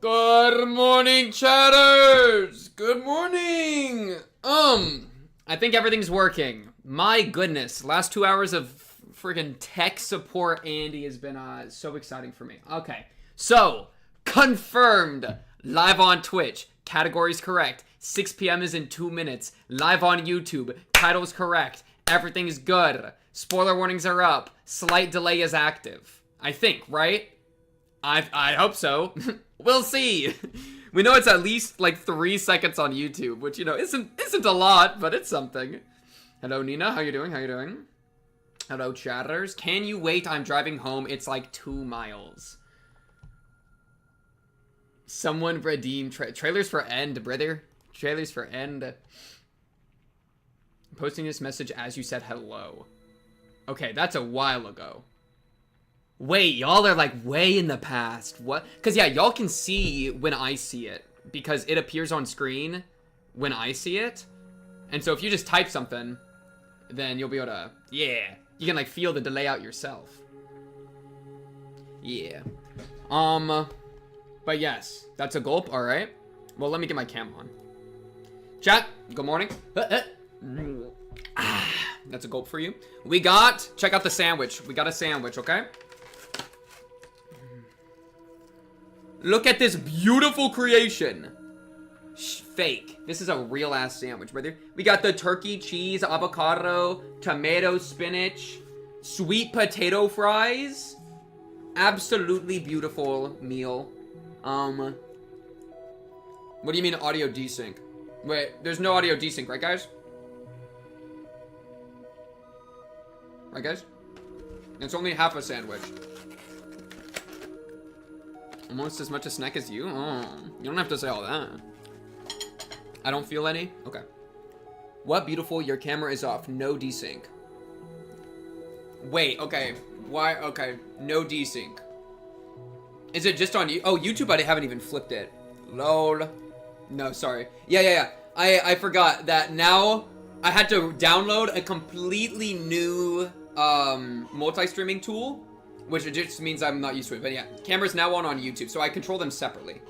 Good morning, chatters! Good morning! I think everything's working. My goodness, last 2 hours of friggin' tech support Andy has been so exciting for me. Okay, so, confirmed. Live on Twitch. Categories correct. 6 p.m. is in 2 minutes. Live on YouTube. Title's correct. Everything's good. Spoiler warnings are up. Slight delay is active. I think, right? I hope so. We'll see. We know it's at least like 3 seconds on YouTube, which, you know, isn't a lot, but it's something. Hello, Nina. How you doing? How you doing? Hello, chatters. Can you wait? I'm driving home. It's like 2 miles. Someone redeem trailers for end, brother. Trailers for end. I'm posting this message as you said hello. Okay, that's a while ago. Wait, y'all are like way in the past. What? Because yeah, y'all can see when I see it. Because it appears on screen when I see it. And so if you just type something, then you'll be able to, yeah. You can like feel the delay out yourself. Yeah. But yes, that's a gulp, alright. Well, let me get my cam on. Chat, good morning. That's a gulp for you. Check out the sandwich. We got a sandwich, okay? Look at this beautiful creation. Fake. This is a real ass sandwich, brother. We got the turkey, cheese, avocado, tomato, spinach, sweet potato fries. Absolutely beautiful meal. What do you mean audio desync? Wait, there's no audio desync, right guys? Right guys? It's only half a sandwich. Almost as much a snack as you? Oh, you don't have to say all that. I don't feel any? Okay. What beautiful, your camera is off. No desync. Wait, okay. Why? Okay, no desync. Is it just on you? Oh, YouTube, I haven't even flipped it. Lol. No, sorry. Yeah. I forgot that now I had to download a completely new multi-streaming tool. Which just means I'm not used to it. But yeah, camera's now on YouTube, so I control them separately.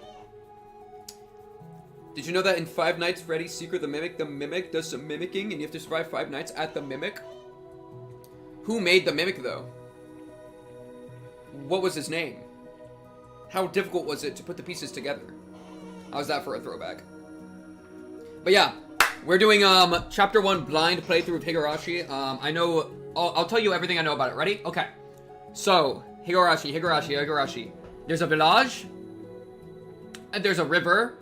Did you know that in Five Nights Freddy's Secret the Mimic does some mimicking, and you have to survive 5 nights at the Mimic? Who made the Mimic, though? What was his name? How difficult was it to put the pieces together? How's that for a throwback? But yeah, we're doing Chapter 1 blind playthrough of Higurashi. I know... I'll tell you everything I know about it. Ready? Okay. So, Higurashi. There's a village. And there's a river.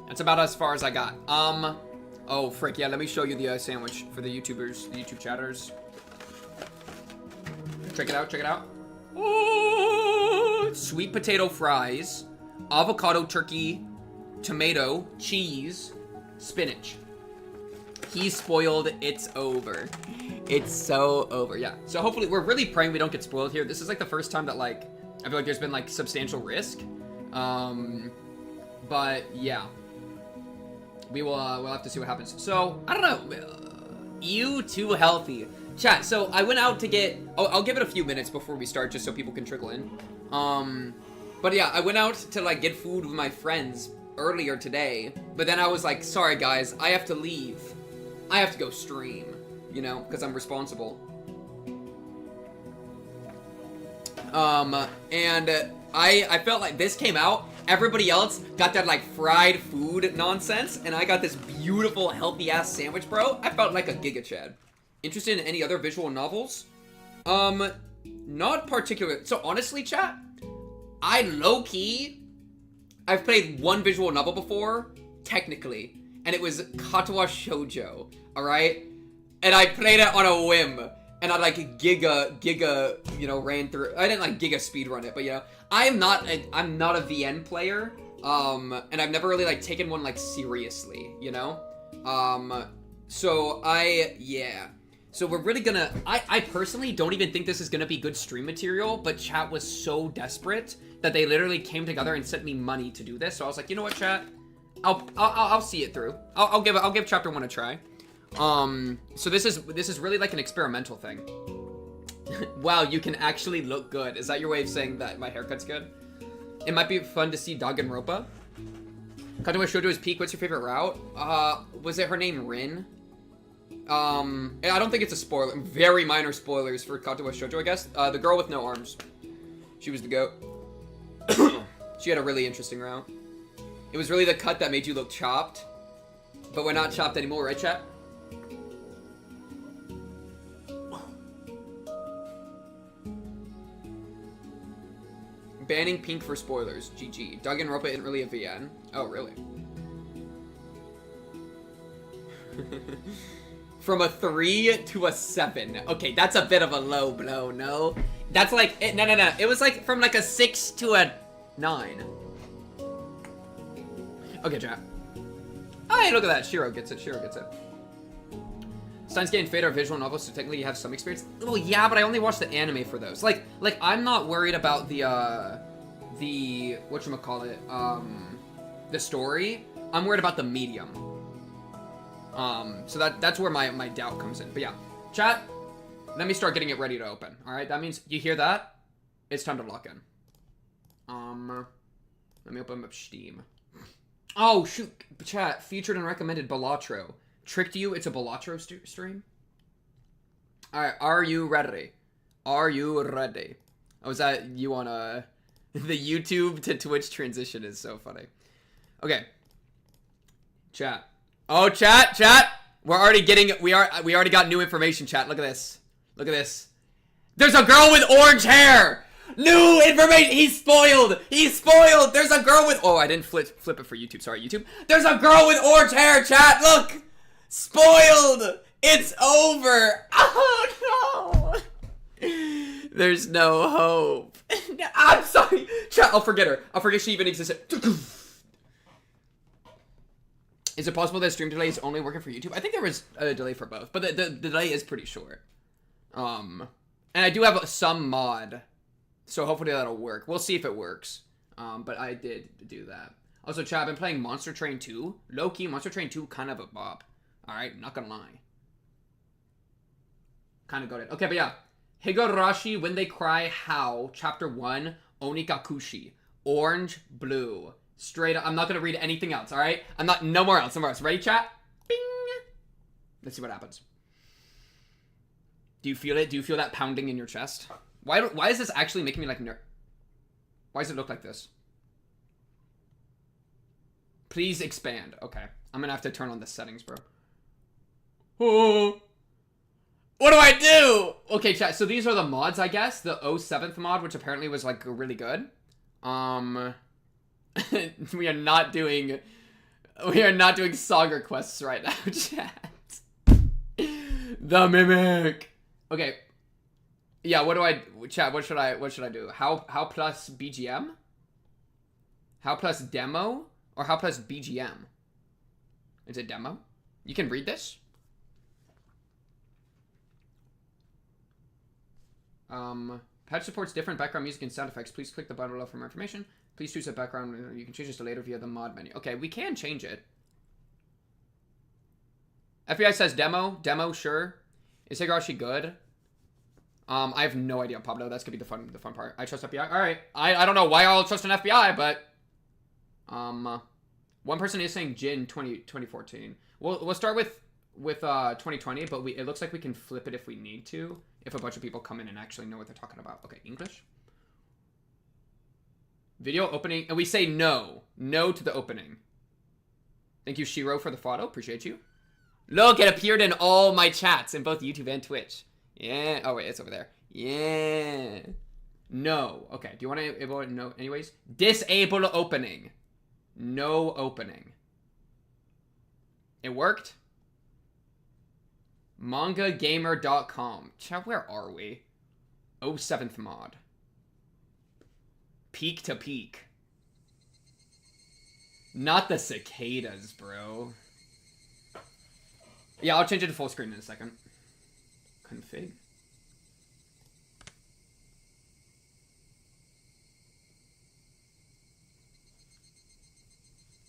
That's about as far as I got. Oh, frick. Yeah, let me show you the sandwich for the YouTubers, the YouTube chatters. Check it out. Oh, sweet potato fries. Avocado, turkey, tomato, cheese, spinach. He's spoiled. It's over. It's so over. Yeah. So hopefully we're really praying we don't get spoiled here. This is like the first time that like I feel like there's been like substantial risk. But yeah. We'll have to see what happens. So I don't know. You too healthy. Chat. So I went out to get. I'll give it a few minutes before we start, just so people can trickle in. But yeah, I went out to like get food with my friends earlier today. But then I was like, sorry guys, I have to leave. I have to go stream, you know, because I'm responsible. And I felt like this came out. Everybody else got that like fried food nonsense, and I got this beautiful healthy ass sandwich, bro. I felt like a Giga Chad. Interested in any other visual novels? Not particular. So honestly, chat, I low-key, I've played one visual novel before, technically. And it was Katawa Shoujo, alright? And I played it on a whim. And I like giga, you know, ran through. I didn't like giga speedrun it, but you know, I'm not a VN player. And I've never really like taken one like seriously, you know? So So we're really gonna, I personally don't even think this is gonna be good stream material, but chat was so desperate that they literally came together and sent me money to do this. So I was like, you know what, chat? I'll see it through. I'll give chapter 1 a try. So this is really like an experimental thing. Wow, you can actually look good. Is that your way of saying that my haircut's good? It might be fun to see Danganronpa. Katawa Shoujo's peak. What's your favorite route? Was it her name Rin? I don't think it's a spoiler. Very minor spoilers for Katawa Shoujo, I guess. The girl with no arms. She was the goat. She had a really interesting route. It was really the cut that made you look chopped. But we're not chopped anymore, right, chat? Banning pink for spoilers. GG. Danganronpa isn't really a VN. Oh, really? From a 3 to a 7. Okay, that's a bit of a low blow, no? That's like... no. It was like from like a 6 to a 9. Okay, chat. Oh, hey, look at that. Shiro gets it. Steins Gate and Fate are visual novels, so technically you have some experience. Oh, yeah, but I only watched the anime for those. Like, I'm not worried about the whatchamacallit, the story. I'm worried about the medium. So that's where my doubt comes in. But yeah, chat, let me start getting it ready to open. All right, that means you hear that? It's time to lock in. Let me open up Steam. Oh, shoot, chat, featured and recommended Balatro. Tricked you, it's a Balatro stream? Alright, are you ready? Are you ready? Oh, is that you on the YouTube to Twitch transition is so funny. Okay. Chat. Oh, chat! We're already getting, we already got new information, chat. Look at this. There's a girl with orange hair! New information! He's spoiled! There's a girl with, oh, I didn't flip it for YouTube. Sorry, YouTube. There's a girl with orange hair, chat! Look! Spoiled! It's over! Oh, no! There's no hope. I'm sorry. Chat, I'll forget her. I'll forget she even existed. Is it possible that stream delay is only working for YouTube? I think there was a delay for both, but the delay is pretty short. And I do have some mod, so hopefully that'll work. We'll see if it works. But I did do that. Also, chat, I've been playing Monster Train 2. Low-key, Monster Train 2, kind of a bop. Alright, not gonna lie. Kind of got it. Okay, but yeah. Higurashi, When They Cry, How, Chapter 1, Onikakushi. Orange, blue. Straight up. I'm not gonna read anything else, alright? No more else. Ready, chat? Bing! Let's see what happens. Do you feel it? Do you feel that pounding in your chest? Why is this actually making me like why does it look like this? Please expand. Okay. I'm gonna have to turn on the settings, bro. Oh. What do I do? Okay, chat. So these are the mods, I guess. The 07th mod, which apparently was like really good. We are not doing Saga quests right now, chat. The Mimic. Okay. Yeah, chat, what should I do? How plus BGM? How plus demo? Or how plus BGM? Is it demo? You can read this? Patch supports different background music and sound effects. Please click the button below for more information. Please choose a background. You can change this to later via the mod menu. Okay, we can change it. FBI says demo. Demo, sure. Is Higurashi good? I have no idea, Pablo. That's gonna be the fun part. I trust FBI. All right. I don't know why I'll trust an FBI, but one person is saying Jin 2014. We'll start with 2020, but it looks like we can flip it if we need to, if a bunch of people come in and actually know what they're talking about. Okay, English. Video opening, and we say no to the opening. Thank you, Shiro, for the photo. Appreciate you. Look, it appeared in all my chats in both YouTube and Twitch. Yeah. Oh, wait, it's over there. Yeah. No. Okay, do you want to enable it? No. Anyways, disable opening. No opening. It worked? Mangagamer.com. Chat, where are we? 07th mod. Peak to peak. Not the cicadas, bro. Yeah, I'll change it to full screen in a second. Config.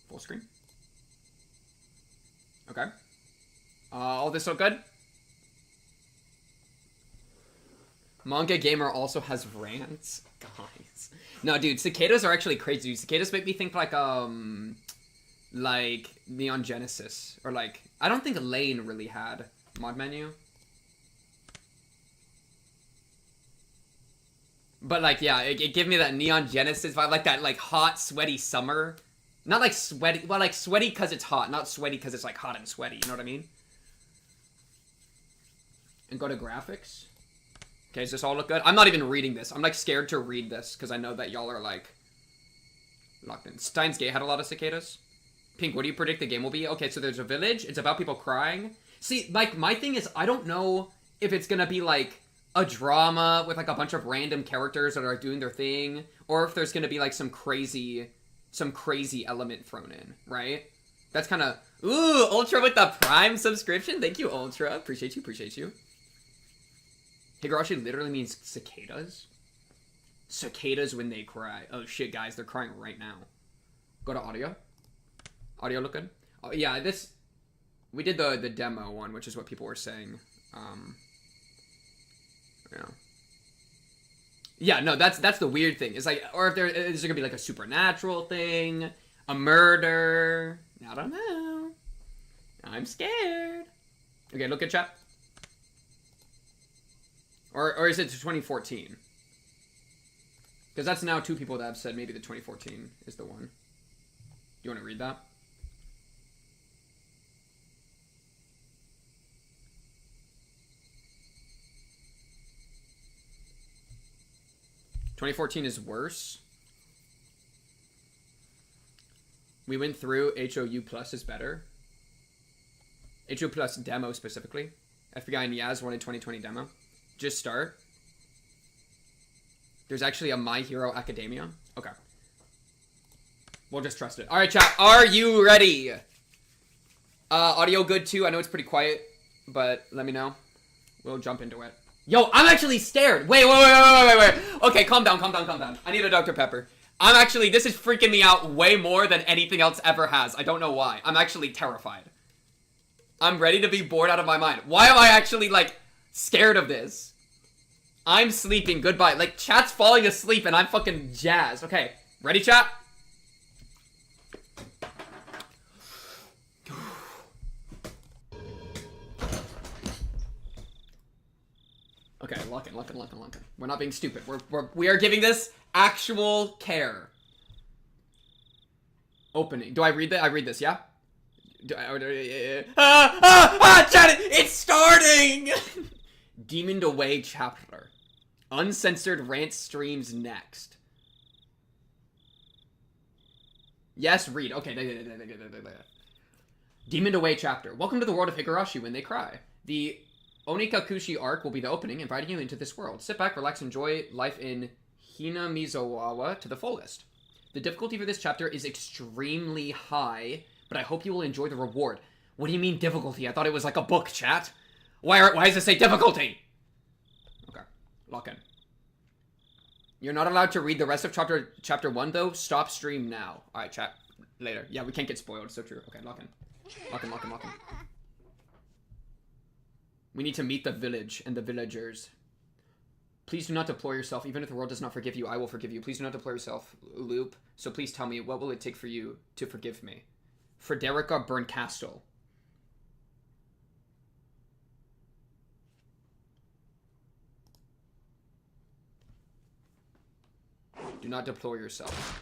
Full screen. Okay. All this look good? Manga Gamer also has rants. Guys. No, dude, cicadas are actually crazy. Dude. Cicadas make me think like Neon Genesis. Or like, I don't think Lane really had mod menu. But like, yeah, it gave me that Neon Genesis vibe, like that like hot, sweaty summer. Not like sweaty, well like sweaty because it's hot, not sweaty because it's like hot and sweaty, you know what I mean? And go to graphics. Okay, does this all look good? I'm not even reading this. I'm like scared to read this because I know that y'all are like locked in. Steins Gate had a lot of cicadas. Pink, what do you predict the game will be? Okay, so there's a village. It's about people crying. See, like my thing is I don't know if it's gonna be like a drama with like a bunch of random characters that are doing their thing, or if there's gonna be like some crazy element thrown in, right? That's kind of ooh, Ultra with the Prime subscription. Thank you, Ultra. Appreciate you. Higurashi literally means cicadas. Cicadas when they cry. Oh shit, guys, they're crying right now. Go to audio. Audio look good. Oh, yeah, this we did the demo one, which is what people were saying. Yeah, no, that's the weird thing. It's like, or if is there gonna be like a supernatural thing, a murder? I don't know. I'm scared. Okay, look at chat. Or is it 2014? Because that's now 2 people that have said maybe the 2014 is the one. Do you want to read that? "2014 is worse. We went through HOU Plus is better. HOU Plus demo specifically. FBI and Yaz wanted 2020 demo. Just start. There's actually a My Hero Academia. Okay. We'll just trust it. Alright, chat. Are you ready? Audio good too. I know it's pretty quiet, but let me know. We'll jump into it. Yo, I'm actually scared. Wait. Okay, calm down. I need a Dr. Pepper. This is freaking me out way more than anything else ever has. I don't know why. I'm actually terrified. I'm ready to be bored out of my mind. Why am I actually, like, scared of this? I'm sleeping. Goodbye. Like, chat's falling asleep and I'm fucking jazzed. Okay, ready, chat? Okay, lock in. We're not being stupid. We are giving this actual care. Opening. Do I read that? I read this, yeah? Chat! It's starting! Demoned Away chapter. Uncensored rant streams next. Yes, read. Okay. Demoned Away chapter. Welcome to the world of Higurashi when they cry. The Onikakushi arc will be the opening, inviting you into this world. Sit back, relax, enjoy life in Hinamizawa to the fullest. The difficulty for this chapter is extremely high, but I hope you will enjoy the reward. What do you mean difficulty? I thought it was like a book, chat. Why does it say difficulty? Okay, lock in. You're not allowed to read the rest of chapter 1 though. Stop stream now. Alright, chat. Later. Yeah, we can't get spoiled, so true. Okay, lock in. Lock in. We need to meet the village and the villagers. Please do not deplore yourself. Even if the world does not forgive you, I will forgive you. Please do not deplore yourself, Loop. So please tell me, what will it take for you to forgive me? Frederica Berncastle. Do not deplore yourself.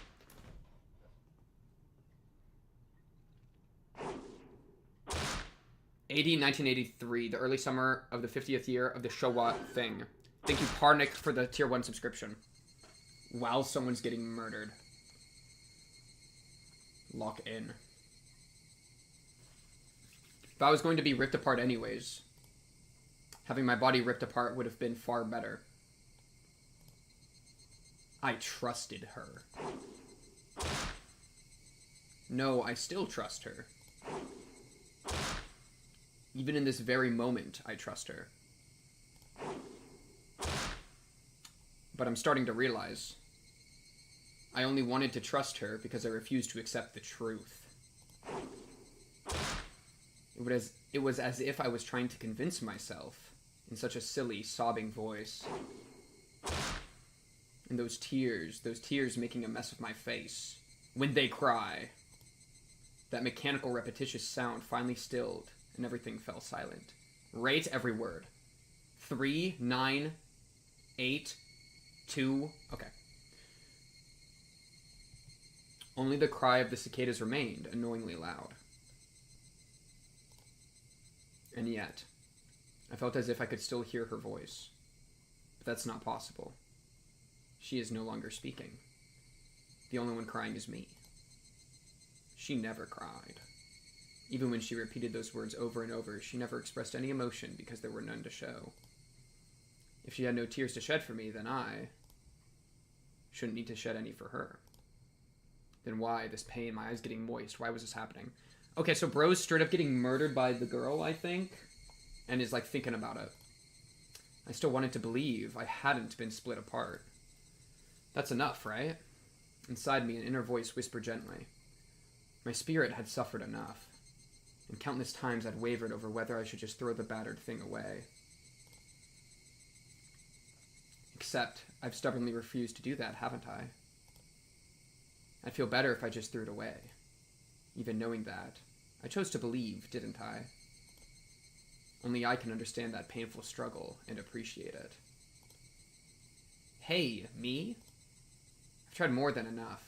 AD 1983, the early summer of the 50th year of the Showa thing. Thank you, Parnik, for the tier 1 subscription. While someone's getting murdered. Lock in. If I was going to be ripped apart anyways, having my body ripped apart would have been far better. I trusted her. No, I still trust her. Even in this very moment, I trust her. But I'm starting to realize I only wanted to trust her because I refused to accept the truth. It was as if I was trying to convince myself in such a silly, sobbing voice. And those tears making a mess of my face. When they cry. That mechanical repetitious sound finally stilled, and everything fell silent. Rate every word. 3, 9, 8, 2, okay. Only the cry of the cicadas remained, annoyingly loud. And yet, I felt as if I could still hear her voice. But that's not possible. She is no longer speaking. The only one crying is me. She never cried. Even when she repeated those words over and over, she never expressed any emotion because there were none to show. If she had no tears to shed for me, then I shouldn't need to shed any for her. Then why this pain, my eyes getting moist? Why was this happening? Okay, so bro's straight up getting murdered by the girl, I think, and is like thinking about it. I still wanted to believe I hadn't been split apart. That's enough, right? Inside me, an inner voice whispered gently. My spirit had suffered enough, and countless times I'd wavered over whether I should just throw the battered thing away. Except, I've stubbornly refused to do that, haven't I? I'd feel better if I just threw it away. Even knowing that, I chose to believe, didn't I? Only I can understand that painful struggle and appreciate it. Hey, me? I've tried more than enough.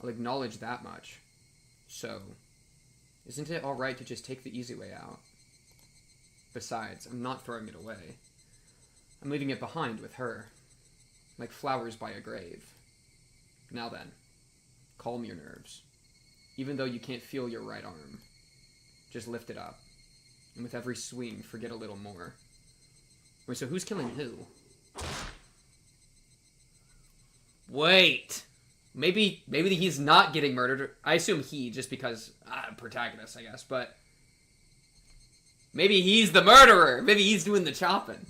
I'll acknowledge that much. So, isn't it alright to just take the easy way out? Besides, I'm not throwing it away. I'm leaving it behind with her. Like flowers by a grave. Now then, calm your nerves. Even though you can't feel your right arm. Just lift it up. And with every swing, forget a little more. Wait, so who's killing who? Wait! Maybe he's not getting murdered. I assume he, just because, protagonist, I guess, but... Maybe he's the murderer! Maybe he's doing the chopping.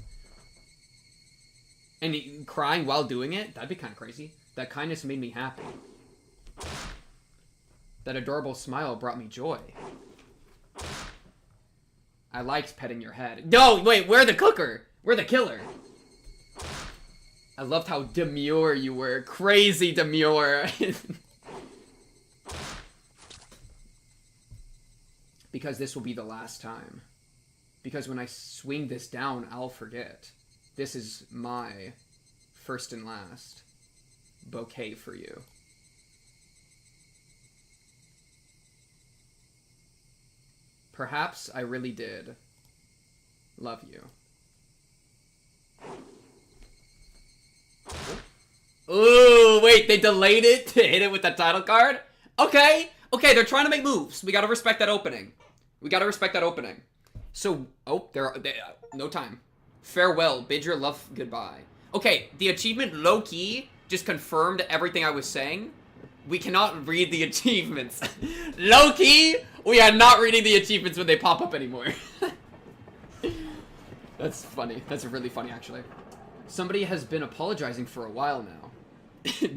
And crying while doing it? That'd be kind of crazy. That kindness made me happy. That adorable smile brought me joy. I liked petting your head. No, wait, we're the cooker! We're the killer! I loved how demure you were. Crazy demure. Because this will be the last time. Because when I swing this down, I'll forget. This is my first and last bouquet for you. Perhaps I really did love you. Ooh, wait, they delayed it to hit it with the title card? Okay, okay, they're trying to make moves. We gotta respect that opening. We gotta respect that opening. So, oh, no time. Farewell, bid your love goodbye. Okay, the achievement low-key just confirmed everything I was saying. We cannot read the achievements. Low-key, we are not reading the achievements when they pop up anymore. That's funny. That's really funny, actually. Somebody has been apologizing for a while now.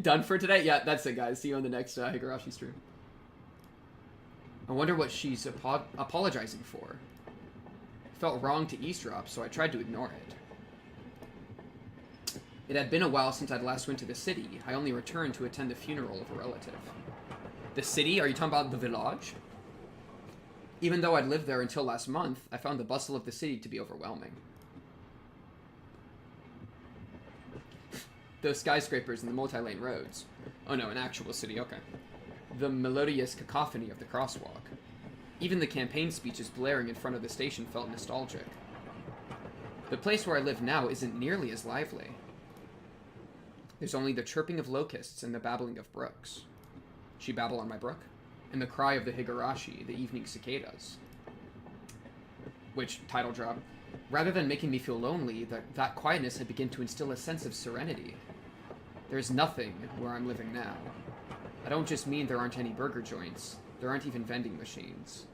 Done for today? Yeah, that's it, guys. See you on the next Higurashi stream. I wonder what she's apologizing for. It felt wrong to eavesdrop, so I tried to ignore it. It had been a while since I'd last went to the city. I only returned to attend the funeral of a relative. The city? Are you talking about the village? Even though I'd lived there until last month, I found the bustle of the city to be overwhelming. Those skyscrapers and the multi-lane roads. Oh no, an actual city, okay. The melodious cacophony of the crosswalk. Even the campaign speeches blaring in front of the station felt nostalgic. The place where I live now isn't nearly as lively. There's only the chirping of locusts and the babbling of brooks. She babble on my brook? And the cry of the Higurashi, the evening cicadas. Which, title drop, rather than making me feel lonely, that quietness had begun to instill a sense of serenity. There's nothing where I'm living now. I don't just mean there aren't any burger joints. There aren't even vending machines.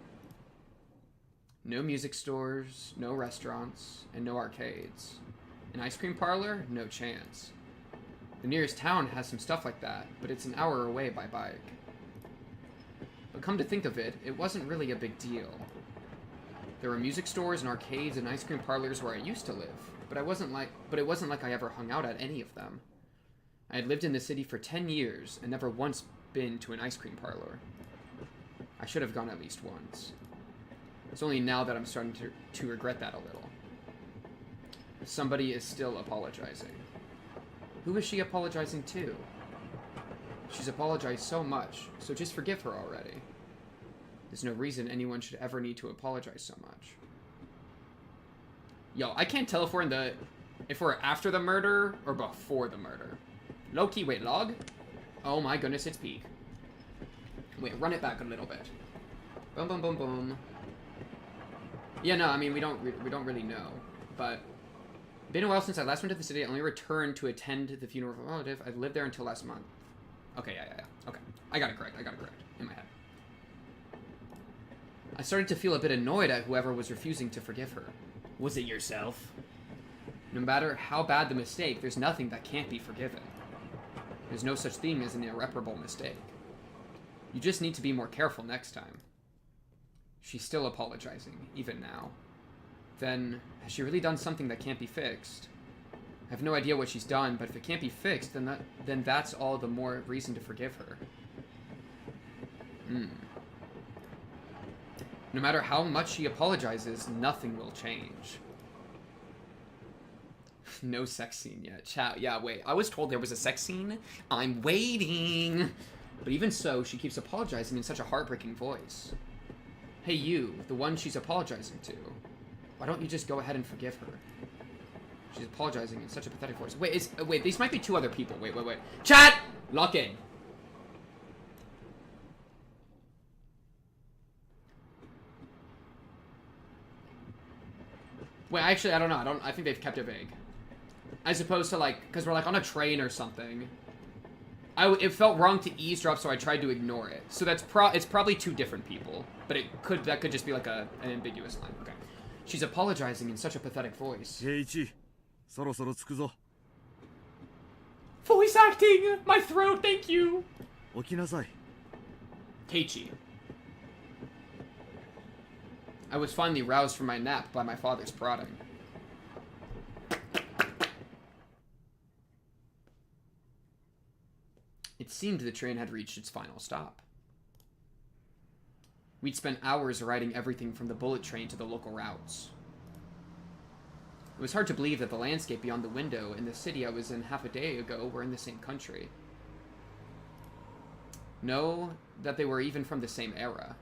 No music stores, no restaurants, and no arcades. An ice cream parlor? No chance. The nearest town has some stuff like that, but it's an hour away by bike. But come to think of it, it wasn't really a big deal. There were music stores and arcades and ice cream parlors where I used to live, but it wasn't like I ever hung out at any of them. I had lived in the city for 10 years and never once been to an ice cream parlor. I should have gone at least once. It's only now that I'm starting to regret that a little. Somebody is still apologizing. Who is she apologizing to? She's apologized so much, so just forgive her already. There's no reason anyone should ever need to apologize so much. Yo, I can't tell if we're after the murder or before the murder. Low-key, wait, log? Oh my goodness, it's peak. Wait, run it back a little bit. Boom, boom, boom, boom. Yeah, no, I mean, we don't really know, but been a while since I last went to the city. I only returned to attend the funeral of a relative. I've lived there until last month. Okay, yeah. Okay, I got it correct in my head. I started to feel a bit annoyed at whoever was refusing to forgive her. Was it yourself? No matter how bad the mistake, there's nothing that can't be forgiven. There's no such thing as an irreparable mistake. You just need to be more careful next time. She's still apologizing, even now. Then, has she really done something that can't be fixed? I have no idea what she's done, but if it can't be fixed, then that's all the more reason to forgive her. No matter how much she apologizes, nothing will change. No sex scene yet. Chat, yeah, wait. I was told there was a sex scene. I'm waiting. But even so, she keeps apologizing in such a heartbreaking voice. Hey, you, the one she's apologizing to. Why don't you just go ahead and forgive her? She's apologizing in such a pathetic voice. Wait, these might be two other people. Wait. Chat! Lock in. Wait, actually, I don't know. I think they've kept it vague. As opposed to, like, because we're, like, on a train or something. It felt wrong to eavesdrop, so I tried to ignore it. So it's probably two different people. But that could just be, like, an ambiguous line. Okay. She's apologizing in such a pathetic voice. Voice acting! My throat, thank you! Keiichi. I was finally roused from my nap by my father's prodding. It seemed the train had reached its final stop. We'd spent hours riding everything from the bullet train to the local routes. It was hard to believe that the landscape beyond the window and the city I was in half a day ago were in the same country. No, that they were even from the same era.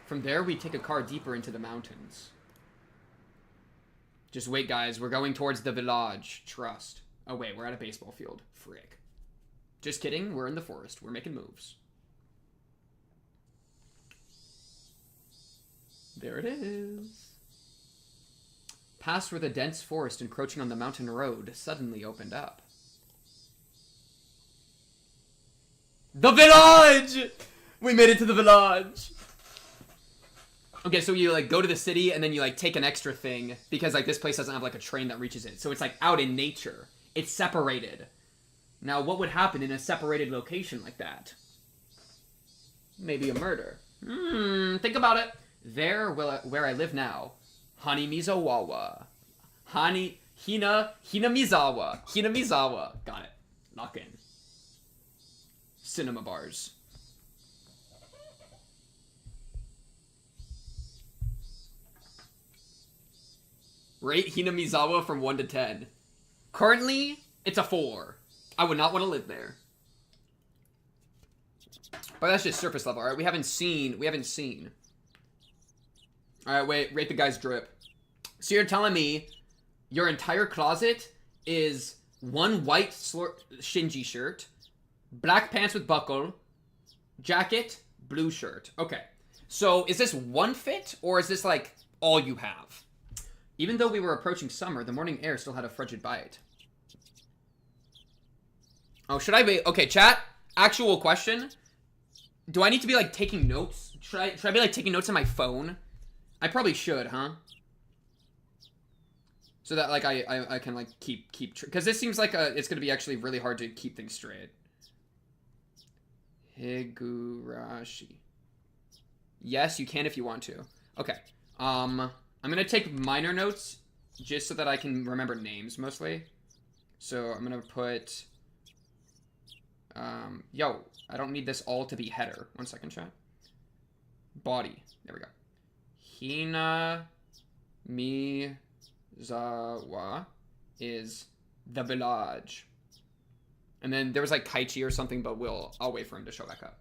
From there, we'd take a car deeper into the mountains. Just wait, guys. We're going towards the village. Trust. Oh, wait. We're at a baseball field. Frick. Just kidding. We're in the forest. We're making moves. There it is. Past where the dense forest encroaching on the mountain road suddenly opened up. The village! We made it to the village! Okay, so you, like, go to the city, and then you, like, take an extra thing, because, like, this place doesn't have, like, a train that reaches it. So it's, like, out in nature. It's separated. Now, what would happen in a separated location like that? Maybe a murder. Think about it. There, where I live now. Hinamizawa. Hinamizawa. Hinamizawa. Got it. Lock in. Cinema bars. Rate Hinamizawa from 1 to 10. Currently, it's a 4. I would not want to live there. But that's just surface level, alright? We haven't seen. Alright, wait. Rate the guy's drip. So you're telling me your entire closet is one white Shinji shirt, black pants with buckle, jacket, blue shirt. Okay. So is this one fit, or is this, like, all you have? Even though we were approaching summer, the morning air still had a frigid bite. Oh, should I be... Okay, chat. Actual question. Do I need to be, like, taking notes? Should I be, like, taking notes on my phone? I probably should, huh? So that, like, I can, like, keep... Because this seems like it's going to be actually really hard to keep things straight. Higurashi. Yes, you can if you want to. Okay. I'm gonna take minor notes just so that I can remember names mostly. So I'm gonna put yo, I don't need this all to be header. 1 second, chat. Body. There we go. Hinamizawa is the village. And then there was like Kaichi or something, but I'll wait for him to show back up.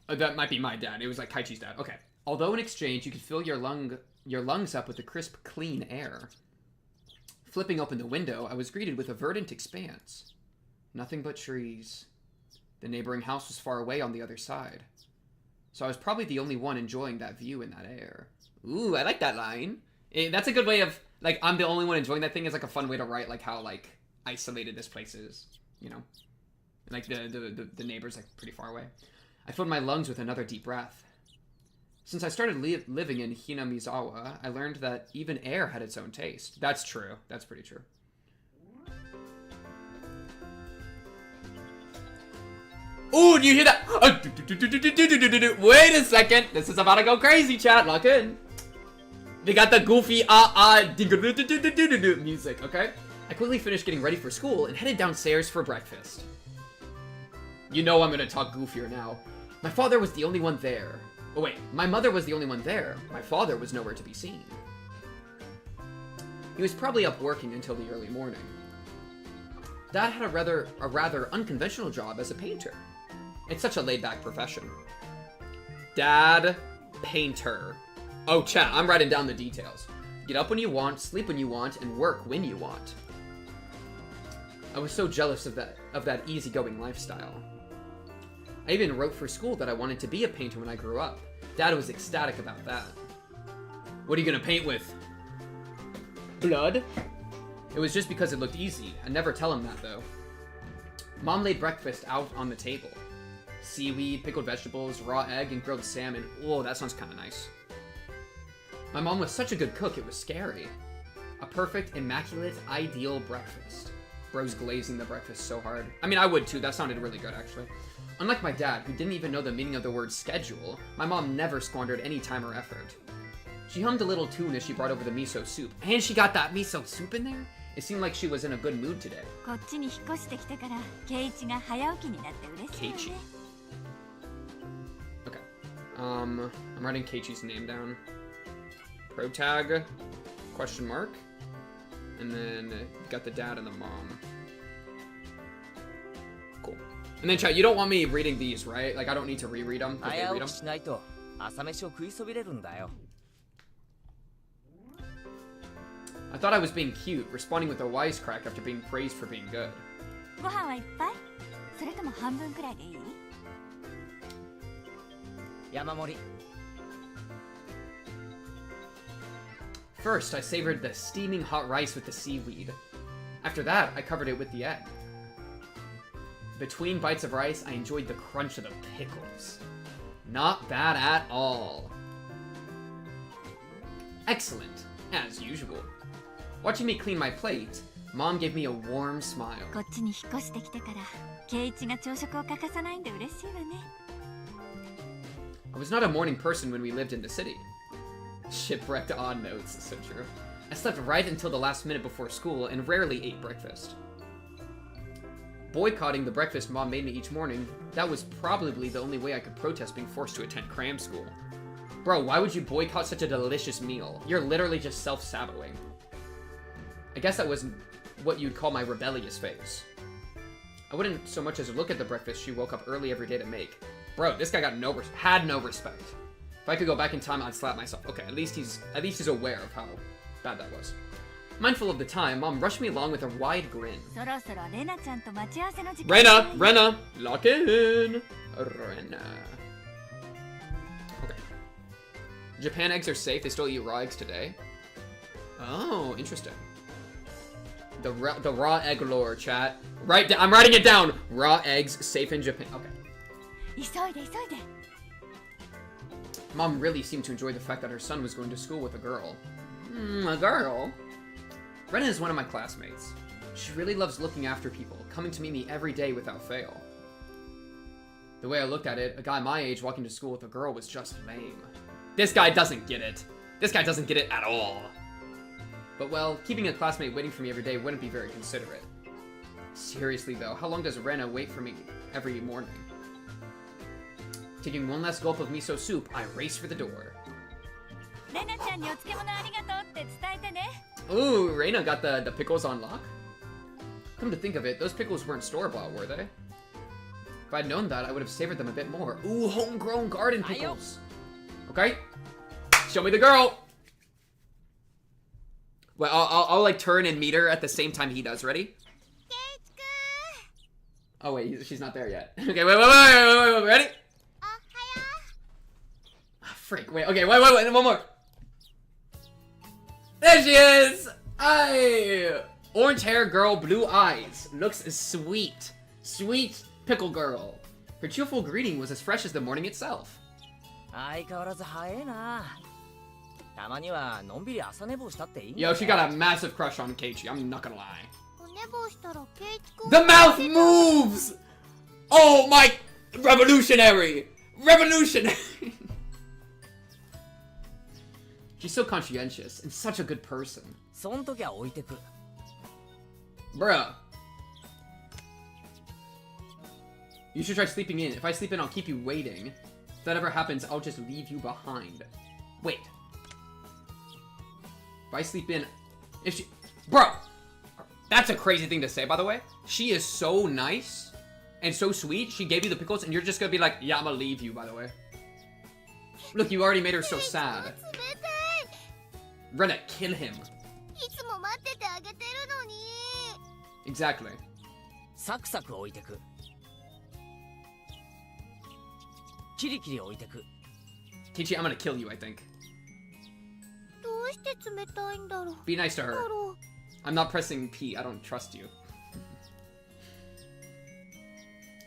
That might be my dad. It was like Kaichi's dad. Okay. Although in exchange, you could fill your lungs up with the crisp, clean air. Flipping open the window, I was greeted with a verdant expanse. Nothing but trees. The neighboring house was far away on the other side. So I was probably the only one enjoying that view in that air. Ooh, I like that line. That's a good way of, like, I'm the only one enjoying that thing is like a fun way to write, like, how, like, isolated this place is, you know? Like, the neighbor's, like, pretty far away. I filled my lungs with another deep breath. Since I started living in Hinamizawa, I learned that even air had its own taste. That's true. That's pretty true. Ooh, do you hear that? Wait a second. This is about to go crazy, chat. Lock in. They got the goofy music, okay? I quickly finished getting ready for school and headed downstairs for breakfast. You know I'm gonna talk goofier now. My father was the only one there. Oh wait, my mother was the only one there. My father was nowhere to be seen. He was probably up working until the early morning. Dad had a rather unconventional job as a painter. It's such a laid-back profession. Dad, painter. Oh, chat, I'm writing down the details. Get up when you want, sleep when you want, and work when you want. I was so jealous of that easygoing lifestyle. I even wrote for school that I wanted to be a painter when I grew up. Dad was ecstatic about that. What are you gonna paint with? Blood? It was just because it looked easy. I'd never tell him that, though. Mom laid breakfast out on the table. Seaweed, pickled vegetables, raw egg, and grilled salmon. Oh, that sounds kind of nice. My mom was such a good cook, it was scary. A perfect, immaculate, ideal breakfast. Bro's glazing the breakfast so hard. I mean, I would too. That sounded really good, actually. Unlike my dad, who didn't even know the meaning of the word schedule, my mom never squandered any time or effort. She hummed a little tune as she brought over the miso soup. And she got that miso soup in there? It seemed like she was in a good mood today. Keiichi. Okay. I'm writing Keiichi's name down. Protag, question mark. And then you got the dad and the mom. Cool. And then chat, you don't want me reading these, right? Like I don't need to reread them. Read them. I thought I was being cute, responding with a wisecrack after being praised for being good. First, I savored the steaming hot rice with the seaweed. After that, I covered it with the egg. Between bites of rice, I enjoyed the crunch of the pickles. Not bad at all. Excellent, as usual. Watching me clean my plate, Mom gave me a warm smile. I was not a morning person when we lived in the city. Shipwrecked odd notes, so true. I slept right until the last minute before school and rarely ate breakfast. Boycotting the breakfast Mom made me each morning, that was probably the only way I could protest being forced to attend cram school. Bro, why would you boycott such a delicious meal? You're literally just self-sabotaging. I guess that was what you'd call my rebellious phase. I wouldn't so much as look at the breakfast she woke up early every day to make. Bro, this guy had no respect. If I could go back in time, I'd slap myself. Okay, at least he's aware of how bad that was. Mindful of the time, Mom rushed me along with a wide grin. Rena, lock in. Rena. Okay. Japan eggs are safe. They still eat raw eggs today. Oh, interesting. The raw egg lore, chat. I'm writing it down. Raw eggs safe in Japan. Okay. Mom really seemed to enjoy the fact that her son was going to school with a girl. A girl? Rena is one of my classmates. She really loves looking after people, coming to meet me every day without fail. The way I looked at it, a guy my age walking to school with a girl was just lame. This guy doesn't get it. This guy doesn't get it at all. But well, keeping a classmate waiting for me every day wouldn't be very considerate. Seriously though, how long does Rena wait for me every morning? Taking one last gulp of miso soup, I race for the door. Ooh, Reina got the pickles on lock? Come to think of it, those pickles weren't store-bought, were they? If I'd known that, I would have savored them a bit more. Ooh, homegrown garden pickles. Okay. Show me the girl. Well, I'll like turn and meet her at the same time he does. Ready? Oh wait, she's not there yet. Okay, wait, ready? Oh, freak, wait, okay, wait, one more. There she is! Aye! Orange hair girl, blue eyes. Looks sweet. Sweet pickle girl. Her cheerful greeting was as fresh as the morning itself. Yo, she got a massive crush on Keiichi, I'm not gonna lie. The mouth moves! Oh my... Revolutionary! Revolutionary! She's so conscientious and such a good person. Bruh. You should try sleeping in. If I sleep in, I'll keep you waiting. If that ever happens, I'll just leave you behind. Wait. If I sleep in... If she... Bro! That's a crazy thing to say, by the way. She is so nice and so sweet. She gave you the pickles, and you're just gonna be like, yeah, I'm gonna leave you, by the way. Look, you already made her so sad. Rena, kill him. Exactly. Keiichi, I'm gonna kill you, I think. Be nice to her. I'm not pressing P, I don't trust you.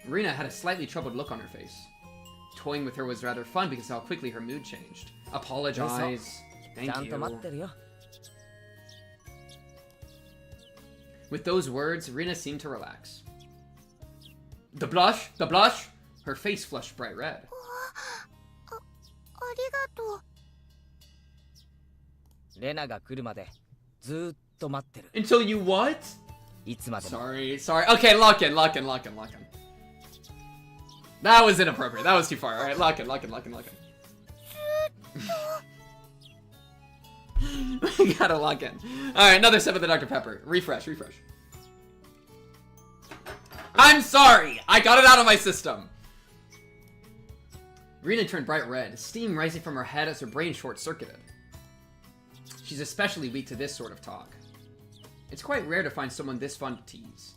Rena had a slightly troubled look on her face. Toying with her was rather fun because of how quickly her mood changed. Apologize. Thank you. With those words, Rena seemed to relax. The blush! The blush! Her face flushed bright red. Until you what? Sorry. Okay, lock in. That was inappropriate. That was too far. Alright, lock in. We gotta lock in. Alright, another sip of the Dr. Pepper. Refresh. I'm sorry! I got it out of my system! Rena turned bright red, steam rising from her head as her brain short-circuited. She's especially weak to this sort of talk. It's quite rare to find someone this fun to tease.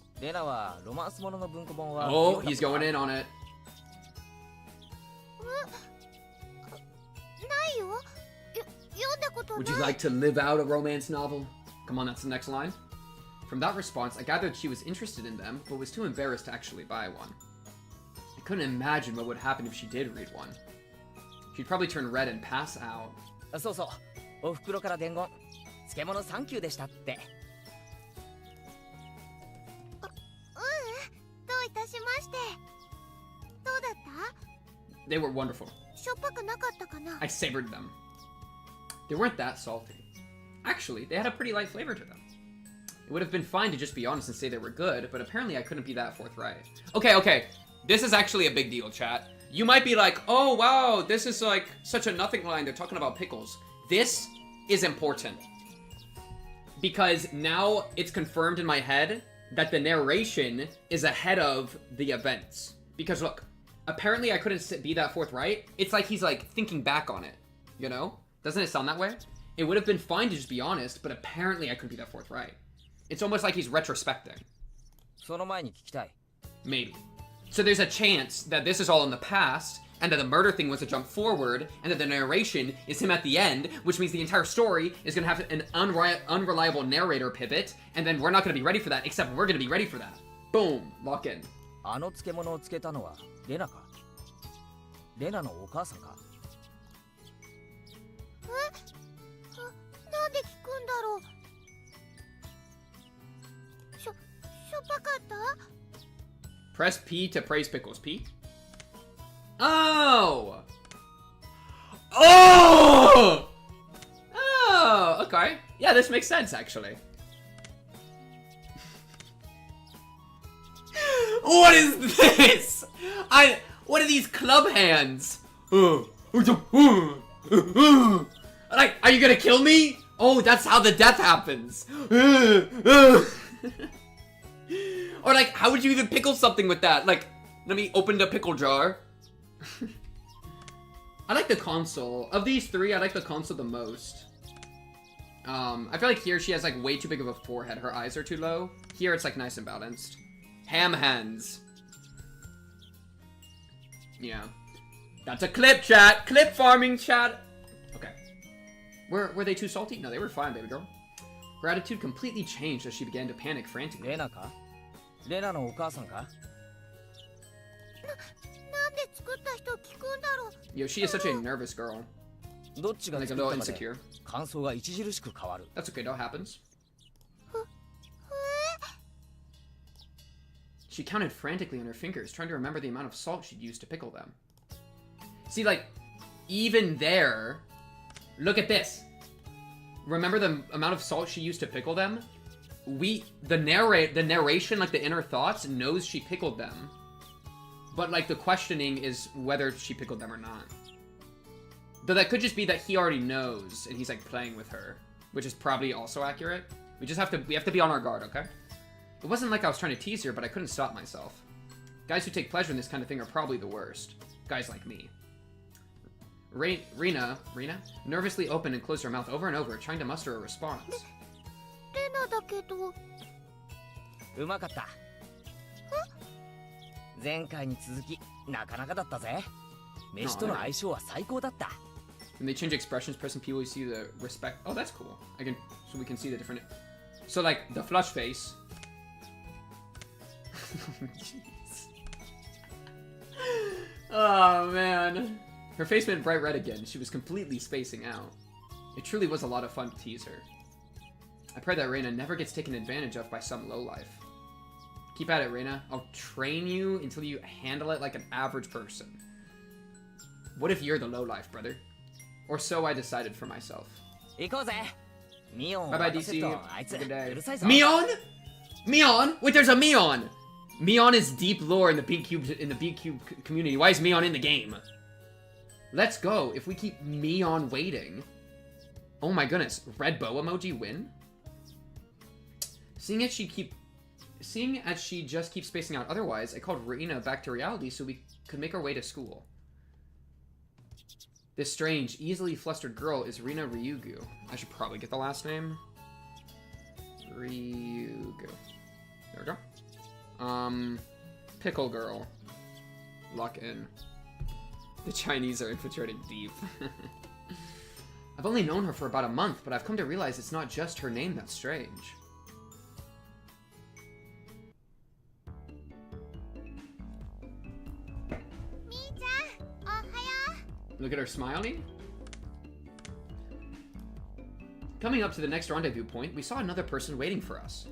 Oh, he's going in on it. Would you like to live out a romance novel? Come on, that's the next line. From that response, I gathered she was interested in them, but was too embarrassed to actually buy one. I couldn't imagine what would happen if she did read one. She'd probably turn red and pass out. They were wonderful. I savored them. They weren't that salty. Actually, they had a pretty light flavor to them. It would have been fine to just be honest and say they were good, but apparently I couldn't be that forthright. Okay. This is actually a big deal, chat. You might be like, oh wow, this is like such a nothing line. They're talking about pickles. This is important. Because now it's confirmed in my head that the narration is ahead of the events. Because look, apparently I couldn't be that forthright. It's like he's like thinking back on it, you know? Doesn't it sound that way? It would have been fine to just be honest, but apparently I couldn't be that forthright. It's almost like he's retrospecting. Maybe. So there's a chance that this is all in the past, and that the murder thing was a jump forward, and that the narration is him at the end, which means the entire story is going to have an unreliable narrator pivot, and then we're not going to be ready for that, except we're going to be ready for that. Boom. Lock in. Press P to praise pickles. P. Oh! Oh! Oh, okay. Yeah, this makes sense, actually. What is this? What are these club hands? Like, are you gonna kill me? Oh, that's how the death happens. Or like, how would you even pickle something with that? Like, let me open the pickle jar. I like the console. Of these three, I like the console the most. I feel like here she has like way too big of a forehead. Her eyes are too low. Here it's like nice and balanced. Ham hands. Yeah. That's a clip, chat. Clip farming, chat. Okay. Were they too salty? No, they were fine, baby girl. Her attitude completely changed as she began to panic frantically. Yo, she is such a nervous girl. Like a little insecure. That's okay, that happens. She counted frantically on her fingers, trying to remember the amount of salt she'd used to pickle them. See, like, even there, look at this. Remember the amount of salt she used to pickle them? The narration, like the inner thoughts, knows she pickled them. But, like, the questioning is whether she pickled them or not. Though that could just be that he already knows, and he's, like, playing with her. Which is probably also accurate. We have to be on our guard, okay? It wasn't like I was trying to tease her, but I couldn't stop myself. Guys who take pleasure in this kind of thing are probably the worst. Guys like me. Rina nervously opened and closed her mouth over and over, trying to muster a response. When they change expressions, pressing people, you see the respect. Oh, that's cool. So we can see the different. So like the flush face. Jeez. Oh man, her face went bright red again. She was completely spacing out. It truly was a lot of fun to tease her. I pray that Reina never gets taken advantage of by some lowlife. Keep at it, Reina. I'll train you until you handle it like an average person. What if you're the lowlife, brother? Or so I decided for myself. Bye-bye, DC. Have a good day. Mion? Mion? Wait, there's a Mion! Mion is deep lore in the B-Cube community. Why is Mion in the game? Let's go. If we keep Mion waiting. Oh my goodness. Red bow emoji win? Seeing as she just keeps spacing out otherwise, I called Reina back to reality so we could make our way to school. This strange, easily flustered girl is Rina Ryugu. I should probably get the last name. Ryugu. There we go. Pickle girl. Lock in. The Chinese are infiltrating deep. I've only known her for about a month, but I've come to realize it's not just her name that's strange. Look at her smiling. Coming up to the next rendezvous point, we saw another person waiting for us.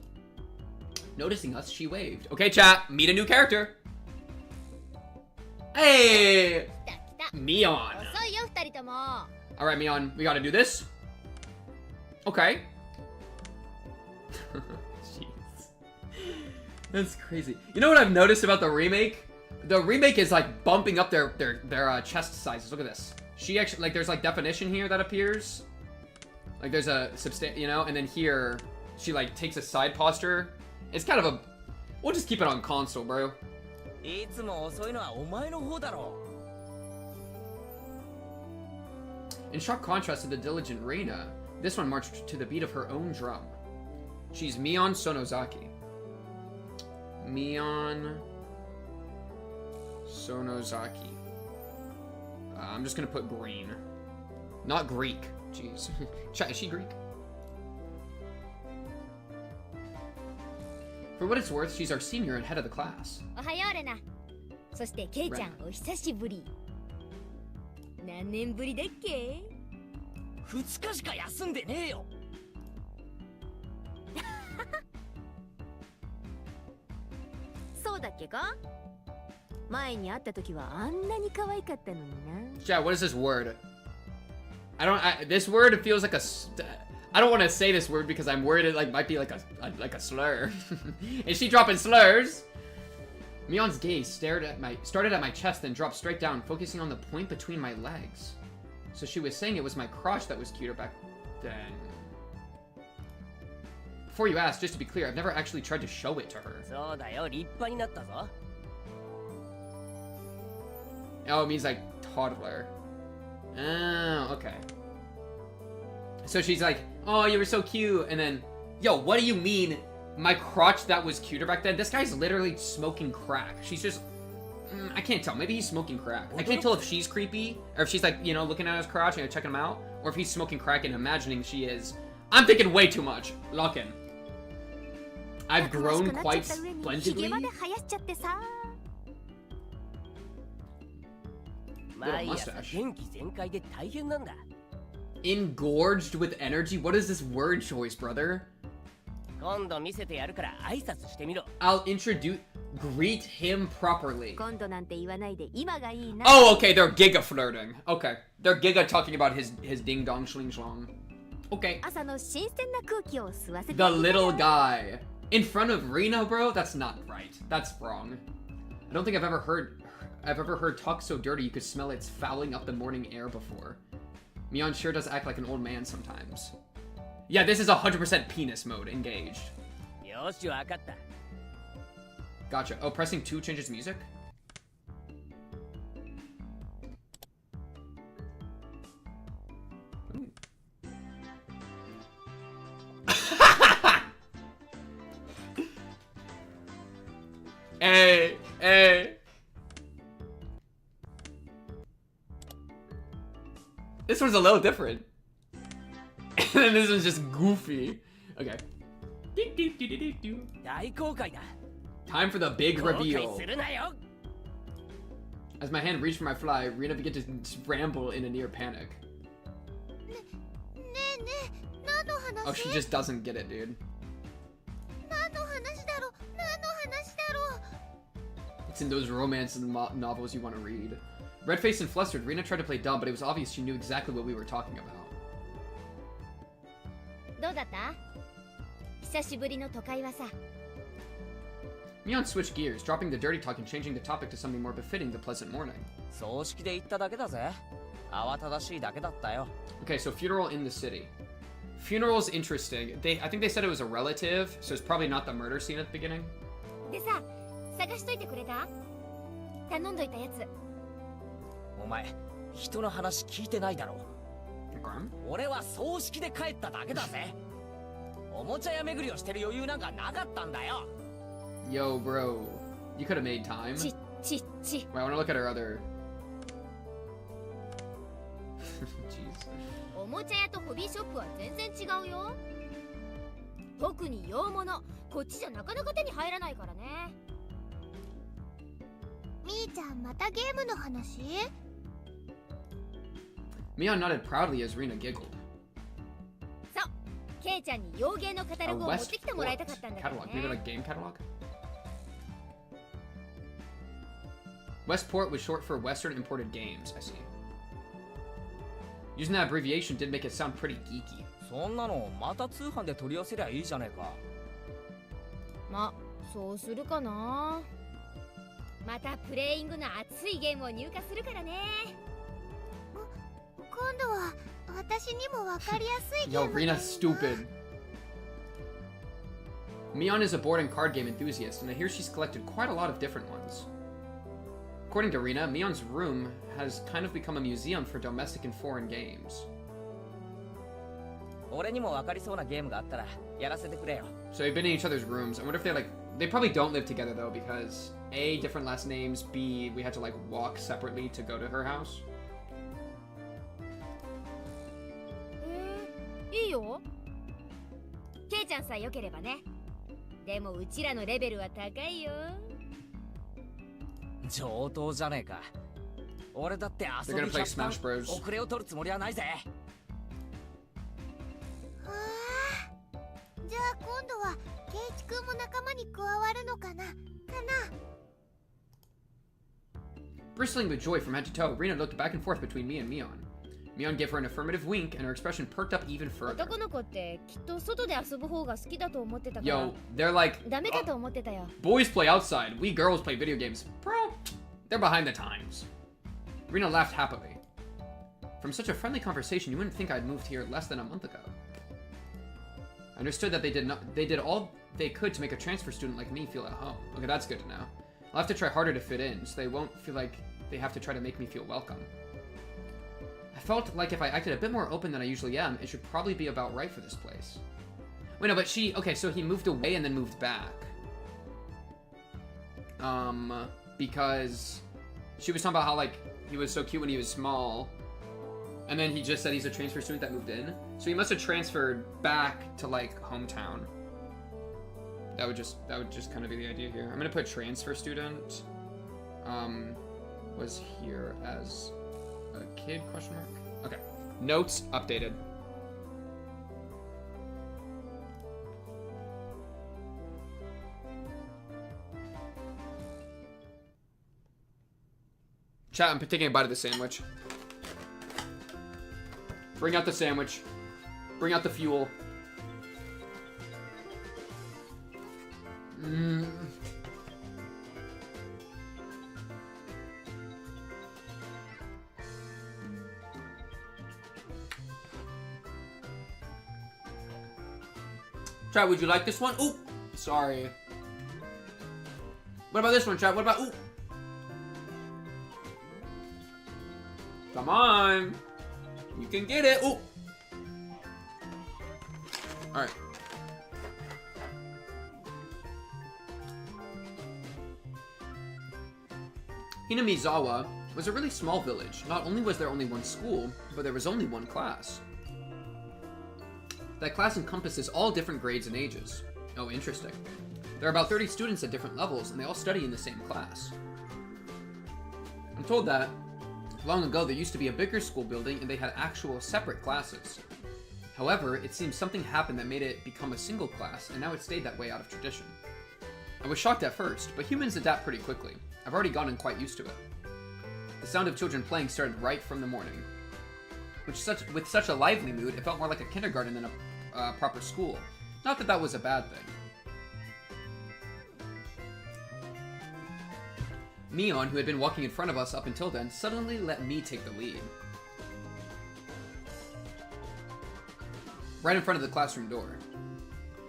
Noticing us, she waved. Okay, chat, meet a new character. Hey! Mion. Alright, Mion, we gotta do this. Okay. Jeez. That's crazy. You know what I've noticed about the remake? The remake is like bumping up their chest sizes. Look at this. She actually, like, there's like definition here that appears. Like there's a you know, and then here she like takes a side posture. It's kind of a. We'll just keep it on console, bro. In sharp contrast to the diligent Reina, this one marched to the beat of her own drum. She's Mion Sonozaki. Mion Sonozaki. I'm just gonna put green. Not Greek. Jeez. Chat, is she Greek? For what it's worth, she's our senior and head of the class. Ren. Chad, what is this word? This word feels like I don't want to say this word because I'm worried it like might be like a slur. Is she dropping slurs? Mion's gaze started at my chest, then dropped straight down, focusing on the point between my legs. So she was saying it was my crotch that was cuter back then. Before you ask, just to be clear, I've never actually tried to show it to her. Oh, it means like toddler. Oh, okay. So she's like, oh, you were so cute. And then, yo, what do you mean my crotch that was cuter back then? This guy's literally smoking crack. She's just, I can't tell. Maybe he's smoking crack. I can't tell if she's creepy or if she's like, you know, looking at his crotch and checking him out. Or if he's smoking crack and imagining she is. I'm thinking way too much. Lock in. I've grown quite splendidly. Little mustache. Engorged with energy? What is this word choice, brother? I'll greet him properly. Oh, okay, they're giga flirting. Okay, they're giga talking about his ding dong schling schlong. Okay. The little guy. In front of Rina, bro? That's not right. That's wrong. I don't think I've ever heard talk so dirty you could smell it's fouling up the morning air before. Mion sure does act like an old man sometimes. Yeah, this is 100% penis mode engaged. Gotcha. Oh, pressing 2 changes music? Ooh. Hey, hey. This one's a little different. And this one's just goofy. Okay. Time for the big reveal. As my hand reached for my fly, Rina began to ramble in a near panic. Oh, she just doesn't get it, dude. It's in those romance novels you want to read. Red-faced and flustered, Rina tried to play dumb, but it was obvious she knew exactly what we were talking about. Mion switched gears, dropping the dirty talk and changing the topic to something more befitting the pleasant morning. Okay, so funeral in the city. Funeral's interesting. I think they said it was a relative, so it's probably not the murder scene at the beginning. Yo, bro. You could have made time. Wait, I want to look at her other... Jeez. Mion nodded proudly as Rina giggled. A Westport catalog. Maybe like game catalog? Westport was short for Western Imported Games, I see. Using that abbreviation did make it sound pretty geeky. Yo, Rina's stupid. Mion is a board and card game enthusiast, and I hear she's collected quite a lot of different ones. According to Rina, Mion's room has kind of become a museum for domestic and foreign games. So they've been in each other's rooms. I wonder if they probably don't live together though, because A, different last names, B, we had to like walk separately to go to her house. They're gonna play Smash Bros. Bristling with joy from head to toe, Rina looked back and forth between me and Mion. Mion gave her an affirmative wink, and her expression perked up even further. Yo, they're like, boys play outside, we girls play video games. Bro, they're behind the times. Rina laughed happily. From such a friendly conversation, you wouldn't think I'd moved here less than a month ago. I understood that they did all they could to make a transfer student like me feel at home. Okay, that's good to know. I'll have to try harder to fit in, so they won't feel like they have to try to make me feel welcome. I felt like if I acted a bit more open than I usually am, it should probably be about right for this place. Wait, no, but okay, so he moved away and then moved back. Because she was talking about how, like, he was so cute when he was small, and then he just said he's a transfer student that moved in. So he must have transferred back to, like, hometown. That would just kind of be the idea here. I'm gonna put transfer student, was here as a kid, question mark? Okay. Notes updated. Chat, I'm taking a bite of the sandwich. Bring out the sandwich. Bring out the fuel. Chat, would you like this one? Ooh, sorry. What about this one, chat? What about, ooh. Come on. You can get it. Ooh. Alright. Hinamizawa was a really small village. Not only was there only one school, but there was only one class. That class encompasses all different grades and ages. Oh, interesting. There are about 30 students at different levels, and they all study in the same class. I'm told that long ago there used to be a bigger school building and they had actual separate classes. However, it seems something happened that made it become a single class, and now it stayed that way out of tradition. I was shocked at first, but humans adapt pretty quickly. I've already gotten quite used to it. The sound of children playing started right from the morning. With such a lively mood, it felt more like a kindergarten than a proper school. Not that that was a bad thing. Mion, who had been walking in front of us up until then, suddenly let me take the lead. Right in front of the classroom door.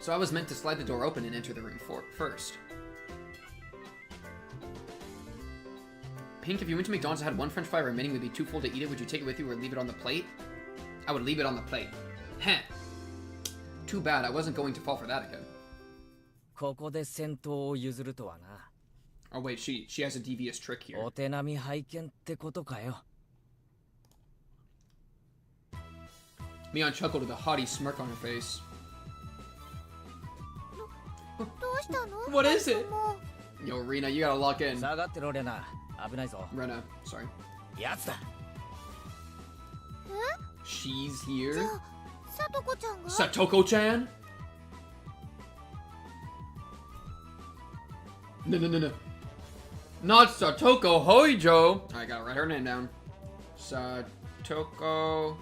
So I was meant to slide the door open and enter the room first. Pink, if you went to McDonald's and had one french fry remaining would be too full to eat it, would you take it with you or leave it on the plate? I would leave it on the plate. Heh. Too bad, I wasn't going to fall for that again. Oh wait, she has a devious trick here. Mion chuckled with a haughty smirk on her face. What is it? Yo, Rina, you gotta lock in. Rena, sorry. She's here? Satoko-chan? No. Not Satoko Hojo. I gotta write her name down. Satoko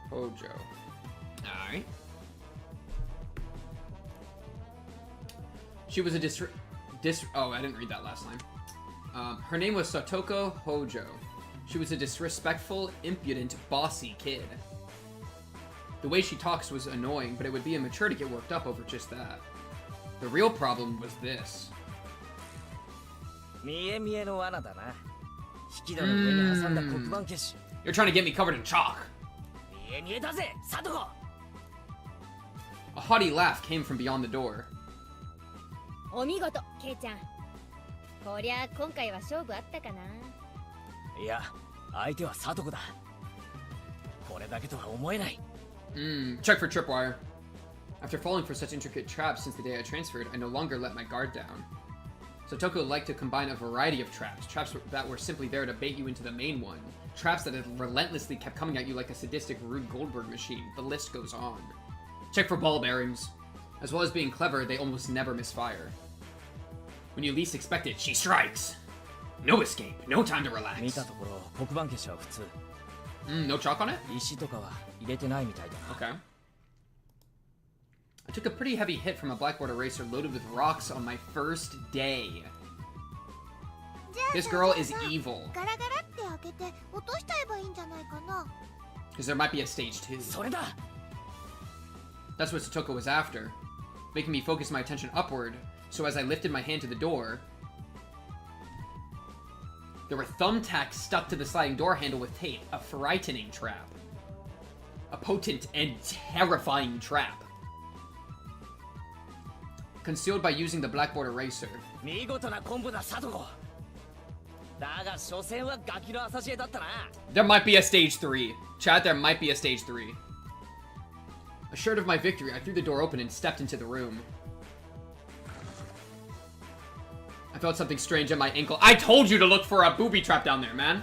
Hojo. Alright. She was a oh, I didn't read that last line. Her name was Satoko Hojo. She was a disrespectful, impudent, bossy kid. The way she talks was annoying, but it would be immature to get worked up over just that. The real problem was this. You're trying to get me covered in chalk. A haughty laugh came from beyond the door. Check for tripwire. After falling for such intricate traps since the day I transferred, I no longer let my guard down. Satoko liked to combine a variety of traps that were simply there to bait you into the main one, traps that had relentlessly kept coming at you like a sadistic Rube Goldberg machine. The list goes on. Check for ball bearings. As well as being clever, they almost never misfire. When you least expect it, she strikes. No escape, no time to relax. No chalk on it? Okay. I took a pretty heavy hit from a blackboard eraser loaded with rocks on my first day. This girl is evil. Because there might be a stage 2. That's what Satoko was after, making me focus my attention upward, so as I lifted my hand to the door, there were thumbtacks stuck to the sliding door handle with tape, a frightening trap. A potent and terrifying trap. Concealed by using the blackboard eraser. There might be a stage 3. Chat, there might be a stage 3. Assured of my victory, I threw the door open and stepped into the room. I felt something strange on my ankle. I told you to look for a booby trap down there, man.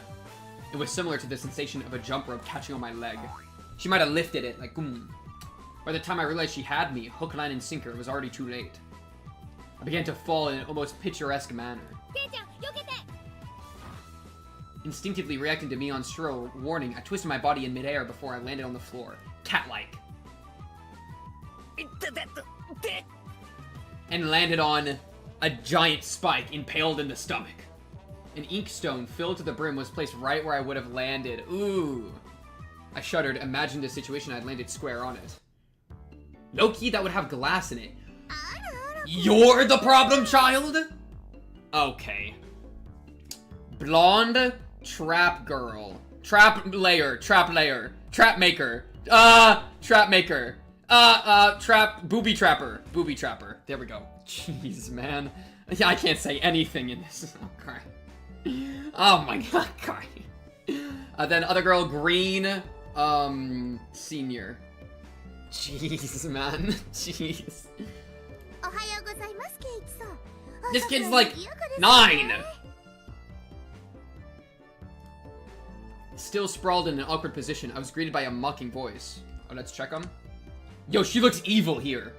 It was similar to the sensation of a jump rope catching on my leg. She might have lifted it, like, boom. By the time I realized she had me, hook, line, and sinker, it was already too late. I began to fall in an almost picturesque manner. Instinctively reacting to Mion's shrill warning, I twisted my body in midair before I landed on the floor, cat-like. And landed on a giant spike impaled in the stomach. An inkstone filled to the brim was placed right where I would have landed. Ooh. I shuddered, imagined the situation I'd landed square on it. Loki, that would have glass in it. You're the problem child? Okay. Blonde trap girl. Trap layer. Trap maker. Trap maker. Booby trapper. Booby trapper. There we go. Jeez, man. Yeah, I can't say anything in this. Okay. Oh my god, Kai. Then other girl, green, senior. Jeez, man. Jeez. This kid's like 9! Still sprawled in an awkward position, I was greeted by a mocking voice. Oh, let's check him. Yo, she looks evil here.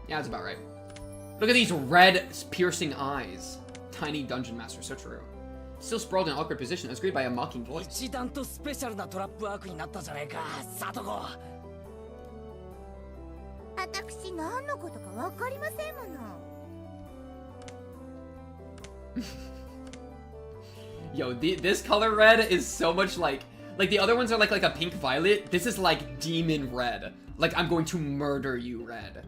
Yeah, that's about right. Look at these red, piercing eyes. Tiny dungeon master, so true. Still sprawled in an awkward position, I was greeted by a mocking voice. Yo, this color red is so much like the other ones are like a pink violet. This is like demon red. Like, I'm going to murder you red.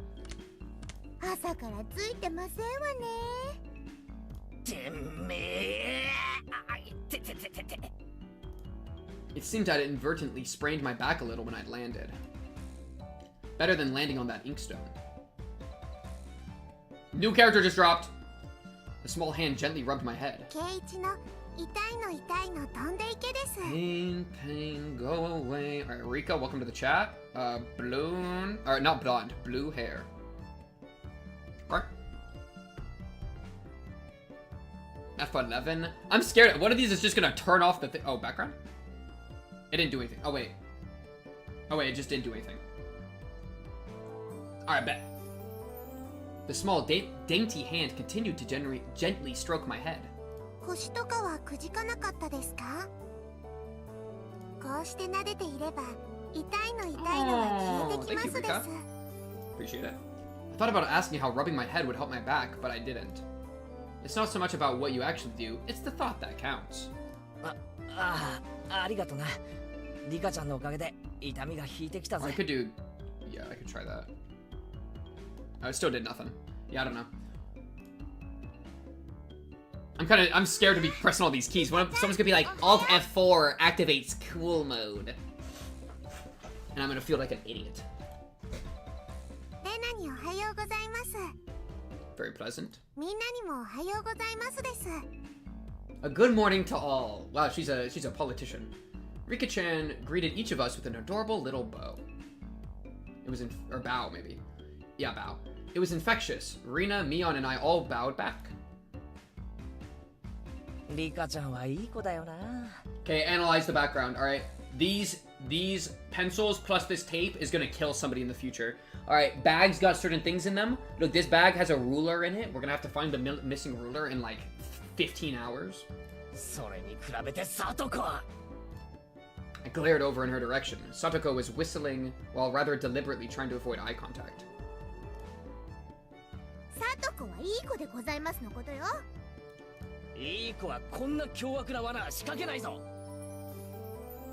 It seemed I'd inadvertently sprained my back a little when I'd landed. Better than landing on that inkstone. New character just dropped. A small hand gently rubbed my head. Pain, go away. Alright, Rika, welcome to the chat. Balloon, or not blonde, blue hair. Alright. F11. I'm scared. One of these is just gonna turn off the thing. Oh, background? It didn't do anything. Oh, wait. Oh, wait, it just didn't do anything. Alright, bet. The small, dainty hand continued to gently stroke my head. Appreciate it. I thought about asking how rubbing my head would help my back, but I didn't. It's not so much about what you actually do, it's the thought that counts. I could do... Yeah, I could try that. I still did nothing. Yeah, I don't know. I'm scared to be pressing all these keys. Someone's gonna be like, Alt F4 activates cool mode. And I'm gonna feel like an idiot. Very pleasant. A good morning to all. Wow, she's a politician. Rika-chan greeted each of us with an adorable little bow. It was or bow, maybe. Yeah, bow. It was infectious. Rina, Mion, and I all bowed back. Okay, analyze the background, alright? These these pencils plus this tape is gonna kill somebody in the future. Alright, bags got certain things in them. Look, this bag has a ruler in it. We're gonna have to find the missing ruler in like 15 hours. I glared over in her direction. Satoko was whistling while rather deliberately trying to avoid eye contact.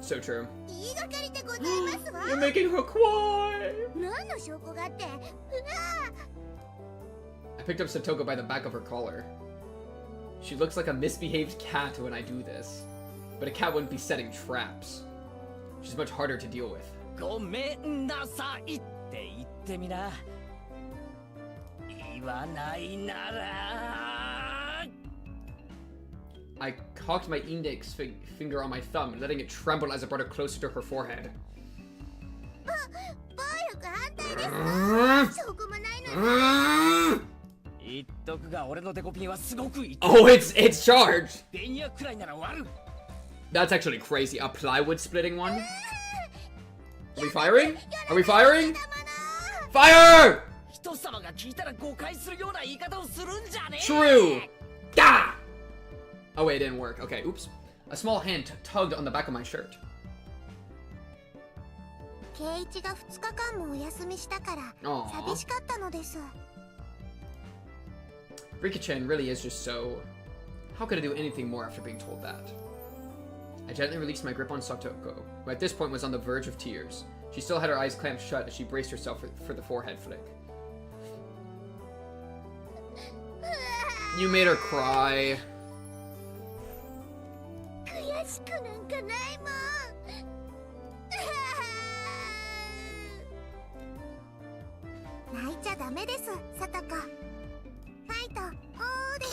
So true. You're making her cry! I picked up Satoko by the back of her collar. She looks like a misbehaved cat when I do this. But a cat wouldn't be setting traps. She's much harder to deal with. I cocked my index finger on my thumb, letting it tremble as I brought it closer to her forehead. Oh, it's charged! That's actually crazy. A plywood splitting one? Are we firing? Are we firing? Fire! True! Gah! Oh wait, it didn't work. Okay, oops. A small hand tugged on the back of my shirt. Rika-chan really is just so... How could I do anything more after being told that? I gently released my grip on Satoko, who at this point was on the verge of tears. She still had her eyes clamped shut as she braced herself for the forehead flick. You made her cry.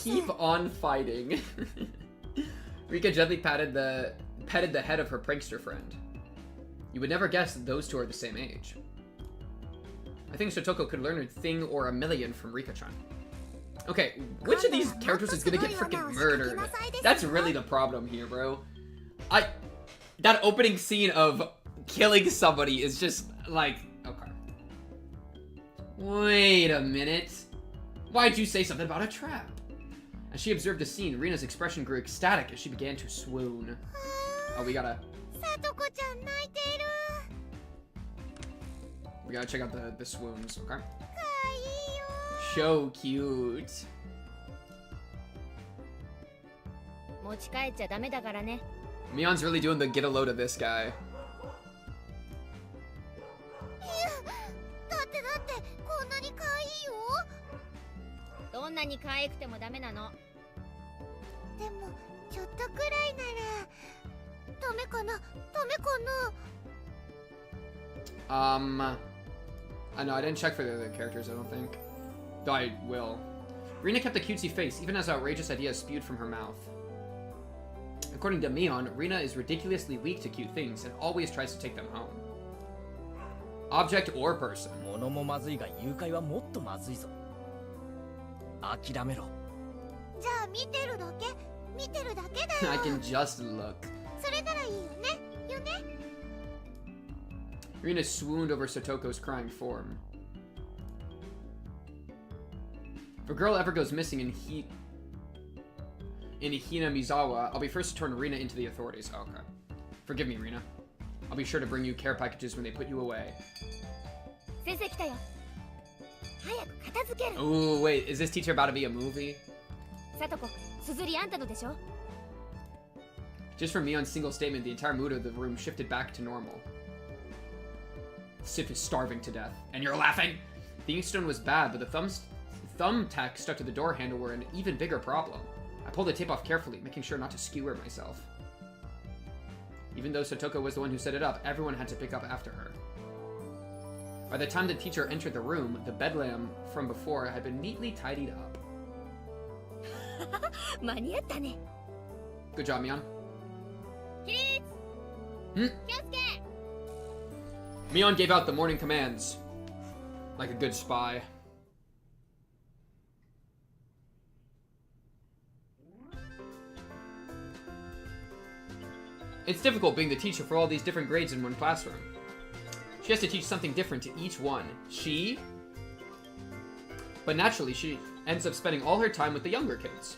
Keep on fighting. Rika gently petted the head of her prankster friend. You would never guess that those two are the same age. I think Satoko could learn a thing or a million from Rika-chan. Okay, which of these characters is gonna get freaking murdered? That's really the problem here, bro. That opening scene of killing somebody is just like, okay. Wait a minute. Why'd you say something about a trap? As she observed the scene, Rina's expression grew ecstatic as she began to swoon. Oh, we gotta check out the swoons, okay? So cute. Mion's really doing the get a load of this guy. I know, I didn't check for the other characters, I don't think. Though I will. Rina kept a cutesy face, even as outrageous ideas spewed from her mouth. According to Mion, Rina is ridiculously weak to cute things and always tries to take them home. Object or person. I can just look. Rina swooned over Satoko's crying form. If a girl ever goes missing in Hinamizawa, I'll be first to turn Rina into the authorities. Oh, okay. Forgive me, Rina. I'll be sure to bring you care packages when they put you away. Ooh, wait, is this teacher about to be a movie? Just from Mion's single statement, the entire mood of the room shifted back to normal. Sif is starving to death. And you're laughing? The inkstone was bad, but the thumbtack stuck to the door handle were an even bigger problem. I pulled the tape off carefully, making sure not to skewer myself. Even though Satoko was the one who set it up, everyone had to pick up after her. By the time the teacher entered the room, the bedlam from before had been neatly tidied up. Good job, Mion. Mion gave out the morning commands. Like a good spy. It's difficult being the teacher for all these different grades in one classroom. She has to teach something different to each one. But naturally, she ends up spending all her time with the younger kids.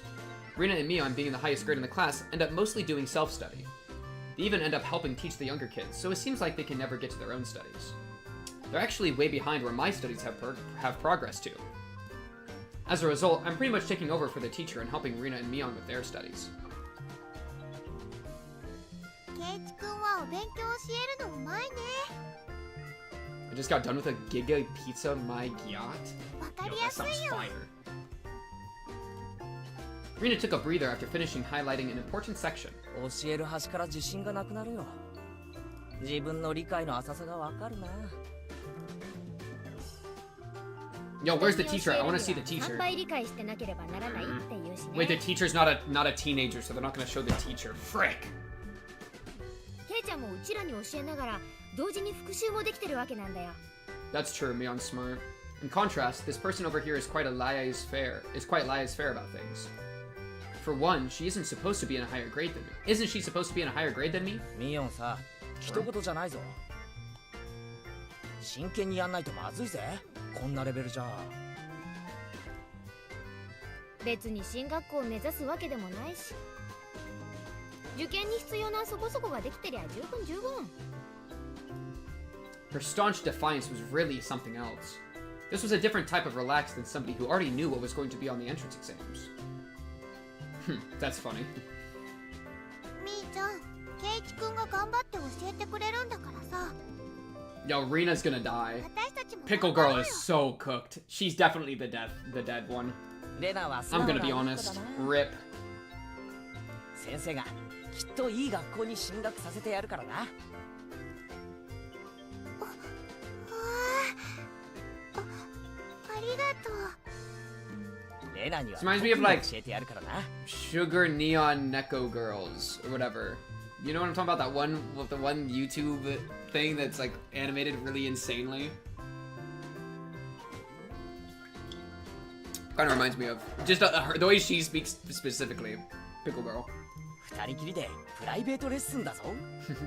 Rina and Mion, being in the highest grade in the class, end up mostly doing self-study. They even end up helping teach the younger kids, so it seems like they can never get to their own studies. They're actually way behind where my studies have progressed to. As a result, I'm pretty much taking over for the teacher and helping Rina and Mion with their studies. I just got done with a Giga Pizza My Gyat. Yo, that sounds fire. Rina took a breather after finishing highlighting an important section. Yo, where's the teacher? I want to see the teacher. Wait, the teacher's not a teenager, so they're not going to show the teacher. Frick! That's true, Mion's smart. In contrast, this person over here is quite laissez-faire about things. For one, she isn't supposed to be in a higher grade than me. Isn't she supposed to be in a higher grade than me? Mion, Her staunch defiance was really something else. This was a different type of relax than somebody who already knew what was going to be on the entrance exams. That's funny. Yo, Rina's gonna die. Pickle Girl is so cooked. She's definitely the dead one. I'm gonna be honest. RIP. This reminds me of like Sugar Neon Neko Girls or whatever. You know what I'm talking about? That one with the one YouTube thing that's like animated really insanely. Kind of reminds me of just the way she speaks specifically. Pickle Girl.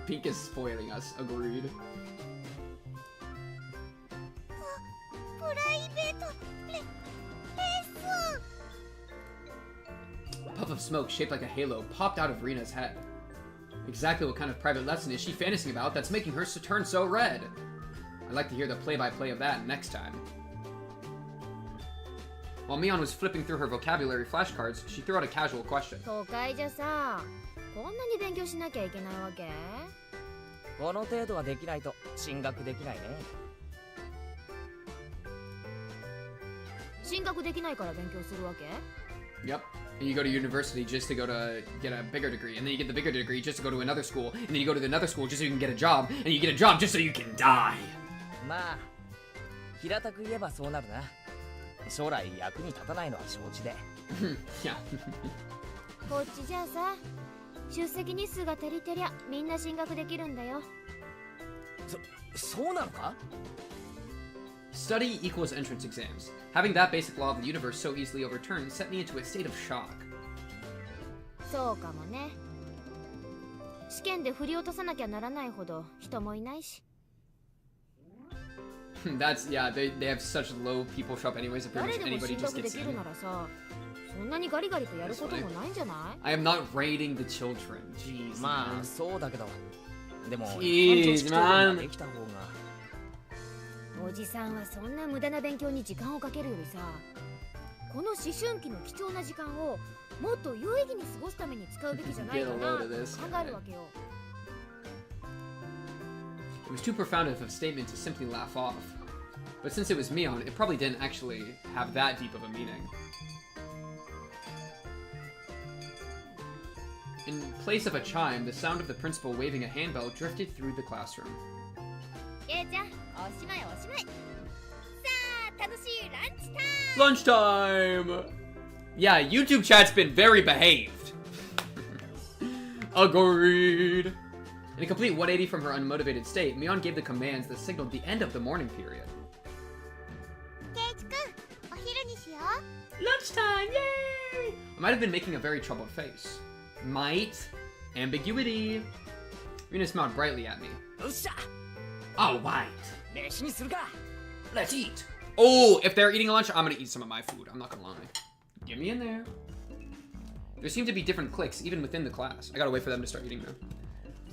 Pink is spoiling us. Agreed. A puff of smoke shaped like a halo popped out of Rina's head. Exactly what kind of private lesson is she fantasizing about that's making her turn so red? I'd like to hear the play-by-play of that next time. While Mion was flipping through her vocabulary flashcards, she threw out a casual question. Yep. And you go to university just to get a bigger degree, and then you get the bigger degree just to go to another school, and then you go to another school just so you can get a job, and you get a job just so you can die. Yeah. Study equals entrance exams. Having that basic law of the universe so easily overturned set me into a state of shock. That's, yeah, they have such low people show up anyways, if pretty much anybody just gets in. I am not raiding the children. Jeez, man. Jeez, man. おじさんはそんな無駄な勉強に時間をかけるよりさ、この思春期の貴重な時間をもっと有意義に過ごすために使うべきじゃないかなと考えるわけよ。It was too profound of a statement to simply laugh off. But since it was Mion, it probably didn't actually have that deep of a meaning. In place of a chime, the sound of the principal waving a handbell drifted through the classroom. Lunchtime! Yeah, YouTube chat's been very behaved. Agreed. In a complete 180 from her unmotivated state, Mion gave the commands that signaled the end of the morning period. Lunchtime, yay! I might have been making a very troubled face. Might. Ambiguity. Rina smiled brightly at me. よっしゃ All right. 飯にするか Let's eat. Oh, if they're eating lunch, I'm gonna eat some of my food. I'm not gonna lie. Get me in there. There seem to be different cliques, even within the class. I gotta wait for them to start eating, though.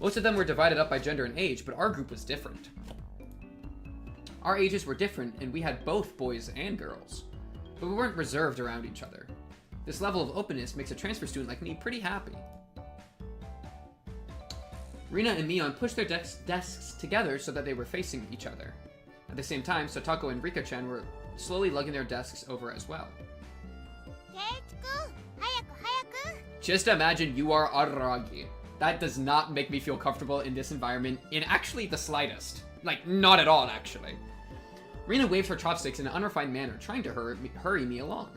Most of them were divided up by gender and age, but our group was different. Our ages were different, and we had both boys and girls. But we weren't reserved around each other. This level of openness makes a transfer student like me pretty happy. Rina and Mion pushed their desks together so that they were facing each other. At the same time, Satoko and Rika-chan were slowly lugging their desks over as well. Just imagine you are Araragi. That does not make me feel comfortable in this environment in actually the slightest. Like, not at all, actually. Rina waved her chopsticks in an unrefined manner, trying to hurry me along.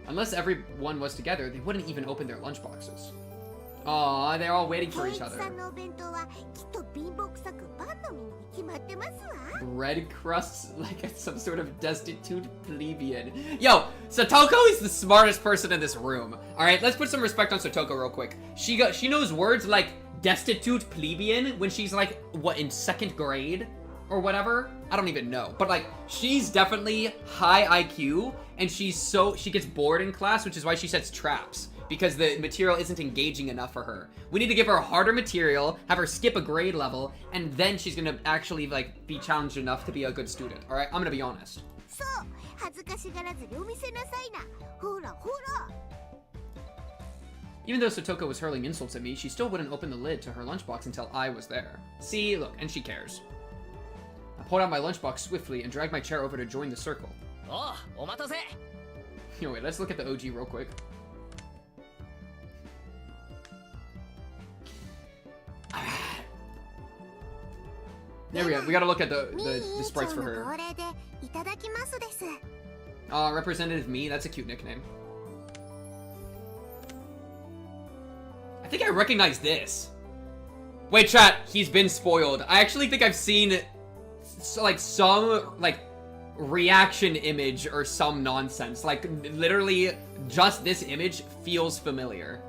Unless everyone was together, they wouldn't even open their lunchboxes. Aw, they're all waiting for each other. Bread crusts like some sort of destitute plebeian. Yo, Satoko is the smartest person in this room. Alright, let's put some respect on Satoko real quick. She knows words like destitute plebeian when she's like, what, in 2nd grade? Or whatever? I don't even know. But like, she's definitely high IQ, and she gets bored in class, which is why she sets traps. Because the material isn't engaging enough for her. We need to give her harder material, have her skip a grade level, and then she's gonna actually like be challenged enough to be a good student. Alright, I'm gonna be honest. Even though Satoko was hurling insults at me, she still wouldn't open the lid to her lunchbox until I was there. See, look, and she cares. I pulled out my lunchbox swiftly and dragged my chair over to join the circle. Oh, お待たせ Yo, wait, let's look at the OG real quick. There we go. We gotta look at the sprites for her. Representative Me, that's a cute nickname. I think I recognize this. Wait, chat, he's been spoiled. I actually think I've seen some reaction image or some nonsense. Like, literally, just this image feels familiar.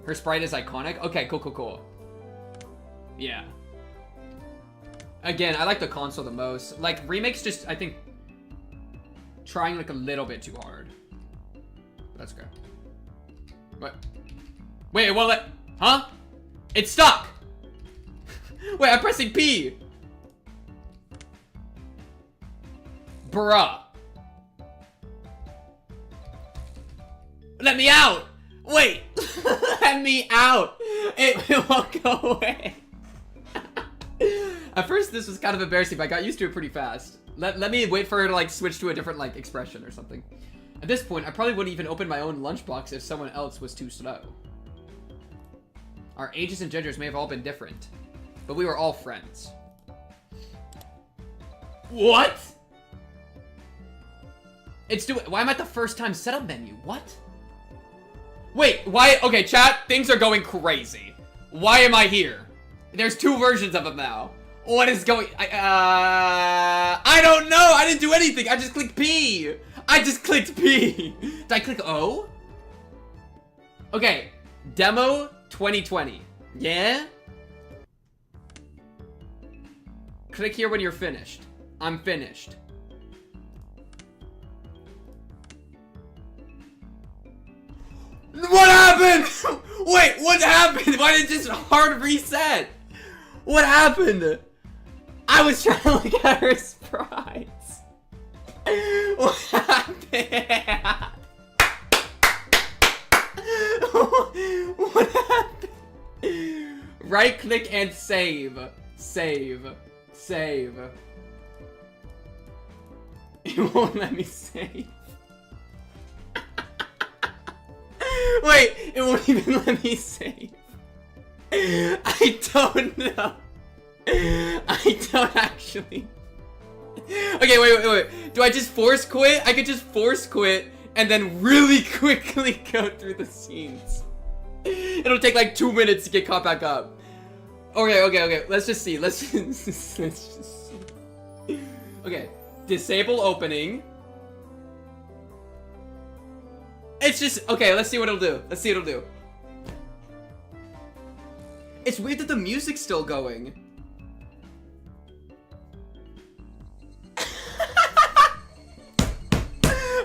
Her sprite is iconic? Okay, cool. Yeah. Again, I like the console the most. Like, Remake's just, I think, trying like a little bit too hard. But that's okay. What? Wait, well, huh? It's stuck! Wait, I'm pressing P! Bruh. Let me out! Wait! Let me out! It won't go away. At first, this was kind of embarrassing, but I got used to it pretty fast. Let me wait for her to, like, switch to a different, like, expression or something. At this point, I probably wouldn't even open my own lunchbox if someone else was too slow. Our ages and genders may have all been different, but we were all friends. What? Why am I at the first time setup menu? What? Wait, why? Okay, chat, things are going crazy. Why am I here? There's 2 versions of them now. What is going? I don't know. I didn't do anything. I just clicked P. I just clicked P. Did I click O? Okay, demo 2020. Yeah. Click here when you're finished. I'm finished. What happened? Wait, what happened? Why did it just hard reset? What happened? I was trying to look at her sprites. What happened? What happened? Right click and save. Save. It won't let me save. Wait, it won't even let me save. I don't know. I don't actually. Okay, wait. Do I just force quit? I could just force quit and then really quickly go through the scenes. It'll take like 2 minutes to get caught back up. Okay. Let's just see. Let's just see. Okay. Disable opening. It's just, okay, let's see what it'll do. It's weird that the music's still going.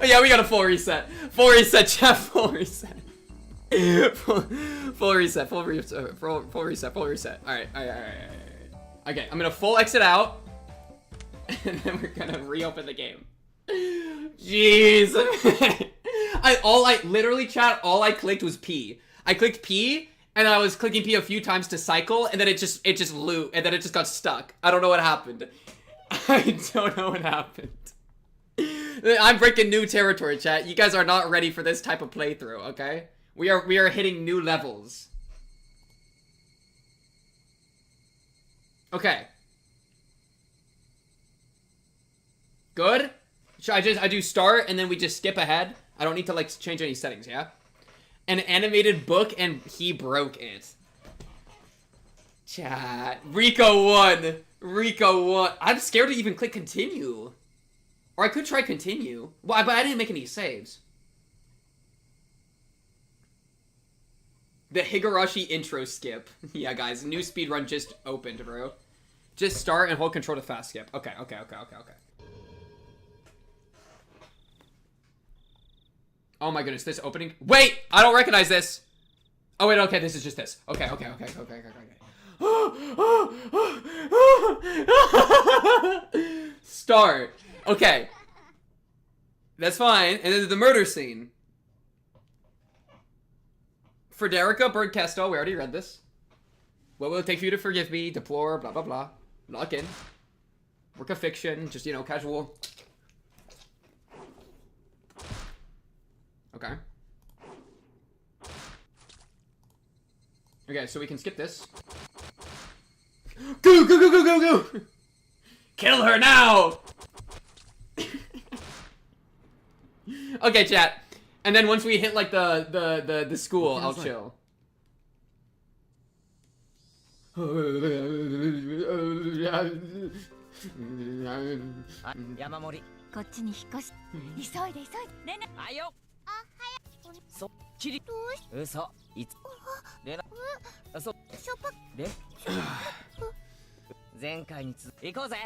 Yeah, we got a full reset. Full reset, chat. Full reset. Full reset. Full reset. Full reset. Full reset. All right. Okay, I'm gonna full exit out, and then we're gonna reopen the game. Jeez. Literally, chat. All I clicked was P. I clicked P, and I was clicking P a few times to cycle, and then it just looped, and then it just got stuck. I don't know what happened. I don't know what happened. I'm breaking new territory, chat. You guys are not ready for this type of playthrough, okay? We are hitting new levels. Okay. Good? Should I do start and then we just skip ahead? I don't need to like change any settings, yeah? An animated book and he broke it. Chat. Rico won. Rico won. I'm scared to even click continue. Or I could try continue. Well, but I didn't make any saves. The Higurashi intro skip. Yeah, guys, new speedrun just opened, bro. Just start and hold control to fast skip. Okay. Oh my goodness, this opening. Wait, I don't recognize this. Oh wait, okay, this is just this. Okay. Start. Okay. That's fine. And then the murder scene. Frederica Birdcastle, we already read this. What will it take for you to forgive me? Deplore, blah, blah, blah. Lock in. Work of fiction, just, you know, casual. Okay. Okay, so we can skip this. Go! Kill her now! Okay, chat. And then once we hit like the school, I'll chill. Yamamori. こっちに引っ越し急いで連絡はいよ。そっちり。どうし嘘。いつ。連絡。そ。しょっぱで。前回につ。行こうぜ。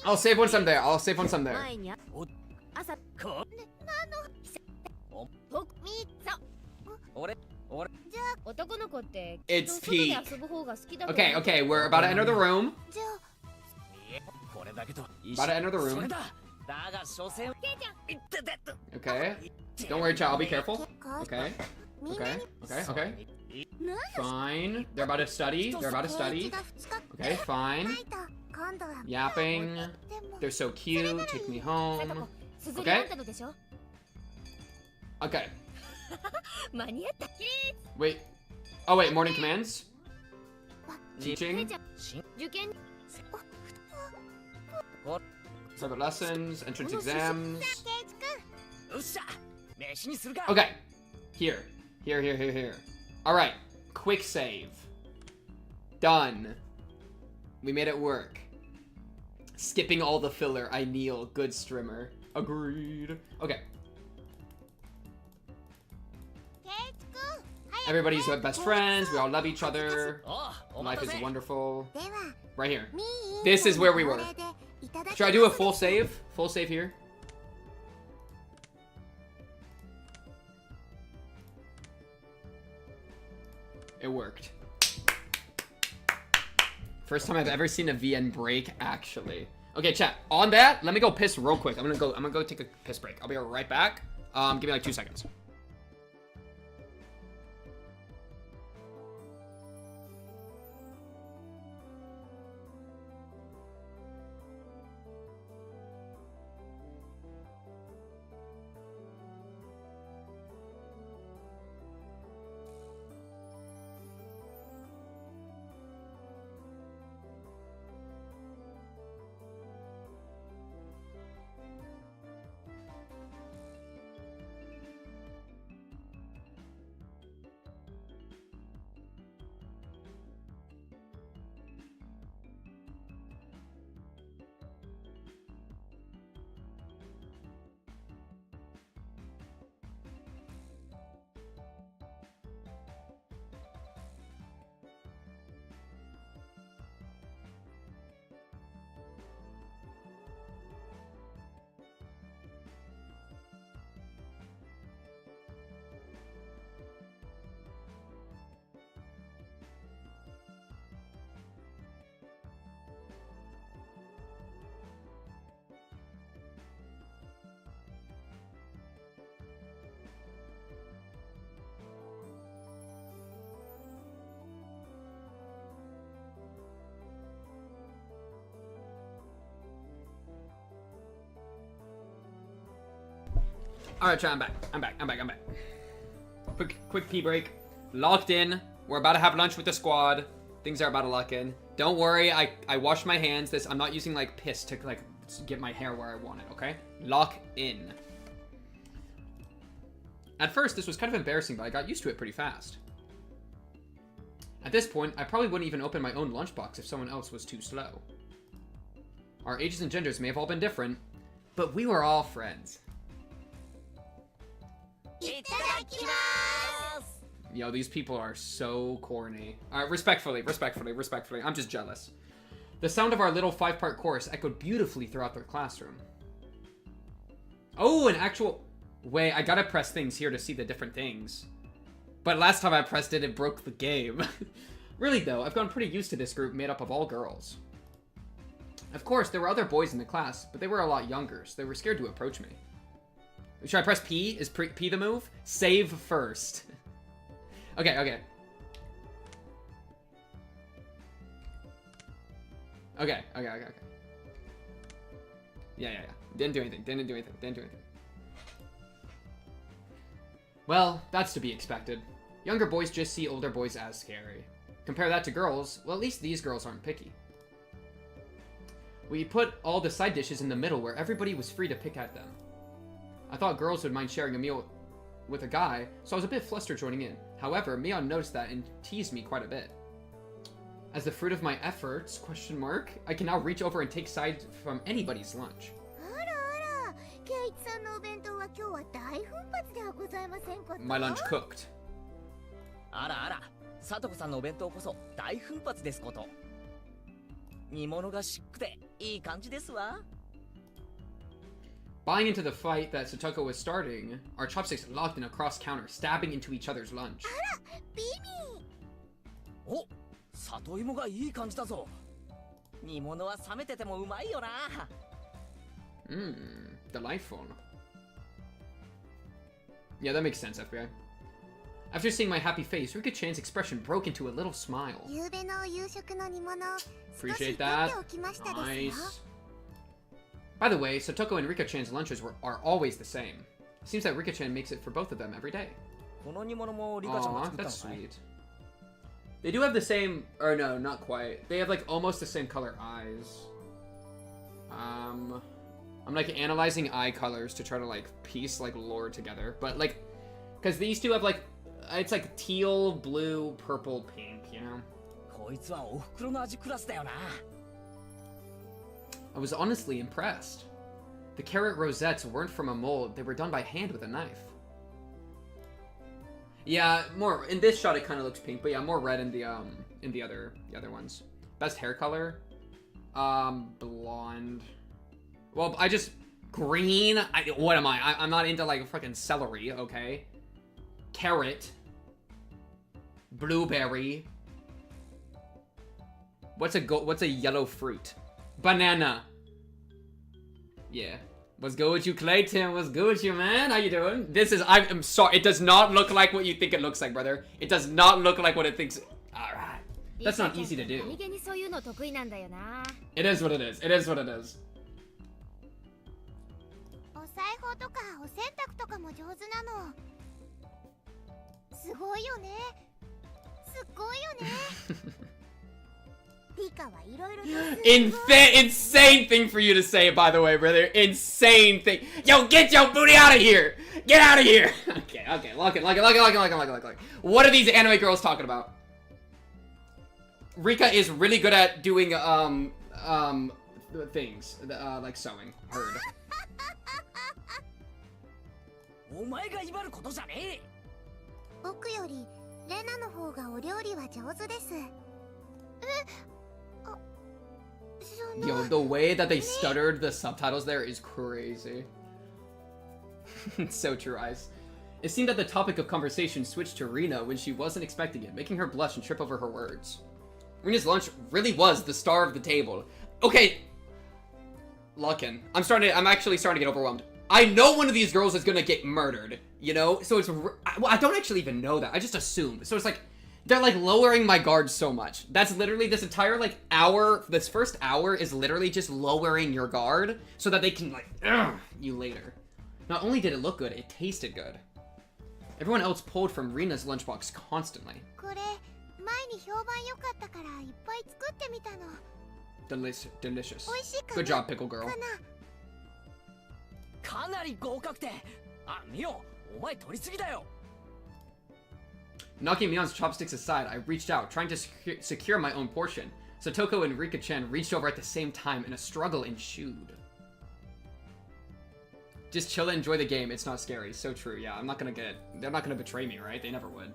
I'll save once I'm there. I'll save once I'm there. 前に朝こ。とみさ俺。じゃあ男の子ってきっ It's と外 Pete. で遊ぶ方が好きだと Okay, we're about to enter the room. じゃあこれだけと。 About to enter the そ room. れだ。だが所詮。いってて。 Okay. Don't worry, chat. I'll be careful. 結構 Okay. みんなに Okay. なんだ Fine. They're about to study. They're about to 圭 study. 一が2日 Okay, fine. ないと今度は Yapping. でも They're so cute. Take me さと home. こ鈴木あんたのでしょ Okay. 間に合った Wait. Oh, wait. Morning commands? 姉 Teaching? ちゃんしん。受験 Private lessons. Entrance exams. 圭一くんよっしゃ。飯にするか。 Okay. Here. Alright. Quick save. Done. We made it work. Skipping all the filler. I kneel. Good streamer. Agreed. Okay. 圭一くん Everybody's best friends. We all love each other. おう。お待 Life た is せ。 wonderful. では Right here. みー This is where we were. これでいただき Should I do a full save? Full save here? It worked. First time I've ever seen a VN break, actually. Okay, chat. On that, let me go piss real quick. I'm gonna go take a piss break. I'll be right back. Give me like 2 seconds. Alright, chat, I'm back. I'm back. Quick pee break. Locked in. We're about to have lunch with the squad. Things are about to lock in. Don't worry, I washed my hands. I'm not using like piss to like get my hair where I want it, okay? Lock in. At first, this was kind of embarrassing, but I got used to it pretty fast. At this point, I probably wouldn't even open my own lunchbox if someone else was too slow. Our ages and genders may have all been different, but we were all friends. Yo, these people are so corny. Respectfully. I'm just jealous. The sound of our little 5-part chorus echoed beautifully throughout the classroom. Oh, an actual... Wait, I gotta press things here to see the different things. But last time I pressed it, it broke the game. Really though, I've gotten pretty used to this group made up of all girls. Of course, there were other boys in the class, but they were a lot younger, so they were scared to approach me. Should I press P? Is P the move? Save first. Okay. Okay. Yeah. Didn't do anything. Well, that's to be expected. Younger boys just see older boys as scary. Compare that to girls, well, at least these girls aren't picky. We put all the side dishes in the middle where everybody was free to pick at them. I thought girls would mind sharing a meal with a guy, so I was a bit flustered joining in. However, Mion noticed that and teased me quite a bit. As the fruit of my efforts, I can now reach over and take sides from anybody's lunch. My lunch cooked. あらあら、さとこさんのお弁当こそ大奮発ですこと。煮物がしっくていい感じですわ。Buying into the fight that Satoko was starting, our chopsticks locked in a cross counter, stabbing into each other's lunch. お、里芋がいい感じだぞ。煮物は冷めててもうまいよな。Delightful. Yeah, that makes sense, FBI. After seeing my happy face, Rika-chan's expression broke into a little smile. Appreciate that. Nice. By the way, Satoko and Rika-chan's lunches are always the same. Seems that Rika-chan makes it for both of them every day. Aw, that's sweet. They do have the same, or no, not quite. They have like almost the same color eyes. I'm like analyzing eye colors to try to like piece like lore together, but like, cause these two have like, it's like teal, blue, purple, pink, you know? I was honestly impressed. The carrot rosettes weren't from a mold, they were done by hand with a knife. Yeah, more, in this shot it kind of looks pink, but yeah, more red in the other ones. Best hair color? Blonde. Well, green? What am I? I'm not into like fucking celery, okay? Carrot. Blueberry. What's a yellow fruit? Banana. Yeah. What's good with you, Clayton? What's good with you, man? How you doing? I'm sorry. It does not look like what you think it looks like, brother. It does not look like what it thinks. Alright. That's not easy to do. It is what it is. It is what it is. Insane thing for you to say, by the way, brother. Insane thing. Yo, get your booty out of here. Get out of here. Okay. Lock it. What are these anime girls talking about? Rika is really good at doing, things, like sewing. Heard. Yo, the way that they stuttered the subtitles there is crazy. It's so true, Ice. It seemed that the topic of conversation switched to Rina when she wasn't expecting it, making her blush and trip over her words. Rina's lunch really was the star of the table. Okay. Luckin. I'm actually starting to get overwhelmed. I know one of these girls is gonna get murdered, you know? So it's, well, I don't actually even know that. I just assume. So it's like, they're like lowering my guard so much. That's literally this entire like hour, this first hour is literally just lowering your guard so that they can like, you later. Not only did it look good, it tasted good. Everyone else pulled from Rina's lunchbox constantly. これ前に評判良かったからいっぱい作ってみたの。 Delicious. 美味しいかな Good job, Pickle Girl. かな。かなり合格点。あ、ミオ、お前取りすぎだよ。 Knocking Mion's chopsticks aside, I reached out, trying to secure my own portion. Satoko and Rika-chan reached over at the same time, and a struggle ensued. Just chill and enjoy the game. It's not scary. So true. Yeah, they're not gonna betray me, right? They never would.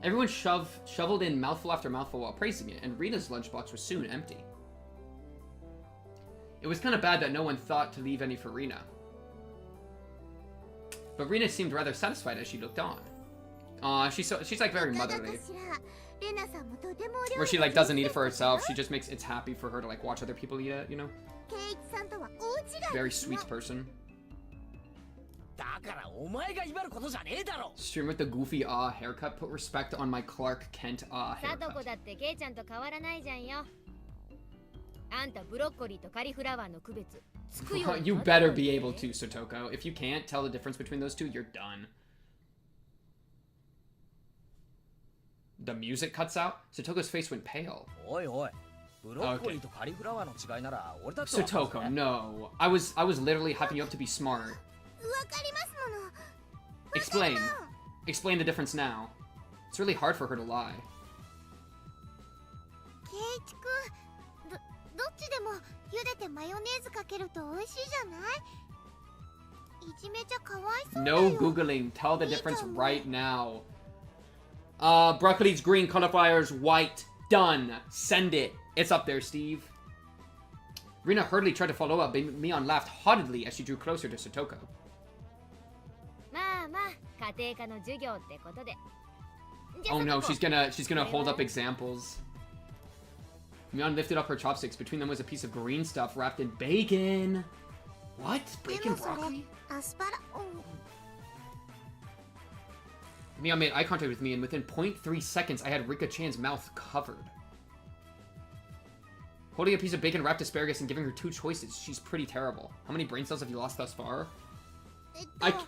Everyone shoveled in mouthful after mouthful while praising it, and Rina's lunchbox was soon empty. It was kind of bad that no one thought to leave any for Rina. But Rina seemed rather satisfied as she looked on. She's like very motherly. Where she like doesn't eat it for herself. She just makes it's happy for her to like watch other people eat it, you know? Very sweet person. Stream with the goofy haircut. Put respect on my Clark Kent haircut. You better be able to, Sotoko. If you can't tell the difference between those two, you're done. The music cuts out. Sotoko's face went pale. Okay. Sotoko, no. I was literally hyping you up to be smart. Explain. Explain the difference now. It's really hard for her to lie. No googling. Tell the difference right now. Broccoli's green, cauliflower's white. Done. Send it. It's up there, Steve. Rina hurriedly tried to follow up, but Mion laughed haughtily as she drew closer to Sotoko. Oh no, she's gonna hold up examples. Mion lifted up her chopsticks. Between them was a piece of green stuff wrapped in bacon. What? Bacon broccoli? Mion made eye contact with me, and within 0.3 seconds, I had Rika-chan's mouth covered. Holding a piece of bacon-wrapped asparagus and giving her two choices. She's pretty terrible. How many brain cells have you lost thus far?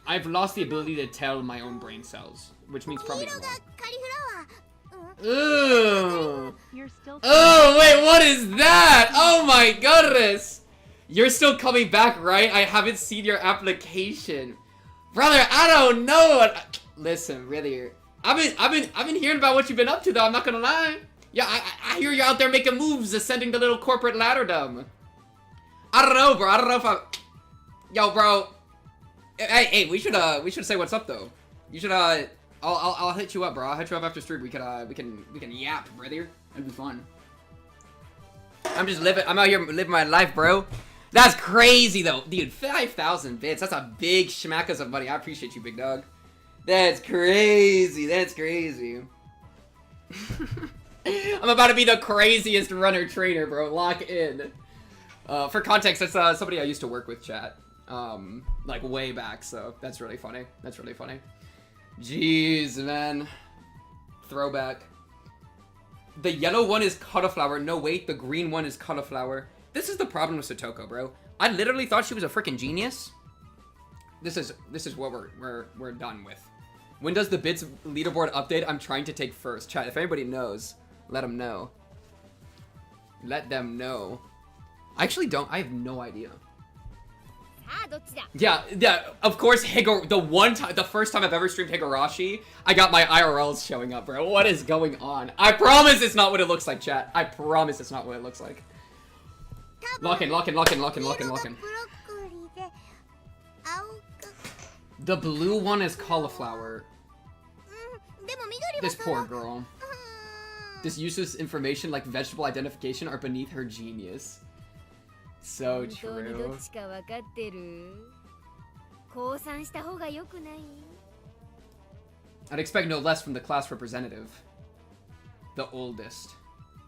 I've lost the ability to tell my own brain cells, which means probably more. Ooh. Oh, wait, what is that? Oh my goodness. You're still coming back, right? I haven't seen your application. Brother, I don't know. Listen, really, I've been hearing about what you've been up to, though. I'm not gonna lie. Yeah, I hear you're out there making moves, ascending the little corporate ladderdom. I don't know, bro. I don't know if I. Yo, bro. Hey, we should say what's up though. You should I'll hit you up, bro. I'll hit you up after stream. We can yap, brother. That'd be fun. I'm out here living my life, bro. That's crazy though, dude. 5,000 bits. That's a big schmackas of money. I appreciate you, big dog. That's crazy. That's crazy. I'm about to be the craziest runner trainer, bro. Lock in. For context, that's somebody I used to work with, chat. Like way back, so that's really funny. That's really funny. Jeez, man. Throwback. The yellow one is cauliflower. No, wait, the green one is cauliflower. This is the problem with Sotoko, bro. I literally thought she was a freaking genius. This is what we're done with. When does the bits leaderboard update? I'm trying to take first. Chat, if anybody knows, let them know. Let them know. I actually don't. I have no idea. Yeah, of course, the first time I've ever streamed Higurashi, I got my IRLs showing up, bro. What is going on? I promise it's not what it looks like, chat. I promise it's not what it looks like. Lock in. The blue one is cauliflower. This poor girl. This useless information like vegetable identification are beneath her genius. So true. I'd expect no less from the class representative. The oldest.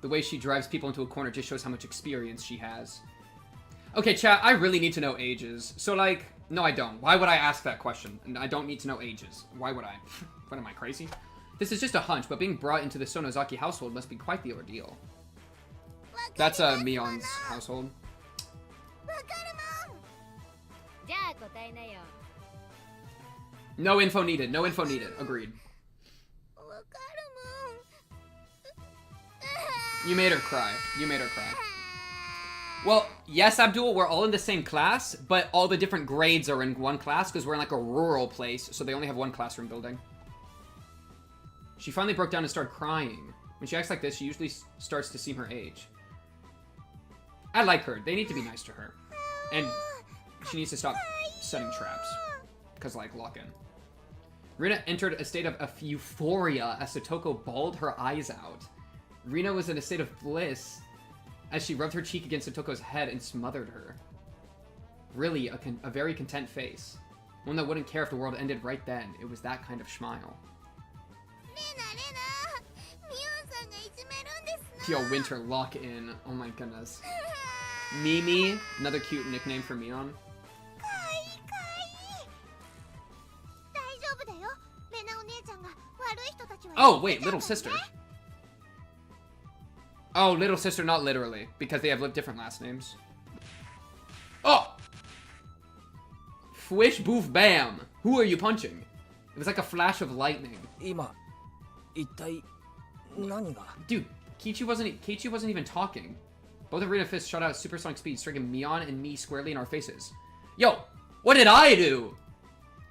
The way she drives people into a corner just shows how much experience she has. Okay, chat, I really need to know ages. So, like, no, I don't. Why would I ask that question? And I don't need to know ages. Why would I? What, am I crazy? This is just a hunch, but being brought into the Sonozaki household must be quite the ordeal. That's Mion's household. No info needed. No info needed. Agreed. You made her cry. You made her cry. Well, yes, Abdul, we're all in the same class, but all the different grades are in one class because we're in like a rural place, so they only have one classroom building. She finally broke down and started crying. When she acts like this, she usually starts to seem her age. I like her. They need to be nice to her. And she needs to stop setting traps. Because, like, lock in. Rina entered a state of euphoria as Satoko bawled her eyes out. Rina was in a state of bliss as she rubbed her cheek against Satoko's head and smothered her. Really, a very content face. One that wouldn't care if the world ended right then. It was that kind of smile. Yo, Winter, lock in. Oh my goodness. Mimi, another cute nickname for Mion. Oh, wait, little sister. Oh, little sister, not literally, because they have different last names. Oh! Fwish, boof, bam! Who are you punching? It was like a flash of lightning. Dude, Kichi wasn't even talking. Both of Rita's fists shot out at supersonic speed, striking Mion and me squarely in our faces. Yo, what did I do?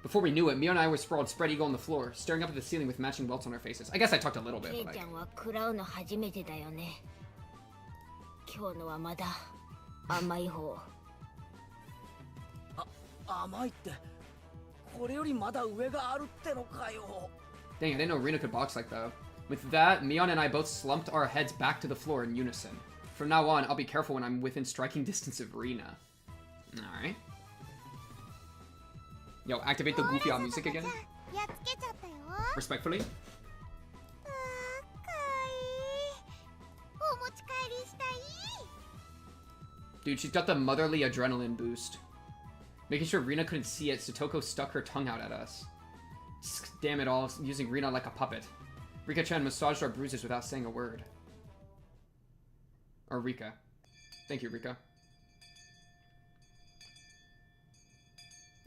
Before we knew it, Mion and I were sprawled spread eagle on the floor, staring up at the ceiling with matching welts on our faces. I guess I talked a little bit, but like... Dang, I didn't know Rina could box like that. With that, Mion and I both slumped our heads back to the floor in unison. From now on, I'll be careful when I'm within striking distance of Rina. Alright. Yo, activate the goofy out music again. Respectfully. Dude, she's got the motherly adrenaline boost. Making sure Rina couldn't see it, Satoko stuck her tongue out at us. Damn it all, using Rina like a puppet. Rika-chan massaged our bruises without saying a word. Or Rika. Thank you, Rika.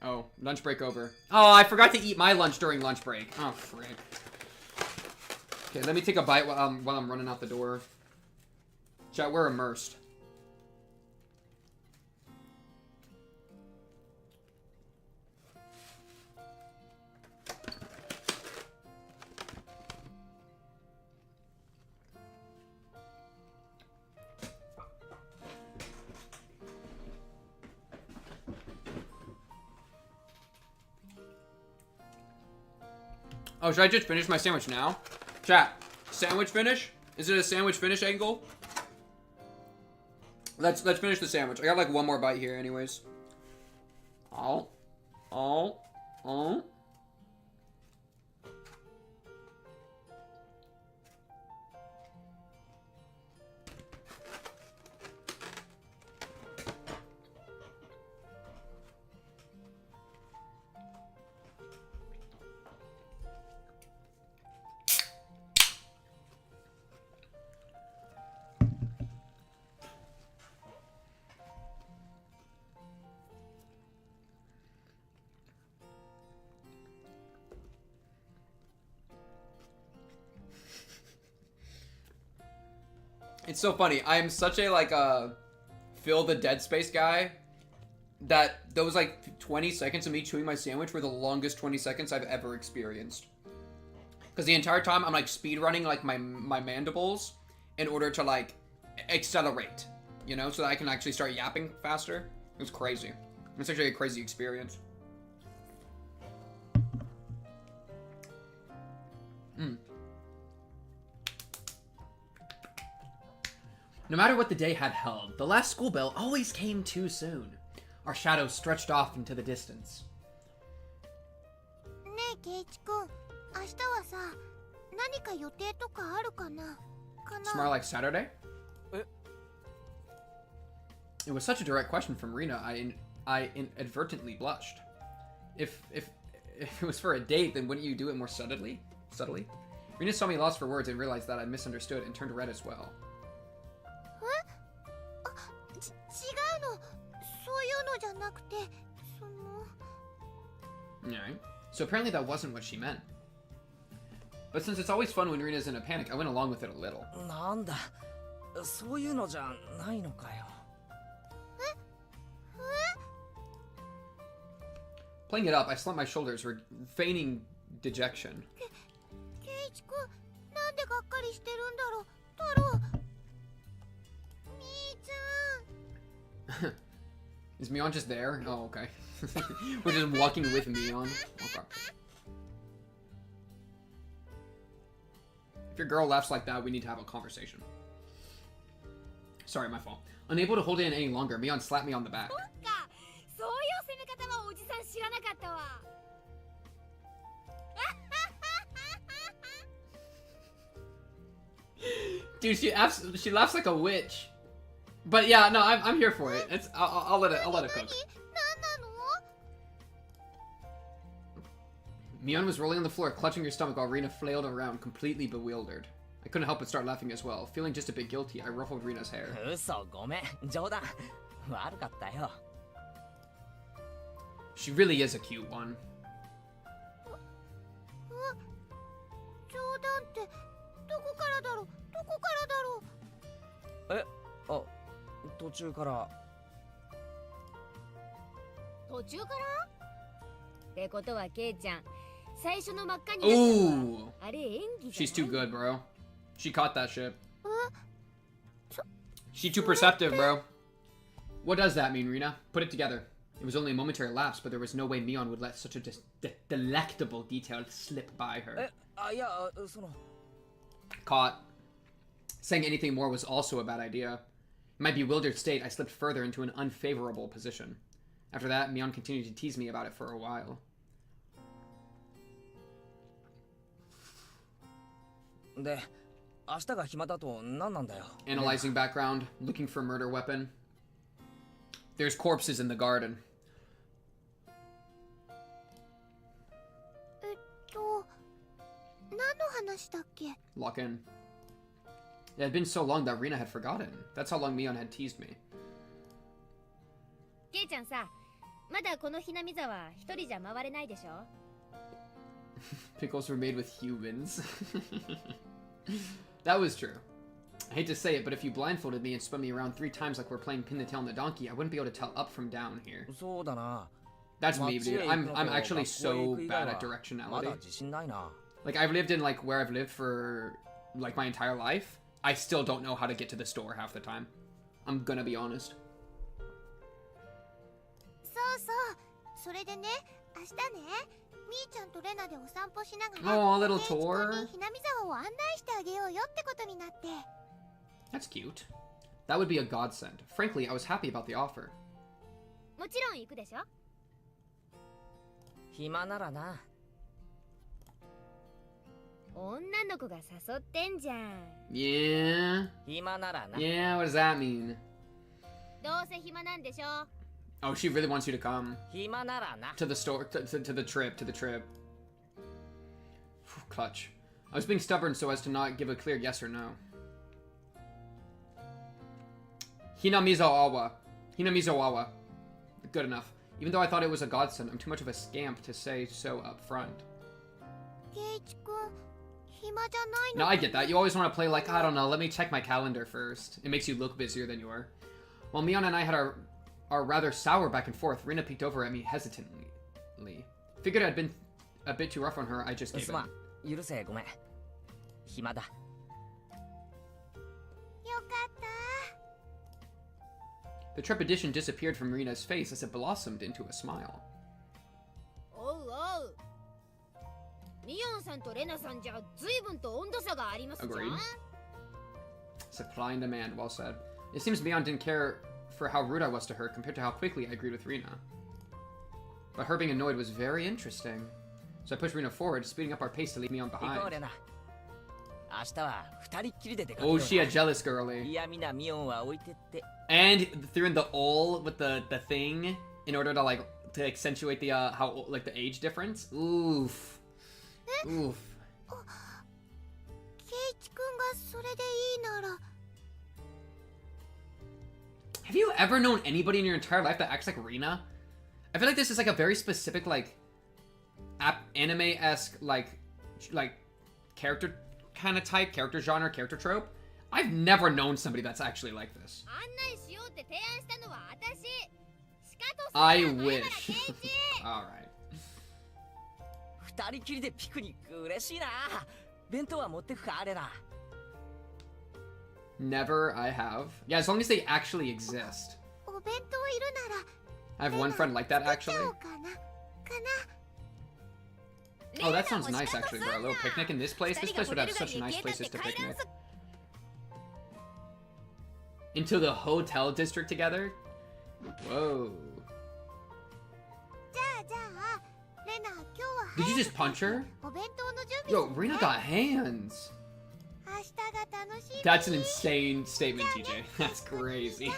Oh, lunch break over. Oh, I forgot to eat my lunch during lunch break. Oh, frick. Okay, let me take a bite while I'm running out the door. Chat, we're immersed. Oh, should I just finish my sandwich now? Chat, sandwich finish? Is it a sandwich finish angle? Let's finish the sandwich. I got like one more bite here anyways. Oh. It's so funny. I am such a, like, fill the dead space guy that those, like, 20 seconds of me chewing my sandwich were the longest 20 seconds I've ever experienced. Because the entire time, I'm, like, speed running, like, my mandibles in order to, like, accelerate, you know, so that I can actually start yapping faster. It was crazy. It's actually a crazy experience. No matter what the day had held, the last school bell always came too soon. Our shadows stretched off into the distance. Tomorrow like Saturday? It was such a direct question from Rina, I inadvertently blushed. If it was for a date, then wouldn't you do it more subtly? Rina saw me lost for words and realized that I misunderstood and turned red as well. Alright. So apparently that wasn't what she meant. But since it's always fun when Rina's in a panic, I went along with it a little. なんだ、そういうのじゃないのかよ。Playing it up, I slumped my shoulders, feigning dejection. ケイチ君、なんでがっかりしてるんだろう、太郎。みーちゃん。 Is Mion just there? Oh, okay. We're just walking with Mion. Okay. If your girl laughs like that, we need to have a conversation. Sorry, my fault. Unable to hold it in any longer, Mion slapped me on the back. そういう攻め方はおじさん知らなかったわ。Dude, she laughs like a witch. But yeah, no, I'm here for it. I'll let it cook. なんなの？ Mion was rolling on the floor, clutching her stomach while Rina flailed around, completely bewildered. I couldn't help but start laughing as well. Feeling just a bit guilty, I ruffled Rina's hair. 嘘、ごめん、冗談。悪かったよ。She really is a cute one. 冗談ってどこからだろう？どこからだろう？え、あ、途中から。途中から？ってことはケイちゃん、最初の真っ赤に Ooh, あれ演技じゃ she's too ない？ good, bro. She caught that shit. She's too perceptive, bro. What does that mean, Rina? Put it together. It was only a momentary lapse, but there was no way Mion would let such a delectable detail slip by her. え、あ、いや、その。Caught. Saying anything more was also a bad idea. In my bewildered state, I slipped further into an unfavorable position. After that, Mion continued to tease me about it for a while. で、明日が暇だと何なんだよ。Analyzing background, looking for murder weapon. There's corpses in the garden. 何の話だっけ？ Lock in. It had been so long that Rina had forgotten. That's how long Mion had teased me. ケイちゃんさ、まだこのひなみざわ一人じゃ回れないでしょ？ Pickles were made with humans. That was true. I hate to say it, but if you blindfolded me and spun me around 3 times like we're playing pin the tail on the donkey, I wouldn't be able to tell up from down here. そうだな。 That's me, dude. I'm actually so bad at directionality. Like, I've lived in, like, where I've lived for, like, my entire life. I still don't know how to get to the store half the time. I'm gonna be honest. そうそう。それでね、明日ね、みーちゃんとレナでお散歩しながら、 Oh, a little ケイチ君 tour? にひなみざわを案内してあげようよってことになって。 That's cute. That would be a godsend. Frankly, I was happy about the offer. もちろん行くでしょ？暇ならな。女の子が誘ってんじゃん。Yeah? 暇ならな。 Yeah, what does that mean? どうせ暇なんでしょ？ Oh, she really wants you to come. 暇ならな。 To the store, to the trip. Phew, clutch. I was being stubborn so as to not give a clear yes or no. Hinamizawa. Good enough. Even though I thought it was a godsend, I'm too much of a scamp to say so up front. ケイチ君、暇じゃないの？ No, I get that. You always want to play like, I don't know, let me check my calendar first. It makes you look busier than you are. While Mion and I had our rather sour back and forth, Rina peeked over at me hesitantly. Figured I'd been a bit too rough on her, I just gave すまin. ん、許せ、ごめん。暇だ。よかった。 The trepidation disappeared from Rina's face as it blossomed into a smile. おうおう。ミヨンさんとレナさんじゃ随分と温度差がありますじゃん。 Agreed. Supply and demand, well said. It seems Mion didn't care for how rude I was to her compared to how quickly I agreed with Rina. But her being annoyed was very interesting. So I pushed Rina forward, speeding up our pace to leave Mion 行こう、 behind. レナ。明日は二人っきりで出かけよう Oh, な。 she a jealous girly. 嫌味なミオンは置いてって。 And threw in the ol with the thing in order to like to accentuate the how like the age difference. Oof. Oof. ケイチ君がそれでいいなら。 Have you ever known anybody in your entire life that acts like Rina? I feel like this is like a very specific like anime-esque like character kind of type, character genre, character trope. I've never known somebody that's actually like this. I wish. All right. 二人きりでピクニック嬉しいな。弁当は持ってくかあれな。Never I have. Yeah, as long as they actually exist. I have one friend like that actually. Oh, that sounds nice actually, bro. A little picnic in this place. This place would have such nice places to picnic. Into the hotel district together? Whoa. Did you just punch her? Yo, Rina got hands. That's an insane statement, TJ. That's crazy.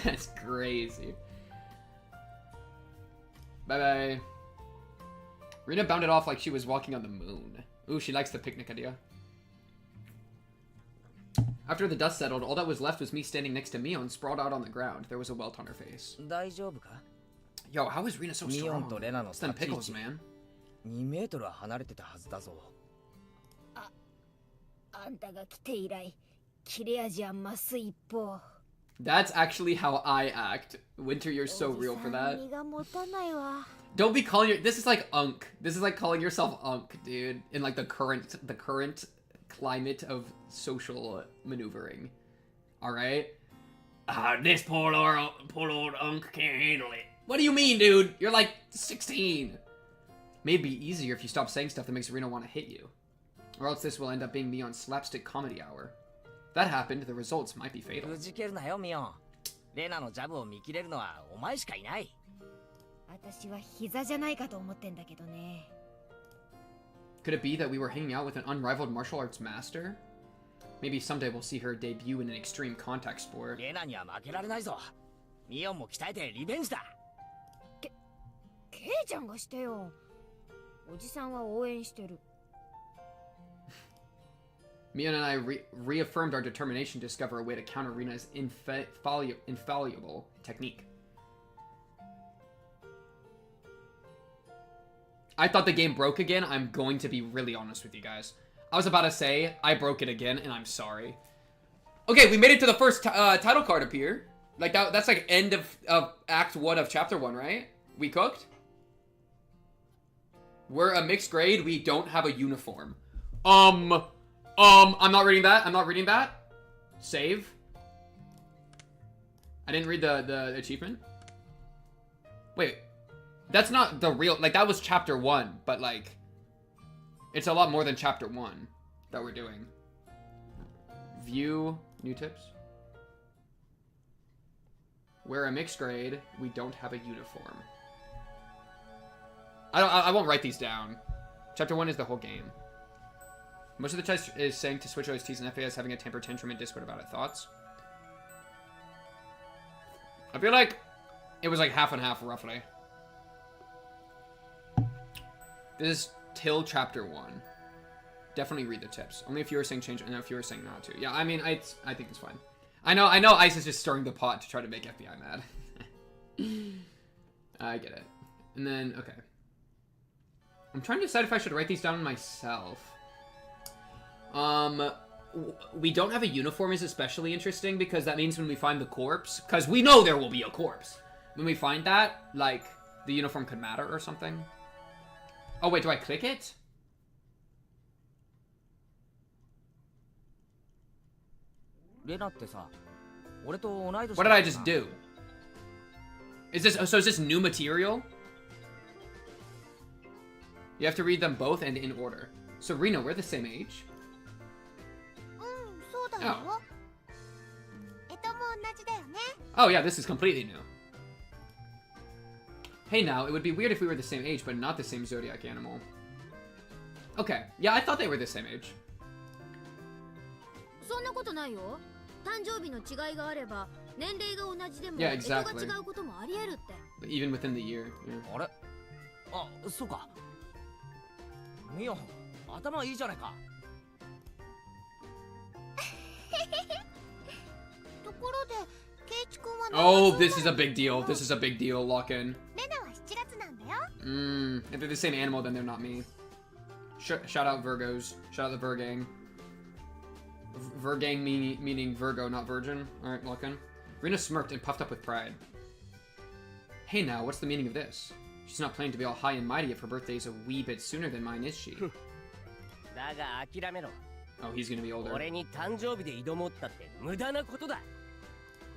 That's crazy. Bye-bye. Rina bounded off like she was walking on the moon. Ooh, she likes the picnic idea. After the dust settled, all that was left was me standing next to Mion, sprawled out on the ground. There was a welt on her face. Yo, how is Rina so strong? It's them pickles, man. 2メートルは離れてたはずだぞ。あんたが来て以来、切れ味は増す一方。 That's actually how I act. Winter, you're so real for that. Don't be calling your. This is like Unk. This is like calling yourself Unk, dude. In like the current climate of social maneuvering. All right. This poor old Unk can't handle it. What do you mean, dude? You're like 16. Maybe it'd be easier if you stop saying stuff that makes Rina want to hit you. Or else this will end up being me on slapstick comedy hour. If that happened, the results might be fatal. くじけるなよ、ミオン。レナのジャブを見切れるのはお前しかいない。私は膝じゃないかと思ってんだけどね。Could it be that we were hanging out with an unrivaled martial arts master? Maybe someday we'll see her debut in an extreme contact sport. レナには負けられないぞ。ミオンも鍛えてリベンジだ。ケイちゃんがしてよ。おじさんは応援してる。Mion and I reaffirmed our determination to discover a way to counter Rina's infallible technique. I thought the game broke again. I'm going to be really honest with you guys. I was about to say, I broke it again, and I'm sorry. Okay, we made it to the first title card appear. Like, that's like end of Act 1 of Chapter 1, right? We cooked? We're a mixed grade. We don't have a uniform. I'm not reading that. I'm not reading that. Save. I didn't read the achievement. Wait. That's not the real... Like, that was Chapter 1, but, like... It's a lot more than Chapter 1 that we're doing. View. New tips. We're a mixed grade. We don't have a uniform. I won't write these down. Chapter 1 is the whole game. Most of the chat is saying to switch OSTs and FAS having a temper tantrum in Discord about it. Thoughts? I feel like it was like half and half, roughly. This is till Chapter 1. Definitely read the tips. Only if you were saying change, and if you were saying not to. Yeah, I mean, I think it's fine. I know Ice is just stirring the pot to try to make FBI mad. I get it. And then, okay. I'm trying to decide if I should write these down myself. We don't have a uniform is especially interesting because that means when we find the corpse, because we know there will be a corpse. When we find that, like, the uniform could matter or something. Oh, wait, do I click it? What did I just do? Is this new material? You have to read them both and in order. So, Rina, we're the same age? Oh. Oh, yeah, this is completely new. Hey, now, it would be weird if we were the same age, but not the same zodiac animal. Okay. Yeah, I thought they were the same age. Yeah, exactly. Even within the year. Yeah. あ、そうか。ミオン、頭いいじゃないか。Oh, this is a big deal. This is a big deal. Lock in. If they're the same animal, then they're not me. Shout out Virgos. Shout out the Virgang. Virgang meaning Virgo, not virgin. Alright, welcome. Rena smirked and puffed up with pride. Hey now, what's the meaning of this? She's not planning to be all high and mighty if her birthday is a wee bit sooner than mine, is she? Oh, he's gonna be older. 俺に誕生日で挑もうったって無駄なことだ。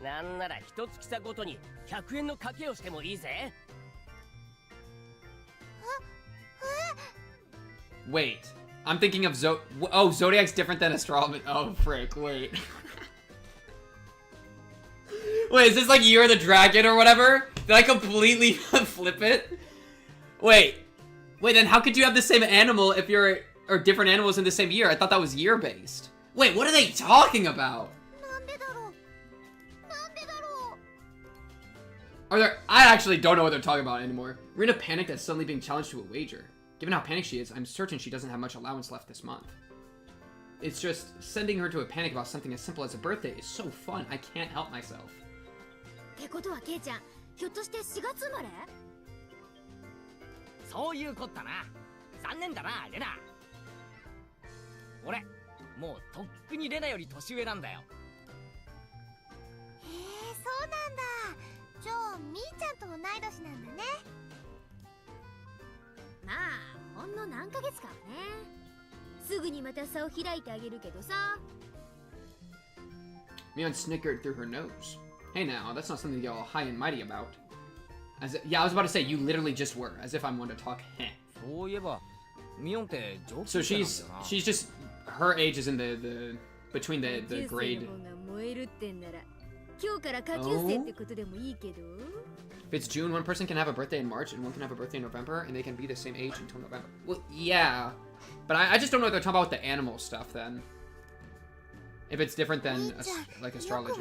なんなら一月差ごとに100円の賭けをしてもいいぜ。Wait, I'm thinking of Zodiac's different than astrology. Oh, frick, wait. Wait, is this like Year of the Dragon or whatever? Did I completely flip it? Wait, then how could you have the same animal if you're, or different animals in the same year? I thought that was year-based. Wait, what are they talking about? I actually don't know what they're talking about anymore. Rena panicked at suddenly being challenged to a wager. Given how panicked she is, I'm certain she doesn't have much allowance left this month. It's just, sending her to a panic about something as simple as a birthday is so fun, I can't help myself. ってことはケイちゃん、ひょっとして4月生まれ？そういうこったな。残念だな、レナ。俺、もうとっくにレナより年上なんだよ。へえ、そうなんだ。じゃあ、みーちゃんと同い年なんだね。まあ、ほんの何ヶ月かはね。すぐにまた差を開いてあげるけどさ。Mion snickered through her nose. Hey now, that's not something to get all high and mighty about. Yeah, I was about to say, you literally just were, as if I'm one to talk. Heh. So she's just, her age is in the between the grade. If it's June, one person can have a birthday in March and one can have a birthday in November, and they can be the same age until November. Well, yeah, but I just don't know what they're talking about with the animal stuff then. If it's different than like astrology.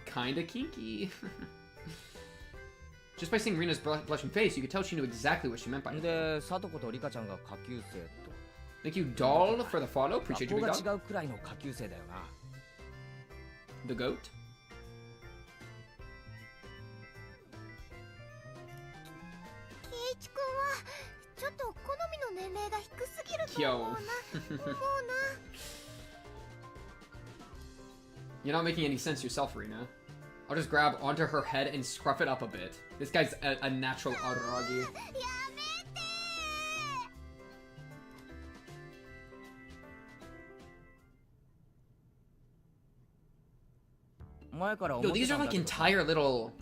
Kinda kinky. Just by seeing Rina's blushing face, you could tell she knew exactly what she meant by it. Thank you, doll, for the follow. Appreciate you, big dog. The goat. Yo. You're not making any sense yourself, Rina. I'll just grab onto her head and scruff it up a bit. This guy's a natural Araragi. Yo, these are like entire little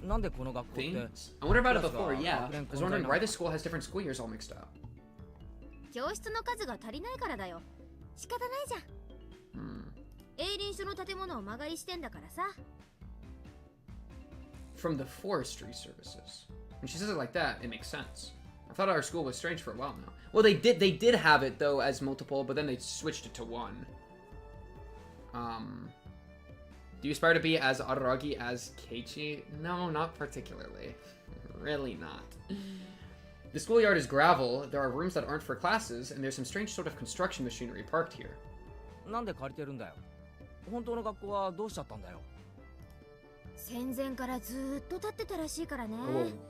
things. I wondered about it before, yeah. I was wondering why this school has different school years all mixed up. 教室の数が足りないからだよ。仕方ないじゃん。営林署の建物を間借りしてんだからさ。From the forestry services. When she says it like that, it makes sense. I thought our school was strange for a while now. Well, they did have it though as multiple, but then they switched it to one. Do you aspire to be as Araragi as Keiichi? No, not particularly. Really not. The schoolyard is gravel, there are rooms that aren't for classes, and there's some strange sort of construction machinery parked here. なんで借りてるんだよ。本当の学校はどうしちゃったんだよ。戦前からずーっと建ってたらしいからね。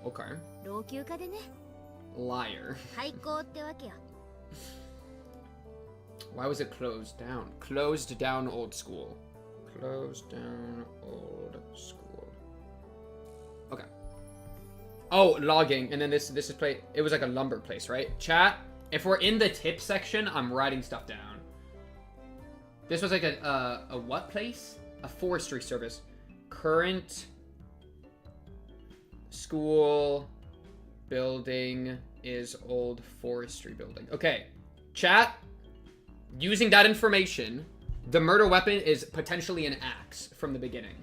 Oh, okay. 老朽化でね。Liar. 廃校ってわけよ。Why was it closed down? Closed down old school. Closed down old school. Okay. Oh, logging, and then this is it was like a lumber place, right? Chat, if we're in the tip section, I'm writing stuff down. This was like a what place? A forestry service. Current school building is old forestry building. Okay, chat, using that information, the murder weapon is potentially an axe from the beginning.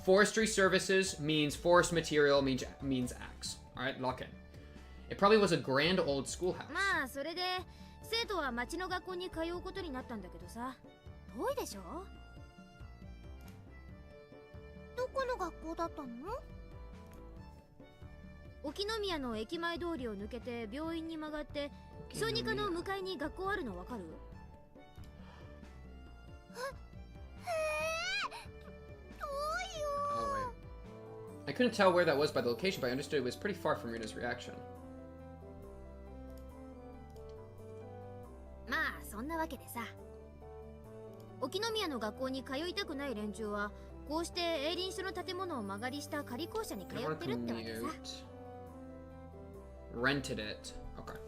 Forestry services means forest material means axe. Alright, lock in. It probably was a grand old schoolhouse. まあそれで生徒は町の学校に通うことになったんだけどさ、遠いでしょ？どこの学校だったの？沖宮の駅前通りを抜けて病院に曲がって小児科の向かいに学校あるのわかる？I couldn't tell where that was by the location, but I understood it was pretty far from Rita's reaction. まあそんなわけでさ、沖宮の学校に通いたくない連中はこうして営林署の建物を間借りした仮校舎に通ってるってわけさ。Rented it. Okay.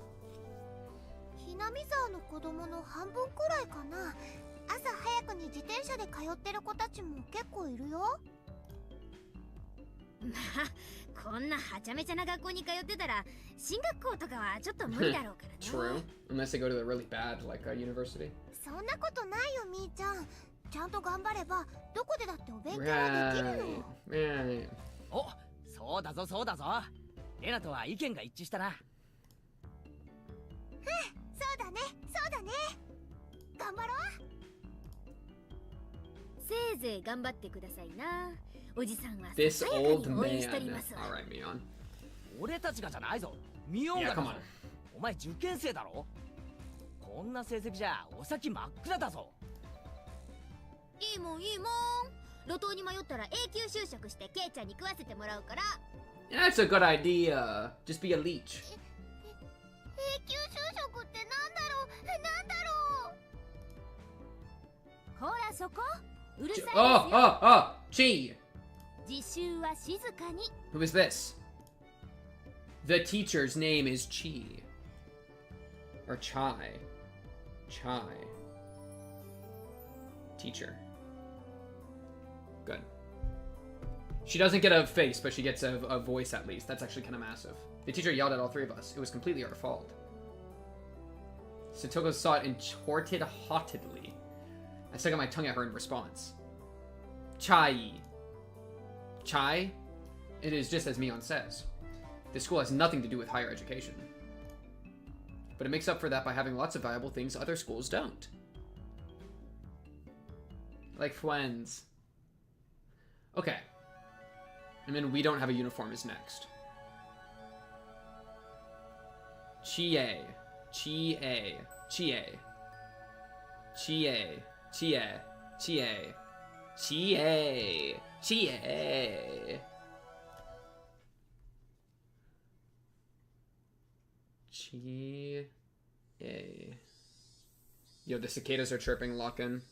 ひなみ沢の子供の半分くらいかな。朝早くに自転車で通ってる子たちも結構いるよ。まあこんなはちゃめちゃな学校に通ってたら進学校とかはちょっと無理だろうからね。True. Unless they go to the really bad, like, university. そんなことないよみーちゃん。ちゃんと頑張ればどこでだってお勉強はできるの。Right. お、そうだぞそうだぞ。レナとは意見が一致したな。そうだねそうだね。頑張ろう。せいぜい頑張ってくださいな。おじさんは This ささや old かに応援してお man. りますわ。 Alright, Mion. 俺たちがじゃないぞ。ミオン Yeah, がだ come ぞ on. お前受験生だろ。こんな成績じゃお先真っ暗だぞ。いいもんいいもん。路頭に迷ったら永久就職してケイちゃんに食わせてもらうから。 That's a good idea. Just be a leech. 永久就職ってなんだろうなんだろう。ほらそこうるさいですよ。 Oh! Chi! 自習は静かに。 Who is this? The teacher's name is Chi. Or Chai. Chai. Teacher. Good. She doesn't get a face, but she gets a voice at least. That's actually kind of massive. The teacher yelled at all three of us. It was completely our fault. Satoko saw it and chorted haughtily. I stuck out my tongue at her in response. Chai. Chai? It is just as Mion says. This school has nothing to do with higher education. But it makes up for that by having lots of valuable things other schools don't. Like friends. Okay. And then we don't have a uniform is next. Chie. Chie. Chie. Chie. Chie. Chie. Chie. Chie. Chie. Yo, the cicadas are chirping, lock in.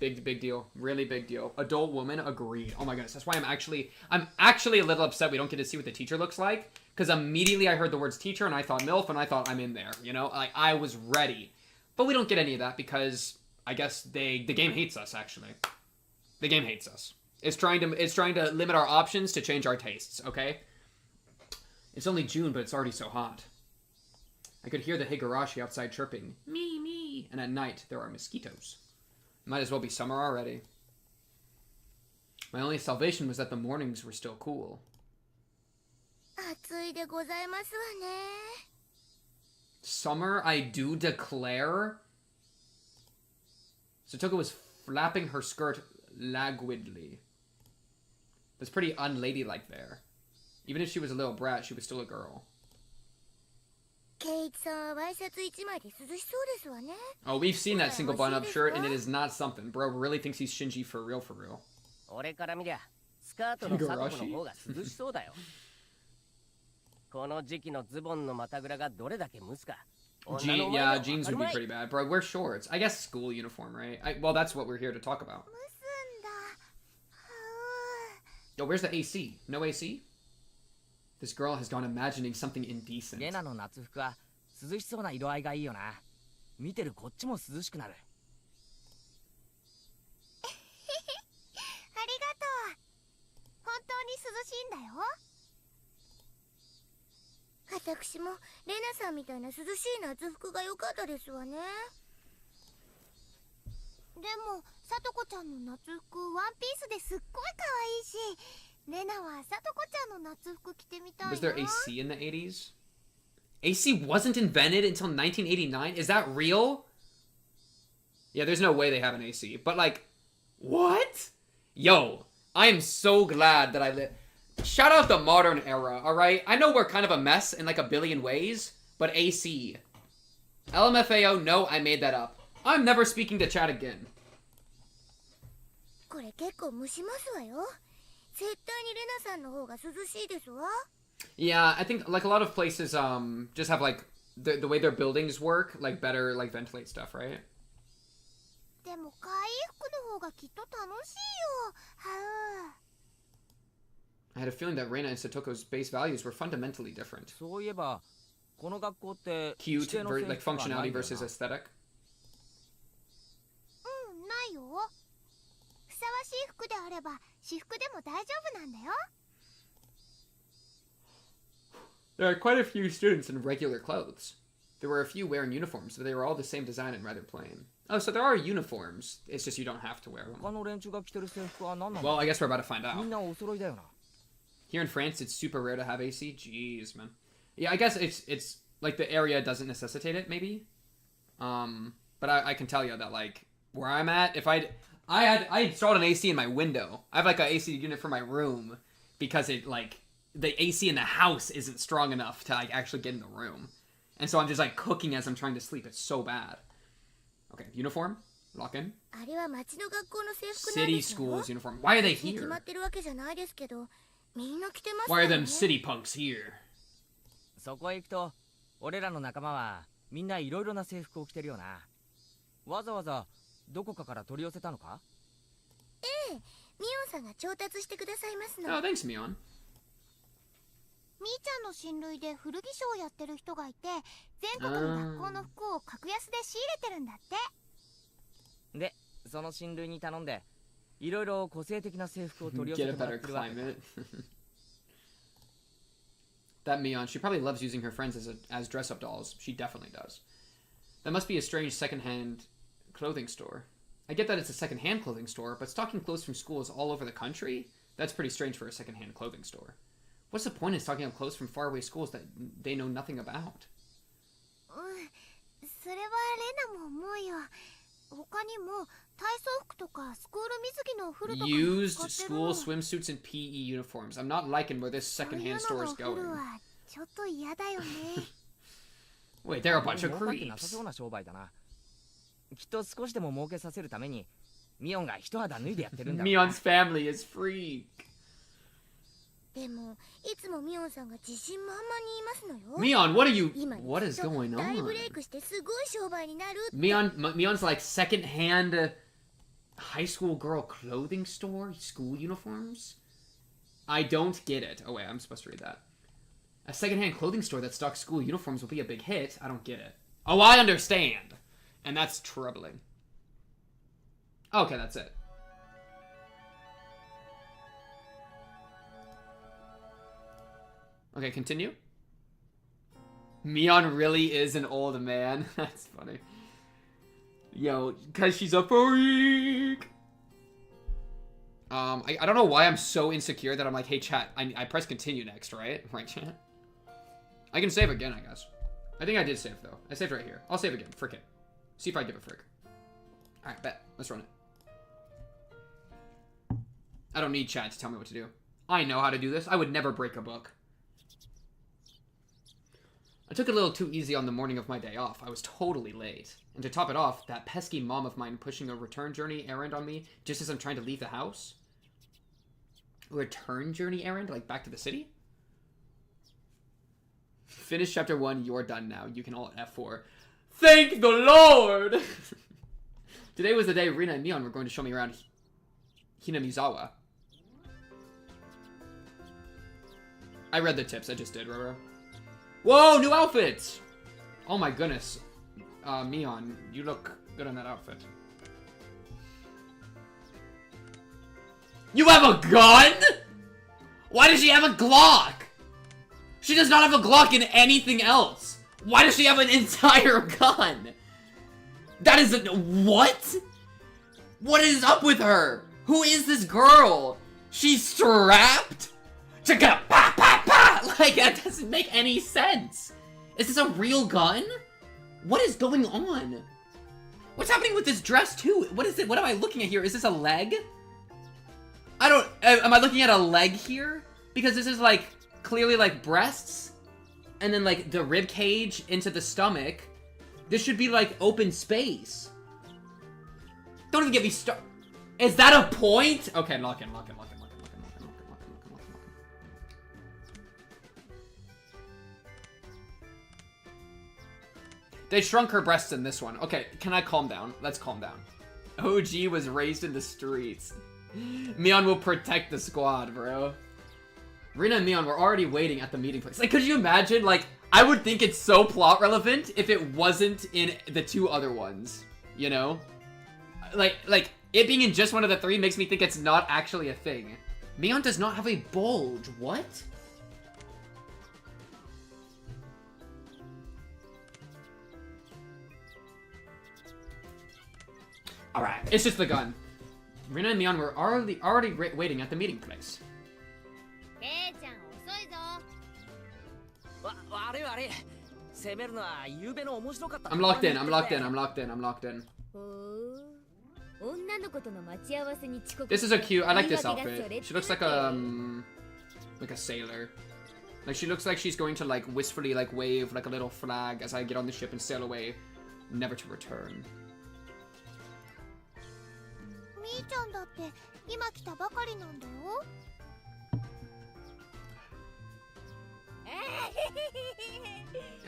Big deal. Really big deal. Adult woman, agreed. Oh my goodness. That's why I'm actually a little upset we don't get to see what the teacher looks like. Because immediately I heard the words teacher and I thought MILF and I thought I'm in there. You know, like I was ready. But we don't get any of that because I guess the game hates us, actually. The game hates us. It's trying to limit our options to change our tastes, okay? It's only June, but it's already so hot. I could hear the Higurashi outside chirping, me, me. And at night, there are mosquitoes. Might as well be summer already. My only salvation was that the mornings were still cool. 暑いでございますわね。 Summer, I do declare. Satoko was flapping her skirt languidly. That's pretty unladylike there. Even if she was a little brat, she was still a girl. ケイチさんはワイシャツ一枚で涼しそうですわね。 Oh, we've seen that single button-up shirt, and it is not something. Bro really thinks he's Shinji for real, for real. 俺から見りゃスカートのサトコの方が涼しそうだよ。この時期のズボンの股ぐらがどれだけ蒸すか。Yeah, jeans would be pretty bad. Bro, wear shorts. I guess school uniform, right? Well, that's what we're here to talk about. 蒸すんだ。Yo, where's the AC? No AC? This girl has gone imagining something indecent. レナの夏服は涼しそうな色合いがいいよな。見てるこっちも涼しくなる。ありがとう。本当に涼しいんだよ。私もレナさんみたいな涼しい夏服が良かったですわね。でも、さとこちゃんの夏服ワンピースですっごい可愛いし、レナはさとこちゃんの夏服着てみたいな。 Was there AC in the 80s? AC wasn't invented until 1989? Is that real? Yeah, there's no way they have an AC. But like, what? Yo, I am so glad that I lit. Shout out the modern era, alright? I know we're kind of a mess in like a billion ways, but AC. LMFAO, no, I made that up. I'm never speaking to chat again. これ結構蒸しますわよ。絶対にレナさんの方が涼しいですわ。 Yeah, I think like a lot of places just have like the way their buildings work, like better like ventilate stuff, right? でも会員服の方がきっと楽しいよ。は I had a feeling that Reina and Satoko's base values were fundamentally different. そういえばこの学校って Cute, 指定の制 like 服がない functionality よな versus aesthetic. ないよ。ふさわしい服であれば私服でも大丈夫なんだよ。 There are quite a few students in regular clothes. There were a few wearing uniforms, but they were all the same design and rather plain. Oh, so there are uniforms. It's just you don't have to wear them. 他の連中が着てる制服は何な Well, の I guess we're about to find み out. んなお揃いだよな Here in France, it's super rare to have AC. Jeez, man. Yeah, I guess it's like the area doesn't necessitate it, maybe. But I can tell you that like where I'm at, if I installed an AC in my window. I have like an AC unit for my room because it like the AC in the house isn't strong enough to like actually get in the room, and so I'm just like cooking as I'm trying to sleep. It's so bad. Okay, uniform, lock in. あれは町の学校の制服なん City ですよ。 schools uniform. Why are they 決 here? まってるわけじゃないですけど、みんな着てます Why か are ら them ね。city punks here? そこへ行くと俺らの仲間はみんないろいろな制服を着てるよなわざわざどこかから取り寄せたのかミオンさんが調達してくださいますの。 Oh, thanks, Mion. みーちゃんの親類で古着商をやってる人がいて、全国の学校の服を格安で仕入れてるんだって。でその親類に頼んでいろいろ個性的な制服を取り寄 Get せ a てもら better ってるわけだ climate. That Mion, she probably loves using her friends as dress-up dolls. She definitely does. That must be a strange second-hand clothing store. I get that it's a second-hand clothing store, but stocking clothes from schools all over the country? That's pretty strange for a second-hand clothing store. What's the point in stocking up clothes from faraway schools that they know nothing about? それはレナも思うよ。他にも体操服とかスクール水着のお風呂とかも Used 使ってる school swimsuits and PE uniforms. I'm not liking where this そういう second-hand の store の is お風呂 going. はちょっと嫌だよね。 Wait, they're a bunch of 儲かってなさ creeps. そうな商売だなきっと少しでも儲けさせるためにミオンが一肌脱いでやってるんだろうな Mion's family is freak. でもいつもミオンさんが自信満々に言いますのよ。 Mion, what are you... 今に What is きっと going 大ブレ on? イクしてすごい商売になるって。 Mion's like second-hand high school girl clothing store? School uniforms? I don't get it. Oh wait, I'm supposed to read that. A second-hand clothing store that stocks school uniforms will be a big hit. I don't get it. Oh, I understand. And that's troubling. Okay, that's it. Okay, continue. Mion really is an old man. That's funny. Yo, because she's a freak. I don't know why I'm so insecure that I'm like, hey, chat, I press continue next, right? Right, chat? I can save again, I guess. I think I did save, though. I saved right here. I'll save again. Frick it. See if I give a frick. Alright, bet. Let's run it. I don't need chat to tell me what to do. I know how to do this. I would never break a book. I took it a little too easy on the morning of my day off. I was totally late. And to top it off, that pesky mom of mine pushing a return journey errand on me just as I'm trying to leave the house. Return journey errand? Like back to the city? Finish chapter 1, you're done now. You can all F4. Thank the Lord! Today was the day Rina and Mion were going to show me around Hinamizawa. I read the tips, I just did, Roro. Whoa, new outfits! Oh my goodness. Mion, you look good in that outfit. You have a gun?! Why does she have a Glock? She does not have a Glock in anything else. Why does she have an entire gun? That is what? What is up with her? Who is this girl? She's strapped? Chicka pa pa pa! Like, that doesn't make any sense. Is this a real gun? What is going on? What's happening with this dress, too? What is it? What am I looking at here? Is this a leg? I don't... Am I looking at a leg here? Because this is, like, clearly, like, breasts. And then, like, the rib cage into the stomach. This should be, like, open space. Don't even get me started. Is that a point? Okay, lock in. They shrunk her breasts in this one. Okay, can I calm down? Let's calm down. OG was raised in the streets. Mion will protect the squad, bro. Rina and Mion were already waiting at the meeting place. Like, could you imagine? Like, I would think it's so plot relevant if it wasn't in the two other ones. You know? Like, it being in just one of the three makes me think it's not actually a thing. Mion does not have a bulge. What? Alright, it's just the gun. Rina and Mion were already waiting at the meeting place. ケイちゃん遅いぞ。悪い悪い。攻めるのは夕べの面白かった。I'm locked in, I'm locked in, I'm locked in, I'm locked in. ほう。女の子との待ち合わせに遅刻。 This is a cute, I like this outfit. She looks like a sailor. Like, she looks like she's going to, like, wistfully, like, wave, like, a little flag as I get on the ship and sail away, never to return. みーちゃんだって今来たばかりなんだよ。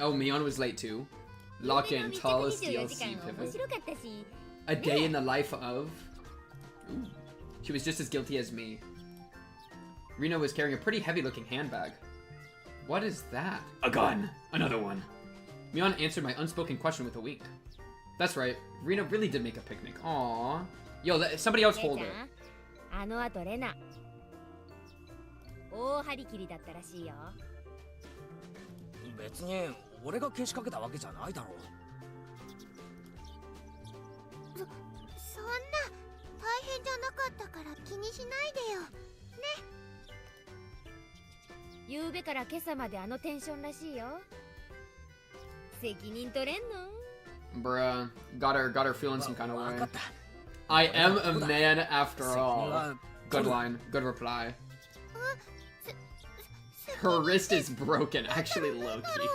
Oh, Mion was late too. Lock in, tallest DLC pivot. A day in the life of... Ooh. She was just as guilty as me. Rina was carrying a pretty heavy-looking handbag. What is that? A gun! Another one! Mion answered my unspoken question with a wink. That's right, Rina really did make a picnic. Aww. Yo, somebody else hold it. あの後レナ大張り切りだったらしいよ。別に俺がけしかけたわけじゃないだろう。そんな大変じゃなかったから気にしないでよ。ね。夕べから今朝まであのテンションらしいよ。責任取れんの？ Bruh, got her feeling some kind of way. I am a man after all. Good line, good reply. Her wrist is broken, actually low-key.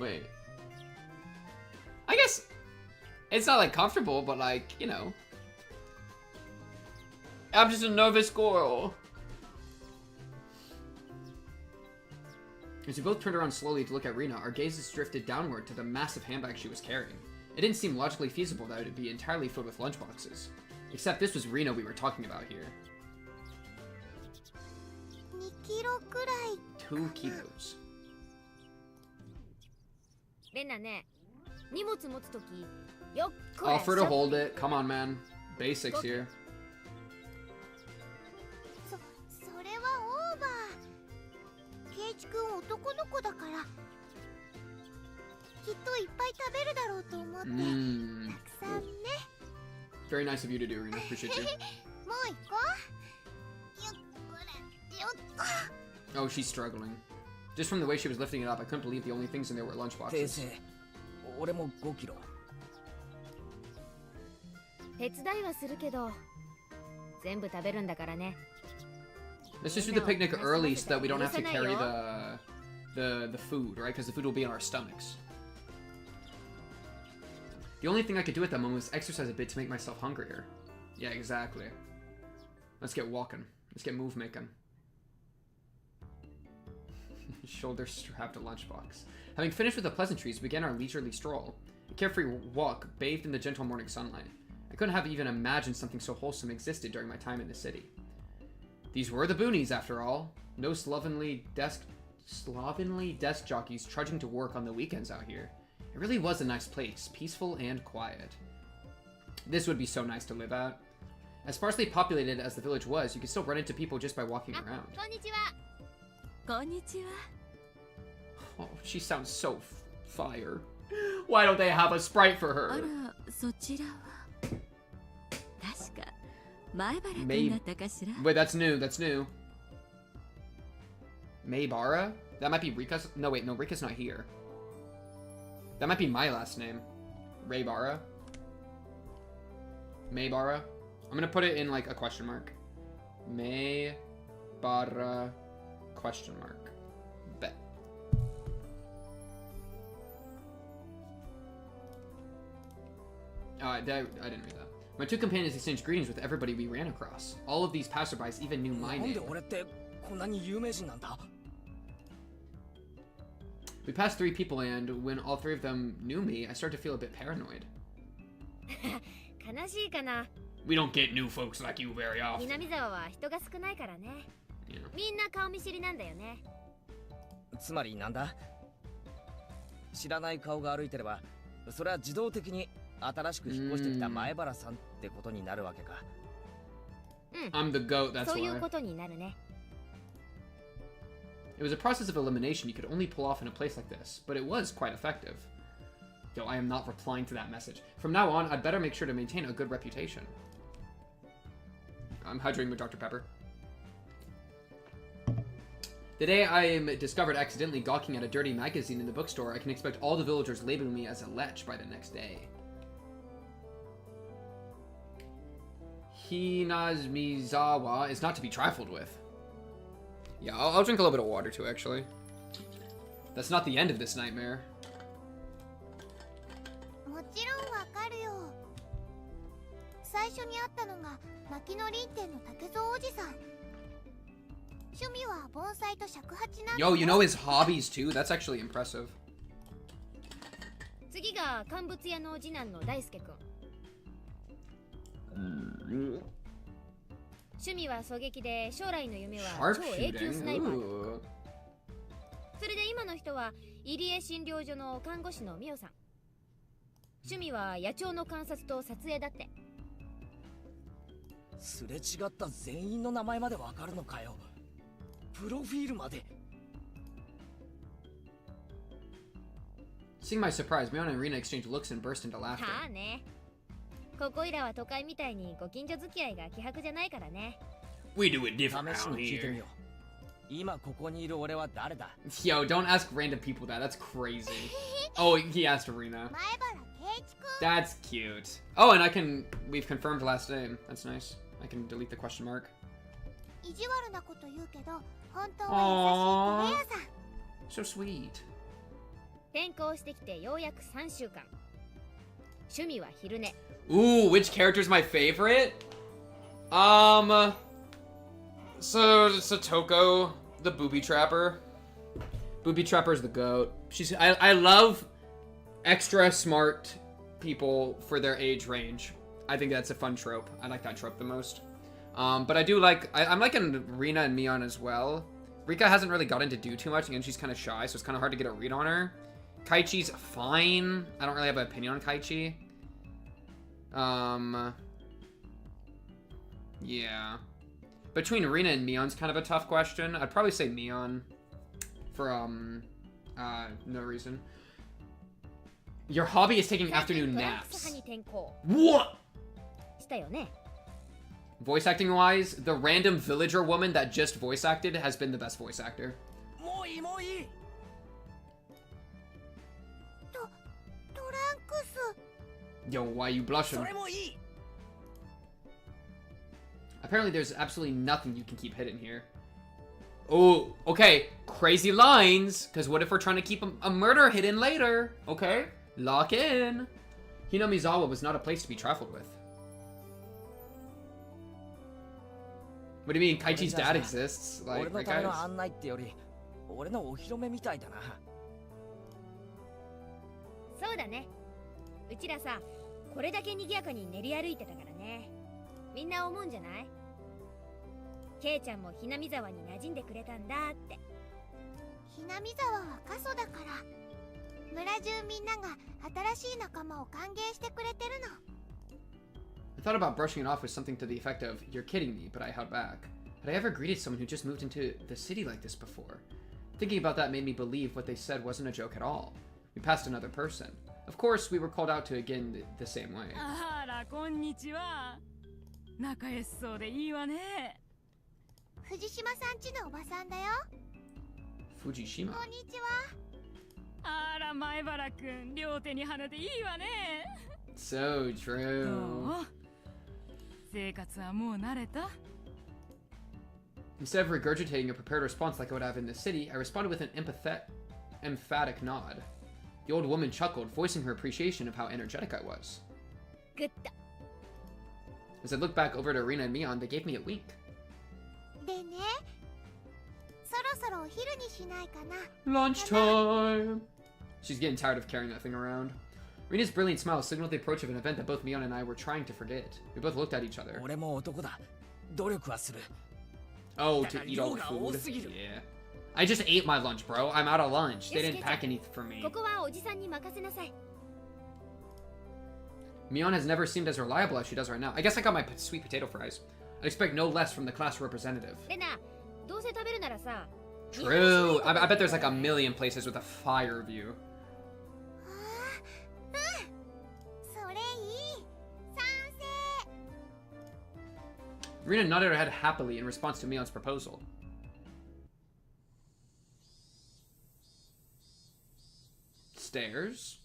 Wait. I guess it's not like comfortable, but like, you know. I'm just a nervous girl. As we both turned around slowly to look at Rina, our gazes drifted downward to the massive handbag she was carrying. It didn't seem logically feasible that it would be entirely filled with lunchboxes. Except this was Rina we were talking about here. 2キロくらい。2 kilos. レナね、荷物持つとき、よっこら Offer to hold it. Come on, man. Basics here. それはオーバー。ケイチ君男の子だから。きっといっぱい食べるだろうと思って。たくさんね。Very nice of you to do, Rina. Appreciate you. もう行こう。よっこらよっこ。Oh, she's struggling. Just from the way she was lifting it up, I couldn't believe the only things in there were lunchboxes. 訂正。俺も5キロ。手伝いはするけど、全部食べるんだからね。 Let's just do the picnic early so that we don't have to carry the food, right? Because the food will be in our stomachs. The only thing I could do at that moment was exercise a bit to make myself hungrier. Yeah, exactly. Let's get walking. Let's get move making. Shoulder strapped a lunchbox. Having finished with the pleasantries, we began our leisurely stroll. A carefree walk bathed in the gentle morning sunlight. I couldn't have even imagined something so wholesome existed during my time in the city. These were the boonies, after all. No slovenly desk jockeys trudging to work on the weekends out here. It really was a nice place, peaceful and quiet. This would be so nice to live at. As sparsely populated as the village was, you could still run into people just by walking around. こんにちは。こんにちは。 Oh, she sounds so fire. Why don't they have a sprite for her? あら、そちらは確か前原君だったかしら。 Wait, that's new. That's new. Maybara? That might be Rika's. No, wait, no, Rika's not here. That might be my last name. Raybara. Maybara. I'm gonna put it in like a question mark. Maybara question mark. Bet. I didn't read that. My two companions exchanged greetings with everybody we ran across. All of these passerbys even knew my name. We passed 3 people, and when all 3 of them knew me, I started to feel a bit paranoid. 悲しいかな。 We don't get new folks like you very often. 南沢は人が少ないからね。 Yeah. みんな顔見知りなんだよね。つまりなんだ？知らない顔が歩いてれば、それは自動的に新しく引っ越してきた前原さんってことになるわけか。I'm the goat, that's そういう why. ことになるね。 It was a process of elimination you could only pull off in a place like this, but it was quite effective. Yo, I am not replying to that message. From now on, I'd better make sure to maintain a good reputation. I'm hydrating with Dr. Pepper. The day I am discovered accidentally gawking at a dirty magazine in the bookstore, I can expect all the villagers labeling me as a lech by the next day. Hinamizawa is not to be trifled with. Yeah, I'll drink a little bit of water too, actually. That's not the end of this nightmare. もちろんわかるよ。最初に会ったのが牧野林店の竹蔵おじさん。趣味は盆栽と尺八なんだよ。 Yo, you know his hobbies too? That's actually impressive. 次が乾物屋の次男の大輔くん。趣味は狙撃で、将来の夢は超永久スナイパーだ。 Ooh. それで今の人は入江診療所の看護師のミオさん。趣味は野鳥の観察と撮影だって。すれ違った全員の名前までわかるのかよ。プロフィールまで。 Seeing my surprise, Mion and Rina exchanged looks and burst into laughter. はあね。ここいらは都会みたいにご近所付き合いが希薄じゃないからね。We do it different 試し out に聞いてみ here. よう。今ここにいる俺は誰だ？ Yo, don't ask random people that. That's crazy. Oh, he asked Arena. 前原圭一くん。 That's cute. Oh, and we've confirmed last name. That's nice. I can delete the question mark. 意地悪なこと言うけど、本当は優しいトレアさん。 So sweet. 転校してきてようやく3週間。趣味は昼寝。 Ooh, which character's my favorite? So Satoko, the booby trapper. Booby trapper's the goat. I love extra smart people for their age range. I think that's a fun trope. I like that trope the most. But I do like, I'm liking Rina and Mion as well. Rika hasn't really gotten to do too much, and she's kind of shy, so it's kind of hard to get a read on her. Kaichi's fine. I don't really have an opinion on Kaichi. Yeah. Between Rina and Mion's kind of a tough question. I'd probably say Mion for, no reason. Your hobby is taking afternoon トランクス naps. 派に転校 What? したよね。 Voice acting wise, the random villager woman that just voice acted has been the best voice actor. もういいもういい。トランクス。 Yo, why you blushing? それもいい。 Apparently there's absolutely nothing you can keep hidden here. Oh, okay. Crazy lines. Because what if we're trying to keep a murder hidden later? Okay. Lock in. Hinamizawa was not a place to be trifled with. What do you mean? Kaichi's dad exists? 俺 Like, の right, ための guys? 案内ってより、俺のお披露目みたいだな。そうだね。うちらさ、これだけ賑やかに練り歩いてたからね。みんな思うんじゃない？ケイちゃんもひなみざわに馴染んでくれたんだって。ひなみざわは過疎だから、村中みんなが新しい仲間を歓迎してくれてるの。 I thought about brushing it off with something to the effect of, "You're kidding me," but I held back. Had I ever greeted someone who just moved into the city like this before? Thinking about that made me believe what they said wasn't a joke at all. We passed another person. Of course, we were called out to again the same way. あら、こんにちは。仲良しそうでいいわね。藤島さんちのおばさんだよ。 Fujishima. こんにちは。あら、前原くん、両手に花でいいわね。 So ど true. う？生活はもう慣れた？ Instead of regurgitating a prepared response like I would have in the city, I responded with an emphatic nod. The old woman chuckled, voicing her appreciation of how energetic I was. グッド。 As I looked back over at Arena and Mion, they gave me a wink. でね、そろそろおお昼にしないかな。 Lunchtime! She's getting tired of carrying that thing around. Rina's brilliant smile signaled the approach of an event that both Mion and I were trying to forget. We both looked at each other. 俺も男だ。努力はする。 Oh, to eat all the food? Yeah. I just ate my lunch, bro. I'm out of lunch. They didn't pack anything for me. ここはおじさんに任せなさい。 Mion has never seemed as reliable as she does right now. I guess I got my sweet potato fries. I'd expect no less from the class representative. レナ、どうせ食べるならさ。 True. I bet there's like a million places with a fire view. それいい。賛成。 Rina nodded her head happily in response to Mion's proposal. Stairs.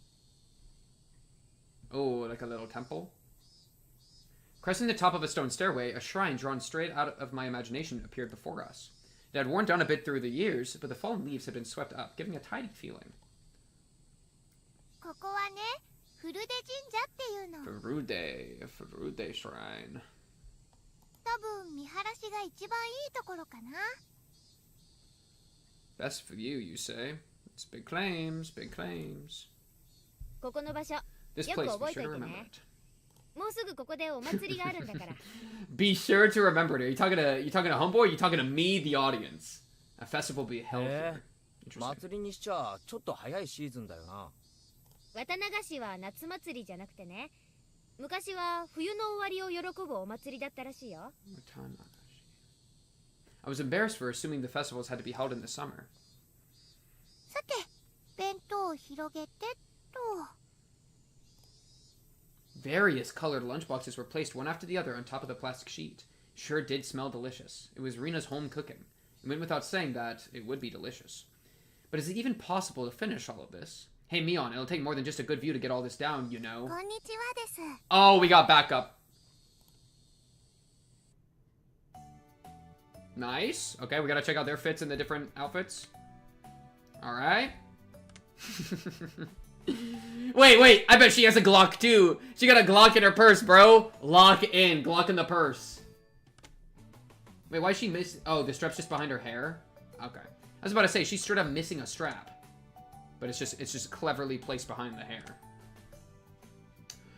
Oh, like a little temple. Cresting the top of a stone stairway, a shrine drawn straight out of my imagination appeared before us. It had worn down a bit through the years, but the fallen leaves had been swept up, giving a tidy feeling. ここはね、フルデ神社っていうの。 Furude Shrine. 多分見晴らしが一番いいところかな。 Best view, you say? It's big claims, big claims. ここの場所、 This よく place, 覚 be えと sure い to て remember ね。 it. もうすぐここでお祭りがあるんだから。Be sure to remember it. Are you talking to Homeboy or are you talking to me, the audience? A festival will be held here. Interesting. 祭りにしちゃちょっと早いシーズンだよな。綿流しは夏祭りじゃなくてね。昔は冬の終わりを喜ぶお祭りだったらしいよ。 I was embarrassed for assuming the festivals had to be held in the summer. さて、弁当を広げてっと。 Various colored lunchboxes were placed one after the other on top of the plastic sheet. Sure did smell delicious. It was Rina's home cooking. It went without saying that it would be delicious. But is it even possible to finish all of this? Hey, Mion, it'll take more than just a good view to get all this down, you know. こんにちはです。 Oh, we got backup. Nice. Okay, we gotta check out their fits in the different outfits. Alright. Wait, I bet she has a Glock too. She got a Glock in her purse, bro. Lock in. Glock in the purse. Wait, why is she miss? Oh, the strap's just behind her hair? Okay. I was about to say, she's straight up missing a strap. But it's just cleverly placed behind the hair.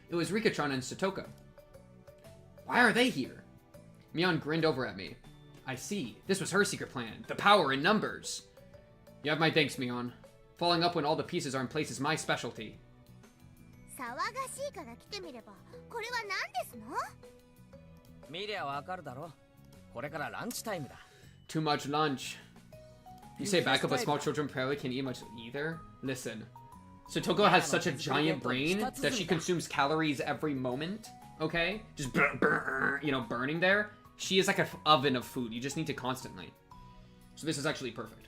It was Rika-chan and Satoka. Why are they here? Mion grinned over at me. I see. This was her secret plan. The power in numbers. You have my thanks, Mion. Following up when all the pieces are in place is my specialty. 騒がしいから来てみれば、これは何ですの？見りゃわかるだろ。これからランチタイムだ。 Too much lunch. You say back up, but small children probably can't eat much either? Listen. Sotoko has such a giant brain that she consumes calories every moment, okay? Just burning there. She is like an oven of food. You just need to constantly. So this is actually perfect.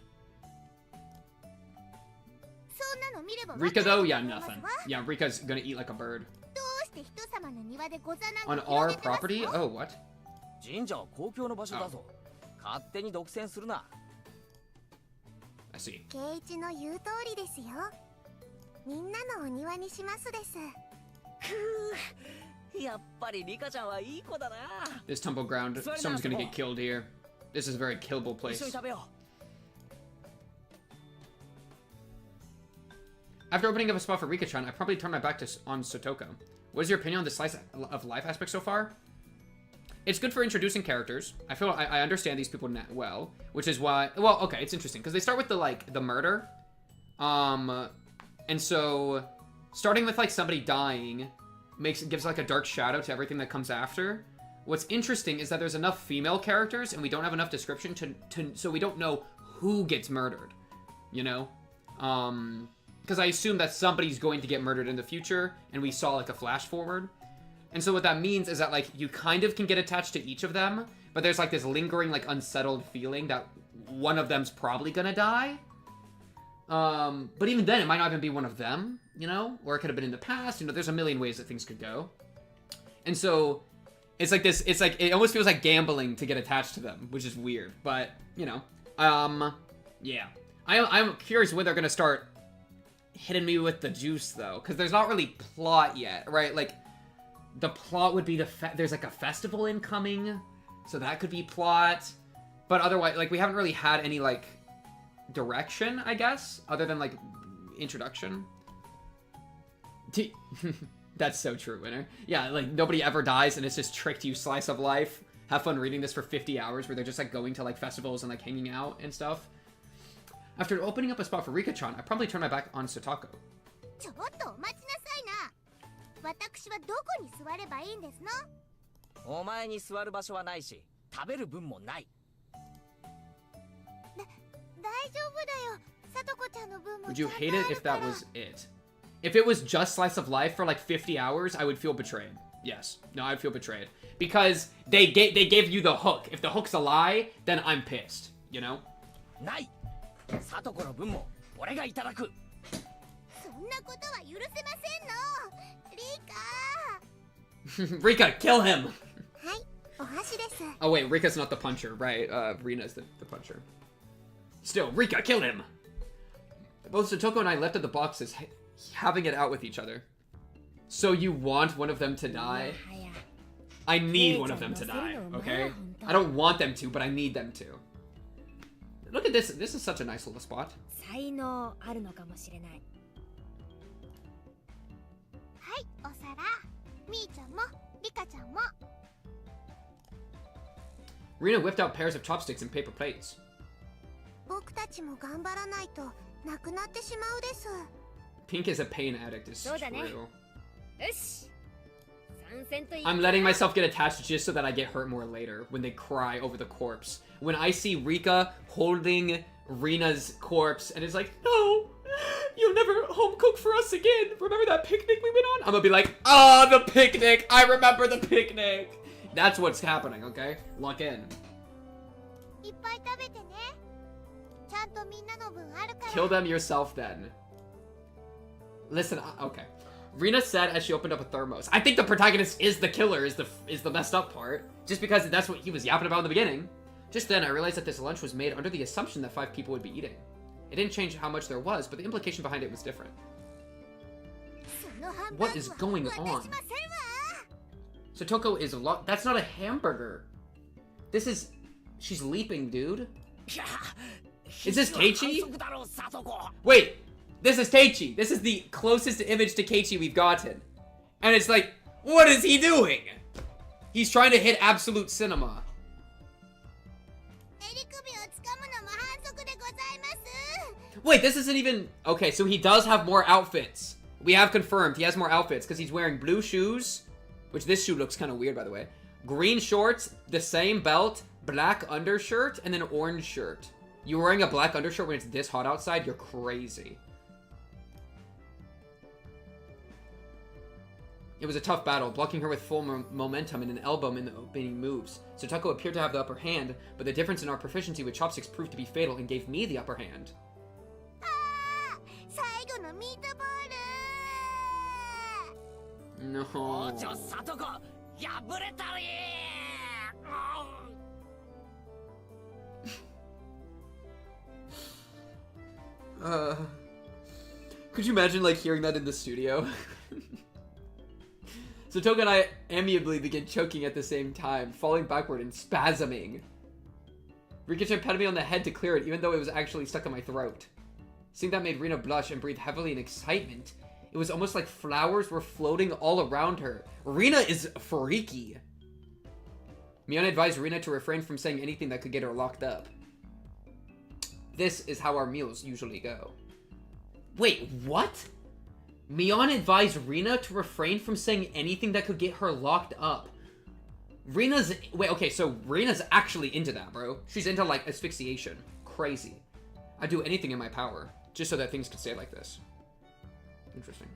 そんなの見れば Rika though? Yeah, nothing. Yeah, Rika's gonna eat like a bird. どうして人様の庭でござなん On か our 広げてます property? の？ Oh, what? 神社は公共の場所だぞ。勝手に独占するな。 I see. 圭一の言う通りですよ。みんなのお庭にしますです。くー、やっぱりリカちゃんはいい子だな。 This tumble ground. Someone's gonna get killed here. This is a very killable 一緒に place. 食べよ After opening up a spot for Rika-chan, I probably turned my back on Sotoko. What is your opinion on the slice of life aspect so far? It's good for introducing characters. I feel I understand these people well, which is why. Well, okay, it's interesting because they start with the murder, and so starting with like somebody dying gives like a dark shadow to everything that comes after. What's interesting is that there's enough female characters and we don't have enough description so we don't know who gets murdered, you know, because I assume that somebody's going to get murdered in the future, and we saw like a flash forward. And so what that means is that, like, you kind of can get attached to each of them, but there's, like, this lingering, like, unsettled feeling that one of them's probably gonna die. But even then, it might not even be one of them, you know? Or it could have been in the past, you know, there's a million ways that things could go. And so, it's like this, it's like, it almost feels like gambling to get attached to them, which is weird. But, you know, yeah. I'm curious when they're gonna start hitting me with the juice, though, because there's not really plot yet, right? Like, the plot would be there's like a festival incoming, so that could be plot. But otherwise, like, we haven't really had any like direction, I guess, other than like introduction. That's so true, Winner. Yeah, like nobody ever dies and it's just tricked you slice of life. Have fun reading this for 50 hours where they're just like going to like festivals and like hanging out and stuff. After opening up a spot for Rika-chan, I probably turned my back on Satoko. ちょっとお待ちなさいな。私はどこに座ればいいんですの？お前に座る場所はないし、食べる分もない。大丈夫だよ。さとこちゃんの分も Would ち you ゃんと hate あ it る if か that ら。 was it? If it was just slice of life for like 50 hours, I would feel betrayed. Yes. No, I'd feel betrayed. Because they gave you the hook. If the hook's a lie, then I'm pissed. You know? ない。サトコの分も俺がいただく。そんなことは許せませんの。リカ。 Rika, kill him! はい、お箸です。 Oh wait, Rika's not the puncher, right? Rina's the puncher. Still, Rika, kill him! Both Satoko and I lifted the boxes, having it out with each other. So you want one of them to die? I need one of them to die, okay? I don't want them to, but I need them to. Look at this. This is such a nice little spot. 才能あるのかもしれない。はい、お皿。みーちゃんも、リカちゃんも。 Rina whipped out pairs of chopsticks and paper plates. 僕たちも頑張らないとなくなってしまうです。 Pink is a pain addict is そうだね。 true. よし。参戦といい。 I'm letting myself get attached just so that I get hurt more later when they cry over the corpse. When I see Rika holding Rina's corpse and it's like, no, you'll never home cook for us again. Remember that picnic we went on? I'm gonna be like, oh, the picnic. I remember the picnic. That's what's happening, okay? Lock in. いっぱい食べてね。ちゃんとみんなの分あるから。 Kill them yourself then. Listen, okay. Rina said as she opened up a thermos. I think the protagonist is the killer, is the messed up part. Just because that's what he was yapping about in the beginning. Just then, I realized that this lunch was made under the assumption that 5 people would be eating. It didn't change how much there was, but the implication behind it was different. What is going on? Satoko is that's not a hamburger. This is... She's leaping, dude. Is this Keiichi? Wait! This is Keiichi. This is the closest image to Keiichi we've gotten. And it's like, what is he doing? He's trying to hit absolute cinema. Wait, this isn't even... Okay, so he does have more outfits. We have confirmed he has more outfits because he's wearing blue shoes, which this shoe looks kind of weird, by the way. Green shorts, the same belt, black undershirt, and then orange shirt. You're wearing a black undershirt when it's this hot outside? You're crazy. It was a tough battle, blocking her with full momentum and an elbow in the opening moves. Satoko appeared to have the upper hand, but the difference in our proficiency with chopsticks proved to be fatal and gave me the upper hand. No. Could you imagine like hearing that in the studio? Satoko and I amiably begin choking at the same time, falling backward and spasming. Rika-chan patted me on the head to clear it, even though it was actually stuck in my throat. Seeing that made Rina blush and breathe heavily in excitement. It was almost like flowers were floating all around her. Rina is freaky. Miyane advised Rina to refrain from saying anything that could get her locked up. This is how our meals usually go. Wait, what? Miyane advised Rina to refrain from saying anything that could get her locked up. Rina's... Wait, okay, so Rina's actually into that, bro. She's into, like, asphyxiation. Crazy. I'd do anything in my power, just so that things could stay like this. Interesting.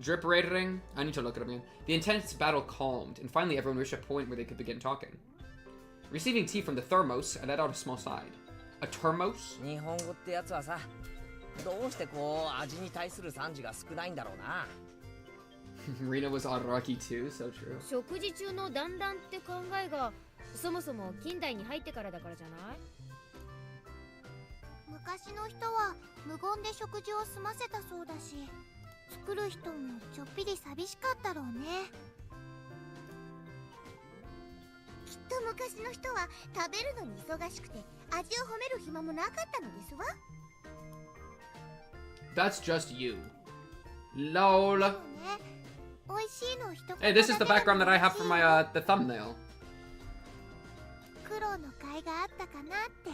Drip rating? I need to look it up again. The intense battle calmed, and finally everyone reached a point where they could begin talking. Receiving tea from the thermos, I let out a small sigh. A thermos? 日本語ってやつはさ、どうしてこう味に対する賛辞が少ないんだろうな。Rina was Araki too, so true. 食事中の団らんって考えがそもそも近代に入ってからだからじゃない？昔の人は無言で食事を済ませたそうだし、作る人もちょっぴり寂しかったろうね。きっと昔の人は食べるのに忙しくて味を褒める暇もなかったのですわ。 That's just you. LOL. でもね、美味しいのを一言 Hey, this is the background that I have for my the thumbnail. 苦労の甲斐があったかなって。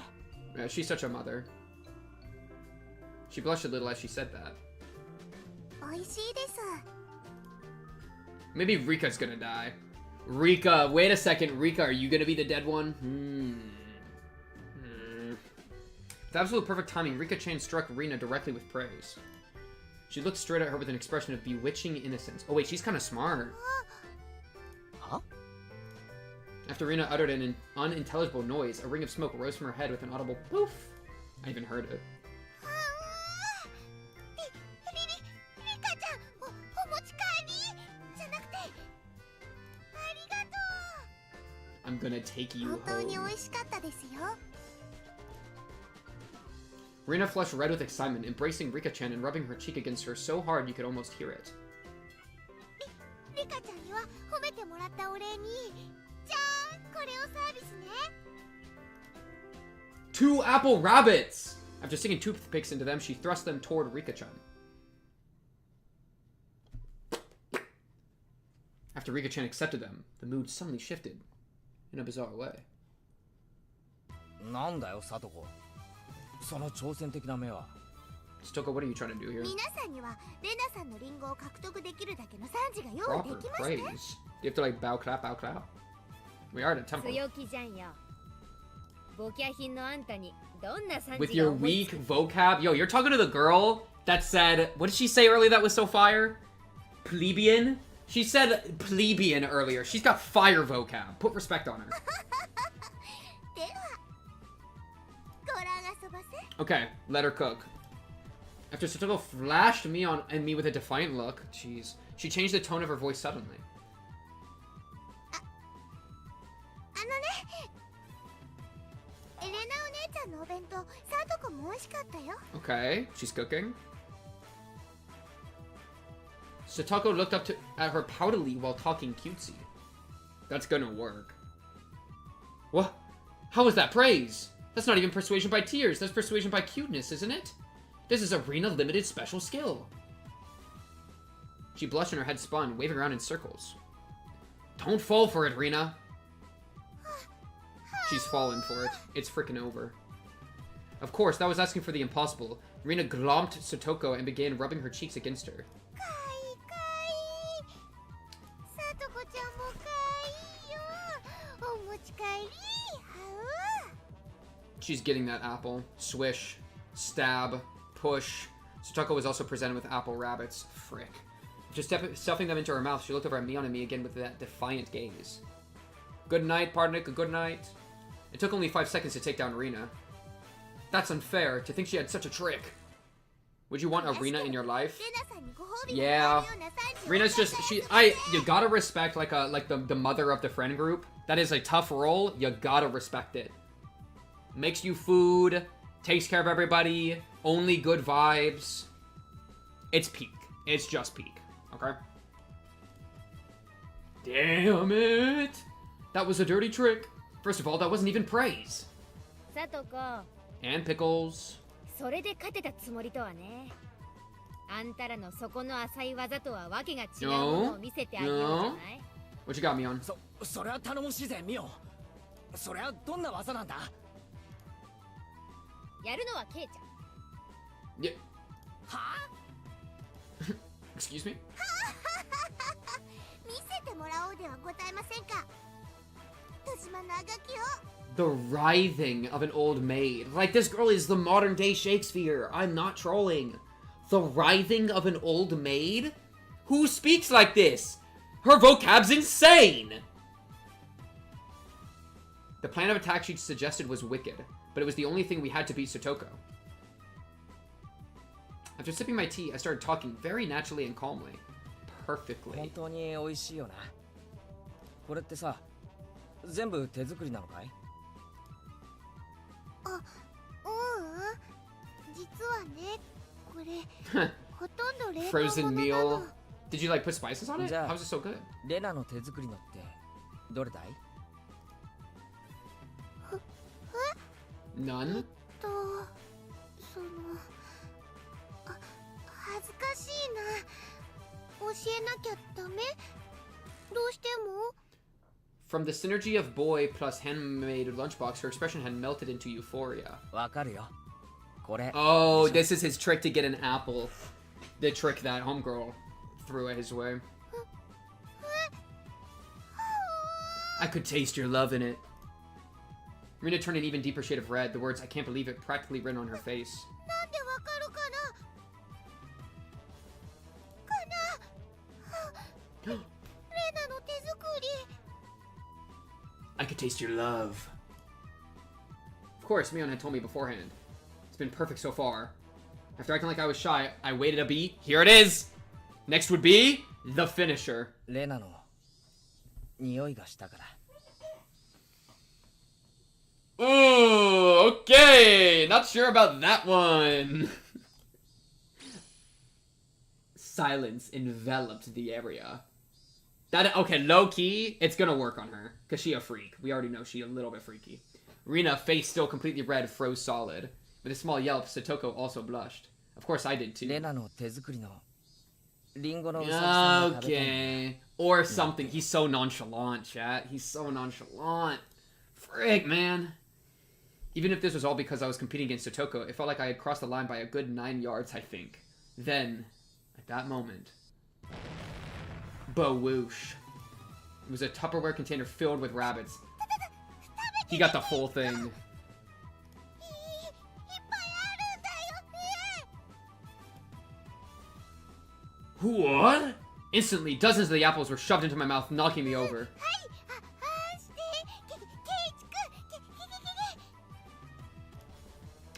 Yeah, she's such a mother. She blushed a little as she said that. 美味しいです。 Maybe Rika's gonna die. Rika, wait a second. Rika, are you gonna be the dead one? With absolute perfect timing, Rika-chan struck Rina directly with praise. She looked straight at her with an expression of bewitching innocence. Oh wait, she's kind of smart. Huh? After Rina uttered an unintelligible noise, a ring of smoke rose from her head with an audible poof. I even heard it. リカちゃん、お持ち帰りじゃなくて、ありがと I'm gonna take う。 you 本当に美 home. 味しかったですよ。 Rina flushed red with excitement, embracing Rika-chan and rubbing her cheek against her so hard you could almost hear it. リカちゃんには褒めてもらったお礼に、じゃーん、これをサービスね。 2 apple rabbits! After sticking toothpicks into them, she thrust them toward Rika-chan. After Rika-chan accepted them, the mood suddenly shifted in a bizarre way. なんだよ、サトコ。その挑戦的な目は。 Stoko, what are you trying to do here? 皆さんにはレナさんのリンゴを獲得できるだけの賛辞が用意 Proper できました。 praise. Do you have to like bow clap, bow clap? We are at a temple. 強気じゃんよ。ボキャ品のあんたにどんな賛 With 辞が your 思いつ weak く vocab? Yo, you're talking to the girl that said, what did she say earlier that was so fire? Plebeian? She said plebeian earlier. She's got fire vocab. Put respect on her. では、ご覧遊ばせ。 Okay, let her cook. After Satoko flashed me with a defiant look, jeez, she changed the tone of her voice suddenly. あのね、エレナお姉ちゃんのお弁当、サトコも美味しかったよ。 Okay, she's cooking. Satoko looked up at her proudly while talking cutesy. That's gonna work. What? How was that praise? That's not even persuasion by tears, that's persuasion by cuteness, isn't it? This is a Rina limited special skill. She blushed and her head spun, waving around in circles. Don't fall for it, Rina. She's fallen for it. It's frickin' over. Of course, that was asking for the impossible. Rina glomped Satoko and began rubbing her cheeks against her. かいかい。サトコちゃんもかいよ。お持ち帰り。はう。 She's getting that apple. Swish. Stab. Push. Satoko was also presented with apple rabbits. Frick. Just stuffing them into her mouth, she looked over at Mion and me again with that defiant gaze. Good night, Pardnik. Good night. It took only 5 seconds to take down Rina. That's unfair, to think she had such a trick. Would you want a Rina in your life? レナさんにご褒美 Yeah. があるような賛辞を Rina's just, you gotta respect, like the mother of the friend group. That is a tough role, you gotta respect it. Makes you food, takes care of everybody, only good vibes. It's peak. It's just peak. Okay? Damn it! That was a dirty trick. First of all, that wasn't even praise. サトコ、 And pickles. それで勝てたつもりとはね。あんたらの底の浅い技とはわけが違うものを見せてあげようじゃない。 What you got, Mion? それは頼もしいぜ、ミオ。それはどんな技なんだ？やるのはケイちゃん。Yeah. はあ？ Excuse me? 見せてもらおうではございませんか。戸島のあがきを。 The writhing of an old maid. Like, this girl is the modern day Shakespeare. I'm not trolling. The writhing of an old maid? Who speaks like this? Her vocab's insane! The plan of attack she suggested was wicked, but it was the only thing we had to beat Satoko. After sipping my tea, I started talking very naturally and calmly. 本 Perfectly. 当に美味しいよな。これってさ、全部手作りなのかい？実はね、これほとんど冷凍 Frozen 物な meal. の。 Did you, like, put spices on it? Yeah. How is it so good? レナの手作りのってどれだい？ None? その恥ずかしいな。教えなきゃダメ？どうしても？ From the synergy of boy plus handmade lunchbox, her expression had melted into euphoria. わかるよ。これ。 Oh, this is his trick to get an apple. The trick that homegirl threw at his way. I could taste your love in it. Rina turned an even deeper shade of red, the words "I can't believe it" practically written on her face. なんでわかるかな？レナの手作り。 I could taste your love. Of course, Mion had told me beforehand. It's been perfect so far. After acting like I was shy, I waited a beat. Here it is! Next would be the finisher. レナの匂いがしたから。 Ooh, okay! Not sure about that one. Silence enveloped the area. Okay, low-key, it's gonna work on her. Because she a freak. We already know she a little bit freaky. Rina, face still completely red, froze solid. With a small yelp, Satoko also blushed. Of course I did too. レナの手作りのリンゴのうさぎさんが食べたい。 Okay. Or something. He's so nonchalant, chat. He's so nonchalant. Frick, man. Even if this was all because I was competing against Satoko, it felt like I had crossed the line by a good 9 yards, I think. Then, at that moment... Bawoosh. It was a Tupperware container filled with rabbits. He got the full thing. What? Instantly, dozens of the apples were shoved into my mouth, knocking me over.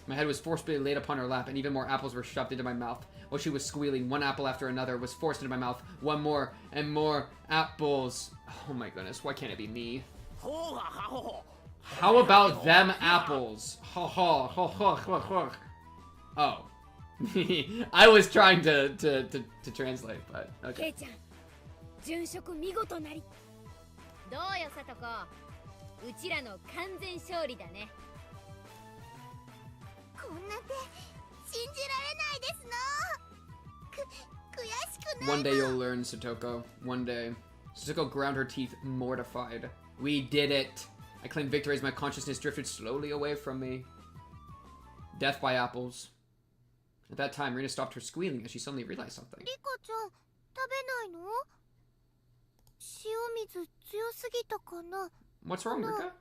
My head was forcibly laid upon her lap, and even more apples were shoved into my mouth. While she was squealing, one apple after another was forced into my mouth. One more and more apples. Oh my goodness, why can't it be me? How about them apples? Ha ha ha ha ha ha. Oh. I was trying to translate, but okay. ケイちゃん、殉職見事なり。どうよ、さとこ。うちらの完全勝利だね。こんな手信じられないですの。悔しくないの。 One day you'll learn, Satoko. One day. Satoko ground her teeth, mortified. We did it. I claimed victory as my consciousness drifted slowly away from me. Death by apples. At that time, Rina stopped her squealing as she suddenly realized something. リカちゃん、食べないの？塩水強すぎたかな？ What's wrong, Rika?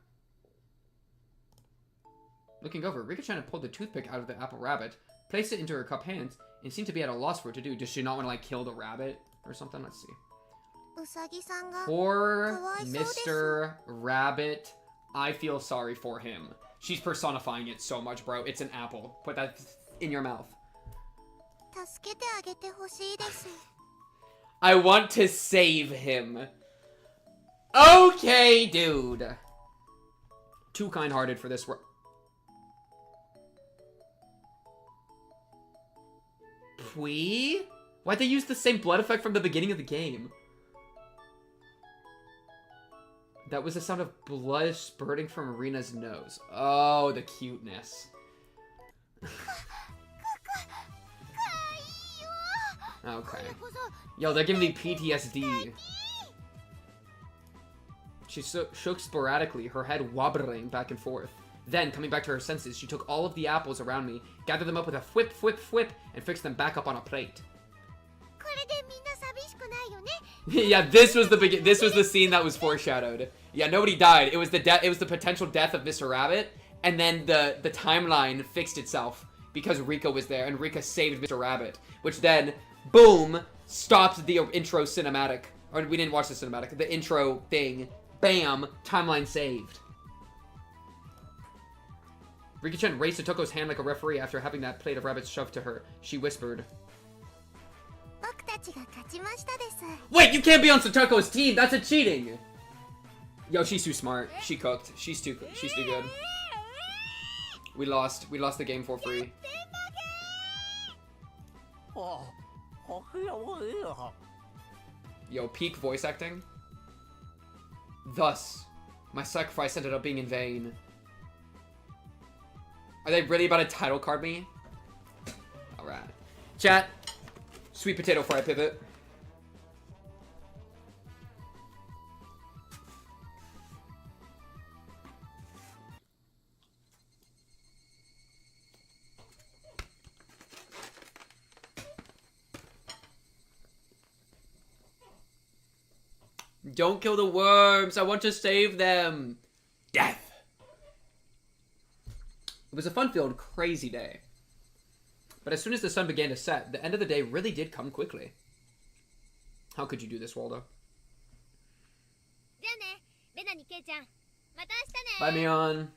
Looking over, Rika-chan had pulled the toothpick out of the apple rabbit, placed it into her cup hands, and seemed to be at a loss for what to do. Does she not want to, like, kill the rabbit or something? Let's see. うさぎさんが Poor かわいそうです。 Mr. Rabbit. I feel sorry for him. She's personifying it so much, bro. It's an apple. Put that in your mouth. 助けてあげてほしいです。 I want to save him. Okay, dude. Too kind-hearted for this. Pwee? Why'd they use the same blood effect from the beginning of the game? That was the sound of blood spurting from Irina's nose. Oh, the cuteness. Okay. Yo, they're giving me PTSD. She shook sporadically, her head wobbling back and forth. Then, coming back to her senses, she took all of the apples around me, gathered them up with a whip, whip, whip, and fixed them back up on a plate. Yeah, this was the scene that was foreshadowed. Yeah, nobody died. It was the potential death of Mr. Rabbit, and then the timeline fixed itself because Rika was there, and Rika saved Mr. Rabbit, which then, boom, stopped the intro cinematic. Or we didn't watch the cinematic, the intro thing. Bam, timeline saved. Rika-chan raised Totoko's hand like a referee after having that plate of rabbits shoved to her. She whispered, 僕たちが勝ちましたです。 Wait, you can't be on Satoko's team! That's a cheating! Yo, she's too smart. She cooked. She's too good. We lost the game for free. Yo, peak voice acting. Thus, my sacrifice ended up being in vain. Are they really about to title card me? Alright. Chat. Sweet potato fry pivot. Don't kill the worms. I want to save them. Death. It was a fun-filled, crazy day. But as soon as the sun began to set, the end of the day really did come quickly. How could you do this, Waldo? Bye, Mion.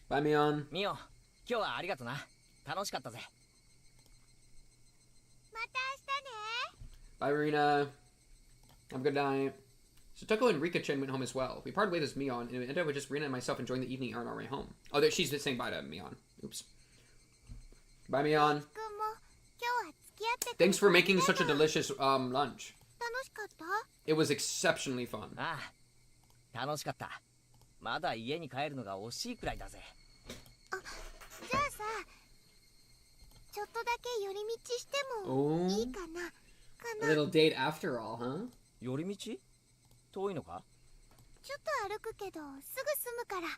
Bye, Mion. ミオ、今日はありがとな。楽しかったぜ。Bye, Marina. Have a good night. So Toko and Rika-chan went home as well. We parted ways with Mion, and it ended up with just Rina and myself enjoying the evening on our way home. Oh, there, she's saying bye to Mion. Oops. Bye, Mion. Thanks for making such a delicious lunch. It was exceptionally fun. ああ、楽しかった。まだ家に帰るのが惜しいくらいだぜ。あ、じゃあさ、ちょっとだけ寄り道してもいいかな。A little date after all, huh? 寄り道？遠いのか？ちょっと歩くけどすぐ済むから。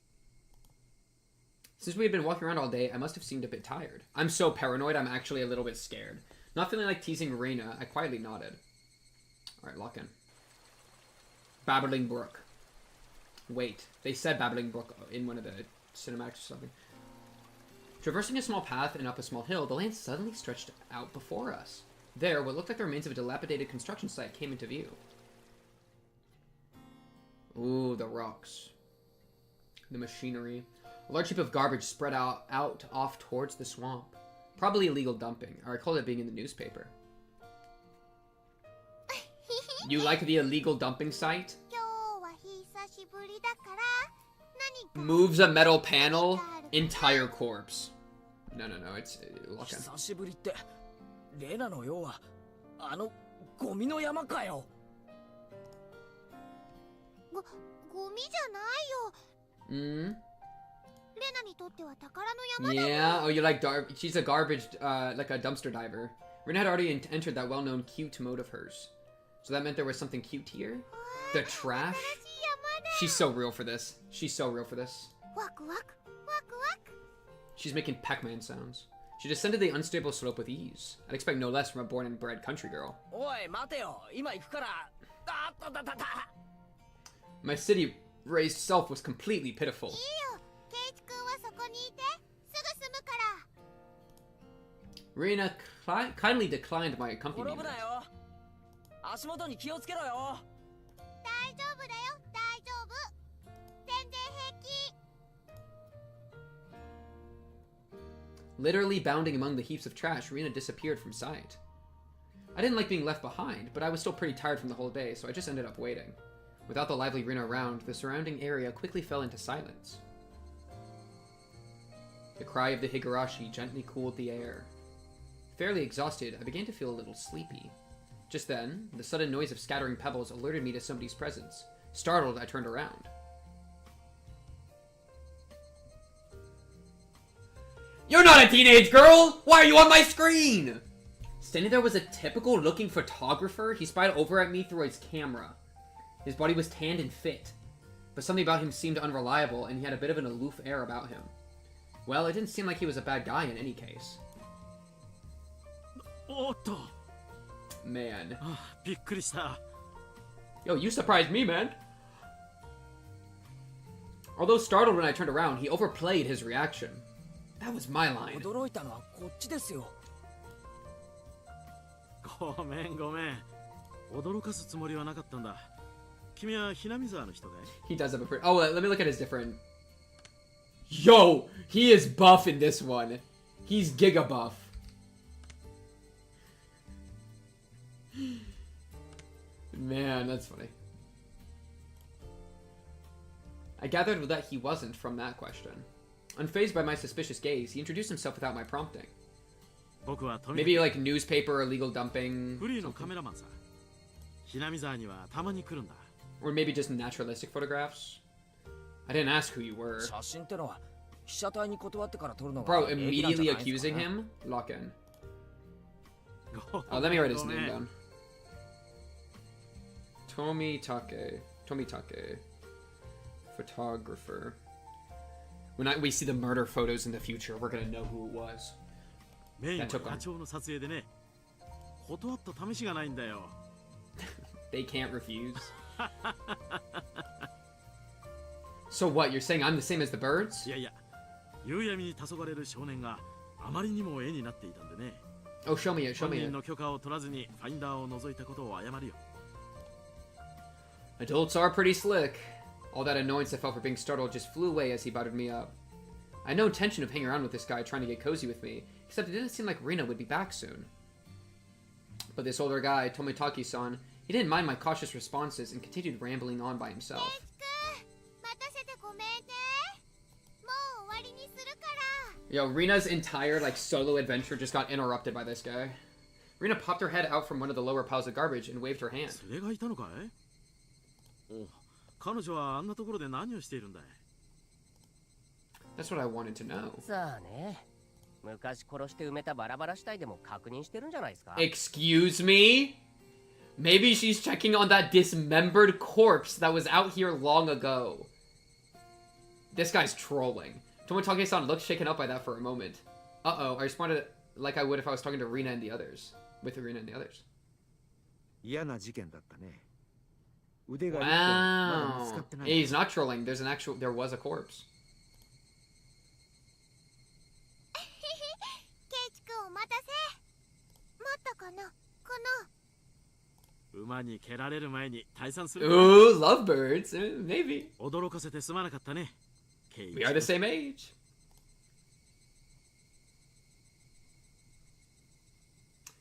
Since we had been walking around all day, I must have seemed a bit tired. I'm so paranoid, I'm actually a little bit scared. Not feeling like teasing Reina, I quietly nodded. Alright, lock in. Babbling Brook. Wait, they said Babbling Brook in one of the cinematics or something. Traversing a small path and up a small hill, the land suddenly stretched out before us. There, what looked like the remains of a dilapidated construction site came into view. Ooh, the rocks. The machinery. A large heap of garbage spread out off towards the swamp. Probably illegal dumping. I recall it being in the newspaper. You like the illegal dumping site? Moves a metal panel. Entire corpse. No, it's... Look at 久しぶりって、レナのようは、あのゴミの山かよ。ゴミじゃないよ。レナにとっては宝の山だもん。 Yeah, oh, you like she's a garbage, like a dumpster diver. Rina had already entered that well-known cute mode of hers. So that meant there was something cute here? The trash? She's so real for this. She's so real for this. She's making Pac-Man sounds. She descended the unstable slope with ease. I'd expect no less from a born and bred country girl. おい、待てよ。今行くから。あったたたた。 My city-raised self was completely pitiful. Rina kindly declined my accompaniment. 足元に気をつけろよ。大丈夫だよ、大丈夫。全然平気。 Literally bounding among the heaps of trash, Rina disappeared from sight. I didn't like being left behind, but I was still pretty tired from the whole day, so I just ended up waiting. Without the lively Rina around, the surrounding area quickly fell into silence. The cry of the Higurashi gently cooled the air. Fairly exhausted, I began to feel a little sleepy. Just then, the sudden noise of scattering pebbles alerted me to somebody's presence. Startled, I turned around. You're not a teenage girl! Why are you on my screen? Standing there was a typical-looking photographer. He spied over at me through his camera. His body was tanned and fit, but something about him seemed unreliable, and he had a bit of an aloof air about him. Well, it didn't seem like he was a bad guy in any case. Man. Yo, you surprised me, man. Although startled when I turned around, he overplayed his reaction. That was my line. 驚いたのはこっちですよ。ごめん。驚かすつもりはなかったんだ。君はHinamizawaの人かい? He does have a pretty... Oh, let me look at his different... Yo! He is buff in this one. He's giga buff. Man, that's funny. I gathered that he wasn't from that question. Unfazed by my suspicious gaze, he introduced himself without my prompting. Maybe like newspaper or illegal dumping. Or maybe just naturalistic photographs. I didn't ask who you were. 写真ってのは被写体に断ってから取るのが Bro, 礼儀なんじ immediately ゃないですか accusing ね him? Lock in. Oh, let me write his name down. Tomitake. Tomitake. Photographer. When we see the murder photos in the future, we're gonna know who it was. メインは野鳥の撮影でね、断った試しがないんだよ。They can't refuse. So what, you're saying I'm the same as the birds? いやいや、夕闇に黄昏る少年があまりにも絵になっていたんでね。Oh, show me it, show 本 me 人 it. の許可を取らずにファインダーを覗いたことを謝るよ。Adults are pretty slick. All that annoyance I felt for being startled just flew away as he buttered me up. I had no intention of hanging around with this guy trying to get cozy with me, except it didn't seem like Rina would be back soon. But this older guy, Tomitake-san, he didn't mind my cautious responses and continued rambling on by himself. 待たせてごめんね。もう終わりにするから。 Yo, Rina's entire, like, solo adventure just got interrupted by this guy. Rina popped her head out from one of the lower piles of garbage and waved her hand. それがいたのかい？お、彼女はあんなところで何をしているんだい？ That's what I wanted to know. さあね。昔殺して埋めたバラバラ死体でも確認してるんじゃないですか？ Excuse me? Maybe she's checking on that dismembered corpse that was out here long ago. This guy's trolling. Tomitake-san looked shaken up by that for a moment. Uh-oh, I responded like I would if I was talking to Rina and the others. With Rina and the others. 嫌な事件だったね。腕が一本まだ見つかってない。 Hey, he's not trolling. There was a corpse. ケイチ君お待たせ。もっとかなこの。馬に蹴られる前に退散する。 Ooh, lovebirds. Maybe. 驚かせてすまなかったね。We are the same age.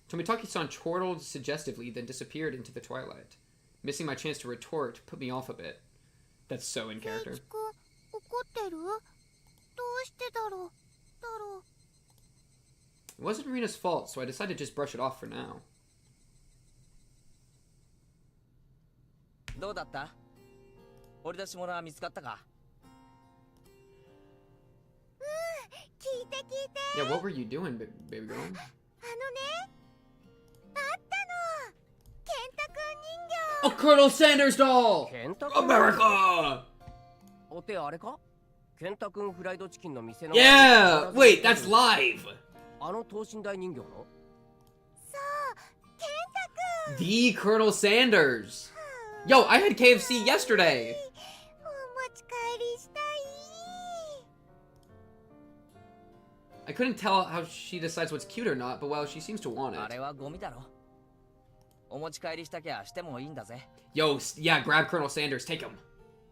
Tomitake-san chortled suggestively, then disappeared into the twilight. Missing my chance to retort put me off a bit. That's so in ケイ character. チ君怒ってる？どうしてだろう？ It wasn't Rina's fault, so I decided to just brush it off for now. どうだった？掘り出し物は見つかったか？聞いて聞いて。 Yeah, what were you doing, baby girl? あのね、あったの。ケンタ君人形。 A Colonel Sanders doll! ケンタ君 America! お手あれか？ケンタ君フライドチキンの店の Yeah! Wait, that's live! あの等身大人形の？そう、ケンタ君。 The Colonel Sanders! Yo, I had KFC yesterday! お持ち帰りしたい。 I couldn't tell how she decides what's cute or not, but well, she seems to want あ it. れはゴミだろ。お持ち帰りしたきゃしてもいいんだぜ。 Yo, yeah, grab Colonel Sanders, take him.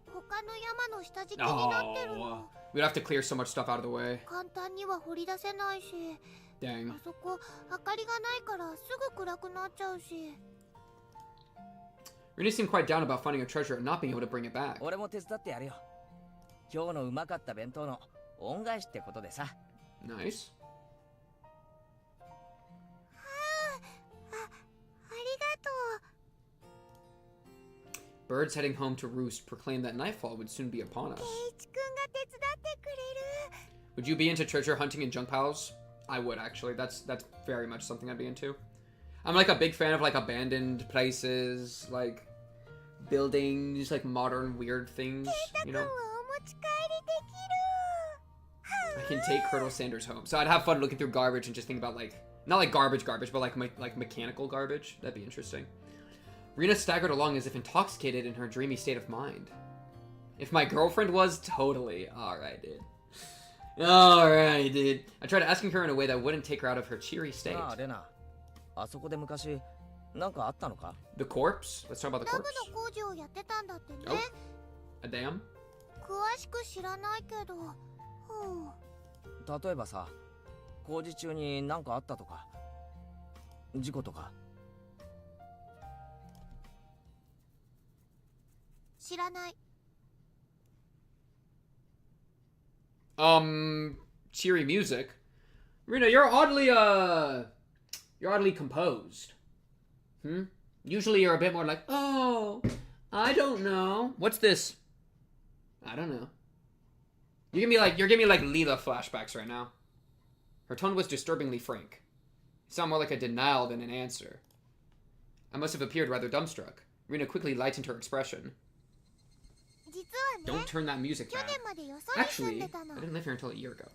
他の山の下敷きになってる Oh, の。 we'd have to clear so much stuff out of the way. 簡単には掘り出せないし。 Dang. あそこ明かりがないからすぐ暗くなっちゃうし。 Rina seemed quite down about finding a treasure and not being able to bring it back. 俺も手伝ってやるよ。今日のうまかった弁当の恩返しってことでさ。 Nice. ありがとう。 Birds heading home to roost proclaimed that nightfall would soon be upon us. ケイチ君が手伝ってくれる。 Would you be into treasure hunting and junk piles? I would actually. That's very much something I'd be into. I'm like a big fan of like abandoned places, like buildings, like modern weird things, you know? お持ち帰りできる。 I can take Colonel Sanders home. So I'd have fun looking through garbage and just think about like, not like garbage, but like mechanical garbage. That'd be interesting. Rina staggered along as if intoxicated in her dreamy state of mind. If my girlfriend was, totally. Alright, dude. Alright, dude. I tried asking her in a way that wouldn't take her out of her cheery state. なあレナ、あそこで昔なんかあったのか？ The corpse? Let's talk about the ダム corpse. の工事をやってたんだってね。 Oh. A dam? 詳しく知らないけど。例えばさ、工事中になんかあったとか、事故とか。知らない。 Cheery music. Rina, you're oddly composed. Usually you're a bit more like, oh, I don't know. What's this? I don't know. You're giving me like Leela flashbacks right now. Her tone was disturbingly frank. It sounded more like a denial than an answer. I must have appeared rather dumbstruck. Rina quickly lightened her expression. Don't turn that music down. Actually, I didn't live here until a year ago.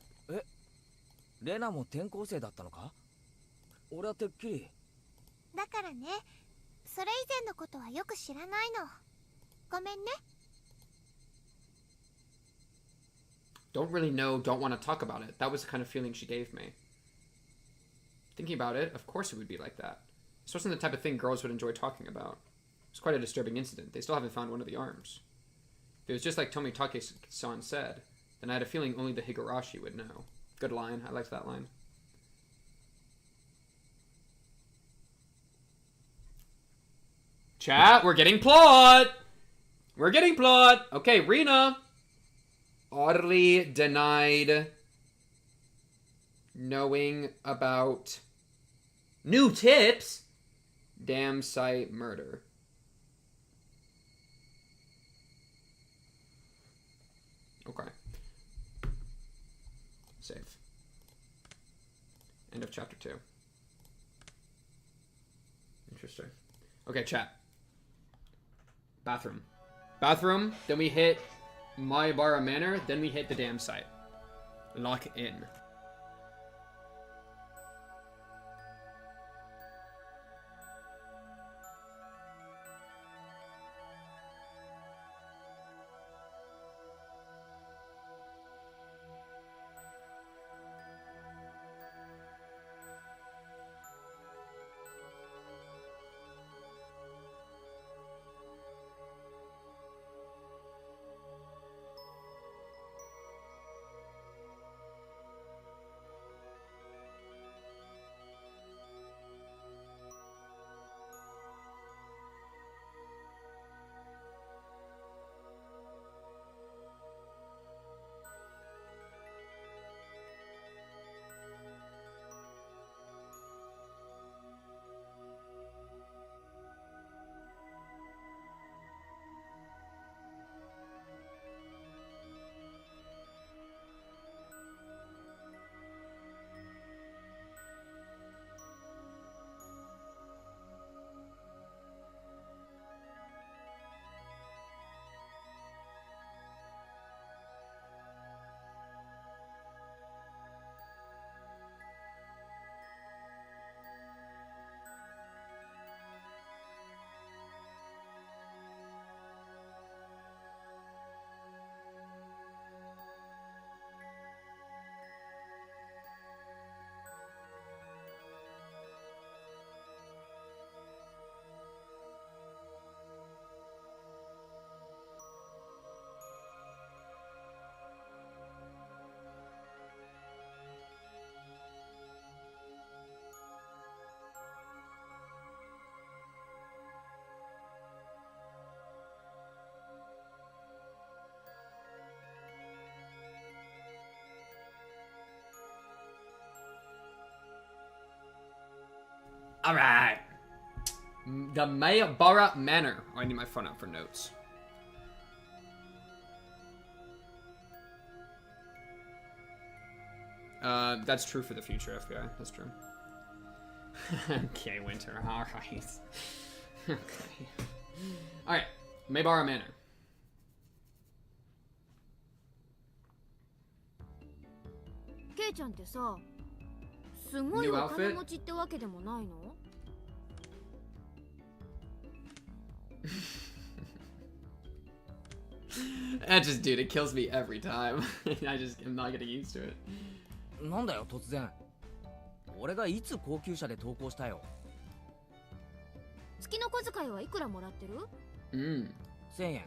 レナも転校生だったのか？俺はてっきり。だからね、それ以前のことはよく知らないの。ごめんね。Don't really know, don't want to talk about it. That was the kind of feeling she gave me. Thinking about it, of course it would be like that. This wasn't the type of thing girls would enjoy talking about. It was quite a disturbing incident. They still haven't found one of the arms. If it was just like Tomitake-san said, then I had a feeling only the Higurashi would know. Good line. I liked that line. Chat, we're getting plot! We're getting plot! Okay, Rina. Oddly denied knowing about new tips. Damn site murder. Okay. Save. End of chapter 2. Interesting. Okay, chat. Bathroom. Bathroom, then we hit Maibara Manor, then we hit the damn site. Lock in. Alright. The Maibara Manor. Oh, I need my phone out for notes. That's true for the future, FBI. That's true. Okay, Winter. Alright. Okay. Alright. Maibara Manor. Kei-chan ってさ、すごいお金持ちってわけでもないのThat just, dude, it kills me every time. I'm not getting used to it. なんだよ突然。俺がいつ高級車で投稿したよ。月の小遣いはいくらもらってる？1000円。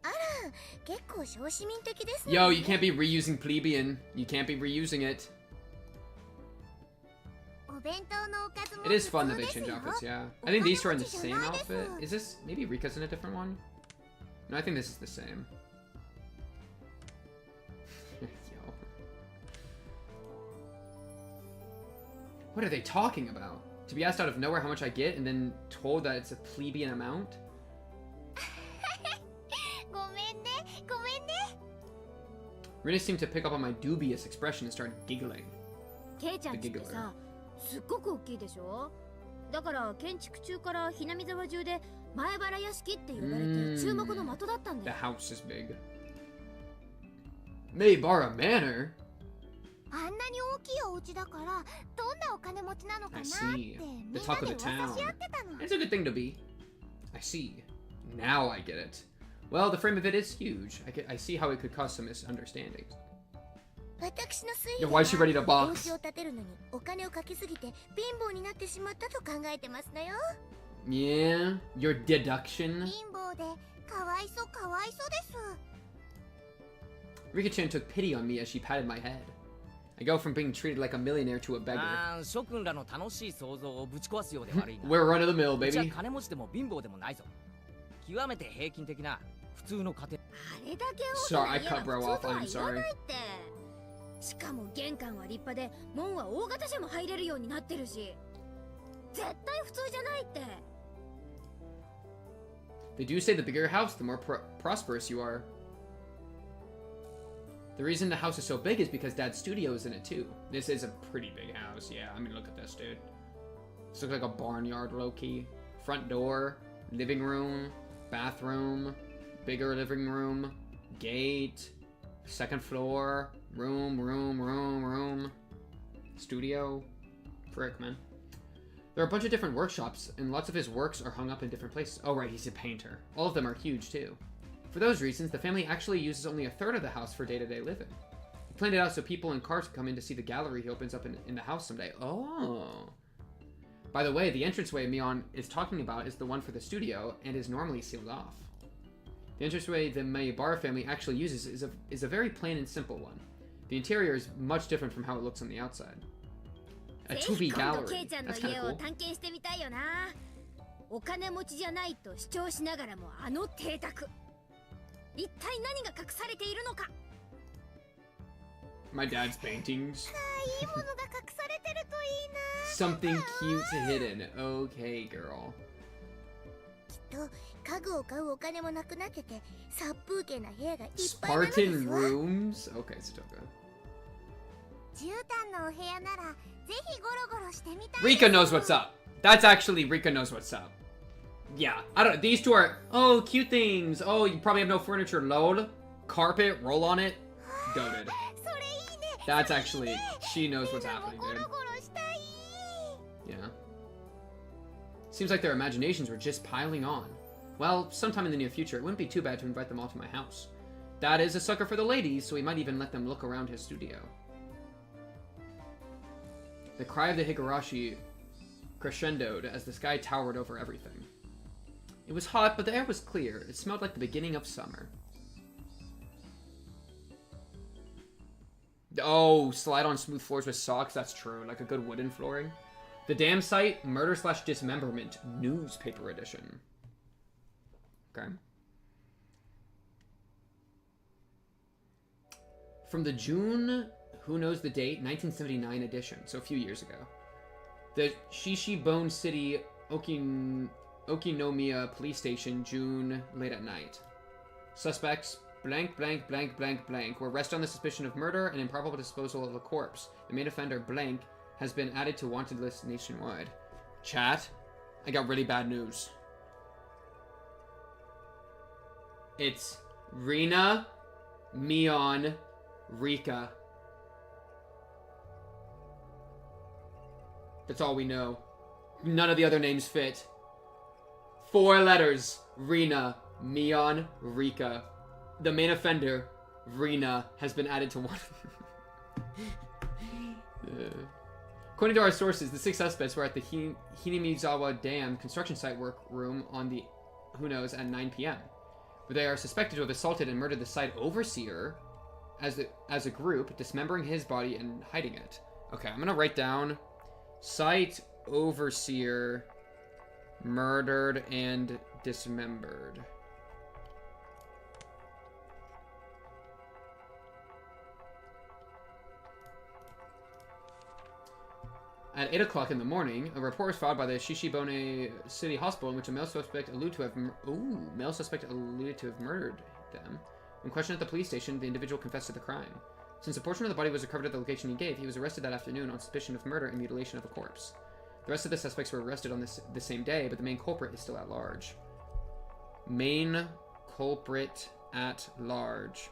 あら、結構小市民的ですね。 Yo, you can't be reusing plebeian. You can't be reusing it. お弁当のおかずも It is fun that they change outfits, yeah. I think these two are in the same outfit. Is this, maybe Rika's in a different one? No, I think this is the same. Yo. What are they talking about? To be asked out of nowhere how much I get and then told that it's a plebeian amount? ごめんね、ごめんね。Rina seemed to pick up on my dubious expression and started giggling. ケイちゃんちってさ、すっごく大きいでしょ。だから建築中からひなみざわ中で前原屋敷って呼ばれて注目の的だったんだ The よ。 house is big. Maybara Manor? あんなに大きいお家だからどんなお金持ちなのかな I って see. みん The な talk で of the 噂 town. し合ってたの。 It's a good thing to be. I see. Now I get it. Well, the frame of it is huge. I see how it could cause some misunderstandings. 私の推 Yeah, 理 why is she ready to はお box? 家を建てるのにお金をかけすぎて貧乏になってしまったと考えてますのよ。 Yeah? Your deduction? 貧乏でかわいそうかわいそうです。 Rika-chan took pity on me as she patted my head. I go from being treated like a millionaire to a beggar. 諸君らの楽しい想像をぶち壊すようで悪いな。 We're run of the mill, うちは baby. 金持ちでも貧乏でもないぞ。極めて平均的な普通の家庭。あれだけ大き Sorry, な I 家 cut は bro 普 off. 通とは I'm 言わ sorry. ないって。しかも玄関は立派で門は大型車も入れるようになってるし、絶対普通じゃないって。 They do say the bigger your house, the more prosperous you are. The reason the house is so big is because Dad's studio is in it too. This is a pretty big house, yeah. I mean, look at this, dude. This looks like a barnyard, low-key. Front door, living room, bathroom, bigger living room, gate, second floor, room, studio. Frick, man. There are a bunch of different workshops, and lots of his works are hung up in different places. Oh, right, he's a painter. All of them are huge, too. For those reasons, the family actually uses only a third of the house for day-to-day living. He planned it out so people and cars can come in to see the gallery he opens up in the house someday. Oh. By the way, the entranceway Mion is talking about is the one for the studio and is normally sealed off. The entranceway the Maibara family actually uses is a very plain and simple one. The interior is much different from how it looks on the outside. A ぜひ 2B 今度ケ gallery. イちゃんの That's kind 家 of を cool. 探検してみたいよな。お金持ちじゃないと主張しながらもあの邸宅。一体何が隠されているのか。 My dad's paintings. いいものが隠されてるといいな。 Something cute hidden. Okay, girl. きっと家具を買うお金もなくなってて殺風景な部屋がいっぱいなのです Spartan わ。 rooms? Okay, Stoka. 絨毯のお部屋ならぜひゴロゴロしてみたい。 Rika knows what's up. That's actually Rika knows what's up. Yeah, I don't. These two are cute things. Oh, you probably have no furniture. Lol, carpet, roll on it. Goated. それいいね。 That's actually she knows what's みんなも happening, ゴ dude. ロゴロしたい。 Yeah. Seems like their imaginations were just piling on. Well, sometime in the near future, it wouldn't be too bad to invite them all to my house. Dad is a sucker for the ladies, so he might even let them look around his studio. The cry of the Higurashi crescendoed as the sky towered over everything. It was hot, but the air was clear. It smelled like the beginning of summer. Oh, slide on smooth floors with socks. That's true. Like a good wooden flooring. The damn site, Murder/Dismemberment Newspaper Edition. Okay. From the June, who knows the date, 1979 edition, so a few years ago. The Shishibone City Okinomiya Police Station, June, late at night. Suspects, blank, blank, blank, blank, blank, were arrested on the suspicion of murder and improbable disposal of a corpse. The main offender, blank, has been added to wanted list nationwide. Chat, I got really bad news. It's Rina, Mion, Rika. That's all we know. None of the other names fit. 4 letters. Rina, Mion, Rika. The main offender, Rina, has been added to one. According to our sources, the 6 suspects were at the Hinamizawa Dam construction site workroom on the, who knows, at 9 p.m. Where they are suspected to have assaulted and murdered the site overseer as a group, dismembering his body and hiding it. Okay, I'm gonna write down site overseer murdered and dismembered. At 8 o'clock in the morning, a report was filed by the Shishibone City Hospital in which a male suspect alluded to have murdered them. When questioned at the police station, the individual confessed to the crime. Since a portion of the body was recovered at the location he gave, he was arrested that afternoon on suspicion of murder and mutilation of a corpse. The rest of the suspects were arrested on the same day, but the main culprit is still at large. Main culprit at large.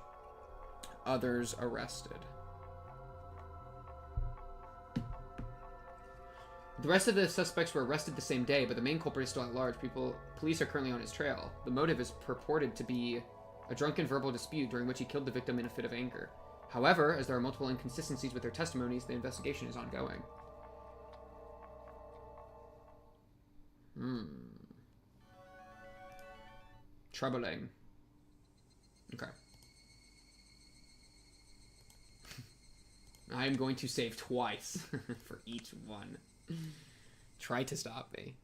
Others arrested. The rest of the suspects were arrested the same day, but the main culprit is still at large. Police are currently on his trail. The motive is purported to be a drunken verbal dispute during which he killed the victim in a fit of anger. However, as there are multiple inconsistencies with their testimonies, the investigation is ongoing. Troubling. Okay. I am going to save twice for each one. Try to stop me.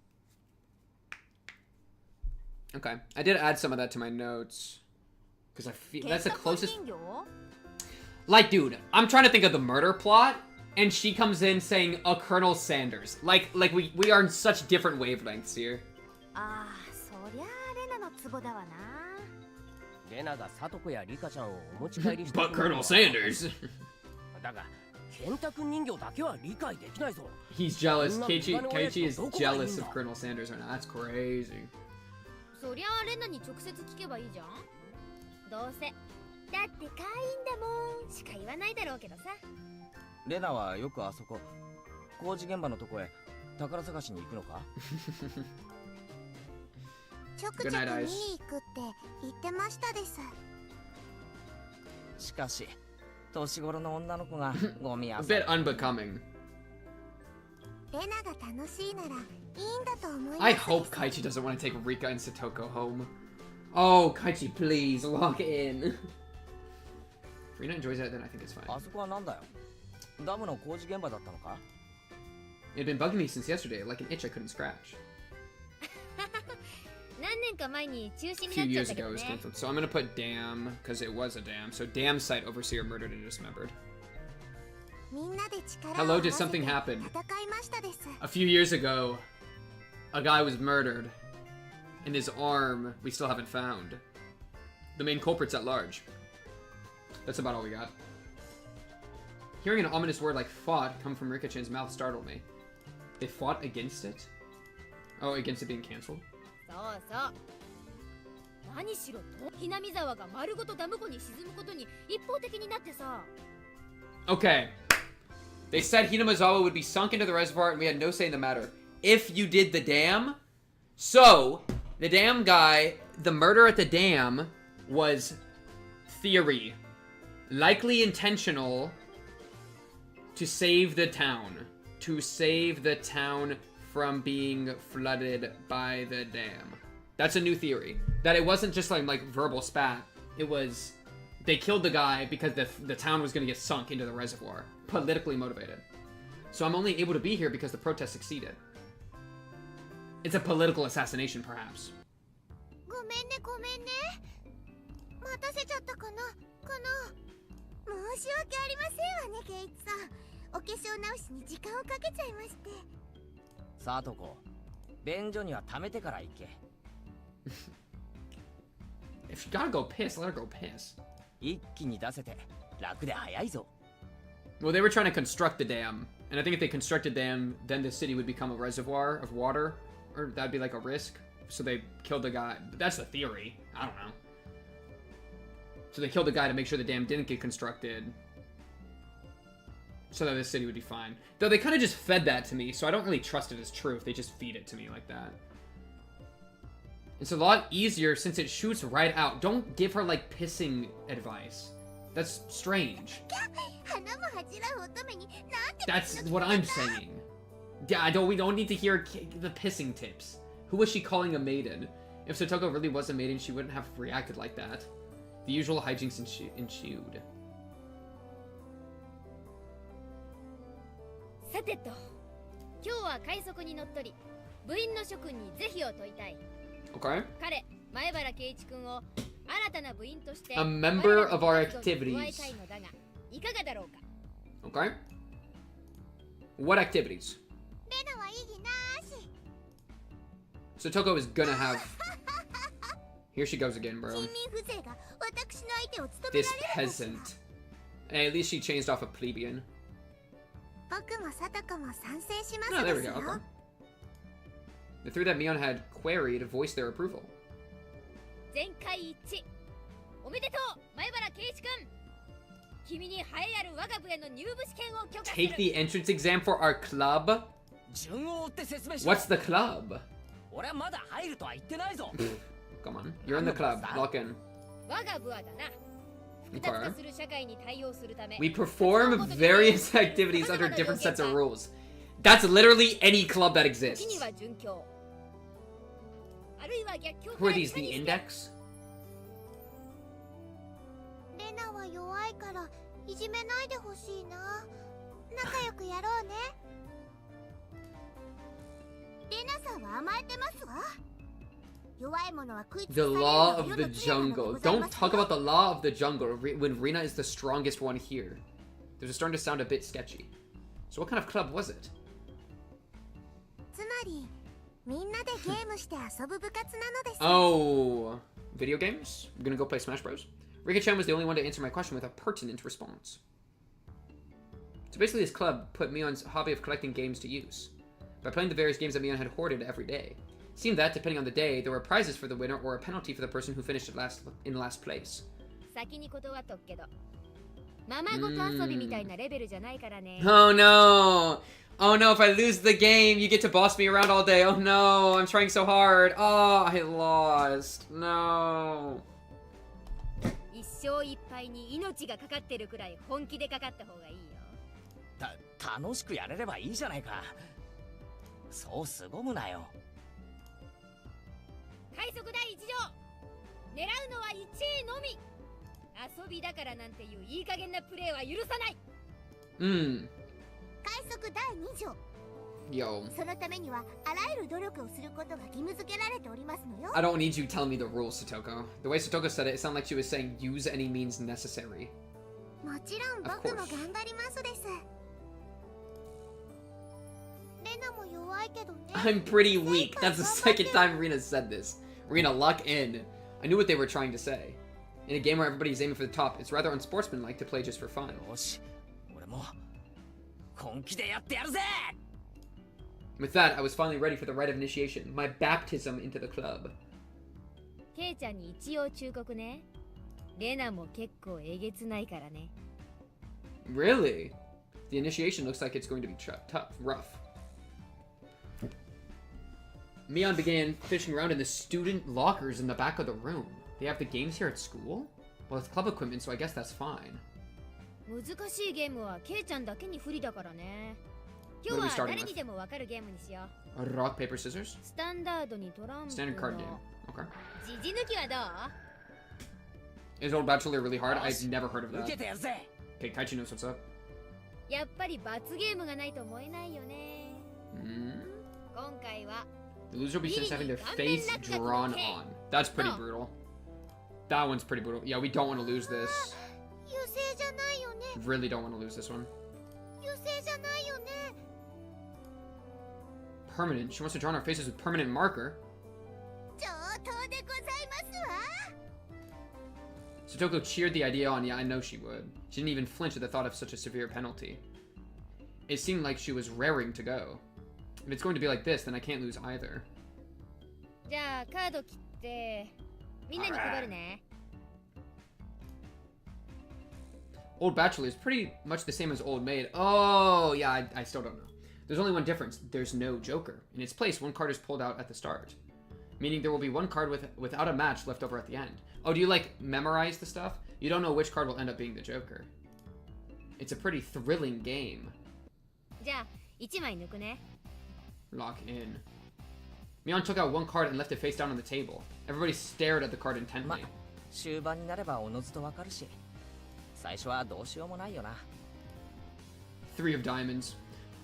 Okay. I did add some of that to my notes. Because I feel that's the closest... Like, dude, I'm trying to think of the murder plot, and she comes in saying a Colonel Sanders. Like we are in such different wavelengths here. But Colonel Sanders. He's jealous. Keiichi is jealous of Colonel Sanders right now. That's crazy. そりゃあレナに直接聞けばいいじゃん。どうせだって会員だもんしか言わないだろうけどさ。レナはよくあそこ工事現場のとこへ宝探しに行くのか？ちょくちょく見に行くって言ってましたです。しかし年頃の女の子がゴミ遊 A び。 bit unbecoming. レナが楽しいならいいんだと思います。 I hope Keiichi doesn't want to take Rika and Satoko home. Oh, Keiichi, please lock in. If Rina enjoys it, then I think it's fine. あそこはなんだよ。ダムの工事現場だったのか？ It had been bugging me since yesterday, like an itch I couldn't scratch. 何年か前に中止 A に few なっちゃっ years たけ ago, ど it was ね。 canceled. So I'm gonna put dam because it was a dam. So dam site overseer murdered and dismembered. みんなで力を Hello, 合わ did せて something 戦 happen? いましたです。 A few years ago, a guy was murdered, and his arm we still haven't found. The main culprit's at large. That's about all we got. Hearing an ominous word like fought come from Rika-chan's mouth startled me. They fought against it? Oh, against it being cancelled? そうそう。何しろHinamizawaが丸ごとダム湖に沈むことに一方的になってさ。 Okay. They said Hinamizawa would be sunk into the reservoir and we had no say in the matter. If you did the dam. So, the dam guy, the murder at the dam was theory. Likely intentional to save the town. To save the town from being flooded by the dam. That's a new theory. That it wasn't just like verbal spat. It was... They killed the guy because the town was going to get sunk into the reservoir. Politically motivated. So I'm only able to be here because the protest succeeded. It's a political assassination, perhaps. ごめんねごめんね。待たせちゃったかなかな。申し訳ありませんわねケイチさん。お化粧直しに時間をかけちゃいまして。さあとこ、便所には溜めてから行け。If she gotta go piss, let her go piss. 一気に出せて楽で早いぞ。Well, they were trying to construct the dam. And I think if they constructed the dam, then the city would become a reservoir of water. Or that'd be like a risk. So they killed the guy. That's the theory. I don't know. So they killed the guy to make sure the dam didn't get constructed. So that the city would be fine. Though they kind of just fed that to me, so I don't really trust it as true if they just feed it to me like that. It's a lot easier since it shoots right out. Don't give her, like, pissing advice. That's strange. That's what I'm saying. Yeah, we don't need to hear the pissing tips. Who was she calling a maiden? If Satoko really was a maiden, she wouldn't have reacted like that. The usual hijinks ensued. さてと、今日は快速に乗っ取り、部員の諸君に是非を問いたい。 Okay. 彼、前原圭一君を新たな部員として A member of our activities. 加えたいのだが、いかがだろうか。 Okay. What activities? レナは意義なし。 So Toko is gonna have... Here she goes again, bro. 人民風情が私の相手を務め This られるかしら peasant. Hey, at least she changed off a plebeian. 僕も貞子も賛成します No, there we です go. よ Okay. The three that Mion had queried voiced their approval. 全会一致おめでとう前原圭一君君に栄えある我が部への入部試験を許可する Take the entrance exam for our club? 順を追って説明しろ。 What's the club? 俺はまだ入るとは言ってないぞ。 Come on. You're in the club. Lock in. 我が部はだな複雑化する社会に対応するため We perform various activities under different sets of rules. That's literally any club that 時に exists. は準教あるいは逆境 Who are these, the index? レナは弱いからいじめないでほしいな仲良くやろうねレナさんは甘えてますわ弱い者は食いつ The かれるの law が of 世 the の常なので jungle. ござい Don't ます talk よ about the law of the jungle when Rina is the strongest one here. There's starting to sound a bit sketchy. So what kind of club was it? つまりみんなでゲームして遊ぶ部活なのです Oh, video games? We're gonna go play Smash Bros? Rika-chan was the only one to answer my question with a pertinent response. So basically this club put Mion's hobby of collecting games to use. By playing the various games that Mion had hoarded every day. It seemed that, depending on the day, there were prizes for the winner or a penalty for the person who finished in last place. 先に断っとくけどままごと遊びみたいなレベルじゃないからね Oh no! Oh no, if I lose the game, you get to boss me around all day. Oh no, I'm trying so hard. Oh, I lost. No. 一生いっぱいに命がかかってるくらい本気でかかった方がいいよ楽しくやれればいいじゃないか。そう凄むなよ。快速第一条狙うのは1位のみ遊びだからなんていういい加減なプレーは許さない Hmm. 快速第2条 Yo. そのためにはあらゆる努力をすることが義務付けられておりますのよ I don't need you telling me the rules, Satoko. The way Satoko said it, it sounded like she was saying use any means necessary. もちろん僕も頑張りますですレナも弱いけどね I'm pretty weak. That's the second time Rena said this. Rena, lock in. I knew what they were trying to say. In a game where everybody's aiming for the top, it's rather unsportsmanlike to play just for fun. よし、俺も本気でやってやるぜ。 With that, I was finally ready for the rite of initiation, my baptism into the club. ケイちゃんに一応忠告ねレナも結構えげつないからね Really? The initiation looks like it's going to be tough, rough. Mion began fishing around in the student lockers in the back of the room. They have the games here at school? Well, it's club equipment, so I guess that's fine. 難しいゲームはケイちゃんだけに不利だからね今日は誰にでもわかるゲームにしよう Rock, paper, scissors? スタンダードにトランプ Standard card game. の Okay. ジジ抜きはどう Is Old Bachelor really hard? I've never heard of 受け that. てやるぜ。 Okay, Kaichi knows what's up. やっぱり罰ゲームがないと燃えないよね 今回は The loser will be sentenced to having their face drawn on. That's pretty brutal. That one's pretty brutal. Yeah, we don't want to lose this. 優勢じゃないよね Really don't want to lose this one. 優勢じゃないよね Permanent. She wants to draw on our faces with permanent marker. 上等でございますわ Satoko cheered the idea on. Yeah, I know she would. She didn't even flinch at the thought of such a severe penalty. It seemed like she was raring to go. If it's going to be like this, then I can't lose either. じゃあカード切ってみんなに配るね Old Bachelor is pretty much the same as Old Maid. Oh, yeah, I still don't know. There's only one difference. There's no Joker. In its place, one card is pulled out at the start. Meaning there will be one card without a match left over at the end. Oh, do you, like, memorize the stuff? You don't know which card will end up being the Joker. It's a pretty thrilling game. じゃあ1枚抜くね Lock in. Mion took out one card and left it face down on the table. Everybody stared at the card intently. 終盤になればおのずとわかるし、最初はどうしようもないよな。 Three of diamonds.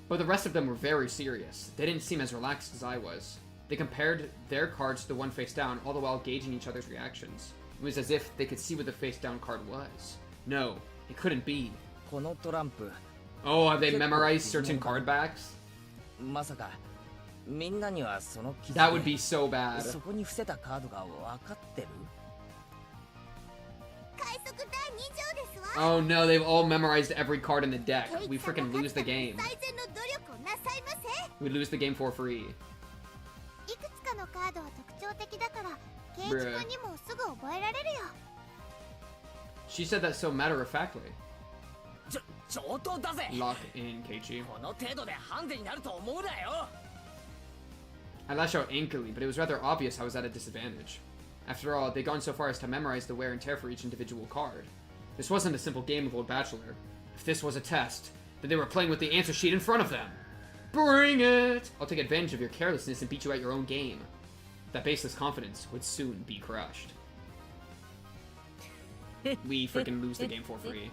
But the rest of them were very serious. They didn't seem as relaxed as I was. They compared their cards to the one face down, all the while gauging each other's reactions. It was as if they could see what the face down card was. No, it couldn't be. このトランプ、 Oh, have they memorized certain card backs? まさかみんなにはその傷 That would be so bad. そこに伏せたカードが分かってる？快速第2条ですわ。 Oh no, they've all memorized every card in the deck. We freaking lose the game. 最善の努力をなさいませ。 We lose the game for free. いくつかのカードは特徴的だからケイチ君にもすぐ覚えられるよ。 She said that so matter-of-factly. 上等だぜ。 Lock in, Keiichi. この程度でハンデになると思うなよ。 I lashed out angrily, but it was rather obvious I was at a disadvantage. After all, they'd gone so far as to memorize the wear and tear for each individual card. This wasn't a simple game of Old Bachelor. If this was a test, then they were playing with the answer sheet in front of them. Bring it! I'll take advantage of your carelessness and beat you at your own game. That baseless confidence would soon be crushed. We freaking lose the game for free.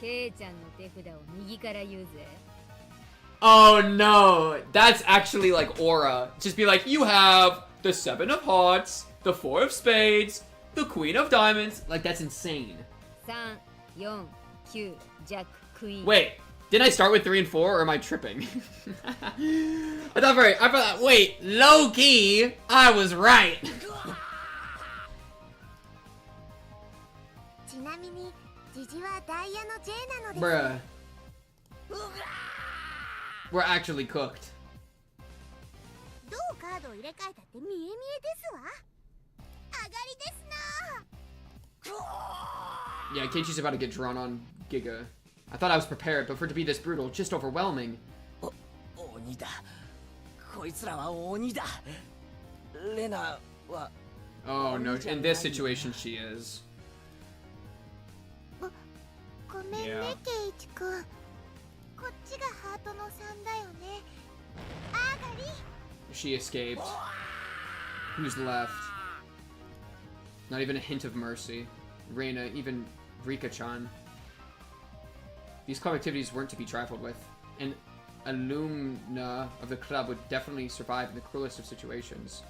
ケイちゃんの手札を右から言うぜ。 Oh no! That's actually like aura. Just be like, you have the 7 of hearts, the 4 of spades, the queen of diamonds. Like, that's insane. 3、4、9、ジャック、クイーン。 Wait, didn't I start with 3 and 4, or am I tripping? I thought, wait, low key, I was right. ちなみにジジはダイヤの J なのです。 Bruh. We're actually cooked. どうカードを入れ替えたって見え見えですわ。上がりですな。 Yeah, Keiichi's about to get drawn on Giga. I thought I was prepared, but for it to be this brutal, just overwhelming. 鬼だ。こいつらは鬼だ。レナは。 Oh no, in this situation she is. ごめんね、 Yeah. ケイチ君。こっちがハートの3だよね。上がり。 She escaped. Who's left? Not even a hint of mercy. Reina, even Rika-chan. These club activities weren't to be trifled with. An alumna of the club would definitely survive in the cruelest of situations.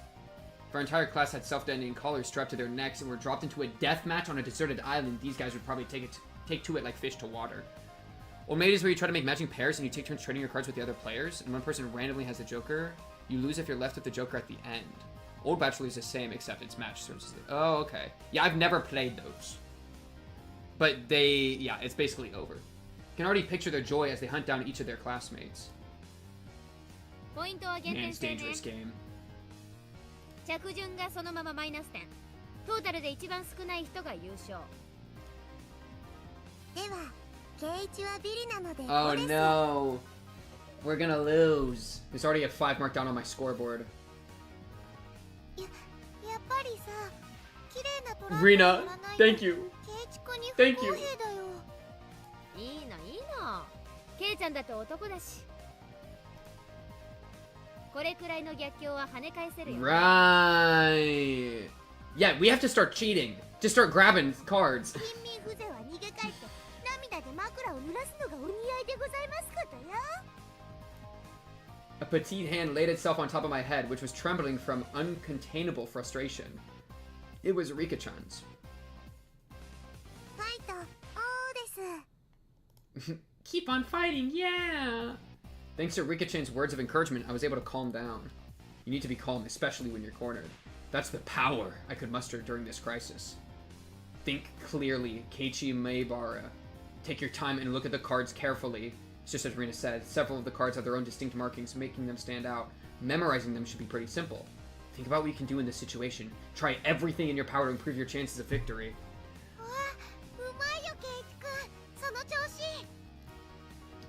If our entire class had self-detonating collars strapped to their necks and were dropped into a death match on a deserted island, these guys would probably take to it like fish to water. Old Maid is where you try to make matching pairs and you take turns trading your cards with the other players, and one person randomly has the Joker. You lose if you're left with the Joker at the end. Old Bachelor is the same, except it's match services. Oh, okay. Yeah, I've never played those. But yeah, it's basically over. You can already picture their joy as they hunt down each of their classmates. ポイントは減 Man, 点 it's してね。 dangerous game. 着順がそのままマイナス点。トータルで一番少ない人が優勝。では、ケイチはビリなので。 Oh no. We're gonna lose. There's already a 5 marked down on my scoreboard. やっぱりさ、綺麗なトランプを Rena, やらないと thank you. ケイチ君に不 Thank 公 you. 平だよ。いいのいいの。ケイちゃんだって男だし。これくらいの逆境は跳ね返せるよ。 Right. Yeah, we have to start cheating. Just start grabbing cards. 貧民風情は逃げ帰って涙で枕を濡らすのがお似合いでございますことよ。 A petite hand laid itself on top of my head, which was trembling from uncontainable frustration. It was Rika-chan's. ファイト、おーです。 Keep on fighting, yeah! Thanks to Rika-chan's words of encouragement, I was able to calm down. You need to be calm, especially when you're cornered. That's the power I could muster during this crisis. Think clearly, Keiichi Maebara. Take your time and look at the cards carefully. It's just as Rena said, several of the cards have their own distinct markings, making them stand out. Memorizing them should be pretty simple. Think about what you can do in this situation. Try everything in your power to improve your chances of victory. わあ、うまいよケイチ君。その調子。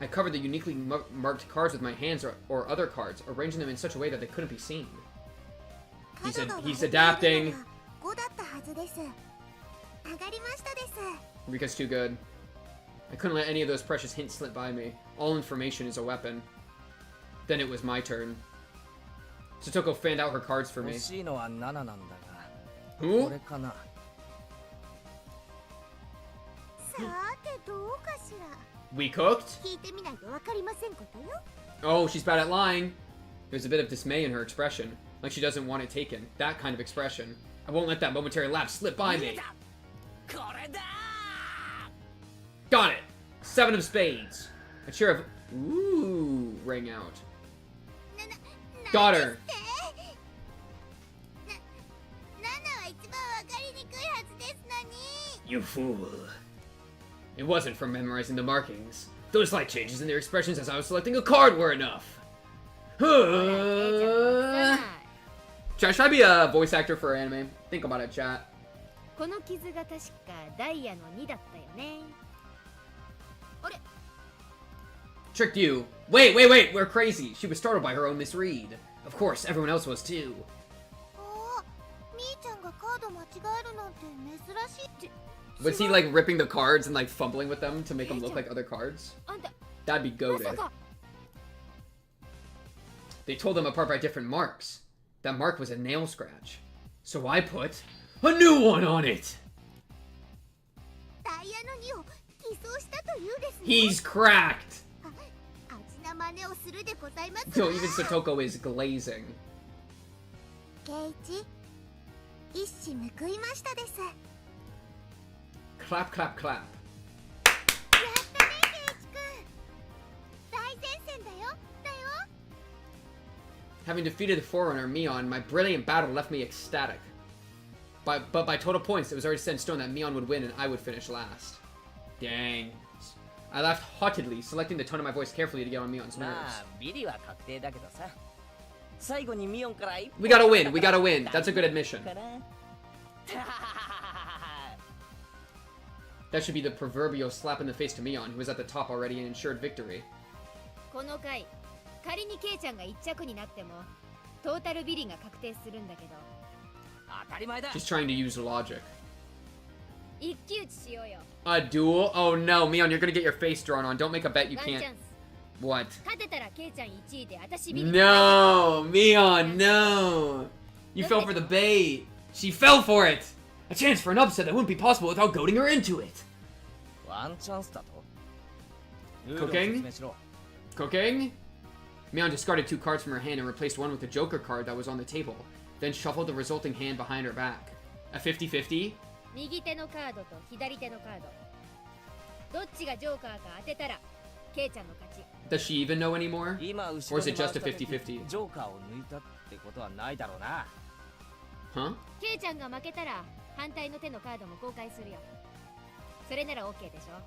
I covered the uniquely marked cards with my hands or other cards, arranging them in such a way that they couldn't be seen. He's adapting. 5だったはずです。上がりましたです。 Rika's too good. I couldn't let any of those precious hints slip by me. All information is a weapon. Then it was my turn. Satoko fanned out her cards for me. 欲しいのは7なんだが。 Who? これかな。さてどうかしら。 We cooked? 聞いてみないとわかりませんことよ。 Oh, she's bad at lying. There's a bit of dismay in her expression, like she doesn't want it taken. That kind of expression. I won't let that momentary lapse slip by me. これだ。 Got it! 7 of spades. A cheer of ooh rang out. Daughter. ナナは一番わかりにくいはずですのに。 You fool. It wasn't from memorizing the markings. Those slight changes in their expressions as I was selecting a card were enough. Chat, should I be a voice actor for anime? Think about it, chat. この傷が確かダイヤの2だったよね。あれ Tricked you. Wait, we're crazy. She was startled by her own misread. Of course, everyone else was too. ああ、みーちゃんがカード間違えるなんて珍しいって。 Was he like ripping the cards and like fumbling with them to make them look like other cards? あんた That'd be ま goated. さか They told them apart by different marks. That mark was a nail scratch. So I put a new one on it. ダイヤの2を偽装したというですね。 He's cracked. あちな真似をするでございますわ。 So even Satoko is glazing. ケイチ、一矢報いましたです。 Clap, clap, clap. やったね、ケイチくん。大前線だよ。 Having defeated the Forerunner, Mion, my brilliant battle left me ecstatic. But by total points, it was already set in stone that Mion would win and I would finish last. Dang. I laughed haughtily, selecting the tone of my voice carefully to get on Mion's ま nerves. あビリは確定だけどさ、最後にミオンから一歩 We gotta win, we gotta win. That's a good admission. かな。 That should be the proverbial slap in the face to Mion, who was at the top already and ensured victory. この回仮にケイちゃんが1着になってもトータルビリが確定するんだけど当たり前だ。 She's trying to use logic. 一騎打ちしようよ。 A duel? Oh no, Mion, you're gonna get your face drawn on. Don't make a bet you ワンチャン can't. ス What? 勝てたらケイちゃん1位で私ビリ No, Mion, no. You fell for the bait. She fell for it. A chance for an upset that wouldn't be possible without goading her into it. ワンチャンスだと。ルールを Cooking? 説明しろ。 Cooking? Mion discarded 2 cards from her hand and replaced one with the Joker card that was on the table, then shuffled the resulting hand behind her back. A 50-50? 右手のカードと左手のカードどっちがジョーカーか当てたらケイちゃんの勝ち。 Does she even know anymore? 今後 Or ろ is に it 回 just した a 時 50-50? ジョーカーを抜いたってことはないだろうな。 Huh? ケイちゃんが負けたら反対の手のカードも公開するよ。それなら OK でしょ。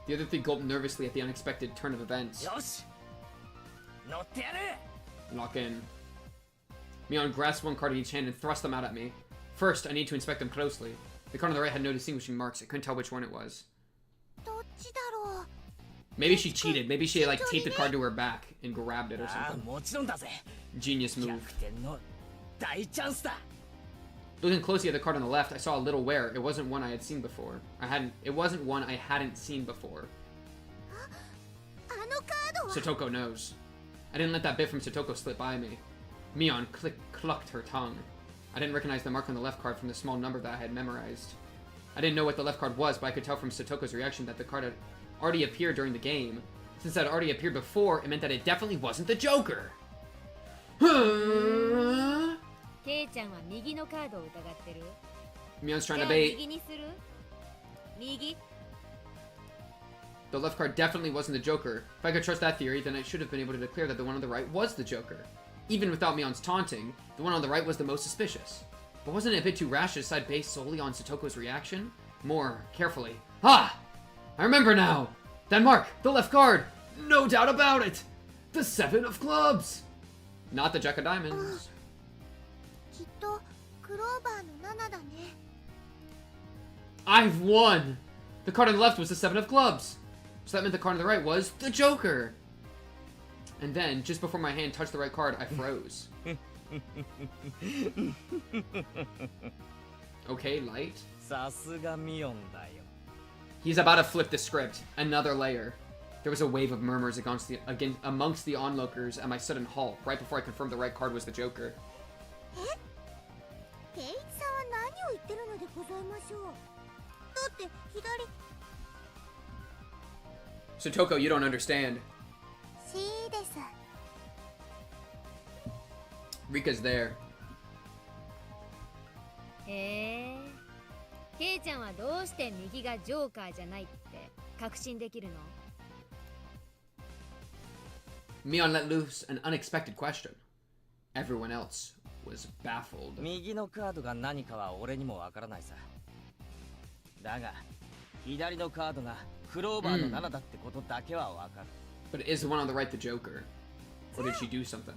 The other three gulped nervously at the unexpected turn of events. よし乗ってやる。 Lock in. Mion grasped one card in each hand and thrust them out at me. First, I need to inspect them closely. The card on the right had no distinguishing marks. I couldn't tell which one it was. どっちだろう。 Maybe she cheated. Maybe she like taped the card to her back and grabbed it or ああ something. もちろんだぜ。 Genius 逆 move. 転の大チャンスだ。 Looking closely at the card on the left, I saw a little wear. It wasn't one I had seen before. It wasn't one I hadn't seen before. あのカードは。 Satoko knows. I didn't let that bit from Satoko slip by me. Mion clucked her tongue. I didn't recognize the mark on the left card from the small number that I had memorized. I didn't know what the left card was, but I could tell from Satoko's reaction that the card had already appeared during the game. Since that had already appeared before, it meant that it definitely wasn't the Joker. ケイちゃんは右のカードを疑ってる。 Mion's じゃ trying あ to bait. 右にする？右？ The left card definitely wasn't the Joker. If I could trust that theory, then I should have been able to declare that the one on the right was the Joker. Even without Mion's taunting, the one on the right was the most suspicious. But wasn't it a bit too rash to decide based solely on Satoko's reaction? More carefully. Ah! I remember now! That mark! The left card! No doubt about it! The 7 of clubs! Not the Jack of diamonds. きっとクローバーの7だね。 I've won! The card on the left was the 7 of clubs. So that meant the card on the right was the Joker. And then, just before my hand touched the right card, I froze. Okay, light. さすがミオンだよ。 He's about to flip the script. Another layer. There was a wave of murmurs amongst the onlookers at my sudden halt, right before I confirmed the right card was the Joker. ケイチさんは何を言ってるのでございましょう。だって左。 Satoko, you don't understand. C です。 Rika's there. へえ。ケイちゃんはどうして右がジョーカーじゃないって確信できるの？ Mion let loose an unexpected question. Everyone else was baffled. 右のカードが何かは俺にもわからないさ。だが、左のカードがクローバーの7だってことだけはわかる。But is the one on the right the Joker? Or did she do something?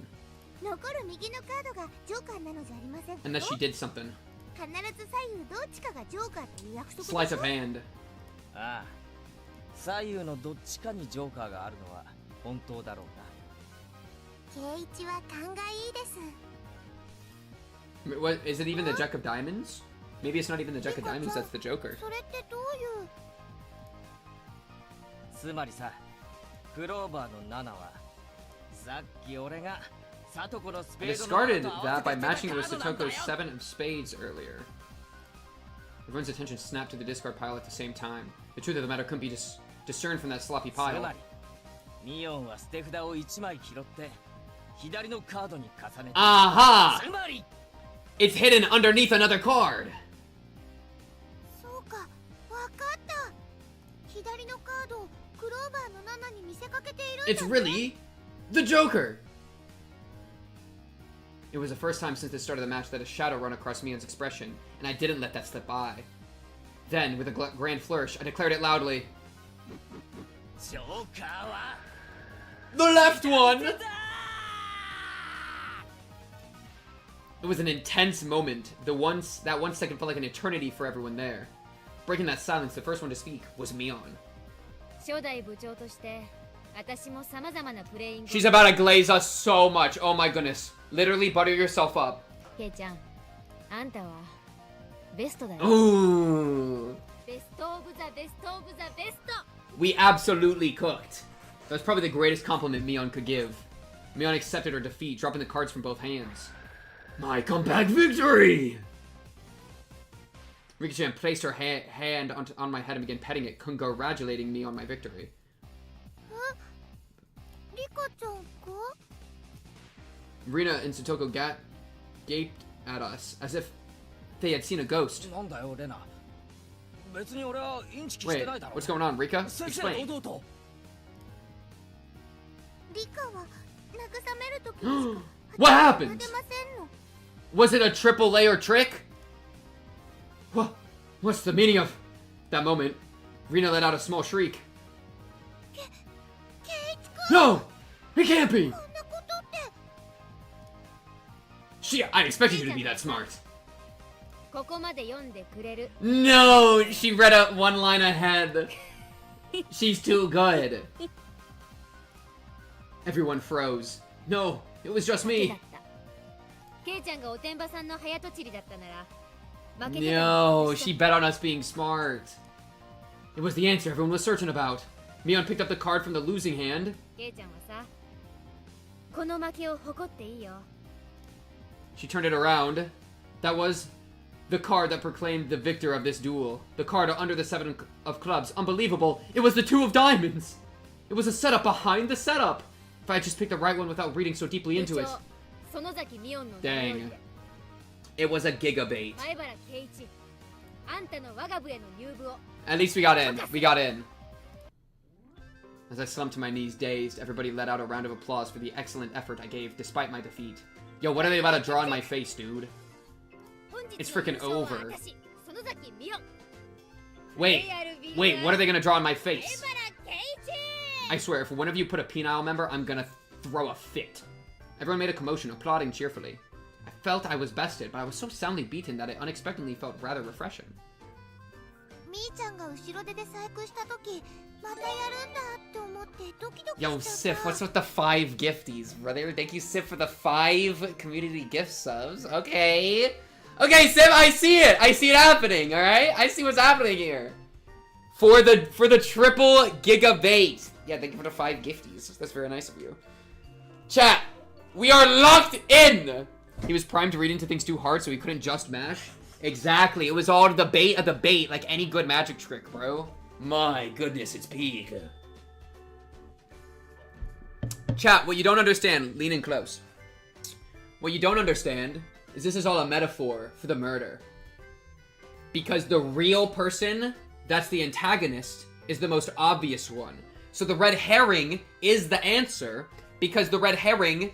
残る右のカードがジョーカーなのじゃありませんか？ Unless she did something. 必ず左右どっちかがジョーカーという約束でしょ。 Sleight of hand. ああ、左右のどっちかにジョーカーがあるのは本当だろうな。圭一は勘がいいです。 What, is it even the Jack of Diamonds? Maybe it's not even the Jack of Diamonds, that's the Joker. それってどういう？つまりさ、クローバーの7はさっき俺がサトコのスペ I ードの discarded 7と合 that わ by せて matching た it with カードなんだよ。 Satoko's 7 of spades earlier. Everyone's attention snapped to the discard pile at the same time. The truth of the matter couldn't be discerned from that sloppy つま pile. り、ミオンは捨て札を1枚拾って左のカードに重ねて。 Aha! つまり It's hidden underneath another card! そうか、わかった。左のカードをクローバーの7に見せかけているんだ。 It's really the Joker! It was the first time since the start of the match that a shadow ran across Mion's expression, and I didn't let that slip by. Then, with a grand flourish, I declared it loudly. ジョーカーは The left one! It was an intense moment. That 1 second felt like an eternity for everyone there. Breaking that silence, the first one to speak was Mion. 初代部長として私も様々なプレイング She's about to glaze us so much. Oh my goodness. Literally butter yourself up. ケイちゃん、あんたはベストだよ。 Ooh. ベストオブザベストオブザベスト。 We absolutely cooked. That was probably the greatest compliment Mion could give. Mion accepted her defeat, dropping the cards from both hands. My comeback victory! Rika-chan placed her hand on my head and began petting it, congratulating me on my victory. リカちゃんか？ Rina and Satoko gaped at us as if they had seen a ghost. なんだよレナ。別に俺はインチキし Wait, てないだろ。 what's going on, Rika? 先生 Explain. 堂々と。リカは慰めるときにしか What happened? 撫でませんの。 Was it a triple layer trick? What's the meaning of that moment? Rina let out a small shriek. 圭一君。 No! It can't be! こんなことって。 I expected you to be that smart. ここまで読んでくれる。 No! She read up one line ahead. She's too good. Everyone froze. No, it was just だっ me. た。ケイちゃんがおてんばさんの早とちりだったなら負けてた No, の she bet on us being smart. It was the answer everyone was searching about. Mion picked up the card from the losing hand. ケイちゃんはさ、この負けを誇っていいよ。 She turned it around. That was the card that proclaimed the victor of this duel. The card under the 7 of clubs. Unbelievable. It was the 2 of diamonds. It was a setup behind the setup. If I had just picked the right one without reading so deeply into it. 園崎ミオンの Dang. It was a gigabait. 前原圭一、あんたの我が部への入部を。 At least we got in. We got in. As I slumped to my knees, dazed, everybody let out a round of applause for the excellent effort I gave despite my defeat. Yo, what are they about to draw in my face, dude? It's freaking over. Wait, what are they gonna draw in my face? I swear, if one of you put a penile member, I'm gonna throw a fit. Everyone made a commotion, applauding cheerfully. I felt I was bested, but I was so soundly beaten that it unexpectedly felt rather refreshing. みーちゃんが後ろ手で細工したとき、またやるんだって思ってドキドキしちゃ Yo, った。 Sif, what's with the 5 gifties, brother? Thank you, Sif, for the 5 community gift subs. Okay. Okay, Sif, I see it. I see it happening, alright? I see what's happening here. For the triple gigabait. Yeah, thank you for the 5 gifties. That's very nice of you. Chat, we are locked in! He was primed to read into things too hard, so he couldn't just mash. Exactly, it was all the bait of the bait, like any good magic trick, bro. My goodness, it's peak. Chat, what you don't understand, lean in close. What you don't understand is this is all a metaphor for the murder. Because the real person, that's the antagonist, is the most obvious one. So the red herring is the answer, because the red herring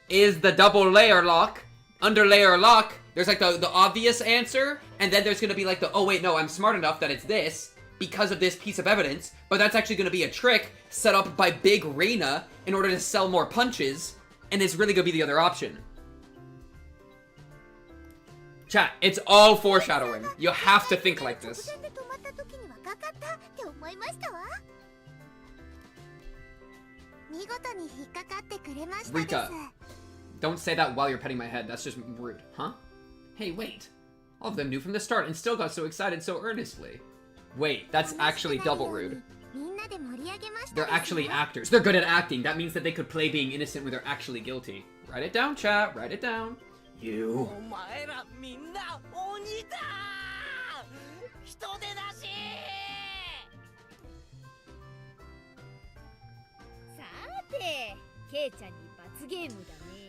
is the double layer lock. Under layer lock, there's like the obvious answer, and then there's gonna be like the, oh wait, no, I'm smart enough that it's this because of this piece of evidence, but that's actually gonna be a trick set up by Big Reina in order to sell more punches, and it's really gonna be the other option. Chat, it's all foreshadowing. You have to think like this. Rika, don't say that while you're petting my head. That's just rude. Huh? Hey, wait. All of them knew from the start and still got so excited so earnestly. Wait, that's actually double rude. They're actually actors. They're good at acting. That means that they could play being innocent when they're actually guilty. Write it down, chat. Write it down. You.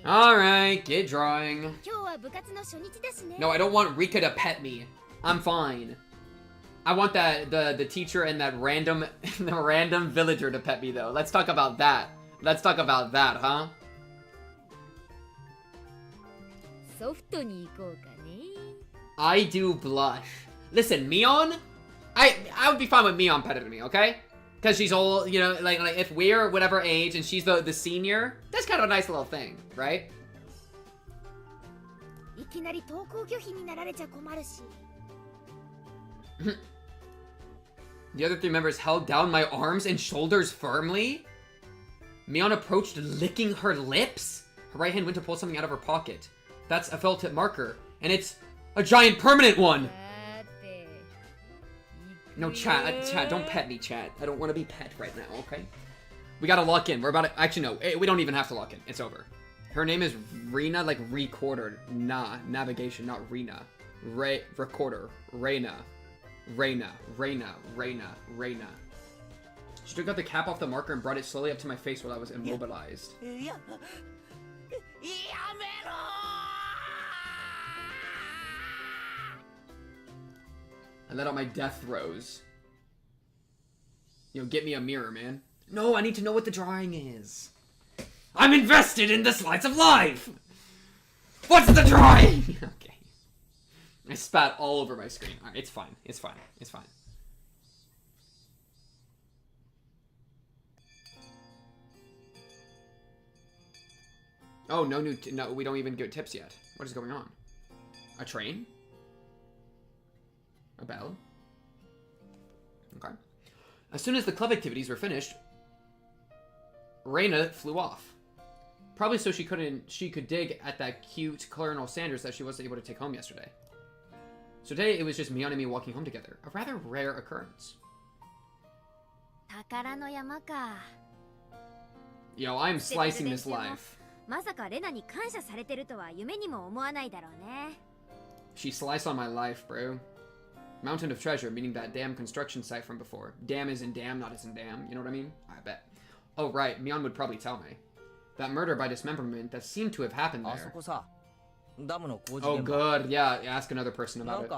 Alright, get drawing. No, I don't want Rika to pet me. I'm fine. I want the teacher and that random villager to pet me though. Let's talk about that. Let's talk about that, huh? I do blush. Listen, Mion, I would be fine with Mion petting me, okay? Because she's old, you know, like if we're whatever age and she's the senior, that's kind of a nice little thing, right? The other three members held down my arms and shoulders firmly. Mion approached, licking her lips. Her right hand went to pull something out of her pocket. That's a felt tip marker, and it's a giant permanent one. No, chat, don't pet me, chat. I don't want to be pet right now, okay? We gotta lock in. We're about to, actually, no, we don't even have to lock in. It's over. Her name is Rena, like recorder. Navigation, not Rena. Recorder. Rena. She took out the cap off the marker and brought it slowly up to my face while I was immobilized. I let out my death throes. You know, get me a mirror, man. No, I need to know what the drawing is. I'm invested in the slice of life! What's the drawing? Okay. I spat all over my screen. Alright, it's fine. It's fine. It's fine. Oh, no, we don't even get tips yet. What is going on? A train? A bell? Okay. As soon as the club activities were finished, Reina flew off. Probably so she could dig at that cute Colonel Sanders that she wasn't able to take home yesterday. So today it was just Mion and me walking home together. A rather rare occurrence. Yo, I am slicing this life. She sliced on my life, bro. Mountain of treasure, meaning that damn construction site from before. Damn is in damn, not as in damn. You know what I mean? I bet. Oh, right. Mion would probably tell me. That murder by dismemberment that seemed to have happened there. Oh, good. Yeah, ask another person about it.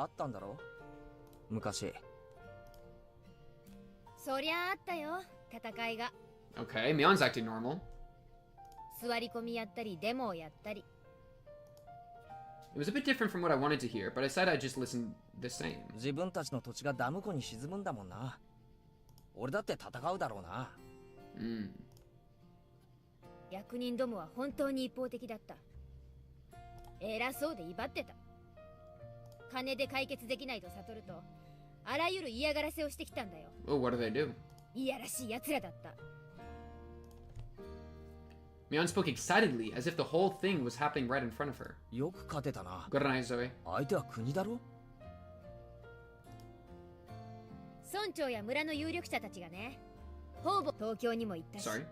Okay, Mion's acting normal. It was a bit different from what I wanted to hear, but I said I'd just listen the same. Hmm. 役人どもは本当に一方的だった。偉そうで威張ってた。金で解決できないと悟ると、あらゆる嫌がらせをしてきたんだよ。Oh, what do they do? いやらしい奴らだった。Mion spoke excitedly, as if the whole thing was happening right in front of her. よく勝てたな。 Good night, Zoe. 相手は国だろ。村長や村の有力者たちがね、ほぼ東京にも行ったし。Sorry.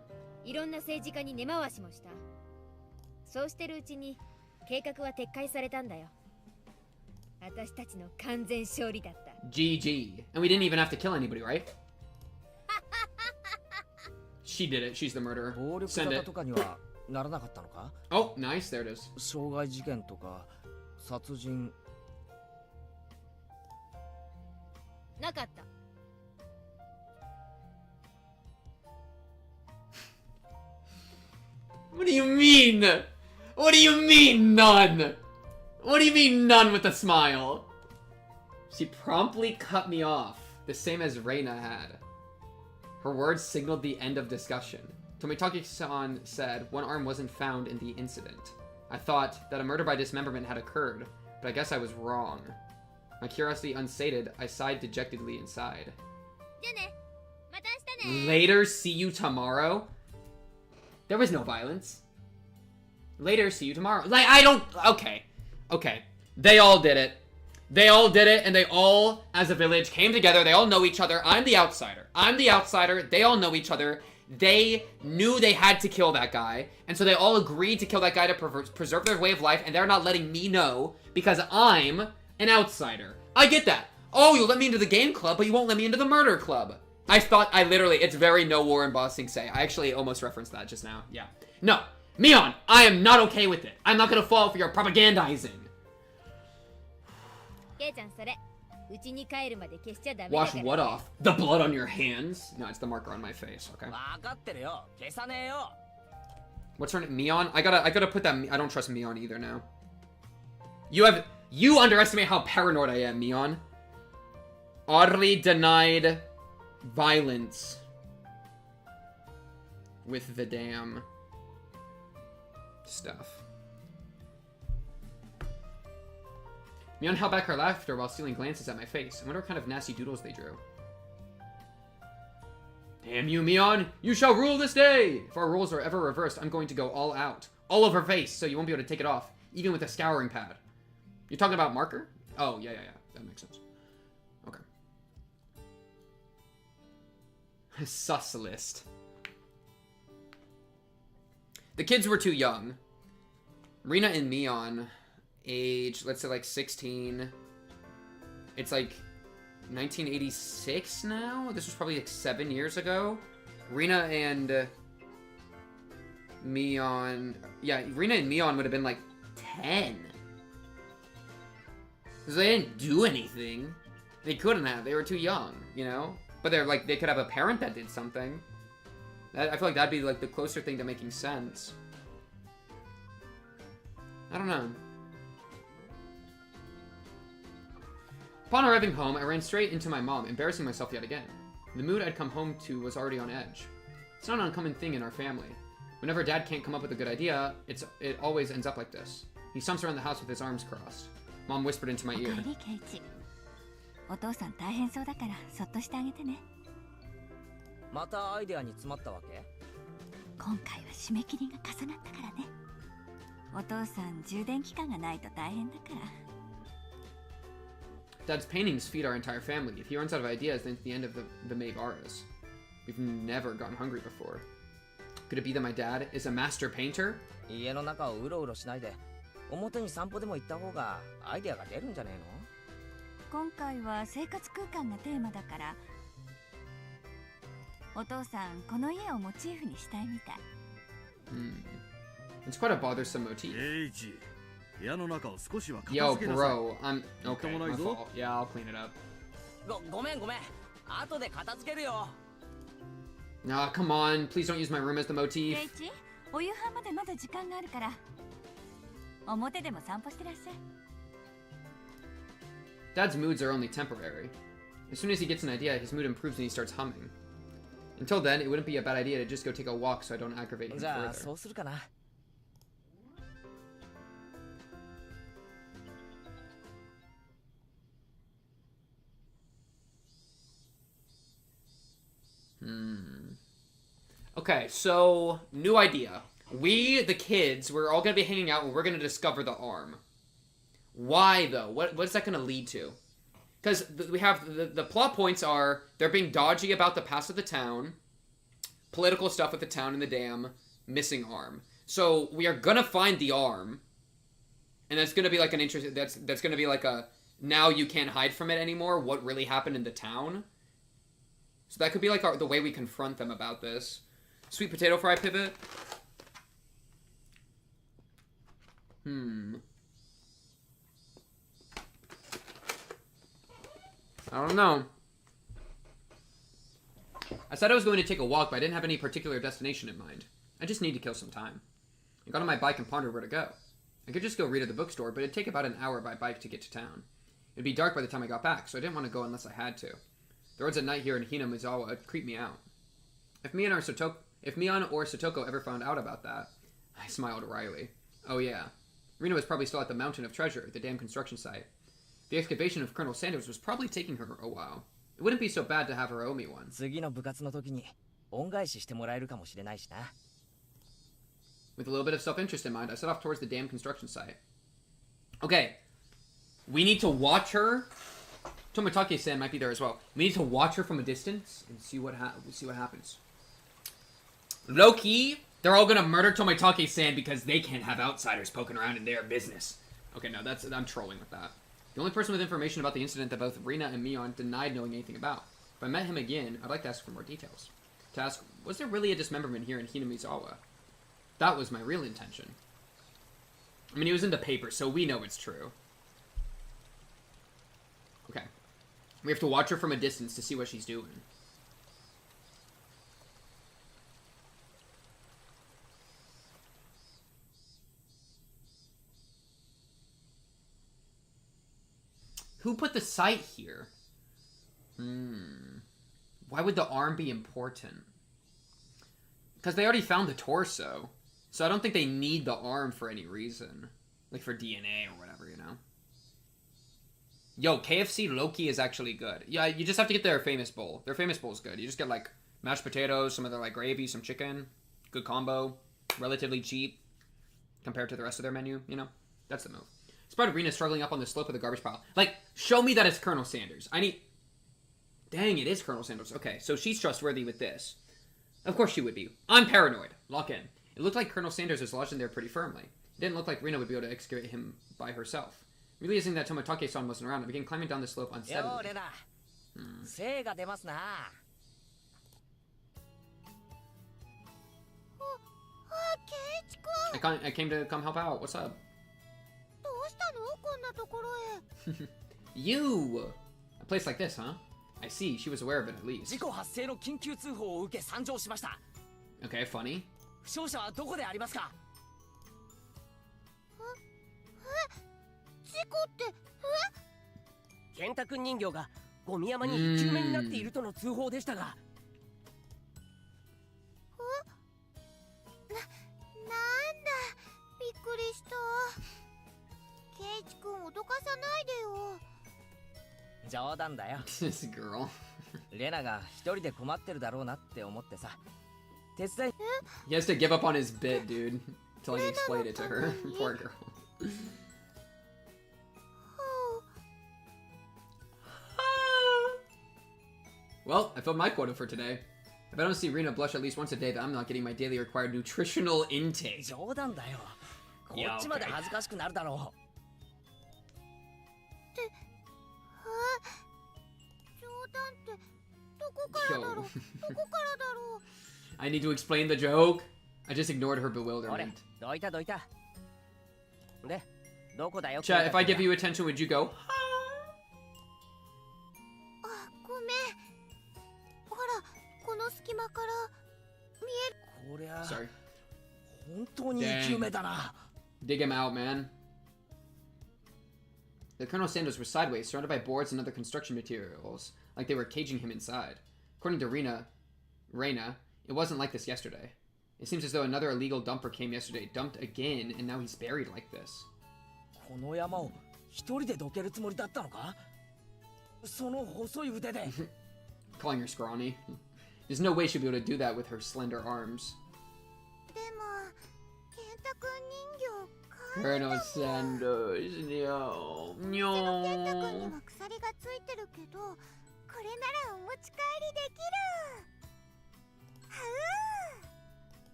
いろんな政治家に根回しもした。そうしてるうちに計画は撤回されたんだよ。私たちの完全勝利だった。GG. And we didn't even have to kill anybody, right? She did it. She's the murderer. Send it. Oh, nice. There it is. 傷害事件とか殺人。なかった。mean? What do you mean, none? What do you mean, none with a smile? She promptly cut me off, the same as Reina had. Her words signaled the end of discussion. Tomitake-san said one arm wasn't found in the incident. I thought that a murder by dismemberment had occurred, but I guess I was wrong. My curiosity unsated, I sighed dejectedly inside. Later, see you tomorrow? There was no violence. Later, see you tomorrow. Like, I don't... Okay. Okay. They all did it. They all did it, and they all, as a village, came together. They all know each other. I'm the outsider. I'm the outsider. They all know each other. They knew they had to kill that guy, and so they all agreed to kill that guy to preserve their way of life, and they're not letting me know because I'm an outsider. I get that. Oh, you'll let me into the game club, but you won't let me into the murder club. I literally, it's very no war in Ba Sing Se. I actually almost referenced that just now. Yeah. No. Mion, I am not okay with it. I'm not gonna fall for your propagandizing. Wash what off? The blood on your hands? No, it's the marker on my face, okay. What's her name? Mion? I gotta put that, I don't trust Mion either now. You underestimate how paranoid I am, Mion. Oddly denied violence with the damn stuff. Mion held back her laughter while stealing glances at my face. I wonder what kind of nasty doodles they drew. Damn you, Mion! You shall rule this day! If our rules are ever reversed, I'm going to go all out. All over her face, so you won't be able to take it off. Even with a scouring pad. You're talking about marker? Oh, yeah. That makes sense. Okay. Sus list. The kids were too young. Rina and Mion, age, let's say like 16. It's like 1986 now? This was probably like 7 years ago. Rina and Mion, yeah, Rina and Mion would have been like 10. Because they didn't do anything. They couldn't have. They were too young, you know? But they're like, they could have a parent that did something. I feel like that'd be like the closer thing to making sense. I don't know. Upon arriving home, I ran straight into my mom, embarrassing myself yet again. The mood I'd come home to was already on edge. It's not an uncommon thing in our family. Whenever Dad can't come up with a good idea, it always ends up like this. He stumps around the house with his arms crossed. Mom whispered into my ear. Dad's paintings feed our entire family. If he runs out of ideas, then it's the end of the Maybaras. We've never gotten hungry before. Could it be that my dad is a master painter? It's quite a bothersome motif. Yo, bro, I'm... Okay, my fault. Yeah, I'll clean it up. Nah, come on. Please don't use my room as the motif. Dad's moods are only temporary. As soon as he gets an idea, his mood improves and he starts humming. Until then, it wouldn't be a bad idea to just go take a walk so I don't aggravate him further. Okay, so, new idea. We, the kids, we're all gonna be hanging out and we're gonna discover the arm. Why, though? What is that gonna lead to? Because we have, the plot points are, they're being dodgy about the past of the town, political stuff with the town and the dam, missing arm. So, we are gonna find the arm, and that's gonna be like an interest, that's gonna be like a, now you can't hide from it anymore, what really happened in the town. So that could be like the way we confront them about this. Sweet potato fry pivot. I don't know. I said I was going to take a walk, but I didn't have any particular destination in mind. I just need to kill some time. I got on my bike and pondered where to go. I could just go read at the bookstore, but it'd take about an hour by bike to get to town. It'd be dark by the time I got back, so I didn't want to go unless I had to. The roads at night here in Hinamizawa creep me out. If Mion or Satoko ever found out about that... I smiled wryly. Oh yeah. Rina was probably still at the Mountain of Treasure, the damn construction site. The excavation of Colonel Sanders was probably taking her a while. It wouldn't be so bad to have her owe me one. 次の部活の時に恩返ししてもらえるかもしれないしな。With a little bit of self-interest in mind, I set off towards the damn construction site. Okay. We need to watch her. Tomitake-san might be there as well. We need to watch her from a distance and see what happens. Low-key, they're all gonna murder Tomitake-san because they can't have outsiders poking around in their business. Okay, no, I'm trolling with that. The only person with information about the incident that both Rina and Mion denied knowing anything about. If I met him again, I'd like to ask for more details. To ask, was there really a dismemberment here in Hinamizawa? That was my real intention. I mean, it was in the paper, so we know it's true. Okay. We have to watch her from a distance to see what she's doing. Who put the site here? Why would the arm be important? Because they already found the torso. So I don't think they need the arm for any reason. Like for DNA or whatever, you know? Yo, KFC Loki is actually good. Yeah, you just have to get their famous bowl. Their famous bowl is good. You just get like mashed potatoes, some of their like gravy, some chicken. Good combo. Relatively cheap compared to the rest of their menu, you know? That's the move. Spotted Rena struggling up on the slope of the garbage pile. Like, show me that it's Colonel Sanders. I need... Dang, it is Colonel Sanders. Okay, so she's trustworthy with this. Of course she would be. I'm paranoid. Lock in. It looked like Colonel Sanders was lodged in there pretty firmly. It didn't look like Rena would be able to excavate him by herself. Realizing that Tomitake-san wasn't around, I began climbing down the slope unsteadily. I came to come help out. What's up? You! A place like this, huh? I see. She was aware of it at least. Okay, funny. This girl. He has to give up on his bit, dude, to like explain it to her. Poor girl. Well, I filled my quota for today. If I don't see Rena blush at least once a day, then I'm not getting my daily required nutritional intake. Yeah, okay. Yo. I need to explain the joke. I just ignored her bewilderment. Chat, if I give you attention, would you go? Sorry. Dang. Dig him out, man. The Colonel Sanders was sideways, surrounded by boards and other construction materials, like they were caging him inside. According to Rena, it wasn't like this yesterday. It seems as though another illegal dumper came yesterday, dumped again, and now he's buried like this. Calling her scrawny. There's no way she'll be able to do that with her slender arms. Colonel Sanders, no. No.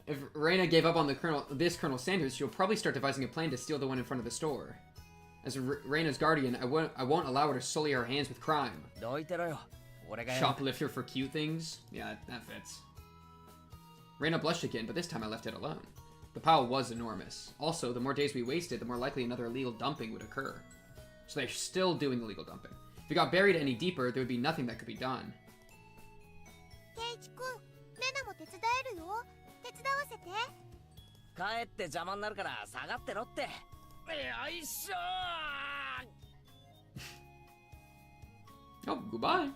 If Reina gave up on this Colonel Sanders, she'll probably start devising a plan to steal the one in front of the store. As Reina's guardian, I won't allow her to sully her hands with crime. Shoplifter for cute things? Yeah, that fits. Reina blushed again, but this time I left it alone. The pile was enormous. Also, the more days we wasted, the more likely another illegal dumping would occur. So they're still doing illegal dumping. If it got buried any deeper, there would be nothing that could be done. 手伝わせて。帰って邪魔になるから下がってろって。よいしょー。 Oh, goodbye.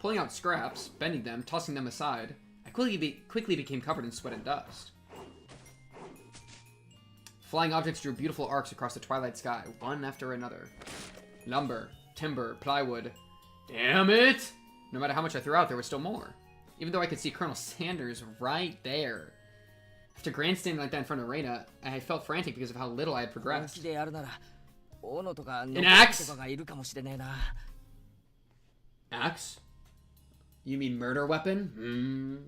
Pulling out scraps, bending them, tossing them aside, I quickly became covered in sweat and dust. Flying objects drew beautiful arcs across the twilight sky, one after another. Lumber, timber, plywood. Damn it! No matter how much I threw out, there was still more. Even though I could see Colonel Sanders right there. After grandstanding like that in front of Reina, I felt frantic because of how little I had progressed. An axe? Axe? You mean murder weapon?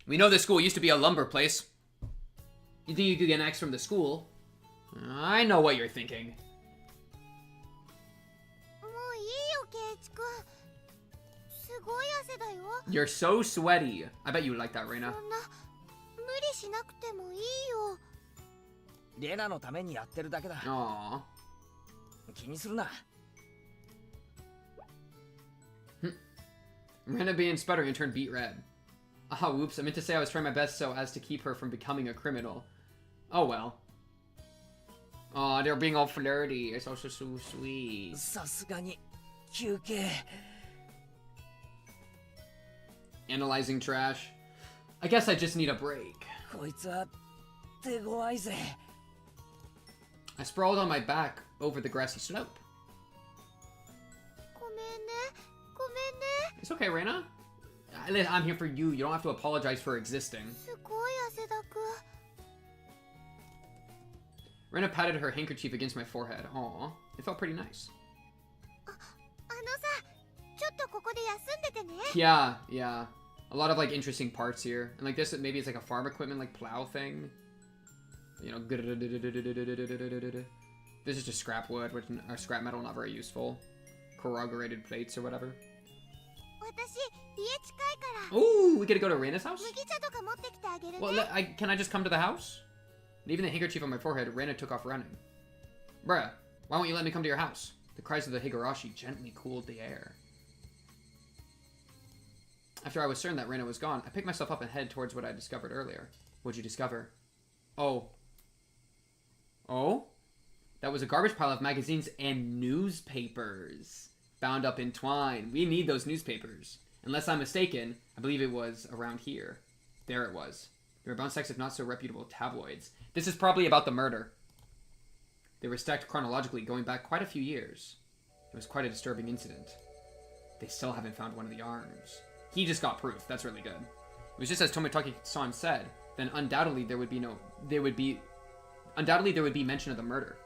We know this school used to be a lumber place. You think you could get an axe from the school? I know what you're thinking. You're so sweaty. I bet you like that, Reina. 無理しなくてもいいよ。レナのためにやってるだけだ。Aww. 気にするな。Reina began sputtering and turned beet red. Ah, whoops, I meant to say I was trying my best so as to keep her from becoming a criminal. Oh well. Aw, they're being all flirty. It's also so sweet. さすがに休憩。Analyzing trash. I guess I just need a break. こいつは手強いぜ。I sprawled on my back over the grassy slope. ごめんね、ごめんね。 It's okay, Reina. I'm here for you. You don't have to apologize for existing. すごい汗だく。 Reina patted her handkerchief against my forehead. Aw, it felt pretty nice. あのさ、ちょっとここで休んでてね。Yeah, yeah. A lot of like interesting parts here. And like this, maybe it's like a farm equipment like plow thing. You know, this is just scrap wood, which or scrap metal, not very useful. Corrugated plates or whatever. 私、家近いから。 Ooh, we get to go to Reina's house? 麦茶とか持ってきてあげるね。 Well, can I just come to the house? Leaving the handkerchief on my forehead, Reina took off running. Bruh, why won't you let me come to your house? The cries of the Higurashi gently cooled the air. After I was certain that Reina was gone, I picked myself up and headed towards what I discovered earlier. What'd you discover? Oh. Oh? That was a garbage pile of magazines and newspapers. Bound up in twine. We need those newspapers. Unless I'm mistaken, I believe it was around here. There it was. They were bound stacks of not-so-reputable tabloids. This is probably about the murder. They were stacked chronologically, going back quite a few years. It was quite a disturbing incident. They still haven't found one of the arms. He just got proof. That's really good. It was just as Tomitake-san said. Then undoubtedly there would be mention of the murder.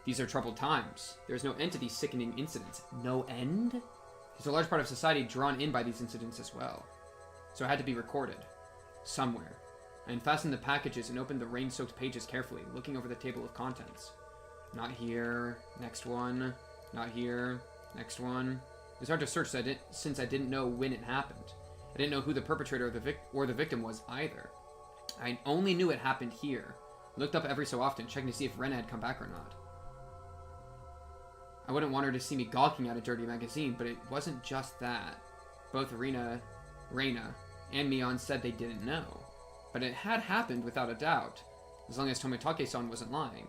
These are troubled times. There is no end to these sickening incidents. No end? There's a large part of society drawn in by these incidents as well. So it had to be recorded. Somewhere. I unfastened the packages and opened the rain-soaked pages carefully, looking over the table of contents. Not here. Next one. Not here. Next one. It was hard to search since I didn't know when it happened. I didn't know who the perpetrator or the victim was either. I only knew it happened here. I looked up every so often, checking to see if Reina had come back or not. I wouldn't want her to see me gawking at a dirty magazine, but it wasn't just that. Both Reina, and Mion said they didn't know. But it had happened without a doubt, as long as Tomitake-san wasn't lying.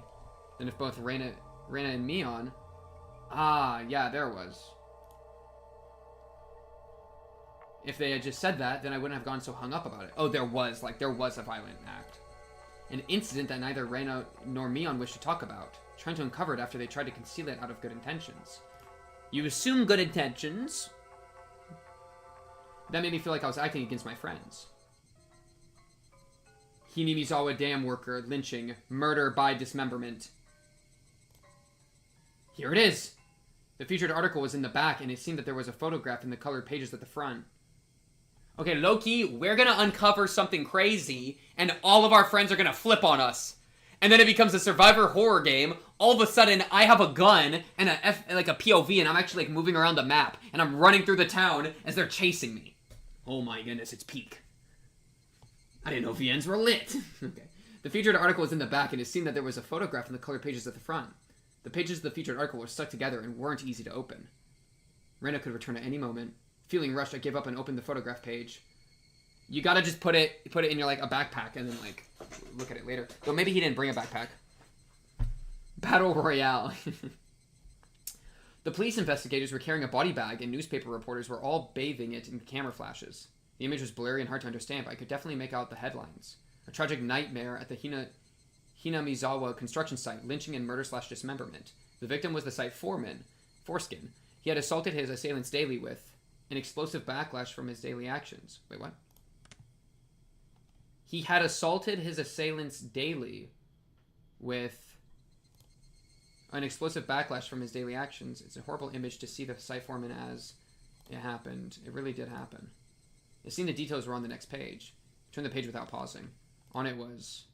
Then if both Reina and Mion... Ah, yeah, there it was. If they had just said that, then I wouldn't have gone so hung up about it. Oh, there was a violent act. An incident that neither Reina nor Mion wished to talk about, trying to uncover it after they tried to conceal it out of good intentions. You assume good intentions? That made me feel like I was acting against my friends. Hinamizawa dam worker, lynching, murder by dismemberment. Here it is! The featured article was in the back, and it seemed that there was a photograph in the colored pages at the front. Okay, low-key, we're gonna uncover something crazy, and all of our friends are gonna flip on us. And then it becomes a survivor horror game. All of a sudden, I have a gun and like a POV, and I'm actually like moving around the map, and I'm running through the town as they're chasing me. Oh my goodness, it's peak. I didn't know VNs were lit. Okay. The featured article was in the back, and it seemed that there was a photograph in the colored pages at the front. The pages of the featured article were stuck together and weren't easy to open. Reina could return at any moment. Feeling rushed, I gave up and opened the photograph page. You gotta just put it in your like a backpack and then like look at it later. Though maybe he didn't bring a backpack. Battle Royale. The police investigators were carrying a body bag and newspaper reporters were all bathing it in camera flashes. The image was blurry and hard to understand, but I could definitely make out the headlines. A tragic nightmare at the Hinamizawa construction site, lynching and murder/dismemberment. The victim was the site foreskin. He had assaulted his assailants daily with an explosive backlash from his daily actions. Wait, what? He had assaulted his assailants daily with an explosive backlash from his daily actions. It's a horrible image to see the site foreman as it happened. It really did happen. It seemed the details were on the next page. Turn the page without pausing. On it was...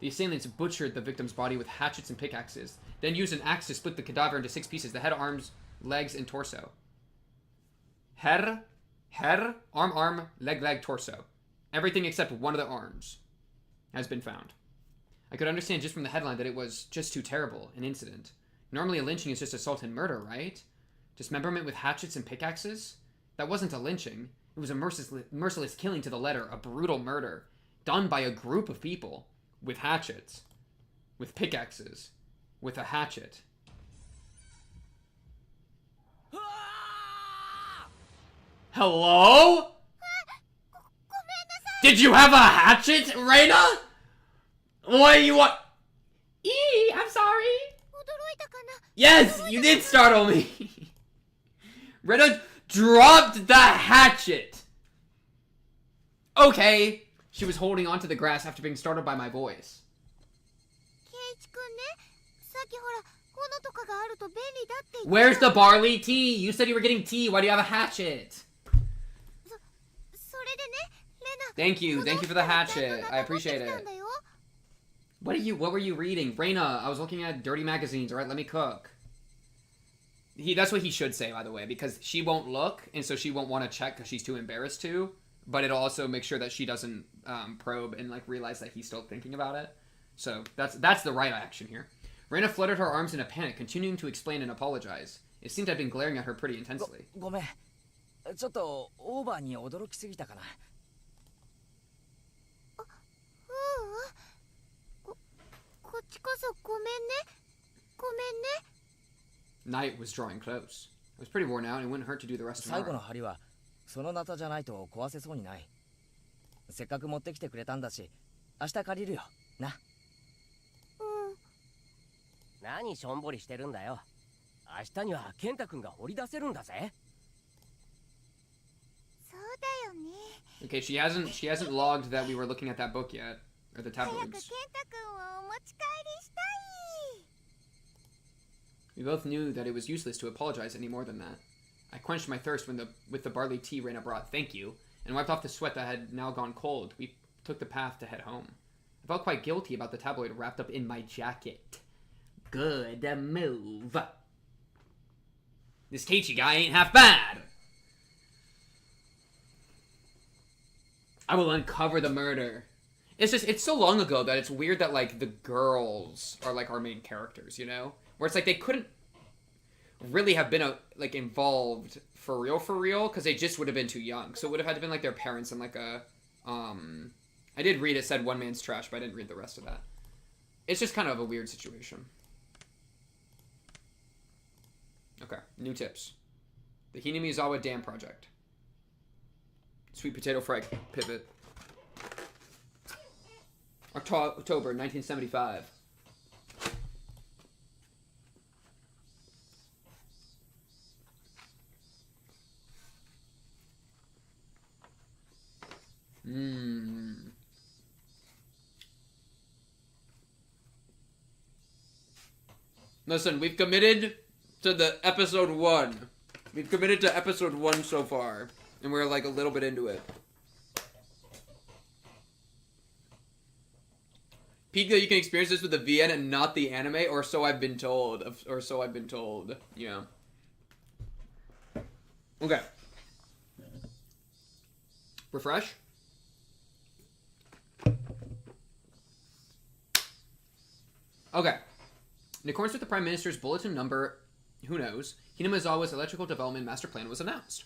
The assailants butchered the victim's body with hatchets and pickaxes, then used an axe to split the cadaver into 6 pieces, the head, arms, legs, and torso. Head, arm, leg, torso. Everything except one of the arms has been found. I could understand just from the headline that it was just too terrible, an incident. Normally a lynching is just assault and murder, right? Dismemberment with hatchets and pickaxes? That wasn't a lynching. It was a merciless killing to the letter, a brutal murder, done by a group of people. With hatchets. With pickaxes. With a hatchet. Hello? Did you have a hatchet, Reina? What do you want? I'm sorry. Yes, you did startle me. Reina dropped the hatchet. Okay. She was holding onto the grass after being startled by my voice. Where's the barley tea? You said you were getting tea. Why do you have a hatchet? Thank you for the hatchet. I appreciate it. What were you reading? Reina, I was looking at dirty magazines. Alright, let me cook. That's what he should say, by the way, because she won't look, and so she won't want to check because she's too embarrassed to. But it'll also make sure that she doesn't probe and like realize that he's still thinking about it. So that's the right action here. Reina fluttered her arms in a panic, continuing to explain and apologize. It seemed I'd been glaring at her pretty intensely. ごめん。ちょっとオーバーに驚きすぎたかな。こっちこそごめんね。ごめんね。 Night was drawing close. I was pretty worn out, and it wouldn't hurt to do the rest 最後の tomorrow. 針はそのナタじゃないと壊せそうにない。せっかく持ってきてくれたんだし、明日借りるよ。な。何しょんぼりしてるんだよ。明日には健太くんが掘り出せるんだぜ。そうだよね。 Okay, she hasn't logged that we were looking at that book yet, or the 早く健 tabloids. 太くんをお持ち帰りしたい。 We both knew that it was useless to apologize any more than that. I quenched my thirst with the barley tea Reina brought, thank you, and wiped off the sweat that had now gone cold. We took the path to head home. I felt quite guilty about the tabloid wrapped up in my jacket. Good move. This Teichi guy ain't half bad. I will uncover the murder. It's so long ago that it's weird that like the girls are like our main characters, you know? Where it's like they couldn't really have been like involved for real because they just would have been too young. So it would have had to been like their parents and like a I did read it said one man's trash, but I didn't read the rest of that. It's just kind of a weird situation. Okay, new tips. The Hinamizawa Dam Project. Sweet potato fry pivot. October 1975. Listen, we've committed to the episode 1. We've committed to episode 1 so far. And we're like a little bit into it. Pika, you can experience this with the VN and not the anime, or so I've been told. Or so I've been told. Yeah. Okay. Refresh. Okay. In accordance with the Prime Minister's bulletin number, who knows, Hinamizawa's electrical development master plan was announced.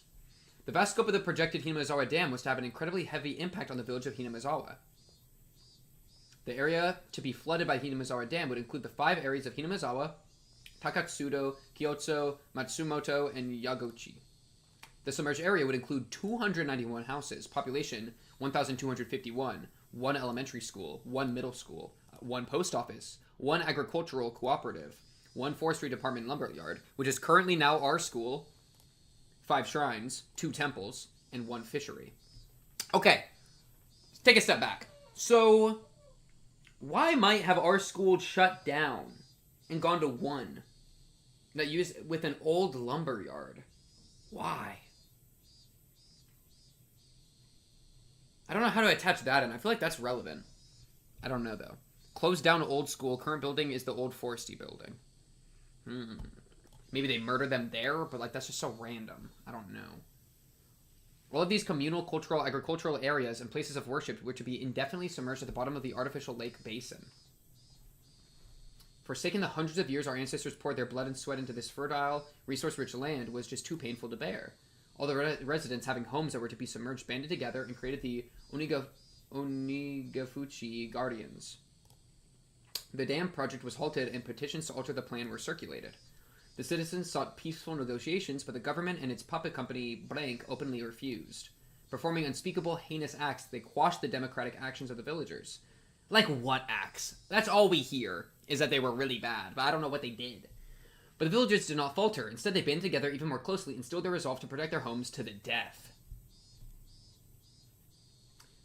The vast scope of the projected Hinamizawa Dam was to have an incredibly heavy impact on the village of Hinamizawa. The area to be flooded by Hinamizawa Dam would include the 5 areas of Hinamizawa, Takatsudo, Kyotso, Matsumoto, and Yagochi. The submerged area would include 291 houses, population 1,251, 1 elementary school, 1 middle school, 1 post office, 1 agricultural cooperative, 1 forestry department lumberyard, which is currently now our school, 5 shrines, 2 temples, and 1 fishery. Okay, let's take a step back. So, why might have our school shut down and gone to 1 that used with an old lumberyard? Why? I don't know how to attach that in. I feel like that's relevant. I don't know, though. Closed down old school. Current building is the old foresty building. Maybe they murdered them there, but, like, that's just so random. I don't know. All of these communal, cultural, agricultural areas and places of worship were to be indefinitely submerged at the bottom of the artificial lake basin. Forsaking the hundreds of years our ancestors poured their blood and sweat into this fertile, resource-rich land was just too painful to bear. All the residents having homes that were to be submerged banded together and created the Onigafuchi Guardians. The dam project was halted and petitions to alter the plan were circulated. The citizens sought peaceful negotiations, but the government and its puppet company, Blank, openly refused. Performing unspeakable, heinous acts, they quashed the democratic actions of the villagers. Like what acts? That's all we hear, is that they were really bad, but I don't know what they did. But the villagers did not falter. Instead, they banded together even more closely and instilled their resolve to protect their homes to the death.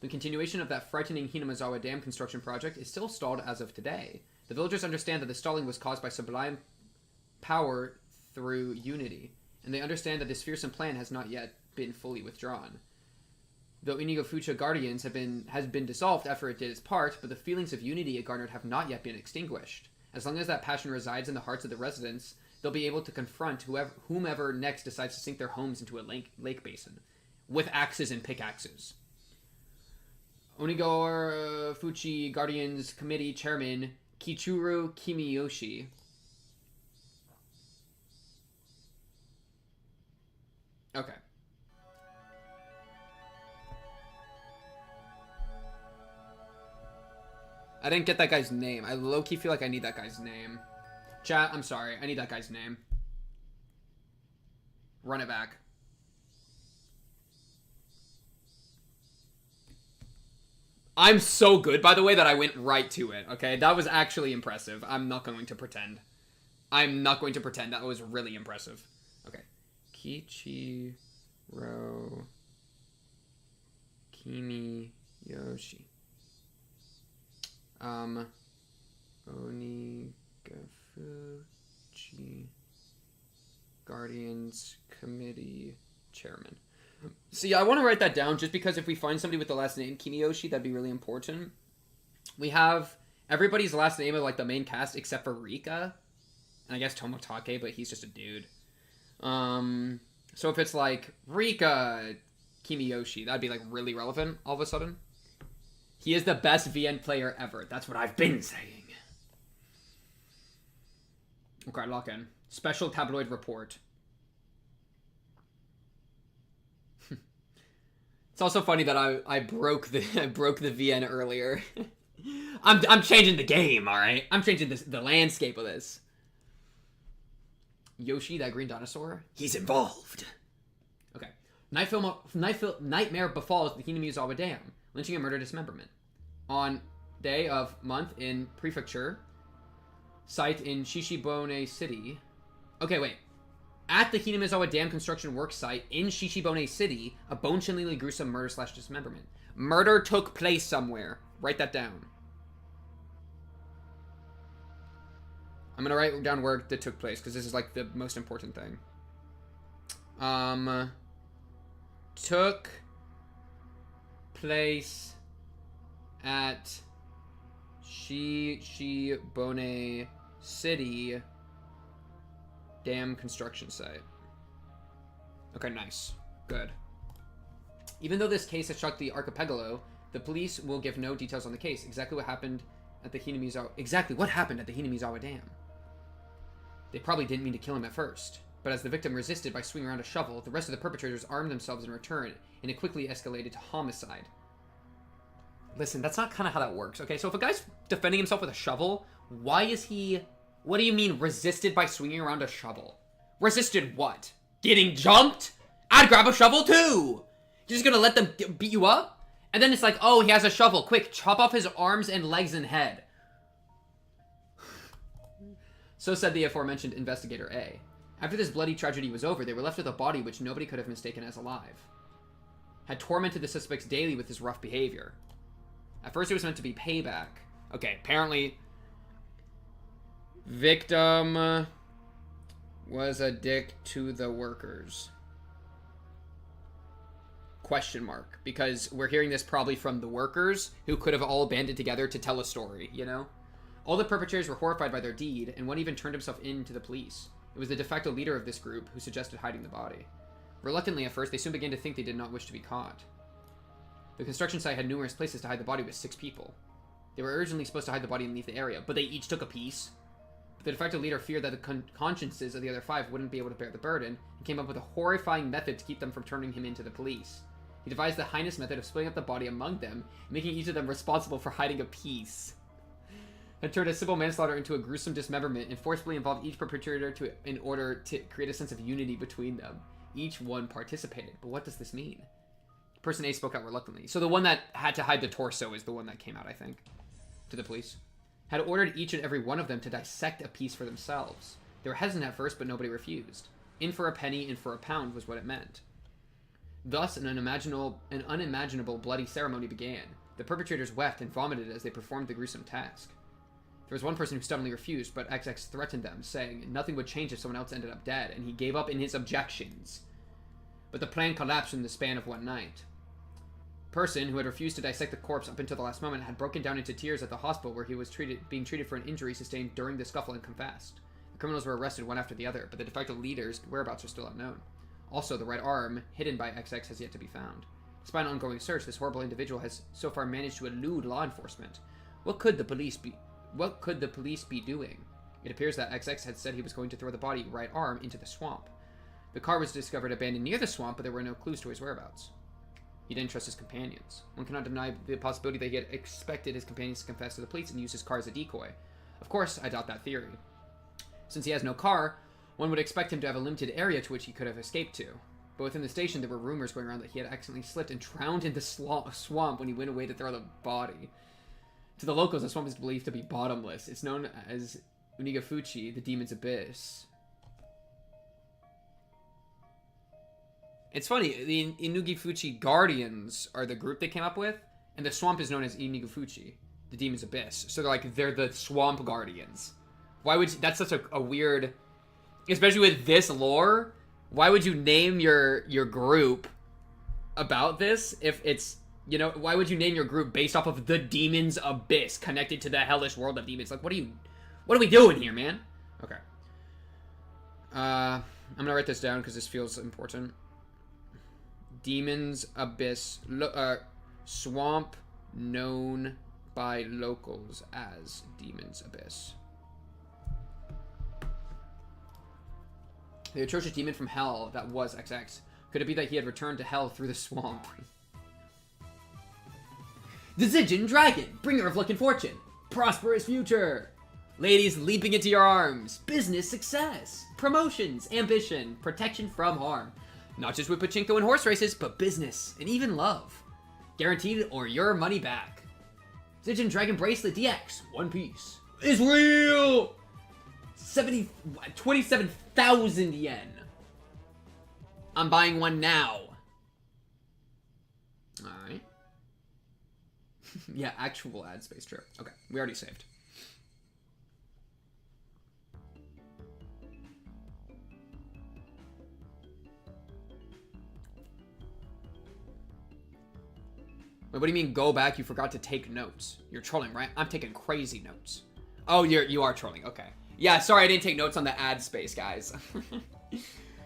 The continuation of that frightening Hinamizawa Dam construction project is still stalled as of today. The villagers understand that the stalling was caused by sublime power through unity, and they understand that this fearsome plan has not yet been fully withdrawn. The Onigafuchi Guardians has been dissolved after it did its part, but the feelings of unity it garnered have not yet been extinguished. As long as that passion resides in the hearts of the residents, they'll be able to confront whomever next decides to sink their homes into a lake basin, with axes and pickaxes. Onigafuchi Guardians Committee Chairman Kichiro Kimiyoshi. Okay. I didn't get that guy's name. I low-key feel like I need that guy's name. Chat, I'm sorry. I need that guy's name. Run it back. I'm so good, by the way, that I went right to it, okay? That was actually impressive. I'm not going to pretend. I'm not going to pretend. That was really impressive. Okay. Kichiro Kimiyoshi. Onigafuchi Guardians Committee Chairman. See, I want to write that down just because if we find somebody with the last name Kimiyoshi, that'd be really important. We have everybody's last name of like the main cast except for Rika. And I guess Tomitake, but he's just a dude. So if it's like Rika Kimiyoshi, that'd be like really relevant all of a sudden. He is the best VN player ever. That's what I've been saying. Okay, lock in. Special tabloid report. It's also funny that I broke the VN earlier. I'm changing the game, all right. I'm changing the landscape of this. Yoshi, that green dinosaur, he's involved. Okay. Nightmare befalls the Hinamizawa Dam. Lynching and murder dismemberment. On day of month in prefecture. Site in Shishibone City. Okay, wait. At the Hinamizawa Dam construction work site in Shishibone City, a bone-chillingly gruesome murder/dismemberment. Murder took place somewhere. Write that down. I'm gonna write down where it took place, because this is, like, the most important thing. Took place at Shishibone City Dam construction site. Okay, nice. Good. Even though this case has shocked the archipelago, the police will give no details on the case. Exactly what happened at the Hinamizawa Dam. They probably didn't mean to kill him at first, but as the victim resisted by swinging around a shovel, the rest of the perpetrators armed themselves in return, and it quickly escalated to homicide. Listen, that's not kind of how that works, okay? So if a guy's defending himself with a shovel, why is he... What do you mean, resisted by swinging around a shovel? Resisted what? Getting jumped? I'd grab a shovel too! You're just gonna let them beat you up? And then it's like, oh, he has a shovel. Quick, chop off his arms and legs and head. So said the aforementioned Investigator A. After this bloody tragedy was over, they were left with a body which nobody could have mistaken as alive. Had tormented the suspects daily with his rough behavior. At first it was meant to be payback. Okay, apparently... Victim was a dick to the workers. Question mark. Because we're hearing this probably from the workers, who could have all banded together to tell a story, you know? All the perpetrators were horrified by their deed, and one even turned himself in to the police. It was the de facto leader of this group who suggested hiding the body. Reluctantly at first, they soon began to think they did not wish to be caught. The construction site had numerous places to hide the body with 6 people. They were originally supposed to hide the body and leave the area, but they each took a piece. But the de facto leader feared that the consciences of the other 5 wouldn't be able to bear the burden, and came up with a horrifying method to keep them from turning him in to the police. He devised the heinous method of splitting up the body among them, making each of them responsible for hiding a piece. Had turned a simple manslaughter into a gruesome dismemberment and forcibly involved each perpetrator in order to create a sense of unity between them. Each one participated. But what does this mean? Person A spoke out reluctantly. So the one that had to hide the torso is the one that came out, I think, to the police. Had ordered each and every one of them to dissect a piece for themselves. They were hesitant at first, but nobody refused. In for a penny, in for a pound was what it meant. Thus, an unimaginable bloody ceremony began. The perpetrators wept and vomited as they performed the gruesome task. There was one person who stubbornly refused, but XX threatened them, saying nothing would change if someone else ended up dead, and he gave up in his objections. But the plan collapsed in the span of one night. Person, who had refused to dissect the corpse up until the last moment, had broken down into tears at the hospital where he was being treated for an injury sustained during the scuffle and confessed. The criminals were arrested one after the other, but the de facto leaders' whereabouts are still unknown. Also, the right arm, hidden by XX, has yet to be found. Despite an ongoing search, this horrible individual has so far managed to elude law enforcement. What could the police be doing? It appears that XX had said he was going to throw the body right arm into the swamp. The car was discovered abandoned near the swamp, but there were no clues to his whereabouts. He didn't trust his companions. One cannot deny the possibility that he had expected his companions to confess to the police and use his car as a decoy. Of course, I doubt that theory. Since he has no car, one would expect him to have a limited area to which he could have escaped to. But within the station, there were rumors going around that he had accidentally slipped and drowned in the swamp when he went away to throw the body. To the locals, the swamp is believed to be bottomless. It's known as Unigafuchi, the Demon's Abyss. It's funny, the Inugifuchi Guardians are the group they came up with, and the swamp is known as Inugifuchi, the Demon's Abyss. So they're the Swamp Guardians. Why would you, that's such a weird, especially with this lore, why would you name your group about this if it's, you know, why would you name your group based off of the Demon's Abyss connected to the hellish world of demons? Like, what are we doing here, man? Okay. I'm gonna write this down because this feels important. Demon's Abyss, swamp known by locals as Demon's Abyss. The atrocious demon from hell that was XX. Could it be that he had returned to hell through the swamp? The Zijin Dragon, bringer of luck and fortune. Prosperous future. Ladies leaping into your arms. Business success. Promotions, ambition, protection from harm. Not just with pachinko and horse races, but business and even love. Guaranteed or your money back. Zijin Dragon Bracelet DX, one piece. Is real! 27,000 yen. I'm buying one now. Alright. Yeah, actual ad space, true. Okay, we already saved. Wait, what do you mean go back? You forgot to take notes. You're trolling, right? I'm taking crazy notes. Oh, you are trolling. Okay. Yeah, sorry I didn't take notes on the ad space, guys.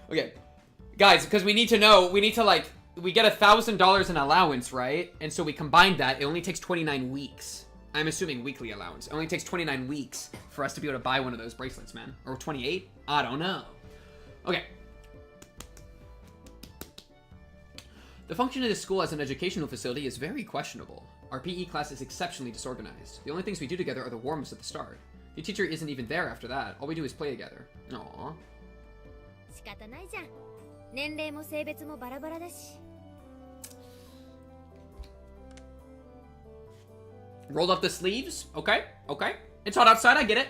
Okay. Guys, because we need to know, we get $1,000 in allowance, right? And so we combined that. It only takes 29 weeks. I'm assuming weekly allowance. It only takes 29 weeks for us to be able to buy one of those bracelets, man. Or 28? I don't know. Okay. The function of this school as an educational facility is very questionable. Our PE class is exceptionally disorganized. The only things we do together are the warm-ups at the start. The teacher isn't even there after that. All we do is play together. Aww. 仕方ないじゃん。年齢も性別もバラバラだし。Rolled up the sleeves. Okay, okay. It's hot outside, I get it.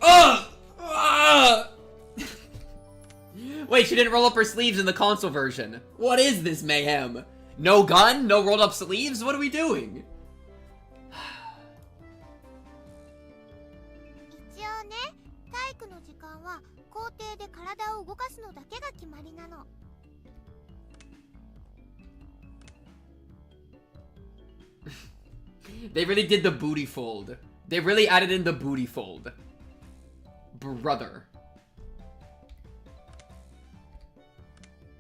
Ugh! Ugh! Wait, she didn't roll up her sleeves in the console version. What is this mayhem? No gun? No rolled up sleeves? What are we doing? 一応ね、体育の時間は校庭で体を動かすのだけが決まりなの。They really did the booty fold. They really added in the booty fold. Brother.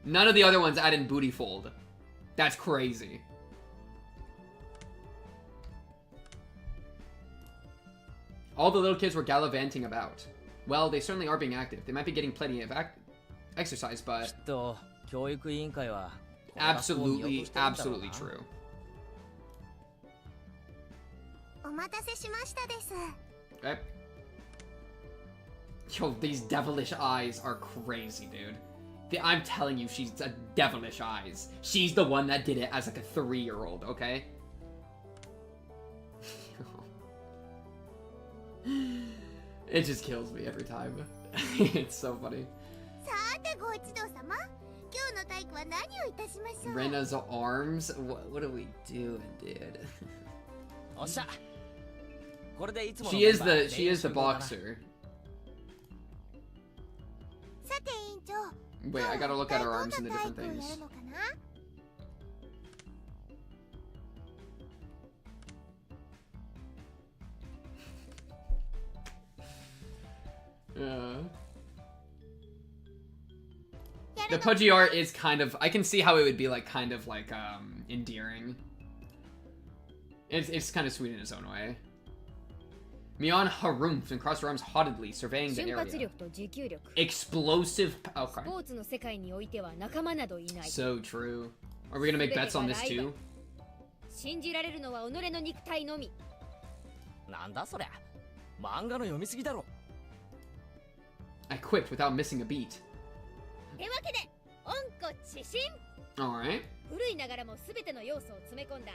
None of the other ones add in booty fold. That's crazy. All the little kids were gallivanting about. Well, they certainly are being active. They might be getting plenty of exercise, but... Absolutely, absolutely true. お待たせしましたです。 Okay. Yo, these devilish eyes are crazy, dude. I'm telling you, she's a devilish eyes. She's the one that did it as like a 3-year-old, okay? It just kills me every time. It's so funny. さてご一同様、今日の体育は何をいたしましょう。 Rena's arms? What are we doing, dude? She is the boxer. さて委員長、 Wait, I gotta look at her arms and the different things. やるのかな。 The pudgy art is kind of, I can see how it would be like kind of like endearing. It's kind of sweet in its own way. Mion harumphed and crossed her arms haughtily, surveying the area. Explosive. Okay. So true. Are we gonna make bets on this too? 信じられるのは己の肉体のみ。なんだそりゃ。漫画の読みすぎだろ。 I quipped without missing a beat. ってわけで、温故知新。 Alright. 古いながらもすべての要素を詰め込んだ。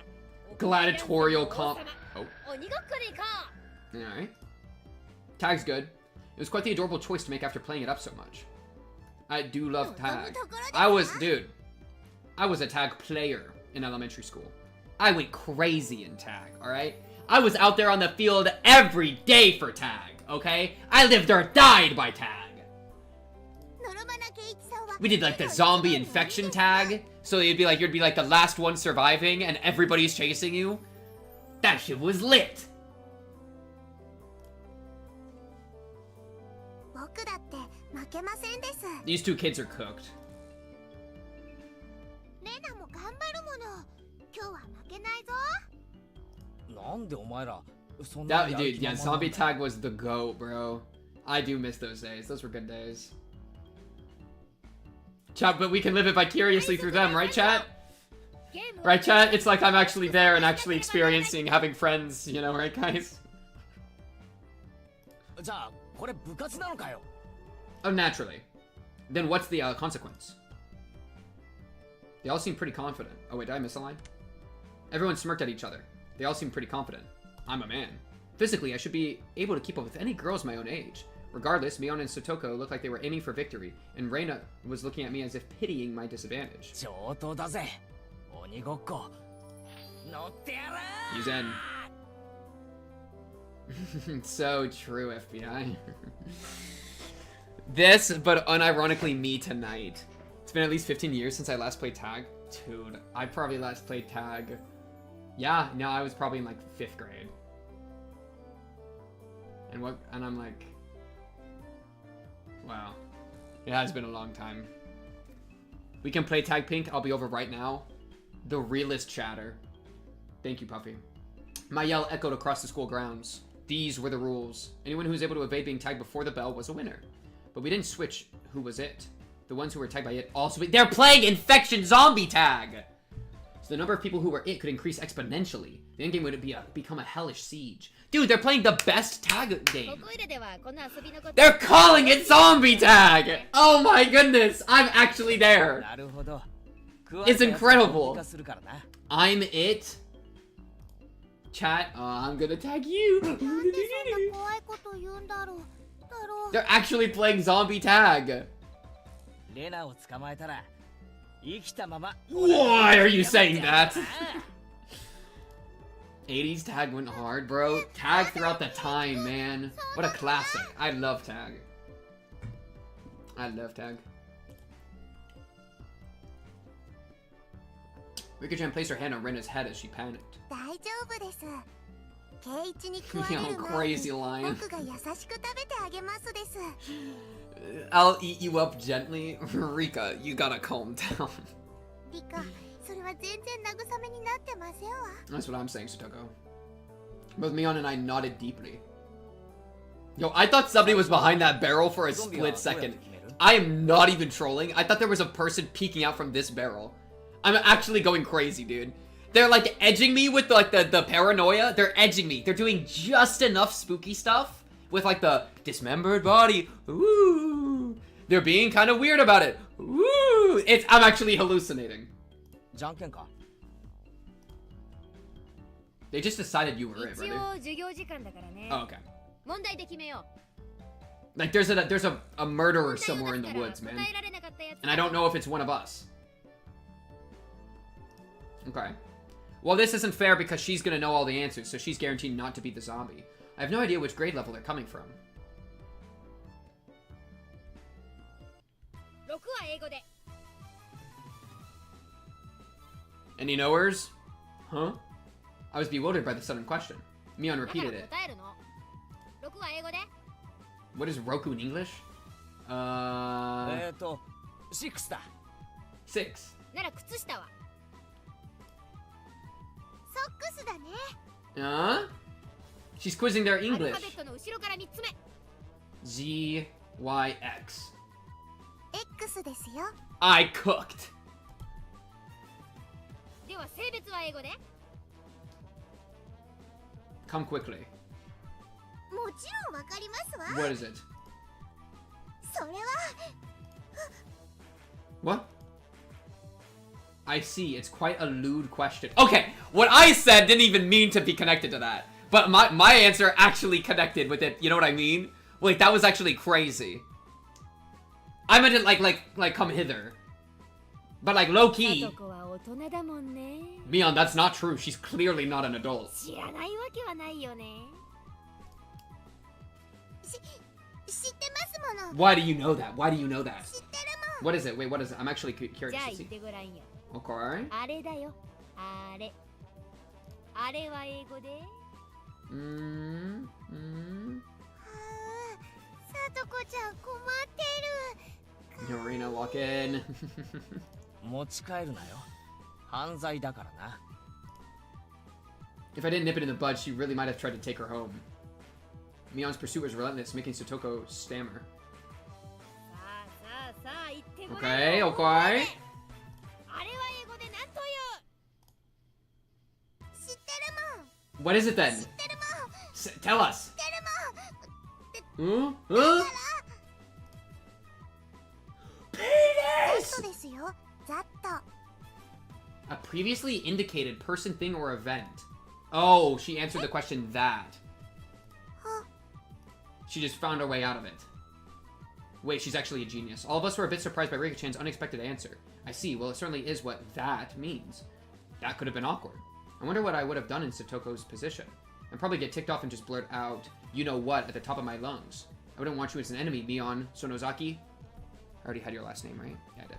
Gladiatorial comp. Oh. 鬼ごっこでいこう。 Alright. Tag's good. It was quite the adorable choice to make after playing it up so much. I do love tag. I was a tag player in elementary school. I went crazy in tag, alright? I was out there on the field every day for tag, okay? I lived or died by tag. We did like the zombie infection tag, so you'd be like the last one surviving and everybody's chasing you. That shit was lit. 僕だって負けませんです。 These two kids are cooked. レナも頑張るもの。今日は負けないぞ。なんでお前らそんな That dude, yeah, zombie tag was the goat, bro. I do miss those days. Those were good days. Chat, but we can live it vicariously through them, right, chat? Right, chat? It's like I'm actually there and actually experiencing having friends, you know, right, guys? じゃあこれ部活なのかよ。 Oh, naturally. Then what's the consequence? They all seem pretty confident. Oh, wait, did I miss a line? Everyone smirked at each other. They all seem pretty confident. I'm a man. Physically, I should be able to keep up with any girls my own age. Regardless, Mion and Sotoko looked like they were aiming for victory, and Reina was looking at me as if pitying my disadvantage. 上等だぜ。鬼ごっこ。乗ってやらー。 He's in. So true, FBI. This, but unironically me tonight. It's been at least 15 years since I last played tag. Dude, I probably last played tag. Yeah, no, I was probably in like 5th grade. And I'm like, wow. It has been a long time. We can play tag pink. I'll be over right now. The realest chatter. Thank you, Puffy. My yell echoed across the school grounds. These were the rules. Anyone who was able to evade being tagged before the bell was a winner. But we didn't switch who was it. The ones who were tagged by it also... They're playing Infection Zombie Tag! So the number of people who were it could increase exponentially. The endgame would become a hellish siege. Dude, they're playing the best tag game. They're calling it Zombie Tag! Oh my goodness! I'm actually there! It's incredible! I'm it. Chat, I'm gonna tag you. They're actually playing Zombie Tag. Why are you saying that? 80s Tag went hard, bro. Tag throughout the time, man. What a classic. I love Tag. I love Tag. Rika-chan placed her hand on Rena's head as she panicked. Yo, crazy lion. I'll eat you up gently. Rika, you gotta calm down. That's what I'm saying, Satoko. Both Mion and I nodded deeply. Yo, I thought somebody was behind that barrel for a split second. I am not even trolling. I thought there was a person peeking out from this barrel. I'm actually going crazy, dude. They're like edging me with like the paranoia. They're edging me. They're doing just enough spooky stuff with like the dismembered body. Ooh. They're being kind of weird about it. Ooh. I'm actually hallucinating. They just decided you were it, brother. Oh, okay. Like there's a murderer somewhere in the woods, man. And I don't know if it's one of us. Okay. Well, this isn't fair because she's gonna know all the answers, so she's guaranteed not to be the zombie. I have no idea which grade level they're coming from. Any knowers? Huh? I was bewildered by the sudden question. Mion repeated it. What is Roku in English? 6. She's quizzing their English. G, Y, X. I cooked. Come quickly. What is it? What? I see, it's quite a lewd question. Okay, what I said didn't even mean to be connected to that. But my answer actually connected with it, you know what I mean? Like, that was actually crazy. I meant it like come hither. But like, low-key. Mion, that's not true. She's clearly not an adult. Why do you know that? Why do you know that? What is it? Wait, what is it? I'm actually curious to see. Okay. Yorina, lock in. If I didn't nip it in the bud, she really might have tried to take her home. Mion's pursuit was relentless, making Satoko stammer. Okay, okay. What is it then? Tell us. Huh? Penis! A previously indicated person, thing, or event. Oh, she answered the question that. She just found her way out of it. Wait, she's actually a genius. All of us were a bit surprised by Rika-chan's unexpected answer. I see. Well, it certainly is what that means. That could have been awkward. I wonder what I would have done in Satoko's position. I'd probably get ticked off and just blurt out, you know what, at the top of my lungs. I wouldn't want you as an enemy, Mion Sonozaki. I already had your last name, right? Yeah, I did.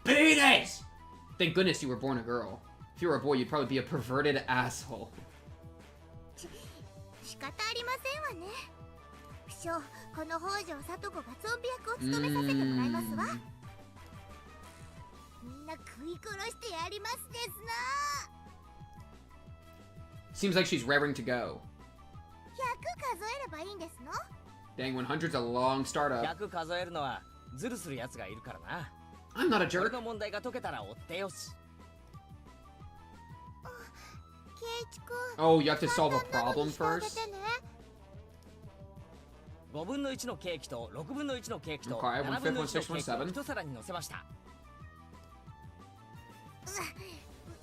Penis! Thank goodness you were born a girl. If you were a boy, you'd probably be a perverted asshole. Seems like she's raring to go. Dang, 100's a long startup. 100数えるのはズルするやつがいるからな。 I'm not a 俺 jerk. の問題が解けたら追ってよし。ケイチ君 Oh, you have to solve a 簡単なの problem にしてあげ first? てね。5分の1のケーキと6分の1のケーキと Okay, 7分の1のケ 1/5, ーキを 1/7. 一皿に乗せました。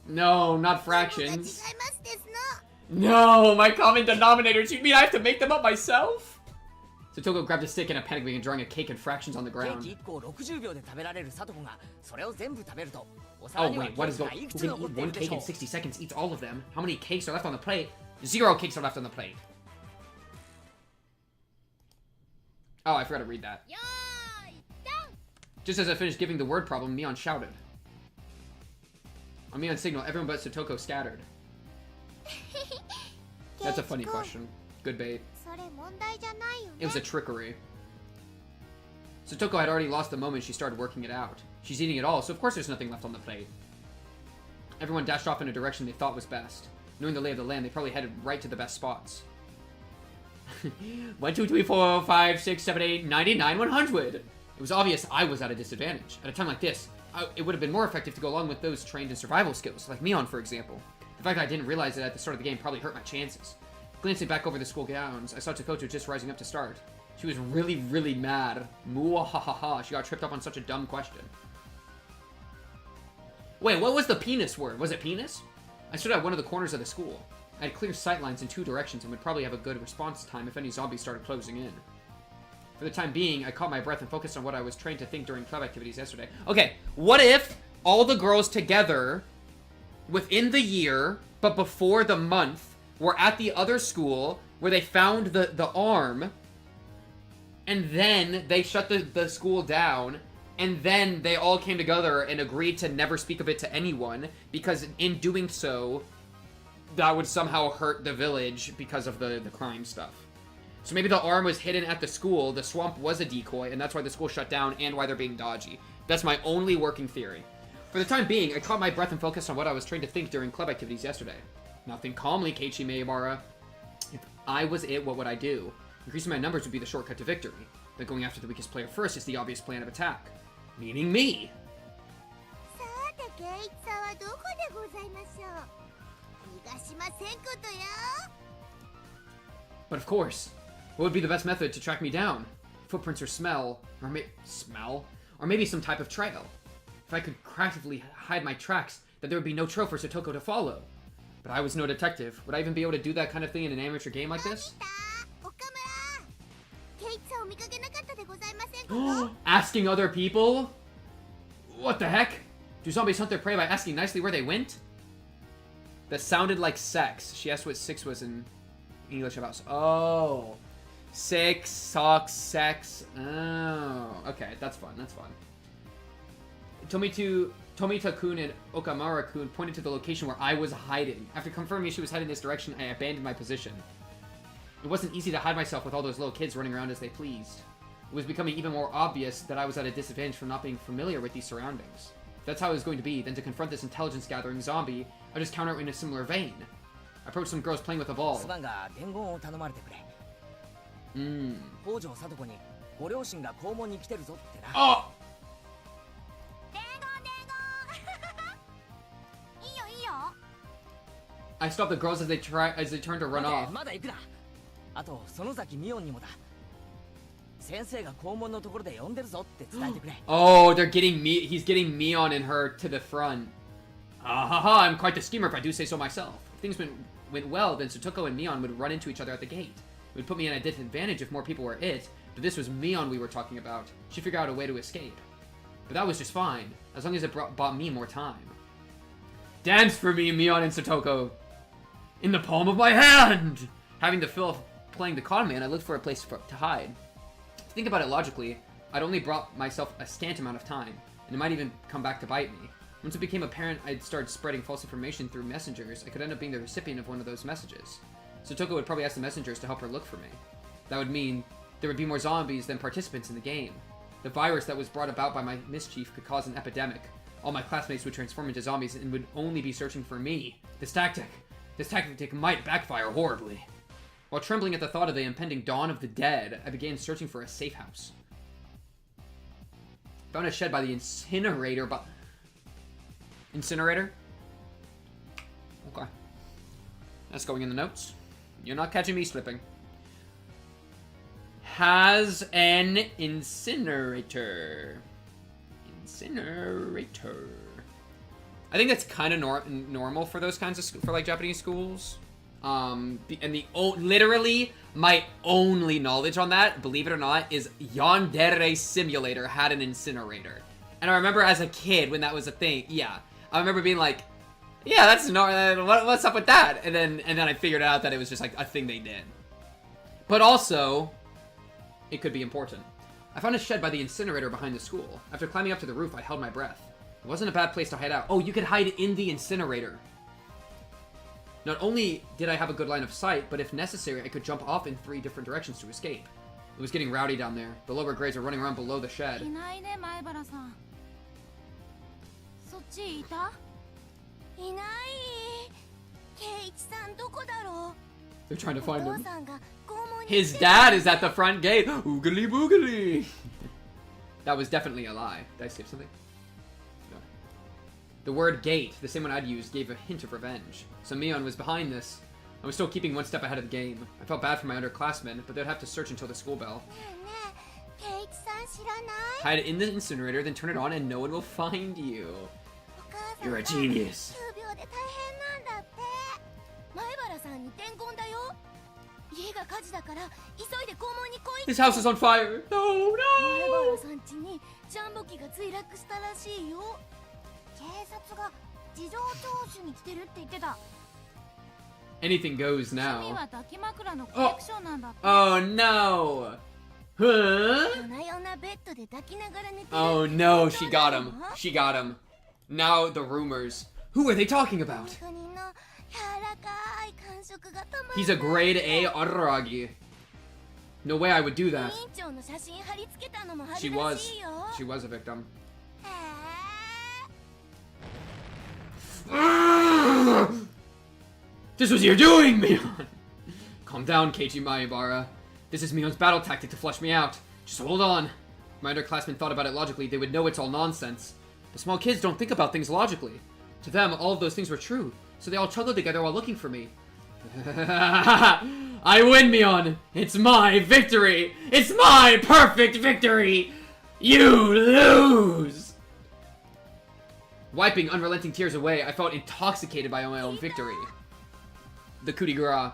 No, not 何が違い fractions. ますですの。 No, my common denominators. You mean I have to make them up myself? So Toko grabbed a stick and a panic began drawing a cake and fractions on the ケー ground. キ1個を60秒で食べられるサトコがそれを全部食べるとお皿 Oh には wait, ケ what ー is キ going? がいく Who つ can 残っ eat てい one るで cake しょ in う。 60 seconds? Eats all of them. How many cakes are left on the plate? 0 cakes are left on the plate. Oh, I forgot to read that. よーいドン Just as I finished giving the word problem, Mion shouted. On Mion's signal, everyone but Satoko scattered. That's a funny ケイチ君 question. Good bait. それ問題じゃないよ It ね was a trickery. Satoko had already lost the moment she started working it out. She's eating it all, so of course there's nothing left on the plate. Everyone dashed off in a direction they thought was best. Knowing the lay of the land, they probably headed right to the best spots. 1, 2, 3, 4, 5, 6, 7, 8, 99, 100. It was obvious I was at a disadvantage. At a time like this, it would have been more effective to go along with those trained in survival skills, like Mion, for example. The fact that I didn't realize it at the start of the game probably hurt my chances. Glancing back over the school grounds, I saw Takoto just rising up to start. She was really, really mad. Muahahaha, she got tripped up on such a dumb question. Wait, what was the penis word? Was it penis? I stood at one of the corners of the school. I had clear sight lines in 2 directions and would probably have a good response time if any zombies started closing in. For the time being, I caught my breath and focused on what I was trained to think during club activities yesterday. Okay, what if all the girls together, within the year, but before the month, were at the other school where they found the arm, and then they shut the school down, and then they all came together and agreed to never speak of it to anyone, because in doing so, that would somehow hurt the village because of the crime stuff. So maybe the arm was hidden at the school, the swamp was a decoy, and that's why the school shut down and why they're being dodgy. That's my only working theory. For the time being, I caught my breath and focused on what I was trained to think during club activities yesterday. Now think calmly, Keiichi Maebara. If I was it, what would I do? Increasing my numbers would be the shortcut to victory. But going after the weakest player first is the obvious plan of attack. Meaning me! さてケイチさんはどこでございましょう。逃がしませんことよ。 But of course, what would be the best method to track me down? Footprints or smell, or or maybe some type of trail. If I could craftively hide my tracks, then there would be no trail for Satoko to follow. But I was no detective. Would I even be able to do that kind of thing in an amateur game like this? 岡村。ケイチさんを見かけなかったでございませんこと。 Asking other people? What the heck? Do zombies hunt their prey by asking nicely where they went? That sounded like sex. She asked what 6 was in English about. Oh. 6, socks, sex. Oh. Okay, that's fun. That's fun. Tomita-kun and Okamura-kun pointed to the location where I was hiding. After confirming she was heading this direction, I abandoned my position. It wasn't easy to hide myself with all those little kids running around as they pleased. It was becoming even more obvious that I was at a disadvantage from not being familiar with these surroundings. If that's how it was going to be, then to confront this intelligence-gathering zombie, I'd just counter it in a similar vein. I approached some girls playing with a ball. スバンが伝言を頼まれてくれ。北条聡子にご両親が校門に来てるぞってな。Oh! 伝言いいよいいよ。 I stopped the girls as they turned to run 待て off. まだ行くな。あと園崎美音にもだ。先生が校門のところで呼んでるぞって伝えてくれ。Oh, he's getting Mion and her to the front. Haha, I'm quite the schemer if I do say so myself. If things went well, then Satoko and Mion would run into each other at the gate. It would put me at a disadvantage if more people were it, but this was Mion we were talking about. She'd figure out a way to escape. But that was just fine, as long as it bought me more time. Dance for me, Mion and Satoko! In the palm of my hand! Having the feel of playing the con man, I looked for a place to hide. To think about it logically, I'd only brought myself a scant amount of time, and it might even come back to bite me. Once it became apparent I'd started spreading false information through messengers, I could end up being the recipient of one of those messages. Satoko would probably ask the messengers to help her look for me. That would mean there would be more zombies than participants in the game. The virus that was brought about by my mischief could cause an epidemic. All my classmates would transform into zombies and would only be searching for me. This tactic might backfire horribly. While trembling at the thought of the impending dawn of the dead, I began searching for a safe house. Found a shed by the incinerator, but... Incinerator? Okay. That's going in the notes. You're not catching me slipping. Has an incinerator. Incinerator. I think that's kind of normal for those kinds of for like Japanese schools. Literally my only knowledge on that, believe it or not, is Yandere Simulator had an incinerator. And I remember as a kid when that was a thing. Yeah, I remember being like, yeah, that's normal. What's up with that? And then I figured out that it was just like a thing they did. But also, it could be important. I found a shed by the incinerator behind the school. After climbing up to the roof, I held my breath. It wasn't a bad place to hide out. Oh, you could hide in the incinerator. Not only did I have a good line of sight, but if necessary, I could jump off in 3 different directions to escape. It was getting rowdy down there. The lower grades were running around below the shed. They're trying to find him. His dad is at the front gate. Oogly boogly. That was definitely a lie. Did I skip something? No. The word gate, the same one I'd used, gave a hint of revenge. So Mion was behind this. I was still keeping one step ahead of the game. I felt bad for my underclassmen, but they'd have to search until the school bell. Hide in the incinerator, then turn it on and no one will find you. You're a genius. His house is on fire. No, no. Anything goes now. Oh, oh no. Huh? Oh no, she got him. She got him. Now the rumors. Who are they talking about? He's a grade A Araragi. No way I would do that. She was a victim. This was your doing, Mion! Calm down, Keiichi Maibara. This is Mion's battle tactic to flush me out. Just hold on. If my underclassmen thought about it logically, they would know it's all nonsense. The small kids don't think about things logically. To them, all of those things were true, so they all chuckled together while looking for me. I win, Mion! It's my victory! It's my perfect victory! You lose! Wiping unrelenting tears away, I felt intoxicated by my own victory. The coup de grace.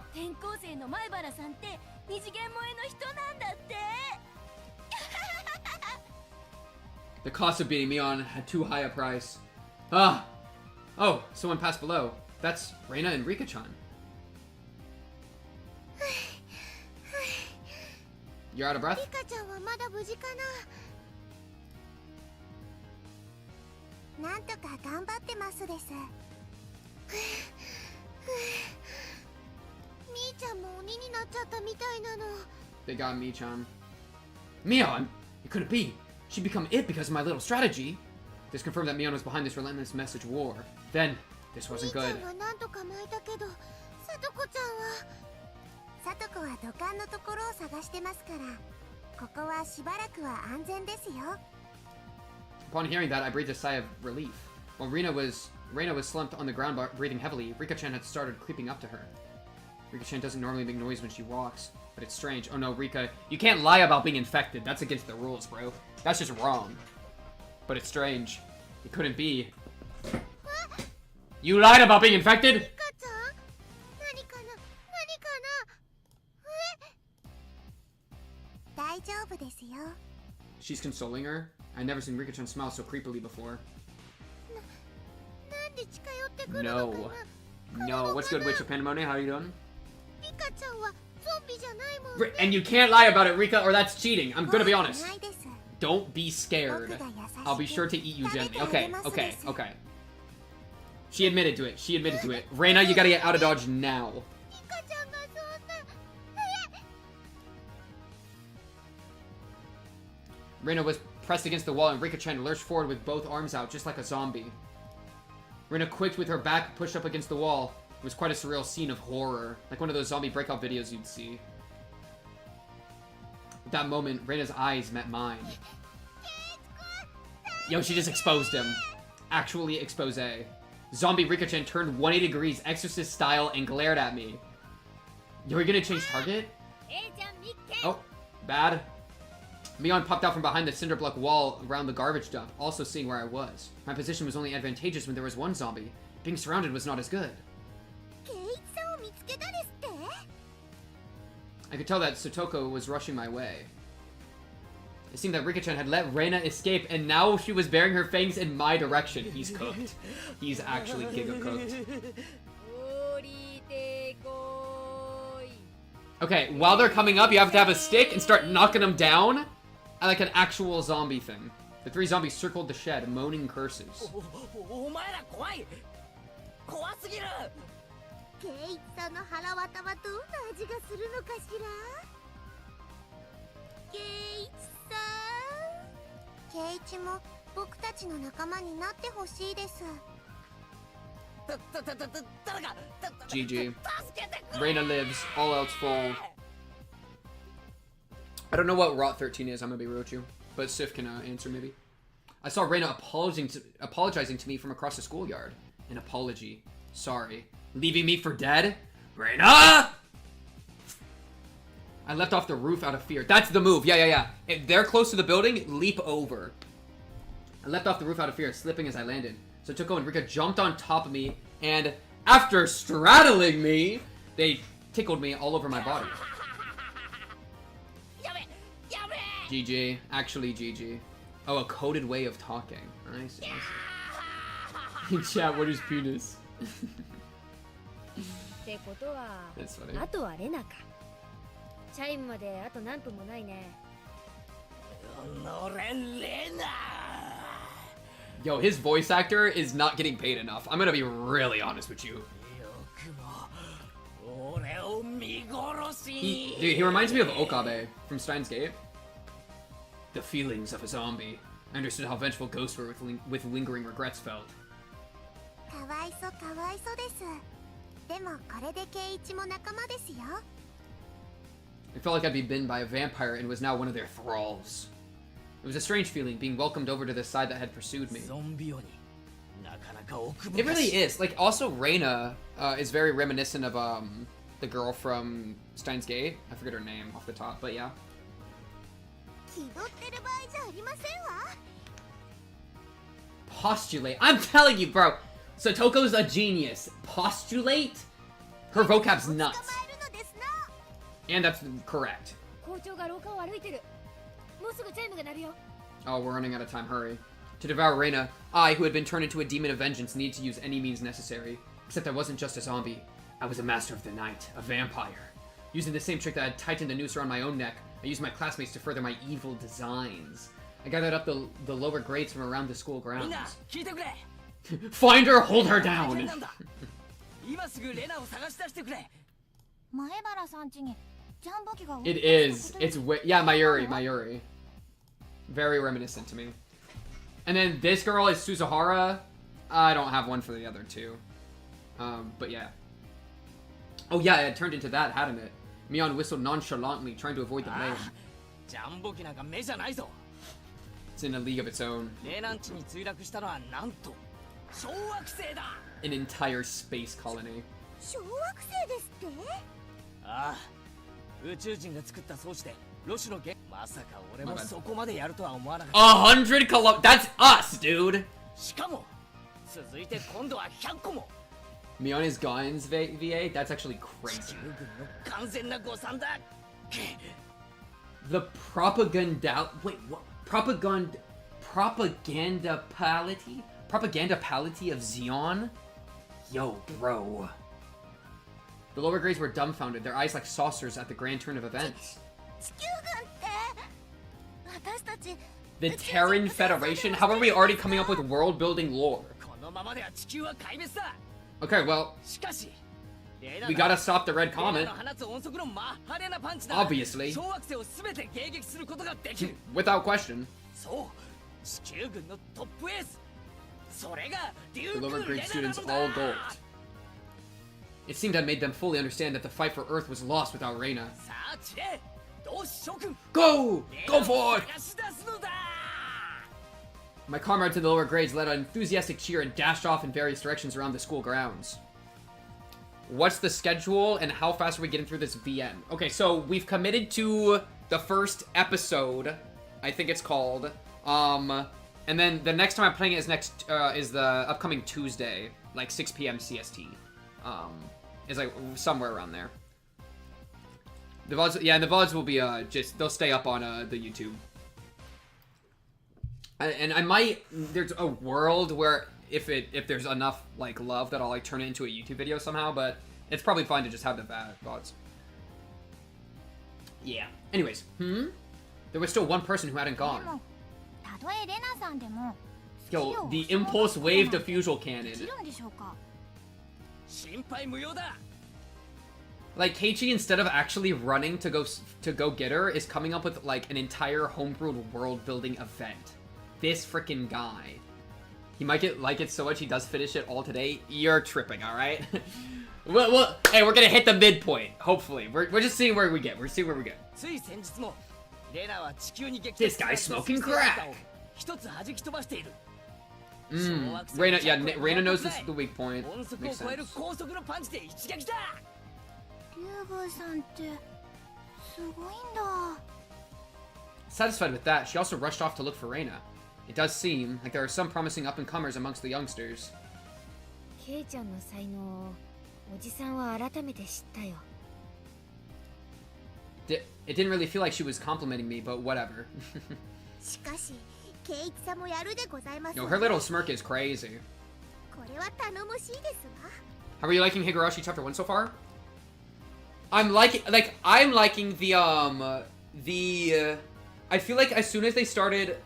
The cost of beating Mion had too high a price. Ah! Oh, someone passed below. That's Reina and Rika-chan. You're out of breath? They got Mii-chan. Mion? It couldn't be. She'd become it because of my little strategy. This confirmed that Mion was behind this relentless message war. Then, this wasn't good. Upon hearing that, I breathed a sigh of relief. While Reina was slumped on the ground breathing heavily, Rika-chan had started creeping up to her. Rika-chan doesn't normally make noise when she walks, but it's strange. Oh no, Rika, you can't lie about being infected. That's against the rules, bro. That's just wrong. But it's strange. It couldn't be. You lied about being infected? She's consoling her. I'd never seen Rika-chan smile so creepily before. No. No. What's good, Witch of Pandemonium? How are you doing? And you can't lie about it, Rika, or that's cheating. I'm gonna be honest. Don't be scared. I'll be sure to eat you gently. Okay, okay, okay. She admitted to it. She admitted to it. Reina, you gotta get out of Dodge now. Reina was pressed against the wall and Rika-chan lurched forward with both arms out, just like a zombie. Reina quaked with her back pushed up against the wall. It was quite a surreal scene of horror, like one of those zombie breakout videos you'd see. At that moment, Reina's eyes met mine. Yo, she just exposed him. Actually expose. Zombie Rika-chan turned 180 degrees, Exorcist style, and glared at me. Yo, are you gonna change target? Oh, bad. Mion popped out from behind the cinder block wall around the garbage dump, also seeing where I was. My position was only advantageous when there was one zombie. Being surrounded was not as good. I could tell that Sotoko was rushing my way. It seemed that Rika-chan had let Reina escape, and now she was bearing her fangs in my direction. He's cooked. He's actually giga cooked. Okay, while they're coming up, you have to have a stick and start knocking them down. I like an actual zombie thing. The 3 zombies circled the shed, moaning curses. GG. Reina lives, all else fall. I don't know what Rot 13 is, I'm gonna be real with you. But Sif can answer maybe. I saw Reina apologizing to me from across the schoolyard. An apology. Sorry. Leaving me for dead? Reina! I leapt off the roof out of fear. That's the move. Yeah. If they're close to the building, leap over. I leapt off the roof out of fear, slipping as I landed. So Toko and Rika jumped on top of me, and after straddling me, they tickled me all over my body. GG. Actually, GG. Oh, a coded way of talking. I see. Chat, what is penis? That's funny. Yo, his voice actor is not getting paid enough. I'm gonna be really honest with you. He reminds me of Okabe from Steins Gate. The feelings of a zombie. I understood how vengeful ghosts were with lingering regrets felt. It felt like I'd be bitten by a vampire and was now one of their thralls. It was a strange feeling, being welcomed over to the side that had pursued me. It really is. Like, also Reina is very reminiscent of the girl from Steins Gate. I forget her name off the top, but yeah. Postulate. I'm telling you, bro. Sotoko's a genius. Postulate? Her vocab's nuts. And that's correct. Oh, we're running out of time. Hurry. To devour Reina, I, who had been turned into a demon of vengeance, needed to use any means necessary. Except I wasn't just a zombie. I was a master of the night, a vampire. Using the same trick that had tightened the noose around my own neck, I used my classmates to further my evil designs. I gathered up the lower grades from around the school grounds. Find her, hold her down! It is. It's yeah, Mayuri. Very reminiscent to me. And then this girl is Suzuhara. I don't have one for the other two. But yeah. Oh yeah, it turned into that, hadn't it? Mion whistled nonchalantly, trying to avoid the blame. It's in a league of its own. An entire space colony. 100 kilometers. That's us, dude. Mione's Guns VA. That's actually crazy. The propaganda. Wait, what? Propagandapality of Zeon? Yo, bro. The lower grades were dumbfounded, their eyes like saucers at the grand turn of events. The Terran Federation? How are we already coming up with world-building lore? Okay, well, we gotta stop the red comet. Obviously. Without question. The lower grade students all gold. It seemed I made them fully understand that the fight for Earth was lost without Reina. さあチレ同志諸君 Go! Go for it! 探し出すのだ My comrades in the lower grades led an enthusiastic cheer and dashed off in various directions around the school grounds. What's the schedule and how fast are we getting through this VN? Okay, so we've committed to the first episode, I think it's called. And then the next time I'm playing it is the upcoming Tuesday, like 6 p.m. CST. Is like somewhere around there. The VODs, yeah, and the VODs will be they'll stay up on the YouTube. And I might, there's a world where if there's enough like love that I'll like turn it into a YouTube video somehow, but it's probably fine to just have the VODs. Yeah. Anyways, there was still one person who hadn't gone. たとえレナさんでも Yo, the impulse wave diffusal cannon. できるんでしょうか 心配無用だ Like Keiichi, instead of actually running to go get her, is coming up with like an entire homebrewed world building event. This freaking guy. He might like it so much he does finish it all today. You're tripping, all right? well, hey, we're gonna hit the midpoint. Hopefully, we're just seeing where we get. We're seeing where we get. つい先日もレナは地球に激 This guy's smoking crack. 一つ弾き飛ばしている Reina, yeah, Reina knows this is the weak point. 音速を Makes 超える sense. 高速のパンチで一撃だリュウグウさんってすごいんだ Satisfied with that, she also rushed off to look for Reina. It does seem like there are some promising up-and-comers amongst the youngsters. ケイちゃんの才能をおじさんは改めて知ったよ It didn't really feel like she was complimenting me, but whatever. しかしケイチさんもやるでございます Yo, her little smirk is crazy. これは頼もしいですわ How are you liking Higurashi Chapter 1 so far? I'm liking the I feel like as soon as they started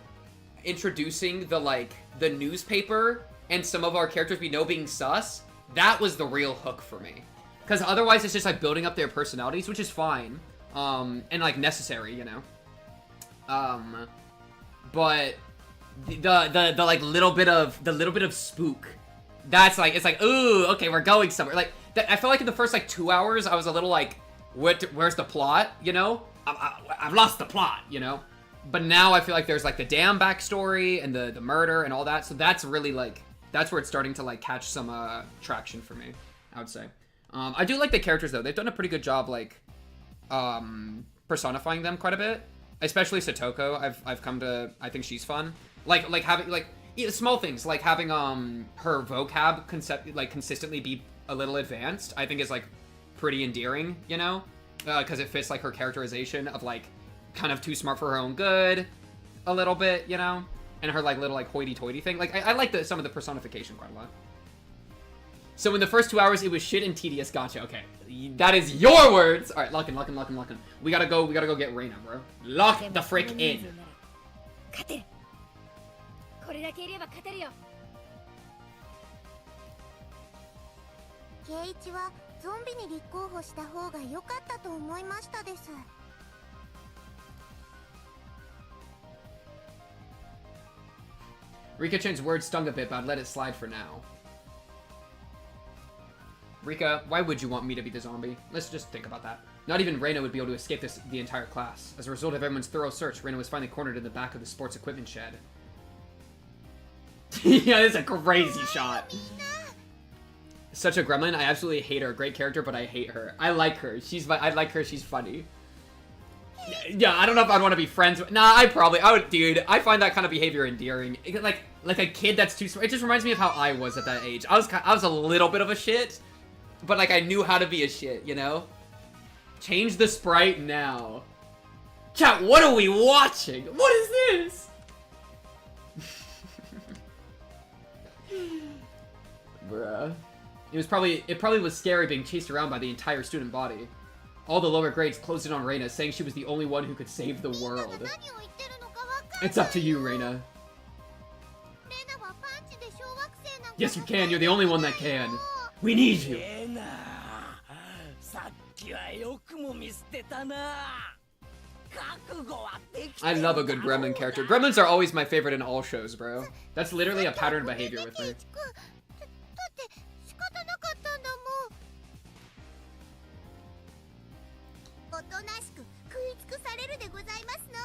introducing the newspaper and some of our characters we know being sus, that was the real hook for me. Because otherwise it's just like building up their personalities, which is fine. And like necessary, you know. But the like little bit of spook, that's like, it's like, ooh, okay, we're going somewhere. Like I felt like in the first like 2 hours I was a little like, where's the plot, you know? I've lost the plot, you know. But now I feel like there's like the damn backstory and the murder and all that, so that's really like, that's where it's starting to like catch some traction for me, I would say. I do like the characters though. They've done a pretty good job like personifying them quite a bit, especially Satoko. I've come to, I think she's fun. Like having like small things like having her vocab consistently be a little advanced, I think is like pretty endearing, you know, because it fits like her characterization of like kind of too smart for her own good a little bit, you know, and her like little like hoity-toity thing. Like I like some of the personification quite a lot. So in the first 2 hours, it was shit and tedious. Gotcha. Okay, that is your words. All right, lock in. We gotta go get Reina, bro. Lock the frick in. 勝てるこれだけいれば勝てるよケイチはゾンビに立候補した方が良かったと思いましたです Rika-chan's words stung a bit, but I'd let it slide for now. Rika, why would you want me to be the zombie? Let's just think about that. Not even Reina would be able to escape the entire class. As a result of everyone's thorough search, Reina was finally cornered in the back of the sports equipment shed. Yeah, that's a crazy shot. Such a gremlin. I absolutely hate her. Great character, but I hate her. I like her. I like her. She's funny. Yeah, I don't know if I'd want to be friends with... Nah, I would, dude. I find that kind of behavior endearing. Like a kid that's too smart. It just reminds me of how I was at that age. I was a little bit of a shit, but like I knew how to be a shit, you know? Change the sprite now. Chat, what are we watching? What is this? Bruh. It probably was scary being chased around by the entire student body. All the lower grades closed in on Reina, saying she was the only one who could save the world. It's up to you, Reina. Yes, you can. You're the only one that can. We need you. I love a good gremlin character. Gremlins are always my favorite in all shows, bro. That's literally a pattern of behavior with me. おとなしく食い尽くされるでございますの。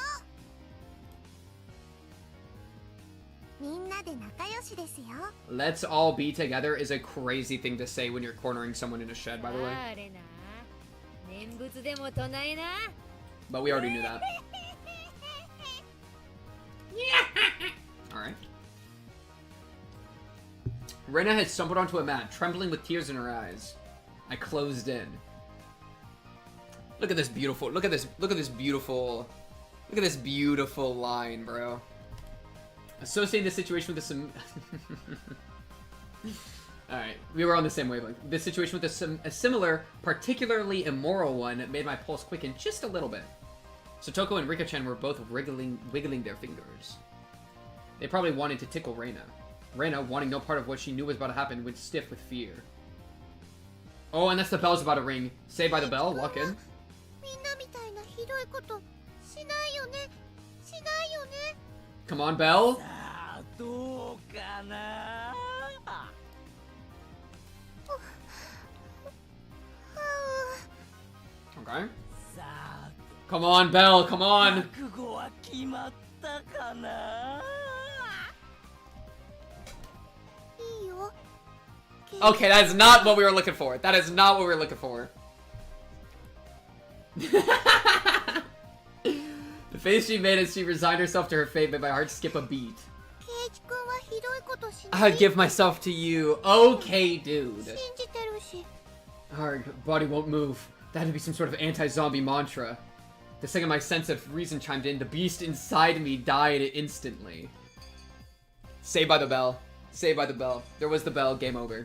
みんなで仲良しですよ。 Let's all be together is a crazy thing to say when you're cornering someone in a shed, by the way. あれな、念仏でも唱えな。 But we already knew that. Alright. Rena had stumbled onto a mat, trembling with tears in her eyes. I closed in. Look at this beautiful, look at this beautiful line, bro. Associating this situation with Alright, we were on the same wavelength. This situation with a similar, particularly immoral one made my pulse quicken just a little bit. Sotoko and Rika-chan were both wiggling their fingers. They probably wanted to tickle Reina. Reina, wanting no part of what she knew was about to happen, went stiff with fear. Oh, and that's the bell's about to ring. Saved by the bell, lock in. みんなみたいなひどいことしないよね。しないよね。 Come on, Bell. さあどうかな。 Okay. さあ Come on, Bell, come on. 覚悟は決まったかな。いいよ。 Okay, that is not what we were looking for. That is not what we were looking for. The face she made as she resigned herself to her fate made my heart skip a beat. ケイチ君はひどいことしない。 I'd give myself to you. Okay, dude. 信じてるし。 Our body won't move. That had to be some sort of anti-zombie mantra. The second my sense of reason chimed in, the beast inside me died instantly. Saved by the bell. Saved by the bell. There was the bell. Game over.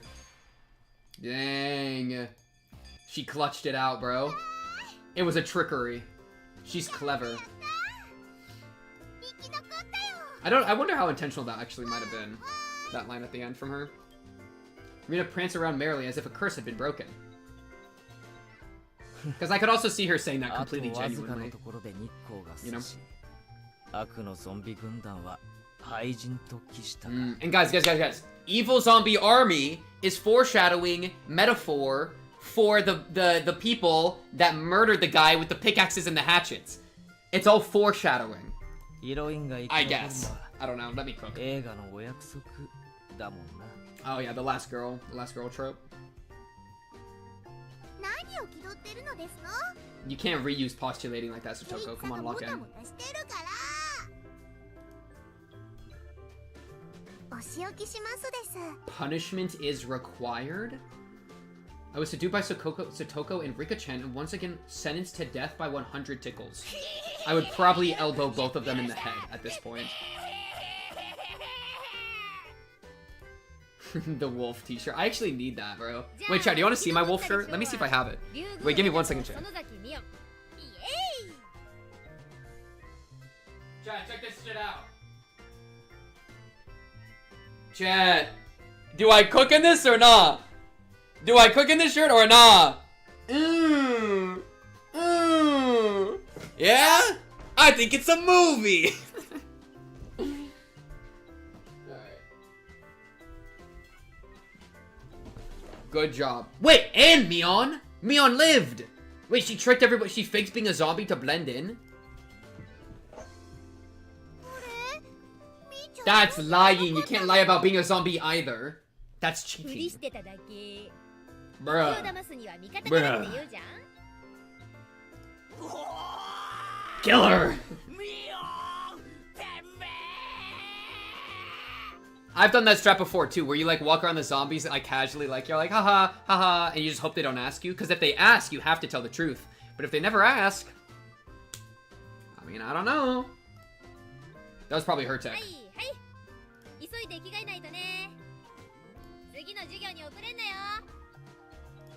Dang. She clutched it out, bro. It was a trickery. She's clever. I wonder how intentional that actually might have been. That line at the end from her. Rita pranced around merrily as if a curse had been broken. Because I could also see her saying that completely genuinely. You know? And guys. Evil zombie army is foreshadowing metaphor for the people that murdered the guy with the pickaxes and the hatchets. It's all foreshadowing. I guess. I don't know. Let me cook. Oh yeah, the last girl trope. 何を気取ってるのですの？ You can't reuse postulating like that, Sotoko. Come on, lock in. お仕置きしますです。 Punishment is required? I was subdued by Sotoko and Rika-chan and once again sentenced to death by 100 tickles. I would probably elbow both of them in the head at this point. The wolf t-shirt. I actually need that, bro. Wait, Chad, do you want to see my wolf shirt? Let me see if I have it. Wait, give me 1 second, Chad. Chad, check this shit out. Chad, do I cook in this or not? Do I cook in this shirt or not? Yeah? I think it's a movie. Good job. Wait, and Mion? Mion lived! Wait, she tricked everybody. She faked being a zombie to blend in? That's lying. You can't lie about being a zombie either. That's cheating. Bruh. Bruh. Kill her! I've done that strat before too, where you like walk around the zombies like casually, like you're like haha, haha, and you just hope they don't ask you. Because if they ask, you have to tell the truth. But if they never ask, I mean, I don't know. That was probably her tech.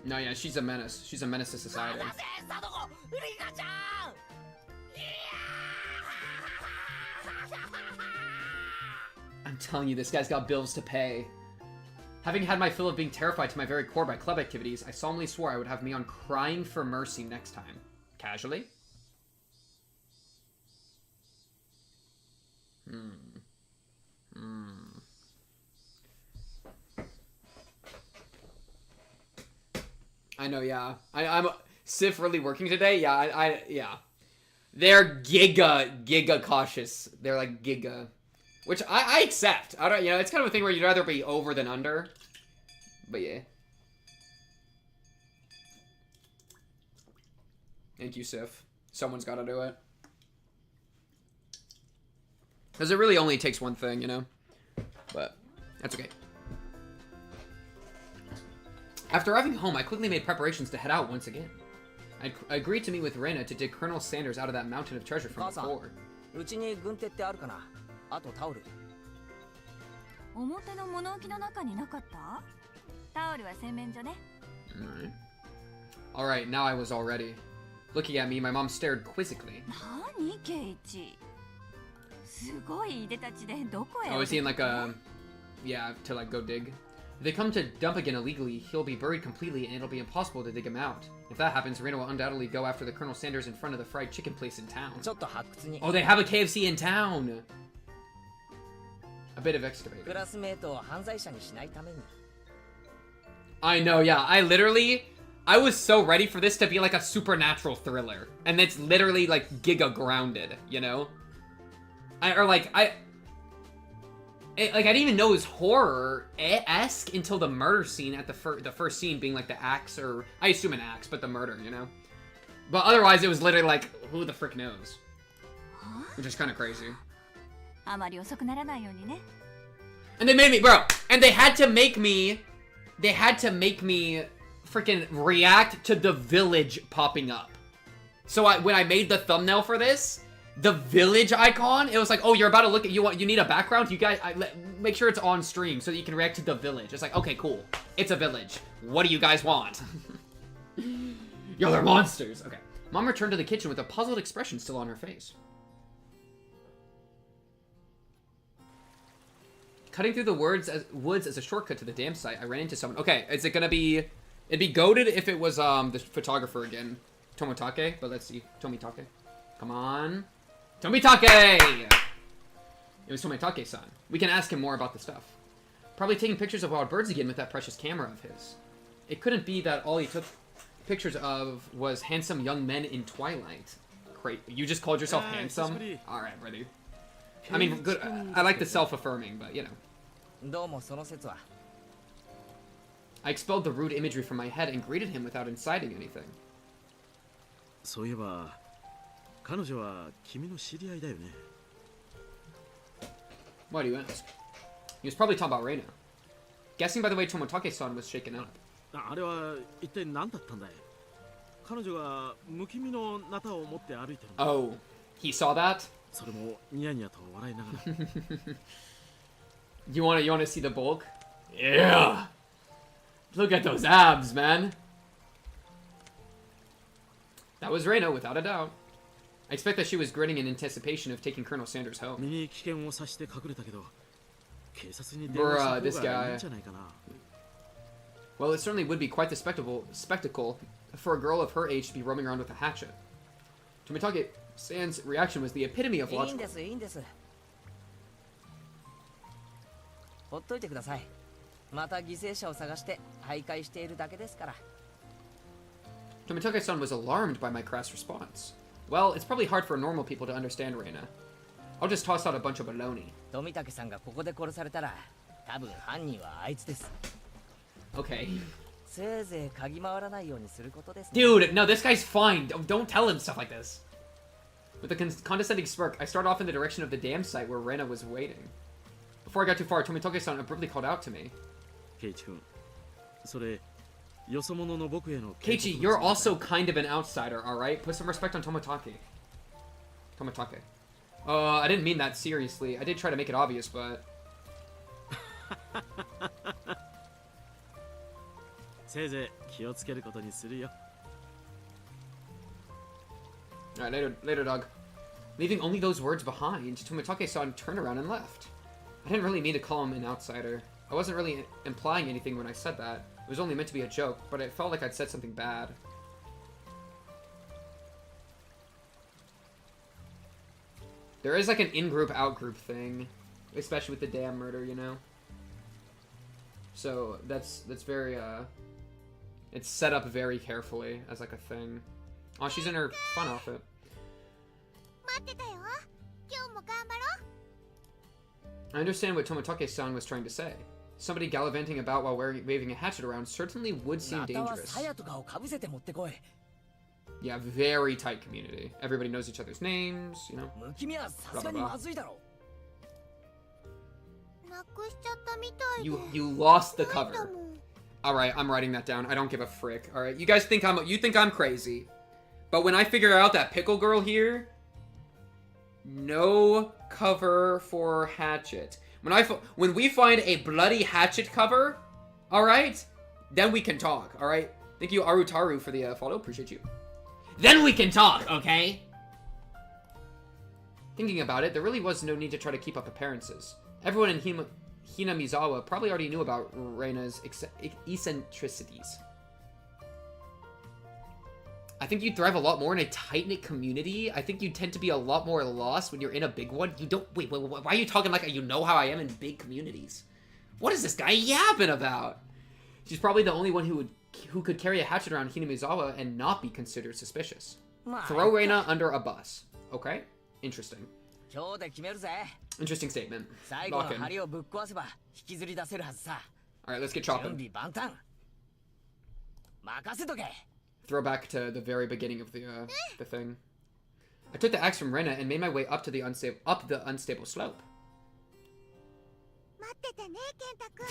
No, yeah, she's a menace. She's a menace to society. I'm telling you, this guy's got bills to pay. Having had my fill of being terrified to my very core by club activities, I solemnly swore I would have Mion crying for mercy next time. Casually? I know, yeah. Sif really working today? Yeah, yeah. They're giga cautious. They're like giga. Which I accept. I don't, you know, it's kind of a thing where you'd rather be over than under. But yeah. Thank you, Sif. Someone's got to do it. Because it really only takes one thing, you know? But that's okay. After arriving home, I quickly made preparations to head out once again. I agreed to meet with Rena to dig Colonel Sanders out of that mountain of treasure from before. うちに軍手ってあるかな。あとタオル。表の物置の中になかった？タオルは洗面所ね。Alright, now I was all ready. Looking at me, my mom stared quizzically. 何ケイチ？すごいいでたちでどこへ？ Oh, is he in like a... Yeah, to like go dig. If they come to dump again illegally, he'll be buried completely and it'll be impossible to dig him out. If that happens, Rena will undoubtedly go after the Colonel Sanders in front of the fried chicken place in town. ちょっと発掘に。 Oh, they have a KFC in town! A bit of excavating. クラスメートを犯罪者にしないために。 I know, yeah. I was so ready for this to be like a supernatural thriller. And it's literally like giga grounded, you know? I didn't even know it was horror-esque until the murder scene at the first scene being like the axe, or I assume an axe, but the murder, you know? But otherwise it was literally like, who the frick knows? Which is kind of crazy. あまり遅くならないようにね。 And they made me, bro, and they had to make me freaking react to the village popping up. So when I made the thumbnail for this, the village icon, it was like, oh, you're about to look at, you need a background? You guys, make sure it's on stream so that you can react to the village. It's like, okay, cool. It's a village. What do you guys want? Yo, they're monsters. Okay. Mom returned to the kitchen with a puzzled expression still on her face. Cutting through the woods as a shortcut to the dam site, I ran into someone. Okay, is it gonna be... It'd be goated if it was the photographer again. Tomitake, but let's see. Tomitake. Come on. Tomitake! It was Tomitake-san. We can ask him more about the stuff. Probably taking pictures of wild birds again with that precious camera of his. It couldn't be that all he took pictures of was handsome young men in Twilight. Great. You just called yourself handsome? Alright, buddy. I mean, good. I like the self-affirming, but you know. どうもその説は。 I expelled the rude imagery from my head and greeted him without inciting anything. そういえば彼女は君の知り合いだよね。 Why do you ask? He was probably talking about Reina. Guessing by the way Tomitake-san was shaken up. あれは一体何だったんだい。彼女がむきみのナタを持って歩いてる。 Oh, he saw that? それもニヤニヤと笑いながら。You wanna see the bulk? Yeah. Look at those abs, man. That was Reina, without a doubt. I expect that she was grinning in anticipation of taking Colonel Sanders home. 身に危険を察して隠れたけど、警察に電話した方がいいんじゃないかな。 Well, it certainly would be quite the spectacle for a girl of her age to be roaming around with a hatchet. Tomitake-san's reaction was the epitome of いいん logical. です、いいんです。ほっといてください。また犠牲者を探して徘徊しているだけですから。 Tomitake-san was alarmed by my crass response. Well, it's probably hard for normal people to understand Reina. I'll just toss out a bunch of baloney. 富武さんがここで殺されたら、多分犯人はあいつです。 Okay. せいぜい嗅ぎ回らないようにすることですね。 Dude, no, this guy's fine. Don't tell him stuff like this. With a condescending smirk, I start off in the direction of the dam site where Reina was waiting. Before I got too far, Tomitake-san abruptly called out to me. ケイチ君、それよそ者の僕への。 Keiichi, you're also kind of an outsider, alright? Put some respect on Tomitake. Tomitake. I didn't mean that seriously. I did try to make it obvious, but... せいぜい気をつけることにするよ。 Alright, later, dog. Leaving only those words behind, Tomitake-san turned around and left. I didn't really mean to call him an outsider. I wasn't really implying anything when I said that. It was only meant to be a joke, but it felt like I'd said something bad. There is like an in-group, out-group thing. Especially with the damn murder, you know? So, that's very, It's set up very carefully as like a thing. Oh, she's in her fun outfit. 待ってたよ。今日も頑張ろう。 I understand what Tomitake-san was trying to say. Somebody gallivanting about while waving a hatchet around certainly would seem ナタは dangerous. サヤとかをかぶせて持ってこい。 Yeah, very tight community. Everybody knows each other's names, you know. むきみはさすがにまずいだろ。なくしちゃったみたいで。 You lost the 書いた cover. もん。 Alright, I'm writing that down. I don't give a frick. Alright, you guys think you think I'm crazy. But when I figure out that pickle girl here, no cover for hatchet. When we find a bloody hatchet cover, alright, then we can talk, alright? Thank you, Arutaru, for the follow. Appreciate you. Then we can talk, okay? Thinking about it, there really was no need to try to keep up appearances. Everyone in Hinamizawa probably already knew about Reina's eccentricities. I think you thrive a lot more in a tight-knit community. I think you tend to be a lot more lost when you're in a big one. You don't... Wait, why are you talking like you know how I am in big communities? What is this guy yapping about? She's probably the only one who could carry a hatchet around Hinamizawa and not be considered suspicious. Throw Reina under a bus. Okay? Interesting. 今日で決めるぜ。 Interesting statement. 最後の Lock in. 針をぶっ壊せば引きずり出せるはずさ。 Alright, let's get 準 chopping. 備万端。任せとけ。 Throw back to the very beginning of the thing. I took the axe from Reina and made my way up the unstable slope. 待っててね、健太くん。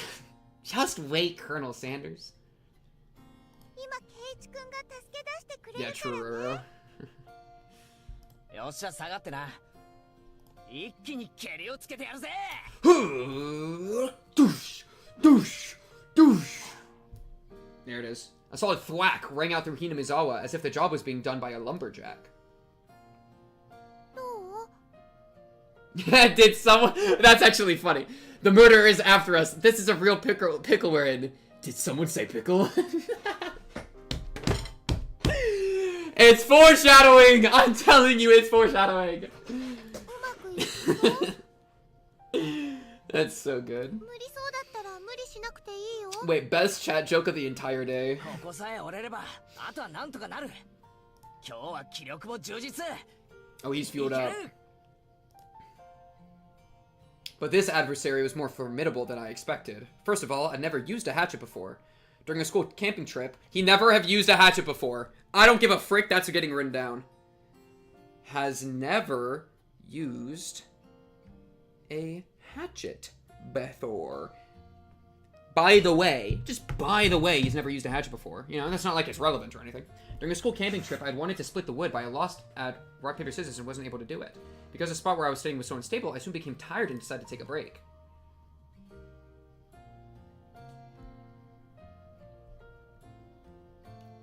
Just wait, Colonel Sanders. 今、ケイチくんが助け出してくれ Yeah, るから true, ね。 Roro. よっしゃ下がってな。一気に蹴りをつけてやるぜ。 Doosh! Doosh! Doosh! There it is. A solid thwack rang out through Hinamizawa as if the job was being done by a lumberjack. どう？ Did someone... That's actually funny. The murderer is after us. This is a real pickle we're in. Did someone say pickle? It's foreshadowing! I'm telling you, it's foreshadowing! うまくいくの？ That's so good. 無理そうだったら無理しなくていいよ。 Wait, best chat joke of the entire day. ここさえ折れれば、あとはなんとかなる。今日は気力も充実。 Oh, he's fueled up. But this adversary was more formidable than I expected. First of all, I'd never used a hatchet before. During a school camping trip, he never have used a hatchet before. I don't give a frick, that's getting written down. Has never used a hatchet before. By the way, just by the way, he's never used a hatchet before. You know, that's not like it's relevant or anything. During a school camping trip, I'd wanted to split the wood, but I lost at rock, paper, scissors and wasn't able to do it. Because the spot where I was staying was so unstable, I soon became tired and decided to take a break.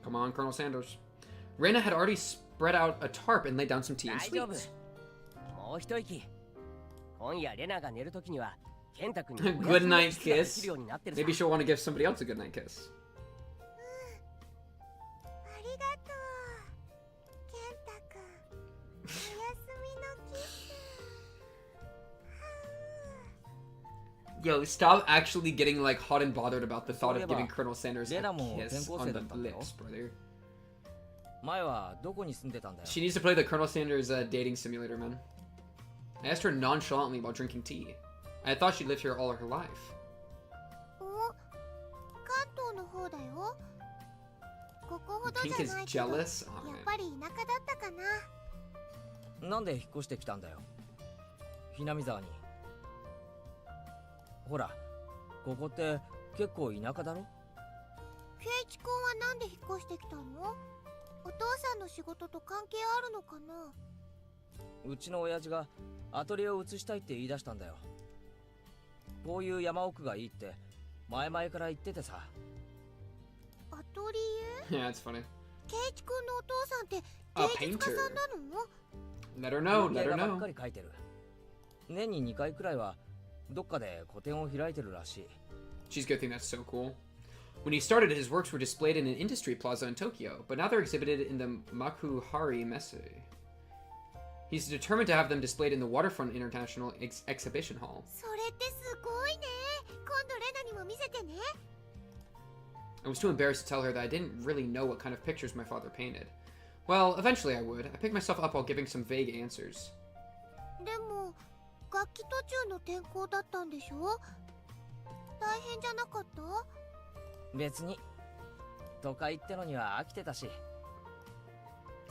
Come on, Colonel Sanders. Reina had already spread out a tarp and laid down some tea and 大丈夫。 sweets. もう一息。今夜レナが寝るときには、健太君に Good night お休みができ kiss. るようになってるさ Maybe she'll want to give somebody else a good night kiss. ありがとう。健太くん。おやすみのキス。 Yo, stop actually getting like hot and bothered about the thought of giving Colonel Sanders a Lenaも kiss 転校 on 生 the だったんだよ。 lips, brother. 前はどこに住んでたんだよ。 She needs to play the Colonel Sanders dating simulator, man. I asked her nonchalantly while drinking tea. I thought she lived here all her life. お、関東の方だよ。ここほど Pink じ is ゃないけど、やっ jealous? Oh, man. ぱり田舎だったかな。なんで引っ越してきたんだよ。ひなみ沢に。ほら、ここって結構田舎だろ。ケイチ君はなんで引っ越してきたの？お父さんの仕事と関係あるのかな？うちの親父がアトリエを移したいって言い出したんだよ。こういう山奥がいいって前々から言っててさ。アトリエ？ Yeah, it's funny. ケイチ君のお父さんって A 芸術家 painter. さんなの？ Let her know, let her 映画ばっ know. かり描いてる。年に2回くらいはどっかで個展を開いてるらしい。 She's good thing that's so cool. When he started, his works were displayed in an industry plaza in Tokyo, but now they're exhibited in the Makuhari Messe. He's determined to have them displayed in the Waterfront International Exhibition Hall. それってすごいね。今度レナにも見せてね。I was too embarrassed to tell her that I didn't really know what kind of pictures my father painted. Well, eventually I would. I picked myself up while giving some vague answers. でも楽器途中の転校だったんでしょ？大変じゃなかった？別に都会ってのには飽きてたし。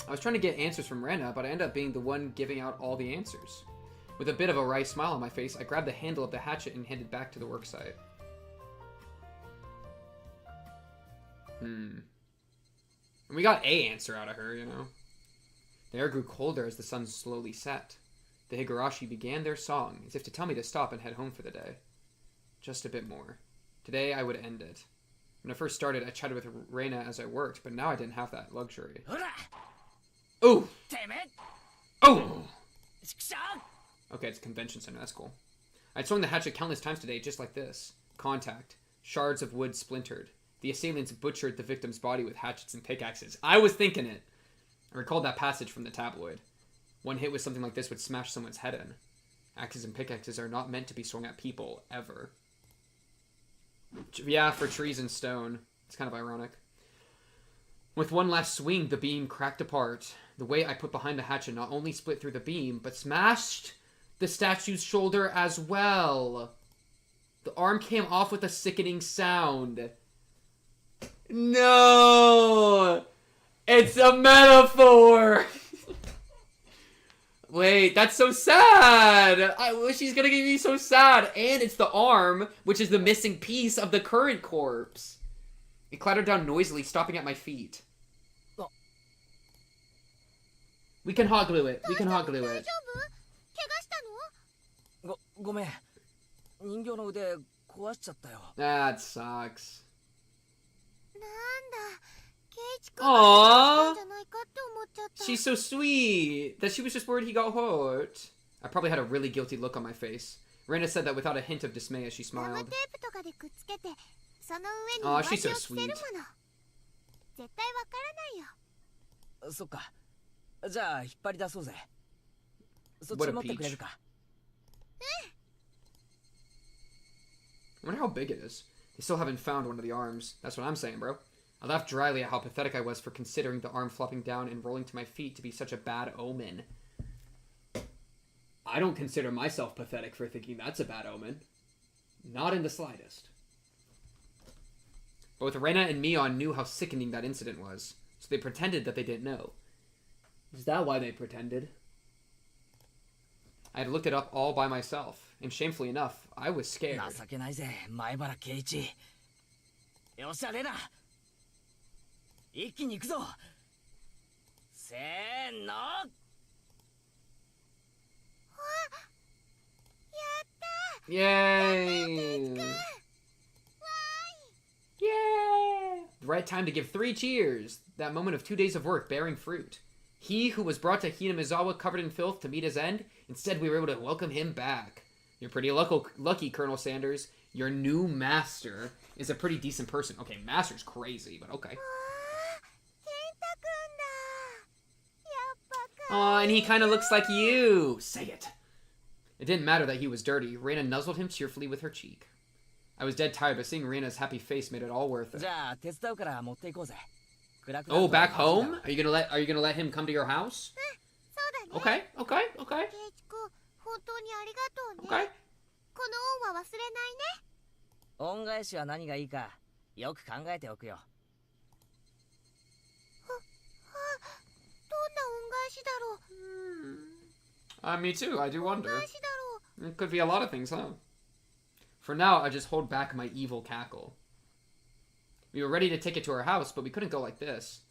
I was trying to get answers from Rena, but I ended up being the one giving out all the answers. With a bit of a wry smile on my face, I grabbed the handle of the hatchet and headed back to the worksite. And we got a answer out of her, you know. The air grew colder as the sun slowly set. The Higurashi began their song, as if to tell me to stop and head home for the day. Just a bit more. Today I would end it. When I first started, I chatted with Reina as I worked, but now I didn't have that luxury. Ooh! Oh! Okay, it's a convention center, that's cool. I'd swung the hatchet countless times today, just like this. Contact. Shards of wood splintered. The assailants butchered the victim's body with hatchets and pickaxes. I was thinking it! I recalled that passage from the tabloid. One hit with something like this would smash someone's head in. Axes and pickaxes are not meant to be swung at people, ever. Yeah, for trees and stone. It's kind of ironic. With one last swing, the beam cracked apart. The weight I put behind the hatchet not only split through the beam, but smashed the statue's shoulder as well. The arm came off with a sickening sound. No! It's a metaphor! Wait, that's so sad! I wish he's gonna get me so sad. And it's the arm, which is the missing piece of the current corpse. It clattered down noisily, stopping at my feet. We can hot glue it. We can hot glue it. ごめん。人形の腕壊しちゃったよ。 That sucks. なんだ、ケイチ君が怪我したんじゃないかって思っちゃった。 She's so sweet that she was just worried he got hurt. I probably had a really guilty look on my face. Reina said that without a hint of dismay as she ガム smiled. テープとかでくっつけて、その上に Aw, 上 she's 着 so を着せるもの。 sweet. 絶対わからないよ。そっか。じゃあ引っ張り出そうぜ。そっ What ち a 持ってくれる peach. か。 I wonder how big it is. They still haven't found one of the arms. That's what I'm saying, bro. I laughed dryly at how pathetic I was for considering the arm flopping down and rolling to my feet to be such a bad omen. I don't consider myself pathetic for thinking that's a bad omen. Not in the slightest. Both Rena and Mion knew how sickening that incident was, so they pretended that they didn't know. Is that why they pretended? I had looked it up all by myself, and shamefully enough, I was scared. 情けないぜ、前原圭一。よっしゃ、レナ。一気に行くぞ。せーの。Yay! Yay! The right time to give 3 cheers. That moment of 2 days of work bearing fruit. He who was brought to Hinamizawa covered in filth to meet his end, instead we were able to welcome him back. You're pretty lucky, Colonel Sanders. Your new master is a pretty decent person. Okay, master's crazy, but okay. Aw, and he kind of looks like you. Say it. It didn't matter that he was dirty. Reina nuzzled him cheerfully with her cheek. I was dead tired, but seeing Reina's happy face made it all worth it. じゃあ手伝うから持っていこうぜ。 Oh, back home? Are you gonna let him come to your house? Okay, okay, okay. ケイチ君、本当にありがとうね。 Okay. この恩は忘れないね。恩返しは何がいいかよく考えておくよ。どんな恩返しだろう。Me too, I do 恩 wonder. 返しだろう。 It could be a lot of things, huh? For now, I just hold back my evil cackle. We were ready to take it to our house, but we couldn't go like this.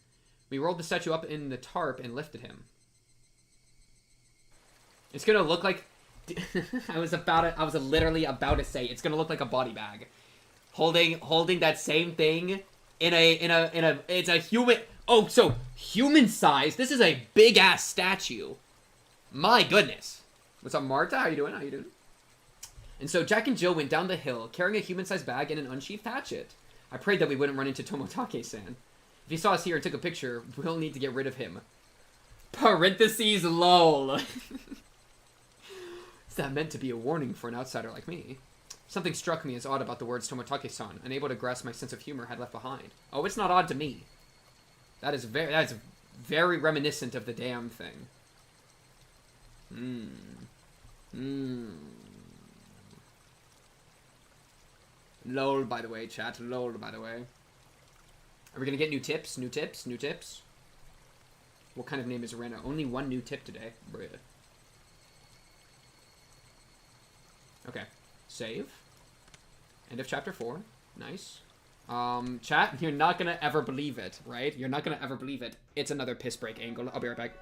We rolled the statue up in the tarp and lifted him. It's gonna look like... I was literally about to say, it's gonna look like a body bag. Holding that same thing it's a human... Oh, so, human size? This is a big-ass statue. My goodness. What's up, Marta? How you doing? How you doing? And so Jack and Jill went down the hill, carrying a human-sized bag and an unsheathed hatchet. I prayed that we wouldn't run into Tomitake-san. If he saw us here and took a picture, we'll need to get rid of him. Parentheses, lol. Is that meant to be a warning for an outsider like me? Something struck me as odd about the words Tomitake-san, unable to grasp my sense of humor had left behind. Oh, it's not odd to me. That is very reminiscent of the damn thing. Lol, by the way, chat. Lol, by the way. Are we gonna get new tips? New tips? New tips? What kind of name is Rena? Only one new tip today. Bruh. Okay. Save. End of chapter 4. Nice. Chat, you're not gonna ever believe it, right? You're not gonna ever believe it. It's another piss break angle. I'll be right back.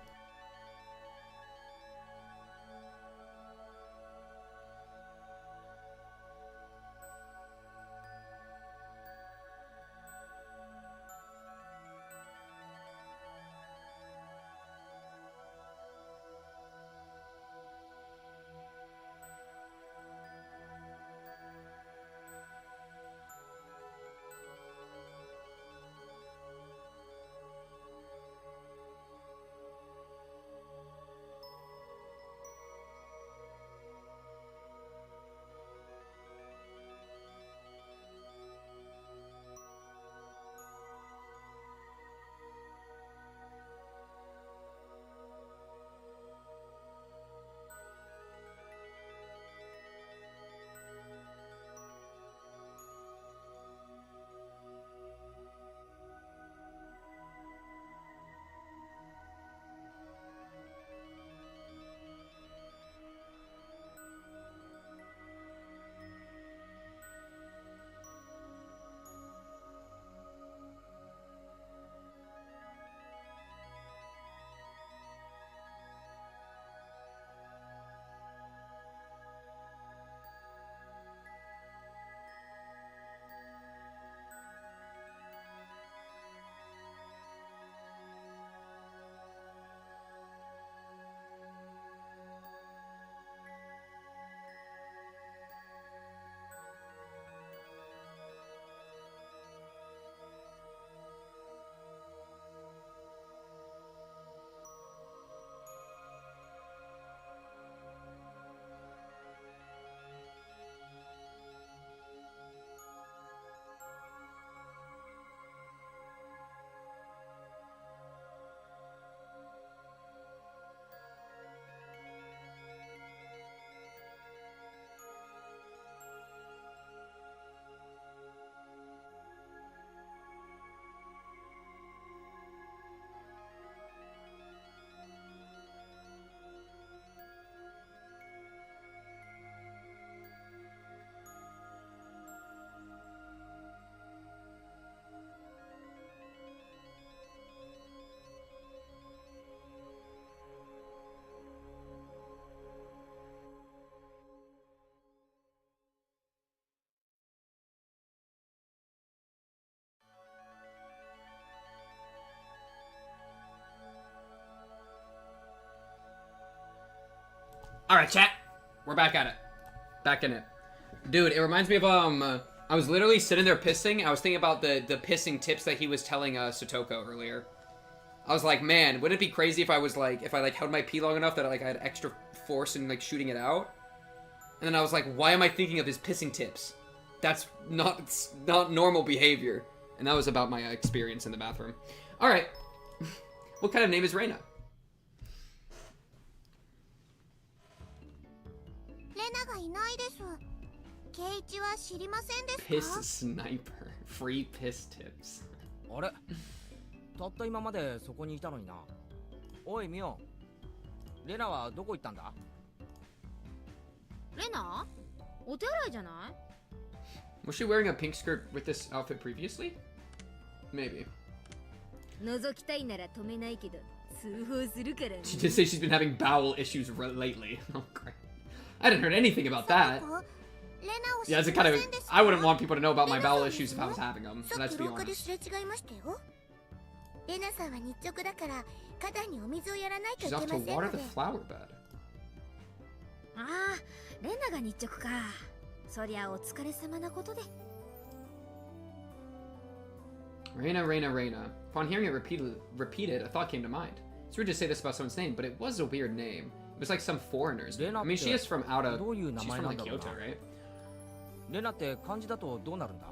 Alright, chat. We're back at it. Back in it. Dude, it reminds me of, I was literally sitting there pissing. I was thinking about the pissing tips that he was telling, Satoko earlier. I was like, man, wouldn't it be crazy if I was like, if I like held my pee long enough that I had extra force in like shooting it out? And then I was like, why am I thinking of his pissing tips? That's not normal behavior. And that was about my experience in the bathroom. Alright. What kind of name is Reina? Piss sniper. Free piss tips. あれたった今までそこにいたのにな。おいミオ、レナはどこ行ったんだ？レナ？お手洗いじゃない？ Was she wearing a pink skirt with this outfit previously? Maybe. 覗きたいなら止めないけど、通報するからね。 She did say she's been having bowel issues lately. Oh, great. I didn't heard anything about that. Yeah, it's a kind of... I wouldn't want people to know about my bowel issues if I was having them. Let's be honest. She's off to water the flower bed. ああ、レナが日直か。そりゃお疲れ様なことで。 Reina, Reina, Reina. Upon hearing it repeated, a thought came to mind. It's weird to say this about someone's name, but it was a weird name. It was like some foreigners. I mean, she is from out of... She's from like Kyoto, right? レナって漢字だとどうなるんだ？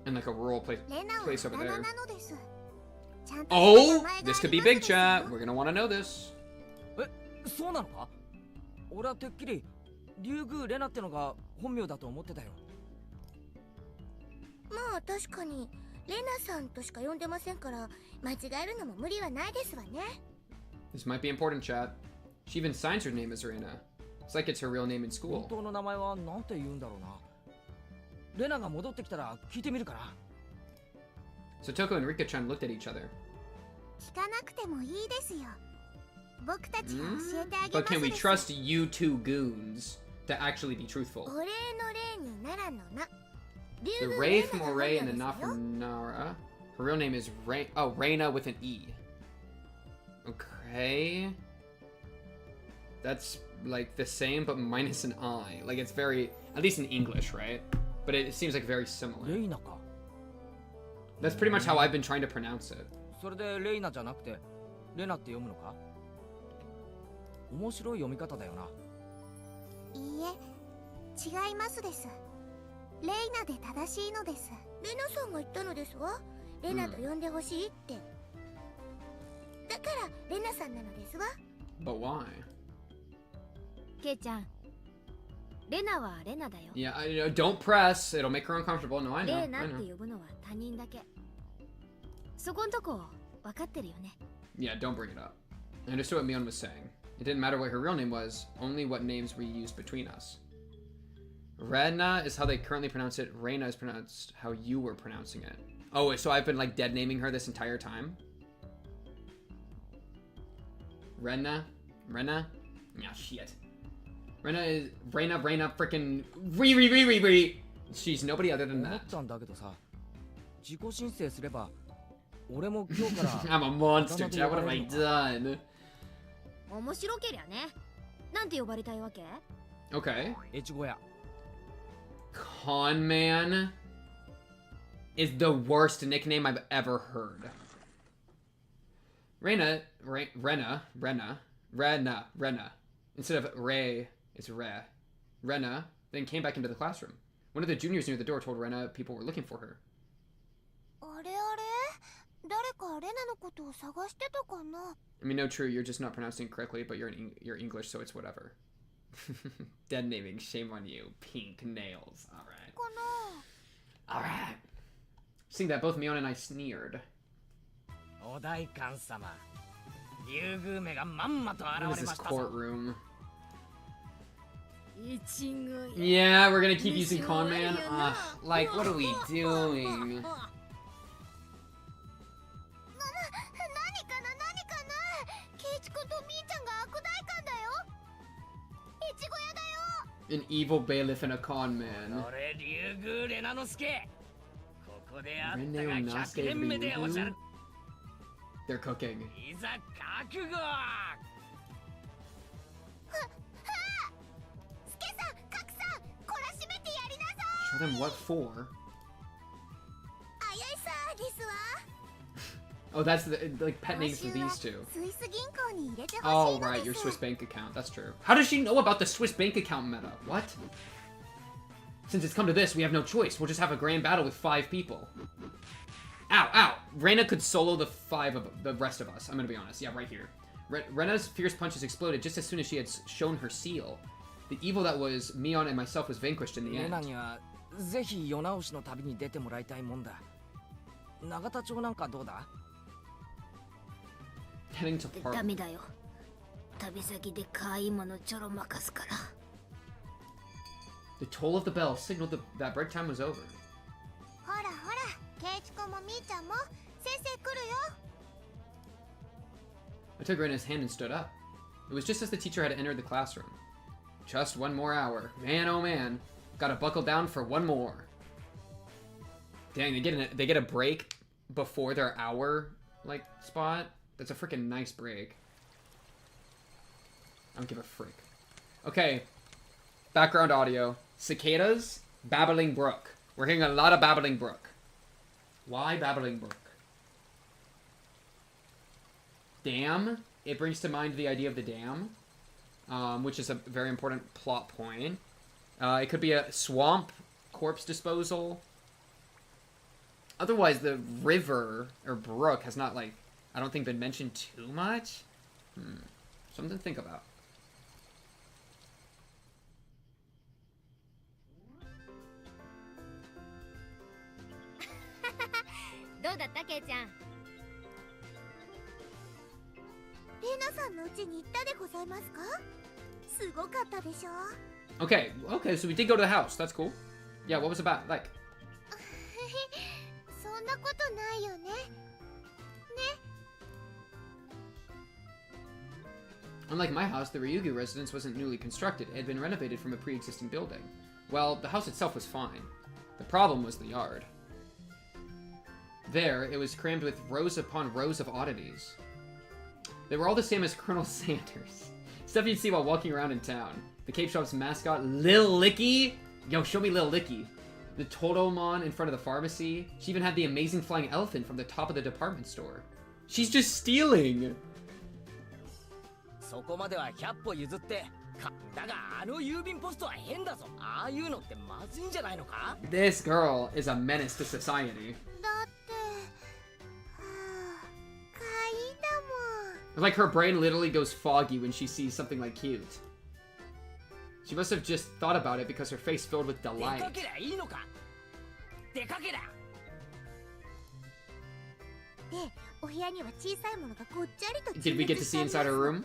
In like a rural place レナは place over ラナ there. なのです。ちゃんとした Oh, 名前があり this could ます be で big すよ chat. We're gonna want to know this. そうなのか？俺はてっきり竜宮レナってのが本名だと思ってたよ。まあ確かにレナさんとしか呼んでませんから間違えるのも無理はないですわね。 This might be important, chat. She even signs her name as Reina. It's like it's her real name in 本 school. 当の名前はなんて言うんだろうな。レナが戻ってきたら聞いてみるから。 So Toko and Rika-chan looked at each other. 聞かなくてもいいですよ。僕たちが教えてあげ But ます can we です。 trust you two goons to actually be truthful? お礼の礼にならのな。 The 竜宮 Ray レ from ナが Oray 本 and the 名 Not ですよ。 from Nara. Her real name is Reina with an E. Okay. That's like the same but minus an I. Like it's very, at least in English, right? But it seems like very レ similar. イナか。 That's pretty much how I've been trying to pronounce it. それでレイナじゃなくてレナって読むのか？面白い読み方だよな。いいえ、違いますです。レイナで正しいのです。レナさんが言ったのですわ。レナと呼んでほしいって。だからレナさんなのですわ。 But why? ケイちゃん、レナはレナだよ。 Yeah, don't press. It'll make her uncomfortable. No, I know. レ I ナって know. 呼ぶのは他人だけ。そこんとこ分かってるよね。 Yeah, don't bring it up. I understood what Mion was saying. It didn't matter what her real name was, only what names we used between us. Rena is how they currently pronounce it. Reina is pronounced how you were pronouncing it. Oh, so I've been like dead naming her this entire time? Rena? Yeah, shit. Reina frickin' re. She's nobody other than 思っ that. たんだけどさ、自己申請すれば俺も今日から I'm a monster, Chad. What have I done? 面白けりゃね。なんて呼ばれたいわけ？ Okay. 越後屋。 Con Man is the worst nickname I've ever heard. Rena. Instead of Ray, it's Re. Rena then came back into the classroom. One of the juniors near the door told Rena people were looking for her. あれあれ、誰かレナのことを探してたかな。 I mean, no, true, you're just not pronouncing it correctly, but you're English, so it's whatever. Dead naming, shame on you. Pink nails. Alright. かな。 Alright. Seeing that both Mion and I sneered. お代官様、竜宮めがまんまと What 現 is れま this したぞ。 courtroom? 一軍。 Yeah, we're gonna keep using Con Man? Like, what are we doing? 何かな。ケイチ君とミーちゃんが悪代官だよ。越後屋だよ。 An evil bailiff and a con man. 俺竜宮レナの助。ここであった Rene が Onosuke 100年目でおじゃる。 They're cooking. いざ覚悟。スケさん、カクさん、懲らしめてやりなさ Show them what for? い。あやいさですわ。 Oh, that's the like pet names for these two. スイス銀行に入れてほし Oh, いの right, で your す。 Swiss bank account. That's true. How does she know about the Swiss bank account meta? What? Since it's come to this, we have no choice. We'll just have a grand battle with 5 people. Ow. Rena could solo the 5 of the rest of us. I'm gonna be honest. Yeah, right here. Rena's fierce punches exploded just as soon as she had shown her seal. The evil that was Mion and myself was vanquished in the レ end. ナにはぜひ世直しの旅に出てもらいたいもんだ。永田町なんかどうだ？ Heading to ダ park. メだよ。旅先で買い物ちょろまかすから。 The toll of the bell signaled that break time was over. ほらほら、ケイチ君もミーちゃんも先生来るよ。 I took Rena's hand and stood up. It was just as the teacher had entered the classroom. Just one more hour. Man, oh man. Gotta buckle down for one more. Dang, they get a break before their hour, like, spot. That's a freaking nice break. I don't give a frick. Okay. Background audio. Cicadas, Babbling Brook. We're hearing a lot of Babbling Brook. Why Babbling Brook? Dam. It brings to mind the idea of the dam, which is a very important plot point. It could be a swamp, corpse disposal. Otherwise, the river or brook has not, like, I don't think been mentioned too much. Something to think about. どうだったケイちゃん。レナさんの家に行ったでございますか？すごかったでしょ？ Okay, so we did go to the house. That's cool. Yeah, what was it about? Like, そんなことないよね。 unlike my house, the Ryugu residence wasn't newly constructed. It had been renovated from a pre-existing building. Well, the house itself was fine. The problem was the yard. There, it was crammed with rows upon rows of oddities. They were all the same as Colonel Sanders. Stuff you'd see while walking around in town. The Cape Shop's mascot, Lil Licky. Yo, show me Lil Licky. The Totomon in front of the pharmacy. She even had the amazing flying elephant from the top of the department store. She's just stealing! そこまでは100歩譲ってだがあの郵便ポストは変だぞ。ああいうのってまずいんじゃないのか？ This girl is a menace to society. だって、かいだもん。 Like her brain literally goes foggy when she sees something like cute. She must have just thought about it because her face filled with 出 delight. かけりゃいいのか？出かけりゃ。で、お部屋には小さいものがごっちゃりと Did we get to see inside her room?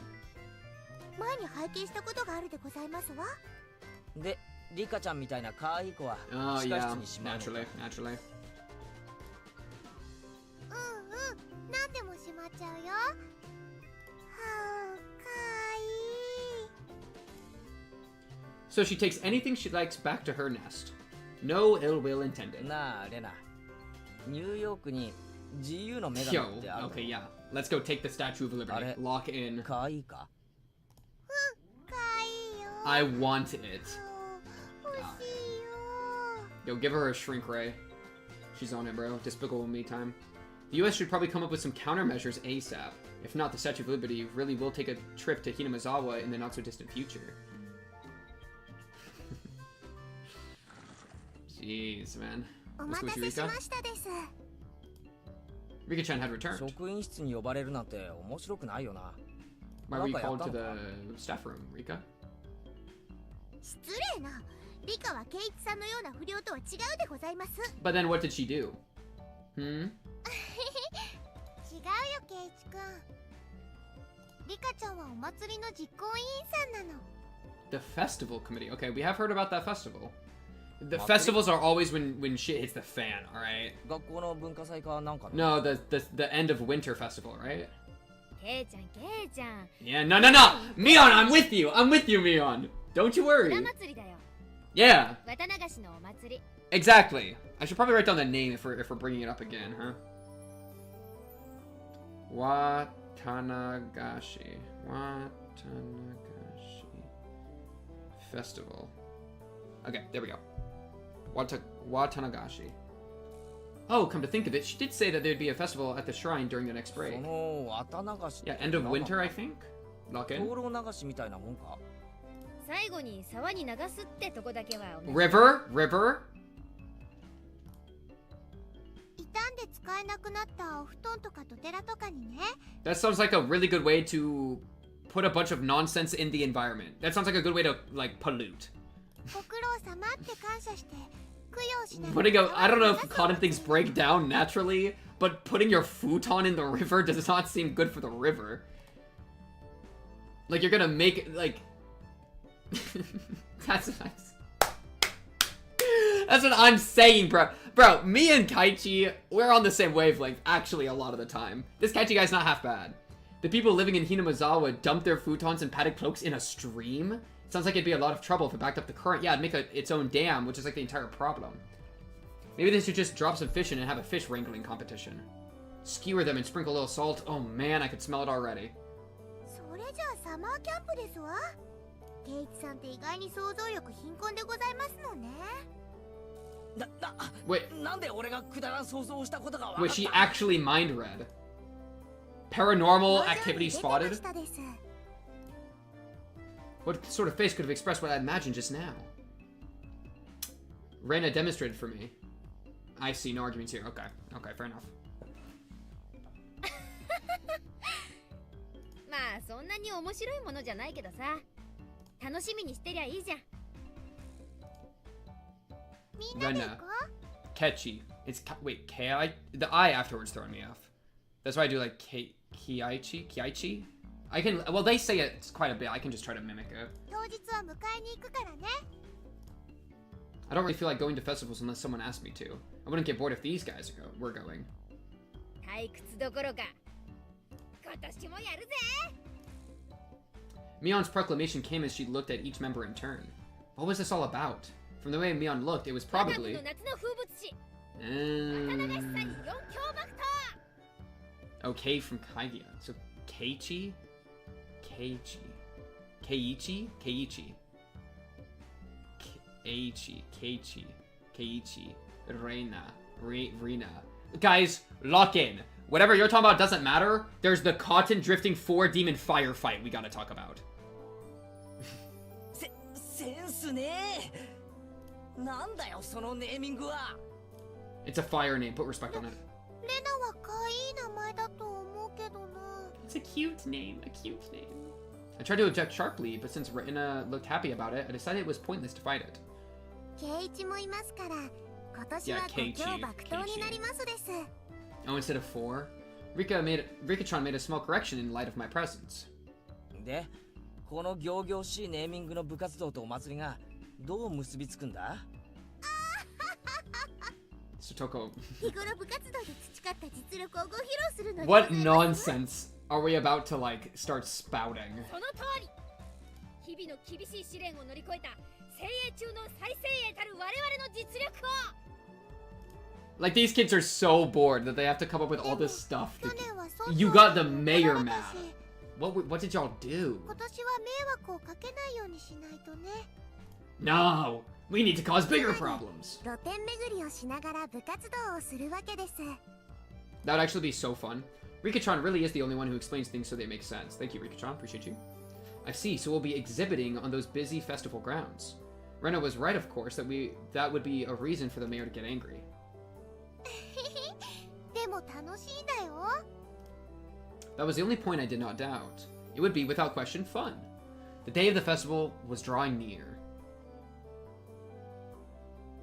前に拝見したことがあるでございますわ。で、リカちゃんみたいな可愛い子は Oh 地下 yeah, 室にしまうのか？ naturally. 何でもしまっちゃうよ。はあ、かいい。 So she takes anything she likes back to her nest. No ill will intended. なあ、レナ。ニューヨークに自由の女神 Yo, ってあるの？ okay, yeah. Let's go take the Statue of Liberty. Alright. Lock in. 可愛いか？かいいよ。 I want it. 欲しいよ。 Yo, give her a shrink ray. She's on it, bro. Despicable Me time. The US should probably come up with some countermeasures ASAP. If not, the Statue of Liberty really will take a trip to Hinamizawa in the not-so-distant future. Jeez, man. お Let's 待 go た see せし Rika. ましたです。 Rika-chan had returned. 職員室に呼ばれるなんて面白くないよな。 Why were you なんかやっ called た to のか？ the staff room, Rika? 失礼な。リカはケイチさんのような不良とは違うでございます。 But then what did she do? 違うよ、ケイチくん。リカちゃんはお祭りの実行委員さんなの。 The festival committee. Okay, we have heard about that festival. The What? festivals are always when shit hits the fan, alright? 学校の文化祭かなんかの？ No, the end of winter festival, right? ケイちゃんケイちゃん。 Yeah, no! Mion, I'm with you! I'm with you, Mion! Don't you 裏 worry! 祭りだよ。 Yeah, 綿流しのお祭り。 exactly. I should probably write down the name if we're bringing it up again, huh? Watanagashi. Festival. Okay, there we go. Watanagashi. Oh, come to think of it, she did say that there'd be a festival at the shrine during the next そ break. の綿流し。 Yeah, end of winter, I think? Lock 灯 in. 籠流しみたいなもんか？最後に沢に流すってとこだけは同じ。 River? 傷んで使えなくなったお布団とかとてらとかにね。 That sounds like a really good way to put a bunch of nonsense in the environment. That sounds like a good way to, like, pollute. ご苦労様って感謝して供養しながら。 Putting a, I don't know if cotton things break down naturally, but putting your futon in the river does not seem good for the river. Like, you're gonna make, like... That's nice. That's what I'm saying, bro. Bro, me and Kaichi, we're on the same wavelength, actually, a lot of the time. This Kaichi guy's not half bad. The people living in Hinamizawa dump their futons and padded cloaks in a stream? Sounds like it'd be a lot of trouble if it backed up the current. Yeah, it'd make its own dam, which is like the entire problem. Maybe they should just drop some fish in and have a fish wrangling competition. Skewer them and sprinkle a little salt. Oh man, I could smell it already. それじゃあサマーキャンプですわ。ケイチさんって意外に想像力貧困でございますのね。Wait, なんで俺がくだらん想像をしたことがわか wait, った？ she actually mind read. Paranormal 表 activity に出てま spotted? したです。 What sort of face could have expressed what I imagined just now? Reina demonstrated for me. I see, no arguments here. Okay, okay, fair enough. まあそんなに面白いものじゃないけどさ、楽しみにしてりゃいいじゃん。みんなで行こ Catchy. It's wait, Ki. The I afterwards throwing me off. That's why I do like Kiaichi. Kiaichi. I can. Well, they say it quite a bit. I can just try to mimic it. う。当日は迎えに行くからね。I don't really feel like going to festivals unless someone asked me to. I wouldn't get bored if these guys were going. 退屈どころか、今年もやるぜ。 Mion's proclamation came as she looked at each member in turn. What was this all about? From the way Mion looked, it was 科学 probably. の夏の風物詩。渡辺さんに4強爆 Okay from Kaigia. So Keiichi? Keiichi. Keiichi? Keiichi. Keiichi. Keiichi. Keiichi. Reina. Rina. Guys, lock in. Whatever you're talking about doesn't matter. There's the cotton drifting 4-demon firefight we gotta talk about. センスねえ。なんだよそのネーミングは。It's a fire name. Put respect on it. レナは可愛い名前だと思うけどな。It's a cute name. A cute name. I tried to object sharply, but since Reina looked happy about it, I decided it was pointless to fight it. ケイイチもいますから、今年は5強爆投になりますです。 Oh, instead of 4? Rika-chan made a small correction in light of my presence. で、この仰々しいネーミングの部活動とお祭りがどう結びつくんだ？ So Toko, 日頃部活動で培った実力をご披露するので。 what nonsense are we about to like start spouting? その通り。日々の厳しい試練を乗り越えた精鋭中の最精鋭たる我々の実力を。 Like these kids are so bored that they have to come up with all this stuff. 去年はそう You got the mayor mad. What did y'all do? 今年は迷惑をかけないようにしないとね。 No, we need to cause bigger problems. 露店巡りをしながら部活動をするわけです。 That would actually be so fun. Rika-chan really is the only one who explains things so they make sense. Thank you, Rika-chan. Appreciate you. I see. So we'll be exhibiting on those busy festival grounds. Rena was right, of course, that would be a reason for the mayor to get angry. でも楽しいんだよ。 That was the only point I did not doubt. It would be, without question, fun. The day of the festival was drawing near.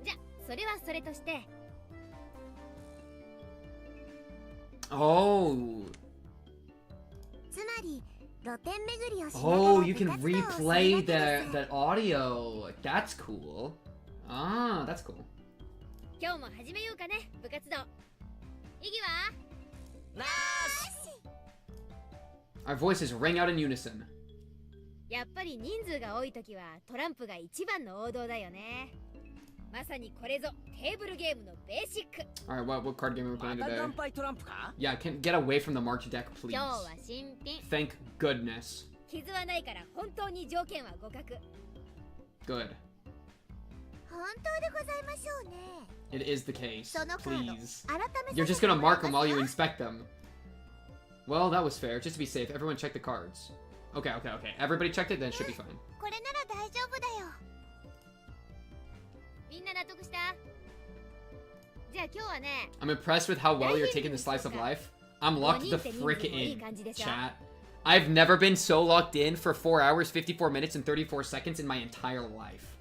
じゃ、それはそれとして。 Oh. つまり露店巡りをしながら Oh, you 部 can 活動をするわ replay けです。 that audio. That's cool. Ah, that's cool. 今日も始めようかね、部活動。意義は？ な Our voices rang out in unison. やっぱり人数が多いときはトランプが一番の王道だよね。まさにこれぞテーブルゲームのベーシック。 Alright, what card game are we ま playing た today? 乾杯トランプか？ Yeah, get away from the marked deck, 今 please. 日は新品。 Thank goodness. 傷はないから本当に条件は互角。 Good. 本当でございましょうね。 It is the case. そのカード Please. 改め You're just gonna mark them while you inspect them. Well, that was fair. Just to be safe, everyone check the cards. Okay. Everybody checked it, then it should be fine. これなら大丈夫だよ。みんな納得した？じゃあ今日はね。 I'm impressed with how well you're taking the slice of life. I'm locked the frick in, chat. I've never been so locked in for 4 hours, 54 minutes, and 34 seconds in my entire life.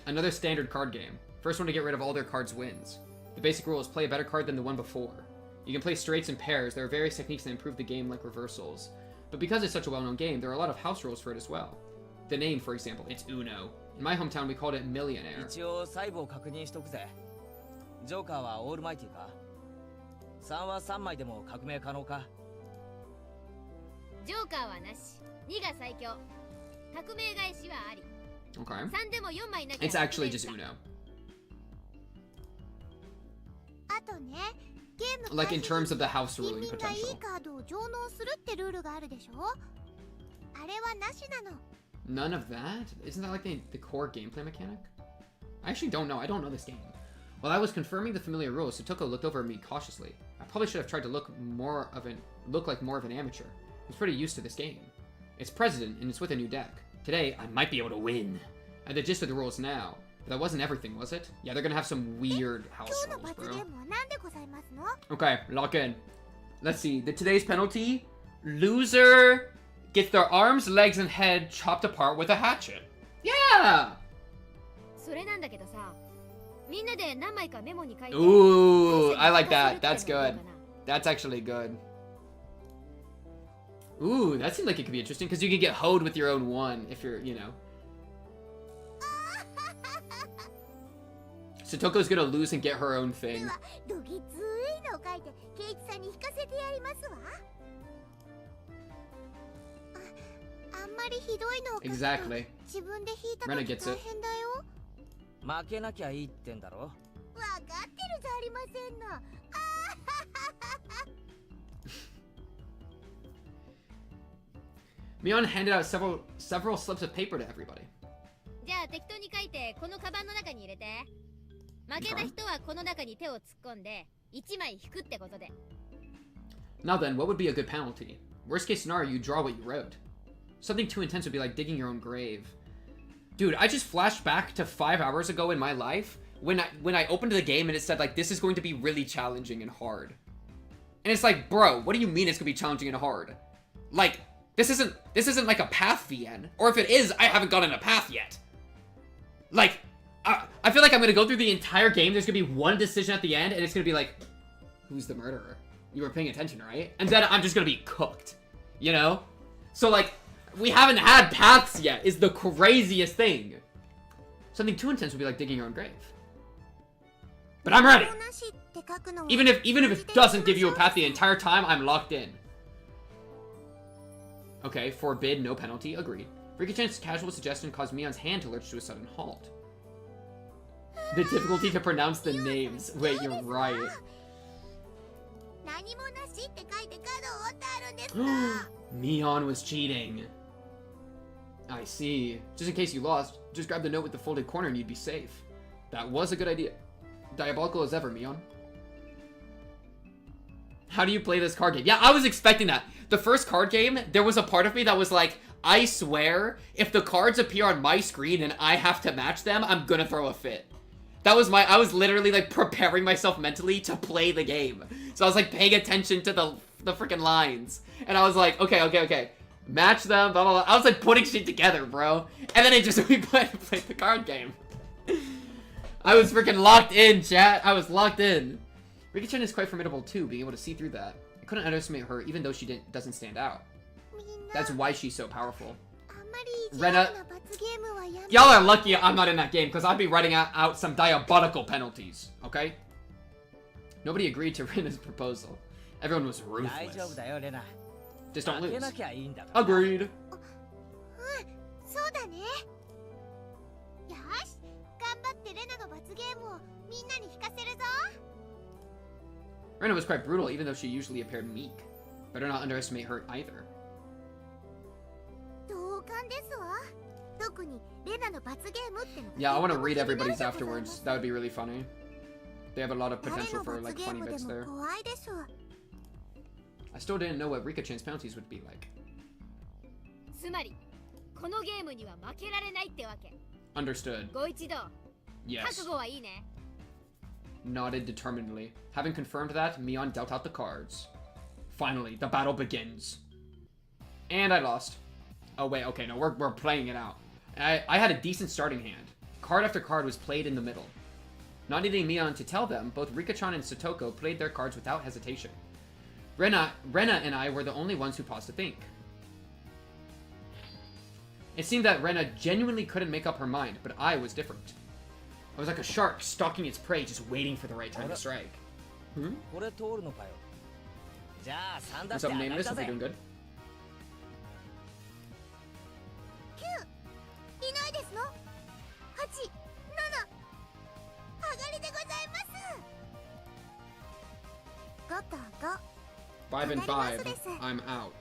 Another standard card game. First one to get rid of all their cards wins. The basic rule is play a better card than the one before. You can play straights and pairs. There are various techniques that improve the game like reversals. But because it's such a well-known game, there are a lot of house rules for it as well. The name, for example, it's Uno. In my hometown, we called it Millionaire. 一応細部を確認しとくぜ。ジョーカーはオールマイティか？ 3は3枚でも革命可能か？ ジョーカーはなし。2が最強。革命返しはあり。 Okay. 3でも4枚なきゃ。 It's actually just Uno. あとね、ゲーム Like in terms of the house 貧 ruling 民がいい potential. カードを上納するってルールがあるでしょ。あれはなしなの。 None of that? Isn't that like the core gameplay mechanic? I actually don't know. I don't know this game. While I was confirming the familiar rules, Satoko looked over at me cautiously. I probably should have tried to look like more of an amateur. I was pretty used to this game. It's President, and it's with a new deck. Today, I might be able to win. I had the gist of the rules now. That wasn't everything, was it? Yeah, they're gonna have some weird house 今日の rules, 罰 bro. ゲームは何でございますの？ Okay, lock in. Let's see. Today's penalty: loser gets their arms, legs, and head chopped apart with a hatchet. Yeah. それなんだけどさ、みんなで何枚かメモに書いて。 Ooh, I like that. That's good. That's actually good. Ooh, that seems like it could be interesting because you can get hoed with your own one if you're, you know. Satoko's gonna lose and get her own で thing. はどぎついのを書いてケイチさんに引かせてやりますわ。あんまりひどいのを書くと Exactly. 自分で引いた Rena 時 gets 大 it. 変だよ。負けなきゃいいってんだろ。わかってるじゃありませんの。 Mion handed out several slips of paper to everybody. じゃあ適当に書いてこのカバンの中に入れて。負けた人はこの中に手を突っ込んで1枚引くってことで。 Now then, what would be a good penalty? Worst case scenario, you draw what you wrote. Something too intense would be like digging your own grave. Dude, I just flashed back to 5 hours ago in my life when I opened the game and it said like this is going to be really challenging and hard. And it's like, bro, what do you mean it's gonna be challenging and hard? Like, this isn't like a path VN. Or if it is, I haven't gotten a path yet. Like, I feel like I'm gonna go through the entire game, there's gonna be one decision at the end, and it's gonna be like, who's the murderer? You were paying attention, right? And then I'm just gonna be cooked. You know? So like, we haven't had paths yet, is the craziest thing. Something too intense would be like digging your own grave. But I'm ready! なしって書くのは Even if it doesn't give you a path the entire time, I'm locked in. Okay, forbid, no penalty, agreed. Rika-chan's casual suggestion caused Mion's hand to lurch to a sudden halt. The difficulty to pronounce the names. Wait, you're right. 何もなしって書いて角を折ってあるんですか？ Mion was cheating. I see. Just in case you lost, just grab the note with the folded corner and you'd be safe. That was a good idea. Diabolical as ever, Mion. How do you play this card game? Yeah, I was expecting that. The first card game, there was a part of me that was like, I swear, if the cards appear on my screen and I have to match them, I'm gonna throw a fit. That was I was literally like preparing myself mentally to play the game. So I was like paying attention to the freaking lines. And I was like, okay. Match them, blah, blah, blah. I was like putting shit together, bro. And then we played the card game. I was freaking locked in, chat. I was locked in. Rika-chan is quite formidable too, being able to see through that. I couldn't underestimate her, even though she doesn't stand out. みんな That's why she's so powerful. あんまり意地悪な罰ゲームはやめ Y'all are lucky I'm not in that game, because I'd be writing out some diabolical penalties, okay? Nobody agreed to Rena's proposal. Everyone was 大丈夫 ruthless. だよレナ。 Just don't 負け lose. なきゃいいんだから。 Agreed. うんそうだね。よし頑張ってレナの罰ゲームをみんなに引かせるぞ。 Rena was quite brutal, even though she usually appeared meek. Better not underestimate her either. 同感ですわ。特にレナの罰ゲームってのが Yeah, I want to とても read 気になる everybody's でございます afterwards. That would be really funny. They have a lot of 誰 potential の for 罰 like ゲー funny ムで bits も there. 怖いです。 I still didn't know what Rika-chan's penalties would be like. つまりこのゲームには負けられないってわけ。 Understood. ご一同、覚 Yes. 悟はいいね。 Nodded determinedly. Having confirmed that, Mion dealt out the cards. Finally, the battle begins. And I lost. Oh wait, okay, no, we're playing it out. I had a decent starting hand. Card after card was played in the middle. Not needing Mion to tell them, both Rika-chan and Satoko played their cards without hesitation. Rena and I were the only ones who paused to think. It seemed that Rena genuinely couldn't make up her mind, but I was different. I was like a shark stalking its prey, just waiting for the right time to strike. Hmm? これ通るのかよ。じゃあ3出 What's して up, 上がり Nameless? だ Hope ぜ you're doing good. 9いないですの。8、7、上がりでございます。5と5。 5 and 5. I'm out.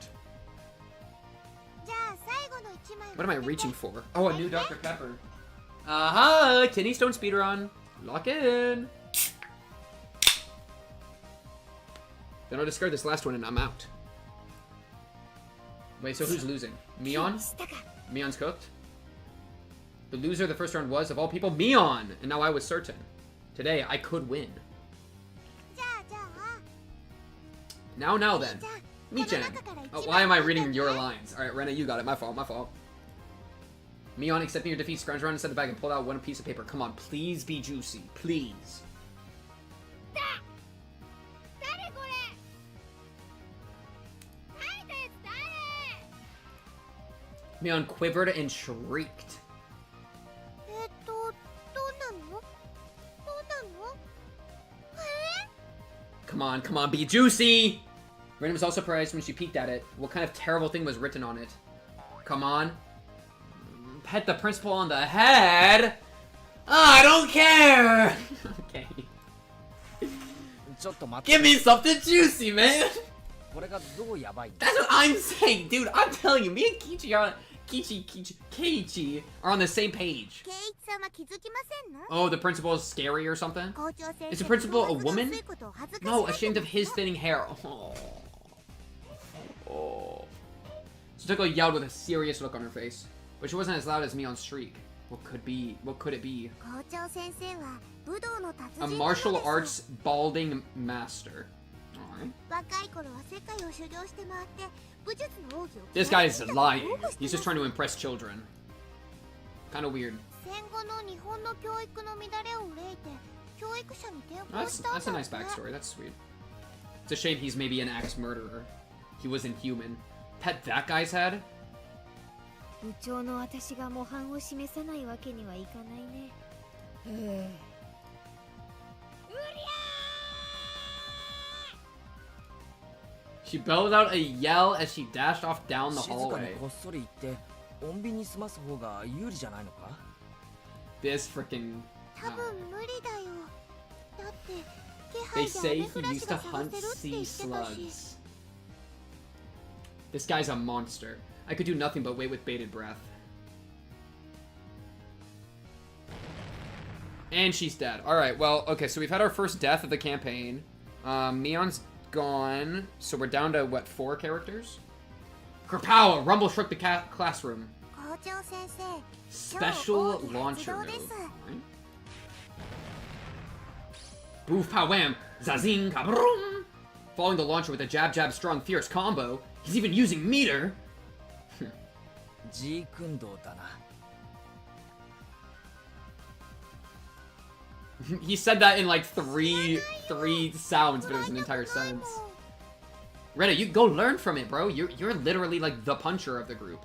じゃあ最後の1枚 What am I reaching for? Oh, a new Dr. Pepper. Aha! Kenny Stone speedrun. Lock in. Then I'll discard this last one and I'm out. Wait, so who's losing? Mion? したか。 Mion's cooked? The loser of the first round was, of all people, Mion! And now I was certain. Today, I could win. Now then. Michan. Oh, why am I reading your lines? Alright, Rena, you got it. My fault, my fault. Mion, accepting your defeat, scrounged around inside the bag and pulled out one piece of paper. Come on, please be juicy. Please. Mion quivered and shrieked. Come on, be juicy! Rena was all surprised when she peeked at it. What kind of terrible thing was written on it? Come on. Pet the principal on the head? Oh, I don't care! Okay. Give me something juicy, man! That's what I'm saying, dude. I'm telling you, me and Keiichi are on the same page. Oh, the principal is scary or something? Is the principal a woman? No, ashamed of his thinning hair. Oh. Tsutoku yelled with a serious look on her face, but she wasn't as loud as Mion's shriek. What could it be? A martial arts balding master. Alright. This guy is lying. He's just trying to impress children. Kind of weird. That's a nice backstory. That's sweet. It's a shame he's maybe an ex-murderer. He wasn't human. Pet that guy's head? She bellowed out a yell as she dashed off down the hallway. This freaking... They say he used to hunt sea slugs. This guy's a monster. I could do nothing but wait with bated breath. And she's dead. Alright, well, okay, so we've had our first death of the campaign. Mion's gone. So we're down to, what, 4 characters? Kerpow! A rumble shook the classroom. Special launcher move. Right. Boof, pow, wham! Zazing, kabroom! Following the launcher with a jab, jab, strong, fierce combo. He's even using meter! He said that in like three sounds, but it was an entire sentence. Rena, you go learn from it, bro. You're literally like the puncher of the group.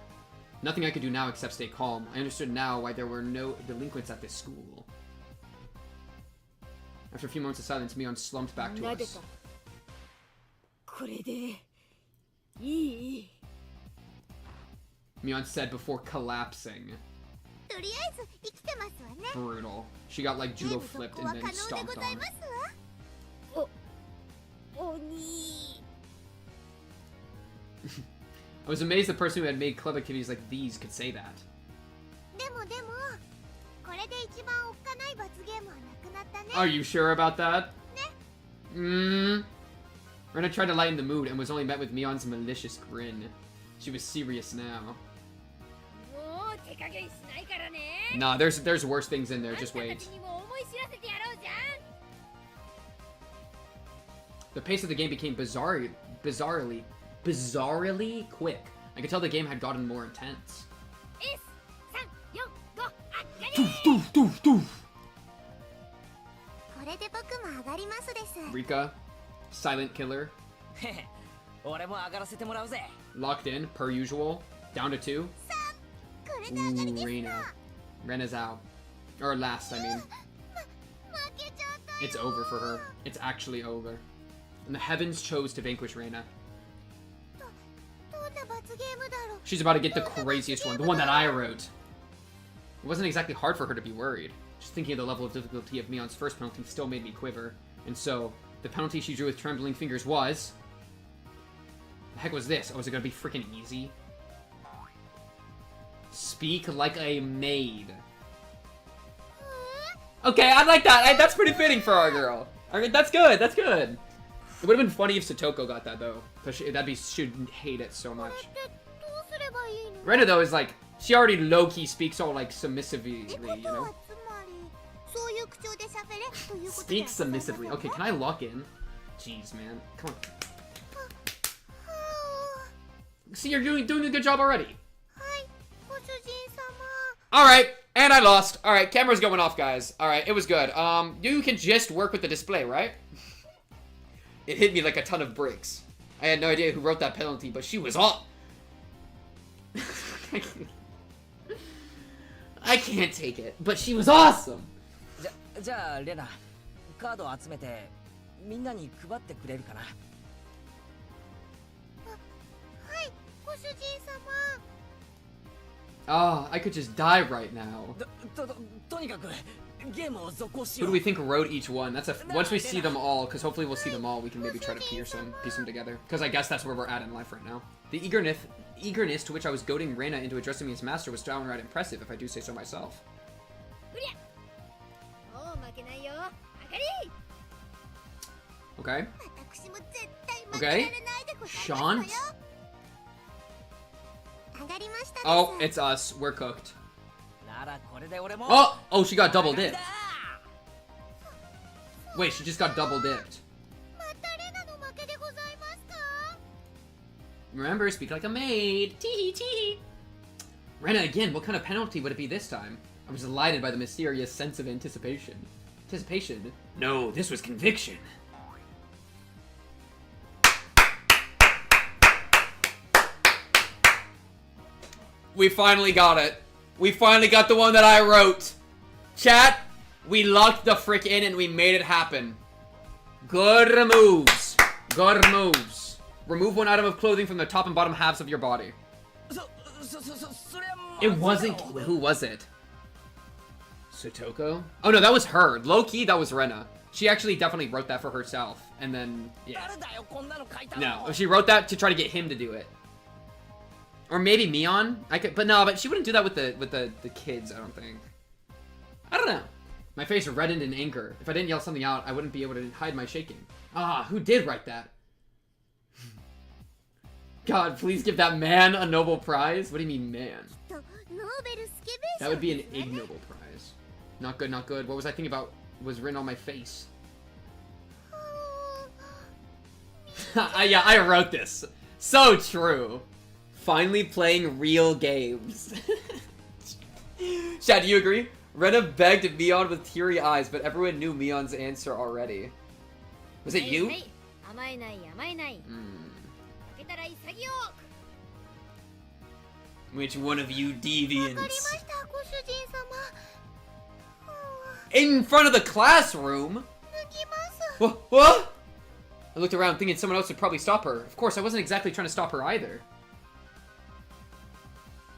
Nothing I could do now except stay calm. I understood now why there were no delinquents at this school. After a few moments of silence, Mion slumped back to us. Mion said before collapsing. Brutal. She got like judo flipped and then stomped on. I was amazed the person who had made club activities like these could say that. Are you sure about that? Rena tried to lighten the mood and was only met with Mion's malicious grin. She was serious now. Nah, there's worse things in there, just wait. The pace of the game became bizarrely quick. I could tell the game had gotten more intense. Rika, silent killer. Locked in, per usual. Down to 2. Ooh, Rena. Rena's out. Or last, I mean. It's over for her. It's actually over. And the heavens chose to vanquish Rena. She's about to get the craziest one. The one that I wrote. It wasn't exactly hard for her to be worried. Just thinking of the level of difficulty of Mion's first penalty still made me quiver. And so, the penalty she drew with trembling fingers was... The heck was this? Oh, is it gonna be freaking easy? Speak like a maid. Okay, I like that. That's pretty fitting for our girl. Alright, that's good. That's good. It would have been funny if Satoko got that, though. Because she'd hate it so much. Rena, though, is like... She already low-key speaks all like submissively, you know? そういう口調で喋れということで Speak submissively. Okay, can I lock in? Jeez, man. Come on. See, you're doing a good job already. はいご主人様 Alright, and I lost. Alright, camera's going off, guys. Alright, it was good. You can just work with the display, right? It hit me like a ton of bricks. I had no idea who wrote that penalty, but she was all... I can't take it, but she was awesome! じゃあレナ、カードを集めてみんなに配ってくれるかな。はいご主人様 Oh, I could just die right now. とにかくゲームを続行し Who よ do う。 we think wrote each one? That's a once we see them all, because hopefully we'll see them all, we can maybe try to piece them together. Because I guess that's where we're at in life right now. The eagerness to which I was goading Reina into addressing me as master was downright impressive, if I do say so myself. もう負けないよあかり Okay. 私も絶対負けられないでございますわよ Sean? 上がりましたです Oh, it's us. We're cooked. ならこれで俺も。Oh, she got double dipped. Wait, she just got double dipped. またレナの負けでございますか Remember, speak like a maid. Tee tee. Rena again. What kind of penalty would it be this time? I was delighted by the mysterious sense of anticipation. Anticipation? No, this was conviction. We finally got it. We finally got the one that I wrote. Chat, we locked the frick in and we made it happen. Good moves. Good moves. Remove one item of clothing from the top and bottom halves of your body. It wasn't... Who was it? Sotoko? Oh no, that was her. Low-key, that was Rena. She actually definitely wrote that for herself. And then, yeah. No, she wrote that to try to get him to do it. Or maybe Mion? But she wouldn't do that with the kids, I don't think. I don't know. My face reddened in anger. If I didn't yell something out, I wouldn't be able to hide my shaking. Ah, who did write that? God, please give that man a Nobel Prize? What do you mean, man? That would be an ignoble prize. Not good, not good. What was I thinking about was written on my face? Yeah, I wrote this. So true. Finally playing real games. Chad, do you agree? Rena begged Mion with teary eyes, but everyone knew Mion's answer already. Was it you? Which one of you deviants? In front of the classroom? What? I looked around thinking someone else would probably stop her. Of course, I wasn't exactly trying to stop her either.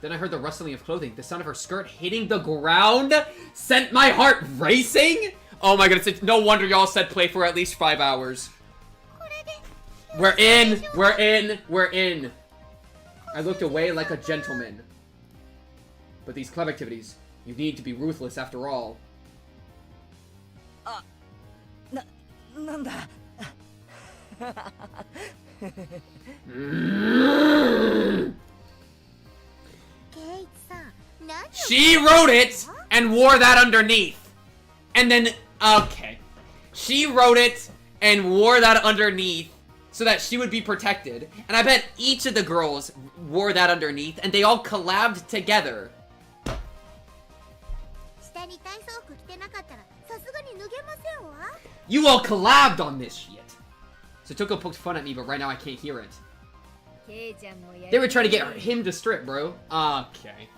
Then I heard the rustling of clothing. The sound of her skirt hitting the ground sent my heart racing? Oh my goodness, no wonder y'all said play for at least 5 hours. We're in! We're in! We're in! I looked away like a gentleman. But these club activities, you need to be ruthless after all. なんだ She wrote it and wore that underneath. And then, okay. She wrote it and wore that underneath so that she would be protected. And I bet each of the girls wore that underneath and they all collabed together. You all collabed on this shit. Sotoko poked fun at me, but right now I can't hear it. They were trying to get him to strip, bro. Okay.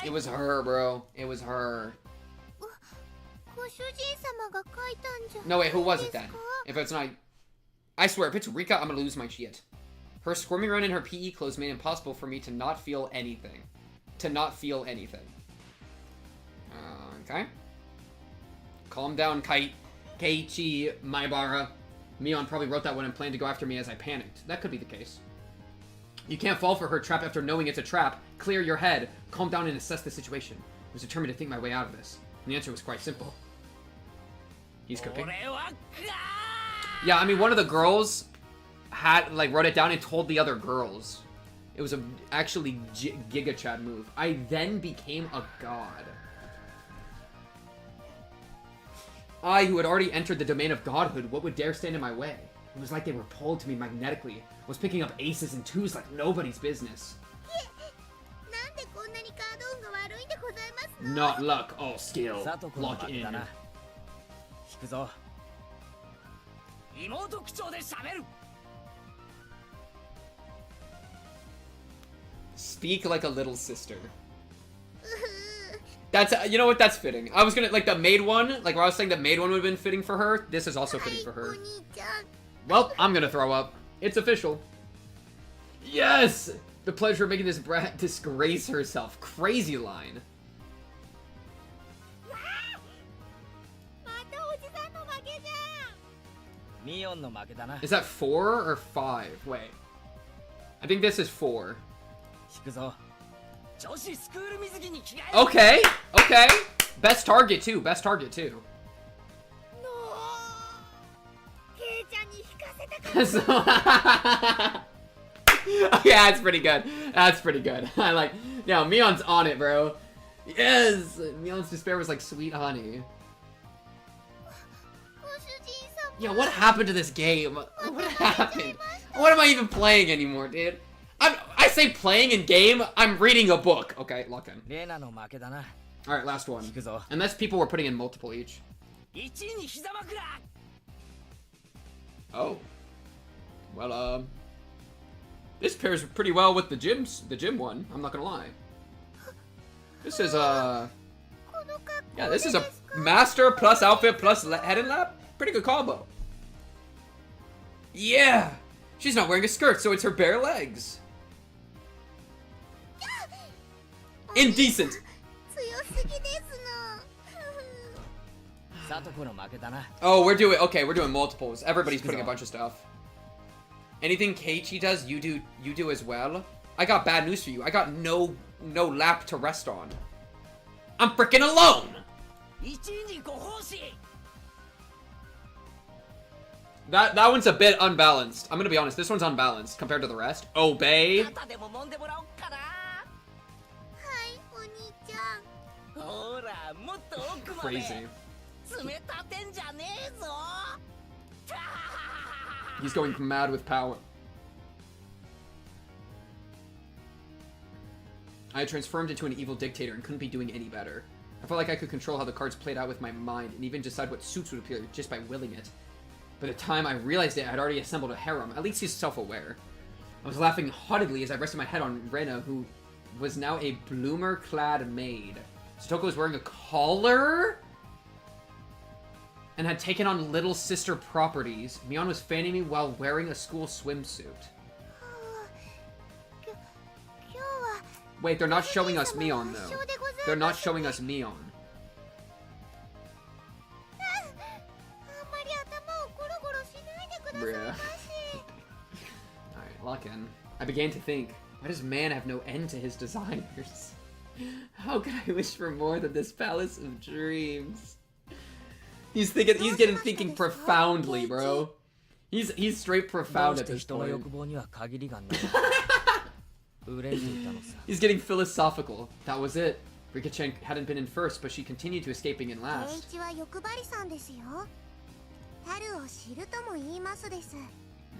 It was her, bro. It was her. No, wait, who was it then? If it's not... I swear, if it's Rika, I'm gonna lose my shit. Her squirming around in her PE clothes made it impossible for me to not feel anything. To not feel anything. Okay. Calm down, Keiichi Maibara. Mion probably wrote that one and planned to go after me as I panicked. That could be the case. You can't fall for her trap after knowing it's a trap. Clear your head. Calm down and assess the situation. I was determined to think my way out of this. And the answer was quite simple. He's cooking. Yeah, I mean, one of the girls had, like, wrote it down and told the other girls. It was a actually Giga Chad move. I then became a god. I, who had already entered the domain of godhood, what would dare stand in my way? It was like they were pulled to me magnetically. I was picking up aces and twos like nobody's business. Not luck, all skill. Lock in. 引くぞ。妹口調で喋る。 Speak like a little sister. That's, you know what, that's fitting. I was gonna, like, the maid one, like, where I was saying the maid one would have been fitting for her, this is also fitting for her. Well, I'm gonna throw up. It's official. Yes! The pleasure of making this brat disgrace herself. Crazy line. Is that 4 or 5? Wait. I think this is 4. Okay, okay. Best target too, best target too. Yeah, that's pretty good. That's pretty good. I like, yeah, Mion's on it, bro. Yes! Mion's despair was like sweet honey. Yeah, what happened to this game? What happened? What am I even playing anymore, dude? I say playing in game, I'm reading a book. Okay, lock in. Alright, last one. Unless people were putting in multiple each. Oh. Well, this pairs pretty well with the gym one, I'm not gonna lie. This is, yeah, this is a master plus outfit plus head and lap. Pretty good combo. Yeah! She's not wearing a skirt, so it's her bare legs. Indecent! Oh, we're doing multiples. Everybody's putting a bunch of stuff. Anything Keiichi does, you do as well. I got bad news for you. I got no lap to rest on. I'm freaking alone! That one's a bit unbalanced. I'm gonna be honest, this one's unbalanced compared to the rest. Obey. Crazy. He's going mad with power. I had transformed into an evil dictator and couldn't be doing any better. I felt like I could control how the cards played out with my mind and even decide what suits would appear just by willing it. By the time I realized it, I had already assembled a harem. At least he's self-aware. I was laughing haughtily as I rested my head on Rena, who was now a bloomer-clad maid. Satoko was wearing a collar and had taken on little sister properties. Mion was fanning me while wearing a school swimsuit. Wait, they're not showing us Mion, though. They're not showing us Mion. Bruh. Alright, lock in. I began to think, why does man have no end to his desires? How could I wish for more than this palace of dreams? He's getting thinking profoundly, bro. He's straight profound at this point. He's getting philosophical. That was it. Rika-chan hadn't been in first, but she continued to escaping in last.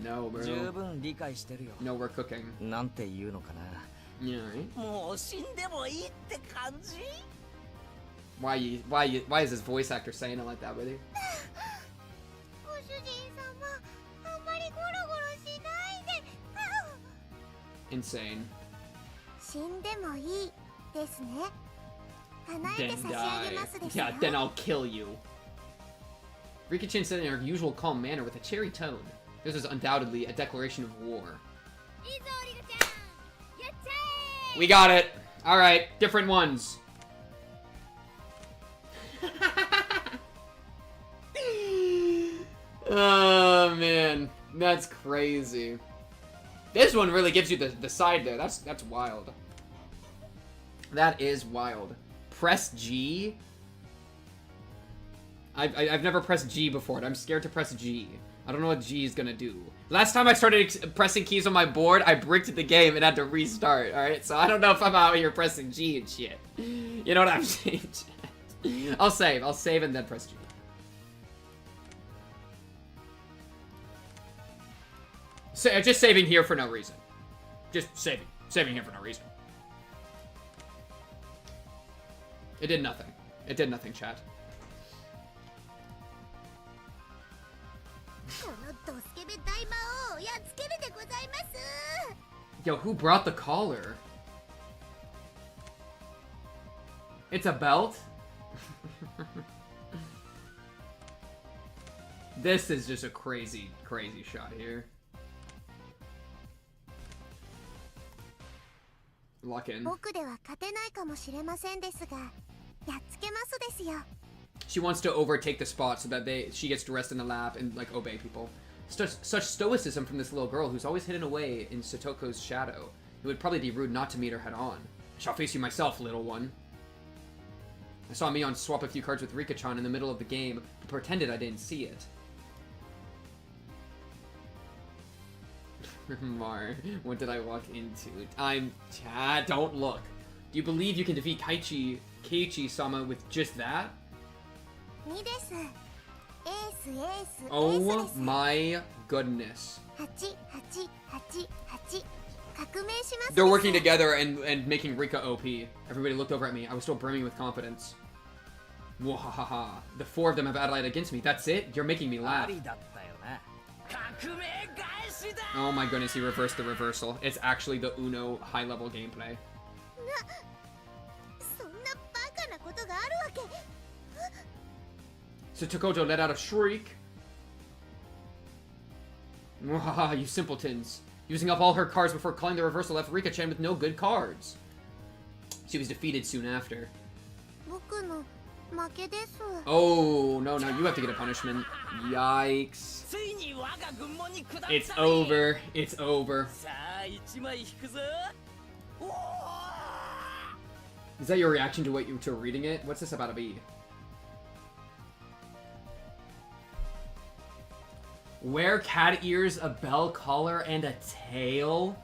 No, bro. No, we're cooking. Yeah, right? Why is this voice actor saying it like that with you? Insane. Then die. Yeah, then I'll kill you. Rika-chan said in her usual calm manner with a cheery tone. This was undoubtedly a declaration of war. We got it! Alright, different ones. Oh, man. That's crazy. This one really gives you the side there. That's wild. That is wild. Press G? I've never pressed G before, and I'm scared to press G. I don't know what G is gonna do. Last time I started pressing keys on my board, I bricked the game and had to restart, alright? So I don't know if I'm out here pressing G and shit. You know what I'm saying? I'll save and then press G. So, just saving here for no reason. Just saving here for no reason. It did nothing. It did nothing, chat. Yo, who brought the collar? It's a belt? This is just a crazy, crazy shot here. Lock in. She wants to overtake the spot so that she gets to rest in the lap and like obey people. Such stoicism from this little girl who's always hidden away in Satoko's shadow. It would probably be rude not to meet her head on. I shall face you myself, little one. I saw Mion swap a few cards with Rika-chan in the middle of the game, but pretended I didn't see it. Mar, what did I walk into? Don't look. Do you believe you can defeat Keiichi-sama with just that? Oh my goodness. They're working together and making Rika OP. Everybody looked over at me. I was still brimming with confidence. Wahahaha. The four of them have allied against me. That's it? You're making me laugh. Oh my goodness, he reversed the reversal. It's actually the Uno high-level gameplay. So Tokoto let out a shriek. Mwahaha, you simpletons. Using up all her cards before calling the reversal left Rika-chan with no good cards. She was defeated soon after. Oh, no, you have to get a punishment. Yikes. It's over. It's over. Is that your reaction to reading it? What's this about to be? Wear cat ears, a bell collar, and a tail?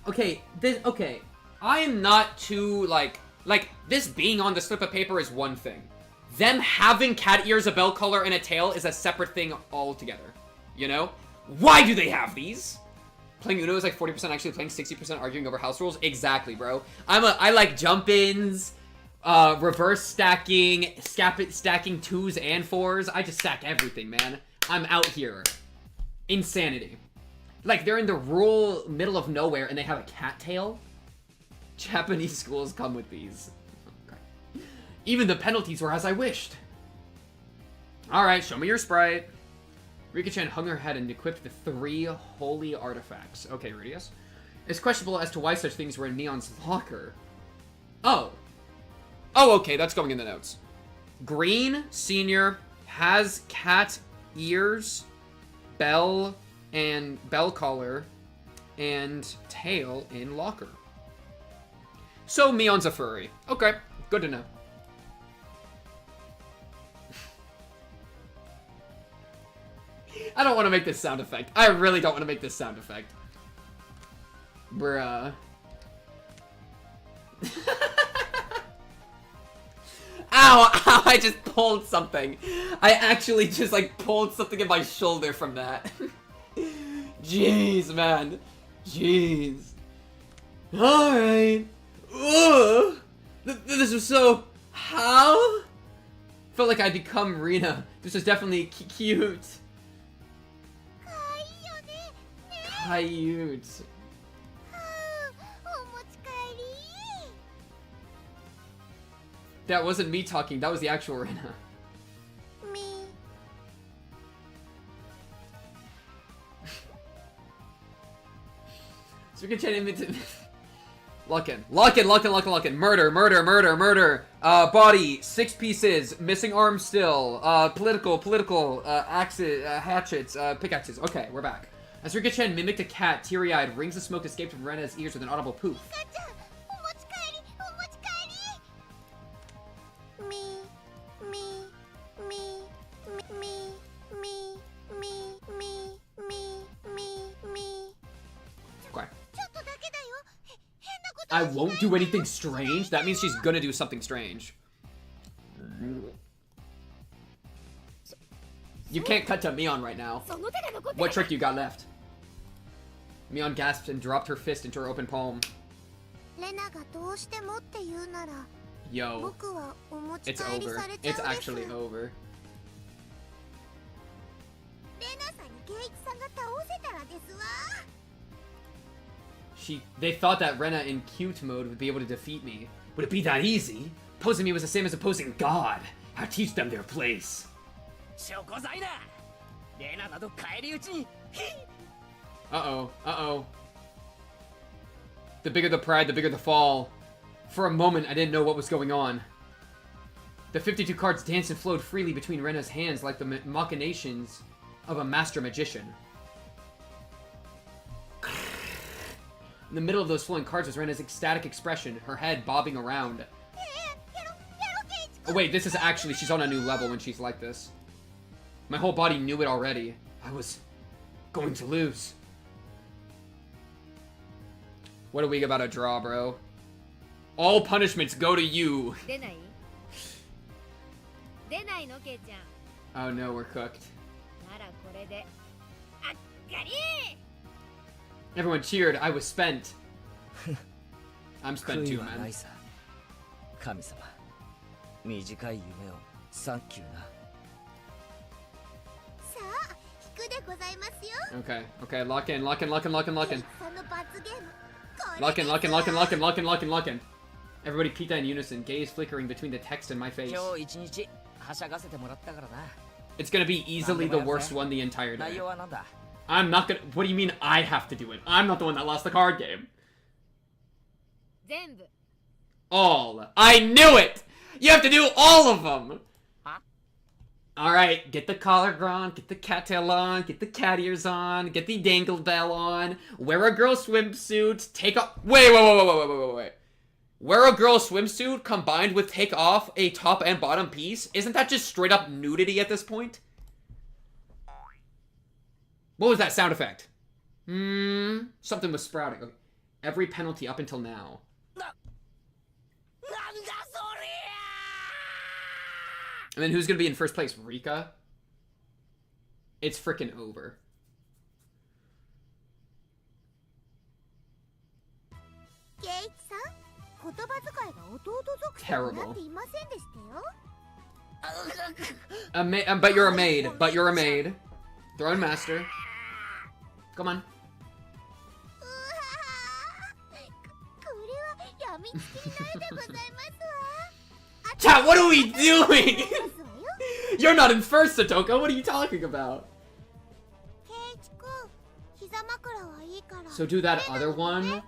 Okay, I am not too, like, this being on the slip of paper is one thing. Them having cat ears, a bell collar, and a tail is a separate thing altogether. You know? Why do they have these? Playing Uno is like 40% actually playing, 60% arguing over house rules? Exactly, bro. I like jump-ins, reverse stacking, stacking 2s and 4s. I just stack everything, man. I'm out here. Insanity. Like, they're in the rural middle of nowhere and they have a cat tail? Japanese schools come with these. Okay. Even the penalties were as I wished. Alright, show me your sprite. Rika-chan hung her head and equipped the 3 holy artifacts. Okay, Rudius. It's questionable as to why such things were in Neon's locker. Oh. Oh, okay, that's going in the notes. Green, senior, has cat ears, bell collar, and tail in locker. So Mion's a furry. Okay, good to know. I don't want to make this sound effect. I really don't want to make this sound effect. Bruh. Ow, I just pulled something. I actually just, like, pulled something in my shoulder from that. Jeez, man. Jeez. Alright. Ugh. This was so... How? Felt like I'd become Rina. This was definitely cute. Cute. That wasn't me talking, that was the actual Rina. Me. So we can chat into... Lock in. Murder. Body, 6 pieces. Missing arm still. Political, axes, hatchets, pickaxes. Okay, we're back. As Rika-chan mimicked a cat, teary-eyed, rings of smoke escaped from Rena's ears with an audible poof. Me. Okay. I won't do anything strange? That means she's gonna do something strange. You can't cut to Mion right now. What trick you got left? Mion gasped and dropped her fist into her open palm. Yo. It's over. It's actually over. They thought that Rena in cute mode would be able to defeat me. Would it be that easy? Opposing me was the same as opposing God. I teach them their place. Uh-oh. Uh-oh. The bigger the pride, the bigger the fall. For a moment, I didn't know what was going on. The 52 cards danced and flowed freely between Rena's hands like the machinations of a master magician. In the middle of those flowing cards was Rena's ecstatic expression, her head bobbing around. Oh wait, this is actually, she's on a new level when she's like this. My whole body knew it already. I was going to lose. What are we about to draw, bro? All punishments go to you. Oh no, we're cooked. Everyone cheered. I was spent. I'm spent too, man. Okay, okay, lock in, lock in, lock in, lock in, lock in. Lock in, lock in, lock in, lock in, lock in, lock in, lock in. Everybody peeked in unison, gaze flickering between the text and my face. It's gonna be easily the worst one the entire day. I'm not gonna. What do you mean I have to do it? I'm not the one that lost the card game. All. I knew it! You have to do all of them! Alright, get the collar on, get the cattail on, get the cat ears on, get the dangle bell on, wear a girl swimsuit, take off. Wait. Wear a girl swimsuit combined with take off a top and bottom piece? Isn't that just straight up nudity at this point? What was that sound effect? Something was sprouting. Okay. Every penalty up until now. And then who's gonna be in first place? Rika? It's frickin' over. Terrible. But you're a maid. But you're a maid. Throne master. Come on. Chat, what are we doing? You're not in first, Satoko. What are you talking about? So do that other one.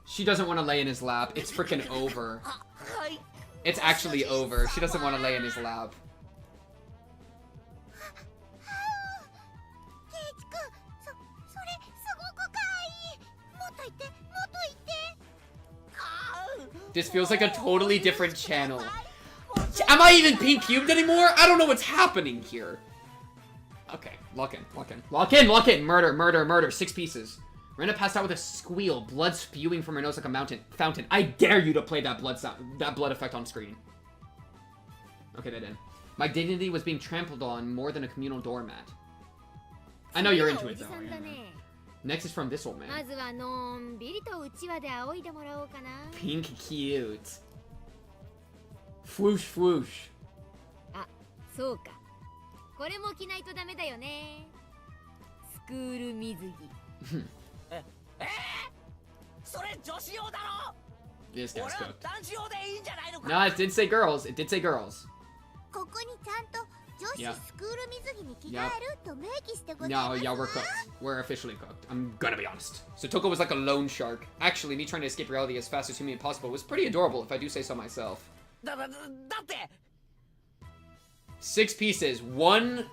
She doesn't want to lay in his lap. It's freaking over. It's actually over. She doesn't want to lay in his lap. This feels like a totally different channel. Am I even pink cubed anymore? I don't know what's happening here. Okay, lock in, lock in. Lock in, lock in! Murder, murder, murder. 6 pieces. Rena passed out with a squeal, blood spewing from her nose like a fountain. I dare you to play that blood sound, that blood effect on screen. Okay, they did. My dignity was being trampled on more than a communal doormat. I know you're into it though. Next is from this old man. Pink cute. Fwoosh fwoosh. This guy's cooked. No, it did say girls. It did say girls. Yeah. No, yeah, we're cooked. We're officially cooked. I'm gonna be honest. So Toko was like a lone shark. Actually, me trying to escape reality as fast as humanly possible was pretty adorable, if I do say so myself. 6 pieces. 1,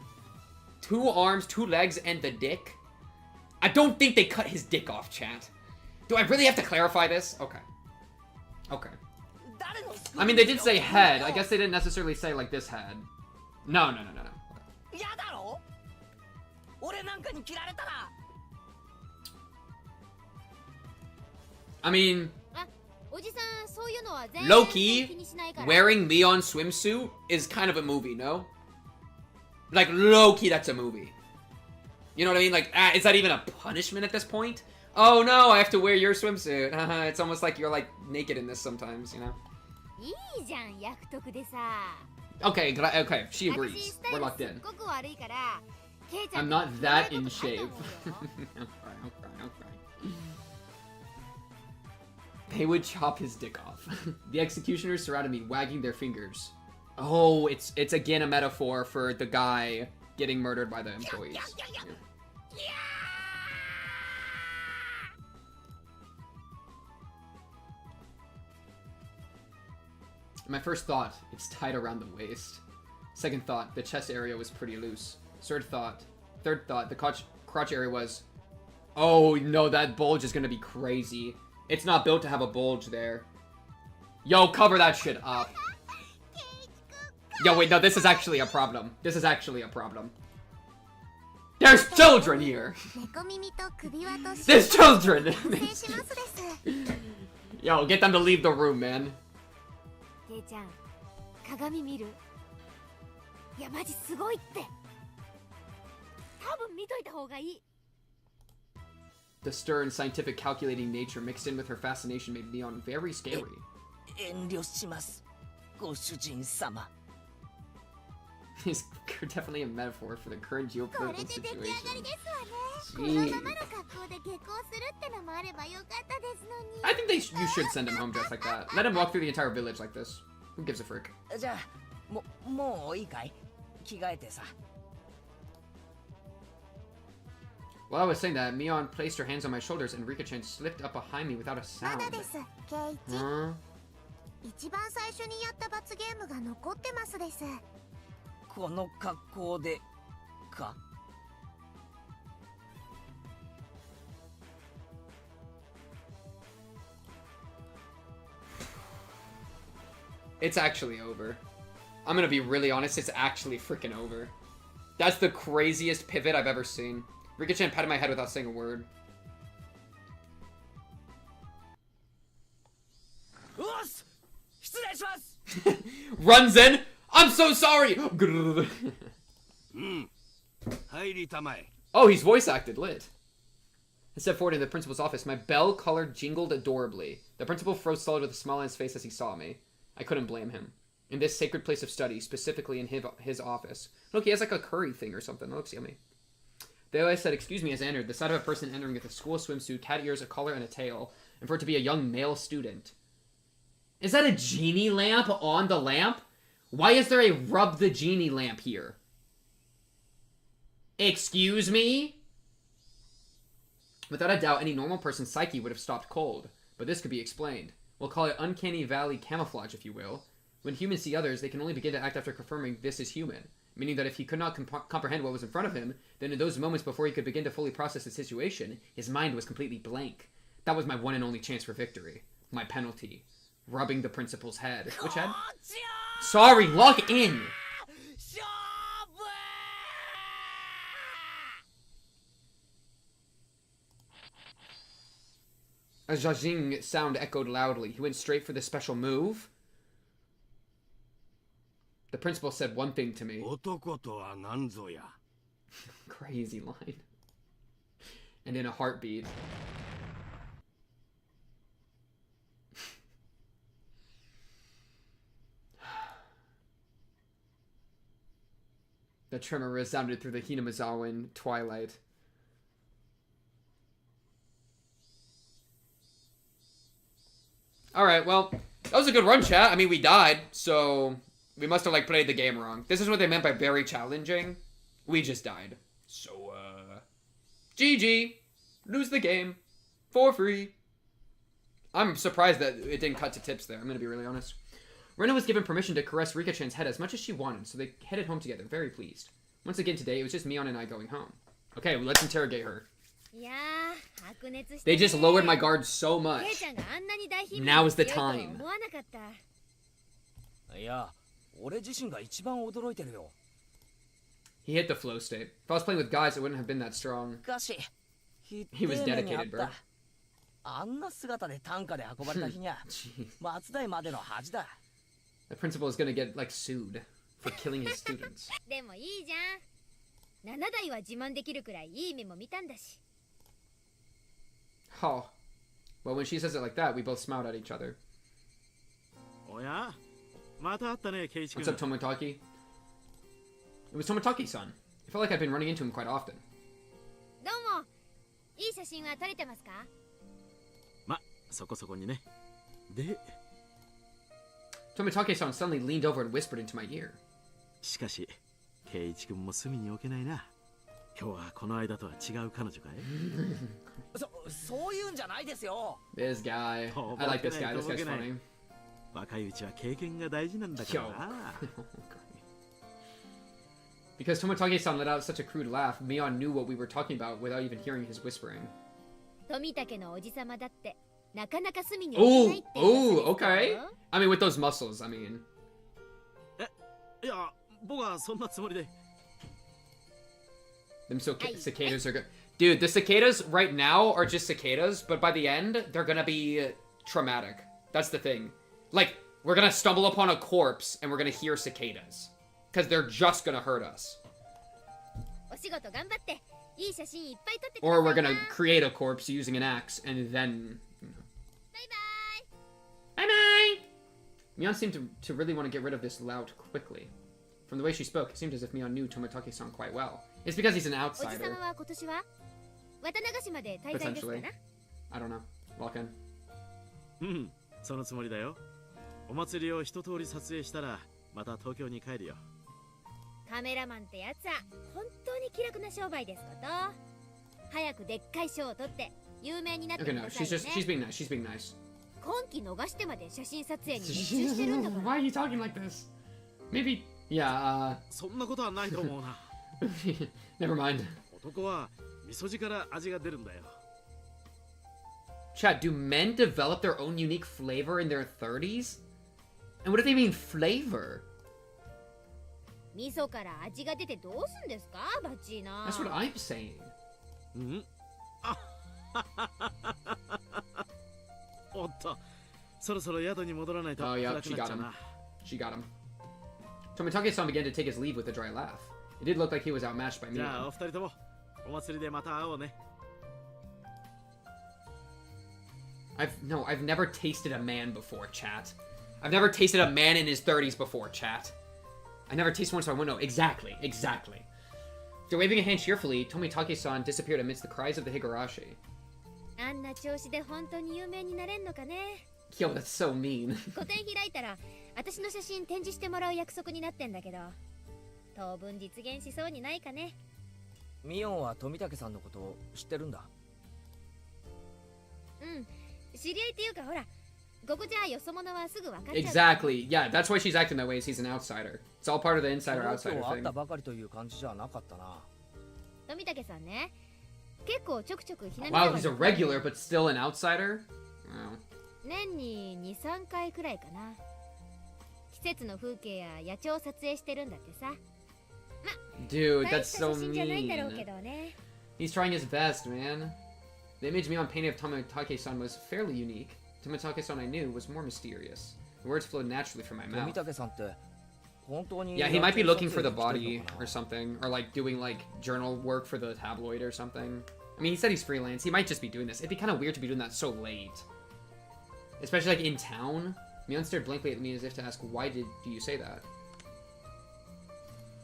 2 arms, 2 legs, and the dick. I don't think they cut his dick off, chat. Do I really have to clarify this? Okay. Okay. I mean, they did say head. I guess they didn't necessarily say, like, this head. No. Okay. I mean, おじさんそういうのは全然 low-key, 気にしないから wearing Leon's swimsuit is kind of a movie, no? Like, low-key, that's a movie. You know what I mean? Like, is that even a punishment at this point? Oh no, I have to wear your swimsuit. It's almost like you're, like, naked in this sometimes, you know? いいじゃん役得でさ Okay, okay, she agrees. 私スタイ We're ル locked すっ in. ごく悪いからケイちゃ I'm ん not に that 言わ in ないことない shape. と思うよ Okay. They would chop his dick off. The executioners surrounded me, wagging their fingers. Oh, it's again a metaphor for the guy getting murdered by the employees. My first thought, it's tied around the waist. Second thought, the chest area was pretty loose. Third thought, the crotch area was... Oh no, that bulge is gonna be crazy. It's not built to have a bulge there. Yo, cover that shit up. Yo, wait, no, this is actually a problem. This is actually a problem. There's children here! 猫耳と首輪と There's children! 完成しますです Yo, get them to leave the room, man. ケイちゃん鏡見るいやマジすごいって多分見といた方がいい The stern, scientific, calculating nature mixed in with her fascination made Leon very scary. 遠慮しますご主人様 He's definitely a metaphor for the current これ geopolitical で出来上が situation. りですわね Gee. このままの格好で下校するってのもあればよかったですのに I think you should send him home dressed like that. Let him walk through the entire village like this. Who gives a frick? じゃあもういいかい着替えてさ While I was saying that, Mion placed her hands on my shoulders and Rika-chan slipped up behind me without a ま sound. だですケイチ Huh? 一番最初にやった罰ゲームが残ってますですこの格好でか It's actually over. I'm gonna be really honest, it's actually freaking over. That's the craziest pivot I've ever seen. Rika-chan patted my head without saying a word. うおっす失礼します Runs in! I'm so sorry! 入りたまえ Oh, he's voice acted, lit. I stepped forward in the principal's office. My bell collar jingled adorably. The principal froze solid with a smile on his face as he saw me. I couldn't blame him. In this sacred place of study, specifically in his office. Look, he has like a curry thing or something. That looks yummy. They always said, excuse me, as I entered. The sight of a person entering with a school swimsuit, cat ears, a collar, and a tail. And for it to be a young male student. Is that a genie lamp on the lamp? Why is there a rub the genie lamp here? Excuse me? Without a doubt, any normal person's psyche would have stopped cold. But this could be explained. We'll call it uncanny valley camouflage, if you will. When humans see others, they can only begin to act after confirming this is human. Meaning that if he could not comprehend what was in front of him, then in those moments before he could begin to fully process the situation, his mind was completely blank. That was my one and only chance for victory. My penalty. Rubbing the principal's head. Which head? Sorry, lock in! A zhazing sound echoed loudly. He went straight for the special move. The principal said one thing to me. 男とは何ぞや Crazy line. And in a heartbeat. The tremor resounded through the Hinamizawa twilight. Alright, well, that was a good run, chat. I mean, we died, so we must have, like, played the game wrong. This is what they meant by very challenging. We just died. So, GG. Lose the game. For free. I'm surprised that it didn't cut to tips there. I'm gonna be really honest. Rena was given permission to caress Rika-chan's head as much as she wanted, so they headed home together, very pleased. Once again today, it was just Mion and I going home. Okay, well, let's interrogate her. They just lowered my guard so much. Now is the time. いや俺自身が一番驚いてるよ He hit the flow state. If I was playing with guys, it wouldn't have been that strong. しかし He was dedicated, bro. あんな姿で担架で運ばれた日にゃ Jeez. 松代までの恥だ。 The principal is gonna get like sued for killing his students. でもいいじゃん。7台は自慢できるくらいいい目も見たんだし。 Oh. Well, when she says it like that, we both smiled at each other. おやまた会ったね、ケイチ君。 What's up, Tomitake? It was Tomitake-san. I felt like I've been running into him quite often. どうも。いい写真は撮れてますか？ま、そこそこにね。で、 Tomitake-san suddenly leaned over and whispered into my ear. しかし、ケイチ君も隅に置けないな。今日はこの間とは違う彼女かい？そういうんじゃないですよ。 This guy. I like this guy. This guy's funny. 若いうちは経験が大事なんだからな。Because Tomitake-san let out such a crude laugh, Mion knew what we were talking about without even hearing his whispering. 富竹のおじさまだってなかなか隅に置けないって言うんです Oh, okay. I mean, with those muscles, I mean. いや、僕はそんなつもりで。Them cicadas are good. Dude, the cicadas right now are just cicadas, but by the end, they're gonna be traumatic. That's the thing. Like, we're gonna stumble upon a corpse and we're gonna hear cicadas. Because they're just gonna hurt us. お仕事頑張っていい写真いっぱい撮ってください Or な。 we're gonna create a corpse using an axe and then... バイバイ。 Bye-bye! Mion seemed to really want to get rid of this lout quickly. From the way she spoke, it seemed as if Mion knew Tomitake-san quite well. It's because he's an おじさ outsider. まは今年は渡長島で滞在ですかな？ I don't know. Walk in. うん、そのつもりだよ。お祭りを一通り撮影したら、また東京に帰るよ。カメラマンってやつは本当に気楽な商売ですこと。早くでっかい賞を取って有名になってく Okay, だ no, さい she's よ just, ね。 she's being nice, she's being nice. 今期逃してまで写真撮影に熱中してるんだか Why ら。 are you talking like this? Maybe, yeah, そんなことはないと思うな。never mind. 男は味噌汁から味が出るんだよ。 Chat, do men develop their own unique flavor in their 30s? And what do they mean, flavor? 味噌から味が出てどうすんですか、バッチーナ。 That's what I'm saying. うんあおっと、そろそろ宿に戻らないと Oh, yeah, 暗く she なっ got ちゃう him. な。She got him. Tomitake-san began to take his leave with a dry laugh. It did look like he was outmatched by じゃあお Mion. 二人ともお祭りでまた会おうね。 I've never tasted a man before, chat. I've never tasted a man in his 30s before, chat. I never tasted one, so I wouldn't know. Exactly. After waving a hand cheerfully, Tomitake-san disappeared amidst the cries of the Higurashi. あんな調子で本当に有名になれんのかね。 Yo, that's so mean. 個展開いたら私の写真展示してもらう約束になってんだけど、当分実現しそうにないかね。ミオンは富武さんのことを知ってるんだ。うん、知り合いっていうかほら、ここじゃよそ者はすぐ分かっちゃう。 Exactly. Yeah, that's why she's acting that way, is he's an outsider. It's all part of the 今 insider-outsider 日会っ thing. たばかりという感じじゃなかったな。富武さんね、結構ちょくちょくひなみ Wow, he's a regular, but still an outsider? Wow. 年に2、3回くらいかな。季節の風景や野鳥を撮影してるんだってさ。 Dude, 大 that's した so 写真じゃないんだろうけ mean. どね。 He's trying his best, man. The image Mion painted of Tomitake-san was fairly unique. Tomitake-san I knew was more mysterious. The words flowed naturally from my 富 mouth. 武さんって本当に Yeah, he might be looking for the 野鳥撮影 body に来てるのか or な something, or like doing like journal work for the tabloid or something. I mean, he said he's freelance. He might just be doing this. It'd be kind of weird to be doing that so late, especially like in town. Mion stared blankly at me as if to ask, "Why do you say that?"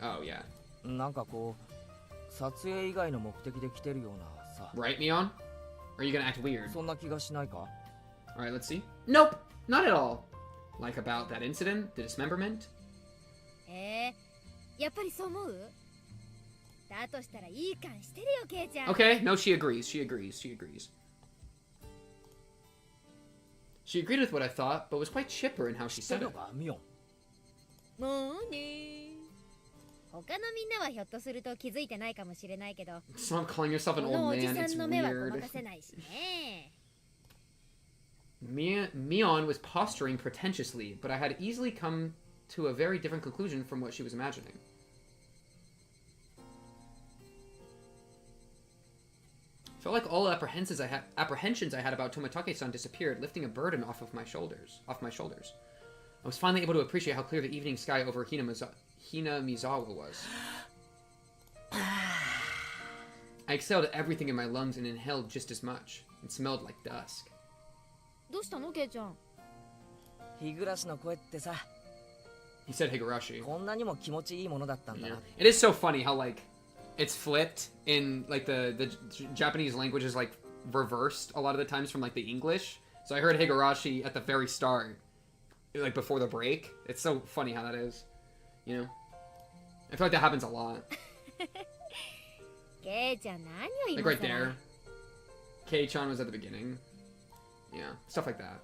Oh yeah, なんかこう撮影以外の目的で来てるようなさ。 right, Mion? Or are you gonna act weird? そんな気がしないか？ All right, let's see. Nope, not at all. Like about that incident, the dismemberment. やっぱりそう思う？だとしたらいい感してるよ、ケイちゃん。 Okay, no, she agrees. She agrees. She agrees. She agreed with what I thought, but was quite chipper in how she 知ってる said の it. か、ミオン。もうね。他のみんなはひょっとすると気づいてないかもしれないけど、 Stop calling yourself こ an の old おじ man. さ It's んの目はご weird. まかせないしね。 Mion was posturing pretentiously, but I had easily come to a very different conclusion from what she was imagining. Felt like all apprehensions I had about Tomitake-san disappeared, lifting a burden off my shoulders. I was finally able to appreciate how clear the evening sky over Hinamizawa was. I exhaled everything in my lungs and inhaled just as much. It smelled like dusk. どうしたのケイちゃん Higurashi の声ってさ He said Higurashi. こんなにも気持ちいいものだったんだ Yeah. な It is so funny how, like, it's flipped in, like, the Japanese language is, like, reversed a lot of the times from, like, the English. So I heard Higurashi at the very start, like, before the break. It's so funny how that is, you know? I feel like that happens a lot. ケイちゃん何を Like, right there. Kei-chan was at the beginning. Yeah, stuff like that.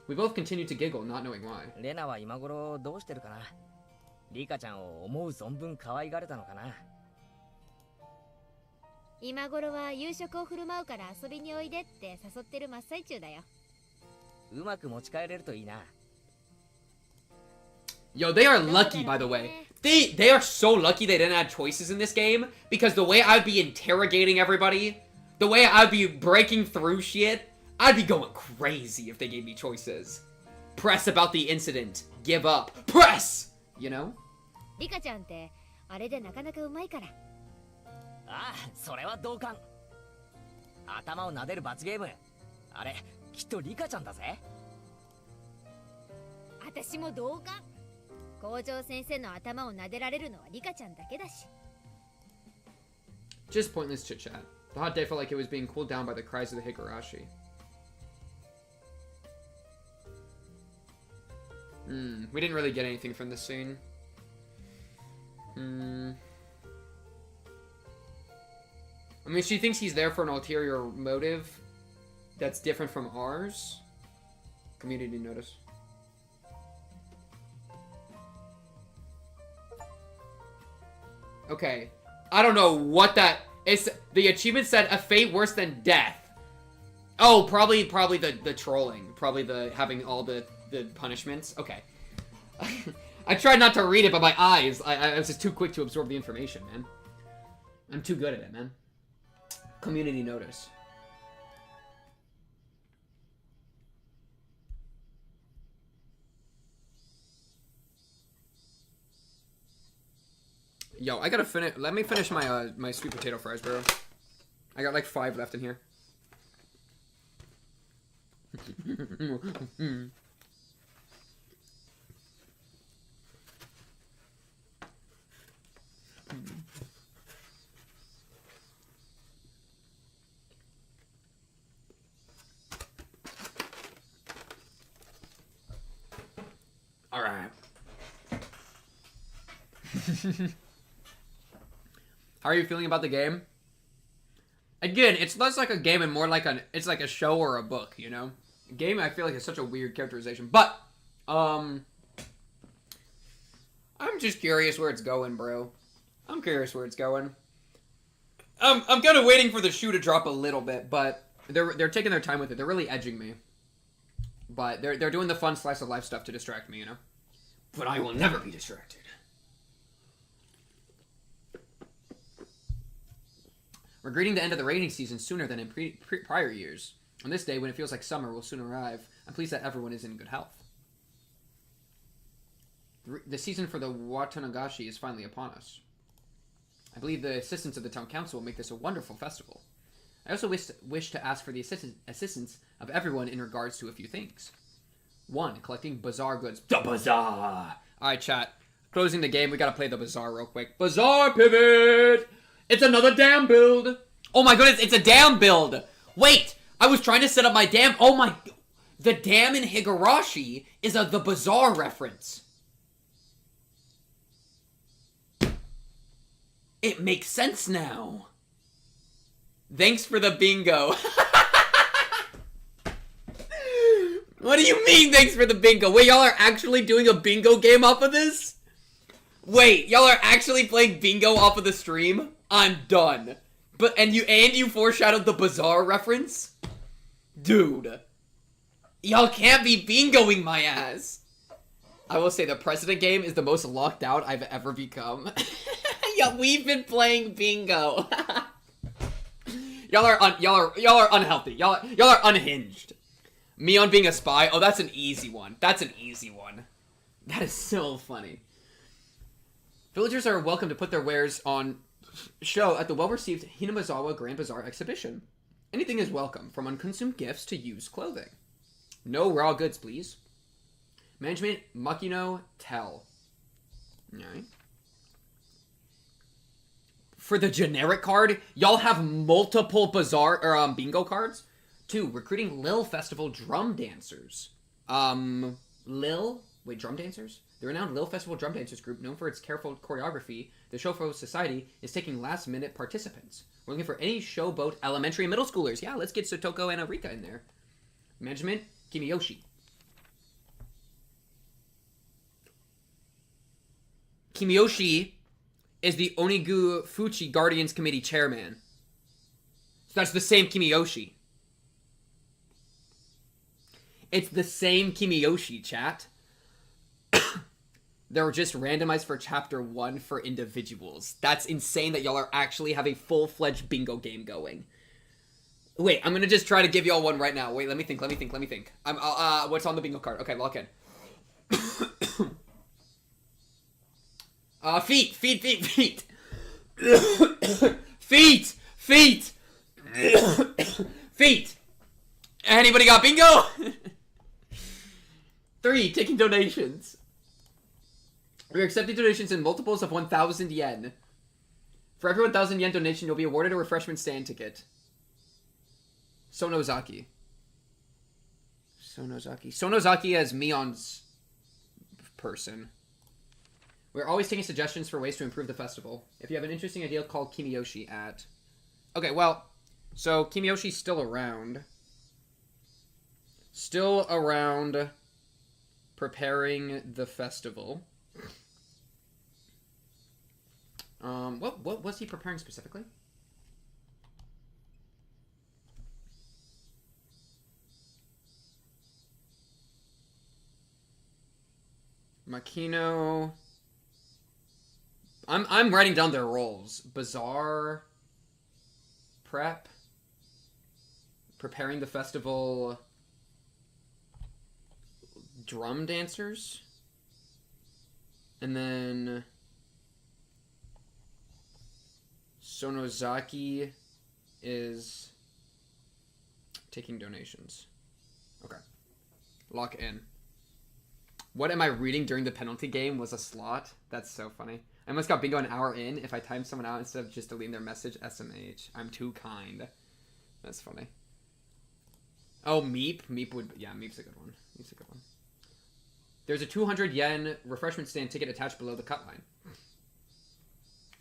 We both continued to giggle, not knowing why. レナは今頃どうしてるかなリカちゃんを思う存分可愛がれたのかな今頃は夕食を振る舞うから遊びにおいでって誘ってる真っ最中だようまく持ち帰れるといいな Yo, they are lucky, by the way. They are so lucky they didn't add choices in this game, because the way I'd be interrogating everybody, the way I'd be breaking through shit, I'd be going crazy if they gave me choices. Press about the incident. Give up. Press! You know? リカちゃんってあれでなかなかうまいからああそれは同感頭を撫でる罰ゲームあれきっとリカちゃんだぜ私も同感校長先生の頭を撫でられるのはリカちゃんだけだし Just pointless chit-chat. The hot day felt like it was being cooled down by the cries of the Higurashi. We didn't really get anything from this scene. I mean, she thinks he's there for an ulterior motive that's different from ours. Community notice. Okay. I don't know what that is. The achievement said a fate worse than death. Oh, probably the trolling. Probably the having all the punishments. Okay. I tried not to read it, but my eyes, I was just too quick to absorb the information, man. I'm too good at it, man. Community notice. Yo, I gotta finish. Let me finish my my sweet potato fries, bro. I got like 5 left in here. All right. How are you feeling about the game? Again, it's less like a game and more like it's like a show or a book, you know? A game, I feel like, is such a weird characterization. But, I'm just curious where it's going, bro. I'm curious where it's going. I'm kind of waiting for the shoe to drop a little bit, but they're taking their time with it. They're really edging me. But they're doing the fun slice of life stuff to distract me, you know? But I will never be distracted. We're greeting the end of the rainy season sooner than in prior years. On this day, when it feels like summer will soon arrive, I'm pleased that everyone is in good health. The season for the Watanagashi is finally upon us. I believe the assistance of the town council will make this a wonderful festival. I also wish to ask for the assistance of everyone in regards to a few things. 1. Collecting bazaar goods. The bazaar! Alright, chat. Closing the game, we gotta play the bazaar real quick. Bazaar pivot! It's another dam build! Oh my goodness, it's a dam build! Wait! I was trying to set up my dam. Oh my... The dam in Higurashi is the bazaar reference. It makes sense now. Thanks for the bingo. What do you mean, thanks for the bingo? Wait, y'all are actually doing a bingo game off of this? Wait, y'all are actually playing bingo off of the stream? I'm done. And you foreshadowed the bazaar reference? Dude. Y'all can't be bingoing my ass. I will say the precedent game is the most locked out I've ever become. Yeah, we've been playing bingo. Y'all are unhealthy. Y'all are unhinged. Mion being a spy. Oh, that's an easy one. That's an easy one. That is so funny. Villagers are welcome to put their wares on show at the well-received Hinamizawa Grand Bazaar exhibition. Anything is welcome, from unconsumed gifts to used clothing. No raw goods, please. Management, Makino, tell. Alright. For the generic card, y'all have multiple bazaar or bingo cards. 2, recruiting Lil Festival drum dancers. Drum dancers? The renowned Lil Festival drum dancers group, known for its careful choreography, the Shofo Society, is taking last-minute participants. We're looking for any showboat elementary and middle schoolers. Yeah, let's get Sotoko and Arika in there. Management, Kimiyoshi. Kimiyoshi is the Onigu Fuchi Guardians Committee chairman. So that's the same Kimiyoshi. It's the same Kimiyoshi, chat. They were just randomized for chapter 1 for individuals. That's insane that y'all are actually have a full-fledged bingo game going. Wait, I'm gonna just try to give y'all one right now. Wait, let me think. What's on the bingo card? Okay, lock in. Feet. Feet. Anybody got bingo? 3, taking donations. We're accepting donations in multiples of 1,000 yen. For every 1,000 yen donation, you'll be awarded a refreshment stand ticket. Sonozaki as Mion's person. We're always taking suggestions for ways to improve the festival. If you have an interesting idea, call Kimiyoshi at... Okay, well, so Kimiyoshi's still around. Preparing the festival. What was he preparing specifically? Makino. I'm writing down their roles. Bazaar. Prep. Preparing the festival. Drum dancers. And then Sonozaki is taking donations. Okay. Lock in. What am I reading during the penalty game was a slot. That's so funny. I almost got bingo an hour in if I timed someone out instead of just deleting their message. SMH. I'm too kind. That's funny. Oh, Meep. Meep would... Yeah, Meep's a good one. Meep's a good one. There's a 200 yen refreshment stand ticket attached below the cut line.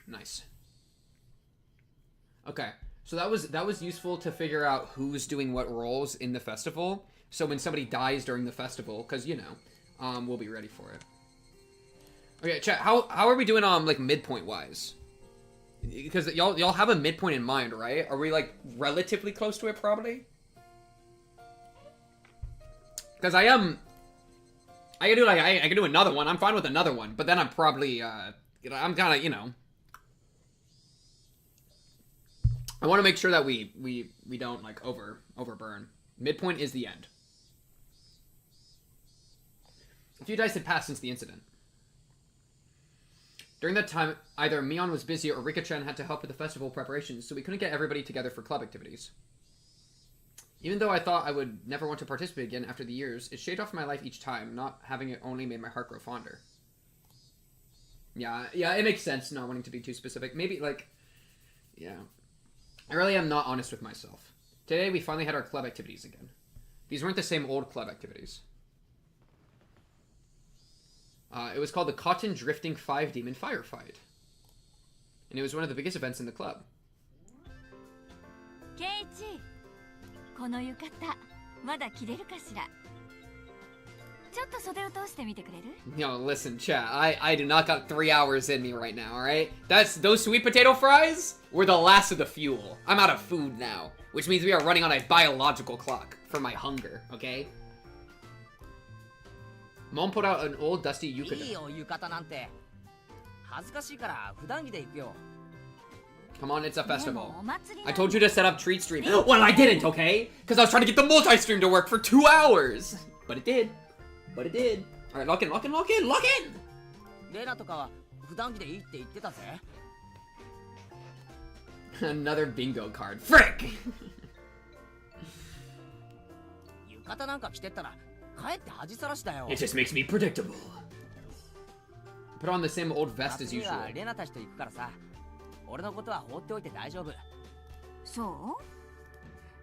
Nice. Okay. So that was useful to figure out who's doing what roles in the festival. So when somebody dies during the festival, because, you know, we'll be ready for it. Okay, chat, how are we doing like midpoint wise? Because y'all have a midpoint in mind, right? Are we like relatively close to it probably? Because I can do another one. I'm fine with another one, but then I'm probably I'm kind of, you know, I want to make sure that we don't like overburn. Midpoint is the end. A few dice had passed since the incident. During that time, either Mion was busy or Rika-chan had to help with the festival preparations, so we couldn't get everybody together for club activities. Even though I thought I would never want to participate again after the years, it shaved off my life each time. Not having it only made my heart grow fonder. Yeah, it makes sense not wanting to be too specific. Maybe, like, yeah. I really am not honest with myself. Today, we finally had our club activities again. These weren't the same old club activities. It was called the Cotton Drifting 5 Demon Firefight. And it was one of the biggest events in the club. Keiichi, この浴衣まだ着れるかしら? ちょっと袖を通してみてくれる? Yo, listen, chat. I do not got 3 hours in me right now, alright? Those sweet potato fries were the last of the fuel. I'm out of food now, which means we are running on a biological clock for my hunger, okay? Mom pulled out an old dusty yukata. いいよ浴衣なんて恥ずかしいから普段着で行くよ Come on, it's a でも festival. お祭り I なん told you to set up treat stream. Well, I didn't, okay? Because I was trying to get the multi-stream to work for 2 hours. But it did. But it did. Alright, lock in, lock in, lock in, lock in! レナとかは普段着でいいって言ってたぜ。 Another bingo card. Frick! 浴衣なんか着てったらかえって恥さらしだよ。 It just makes me predictable. Put on the same old vest as 夏に usual. はレナたちと行くからさ。俺のことは放っておいて大丈夫。そ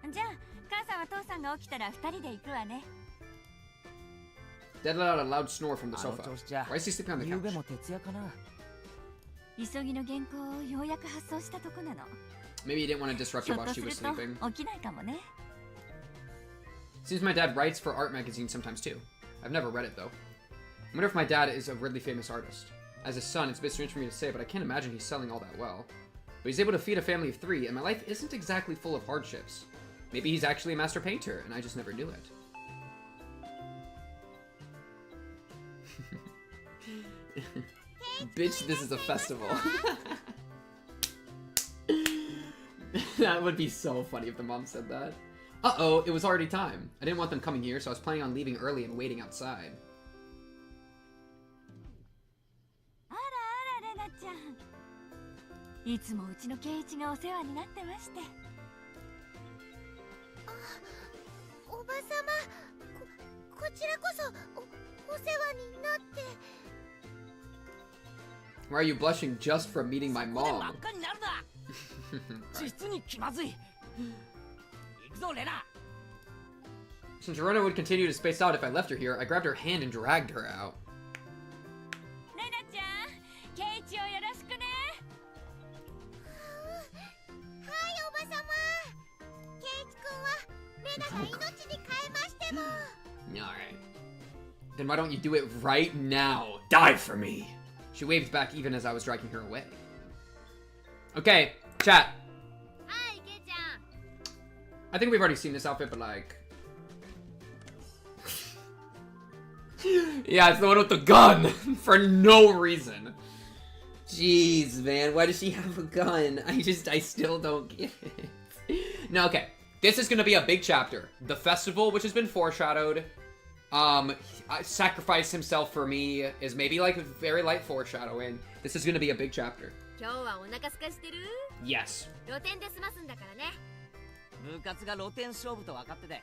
うじゃあ母さんは父さんが起きたら2人で行くわね。 Dad let out a loud snore from the あの sofa. 調子じゃ Why is he sleeping on the 夕べ couch? も徹夜かな。急ぎの原稿をようやく発送したとこなの。 Maybe he didn't want to disrupt ひ her ょっ while と she す was る sleeping. と起きないかもね。 Seems my dad writes for art magazines sometimes too. I've never read it though. I wonder if my dad is a really famous artist. As a son, it's a bit strange for me to say, but I can't imagine he's selling all that well. But he's able to feed a family of 3, and my life isn't exactly full of hardships. Maybe he's actually a master painter, and I just never knew it. Bitch, this is a festival. That would be so funny if the mom said that. Uh-oh, it was already time. I didn't want them coming here, so I was planning on leaving early and waiting outside. あらあらレナちゃん。いつもうちの圭一がお世話になってまして。おばさま、こちらこそお世話になって。 Why are you blushing just from meeting my ここで真 mom? っ赤になるな。実に気まずい。行くぞレナ。 Since Rona would continue to space out if I left her here, I grabbed her hand and dragged her out. レナちゃん、圭一をよろしくね。はい、おばさま。ケイチ君はレナが命に変えましても。 Alright. Then why don't you do it right now? Die for me! She waved back even as I was dragging her away. Okay, chat. はいケイちゃん。 I think we've already seen this outfit, but like... Yeah, it's the one with the gun! For no reason. Jeez, man, why does she have a gun? I still don't get it. No, okay. This is gonna be a big chapter. The festival, which has been foreshadowed. Sacrifice himself for me is maybe like very light foreshadowing. This is gonna be a big chapter. 今日はお腹すかしてる？ Yes. 露店で済ますんだからね。部活が露天勝負と分かってて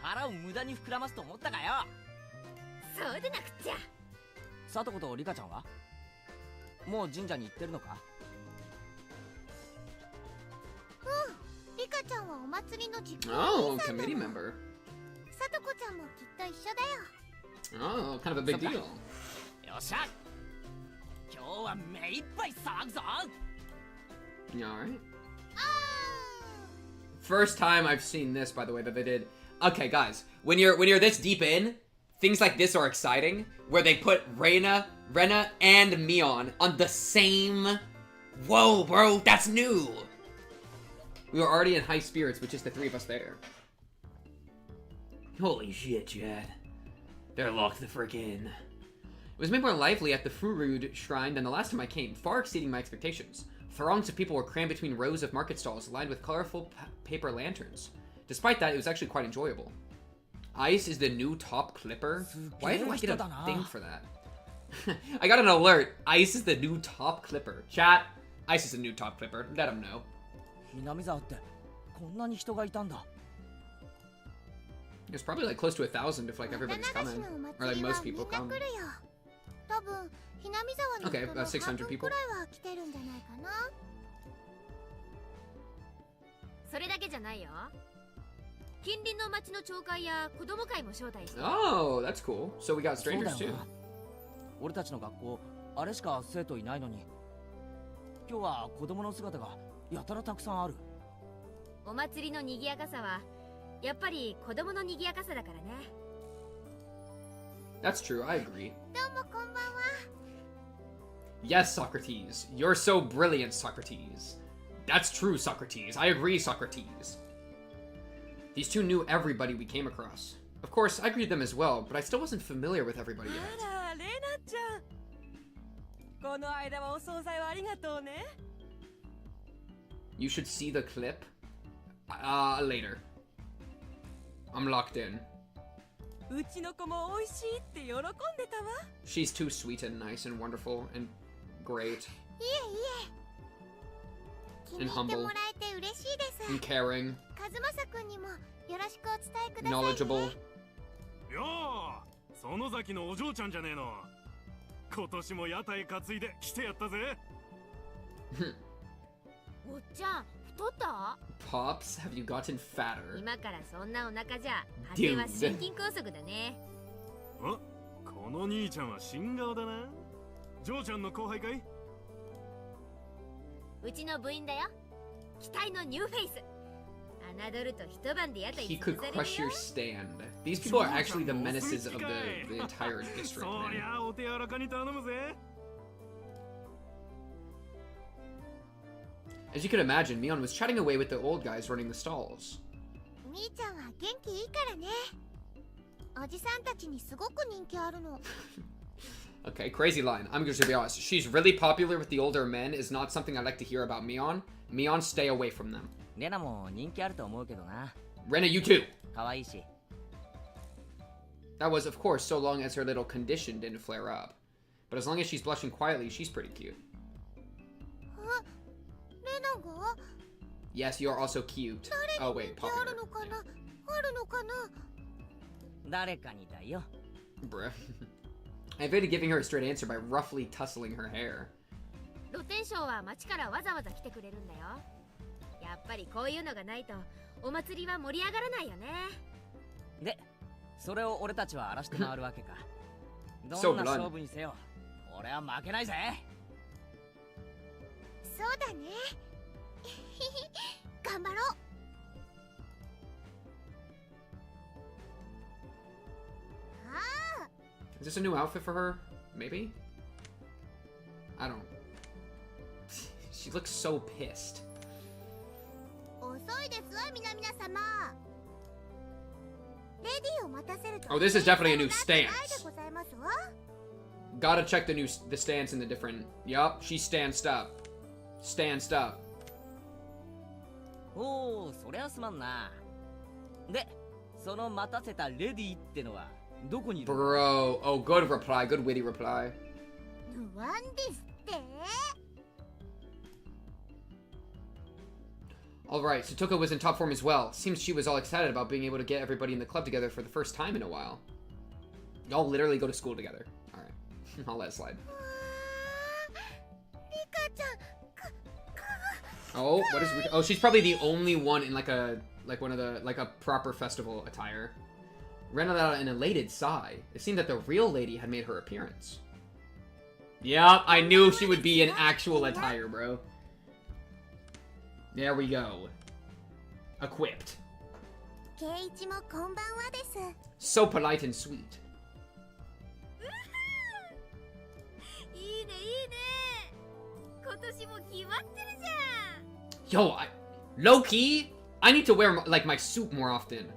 腹を無駄に膨らますと思ったかよ。そうでなくっちゃ。さとことリカちゃんはもう神社に行ってるのか。リカちゃんはお祭りの実行 Oh, 委員さんな committee の。 member. さとこちゃんもきっと一緒だよ。 Oh, kind of a big deal. よっしゃ。今日は目いっぱい騒ぐぞ。 Alright. First time I've seen this, by the way, that they did. Okay, guys, when you're this deep in, things like this are exciting. Where they put Rena, and Mion on the same. Whoa, bro, that's new. We were already in high spirits with just the 3 of us there. Holy shit, Chad. They're locked the frick in. It was made more lively at the Furud shrine than the last time I came, far exceeding my expectations. Throngs of people were crammed between rows of market stalls lined with colorful paper lanterns. Despite that, it was actually quite enjoyable. Ice is the new top clipper? Why do I get a thing for that? I got an alert. Ice is the new top clipper. Chat, Ice is the new top clipper. Let him know. Hinamizawaってこんなに人がいたんだ。 There's probably like close to 1,000 if like everybody's 流 coming. しのお Or like 祭りは most みん people な come. 来るよ。多分ひなみざわの Okay, 人の about 600半分 people. くらいは来てるんじゃないかな。それだけじゃないよ。近隣の町の町会や子供会も招待して。 Oh, that's cool. So we got そうだ strangers よ too. な。俺たちの学校あれしか生徒いないのに今日は子供の姿がやたらたくさんある。お祭りの賑やかさはやっぱり子供の賑やかさだからね。 That's true, I agree. どうもこんばんは。 Yes, Socrates. You're so brilliant, Socrates. That's true, Socrates. I agree, Socrates. These two knew everybody we came across. Of course, I greeted them as well, but I still wasn't familiar with everybody あ yet. らレナちゃん、この間はお惣菜をありがとうね。You should see the clip. Later. I'm locked in. うちの子も美味しいって喜んでたわ。 She's too sweet and nice and wonderful and great いえ気に入ってもらえて嬉しいです and caring, カズマサ君にもよろしくお伝えくださいね knowledgeable. よー、園崎のお嬢ちゃんじゃねえの。今年も屋台担いで来てやったぜ。おっちゃん太った Pops, have you gotten fatter? 今からそんなお腹じゃ果ては心筋梗塞だねこの兄ちゃんは新顔だな。ジョーちゃんの後輩かい？うちの部員だよ期待のニューフェイス侮ると一晩で屋台 He 潰 could される crush よ your stand. These people are actually the menaces of the entire district, そり man. ゃお手柔らかに頼むぜ。 As you could imagine, Mion was chatting away with the old guys running the stalls. みーちゃんは元気いいからねおじさんたちにすごく人気あるの Okay, crazy line. I'm just gonna be honest. She's really popular with the older men is not something I like to hear about Mion. Mion, stay away from them. レナも人気あると思うけどな。 Rena, you too. 可愛いし。 That was, of course, so long as her little condition didn't flare up. But as long as she's blushing quietly, she's pretty cute. レナが Yes, you are also cute. Oh, wait, あ popular. るのかなあるのかな誰かにだよ。 Bruh. I evaded giving her a straight answer by roughly tussling her hair. 露天商は町からわざわざ来てくれるんだよやっぱりこういうのがないとお祭りは盛り上がらないよねで、それを俺たちは荒らして回るわけか。 So どんな blunt. 勝負にせよ、俺は負けないぜ。そうだね頑張ろう Is this a new outfit for her? Maybe? I don't... She looks so pissed. 遅いですわ皆々様レディーを待たせると Oh, this is definitely a new ないで stance. ございますわ Gotta check the stance in the different... Yup, she stanced up. Stanced up. おお、そりゃすまんな。で、その待たせたレディーってのはどこにいる？ Bro. Oh, good reply. Good witty reply. 不安ですって Alright, so Tuka was in top form as well. Seems she was all excited about being able to get everybody in the club together for the first time in a while. Y'all literally go to school together. Alright. I'll let it slide. リカちゃん Oh, what is Rika? Oh, she's probably the only one in like a proper festival attire. Ren let out an elated sigh. It seemed that the real lady had made her appearance. Yep, I knew she would be in actual attire, bro. There we go. Equipped. ケイイチもこんばんはです So polite and sweet. いいねいいね今年も決まってるじゃん Yo, low-key, I need to wear, like, my suit more often.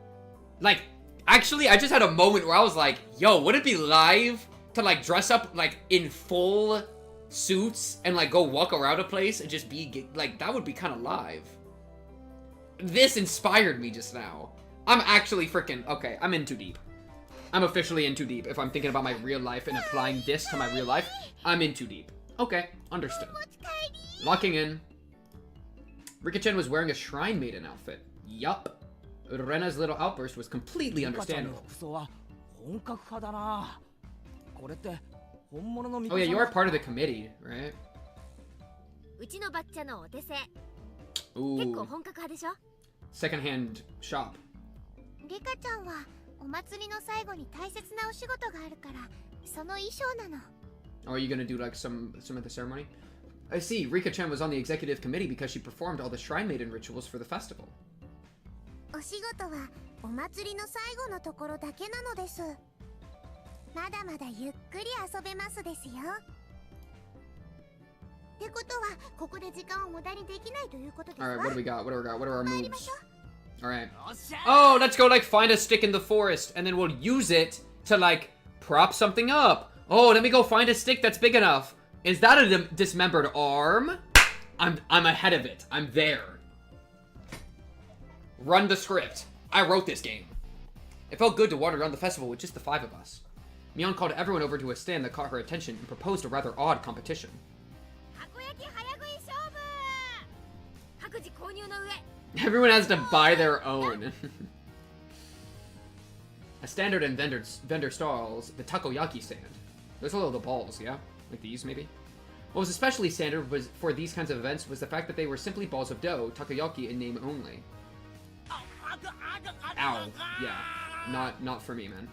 Like, actually, I just had a moment where I was like, yo, would it be live to, like, dress up, like, in full suits and, like, go walk around a place and just be, like, that would be kind of live. This inspired me just now. I'm actually freaking, okay, I'm in too deep. I'm officially in too deep. If I'm thinking about my real life and applying this to my real life, I'm in too deep. Okay, understood. Locking in. Rika-chan was wearing a Shrine Maiden outfit. Yup. Rena's little outburst was completely リカちゃんの understandable. 服装は本格派だな。これって本物のミカ Oh さ yeah, ん you are part of the committee, right? うちのバッチャのお手製結構 Ooh, 本格派でしょ secondhand shop. リカちゃんはお祭りの最後に大切なお仕事があるからその衣装なの Oh, are you gonna do like some of the ceremony? I see. Rika-chan was on the executive committee because she performed all the Shrine Maiden rituals for the festival. お仕事はお祭りの最後のところだけなのですまだまだゆっくり遊べますですよってことはここで時間を無駄にできないということです All わ right, what do we got? What are our 参りま moves? しょう All right. よっしゃ Oh, let's go like find a stick in the forest and then we'll use it to like prop something up. Oh, let me go find a stick that's big enough. Is that a dismembered arm? I'm ahead of it. I'm there. Run the script. I wrote this game. It felt good to wander around the festival with just the 5 of us. Mion called everyone over to a stand that caught her attention and proposed a rather odd competition. Everyone has to buy their own. A standard in vendor stalls, the takoyaki stand. Those are the balls, yeah? Like these, maybe? What was especially standard was for these kinds of events was the fact that they were simply balls of dough, takoyaki in name only. Ow. Yeah. Not for me, man.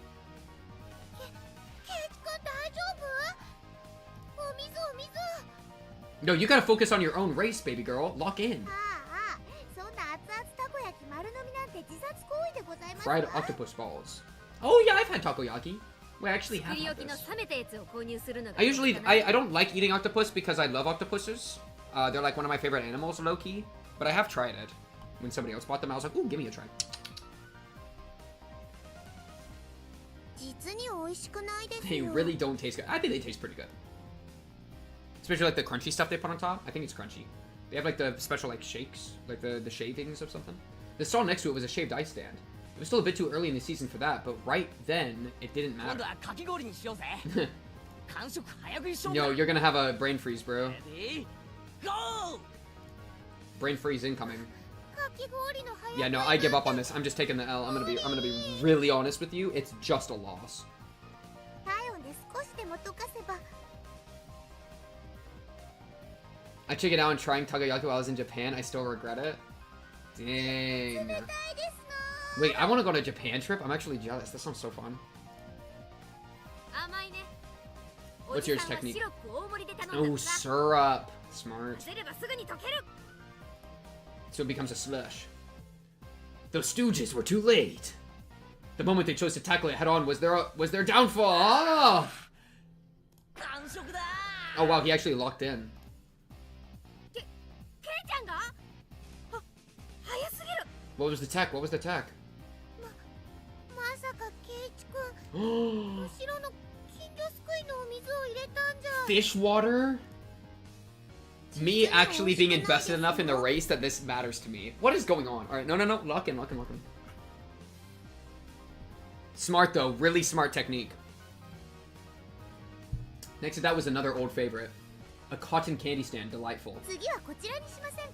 No, you gotta focus on your own race, baby girl. Lock in. Fried octopus balls. Oh yeah, I've had takoyaki. Well, I actually have had this. I don't like eating octopus because I love octopuses. They're like one of my favorite animals, low-key. But I have tried it. When somebody else bought them, I was like, ooh, give me a try. They really don't taste good. I think they taste pretty good. Especially like the crunchy stuff they put on top. I think it's crunchy. They have like the special like shakes, like the shavings of something. The stall next to it was a shaved ice stand. It was still a bit too early in the season for that, but right then, it didn't matter. Yo, you're gonna have a brain freeze, bro. Brain freeze incoming. Yeah, no, I give up on this. I'm just taking the L. I'm gonna be really honest with you. It's just a loss. I checked it out and trying takoyaki while I was in Japan. I still regret it. Dang. Wait, I want to go on a Japan trip? I'm actually jealous. That sounds so fun. What's yours technique? Oh, syrup. Smart. So it becomes a slush. Those stooges were too late. The moment they chose to tackle it head on was their downfall. Oh wow, he actually locked in. What was the tech? What was the tech? Fish water? Me actually being invested enough in the race that this matters to me. What is going on? Alright, no. Lock in. Smart though. Really smart technique. Next to that was another old favorite. A cotton candy stand. Delightful.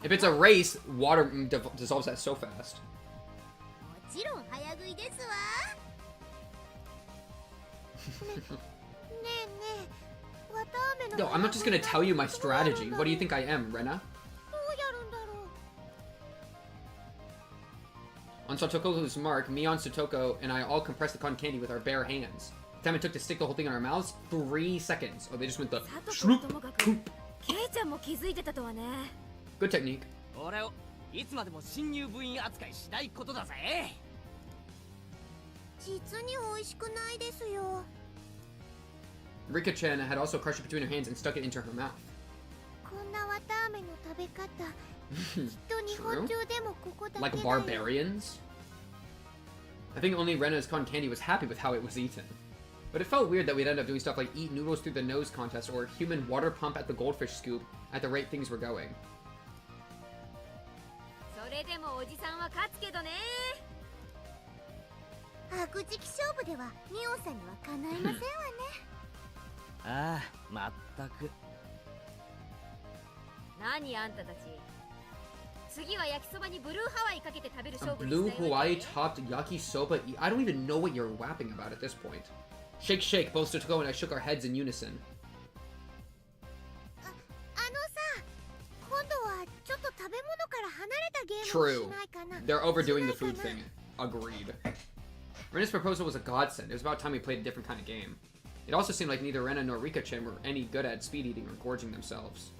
If it's a race, water dissolves that so fast. No, I'm not just gonna tell you my strategy. What do you think I am, Rena? On Sotoko's mark, Mion, Sotoko, and I all compressed the cotton candy with our bare hands. The time it took to stick the whole thing in our mouths, 3 seconds. Oh, they just went the shroop, poop. Good technique. Rika-chan had also crushed it between her hands and stuck it into her mouth. True. Like barbarians? I think only Rena's cotton candy was happy with how it was eaten. But it felt weird that we'd end up doing stuff like eat noodles through the nose contest or human water pump at the goldfish scoop at the rate things were going. A blue Hawaii topped yakisoba. I don't even know what you're wapping about at this point. Shake, shake. Both Sotoko and I shook our heads in unison. True. They're overdoing the food thing. Agreed. Rena's proposal was a godsend. It was about time we played a different kind of game. It also seemed like neither Rena nor Rika-chan were any good at speed eating or gorging themselves.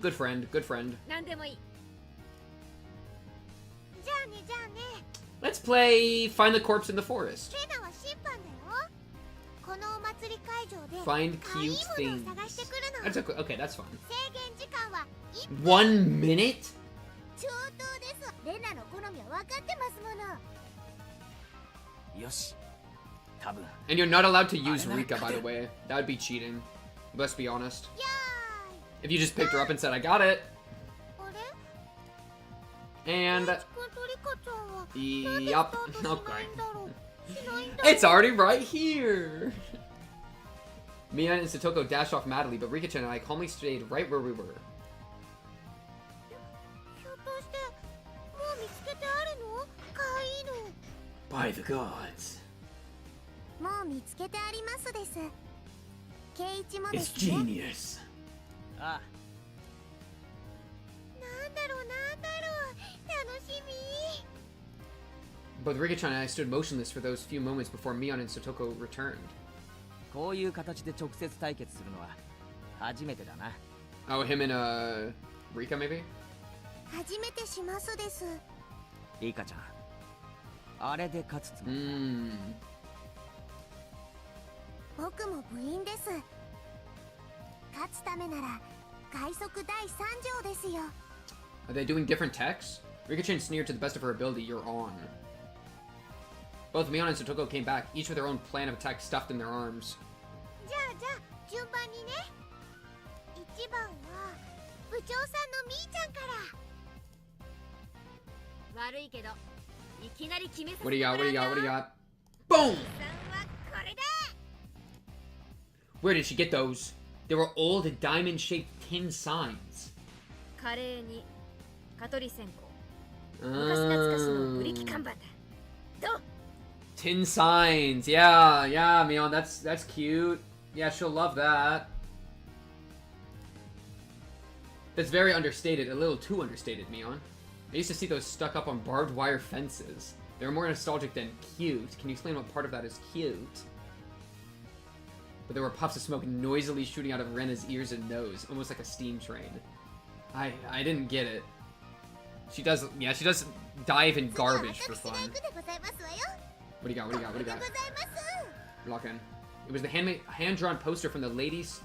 Good friend, good friend. Let's play Find the Corpse in the Forest. Find cute things. That's okay, that's fun. 1 minute? And you're not allowed to use Rika, by the way. That would be cheating. Let's be honest. If you just picked her up and said, I got it. And... Yup. Okay. It's already right here! Mia and Satoko dashed off madly, but Rika-chan and I calmly stayed right where we were. By the gods. It's genius. Ah. Both Rika-chan and I stood motionless for those few moments before Mion and Satoko returned. こういう形で直接対決するのは初めてだな。Oh, him and Rika maybe? 初めてしますです。リカちゃん、あれで勝つつもり。僕も部員です。勝つためなら快速第3条ですよ。Are they doing different techs? Rika-chan sneered to the best of her ability, you're on. Both Mion and Satoko came back, each with their own plan of attack stuffed in their arms. じゃあ順番にね。1番は部長さんのみーちゃんから。悪いけどいきなり決めさせてもらうよ。What do you got? Boom! Where did she get those? They were old diamond-shaped tin signs. 華麗に蚊取り線香。昔懐かしのブリキ看板だ。どう？ Tin signs. Yeah, Mion, that's cute. Yeah, she'll love that. That's very understated, a little too understated, Mion. I used to see those stuck up on barbed wire fences. They were more nostalgic than cute. Can you explain what part of that is cute? But there were puffs of smoke noisily shooting out of Rena's ears and nose, almost like a steam train. I didn't get it. She does dive in garbage for fun. What do you got? Lock in. It was the hand-drawn poster from the Ladies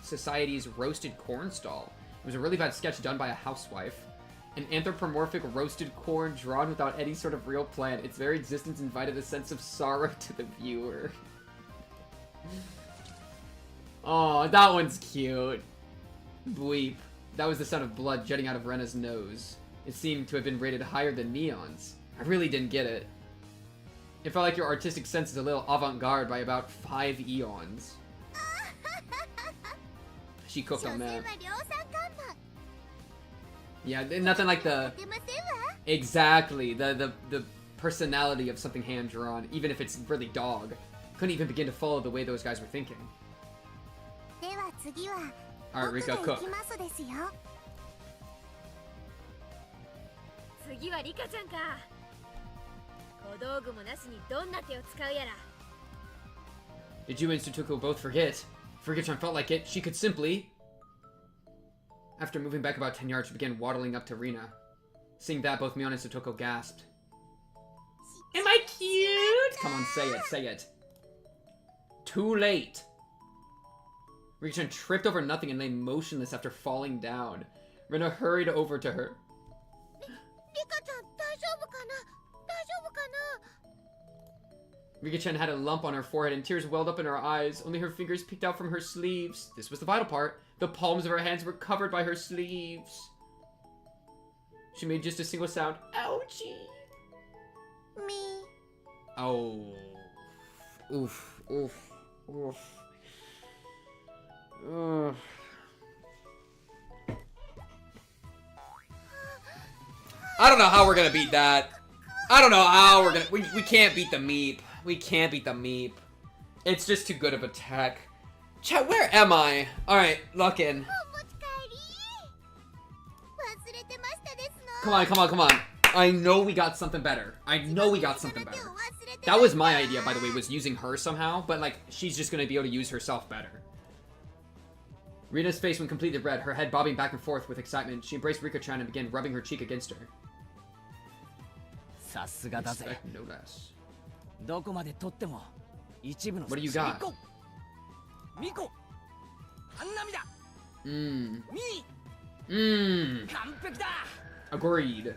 Society's roasted corn stall. It was a really bad sketch done by a housewife. An anthropomorphic roasted corn drawn without any sort of real plan. Its very existence invited a sense of sorrow to the viewer. Oh, that one's cute. Bleep. That was the sound of blood jetting out of Rena's nose. It seemed to have been rated higher than Mion's. I really didn't get it. It felt like your artistic sense is a little avant-garde by about 5 eons. She cooked on that. Yeah, nothing like the... Exactly, the personality of something hand-drawn, even if it's really dog. Couldn't even begin to follow the way those guys were thinking. Alright, Rika, cook. 次はリカちゃんか。小道具もなしにどんな手を使うやら。Did you and Satoko both forget? Rika-chan felt like it. She could simply... After moving back about 10 yards, she began waddling up to Rina. Seeing that, both Mion and Satoko gasped. Am I cute? Come on, say it. Too late. Rika-chan tripped over nothing and lay motionless after falling down. Rina hurried over to her. Rika-chan had a lump on her forehead and tears welled up in her eyes. Only her fingers peeked out from her sleeves. This was the vital part. The palms of her hands were covered by her sleeves. She made just a single sound. Ouchie. Me. Oh. Oof. I don't know how we're gonna beat that. I don't know how we're gonna... We can't beat the meep. We can't beat the meep. It's just too good of a tech. Chat, where am I? Alright, lock in. Come on. I know we got something better. That was my idea, by the way, was using her somehow. But, like, she's just gonna be able to use herself better. Rina's face went completely red, her head bobbing back and forth with excitement. She embraced Rika-chan and began rubbing her cheek against her. Expect no less. What do you got? Agreed.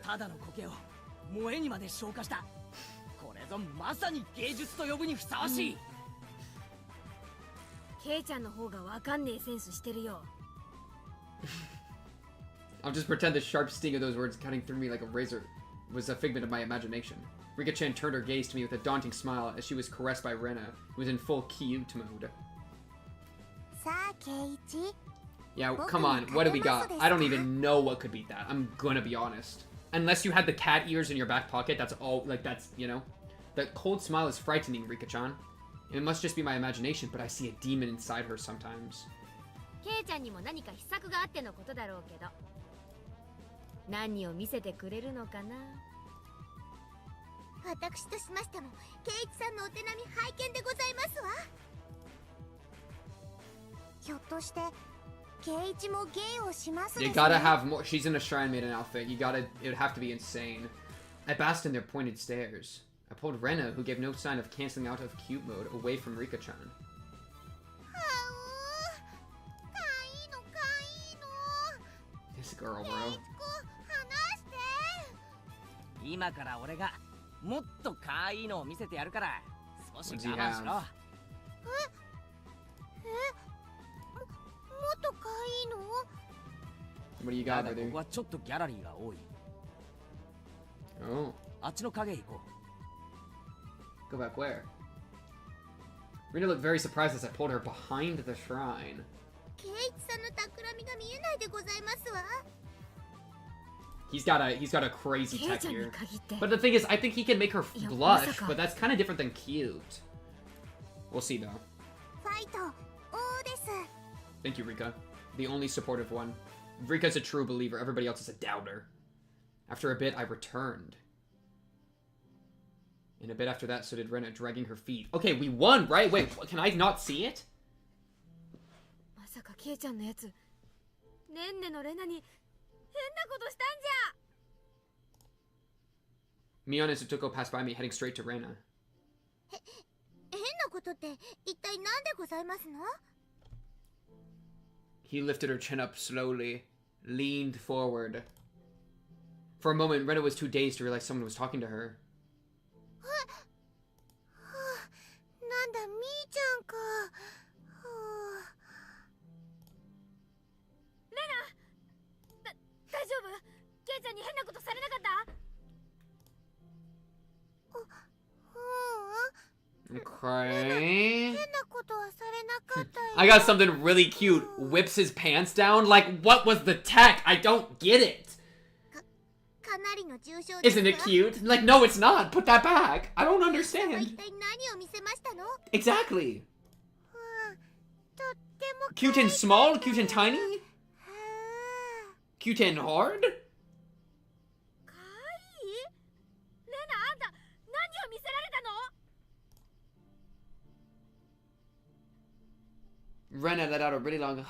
ケイちゃんの方がわかんねえセンスしてるよ。I'll just pretend the sharp sting of those words cutting through me like a razor was a figment of my imagination. Rika-chan turned her gaze to me with a daunting smile as she was caressed by Rena, who was in full cute mode. Yeah, come on, what do we got? I don't even know what could beat that. I'm gonna be honest. Unless you had the cat ears in your back pocket, that's all, like, that's, you know? That cold smile is frightening, Rika-chan. It must just be my imagination, but I see a demon inside her sometimes. ケイちゃんにも何か秘策があってのことだろうけど、何を見せてくれるのかな。私としましても、ケイイチさんのお手並み拝見でございますわ。ひょっとして、ケイイチも芸をしますですね。 You gotta have more. She's in a shrine maiden outfit. You gotta. It would have to be insane. I basked in their pointed stares. I pulled Rena, who gave no sign of canceling out of cute mode, away from Rika-chan. This girl, bro. 今から俺がもっと可愛いのを見せてやるから少し我慢しろ。もっと可愛いの？ What do you だ got, がこ brother? こはちょっとギャラリーが多い。 Oh. あっちの影へ行こう。 Go back where? Rena looked very surprised as I pulled her behind the shrine. ケイイチさんの企みが見えないでございますわ。 He's got a crazy ケイ tech ちゃんに here. 限って。 But the thing is, I think he can make her Yeah, blush, Masaka. but that's kind of different than cute. We'll see, though. ファイト、王です。 Thank you, Rika. The only supportive one. Rika's a true believer. Everybody else is a doubter. After a bit, I returned. And a bit after that, so did Rena, dragging her feet. Okay, we won, right? Wait, can I not see it? まさかケイちゃんのやつ、ねんねのレナに変なことしたんじゃ。 Mion and Satoko passed by me, heading straight to Rena. 変なことって一体何でございますの？ He lifted her chin up slowly, leaned forward. For a moment, Rena was too dazed to realize someone was talking to her. なんだ、みーちゃんか。レナ、大丈夫？ケイちゃんに変なことされなかった？ Okay. 変なことはされなかったよ。 I got something really cute. Whips his pants down. Like, what was the tech? I don't get it. かなりの重傷ですわ。 Isn't it cute? Like, no, it's not. Put that back. I don't 一 understand. 体何を見せましたの？ Exactly. とっても Cute and small? Cute and tiny? Cute and hard? かわいい？レナ、あんた何を見せられたの？ Rena let out a really long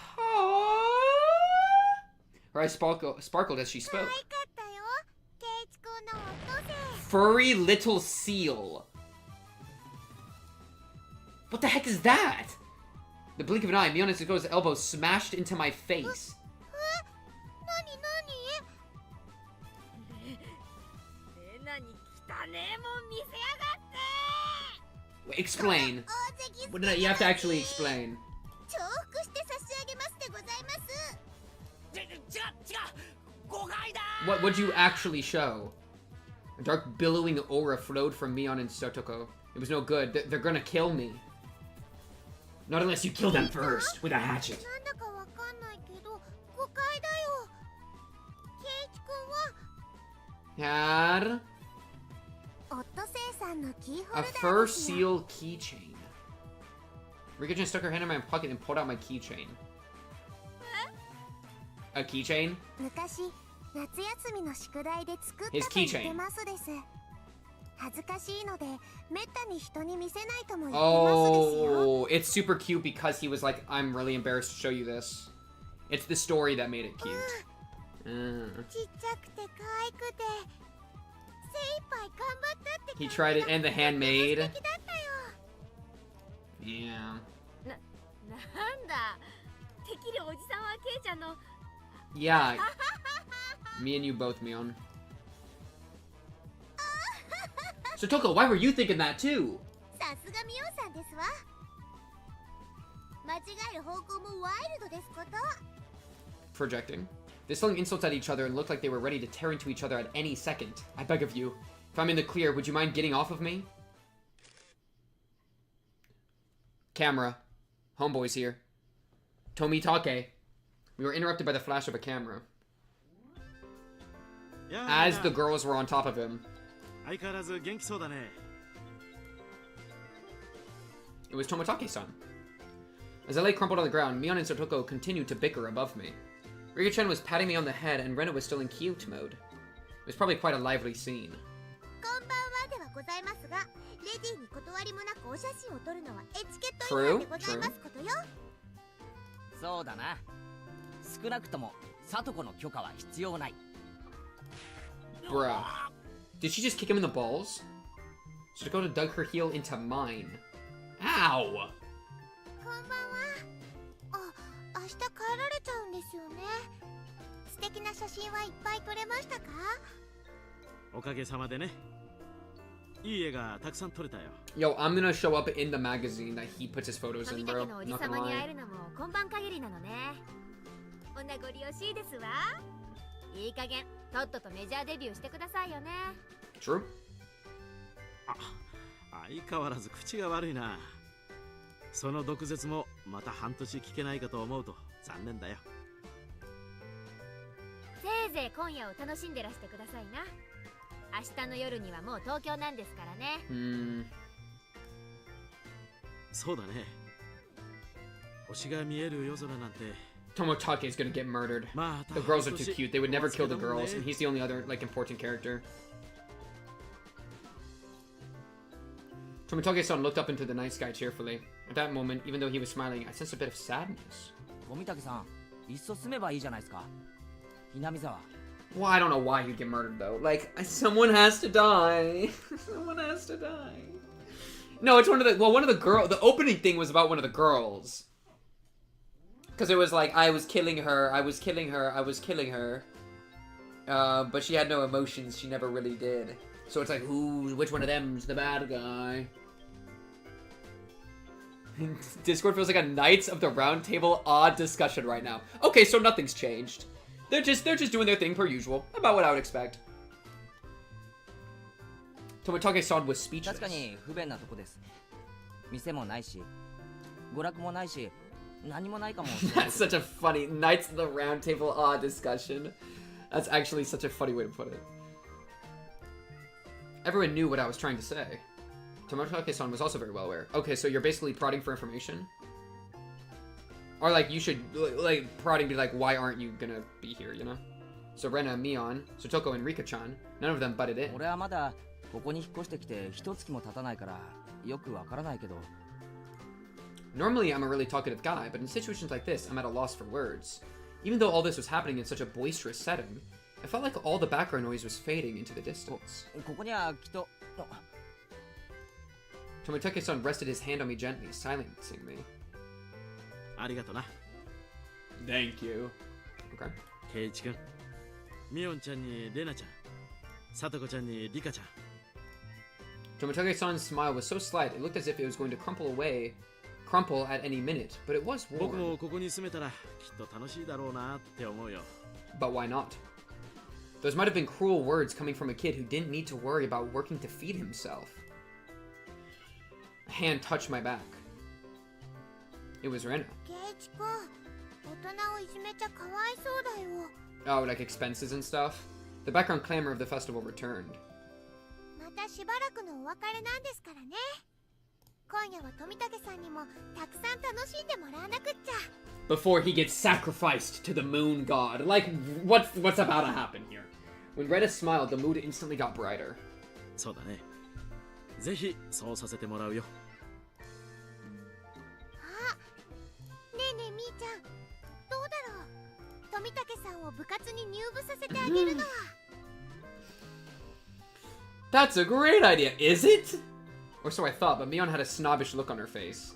Her eyes sparkled as she 可愛 spoke. かったよ。ケイイチ君のお父さん。 Furry little seal. What the heck is that? The blink of an eye, Mion and Satsuko's elbow smashed into my face. 何？レナに汚ねえもん見せやがって。 Wait, explain. 大関 What did I, you have to actually explain. 重複して差し上げますでございます。誤解だ。 What would you actually show? A dark billowing aura flowed from Mion and Satoko. It was no good. They're gonna kill me. Not unless you kill them first with a hatchet. なんだかわかんないけど誤解だよ。ケイイチ君は Had オットセイさんのキーホ a ルダー fur ですよ。 seal keychain. Rika-chan stuck her hand in my pocket and pulled out my keychain. A keychain? 昔夏休みの宿題で作った His と言っ keychain. てますです。恥ずかしいのでめったに人に見せないとも言ってますですよ。 Oh, it's super cute because he was like, I'm really embarrassed to show you this. It's the story that made it cute. ちっちゃくて可愛くて精一杯頑張ったって He tried it and the handmade. 素敵だったよ。 Yeah. なんだ、てっきりおじさんはケイちゃんの。 Yeah. Me and you both, Mion. So Toko, why were you thinking that too? さすがミオさんですわ。間違える方向もワイルドですこと。projecting. They slung insults at each other and looked like they were ready to tear into each other at any second. I beg of you. If I'm in the clear, would you mind getting off of me? Camera. Homeboy's here. Tomitake. We were interrupted by the flash of a camera. As the girls were on top of him. It was Tomitake-san. As I lay crumpled on the ground, Mion and Sotoko continued to bicker above me. Rika-chan was patting me on the head and Rena was still in cute mode. It was probably quite a lively scene. True, true. Bruh. Did she just kick him in the balls? Sotoko dug her heel into mine. Ow! Yo, I'm gonna show up in the magazine that he puts his photos in, bro. Not gonna lie. True. 相変わらず口が悪いな。その毒舌もまた半年聞けないかと思うと残念だよ。せいぜい今夜を楽しんでらしてくださいな。明日の夜にはもう東京なんですからね。そうだね。星が見える夜空なんて。 Tomitake is gonna get murdered. The girls are too cute. They would never kill the girls, and he's the only other, like, important character. Tomitake-san looked up into the night sky cheerfully. At that moment, even though he was smiling, I sensed a bit of sadness. Tomitake-san, いっそ住めばいいじゃないですか。Hinamizawa. Well, I don't know why he'd get murdered, though. Like, someone has to die. Someone has to die. No, it's one of the... Well, one of the girls... The opening thing was about one of the girls. Because it was like, I was killing her, I was killing her, I was killing her. But she had no emotions, she never really did. So it's like, which one of them's the bad guy? Discord feels like a Knights of the Round Table odd discussion right now. Okay, so nothing's changed. They're just doing their thing per usual. About what I would expect. Tomitake-san was speechless. That's such a funny Knights of the Round Table odd discussion. That's actually such a funny way to put it. Everyone knew what I was trying to say. Tomitake-san was also very well aware. Okay, so you're basically prodding for information? Or like, you should, like, prodding be like, why aren't you gonna be here, you know? So Rena, Mion, Sotoko, and Rika-chan, none of them butted in. Normally, I'm a really talkative guy, but in situations like this, I'm at a loss for words. Even though all this was happening in such a boisterous setting, I felt like all the background noise was fading into the distance. Tomitake-san rested his hand on me gently, silencing me. Thank you. Okay. Keiichi-kun. Mion-chan ni Rena-chan. Satoko-chan ni Rika-chan. Tomitake-san's smile was so slight, it looked as if it was going to crumple at any minute, but it was warm. But why not? Those might have been cruel words coming from a kid who didn't need to worry about working to feed himself. A hand touched my back. It was Rena. Oh, like expenses and stuff? The background clamor of the festival returned. Before he gets sacrificed to the moon god. Like, what's about to happen here? When Rena smiled, the mood instantly got brighter. That's a great idea, is it? Or so I thought, but Mion had a snobbish look on her face.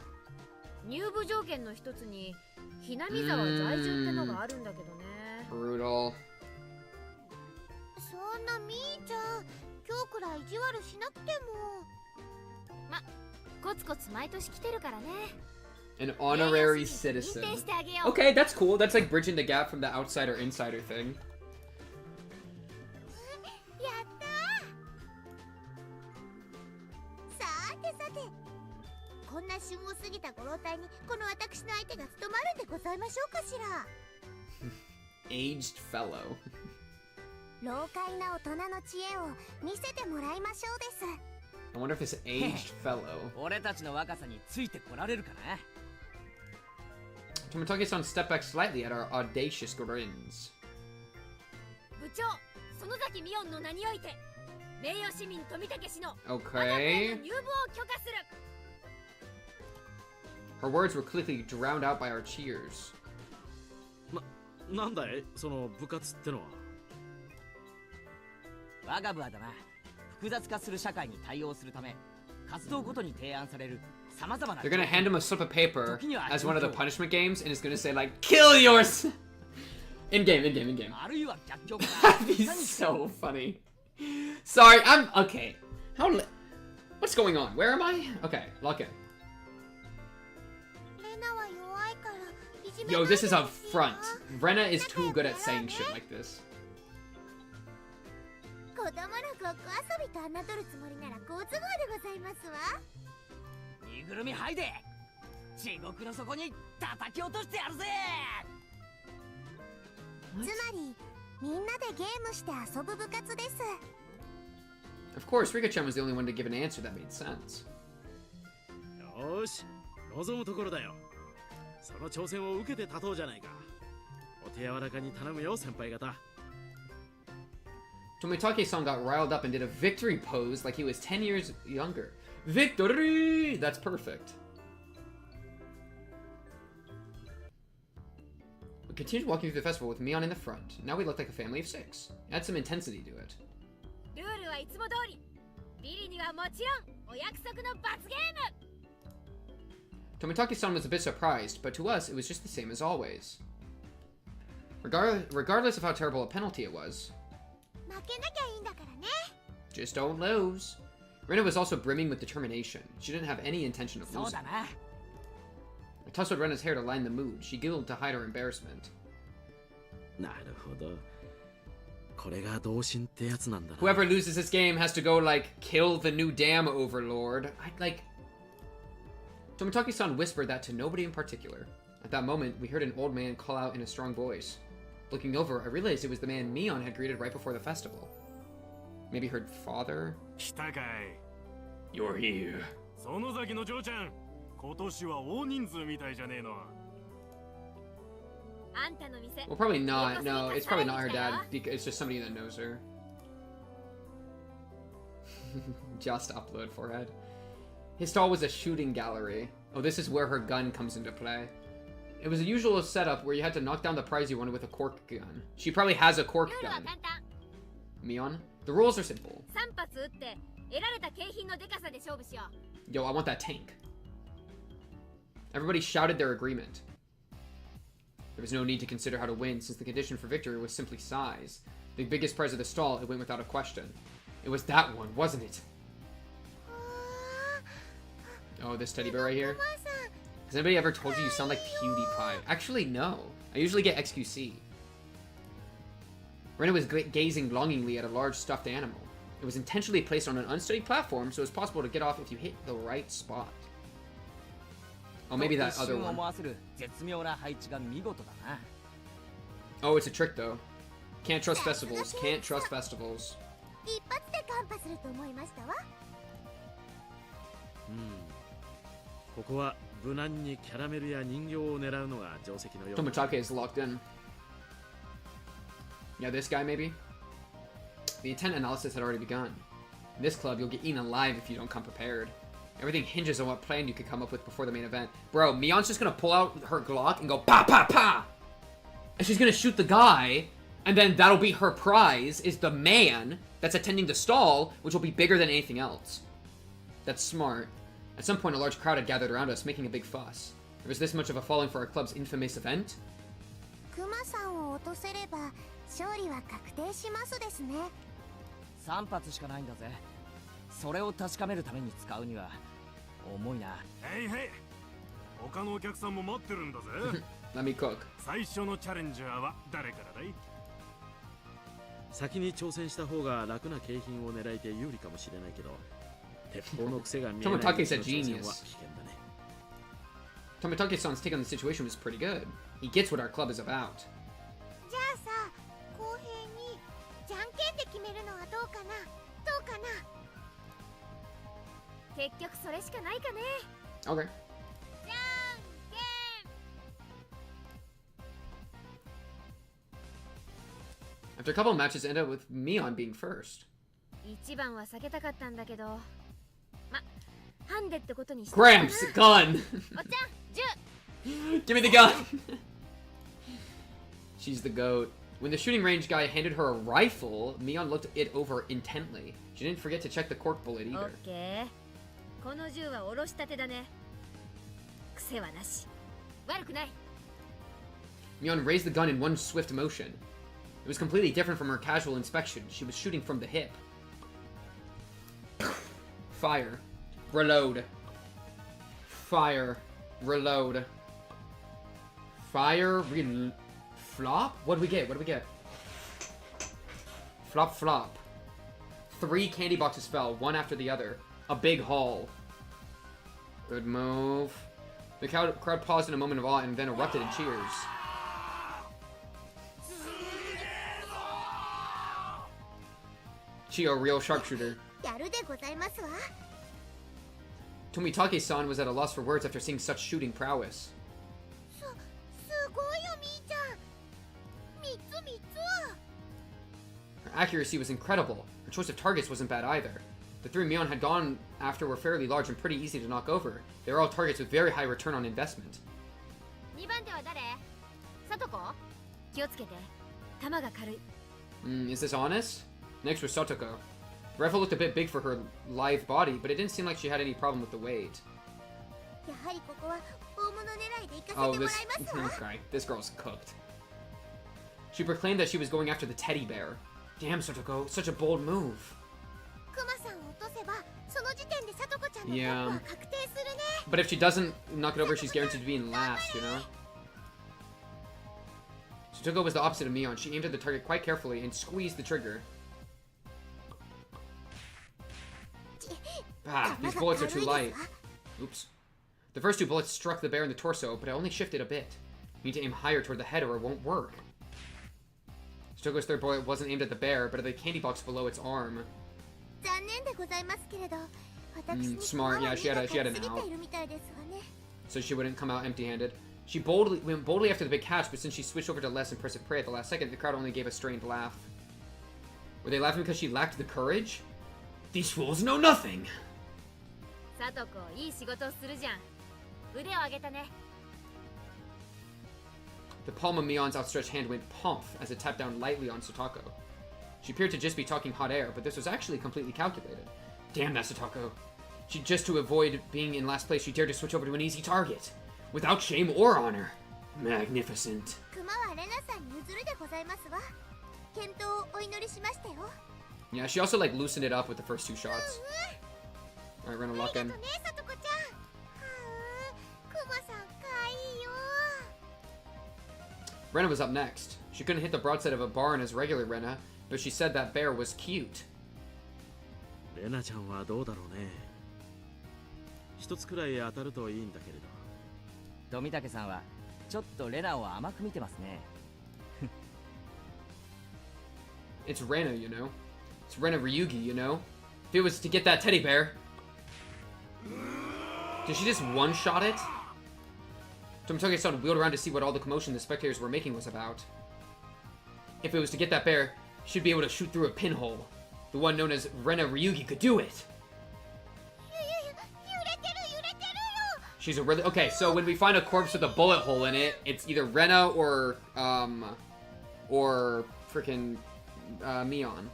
Brutal. An honorary citizen. Okay, that's cool. That's like bridging the gap from the outsider insider thing. やったー。さてさて、こんな旬を過ぎたご老体にこの私の相手が務まるんでございましょうかしら。Aged fellow. 老快な大人の知恵を見せてもらいましょうです。 I wonder if this aged fellow. 俺たちの若さについてこられるかな。Tomitake-san stepped back slightly at our audacious grins. 部長、園崎美音の名において名誉市民富武氏の Okay. 我が校の入部を許可する。 Her words were quickly drowned out by our cheers. なんだいその部活ってのは。我が部はだな、複雑化する社会に対応するため活動ごとに提案される様々な They're gonna hand him a slip of paper as one of the punishment games, and it's gonna say like, "Kill yours." In game. あるいは逆境か That'd be so funny. Sorry, I'm okay. What's going on? Where am I? Okay, lock in. レナは弱いからいじめ Yo, ないで this is a すよ。 front. Rena is too good at saying shit like this. 子供のごっこ遊びと侮るつもりなら好都合でございますわ。身ぐるみ剥いで地獄の底に叩き落としてやるぜ。つまりみんなでゲームして遊ぶ部活です。 Of course, Rika-chan was the only one to give an answer that made sense. よーし、望むところだよ。その挑戦を受けて立とうじゃないか。お手柔らかに頼むよ、先輩方。Tomitake-san got riled up and did a victory pose like he was 10 years younger. Victory! That's perfect. We continued walking through the festival with Mion in the front. Now we looked like a family of 6. Add some intensity to it. ルールはいつも通り。ビリにはもちろんお約束の罰ゲーム。 Tomitake-san was a bit surprised, but to us it was just the same as always. Regardless of how terrible a penalty it was, 負けなきゃいいんだからね。 just don't lose. Rena was also brimming with determination. She didn't have any intention of そう losing. だな。 I tousled Rena's hair to lighten the mood. She giggled to hide her embarrassment. なるほど。これが同心ってやつなんだな。 Whoever loses this game has to go, like, kill the new dam overlord. Tomitake-san whispered that to nobody in particular. At that moment, we heard an old man call out in a strong voice. Looking over, I realized it was the man Mion had greeted right before the festival. Maybe her father? 来たかい。 You're here. 園崎の嬢ちゃん、今年は大人数みたいじゃねえの。あんたの店。 Well, probably not. No, it's probably not her dad. It's just somebody that knows her. Just upload forehead. His stall was a shooting gallery. Oh, this is where her gun comes into play. It was a usual setup where you had to knock down the prize you wanted with a cork gun. She probably has a cork ルールは gun. 簡単。 Mion? The rules are simple. 3発撃って得られた景品のデカさで勝負しよう。 Yo, I want that tank. Everybody shouted their agreement. There was no need to consider how to win, since the condition for victory was simply size. The biggest prize of the stall, it went without a question. It was that one, wasn't it? Oh, this teddy bear right here? Has anybody ever told you you sound like PewDiePie? Actually, no. I usually get XQC. Rena was gazing longingly at a large stuffed animal. It was intentionally placed on an unsteady platform, so it was possible to get off if you hit the right spot. Oh, maybe that other one. 思わせる絶妙な配置が見事だな。 Oh, it's a trick, though. Can't trust festivals. Can't trust festivals. 一発でカンパすると思いましたわ。ここは無難にキャラメルや人形を狙うのが定石のようだ。 Tomitake is locked in. Yeah, this guy, maybe? The intent analysis had already begun. In this club, you'll get eaten alive if you don't come prepared. Everything hinges on what plan you could come up with before the main event. Bro, Mion's just gonna pull out her Glock and go pa pa pa! And she's gonna shoot the guy, and then that'll be her prize, is the man that's attending the stall, which will be bigger than anything else. That's smart. At some point, a large crowd had gathered around us, making a big fuss. There was this much of a following for our club's infamous event? クマさんを落とせれば勝利は確定しますですね。 3発しかないんだぜ。それを確かめるために使うには重いな。はいはい。他のお客さんも待ってるんだぜ。Let me cook. 最初のチャレンジャーは誰からだい？先に挑戦した方が楽な景品を狙えて有利かもしれないけど、鉄砲の癖が見えない。 Tomitake's a genius. Tomitake-san's take on the situation was pretty good. He gets what our club is about. じゃあさ、公平にじゃんけんで決めるのはどうかな？どうかな？結局それしかないかね。 Okay. じゃんけん。 After a couple of matches, ended up with Mion being first. 一番は避けたかったんだけど、ま、ハンデってことにして。 Gramps, gun. おっちゃん、10。 Give me the gun. She's the goat. When the shooting range guy handed her a rifle, Mion looked it over intently. She didn't forget to check the cork bullet オ either. ッケー。この銃はおろしたてだね。癖はなし。悪くない。 Mion raised the gun in one swift motion. It was completely different from her casual inspection. She was shooting from the hip. Fire. Reload. Fire. Reload. Fire. Flop? What do we get? What do we get? Flop, flop. 3 candy boxes fell, one after the other. A big haul. Good move. The crowd paused in a moment of awe and then erupted in cheers. Chio, real sharpshooter. やるでございますわ。 Tomitake-san was at a loss for words after seeing such shooting prowess. すごいよみーちゃん。3つ。 Her accuracy was incredible. Her choice of targets wasn't bad either. The 3 Mion had gone after were fairly large and pretty easy to knock over. They were all targets with very high return on investment. 2番手は誰？さとこ？気をつけて。弾が軽い。 Is this honest? Next was Satoko. The rifle looked a bit big for her lithe body, but it didn't seem like she had any problem with the weight. やはりここは大物狙いで行かせて Oh, もら this... いますわ。 Okay, this girl's cooked. She proclaimed that she was going after the teddy bear. Damn, Satoko, such a bold move. クマさんを落とせばその時点でさとこちゃんのトップ Yeah. は確定するね。 But if she doesn't knock it over, she's guaranteed to be in last, you know? Satoko was the opposite of Mion. She aimed at the target quite carefully and squeezed the trigger. Ah, these bullets are too light. Oops. The first 2 bullets struck the bear in the torso, but it only shifted a bit. You need to aim higher toward the head or it won't work. Satoko's 3rd bullet wasn't aimed at the bear, but at the candy box below its arm. 残念でございますけれど、私に Smart, yeah, she had an 過ぎ out. ているみたいですわね。 So she wouldn't come out empty-handed. She went boldly after the big catch, but since she switched over to less impressive prey at the last second, the crowd only gave a strained laugh. Were they laughing because she lacked the courage? These fools know nothing! さとこ、いい仕事をするじゃん。腕を上げたね。 The palm of Mion's outstretched hand went pump as it tapped down lightly on Satoko. She appeared to just be talking hot air, but this was actually completely calculated. Damn that Satoko. Just to avoid being in last place, she dared to switch over to an easy target. Without shame or honor. Magnificent. クマはレナさんに譲るでございますわ。健闘をお祈りしましたよ。 Yeah, she also like loosened it up with the first 2 shots. Alright, we're gonna lock あり in. がとね、さとこちゃん。クマさんかいいよ。 Rena was up next. She couldn't hit the broadside of a barn as regular Rena, but she said that bear was cute. レナちゃんはどうだろうね。一つくらい当たるといいんだけれど。富武さんはちょっとレナを甘く見てますね。It's Rena, you know. It's Rena Ryugi, you know. If it was to get that teddy bear. Did she just one-shot it? Tomitake-san wheeled around to see what all the commotion the spectators were making was about. If it was to get that bear, she'd be able to shoot through a pinhole. The one known as Rena Ryugi could do it. She's a really... Okay, so when we find a corpse with a bullet hole in it, it's either Rena or frickin' Mion.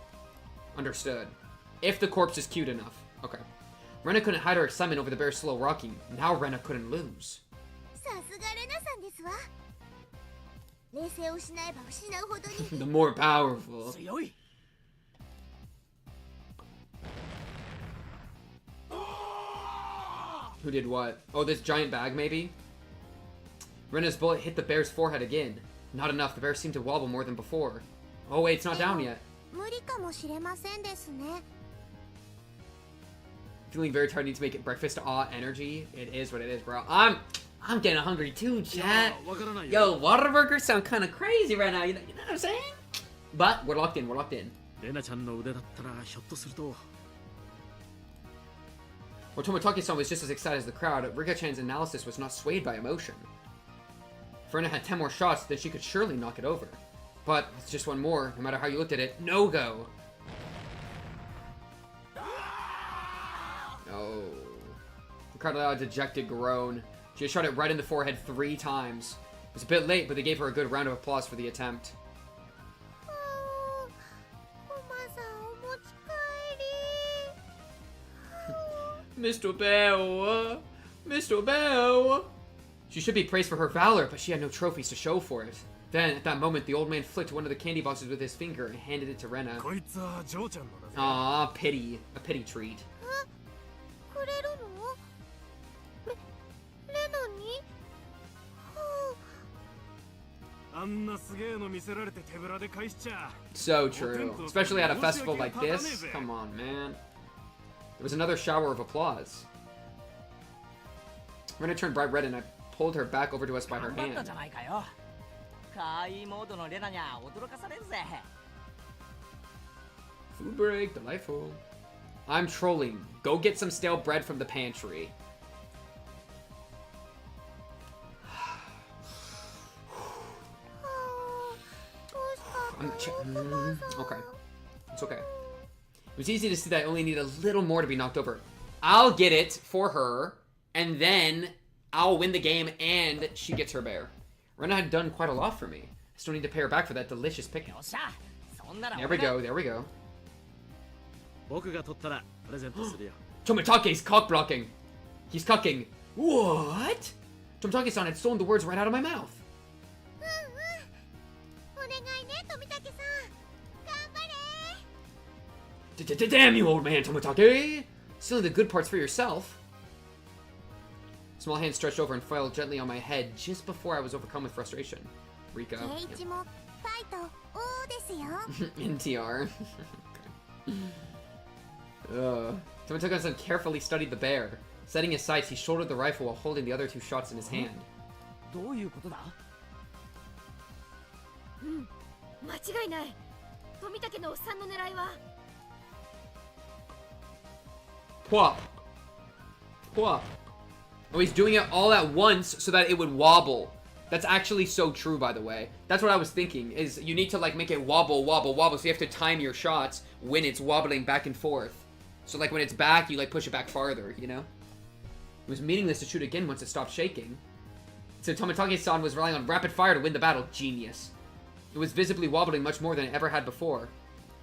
Understood. If the corpse is cute enough. Okay. Rena couldn't hide her excitement over the bear's slow rocking. Now Rena couldn't lose. さすがレナさんですわ。冷静を失えば失うほどに。 The more powerful. 強い。 Who did what? Oh, this giant bag, maybe? Rena's bullet hit the bear's forehead again. Not enough, the bear seemed to wobble more than before. Oh wait, it's not down yet. 無理かもしれませんですね。 Feeling very tired, need to make breakfast. Aw, energy. It is what it is, bro. I'm getting hungry too, chat. Yo, Whataburgers sound kind of crazy right now. You know what I'm saying? But we're locked in. We're locked in. レナちゃんの腕だったらひょっとすると While Tomitake-san was just as excited as the crowd, Rika-chan's analysis was not swayed by emotion. If Rena had 10 more shots, then she could surely knock it over. But it's just one more, no matter how you looked at it. No go. No. The crowd let out a dejected groan. She had shot it right in the forehead 3 times. It was a bit late, but they gave her a good round of applause for the attempt. コマさんお持ち帰り。 Mr. Bell! Mr. Bell! She should be praised for her valor, but she had no trophies to show for it. Then, at that moment, the old man flicked one of the candy boxes with his finger and handed it to Rena. こいつはジョーちゃんのだぜ。 Aw, pity. A pity treat. くれるの？レナに？あんなすげえの見せられて手ぶらで返しちゃ。 So true. Especially at a festival like this. Come on, man. There was another shower of applause. Rena turned bright red and I pulled her back over to us by her 頑張った hand. じゃないかよ。かわいいモードのレナにゃ驚かされるぜ。 Food break, delightful. I'm trolling. Go get some stale bread from the pantry. Okay. It's okay. It was easy to see that I only need a little more to be knocked over. I'll get it for her, and then I'll win the game, and she gets her bear. Rena had done quite a lot for me. I still need to pay her back for that delicious picking. よっしゃ。そんなら There we 俺が go, there we go. 僕が取ったらプレゼントするよ Tomitake's cock blocking. He's cucking. What? Tomitake-san had stolen the words right out of my mouth. お願いね、富武さん。頑張れ。 Damn you, old man, Tomitake! Stealing the good parts for yourself. Small hand stretched over and fell gently on my head just before I was overcome with frustration. Rika. ケイチもファイト王ですよ。 NTR. Tomitake-san carefully studied the bear. Setting his sights, he shouldered the rifle while holding the other 2 shots in his hand. どういうことだ？間違いない。富武のおっさんの狙いは。 Pwop. Pwop. Oh, he's doing it all at once so that it would wobble. That's actually so true, by the way. That's what I was thinking, is you need to, like, make it wobble, wobble, wobble, so you have to time your shots when it's wobbling back and forth. So, like, when it's back, you, like, push it back farther, you know? It was meaningless to shoot again once it stopped shaking. So Tomitake-san was relying on rapid fire to win the battle. Genius. It was visibly wobbling much more than it ever had before.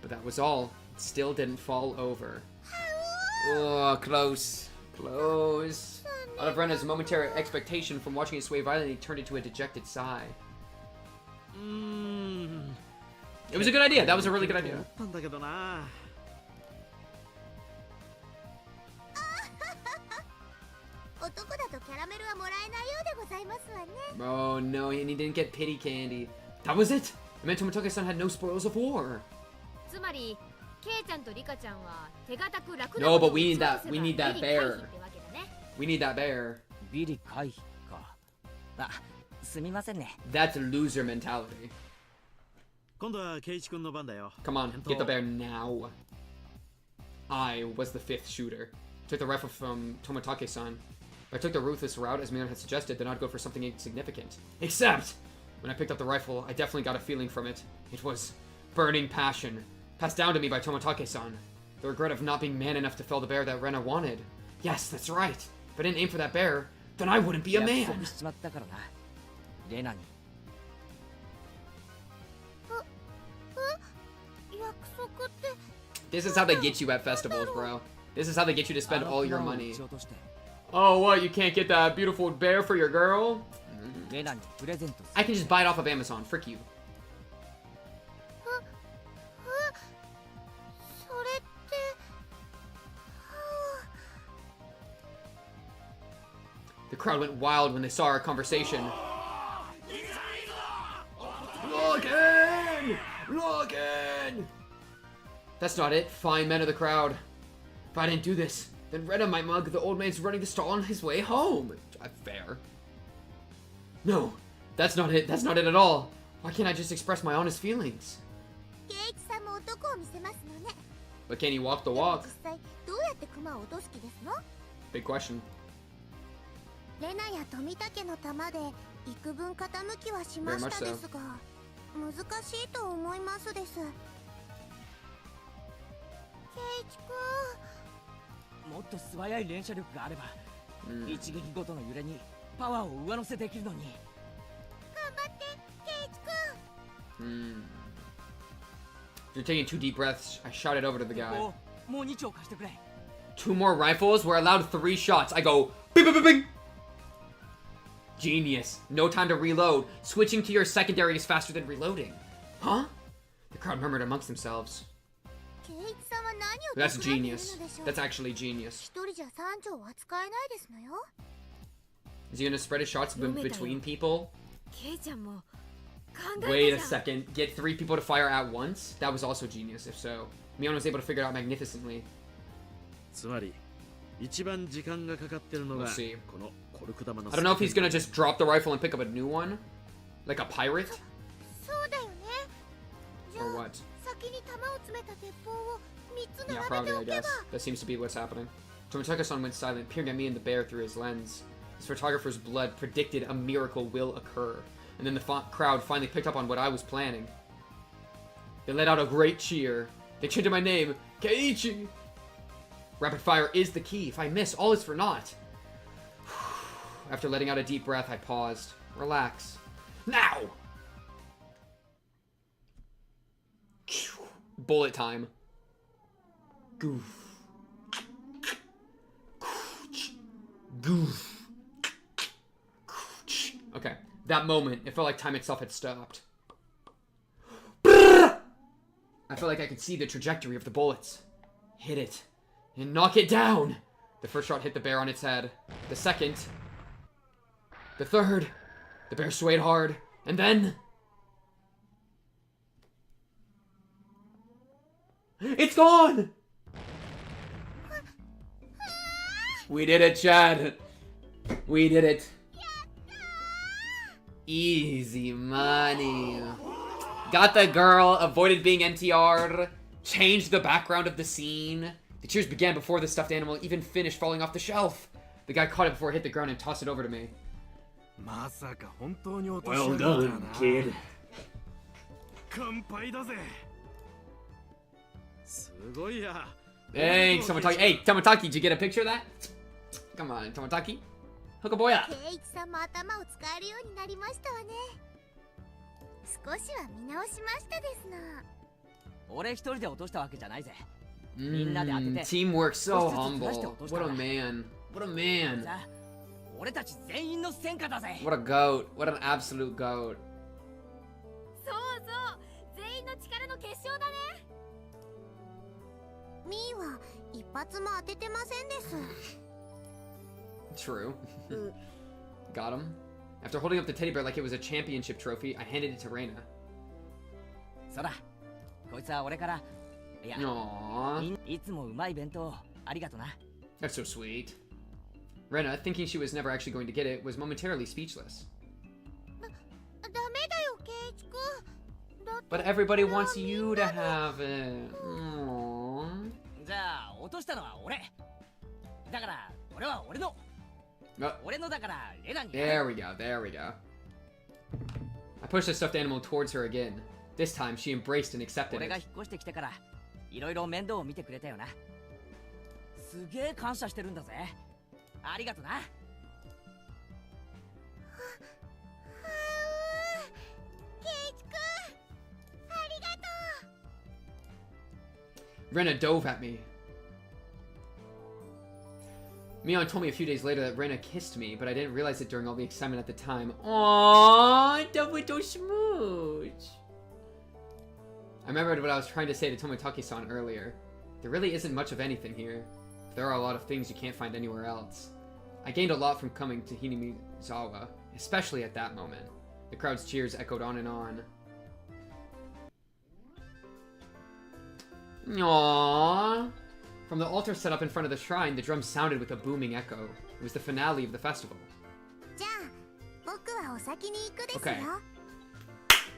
But that was all. It still didn't fall over. Oh, close. Close. Out of Rena's momentary expectation from watching it sway violently turned into a dejected sigh. It was a good idea. That was a really good idea. 思ったんだけどな男だとキャラメルはもらえないようでございますわね。 Oh no, and he didn't get pity candy. That was it? It meant Tomitake-san had no spoils of war. つまり、ケイちゃんとリカちゃんは手堅く楽 No, な but we need that. We need that bear. ってわけだね。 We need that bear. ビリ回避か。あ、すみませんね。 That's loser mentality. 今度はケイチ君の番だよ Come on, get the bear now. I was the 5th shooter. Took the rifle from Tomitake-san. If I took the ruthless route as Mion had suggested, then I'd go for something insignificant. Except, when I picked up the rifle, I definitely got a feeling from it. It was burning passion, passed down to me by Tomitake-san. The regret of not being man enough to fell the bear that Rena wanted. Yes, that's right. If I didn't aim for that bear, then I wouldn't be a 約 man. 束しちまったからな。レナに。約束って。 This is how they get you at festivals, bro. This is how they get you to spend all your money. 撃ち落として Oh, what? You can't get that beautiful bear for your girl? レナにプレゼントする。 I can just buy it off of Amazon. Frick you. それって。The crowd went wild when they saw our conversation. talking! That's not it. Fine men of the crowd. If I didn't do this, then Rena might mug the old man's running the stall on his way home. Fair. No, that's not it. That's not it at all. Why can't I just express my honest feelings? But can he walk the walk? Big question. レナや富武の玉で幾分傾きはしましたですが、難しいと思いますです。ケイイチ君、もっと素早い連射力があれば、一撃ごとの揺れにパワーを上乗せできるのに。頑張ってケイイチ君。You're taking 2 deep breaths. I shot it over to the guy. もう2丁貸してくれ。 2 more rifles. We're allowed 3 shots. I go bing bing bing bing. Genius. No time to reload. Switching to your secondary is faster than reloading. Huh? The crowd murmured amongst themselves. That's genius. That's actually genius. Is he gonna spread his shots between people? Wait a second. Get 3 people to fire at once? That was also genius, if so. Mion was able to figure it out magnificently. We'll see. I don't know if he's gonna just drop the rifle and pick up a new one? Like a pirate? Or what? Yeah, probably, I guess. That seems to be what's happening. Tomitake-san went silent, peering at me and the bear through his lens. His photographer's blood predicted a miracle will occur. And then the crowd finally picked up on what I was planning. They let out a great cheer. They chanted my name, Keiichi! Rapid fire is the key. If I miss, all is for naught. After letting out a deep breath, I paused. Relax. Now! Bullet time. Goof. Goof. Okay. That moment, it felt like time itself had stopped. I felt like I could see the trajectory of the bullets. Hit it. And knock it down! The first shot hit the bear on its head. The second. The third. The bear swayed hard. And then... It's gone! We did it, Chad. We did it. Easy money. Got the girl, avoided being NTR'd, changed the background of the scene. The cheers began before the stuffed animal even finished falling off the shelf. The guy caught it before it hit the ground and tossed it over to me. Well done, kid. Thanks, Tomitake. Hey, Tomitake, did you get a picture of that? Come on, Tomitake. Hook a boy up. Teamwork so humble. What a man. What a man. What a goat. What an absolute goat. True. Got him. After holding up the teddy bear like it was a championship trophy, I handed it to Reina. Aww. That's so sweet. Reina, thinking she was never actually going to get it, was momentarily speechless. But everybody wants you to have it. Aww. There we go, there we go. I pushed the stuffed animal towards her again. This time, she embraced and accepted it. Rena dove at me. Mion told me a few days later that Rena kissed me, but I didn't realize it during all the excitement at the time. Aww, don't smooch. I remembered what I was trying to say to Tomitake-san earlier. There really isn't much of anything here. There are a lot of things you can't find anywhere else. I gained a lot from coming to Hinamizawa, especially at that moment. The crowd's cheers echoed on and on. Aww. From the altar set up in front of the shrine, the drum sounded with a booming echo. It was the finale of the festival. Okay.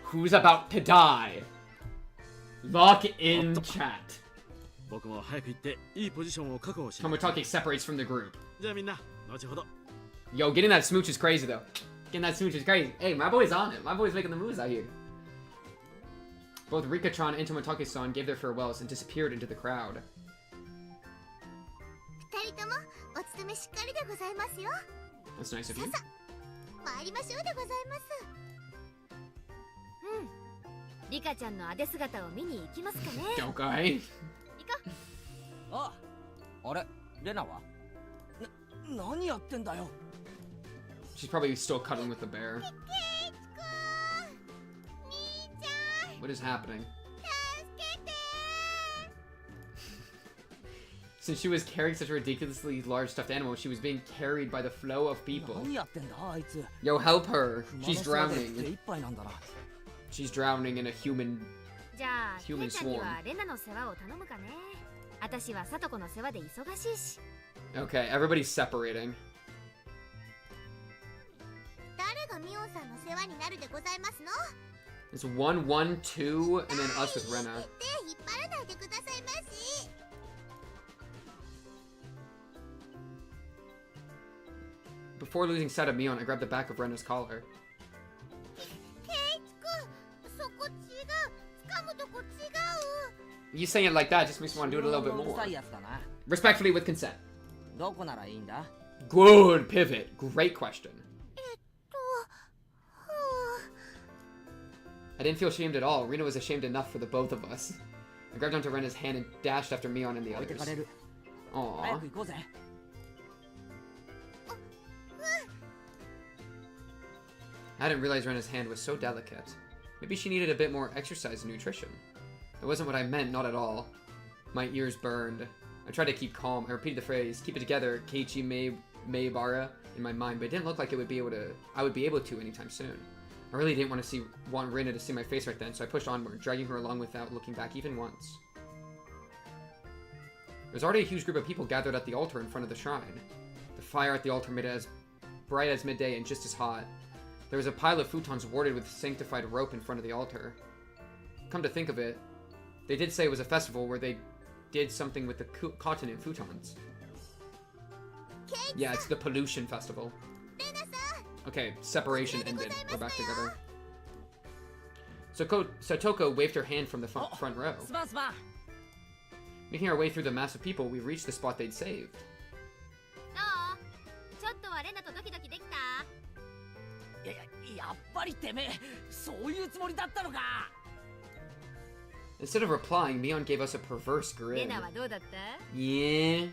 Who's about to die? Lock in chat. 僕も早く行っていいポジションを確保し。 Tomitake separates from the group. じゃあみんな、後ほど。 Yo, getting that smooch is crazy though. Getting that smooch is crazy. Hey, my boy's on it. My boy's making the moves out here. Both Rika-chan and Tomitake-san gave their farewells and disappeared into the crowd. That's nice of you. Okay. あ、あれ、レナは？何やってんだよ。 She's probably still cuddling with the bear. What is happening? Since she was carrying such a ridiculously large stuffed animal, she was being carried by the flow of people. Yo, help her. She's drowning. She's drowning in a human swarm. Okay, everybody's separating. It's 1, 1, 2, and then us with Rena. Before losing sight of Mion, I grabbed the back of Rena's collar. You saying it like that just makes me want to do it a little bit more. Respectfully, with consent. Good pivot. Great question. I didn't feel ashamed at all. Rena was ashamed enough for the both of us. I grabbed onto Rena's hand and dashed after Mion and the others. Aww. I didn't realize Rena's hand was so delicate. Maybe she needed a bit more exercise and nutrition. That wasn't what I meant, not at all. My ears burned. I tried to keep calm. I repeated the phrase, keep it together, Keiichi Maebara, in my mind, but it didn't look like I would be able to anytime soon. I really didn't want Rena to see my face right then, so I pushed onward, dragging her along without looking back even once. There was already a huge group of people gathered at the altar in front of the shrine. The fire at the altar made it as bright as midday and just as hot. There was a pile of futons warded with sanctified rope in front of the altar. Come to think of it, they did say it was a festival where they did something with the cotton and futons. Yeah, it's the pollution festival. Okay, separation ended. We're back together. Satoko waved her hand from the front row. Making our way through the mass of people, we reached the spot they'd saved. Instead of replying, Mion gave us a perverse grin. Yeah.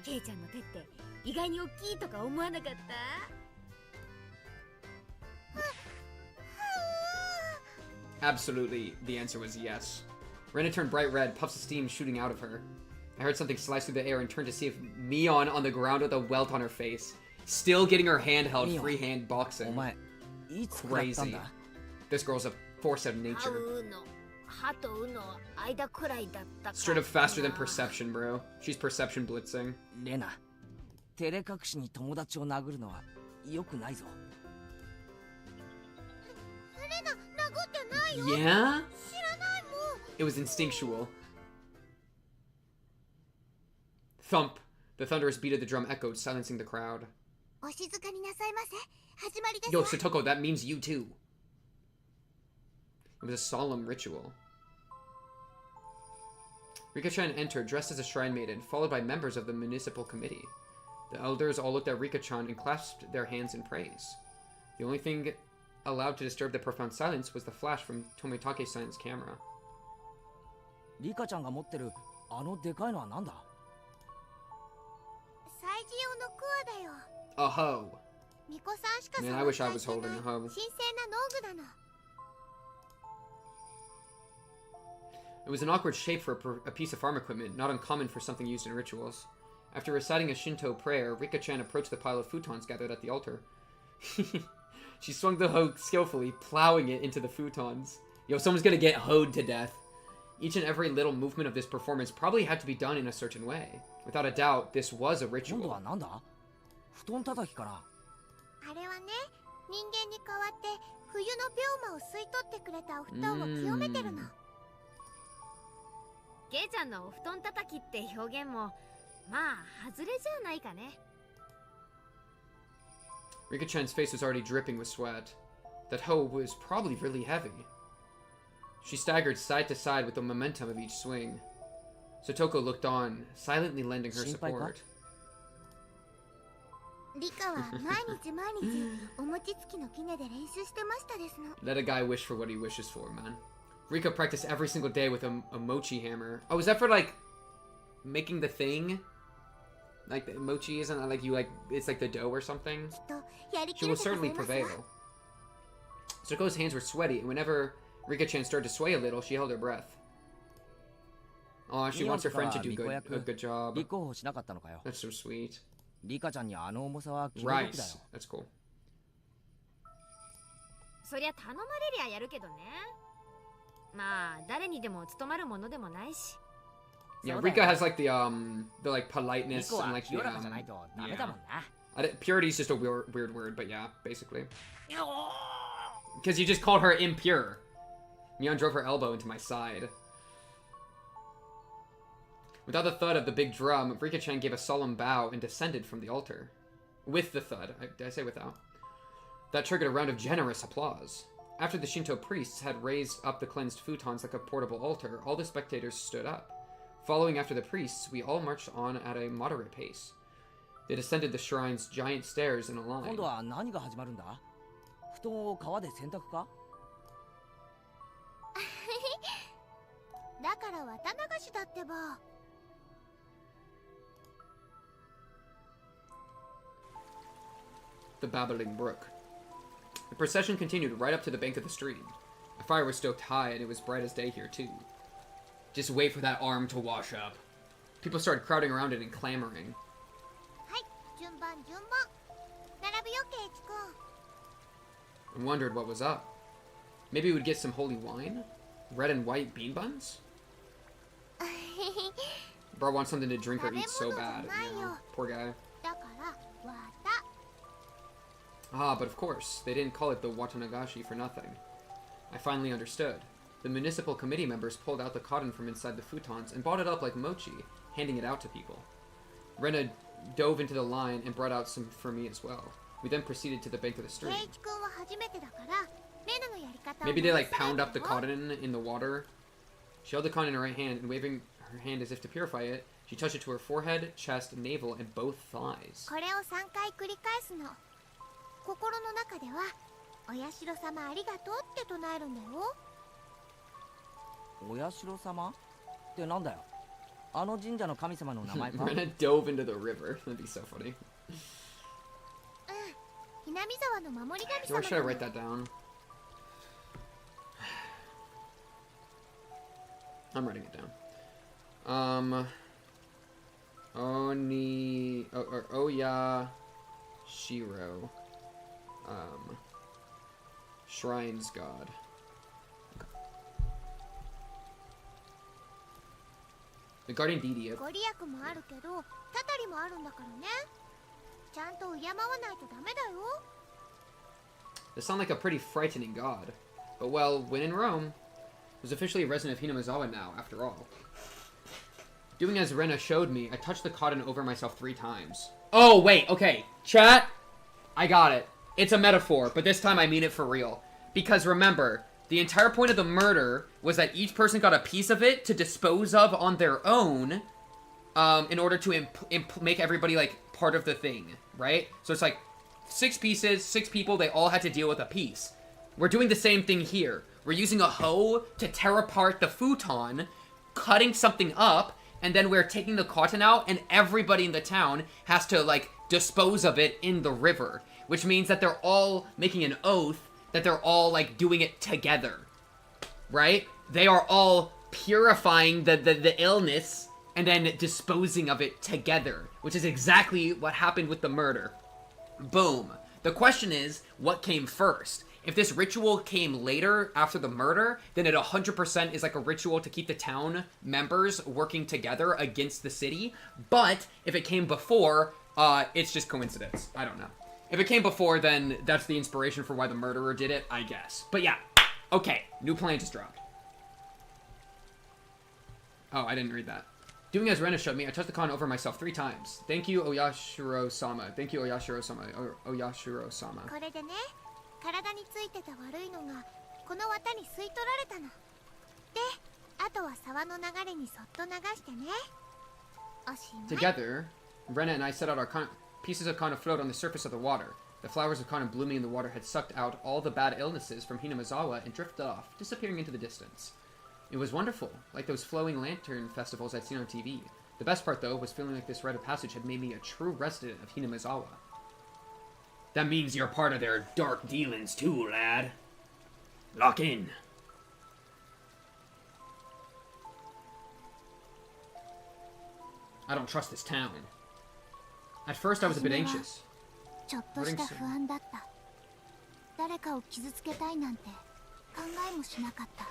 Absolutely, the answer was yes. Rena turned bright red, puffs of steam shooting out of her. I heard something slice through the air and turned to see if Mion on the ground with a welt on her face. Still getting her hand held, freehand boxing. Crazy. This girl's a force of nature. Straight up faster than perception, bro. She's perception blitzing. Rena, 照れ隠しに友達を殴るのは良くないぞ。 Yeah? It was instinctual. Thump. The thunderous beat of the drum echoed, silencing the crowd. Yo, Satoko, that means you too. It was a solemn ritual. Rika-chan entered, dressed as a shrine maiden, followed by members of the municipal committee. The elders all looked at Rika-chan and clasped their hands in praise. The only thing allowed to disturb the profound silence was the flash from Tomitake-san's camera. Rika-chanが持ってるあのでかいのはなんだ? A hoe. Man, I wish I was holding a hoe. It was an awkward shape for a piece of farm equipment, not uncommon for something used in rituals. After reciting a Shinto prayer, Rika-chan approached the pile of futons gathered at the altar. She swung the hoe skillfully, plowing it into the futons. Yo, someone's gonna get hoed to death. Each and every little movement of this performance probably had to be done in a certain way. Without a doubt, this was a 今度 ritual. はなんだ布団叩きかな。あれはね、人間に代わって冬の病魔を吸い取ってくれたお布団を清めてるの。ケイちゃんのお布団叩きって表現もまあ外れじゃないかね。Rika-chan's face was already dripping with sweat. That hoe was probably really heavy. She staggered side to side with the momentum of each swing. Sotoko looked on, silently lending her support. リカは毎日毎日お餅つきの杵で練習してましたですの。Let a guy wish for what he wishes for, man. Rika practiced every single day with a mochi hammer. Oh, is that for like making the thing? Like the mochi isn't that like you like it's like the dough or something? She will certainly prevail. Sotoko's hands were sweaty, and whenever Rika-chan started to sway a little, she held her breath. Oh, she wants her friend to do a good job. 立候補しなかったのかよ。 That's so sweet. リカちゃんにあの重さは気の毒だよ。 Right. That's cool. そりゃ頼まれりゃやるけどね。まあ誰にでも務まるものでもないし。 Yeah, Rika has like the like politeness リコ and は like 清 the らかじゃないとダメだもんな。purity is just a weird word, but yeah, basically. Because you just called her impure. Mion drove her elbow into my side. Without the thud of the big drum, Rika-chan gave a solemn bow and descended from the altar. With the thud. Did I say without? That triggered a round of generous applause. After the Shinto priests had raised up the cleansed futons like a portable altar, all the spectators stood up. Following after the priests, we all marched on at a moderate pace. They descended the shrine's giant stairs in a 今 line. 度は何が始まるんだ。布団を川で洗濯か。だから綿流しだってば。The babbling brook. The procession continued right up to the bank of the stream. The fire was stoked high, and it was bright as day here, too. Just wait for that arm to wash up. People started crowding around it and clamoring. はい、順番順番。並ぶよ、ケイチ君。 And wondered what was up. Maybe we'd get some holy wine? Red and white bean buns? Bro wants something to drink or eat so bad. You know, poor guy. だから綿。 Ah, but of course, they didn't call it the Watanagashi for nothing. I finally understood. The municipal committee members pulled out the cotton from inside the futons and brought it up like mochi, handing it out to people. Rena dove into the line and brought out some for me as well. We then proceeded to the bank of the stream. ケイチ君は初めてだから、レナのやり方を。 Maybe they like pound up the cotton in the water. She held the cotton in her right hand and waving her hand as if to purify it, she touched it to her forehead, chest, navel, and both thighs. これを3回繰り返すの。心の中では、お社様ありがとうって唱えるんだよ。お社様ってなんだよ。あの神社の神様の名前か。 Rena dove into the river. That'd be so funny. ひなみざわの守り神 Or 様 should I write that down? I'm writing it down. Oya Shiro. Shrine's God. The guardian deity of... ご利益もあるけど、たたりもあるんだからね。ちゃんと敬わないとダメだよ。 They sound like a pretty frightening god. But well, when in Rome, was officially a resident of Hinamizawa now, after all. Doing as Rena showed me, I touched the cotton over myself 3 times. Oh, wait, okay. Chat, I got it. It's a metaphor, but this time I mean it for real. Because remember, the entire point of the murder was that each person got a piece of it to dispose of on their own, in order to make everybody, like, part of the thing, right? So it's like 6 pieces, 6 people, they all had to deal with a piece. We're doing the same thing here. We're using a hoe to tear apart the futon, cutting something up, and then we're taking the cotton out, and everybody in the town has to, like, dispose of it in the river. Which means that they're all making an oath that they're all, like, doing it together. Right? They are all purifying the illness and then disposing of it together. Which is exactly what happened with the murder. Boom. The question is, what came first? If this ritual came later after the murder, then it 100% is like a ritual to keep the town members working together against the city. But if it came before, it's just coincidence. I don't know. If it came before, then that's the inspiration for why the murderer did it, I guess. But yeah, okay, new plan just dropped. Oh, I didn't read that. Doing as Rena showed me, I touched the con over myself 3 times. Thank you, Oyashiro-sama. Thank you, Oyashiro-sama. Oyashiro-sama. これでね、体についてた悪いのがこの綿に吸い取られたの。で、あとは沢の流れにそっと流してね。おしまい。 Together, Rena and I set out our pieces of kana float on the surface of the water. The flowers of kana blooming in the water had sucked out all the bad illnesses from Hinamizawa and drifted off, disappearing into the distance. It was wonderful, like those flowing lantern festivals I'd seen on TV. The best part, though, was feeling like this rite of passage had made me a true resident of Hinamizawa. That means you're part of their dark dealings too, lad. Lock in. I don't trust this town. At first, I was a bit anxious. ちょっとした不安だった。誰かを傷つけたいなんて考えもしなかった。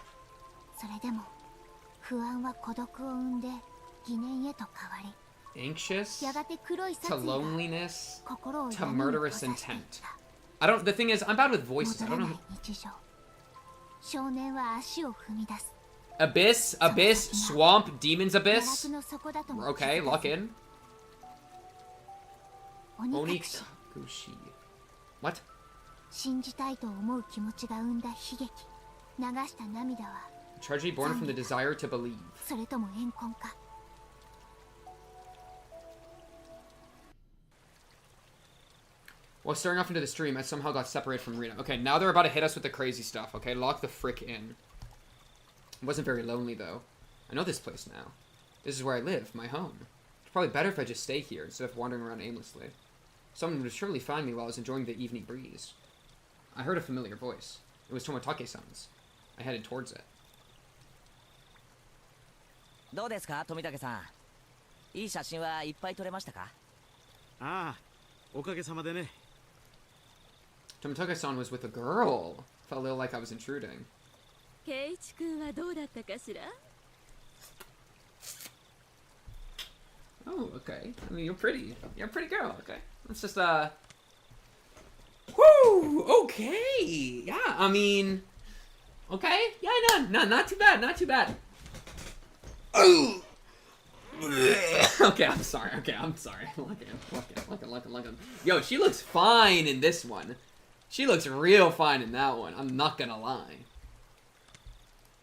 それでも不安は孤独を生んで疑念へと変わり。Anxious やがて黒い殺 to 意が loneliness 心を to 闇に閉 murderous ざしていっ intent. た。 I don't. The thing is, I'm bad with voices. I 戻 don't らな know. い日常。少年は足を踏み出す。 Abyss, abyss, swamp, demons, 堕 abyss. 落の底だとも Okay, 気づか lock ず in. 鬼隠し Onikakushi. What? 信じたいと思う気持ちが生んだ悲劇。流した涙は Tragedy born from the desire to believe. それとも怨恨か。 While staring off into the stream, I somehow got separated from Rena. Okay, now they're about to hit us with the crazy stuff. Okay, lock the frick in. It wasn't very lonely, though. I know this place now. This is where I live, my home. It's probably better if I just stay here instead of wandering around aimlessly. Someone would surely find me while I was enjoying the evening breeze. I heard a familiar voice. It was Tomitake-san's. I headed towards it. どうですか、富武さん。いい写真はいっぱい撮れましたか？ああ、おかげさまでね。Tomitake-san was with a girl. Felt a little like I was intruding. ケイチ君はどうだったかしら？ Oh, okay. I mean, you're pretty. You're a pretty girl, okay. Let's just, Woo! Okay! Yeah, I mean... Okay? Yeah, no, not too bad, not too bad. Oh! Okay, I'm sorry. Look at. Yo, she looks fine in this one. She looks real fine in that one. I'm not gonna lie.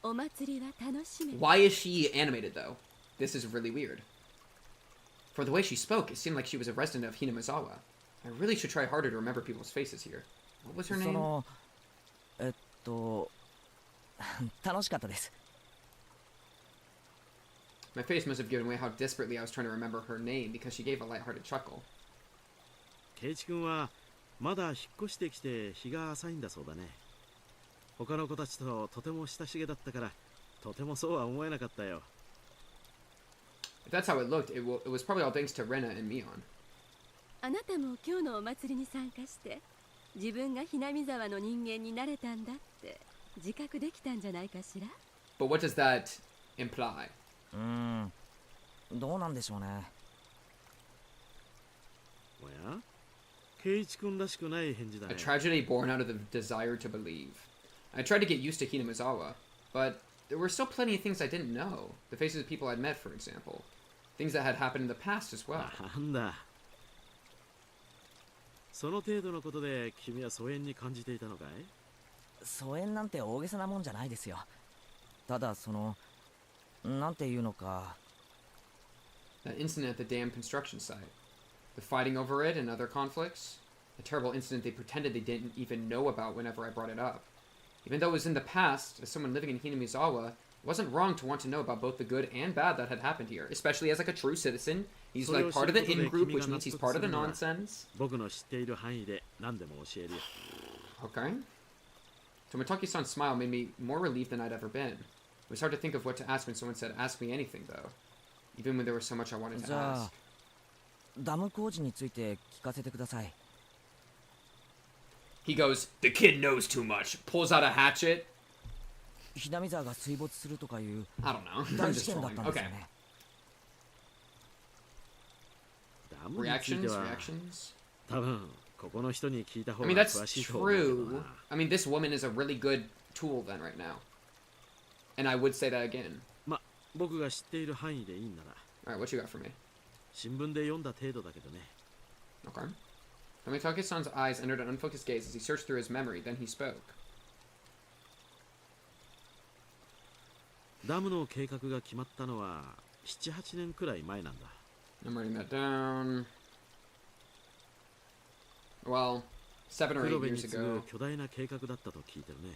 お祭りは楽しめ。 Why is she animated, though? This is really weird. For the way she spoke, it seemed like she was a resident of Hinamizawa. I really should try harder to remember people's faces here. What was her name? 楽しかったです。 My face must have given away how desperately I was trying to remember her name because she gave a lighthearted chuckle. ケイチ君はまだ引っ越してきて日が浅いんだそうだね。他の子たちととても親しげだったから、とてもそうは思えなかったよ。If that's how it looked, it was probably all thanks to Rena and Mion. あなたも今日のお祭りに参加して自分がひなみ沢の人間になれたんだって自覚できたんじゃないかしら。 But what does that imply? どうなんでしょうね。おや、ケイチ君らしくない返事だ A ね。 tragedy born out of the desire to believe. I tried to get used to Hinamizawa, but there were still plenty of things I didn't know. The faces of people I'd met, for example. Things that had happened in the past as well. なんだ。その程度のことで君は疎遠に感じていたのかい？疎遠なんて大げさなもんじゃないですよ。ただなんていうのか。 That incident at the dam construction site. The fighting over it and other conflicts. A terrible incident they pretended they didn't even know about whenever I brought it up. Even though it was in the past, as someone living in Hinamizawa, it wasn't wrong to want to know about both the good and bad that had happened here, especially as like a true citizen. He's like part of the in-group, which means he's part of the nonsense. 僕の知っている範囲で何でも教えるよ。 Okay. Tomitake-san's smile made me more relieved than I'd ever been. It was hard to think of what to ask when someone said, ask me anything, though. Even when there was so much I wanted to じゃあ ask. ダム工事について聞かせてください。He goes, the kid knows too much. Pulls out a hatchet. ひなみ沢が水没するとかいう I don't know. 大 I'm 事 just 件だっ trolling. たんですよ Okay. ね。ダムについ Reactions? ては Reactions? 多分ここの人に聞いた方 I が mean, that's 詳しいと思うけど true. な。 I mean, this woman is a really good tool then right now. And I would say that again. ま、僕が知っている範囲でいいんなら。 Alright, what you got for me? 新聞で読んだ程度だけどね。 Okay. Tomitake-san's eyes entered an unfocused gaze as he searched through his memory. Then he spoke. ダムの計画が決まったのは7、8年くらい前なんだ。 I'm writing that down. Well, 7 or 黒 8 部に years 次ぐ ago. 巨大な計画だったと聞いてるね。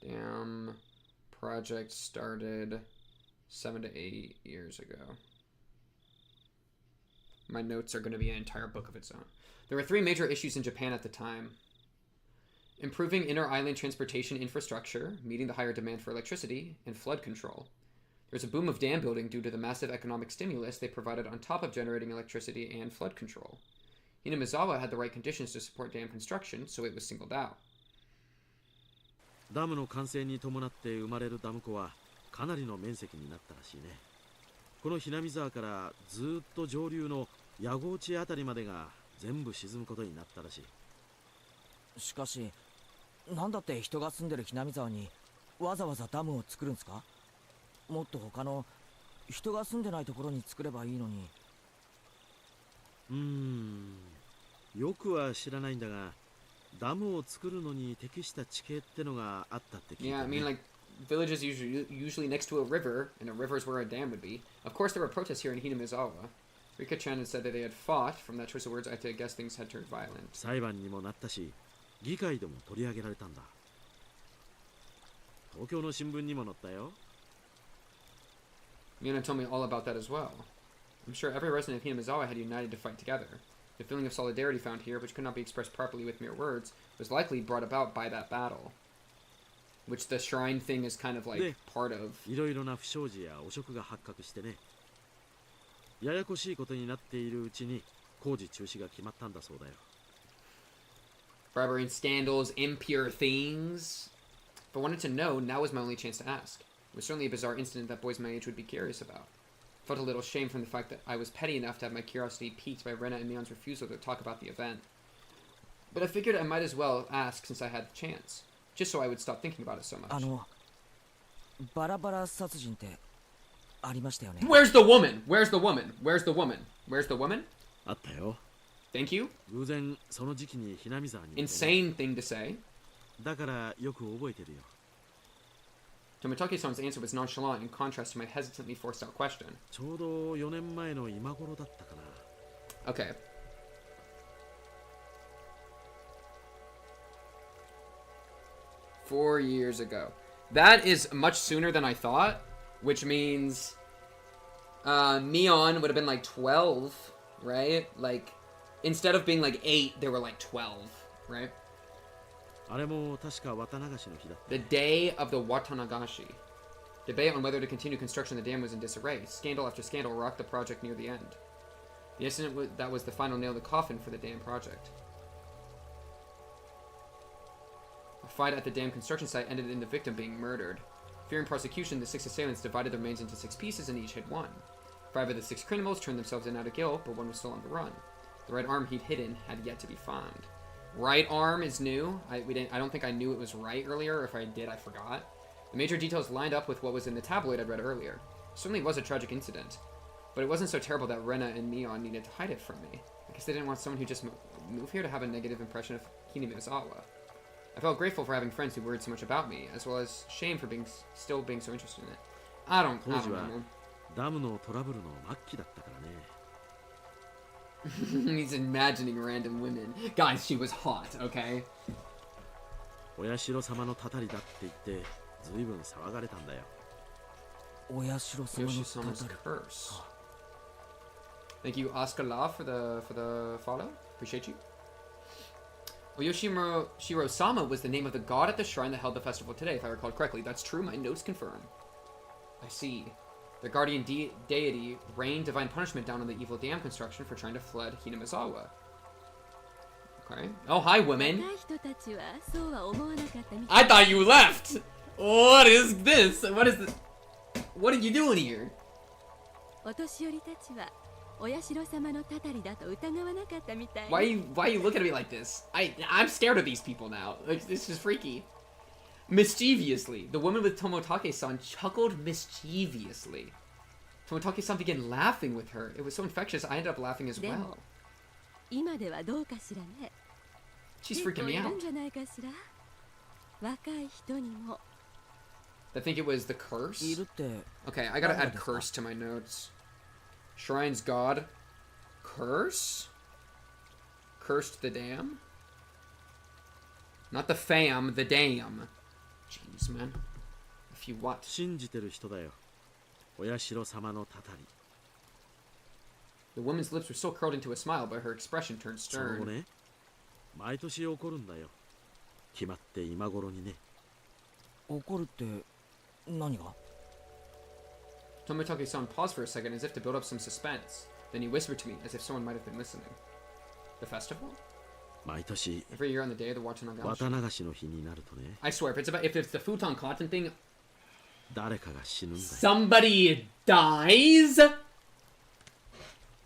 Damn. Project started 7 to 8 years ago. My notes are going to be an entire book of its own. There were 3 major issues in Japan at the time. Improving inter-island transportation infrastructure, meeting the higher demand for electricity, and flood control. There was a boom of dam building due to the massive economic stimulus they provided on top of generating electricity and flood control. Hinamizawa had the right conditions to support dam construction, so it was singled out. ダムの完成に伴って生まれるダム湖はかなりの面積になったらしいね。このひなみ沢からずーっと上流の矢後地あたりまでが全部沈むことになったらしい。しかし、なんだって人が住んでるひなみ沢にわざわざダムを作るんですか？もっと他の人が住んでないところに作ればいいのに。よくは知らないんだが、ダムを作るのに適した地形ってのがあったって聞いたね。 Yeah, I mean, like, villages usually next to a river, and a river is where a dam would be. Of course, there were protests here in Hinamizawa. Rika-chan had said that they had fought. From that choice of words, I had to guess things had turned violent. 裁判にもなったし、議会でも取り上げられたんだ。東京の新聞にも載ったよ。 Miona told me all about that as well. I'm sure every resident of Hinamizawa had united to fight together. The feeling of solidarity found here, which could not be expressed properly with mere words, was likely brought about by that battle. Which the shrine thing is kind of like part of. いろいろな不祥事や汚職が発覚してね。ややこしいことになっているうちに工事中止が決まったんだそうだよ。 Bribery and scandals, impure things. If I wanted to know, now was my only chance to ask. It was certainly a bizarre incident that boys my age would be curious about. I felt a little shame from the fact that I was petty enough to have my curiosity piqued by Rena and Mion's refusal to talk about the event. But I figured I might as well ask since I had the chance, just so I would stop thinking about it so much. バラバラ殺人ってありましたよね。 Where's the woman? Where's the woman? Where's the woman? Where's the woman? あったよ。 Thank you. 偶然その時期にひなみ沢にいてね。 Insane thing to say. だからよく覚えてるよ。 Tomitake-san's answer was nonchalant in contrast to my hesitantly forced out question. ちょうど4年前の今頃だったかな。 Okay. Four years ago. That is much sooner than I thought, which means Mion would have been like 12, right? Like, instead of being like 8, they were like 12, right? あれも確か綿流しの日だった。 The day of the Watanagashi. Debate on whether to continue construction of the dam was in disarray. Scandal after scandal rocked the project near the end. The incident that was the final nail in the coffin for the dam project. A fight at the dam construction site ended in the victim being murdered. Fearing prosecution, the 6 assailants divided the remains into 6 pieces and each hid one. 5 of the 6 criminals turned themselves in out of guilt, but one was still on the run. The right arm he'd hidden had yet to be found. Right arm is new. I don't think I knew it was right earlier. If I did, I forgot. The major details lined up with what was in the tabloid I'd read earlier. It certainly was a tragic incident. But it wasn't so terrible that Rena and Mion needed to hide it from me. I guess they didn't want someone who just moved here to have a negative impression of Hinamizawa. I felt grateful for having friends who worried so much about me, as well as shame for still being so interested in it. I don't know. ダムのトラブルの末期だったからね。He's imagining random women. Guys, she was hot, okay? お社様のたたりだって言ってずいぶん騒がれたんだよ。お社様の Yoshi-sama's curse. Thank you, Oscar La, for the follow. Appreciate you. Well, Shiro-sama was the name of the god at the shrine that held the festival today, if I recall correctly. That's true, my notes confirm. I see. Their guardian deity rained divine punishment down on the evil dam construction for trying to flood Hinamizawa. Okay. Oh, hi, women. I thought you left. What is this? What is this? What are you doing here? Why are you looking at me like this? I'm scared of these people now. Like, this is freaky. Mischievously, the woman with Tomitake-san chuckled mischievously. Tomitake-san began laughing with her. It was so infectious, I ended up laughing as well. She's freaking me out. I think it was the curse. Okay, I gotta add curse to my notes. Shrine's god. Curse? Cursed the dam? Not the fam, the dam. Jeez, man. If you what? The woman's lips were so curled into a smile, but her expression turned stern. Tomitake-san paused for a second as if to build up some suspense. Then he whispered to me as if someone might have been listening. The festival? Every year on the day of the Watanagashi. I swear, if it's the futon cotton thing, somebody dies?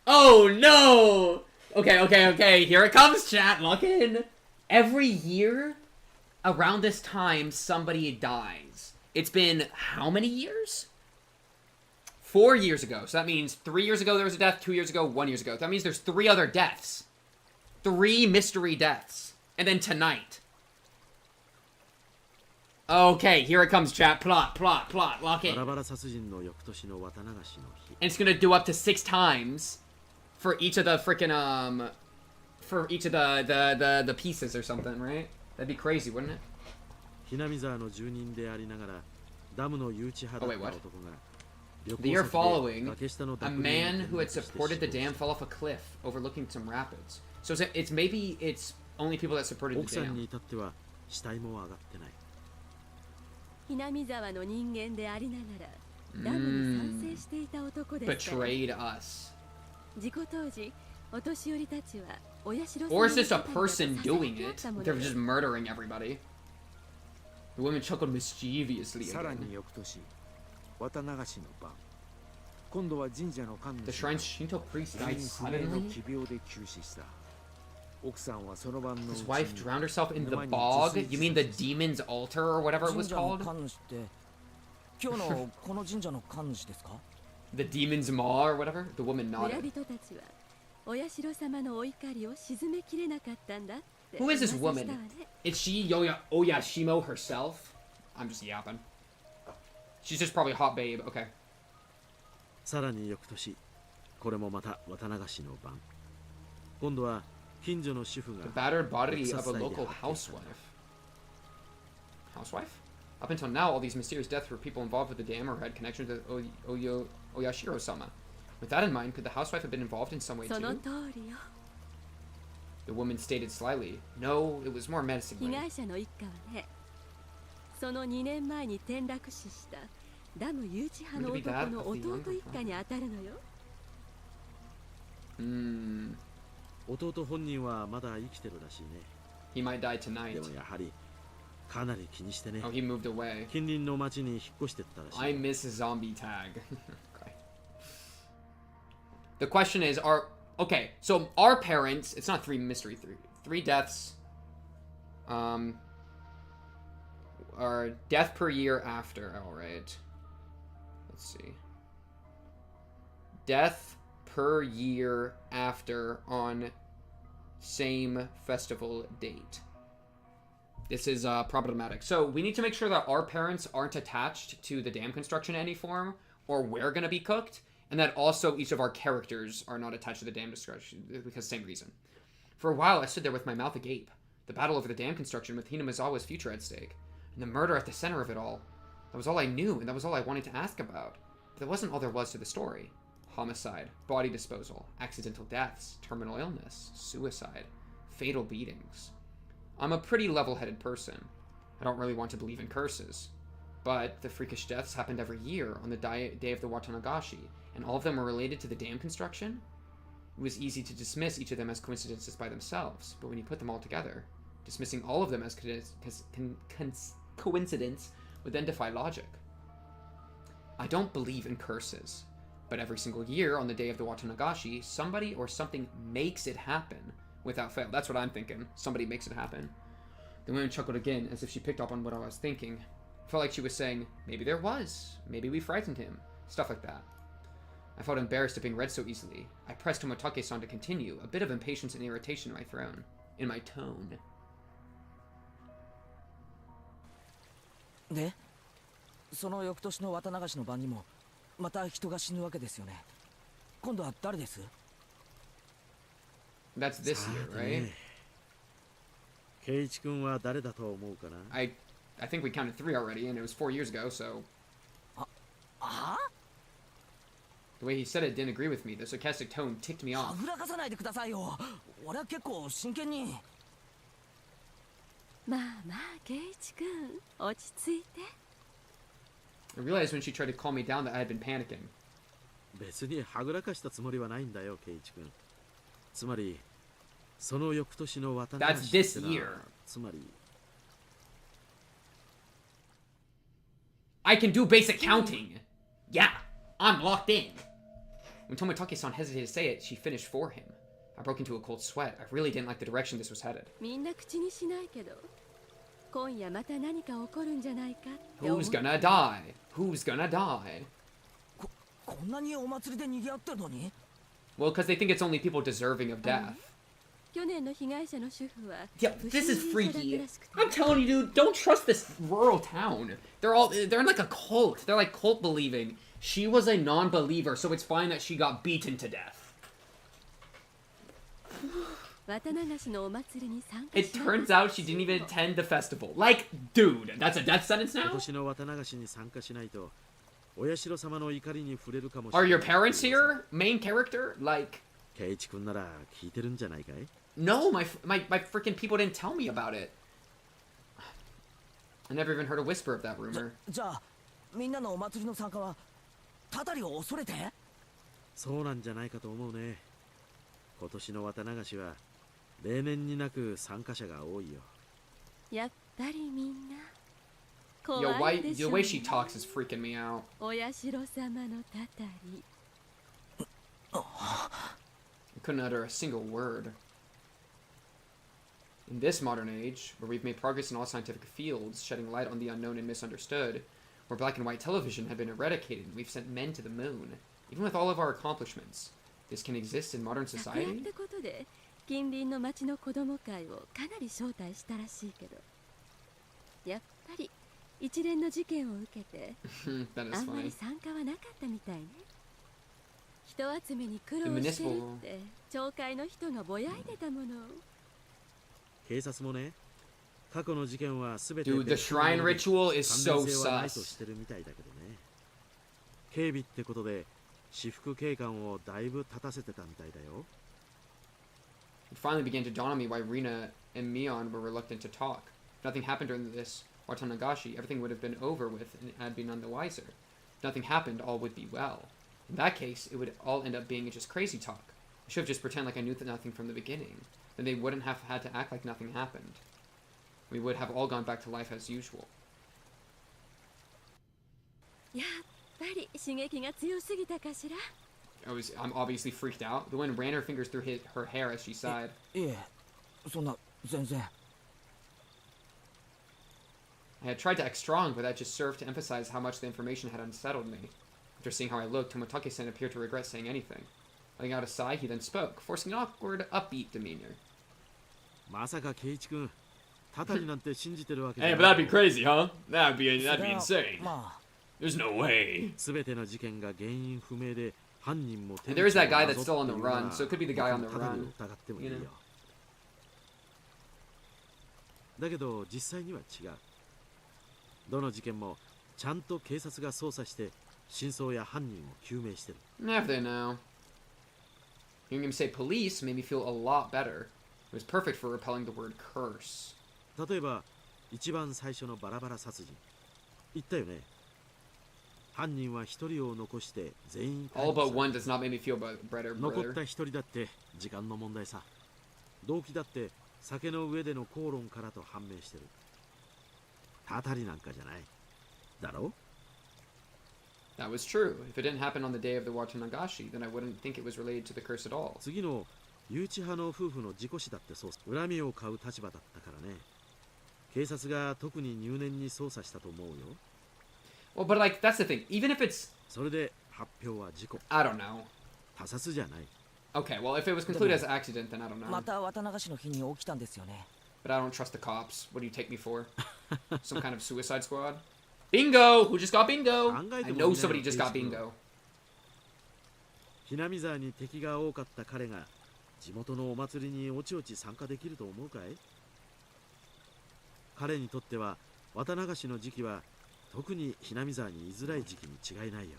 Oh no! Okay, here it comes, chat, lock in. Every year, around this time, somebody dies. It's been how many years? 4 years ago. So that means 3 years ago there was a death, 2 years ago, 1 year ago. That means there's 3 other deaths. 3 mystery deaths. And then tonight. Okay, here it comes, chat. Plot, lock in. And it's gonna do up to 6 times for each of the freaking, for each of the pieces or something, right? That'd be crazy, wouldn't it? Oh wait, what? The year following, a man who had supported the dam fell off a cliff overlooking some rapids. So it's maybe it's only people that supported the dam. Betrayed us. Or it's just a person doing it. They're just murdering everybody. The woman chuckled mischievously again. The shrine's Shinto priest died suddenly? His wife drowned herself in the bog? You mean the demon's altar or whatever it was called? The demon's maw or whatever? The woman nodded. Who is this woman? Is she Oyashimo herself? I'm just yapping. She's just probably a hot babe, okay. The battered body of a local housewife. Housewife? Up until now, all these mysterious deaths were people involved with the dam or had connections with Oyashiro-sama. With that in mind, could the housewife have been involved in some way too? The woman stated slyly, no, it was more menacingly. He might die tonight. Oh, he moved away. I miss zombie tag. Okay. The question is, okay, so our parents, it's not 3 mystery, 3 deaths, are death per year after, alright. Let's see. Death per year after on same festival date. This is problematic. So we need to make sure that our parents aren't attached to the dam construction in any form, or we're gonna be cooked, and that also each of our characters are not attached to the dam construction, because same reason. For a while, I stood there with my mouth agape. The battle over the dam construction with Hinamizawa's future at stake, and the murder at the center of it all. That was all I knew, and that was all I wanted to ask about. But that wasn't all there was to the story. Homicide, body disposal, accidental deaths, terminal illness, suicide, fatal beatings. I'm a pretty level-headed person. I don't really want to believe in curses. But the freakish deaths happened every year on the day of the Watanagashi, and all of them were related to the dam construction. It was easy to dismiss each of them as coincidences by themselves, but when you put them all together, dismissing all of them as coincidence would then defy logic. I don't believe in curses, but every single year on the day of the Watanagashi, somebody or something makes it happen without fail. That's what I'm thinking. Somebody makes it happen. The woman chuckled again, as if she picked up on what I was thinking. I felt like she was saying, maybe there was, maybe we frightened him, stuff like that. I felt embarrassed at being read so easily. I pressed Tomitake-san to continue, a bit of impatience and irritation in my tone. で、その翌年の綿流しの晩にもまた人が死ぬわけですよね。今度は誰です？ That's this year, right? ケイイチ君は誰だと思うかな？ I think we counted 3 already, and it was 4 years ago, so... The way he said it didn't agree with me. The sarcastic tone ticked me off. はぐらかさないでくださいよ。俺は結構真剣に。まあまあ、ケイチ君、落ち着いて。I realized when she tried to calm me down that I had been panicking. 別にはぐらかしたつもりはないんだよ、ケイイチ君。つまり、その翌年の綿流しってのは、つまり。I can do basic counting! Yeah, I'm locked in! When Tomitake-san hesitated to say it, she finished for him. I broke into a cold sweat. I really didn't like the direction this was headed. みんな口にしないけど、今夜また何か起こるんじゃないかって思う。 Who's gonna die? Who's gonna die? こんなにお祭りで賑わってるのに? Well, because they think it's only people deserving of death. 去年の被害者の主婦は Yeah, this is freaky. I'm telling you, dude, don't trust this rural town. They're in like a cult. They're like cult believing. She was a non-believer, so it's fine that she got beaten to death. It turns out she didn't even attend the festival. Like, dude, that's a death sentence now? Are your parents here? Main character? Like... No, my freaking people didn't tell me about it. I never even heard a whisper of that rumor. じゃあ、みんなのお祭りの参加はたたりを恐れて？そうなんじゃないかと思うね。今年の綿流しは例年になく参加者が多いよ。やっぱりみんな Yo, the way she talks is freaking me out. お社様のたたり。 I couldn't utter a single word. In this modern age, where we've made progress in all scientific fields, shedding light on the unknown and misunderstood, where black and white television had been eradicated and we've sent men to the moon, even with all of our accomplishments, this can exist in modern society? ってことで、近隣の町の子供会をかなり招待したらしいけど、やっぱり一連の事件を受けて、あんまり参加はなかったみたいね。人集めに苦労してるって町会の人がぼやいてたもの。警察もね、過去の事件はすべて Dude, the shrine ritual is so sus. してるみたいだけどね。警備ってことで私服警官をだいぶ立たせてたみたいだよ。It finally began to dawn on me why Rina and Mion were reluctant to talk. If nothing happened during this Watanagashi, everything would have been over with and I'd be none the wiser. If nothing happened, all would be well. In that case, it would all end up being just crazy talk. I should have just pretended like I knew nothing from the beginning. Then they wouldn't have had to act like nothing happened. We would have all gone back to life as usual. やっぱり刺激が強すぎたかしら? I'm obviously freaked out. The woman ran her fingers through her hair as she sighed. いえ、そんな全然。I had tried to act strong, but that just served to emphasize how much the information had unsettled me. After seeing how I looked, Tomitake-san appeared to regret saying anything. Letting out a sigh, he then spoke, forcing an awkward, upbeat demeanor. まさかケイイチ君、たたりなんて信じてるわけ Hey, but that'd be crazy, huh? That'd be insane. まあ。There's no way. すべての事件が原因不明で犯人も And there is that guy that's still on the run, so it could be the guy on the run. 疑ってもいいよ。だけど実際には違う。どの事件もちゃんと警察が捜査して真相や犯人を究明してる。Have they now? Hearing him say police made me feel a lot better. It was perfect for repelling the word curse. 例えば一番最初のバラバラ殺人。言ったよね。犯人は一人を残して全員 All but one does not make me feel better, 残っ brother. た一人だって時間の問題さ。動機だって酒の上での口論からと判明してる。たたりなんかじゃないだろう。 That was true. If it didn't happen on the day of the Watanagashi, then I wouldn't think it was related to the curse at all. 次の誘致派の夫婦の事故死だってそう、恨みを買う立場だったからね。警察が特に入念に捜査したと思うよ。 Well, but like, that's the thing. Even if it's... それで発表は事故。 I don't know. 他殺じゃない。 Okay, well, if it was concluded as an accident, then I don't know. また綿流しの日に起きたんですよね。 But I don't trust the cops. What do you take me for? Some kind of suicide squad? Bingo! Who just got bingo? I know somebody just got bingo. Hinamizawaに敵が多かった彼が地元のお祭りにおちおち参加できると思うかい？彼にとっては綿流しの時期は特にHinamizawaに居づらい時期に違いないよ。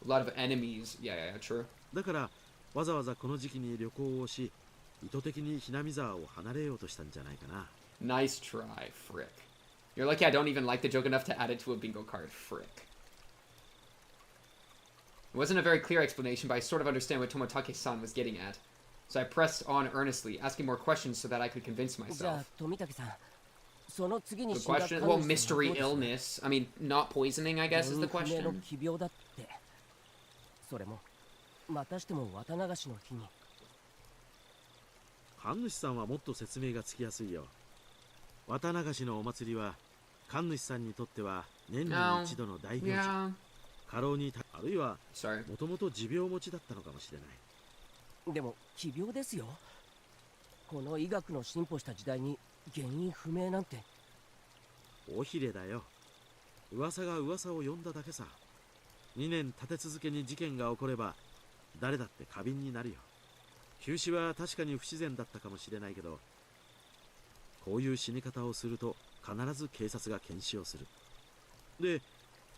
A lot of enemies. Yeah, true. だからわざわざこの時期に旅行をし、意図的にHinamizawaを離れようとしたんじゃないかな。 Nice try, frick. You're lucky I don't even like the joke enough to add it to a bingo card, frick. It wasn't a very clear explanation, but I sort of understand what Tomitake-san was getting at. So I pressed on earnestly, asking more questions so that I could convince じゃあ myself. 富武さん、その次に The 死んだ question? 神 Well, 主さんはどうですか？ mystery illness. I mean, not poisoning, I guess, is the 原因不明の question. 奇病だって。それもまたしても綿流しの日に。神主さんはもっと説明がつきやすいよ。綿流しのお祭りは神主さんにとっては年に一度の大行事。 Yeah. 過労にあるいは Sorry. もともと持病持ちだったのかもしれない。でも奇病ですよ。この医学の進歩した時代に原因不明なんて。尾ひれだよ。噂が噂を呼んだだけさ。2年立て続けに事件が起これば誰だって過敏になるよ。急死は確かに不自然だったかもしれないけど、こういう死に方をすると必ず警察が検視をする。で、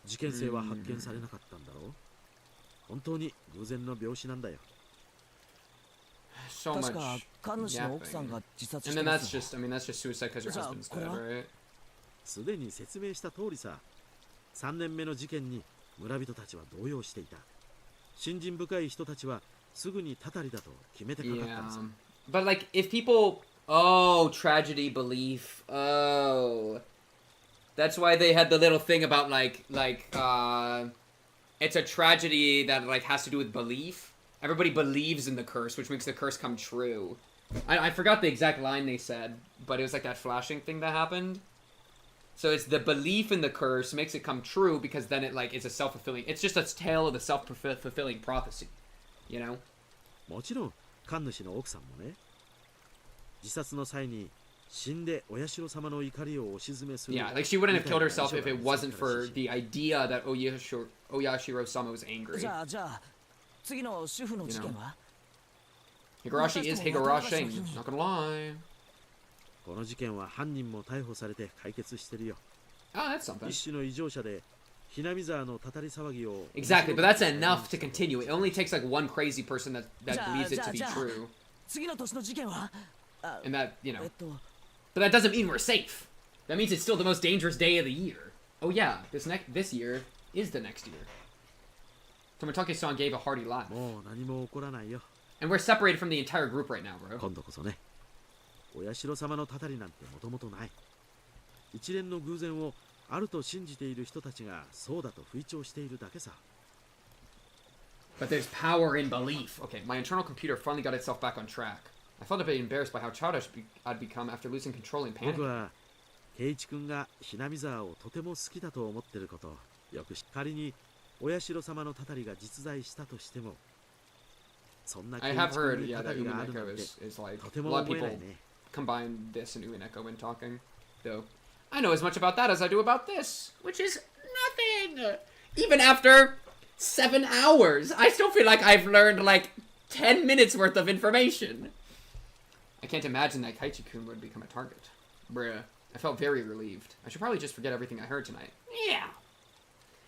事件性は発見されなかったんだろう。本当に偶然の病死なんだよ。 So 確 much か神主の奥さん yapping. が自殺 And して then ま that's すよ。 just, I mean, that's just suicide because your So, husband's dead, これは？ right? すでに説明した通りさ。3年目の事件に村人たちは動揺していた。信心深い人たちはすぐにたたりだと決めてかかったんさ。 Yeah. But like, if people... Oh, tragedy belief. Oh. That's why they had the little thing about it's a tragedy that like has to do with belief. Everybody believes in the curse, which makes the curse come true. I forgot the exact line they said, but it was like that flashing thing that happened. So it's the belief in the curse makes it come true because then it like it's a self-fulfilling. It's just a tale of the self-fulfilling prophecy, you know? もちろん神主の奥さんもね。自殺の際に死んでお社様の怒りをお鎮めする。 Yeah, like she wouldn't have killed herself if it wasn't for the idea that Oyashiro-sama was angry. じゃあ次の主婦の事件は？ Higurashi is Higurashi, not gonna lie. この事件は犯人も逮捕されて解決してるよ。 Oh, that's something. 一種の異常者でHinamizawaのたたり騒ぎを Exactly, but that's enough to continue. It only takes like one crazy person that believes it to be じゃあ true. 次の年の事件は？ And that, you know. と But that doesn't mean we're safe. That means it's still the most dangerous day of the year. Oh yeah, this year is the next year. Tomitake-san gave a hearty laugh. もう何も起こらないよ。 And we're separated from the entire group right now, bro. 今度こそね。お社様のたたりなんてもともとない。一連の偶然をあると信じている人たちがそうだと吹聴しているだけさ。 But there's power in belief. Okay, my internal computer finally got itself back on track. I felt a bit embarrassed by how childish I'd become after losing control and 僕 panicking. は圭一君がHinamizawaをとても好きだと思ってることをよく仮にお社様のたたりが実在したとしても、そんな圭 I 一 have 君 heard, に yeah, たた that りがある Umineko なんて is like とて a も lot of 思えな people いね。 combine this and Umineko when talking. Though I know as much about that as I do about this, which is nothing. Even after 7 hours, I still feel like I've learned like 10 minutes worth of information. I can't imagine that Kaichi-kun would become a target. Bruh. I felt very relieved. I should probably just forget everything I heard tonight. Yeah.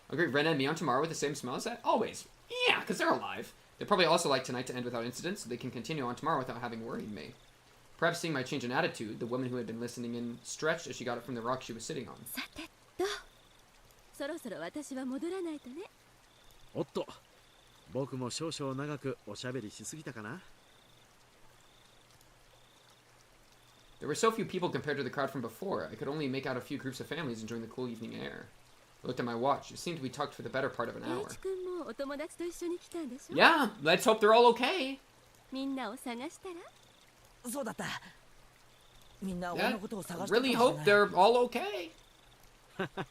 I'll greet Rena and Mion tomorrow with the same smell as always. Yeah, because they're alive. They'd probably also like tonight to end without incident so they can continue on tomorrow without having worried me. Perhaps seeing my change in attitude, the woman who had been listening in stretched as she got it from the rock she was sitting on. さてとそろそろ私は戻らないとね。おっと、僕も少々長くおしゃべりしすぎたかな。There were so few people compared to the crowd from before. I could only make out a few groups of families enjoying the cool evening air. I looked at my watch. It seemed to be tucked for the better part of an hour. Yeah, let's hope they're all okay. みんなを探したら？そうだった。みんな俺のことを探して Really hope they're all okay.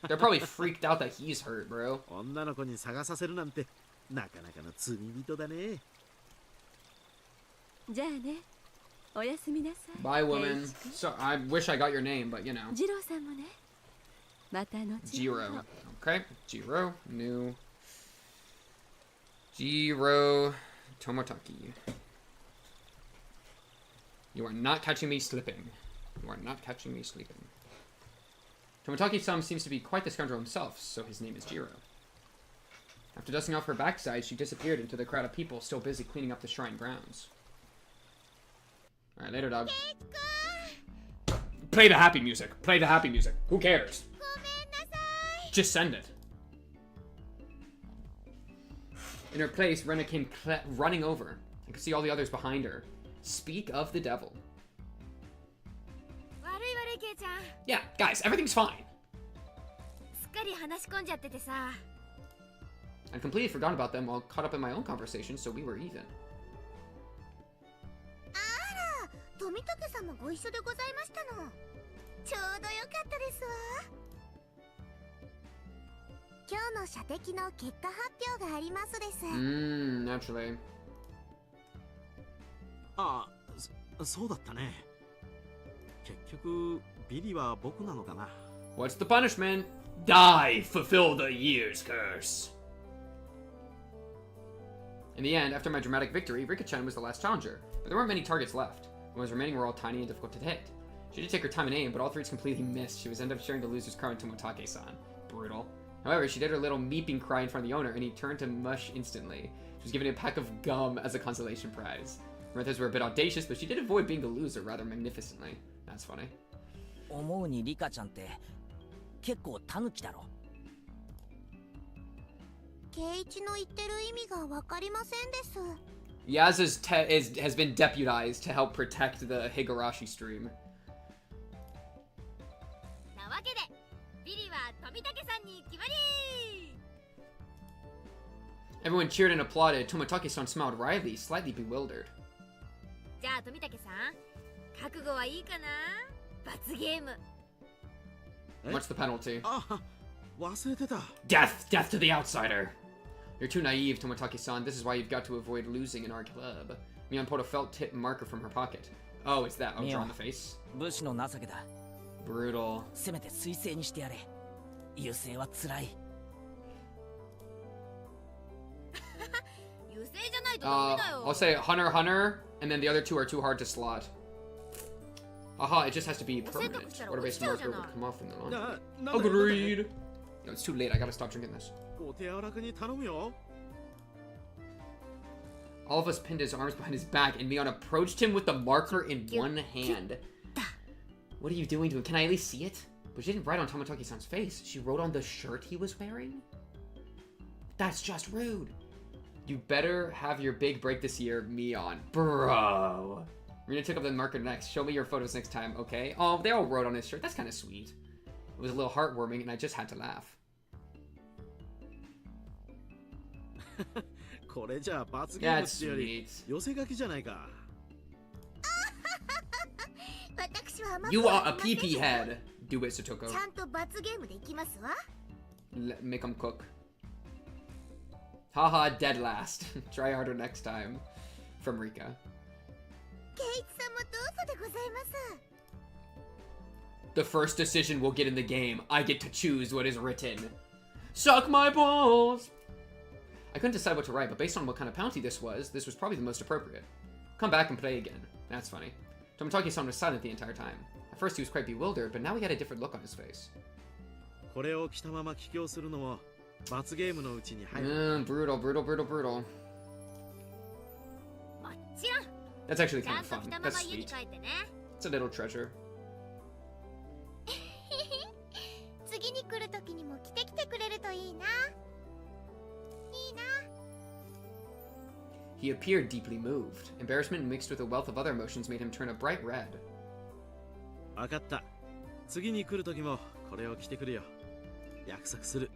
They're probably freaked out that he's hurt, bro. 女の子に探させるなんてなかなかの罪人だね。じゃあね。おやすみなさい。 Bye, woman. So I wish I got your name, but you know. ジローさんもね。また後ほど。Jiro. Okay. Jiro. New. Jiro Tomitake. You are not catching me slipping. You are not catching me sleeping. Tomitake-san seems to be quite the scoundrel himself, so his name is Jiro. After dusting off her backside, she disappeared into the crowd of people still busy cleaning up the shrine grounds. Alright, later, dog. Play the happy music. Play the happy music. Who cares? Just send it. In her place, Rena came running over. I could see all the others behind her. Speak of the devil. Yeah, guys, everything's fine. I'd completely forgotten about them while caught up in my own conversation, so we were even. 富武さんもご一緒でございましたの。ちょうどよかったですわ。今日の射的の結果発表がありますです。Naturally. ああ、そうだったね。結局ビリは僕なのかな。What's the punishment? Die! Fulfill the year's curse. In the end, after my dramatic victory, Rika-chan was the last challenger, but there weren't many targets left. The ones remaining were all tiny and difficult to hit. She did take her time and aim, but all three completely missed. She was ended up sharing the loser's card with Tomitake-san. Brutal. However, she did her little meeping cry in front of the owner, and he turned to mush instantly. She was given a pack of gum as a consolation prize. Her methods were a bit audacious, but she did avoid being the loser rather magnificently. That's funny. 思うにリカちゃんって結構タヌキだろ。圭一の言ってる意味がわかりませんです。Yaz has been deputized to help protect the Higurashi stream. Everyone cheered and applauded. Tomitake-san smiled wryly, slightly bewildered. What's the penalty? Death! Death to the outsider! You're too naive, Tomitake-san. This is why you've got to avoid losing in our club. Mion pulled a felt tip marker from her pocket. Oh, it's that. Oh, draw on the face. Brutal. I'll say Hunter Hunter, and then the other two are too hard to slot. Aha, it just has to be permanent. Water-based marker would come off from the on. Agreed! No, it's too late. I gotta stop drinking this. All of us pinned his arms behind his back, and Mion approached him with the marker in one hand. What are you doing to him? Can I at least see it? But she didn't write on Tomitake-san's face. She wrote on the shirt he was wearing? That's just rude. You better have your big break this year, Mion. Bro. Rena took up the marker next. Show me your photos next time, okay? Oh, they all wrote on his shirt. That's kind of sweet. It was a little heartwarming, and I just had to laugh. That's sweet. You are a pee-pee head. Do it, Satoko. Make him cook. Haha, dead last. Try harder next time. From Rika. The first decision we'll get in the game. I get to choose what is written. Suck my balls! I couldn't decide what to write, but based on what kind of penalty this was probably the most appropriate. Come back and play again. That's funny. Tomitake-san was silent the entire time. At first he was quite bewildered, but now he had a different look on his face. Brutal. That's actually kind of fun. That's sweet. It's a little treasure. He appeared deeply moved. Embarrassment mixed with a wealth of other emotions made him turn a bright red. わかった。次に来る時もこれを着てくるよ。約束する。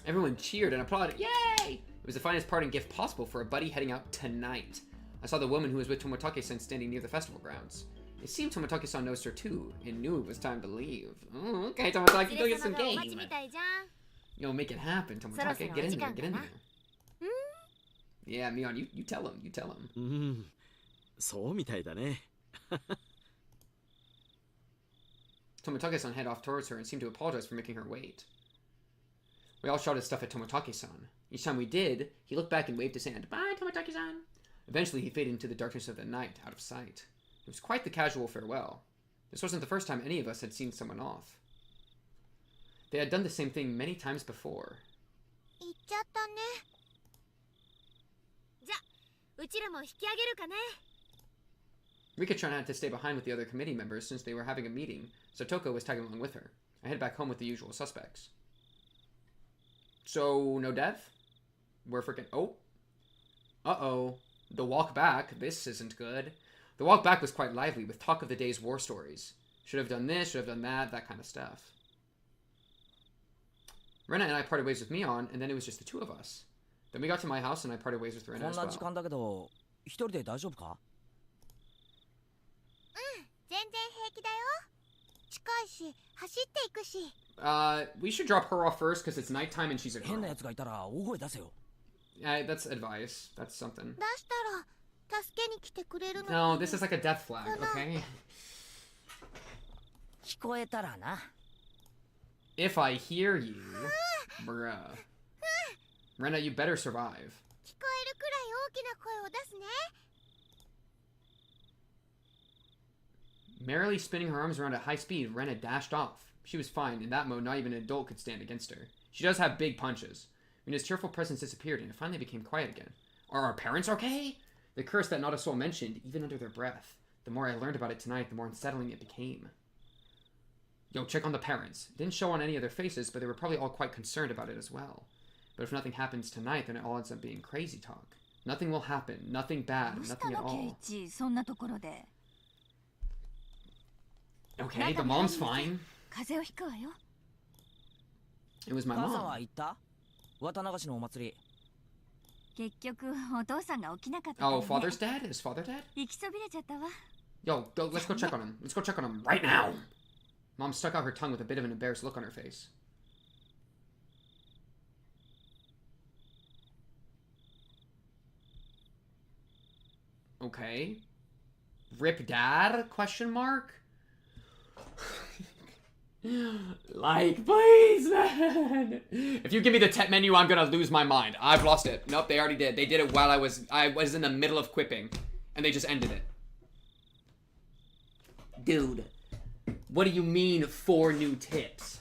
Everyone cheered and applauded. Yay! It was the finest parting gift possible for a buddy heading out tonight. I saw the woman who was with Tomitake-san standing near the festival grounds. It seemed Tomitake-san noticed her too and knew it was time to leave. Oh, okay, Tomitake, go get some game. Yo, make it happen, Tomitake. Get in there, get in there. Yeah, Mion, you tell him, you tell him. そうみたいだね。 Tomitake-san headed off towards her and seemed to apologize for making her wait. We all shouted stuff at Tomitake-san. Each time we did, he looked back and waved his hand. Bye, Tomitake-san! Eventually, he faded into the darkness of the night, out of sight. It was quite the casual farewell. This wasn't the first time any of us had seen someone off. They had done the same thing many times before. Rika-chan had to stay behind with the other committee members since they were having a meeting, so Toko was tagging along with her. I headed back home with the usual suspects. So, no death? We're freaking... Oh. Uh-oh. The walk back. This isn't good. The walk back was quite lively, with talk of the day's war stories. Should have done this, should have done that, that kind of stuff. Rena and I parted ways with Mion, and then it was just the two of us. Then we got to my house, and I parted ways with Rena as well. We should drop her off first because it's nighttime and she's a girl. That's advice. That's something. No, this is like a death flag, okay? If I hear you, bruh. Rena, you better survive. Merrily spinning her arms around at high speed, Rena dashed off. She was fine. In that mode, not even an adult could stand against her. She does have big punches. Rena's cheerful presence disappeared, and it finally became quiet again. Are our parents okay? The curse that not a soul mentioned, even under their breath. The more I learned about it tonight, the more unsettling it became. Yo, check on the parents. It didn't show on any of their faces, but they were probably all quite concerned about it as well. But if nothing happens tonight, then it all ends up being crazy talk. Nothing will happen. Nothing bad. Nothing at all. Okay, the mom's fine. It was my mom. Oh, father's dead? Is father dead? Yo, go, let's go check on him. Let's go check on him right now. Mom stuck out her tongue with a bit of an embarrassed look on her face. Okay. Rip dad? Question mark? Like, please, man. If you give me the tech menu, I'm gonna lose my mind. I've lost it. Nope, they already did. They did it while I was in the middle of quipping, and they just ended it. Dude, what do you mean 4 new tips?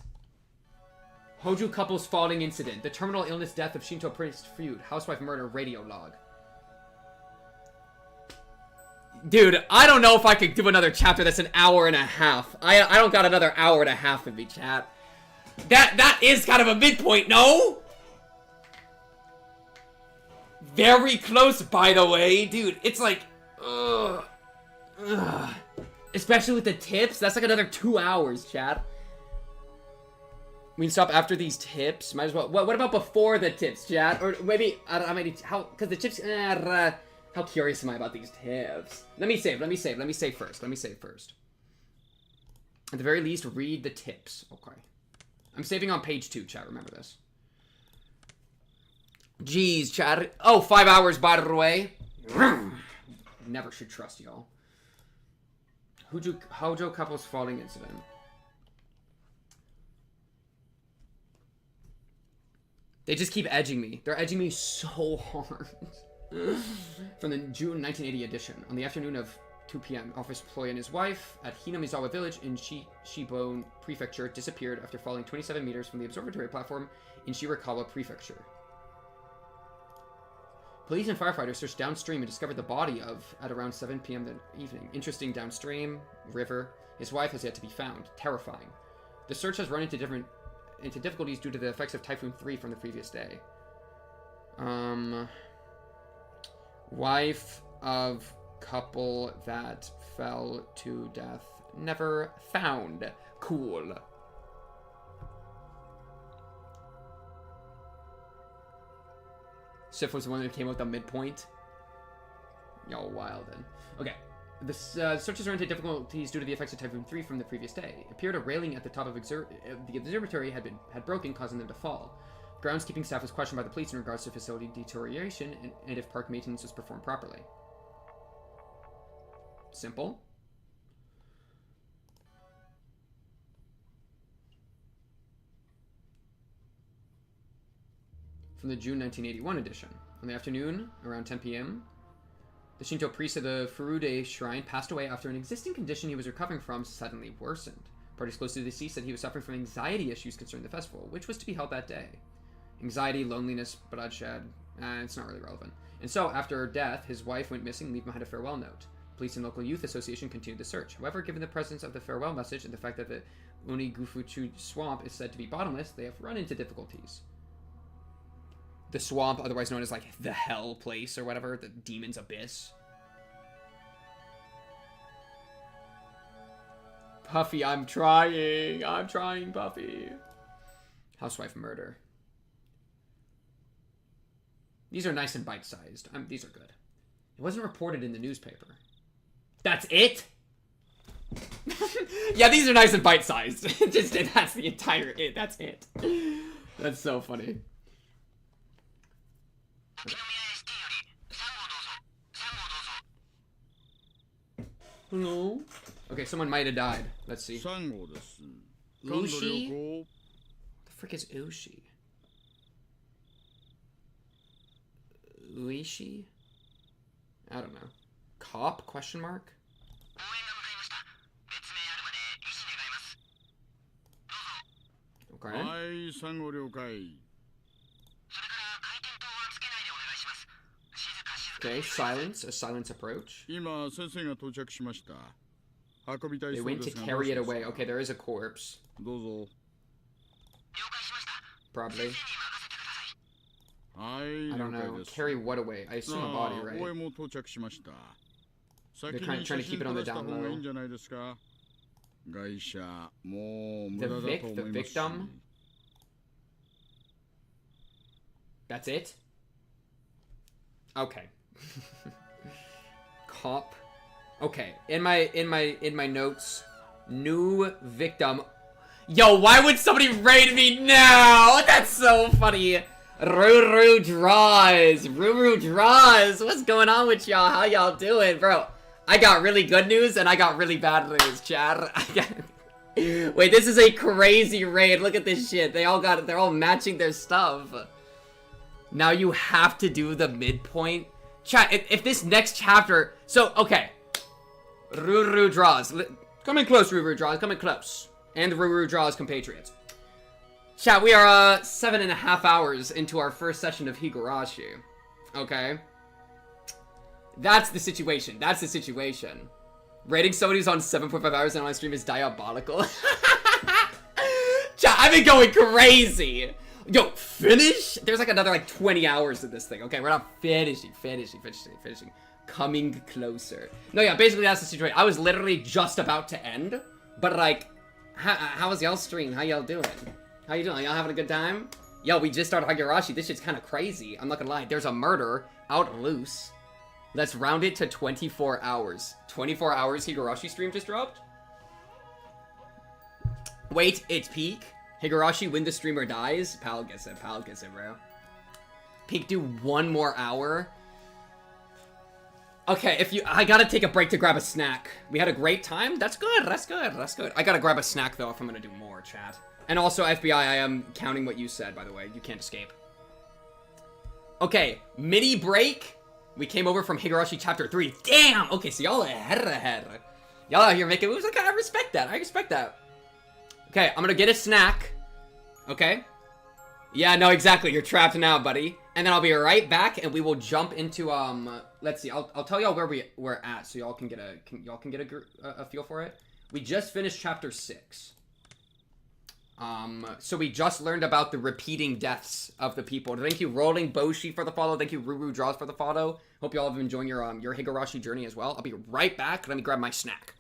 Hojo couple's falling incident. The terminal illness death of Shinto priest feud. Housewife murder radio log. Dude, I don't know if I could do another chapter that's an hour and a half. I don't got another hour and a half in me, chat. That is kind of a midpoint, no? Very close, by the way. Dude, it's like... Especially with the tips, that's like another 2 hours, chat. We can stop after these tips. Might as well... What about before the tips, chat? Or maybe... I don't know, how... Because the tips... How curious am I about these tips? Let me save first. At the very least, read the tips. Okay. I'm saving on page 2, chat. Remember this. Jeez, chat. Oh, 5 hours, by the way. Never should trust y'all. Hojo couple's falling incident. They just keep edging me. They're edging me so hard. From the June 1980 edition. On the afternoon of 2 p.m., office employee and his wife at Hinamizawa village in Shibon Prefecture disappeared after falling 27 meters from the observatory platform in Shirakawa Prefecture. Police and firefighters searched downstream and discovered the body of at around 7 p.m. that evening. Interesting, downstream, river. His wife has yet to be found. Terrifying. The search has run into difficulties due to the effects of Typhoon 3 from the previous day. Wife of couple that fell to death. Never found. Cool. Sif was the one that came up with the midpoint. Y'all wild then. Okay. The searches ran into difficulties due to the effects of Typhoon 3 from the previous day. It appeared a railing at the top of the observatory had broken, causing them to fall. Groundskeeping staff was questioned by the police in regards to facility deterioration and if park maintenance was performed properly. Simple. From the June 1981 edition. In the afternoon, around 10 p.m., the Shinto priest of the Furude shrine passed away after an existing condition he was recovering from suddenly worsened. Parties close to the deceased said he was suffering from anxiety issues concerning the festival, which was to be held that day. Anxiety, loneliness, bloodshed, it's not really relevant. And so, after death, his wife went missing, leaving behind a farewell note. Police and local youth association continued the search. However, given the presence of the farewell message and the fact that the Unigufuchu swamp is said to be bottomless, they have run into difficulties. The swamp, otherwise known as like the hell place or whatever, the demon's abyss. Puffy, I'm trying, Puffy. Housewife murder. These are nice and bite-sized. These are good. It wasn't reported in the newspaper. That's it? Yeah, these are nice and bite-sized. Just that's the entire it. That's it. That's so funny. Hello? Okay, someone might have died. Let's see. Ushi? The frick is Ushi? Uishi? I don't know. Cop? Question mark? Okay. Okay, silence. A silence approach. They went to carry it away. Okay, there is a corpse. Probably. I don't know. Carry what away? I assume a body, right? They're kind of trying to keep it on the down low. The victim? That's it? Okay. Cop. Okay. In my notes, new victim. Yo, why would somebody raid me now? That's so funny. Ruru draws. What's going on with y'all? How y'all doing, bro? I got really good news and I got really bad news, Chad. Wait, this is a crazy raid. Look at this shit. They're all matching their stuff. Now you have to do the midpoint. Chat, if this next chapter... So, okay. Ruru draws. Come in close, Ruru draws. Come in close. And Ruru draws compatriots. Chat, we are 7.5 hours into our first session of Higurashi. Okay? That's the situation. That's the situation. Rating somebody who's on 7.5 hours and on stream is diabolical. Chat, I've been going crazy. Yo, finish? There's like another like 20 hours of this thing. Okay, we're not finishing. Coming closer. No, yeah, basically that's the situation. I was literally just about to end. But like, how was y'all stream? How y'all doing? How you doing? Y'all having a good time? Yo, we just started Higurashi. This shit's kind of crazy. I'm not gonna lie. There's a murder out loose. Let's round it to 24 hours. 24 hours Higurashi stream just dropped? Wait, it's peak? Higurashi, when the streamer dies? Pal gets it, bro. Peak, do 1 more hour? Okay, I gotta take a break to grab a snack. We had a great time? That's good. I gotta grab a snack, though, if I'm gonna do more, chat. And also, FBI, I am counting what you said, by the way. You can't escape. Okay, mini break. We came over from Higurashi chapter 3. Damn! Okay, so y'all ahead. Y'all out here making moves. Okay, I respect that. Okay, I'm gonna get a snack. Okay? Yeah, no, exactly. You're trapped now, buddy. And then I'll be right back, and we will jump into, let's see. I'll tell y'all where we're at, so y'all can get a feel for it. We just finished chapter 6. So we just learned about the repeating deaths of the people. Thank you, Rolling Boshi, for the follow. Thank you, Ruru Draws, for the follow. Hope you all have been enjoying your Higurashi journey as well. I'll be right back. Let me grab my snack.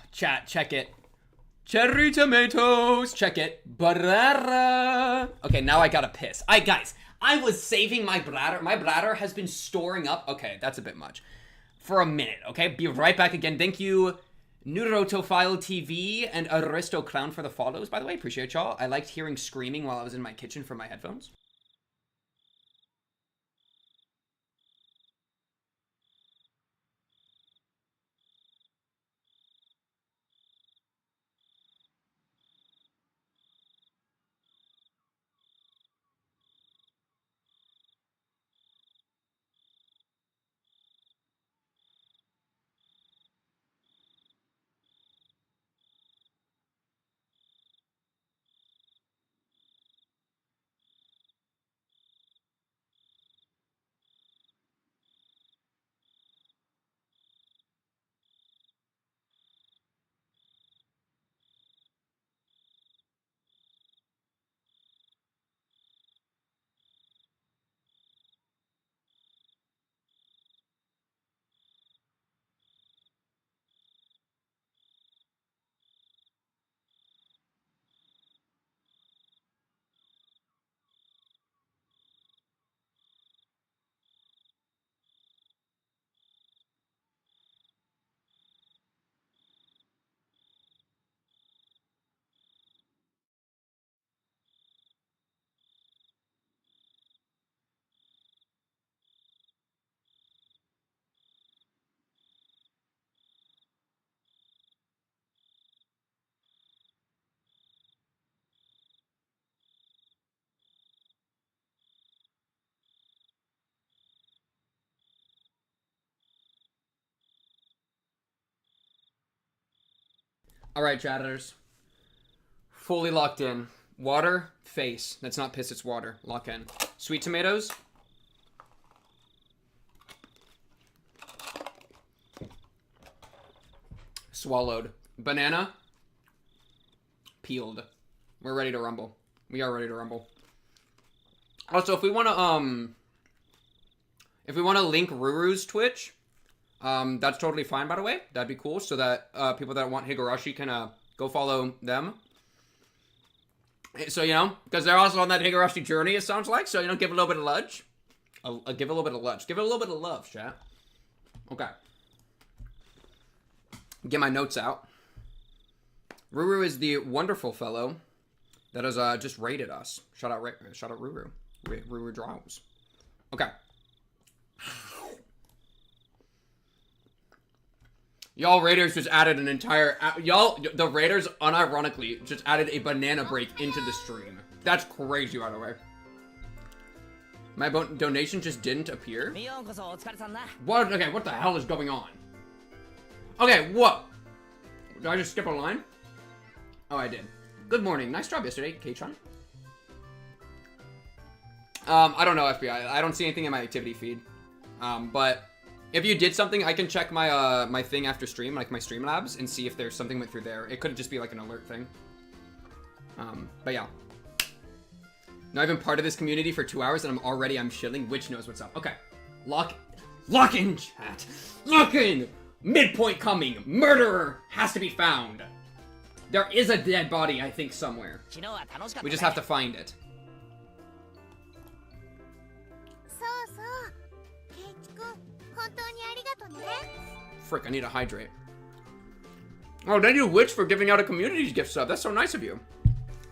Chat, check it. Cherry tomatoes, check it. Bladder. Okay, now I gotta piss. Guys, I was saving my bladder. My bladder has been storing up. Okay, that's a bit much. For a minute, okay? Be right back again. Thank you, Neurotophile TV and Aristo Clown for the follows, by the way. Appreciate y'all. I liked hearing screaming while I was in my kitchen from my headphones. All right, chatters. Fully locked in. Water, face. That's not piss, it's water. Lock in. Sweet tomatoes. Swallowed. Banana. Peeled. We're ready to rumble. We are ready to rumble. Also, if we want to link Ruru's Twitch, that's totally fine, by the way. That'd be cool, so that people that want Higurashi can go follow them. So, you know, because they're also on that Higurashi journey, it sounds like. So, you know, give a little bit of ludge. Give a little bit of ludge. Give it a little bit of love, chat. Okay. Get my notes out. Ruru is the wonderful fellow that has just raided us. Shout out Ruru. Ruru draws. Okay. Y'all Raiders just added an entire... the Raiders, unironically, just added a banana break into the stream. That's crazy, by the way. My donation just didn't appear? What? Okay, what the hell is going on? Okay, whoa. Did I just skip a line? Oh, I did. Good morning. Nice job yesterday, K-Chan. I don't know, FBI. I don't see anything in my activity feed. But... if you did something, I can check my my thing after stream, like my Streamlabs, and see if there's something went through there. It could just be like an alert thing. But yeah. Not even part of this community for 2 hours and I'm chilling. Witch knows what's up. Okay. Lock in, chat. Lock in! Midpoint coming. Murderer has to be found. There is a dead body, I think, somewhere. We just have to find it. Frick, I need to hydrate. Oh, thank you, Witch, for giving out a community gift sub. That's so nice of you.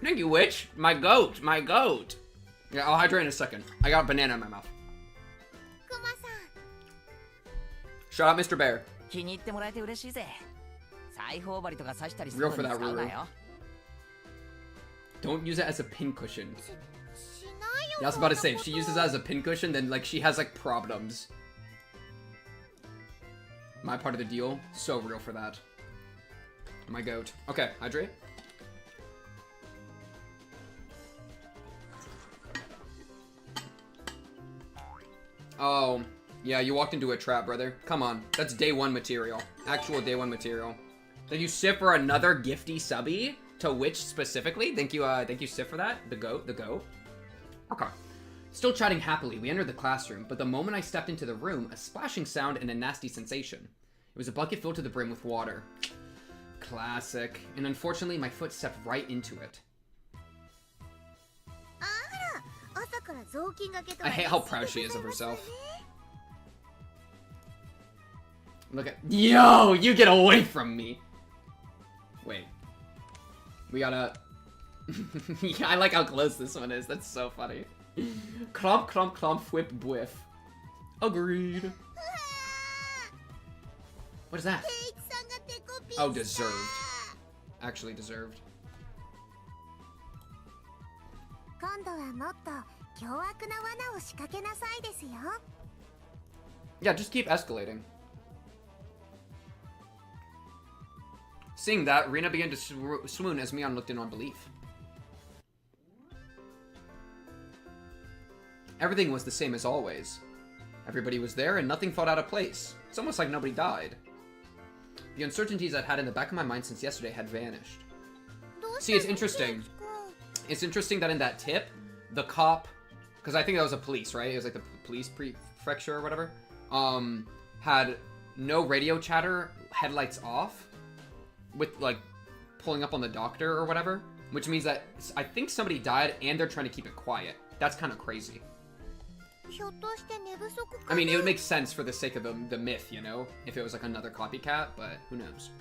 Thank you, Witch. My goat. My goat. Yeah, I'll hydrate in a second. I got a banana in my mouth. Shut up, Mr. Bear. Real for that, Ruru. Don't use it as a pincushion. Yeah, I was about to say, if she uses that as a pincushion, then, like, she has, like, problems. My part of the deal. So real for that. My goat. Okay, hydrate. Oh, yeah, you walked into a trap, brother. Come on, that's day one material. Actual day one material. Thank you, Sif, for another gifty subby to Witch specifically. Thank you, Sif, for that. The goat. Okay. Still chatting happily, we entered the classroom, but the moment I stepped into the room, a splashing sound and a nasty sensation. It was a bucket filled to the brim with water. Classic. And unfortunately, my foot stepped right into it. I hate how proud she is of herself. Look at— Yo! You get away from me! Wait. We gotta— Yeah, I like how close this one is. That's so funny. Clomp, clomp, clomp, whip, whiff. Agreed. What is that? Oh, deserved. Actually deserved. Yeah, just keep escalating. Seeing that, Rina began to swoon as Mion looked in unbelief. Everything was the same as always. Everybody was there and nothing felt out of place. It's almost like nobody died. The uncertainties I'd had in the back of my mind since yesterday had vanished. See, it's interesting. It's interesting that in that tip, the cop, because I think that was a police, right? It was like the police prefecture or whatever, had no radio chatter, headlights off, with like pulling up on the doctor or whatever, which means that I think somebody died and they're trying to keep it quiet. That's kind of crazy. I mean, it would make sense for the sake of the myth, you know? If it was like another copycat, but who knows?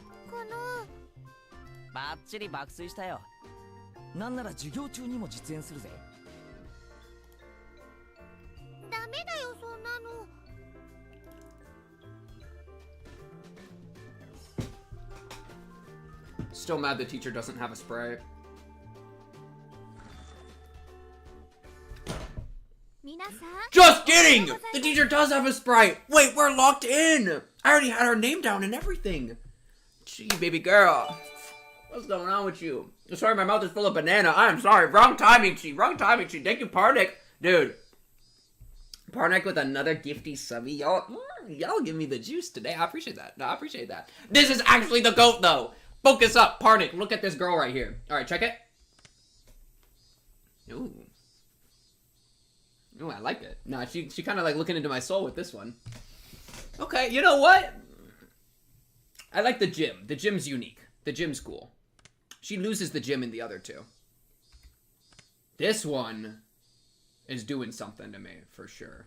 Still mad the teacher doesn't have a spray. Just kidding! The teacher does have a Sprite! Wait, we're locked in! I already had her name down and everything! Gee, baby girl. What's going on with you? Sorry, my mouth is full of banana. I'm sorry. Wrong timing, Chi. Wrong timing, Chi. Thank you, Parnik. Dude. Parnik with another gifty subby. Y'all give me the juice today. I appreciate that. No, I appreciate that. This is actually the goat, though. Focus up, Parnik. Look at this girl right here. Alright, check it. Ooh. Oh, I like it. Nah, she kind of like looking into my soul with this one. Okay, you know what? I like the gym. The gym's unique. The gym's cool. She loses the gym in the other two. This one is doing something to me, for sure.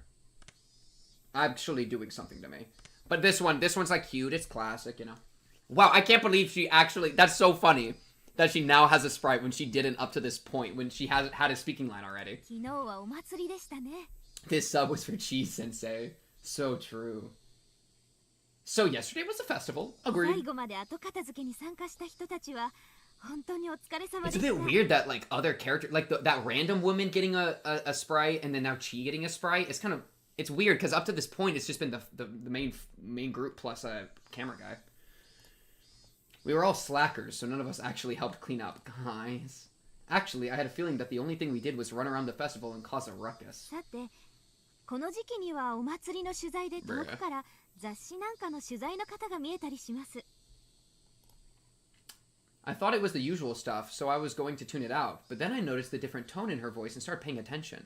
Actually doing something to me. But this one's like cute. It's classic, you know. Wow, I can't believe she actually... That's so funny. That she now has a Sprite when she didn't up to this point, when she had a speaking line already. This sub was for Chi Sensei. So true. So yesterday was a festival. Agreed. It's a bit weird that like other characters, like that random woman getting a Sprite and then now Chi getting a Sprite. It's kind of, it's weird because up to this point it's just been the main group plus a camera guy. We were all slackers, so none of us actually helped clean up. Guys. Actually, I had a feeling that the only thing we did was run around the festival and cause a ruckus. I thought it was the usual stuff, so I was going to tune it out. But then I noticed the different tone in her voice and started paying attention.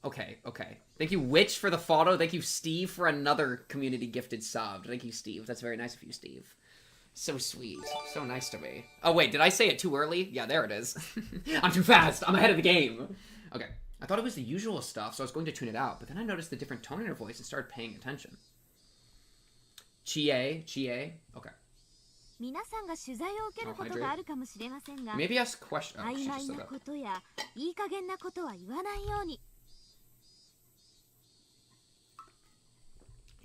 Okay, okay. Thank you, Witch, for the photo. Thank you, Steve, for another community gifted sub. Thank you, Steve. That's very nice of you, Steve. So sweet. So nice to me. Oh, wait, did I say it too early? Yeah, there it is. I'm too fast. I'm ahead of the game. Okay. I thought it was the usual stuff, so I was going to tune it out. But then I noticed the different tone in her voice and started paying attention. Chie. Okay. 皆さんが取材を受けることがあるかもしれませんが、 Maybe ask question. Oh, 曖 she 昧 just said な that. ことやいい加減なことは言わないように。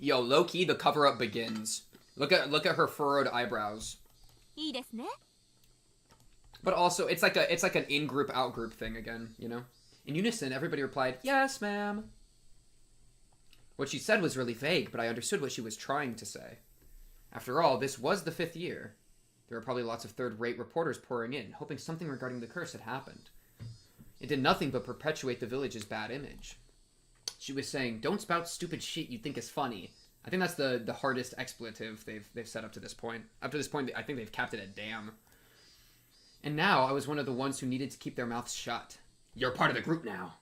Yo, low key, the cover up begins. Look at her furrowed eyebrows. いいですね。 But also, it's like an in-group, out-group thing again, you know? In unison, everybody replied, "Yes, ma'am." What she said was really vague, but I understood what she was trying to say. After all, this was the 5th year. There were probably lots of third-rate reporters pouring in, hoping something regarding the curse had happened. It did nothing but perpetuate the village's bad image. She was saying, "Don't spout stupid shit you think is funny." I think that's the hardest expletive they've set up to this point. Up to this point, I think they've capped it at damn. And now I was one of the ones who needed to keep their mouths shut. You're part of the group now.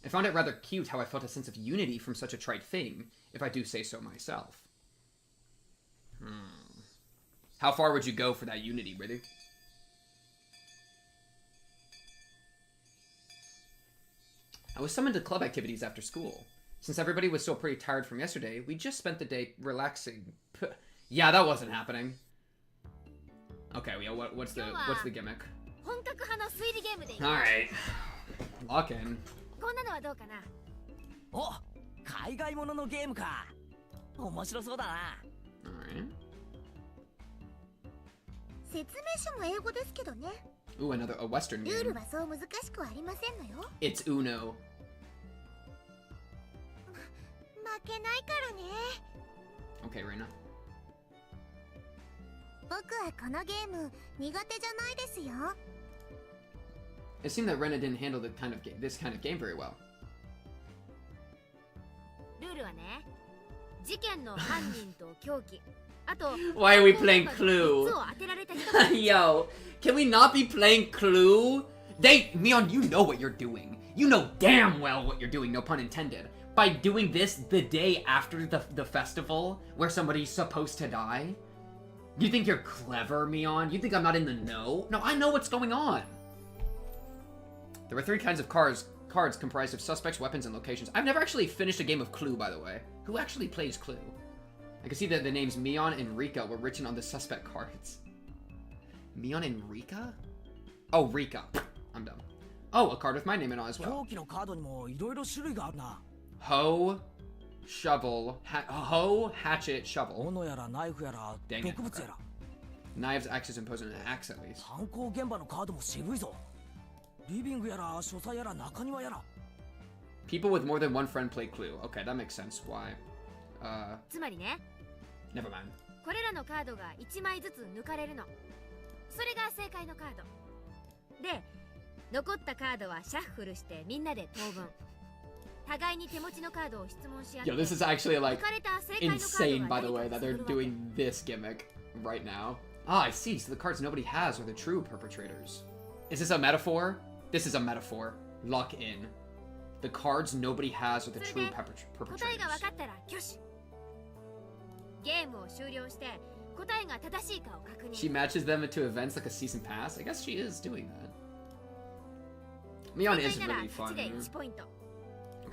I found it rather cute how I felt a sense of unity from such a trite thing, if I do say so myself. How far would you go for that unity, really? I was summoned to club activities after school. Since everybody was still pretty tired from yesterday, we just spent the day relaxing. Yeah, that wasn't happening. Okay, yeah, what's the gimmick? 本格派の推理ゲームで。 Alright. Lock in. こんなのはどうかな。お、海外もののゲームか。面白そうだな。Alright. 説明書も英語ですけどね。 Ooh, a Western ルール game. はそう難しくはありませんのよ。 It's Uno. 負けないからね。 Okay, Reina. 僕はこのゲーム苦手じゃないですよ。 It seemed that Rena didn't handle this kind of game very well. ルールはね、事件の犯人と凶器、あと Why are we playing Clue? 3つを当てられた人が Yo, can we not be playing Clue? Mion, you know what you're doing. You know damn well what you're doing, no pun intended. By doing this the day after the festival, where somebody's supposed to die? You think you're clever, Mion? You think I'm not in the know? No, I know what's going on. There were 3 kinds of cards comprised of suspects, weapons, and locations. I've never actually finished a game of Clue, by the way. Who actually plays Clue? I can see that the names Mion and Rika were written on the suspect cards. Mion and Rika? Oh, Rika. I'm dumb. Oh, a card with my name in it as well. 凶器のカードにもいろいろ種類があるな。 Hoe, shovel, hoe, hatchet, shovel. 斧やらナイフやら Dang it, 毒物やら。 Knives, axes, and posing an axe at least. 犯行現場のカードも渋いぞ。リビングやら書斎やら中庭やら。 People with more than one friend play Clue. Okay, that makes sense. Why? つまりね、 Never mind. これらのカードが1枚ずつ抜かれるの。それが正解のカード。で、残ったカードはシャッフルしてみんなで当分。互いに手持ちのカードを質問し合って。 Yo, this is actually like 抜かれた正解のカードは insane, by the way, 誰 that かに they're 譲るわけ。 doing this gimmick right now. Ah, I see. So the cards nobody has are the true perpetrators. Is this a metaphor? This is a metaphor. Lock in. The cards nobody has are the true 答え perpetrators. が分かったら挙手。ゲームを終了して答えが正しいかを確認。 She matches them into events like a season pass. I guess she is doing that. Mion 正 is 解なら really 勝 fun. ちで1ポイント。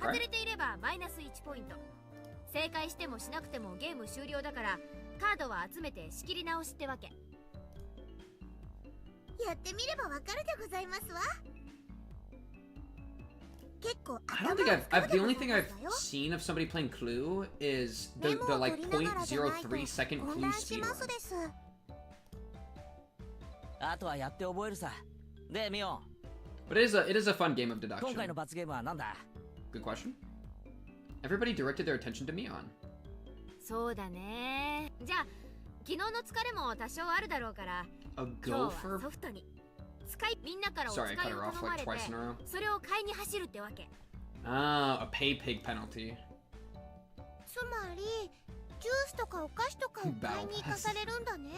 外れていればマイナス1ポイント。正解してもしなくてもゲーム終了だからカードは集めて仕切り直しってわけ。やってみればわかるでございますわ。結構 I don't think I've the only thing I've seen of somebody playing Clue is the like 0.03 second 混 Clue 乱し speed ます run. です。あとはやって覚えるさ。で、ミオン。 But it is a fun game of 今 deduction. 回の罰ゲームは何だ？ Good question. Everybody directed their attention to Mion. そうだね。じゃあ昨日の疲れも多少あるだろうから A 今日は gopher? ソフトに使いみんなからお使 Sorry, I い cut を her off 頼ま like れて twice in a row. それを買いに走るってわけ。 Ah, a pay pig penalty. つまりジュースとかお菓子とかを買いに行かされるんだね。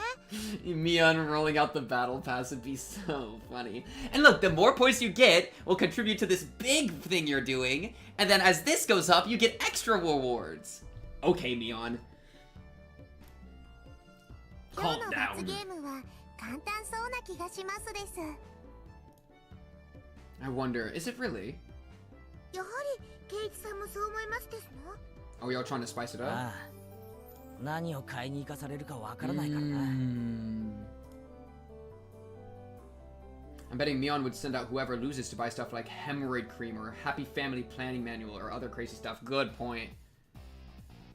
Mion rolling out the battle pass would be so funny. And look, the more points you get will contribute to this big thing you're doing, and then as this goes up, you get extra rewards. Okay, Mion. 今日 Calm の罰 down. ゲームは簡単そうな気がしますです。 I wonder, is it really? やはりケイチさんもそう思いますですの？ Are we all trying to spice it up? ああ、何を買いに行かされるかわからないからな。I'm betting Mion would send out whoever loses to buy stuff like hemorrhoid cream or happy family planning manual or other crazy stuff. Good point.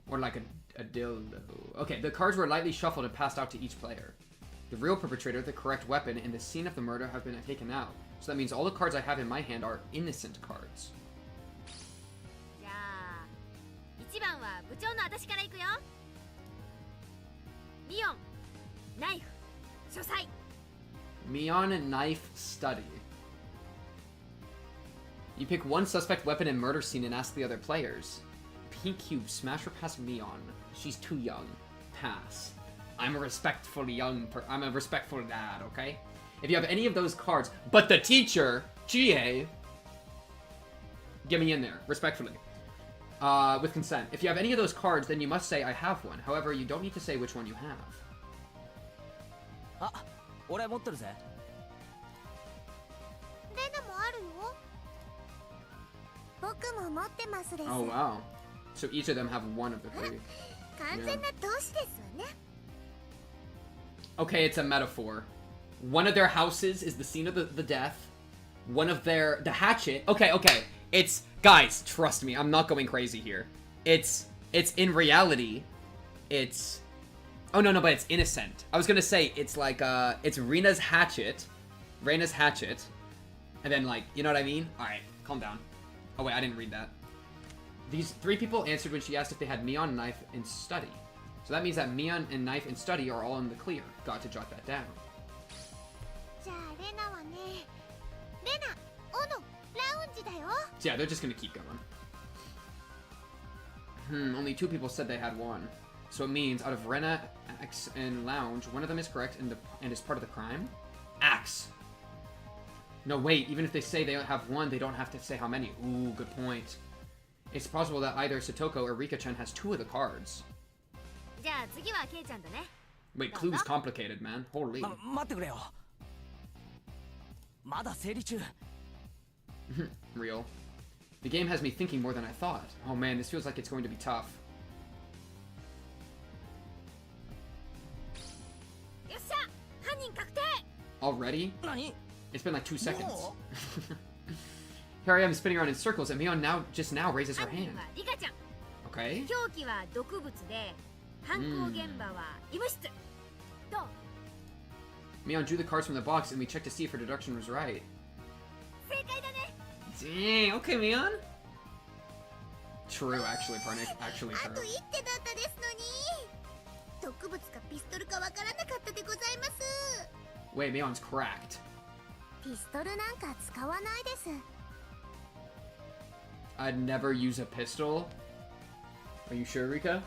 Or like a dildo. Okay, the cards were lightly shuffled and passed out to each player. The real perpetrator, the correct weapon, and the scene of the murder have been taken out. So that means all the cards I have in my hand are innocent cards. じゃあ1番は部長の私から行くよ。ミオン、ナイフ、書斎。 Mion Knife Study. You pick one suspect weapon and murder scene and ask the other players. Pink cube, smash or pass Mion. She's too young. Pass. I'm a respectful dad, okay? If you have any of those cards, but the teacher, Chie, get me in there, respectfully. With consent. If you have any of those cards, then you must say, I have one. However, you don't need to say which one you have. あ、俺持ってるぜ。レナもあるよ。僕も持ってますです。 Oh, wow. So each of them have one of the three. 完全な同志ですわね。 Okay, it's a metaphor. One of their houses is the scene of the death. One of the hatchet. Okay. It's, guys, trust me, I'm not going crazy here. It's in reality, it's, oh no, but it's innocent. I was gonna say, it's like, it's Reina's hatchet, and then like, you know what I mean? Alright, calm down. Oh wait, I didn't read that. These three people answered when she asked if they had Mion, Knife, and Study. So that means that Mion and Knife and Study are all in the clear. Got to jot that down. じゃあレナはね、レナ、オノ、ラウンジだよ。 So yeah, they're just gonna keep going. Only two people said they had one. So it means out of Rena, Axe, and Lounge, one of them is correct and is part of the crime? Axe. No, wait, even if they say they have one, they don't have to say how many. Ooh, good point. It's possible that either Satoko or Rika-chan has two of the cards. じゃあ次はケイちゃんだね。 Wait, clue's complicated, man. Holy. 待ってくれよ。まだ整理中。Real. The game has me thinking more than I thought. Oh man, this feels like it's going to be tough. よっしゃ、犯人確定。 Already? 何？ It's been like 2 seconds. Here I am spinning around in circles, and Mion just now raises her 犯人 hand. はリカちゃん。 Okay. 凶器は毒物で、犯行現場は医務室。どう？ Mion drew the cards from the box, and we checked to see if her deduction was right. 正解だね。 Dang, okay, Mion. True, actually, Parnik. Actually あと true. 一手だったですのに。毒物かピストルかわからなかったでございます。 Wait, Mion's cracked. ピストルなんか使わないです。 I'd never use a pistol. Are you sure, Rika?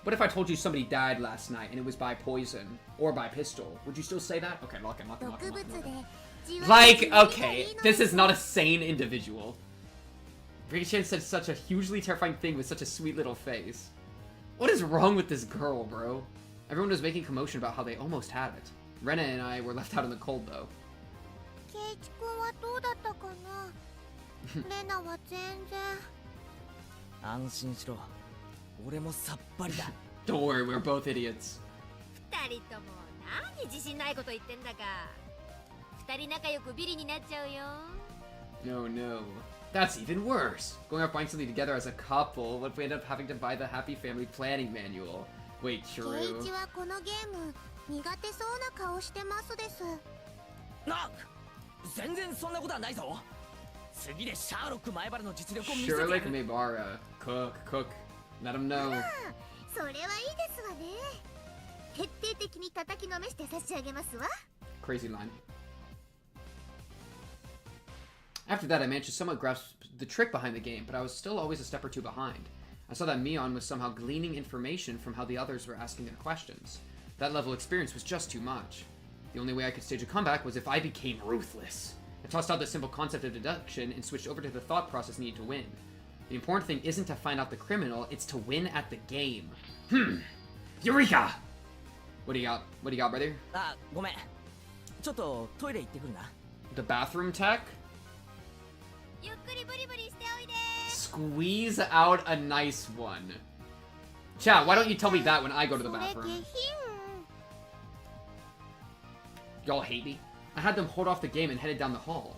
What if I told you somebody died last night and it was by poison or by pistol? Would you still say that? Okay, lock him. 毒物で Like, okay, this is not a sane individual. Rika-chan said such a hugely terrifying thing with such a sweet little face. What is wrong with this girl, bro? Everyone was making commotion about how they almost had it. Rena and I were left out in the cold, though. ケイチ君はどうだったかな。レナは全然。安心しろ。俺もさっぱりだ。Don't worry, we're both idiots. 二人とも何自信ないこと言ってんだか。二人仲良くビリになっちゃうよ。 No. That's even worse. Going out buying something together as a couple, what if we end up having to buy the Happy Family Planning Manual? Wait, ケイ true. チはこのゲーム苦手そうな顔してますです。な、全然そんなことはないぞ。次でシャーロック前原の実力を見せてやる。Sherlock Mibara. Cook. Let him know. それはいいですわね。徹底的に叩きのめして差し上げますわ。 Crazy line. After that, I managed to somewhat grasp the trick behind the game, but I was still always a step or two behind. I saw that Mion was somehow gleaning information from how the others were asking their questions. That level of experience was just too much. The only way I could stage a comeback was if I became ruthless. I tossed out the simple concept of deduction and switched over to the thought process needed to win. The important thing isn't to find out the criminal, it's to win at the game. Eureka! What do you got? What do you got, brother? あ、ごめん。ちょっとトイレ行ってくるな。The bathroom tech? ゆっくりブリブリしておいで。 Squeeze out a nice one. Chat, why don't you tell me that when I go to the bathroom? Y'all hate me? I had them hold off the game and headed down the hall.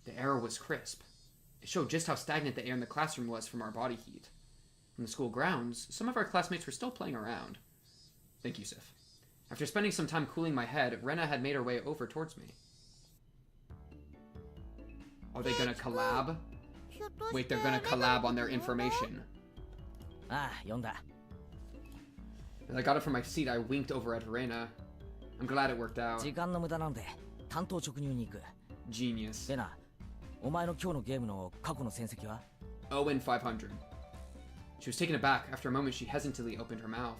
The air was crisp. It showed just how stagnant the air in the classroom was from our body heat. In the school grounds, some of our classmates were still playing around. Thank you, Sif. After spending some time cooling my head, Rena had made her way over towards me. Are they gonna collab? Wait, they're gonna collab on their information. ああ、読んだ。 As I got up from my seat, I winked over at Rena. I'm glad it worked out. 時間の無駄なので担当直入に行く。 Genius. レナ、お前の今日のゲームの過去の戦績は 0-500. She was taken aback. After a moment, she hesitantly opened her mouth.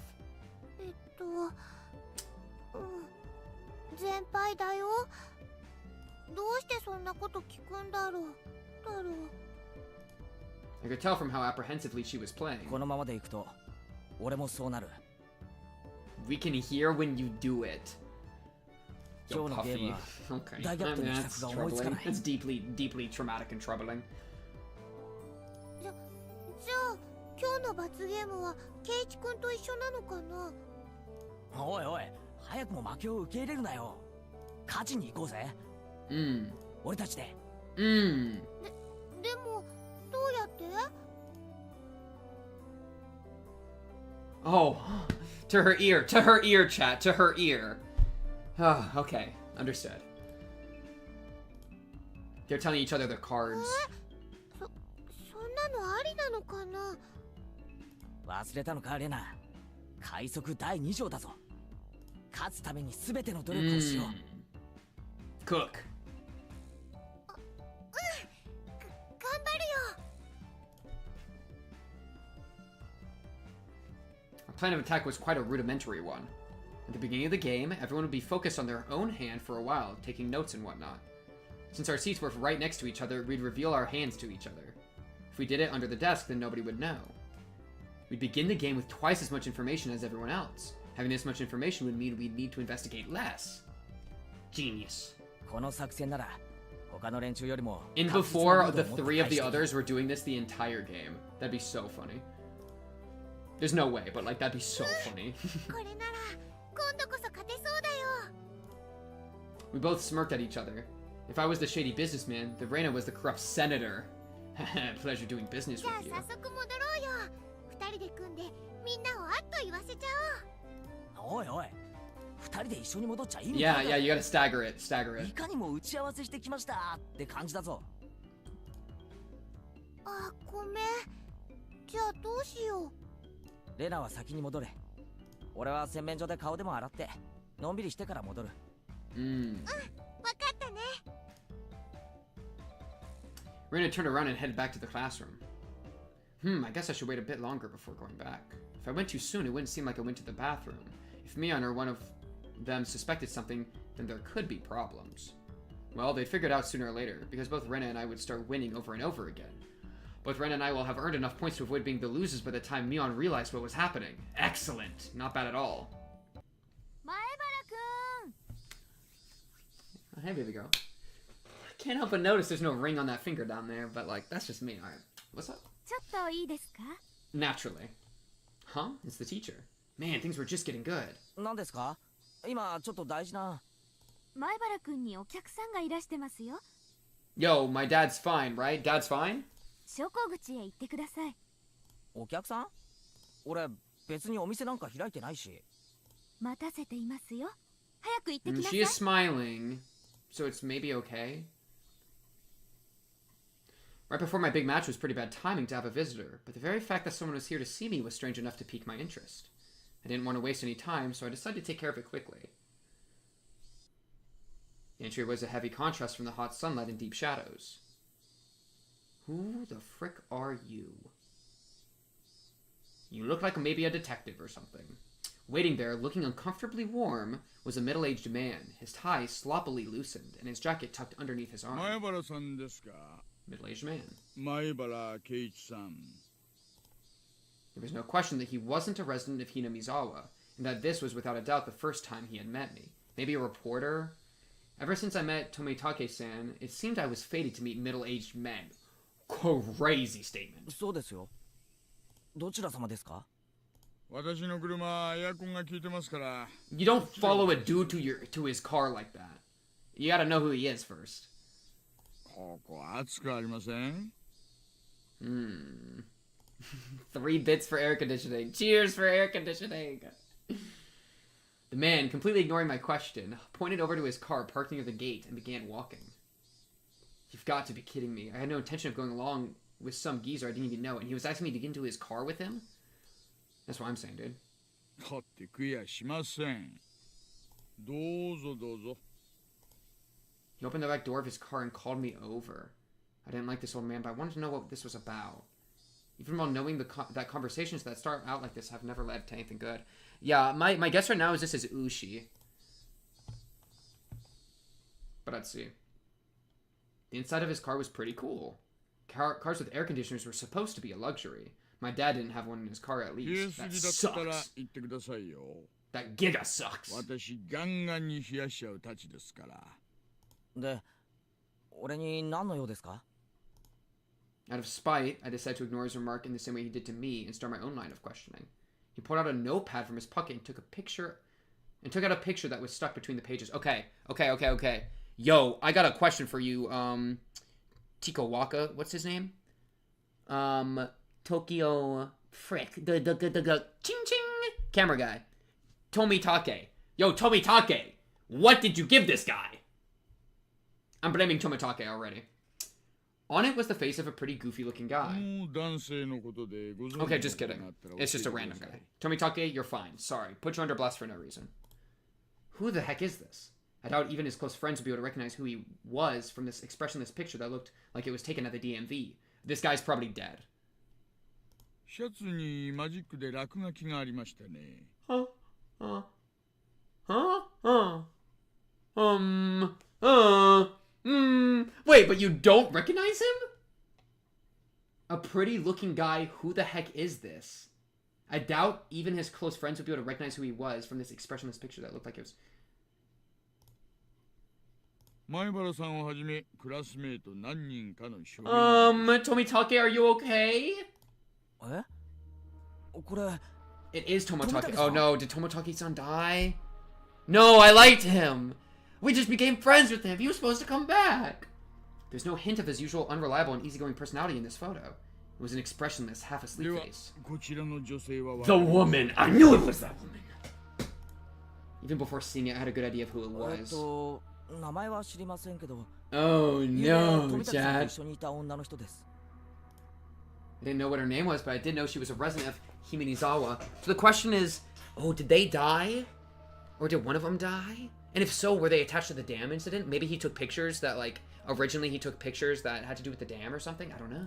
全敗だよ。どうしてそんなこと聞くんだろう。I could tell from how apprehensively she was playing. このままでいくと俺もそうなる。 We can hear when you do it. Yo, 今日のゲーム Puffy. は Okay. 大逆転の秘 That's 策が思いつか troubling. ない。 That's deeply traumatic and troubling. じゃあ今日の罰ゲームはケイチ君と一緒なのかな。おいおい、早くも負けを受け入れるなよ。勝ちに行こうぜ。俺たちで。でもどうやって？ Oh, to her ear, chat, to her ear. Oh, okay, understood. They're telling each other their cards. そんなのありなのかな。忘れたのかレナ。快速第2条だぞ。勝つために全ての努力をしよう。Cook. 頑張るよ。 Our plan of attack was quite a rudimentary one. At the beginning of the game, everyone would be focused on their own hand for a while, taking notes and whatnot. Since our seats were right next to each other, we'd reveal our hands to each other. If we did it under the desk, then nobody would know. We'd begin the game with twice as much information as everyone else. Having this much information would mean we'd need to investigate less. Genius. この作戦なら他の連中よりも And before the three of the others were doing this the entire game. That'd be so funny. There's no way, but like that'd be so funny. これなら今度こそ勝てそうだよ。 We both smirked at each other. If I was the shady businessman, then Reina was the corrupt senator. Pleasure doing business じゃあ with you. 早速戻ろうよ。二人で組んでみんなをあっと言わせちゃおいおい、二人で一緒に戻っちゃいいのか Yeah, you gotta stagger it. いかにも打ち合わせしてきましたって感じだぞ。おう。あ、ごめん。じゃあどうしよう。レナは先に戻れ。俺は洗面所で顔でも洗ってのんびりしてから戻る。わかったね。 Reina turned around and headed back to the classroom. I guess I should wait a bit longer before going back. If I went too soon, it wouldn't seem like I went to the bathroom. If Mion or one of them suspected something, then there could be problems. Well, they'd figure it out sooner or later, because both Rena and I would start winning over and over again. Both Rena and I will have earned enough points to avoid being the losers by the time Mion realized what was happening. Excellent! Not bad at all. 前原くん。 Oh, hey, baby girl. I can't help but notice there's no ring on that finger down there, but like, that's just me. Alright, what's up? ちょっといいですか？ Naturally. Huh? It's the teacher. Man, things were just getting good. 何ですか？今ちょっと大事な。前原くんにお客さんがいらしてますよ。 Yo, my dad's fine, right? Dad's fine? 昇降口へ行ってください。お客さん？俺別にお店なんか開いてないし。待たせていますよ。早く行ってきなさい。 She is smiling, so it's maybe okay. Right before my big match was pretty bad timing to have a visitor, but the very fact that someone was here to see me was strange enough to pique my interest. I didn't want to waste any time, so I decided to take care of it quickly. The entry was a heavy contrast from the hot sunlight and deep shadows. Who the frick are you? You look like maybe a detective or something. Waiting there, looking uncomfortably warm, was a middle-aged man, his tie sloppily loosened, and his jacket tucked underneath his arm. Middle-aged man. There was no question that he wasn't a resident of Hinamizawa, and that this was without a doubt the first time he had met me. Maybe a reporter? Ever since I met Tomitake-san, it seemed I was fated to meet middle-aged men. Crazy statement. そうですよ。どちら様ですか? You don't follow a dude to his car like that. You gotta know who he is first. Hmm. 3 bits for air conditioning. Cheers for air conditioning. The man, completely ignoring my question, pointed over to his car parked near the gate and began walking. You've got to be kidding me. I had no intention of going along with some geezer I didn't even know, and he was asking me to get into his car with him? That's what I'm saying, dude. He opened the back door of his car and called me over. I didn't like this old man, but I wanted to know what this was about. Even while knowing that conversations that start out like this have never led to anything good. Yeah, my guess right now is this is Ushi. But let's see. The inside of his car was pretty cool. Cars with air conditioners were supposed to be a luxury. My dad didn't have one in his car at least. That sucks. That giga sucks. で、俺に何の用ですか? Out of spite, I decided to ignore his remark in the same way he did to me and start my own line of questioning. He pulled out a notepad from his pocket and took out a picture that was stuck between the pages. Okay. Yo, I got a question for you. Tiko Waka, what's his name? Tokyo frick. The ching ching camera guy. Tomitake. Yo, Tomitake, what did you give this guy? I'm blaming Tomitake already. On it was the face of a pretty goofy-looking guy. Okay, just kidding. It's just a random guy. Tomitake, you're fine. Sorry. Put you under blast for no reason. Who the heck is this? I doubt even his close friends would be able to recognize who he was from this expressionless picture that looked like it was taken at the DMV. This guy's probably dead. Wait, but you don't recognize him? A pretty looking guy, who the heck is this? I doubt even his close friends would be able to recognize who he was from this expressionless picture that looked like it was... Tomitake, are you okay? It is Tomitake. Oh no, did Tomitake-san die? No, I liked him! We just became friends with him. He was supposed to come back. There's no hint of his usual unreliable and easygoing personality in this photo. It was an expressionless, half-asleep face. The woman! I knew it was that woman! Even before seeing it, I had a good idea of who it was. Oh no, Chad. I didn't know what her name was, but I did know she was a resident of Hinamizawa. So the question is, oh, did they die? Or did one of them die? And if so, were they attached to the dam incident? Maybe he took pictures that, like, originally he took pictures that had to do with the dam or something? I don't know.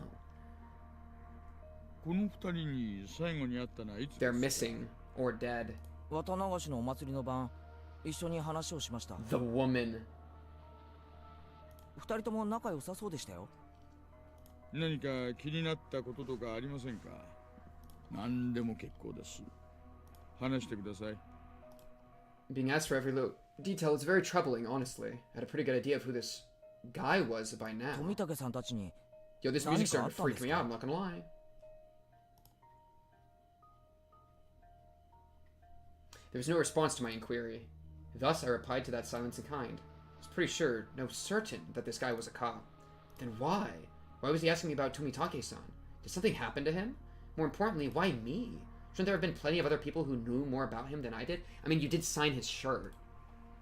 They're missing or dead. The woman. Being asked for every little detail is very troubling, honestly. I had a pretty good idea of who this guy was by now. Yo, this music's starting to freak me out, I'm not gonna lie. There was no response to my inquiry. Thus, I replied to that silence in kind. I was pretty sure, no certain, that this guy was a cop. Then why? Why was he asking me about Tomitake-san? Did something happen to him? More importantly, why me? Shouldn't there have been plenty of other people who knew more about him than I did? I mean, you did sign his shirt.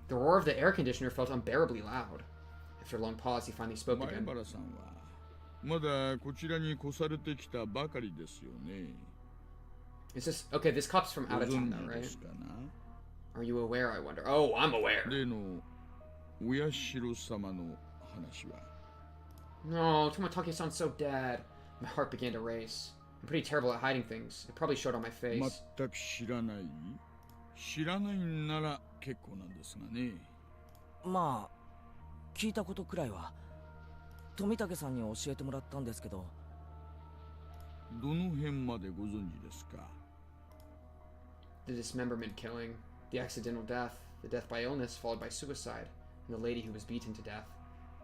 The roar of the air conditioner felt unbearably loud. After a long pause, he finally spoke again. Is this... Okay, this cop's from out of town, though, right? Are you aware, I wonder? Oh, I'm aware. No, Tomitake sounds so dead. My heart began to race. I'm pretty terrible at hiding things. It probably showed on my face. 全く知らない？知らないんなら結構なんですがね。まあ聞いたことくらいは富武さんに教えてもらったんですけど。どの辺までご存知ですか？ The dismemberment killing, the accidental death, the death by illness followed by suicide, and the lady who was beaten to death.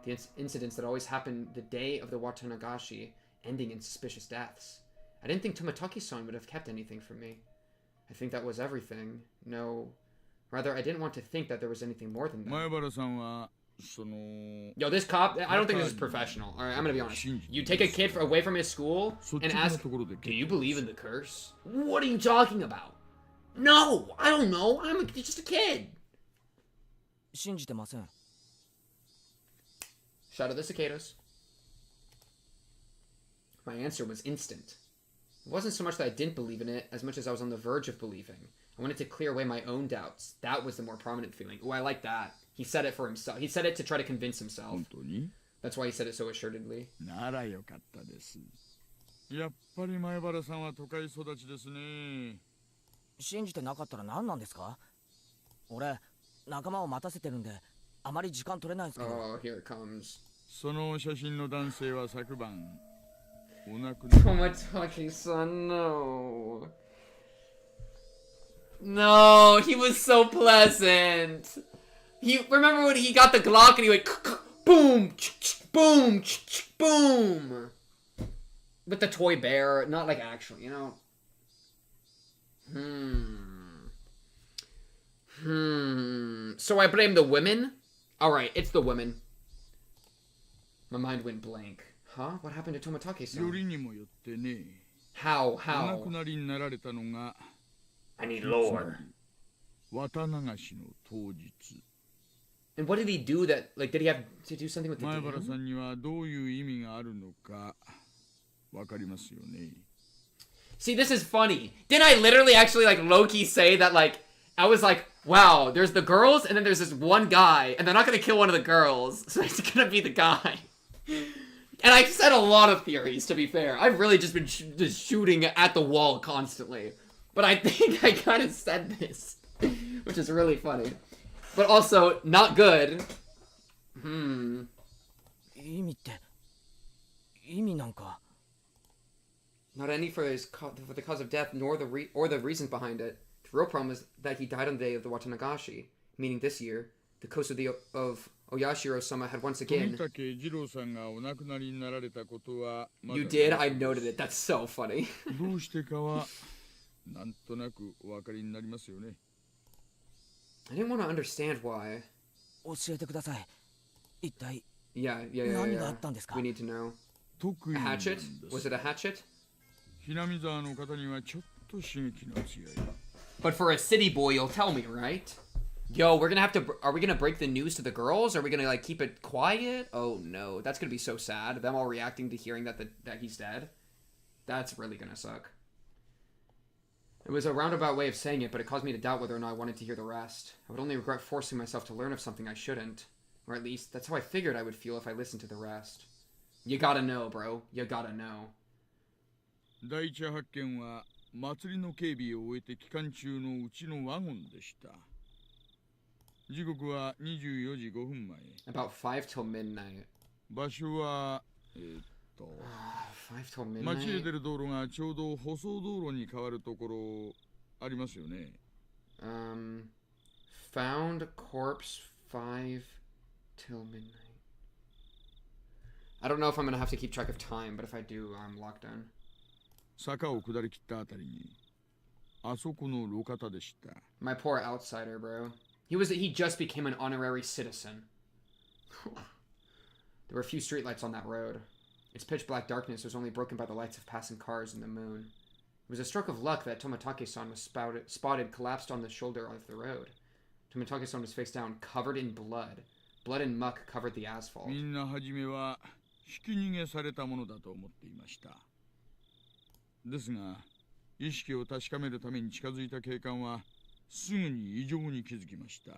The incidents that always happened the day of the Watanagashi, ending in suspicious deaths. I didn't think Tomitake-san would have kept anything from me. I think that was everything. No, rather I didn't want to think that there was anything more than that. 前原さんはその Yo, this cop, I don't think this is professional. Alright, I'm gonna be honest. You take a kid away from his school and ask, do you believe in the curse? What are you talking about? No, I don't know. I'm just a kid. 信じてません。 Shout out the cicadas. My answer was instant. It wasn't so much that I didn't believe in it as much as I was on the verge of believing. I wanted to clear away my own doubts. That was the more prominent feeling. Oh, I like that. He said it for himself. He said it to try to convince himself. 本当に？ That's why he said it so assuredly. ならよかったです。やっぱり前原さんは都会育ちですね。信じてなかったら何なんですか？俺仲間を待たせてるんであまり時間取れないですけど。 Oh, here it comes. その写真の男性は昨晩お亡くなり。Tomitake-san, no. No, he was so pleasant. Remember when he got the Glock and he went boom, boom, boom, with the toy bear, not like actually, you know. So I blame the women. All right, it's the women. My mind went blank. Huh? What happened to Tomitake-san? よりにもよってね。 How? お亡くなりになられたのが。 I need lore. 綿流しの当日。 And what did he do that, like, did he have to do something with the 前原 dam? さんにはどういう意味があるのかわかりますよね。 See, this is funny. Didn't I literally actually, like, low-key say that, like, I was like, wow, there's the girls, and then there's this one guy, and they're not gonna kill one of the girls, so it's gonna be the guy. And I said a lot of theories, to be fair. I've really just been just shooting at the wall constantly. But I think I kind of said this, which is really funny. But also, not good. 意味って意味なんか。 Not any for the cause of death, nor the reasons behind it. The real problem is that he died on the day of the Watanagashi, meaning this year. The coast of Oyashiro-sama had once again... You did? I noted it. That's so funny. どうしてかはなんとなくお分かりになりますよね。 I didn't want to understand why. 教えてください。一体 Yeah. 何があったんですか？ We need to know. 特に A なんで hatchet? す。 Was it a hatchet? Hinamizawaの方にはちょっと刺激の強い。 But for a city boy, you'll tell me, right? Yo, we're gonna have to... Are we gonna break the news to the girls? Are we gonna, like, keep it quiet? Oh, no. That's gonna be so sad. Them all reacting to hearing that he's dead. That's really gonna suck. It was a roundabout way of saying it, but it caused me to doubt whether or not I wanted to hear the rest. I would only regret forcing myself to learn of something I shouldn't. Or at least, that's how I figured I would feel if I listened to the rest. You gotta know, bro. You gotta know. 第一発見は祭りの警備を終えて期間中のうちのワゴンでした。時刻は24時5分前。About 5 till midnight. 場所は5 till midnight? 街へ出る道路がちょうど舗装道路に変わるところありますよね。Found corpse 5 till midnight. I don't know if I'm gonna have to keep track of time, but if I do, I'm locked in. 坂を下り切ったあたりにあそこの路肩でした。 My poor outsider, bro. He just became an honorary citizen. There were a few streetlights on that road. Its pitch black darkness was only broken by the lights of passing cars and the moon. It was a stroke of luck that Tomitake-san was spotted collapsed on the shoulder of the road. Tomitake-san was face down, covered in blood. Blood and muck covered the asphalt. みんな初めはひき逃げされたものだと思っていました。ですが、意識を確かめるために近づいた警官はすぐに異常に気づきました。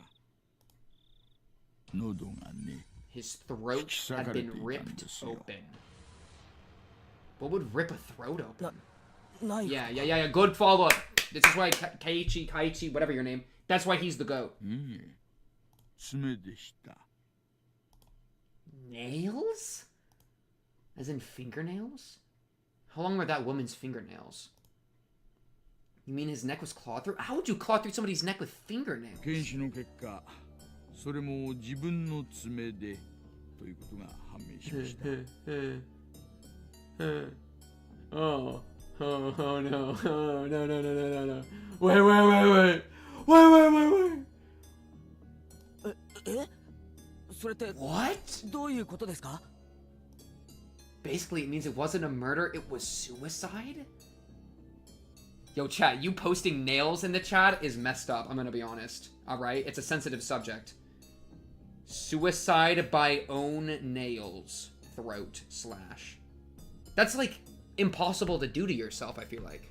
喉がね。 His throat had been ripped open. What would rip a throat open? Yeah. Good follow-up. This is why Kaiichi, whatever your name, that's why he's the GOAT. 爪でした。 Nails? As in fingernails? How long were that woman's fingernails? You mean his neck was clawed through? How would you claw through somebody's neck with fingernails? 検視の結果、それも自分の爪でということが判明しました。Oh no. No. Wait. えそれって What? どういうことですか Basically, it means it wasn't a murder, it was suicide? Yo, chat, you posting nails in the chat is messed up, I'm gonna be honest. Alright? It's a sensitive subject. Suicide by own nails. Throat slash. That's, like, impossible to do to yourself, I feel like.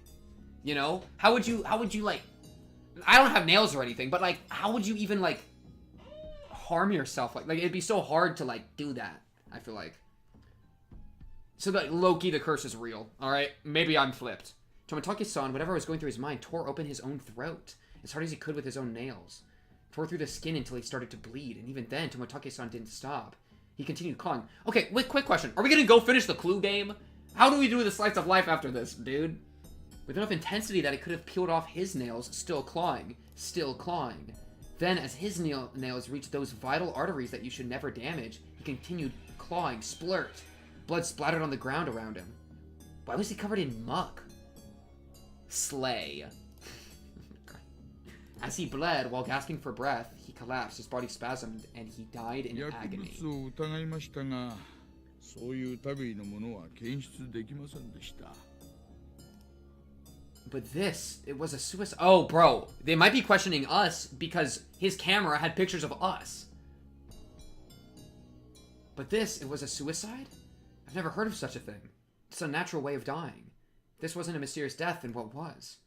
You know? How would you, like... I don't have nails or anything, but, like, how would you even, like... harm yourself? Like, it'd be so hard to, like, do that, I feel like. So, like, low-key, the curse is real, alright? Maybe I'm flipped. Tomitake-san, whatever was going through his mind, tore open his own throat as hard as he could with his own nails. Tore through the skin until he started to bleed, and even then, Tomitake-san didn't stop. He continued clawing. Okay, wait, quick question. Are we gonna go finish the clue game? How do we do the slice of life after this, dude? With enough intensity that it could have peeled off his nails, still clawing. Then, as his nails reached those vital arteries that you should never damage, he continued clawing, splurt. Blood splattered on the ground around him. Why was he covered in muck? Slay. As he bled while gasping for breath, he collapsed, his body spasmed, and he died in agony. 薬物を疑いましたが、そういう類のものは検出できませんでした。 But this, it was a suicide. Oh, bro, they might be questioning us because his camera had pictures of us. But this, it was a suicide? I've never heard of such a thing. It's a natural way of dying. If this wasn't a mysterious death, then what was?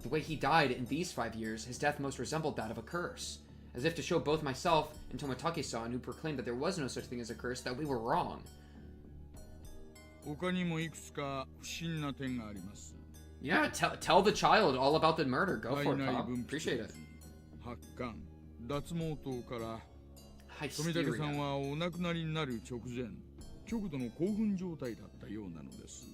The way he died in these 5 years, his death most resembled that of a curse. As if to show both myself and Tomitake-san, who proclaimed that there was no such thing as a curse, that we were wrong. 他にもいくつか不審な点があります。 Yeah, tell the child all about the murder. Go for it, Pop. Appreciate it. 発汗、脱毛等から、富武さん Hysteria. はお亡くなりになる直前、極度の興奮状態だったようなのです。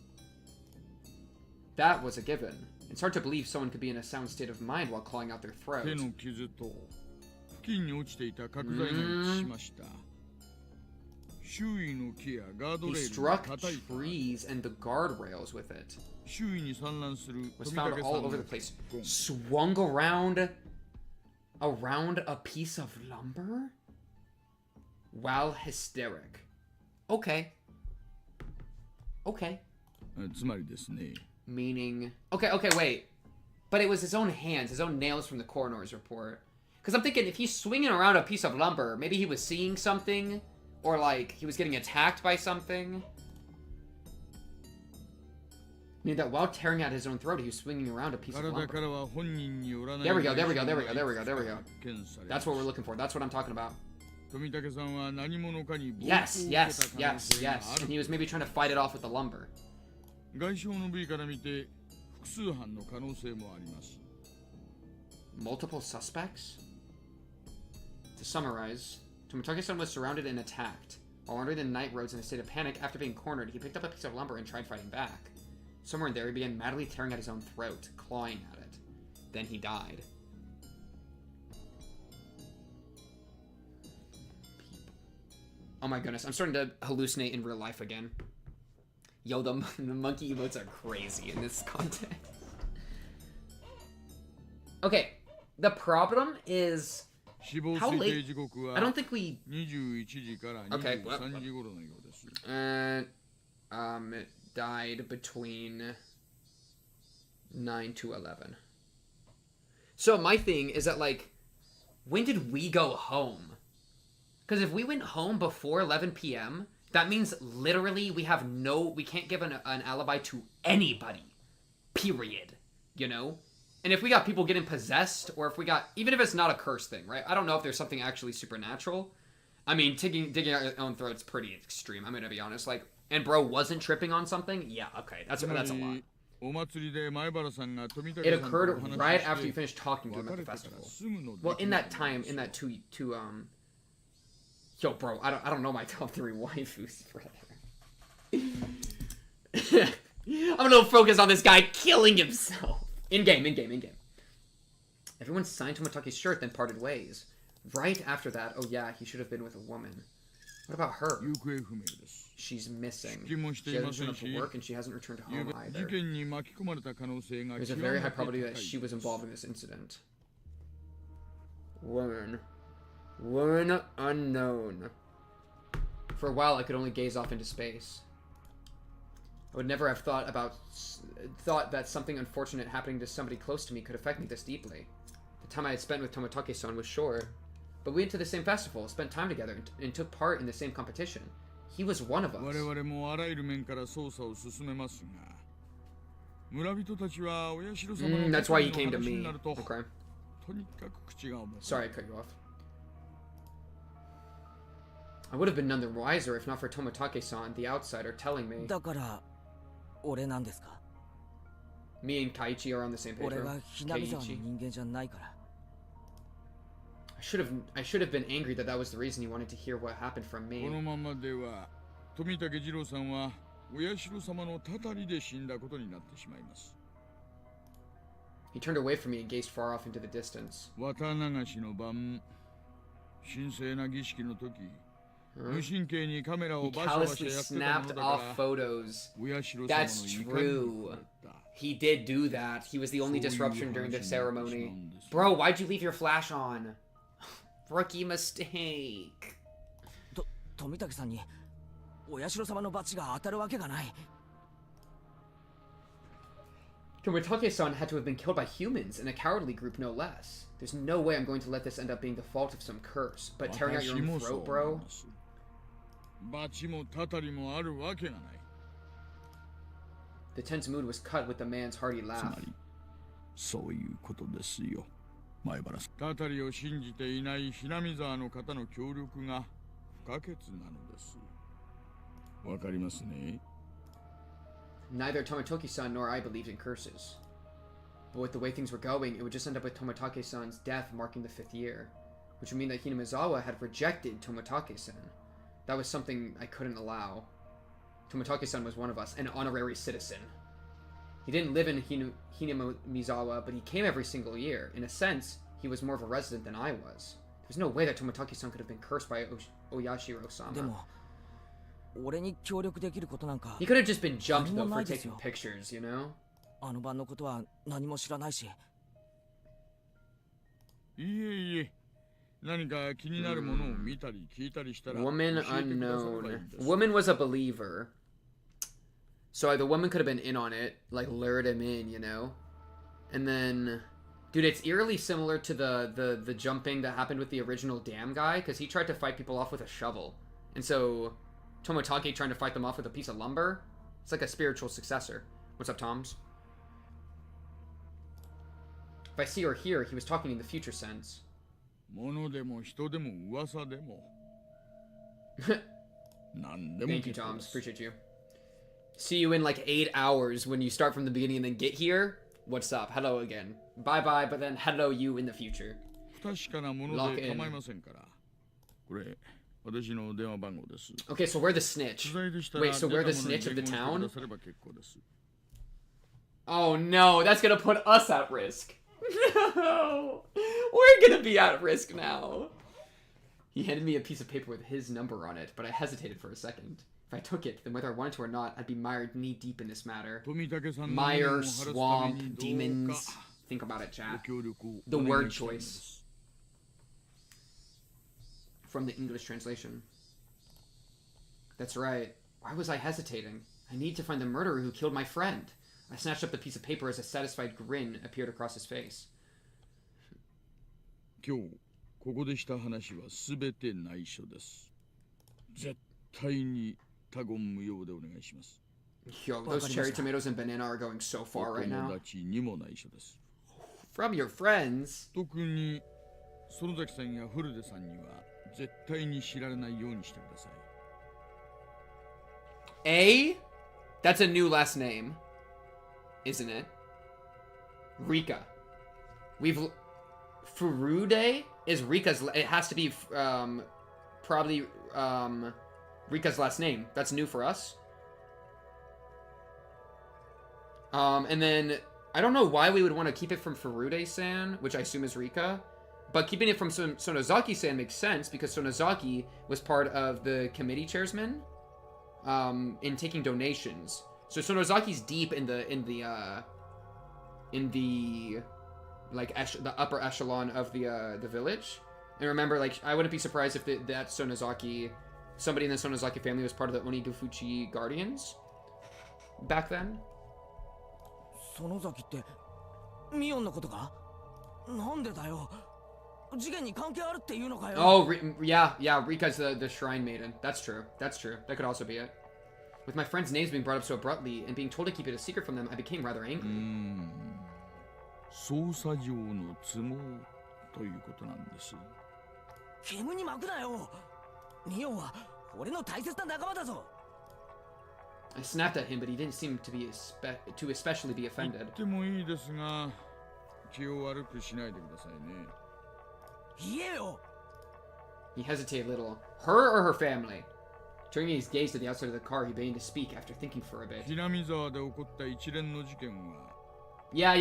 That was a given. It's hard to believe someone could be in a sound state of mind while clawing out their throat. 手の傷と付近に落ちていた角材が一致しました。周囲の木やガード He レール struck を叩いた。 trees and the guardrails with it. 周囲に散乱する Was 富 found 武さ all ん over の the place. ゴン Swung around a piece of lumber? While hysteric. Okay. つまりですね。 Meaning... Okay, wait. But it was his own hands, his own nails from the coroner's report. Because I'm thinking, if he's swinging around a piece of lumber, maybe he was seeing something, or like, he was getting attacked by something. Meaning that while tearing out his own throat, he was swinging around a piece of 体か lumber. らは本人によらない There we go. 外傷が That's what we're looking for. That's what I'm talking about. 富武さんは何者かに暴行を Yes. 受けた可能性があ And る。 he was maybe trying to fight it off with the lumber. 外傷の部位から見て複数犯の可能性もあります。 Multiple suspects? To summarize, Tomitake-san was surrounded and attacked. While wandering the night roads in a state of panic, after being cornered, he picked up a piece of lumber and tried fighting back. Somewhere in there, he began madly tearing at his own throat, clawing at it. Then he died. Oh my goodness, I'm starting to hallucinate in real life again. Yo, the monkey emotes are crazy in this context. Okay, the problem is... 死亡 How 推 late? 定時刻 I は don't think we... 21時から Okay, 23時頃のようです。 it died between 9 to 11. So my thing is that, like, when did we go home? Because if we went home before 11 p.m., that means literally we can't give an alibi to anybody. Period. You know? And if we got people getting possessed, or if we got, even if it's not a curse thing, right? I don't know if there's something actually supernatural. I mean, digging out your own throat's pretty extreme, I'm gonna be honest. Like, and bro wasn't tripping on something? Yeah, okay, that's a lot. お It occurred right after you finished talking to him at the festival. Well, in that time, in that yo, bro, I don't know my top 3 waifus, brother. I'm a little focused on this guy killing himself. In game. Everyone signed Tomitake's shirt, then parted ways. Right after that, oh yeah, he should have been with a woman. What about her? She's missing. She hasn't returned up to work, and she hasn't returned home either. There's a very high probability that she was involved in this incident. Woman unknown. For a while, I could only gaze off into space. I would never have thought that something unfortunate happening to somebody close to me could affect me this deeply. The time I had spent with Tomitake-san was short, but we went to the same festival, spent time together, and took part in the same competition. He was one of us. That's why he came to me. Okay. Sorry I cut you off. I would have been none the wiser if not for Tomitake-san, the outsider, telling me. Me and Kaiichi are on the same page. Keiichi. I should have been angry that was the reason he wanted to hear what happened from me. He turned away from me and gazed far off into the distance. He callously snapped off photos. That's true. He did do that. He was the only disruption during the ceremony. Bro, why'd you leave your flash on? Rookie mistake. Tomitake-san ni Oyashiro-sama no bachi ga ataru wake ga nai. Tomitake-san had to have been killed by humans, in a cowardly group no less. There's no way I'm going to let this end up being the fault of some curse. But tearing out your own throat, bro? The tense mood was cut with the man's hearty laugh. Neither Tomitake-san nor I believed in curses. But with the way things were going, it would just end up with Tomitake-san's death marking the 5th year, which would mean that Hinamizawa had rejected Tomitake-san. That was something I couldn't allow. Tomitake-san was one of us, an honorary citizen. He didn't live in Hinamizawa, but he came every single year. In a sense, he was more of a resident than I was. There's no way that Tomitake-san could have been cursed by Oyashiro-sama. He could have just been jumped, though, for taking pictures, you know? Woman unknown. Woman was a believer. So the woman could have been in on it, like lured him in, you know? And then... Dude, it's eerily similar to the jumping that happened with the original Dam guy, because he tried to fight people off with a shovel. And so... Tomitake trying to fight them off with a piece of lumber? It's like a spiritual successor. What's up, Toms? If I see or hear, he was talking in the future sense. Thank you, Toms. Appreciate you. See you in like 8 hours when you start from the beginning and then get here. What's up? Hello again. Bye-bye, but then hello you in the future. Lock in. Okay, so we're the snitch. Wait, so we're the snitch of the town? Oh no, that's gonna put us at risk. No! We're gonna be at risk now. He handed me a piece of paper with his number on it, but I hesitated for a second. If I took it, then whether I wanted to or not, I'd be mired knee-deep in this matter. Mire, swamp, demons. Think about it, chat. The word choice. From the English translation. That's right. Why was I hesitating? I need to find the murderer who killed my friend. I snatched up the piece of paper as a satisfied grin appeared across his face. Yo, those cherry tomatoes and banana are going so far right now. From your friends? A? That's a new last name. isn't it? Rika. Furude is Rika's. It has to be probably Rika's last name. That's new for us. And then I don't know why we would want to keep it from Furude-san, which I assume is Rika. But keeping it from Sonozaki-san makes sense because Sonozaki was part of the committee chairman in taking donations. So Sonozaki's deep in the like the upper echelon of the village. And remember, like, I wouldn't be surprised if that Sonozaki, somebody in the Sonozaki family was part of the Onidofuchi Guardians back then. Sonozaki ってミオンのことか？なんでだよ。事件に関係あるっていうのかよ。Oh, yeah, Rika's the shrine maiden. That's true. That could also be it. With my friends' names being brought up so abruptly and being told to keep it a secret from them, I became rather angry. 捜査上の都合ということなんです。煙に巻くなよ。ミオンは俺の大切な仲間だぞ。I snapped at him, but he didn't seem to be to especially be offended. 言ってもいいですが、気を悪くしないでくださいね。言えよ。He hesitated a little. Her or her family? Turning his gaze to the outside of the car, he began to speak after thinking for a bit. hinamizawaで起こった一連の事件は。Yeah.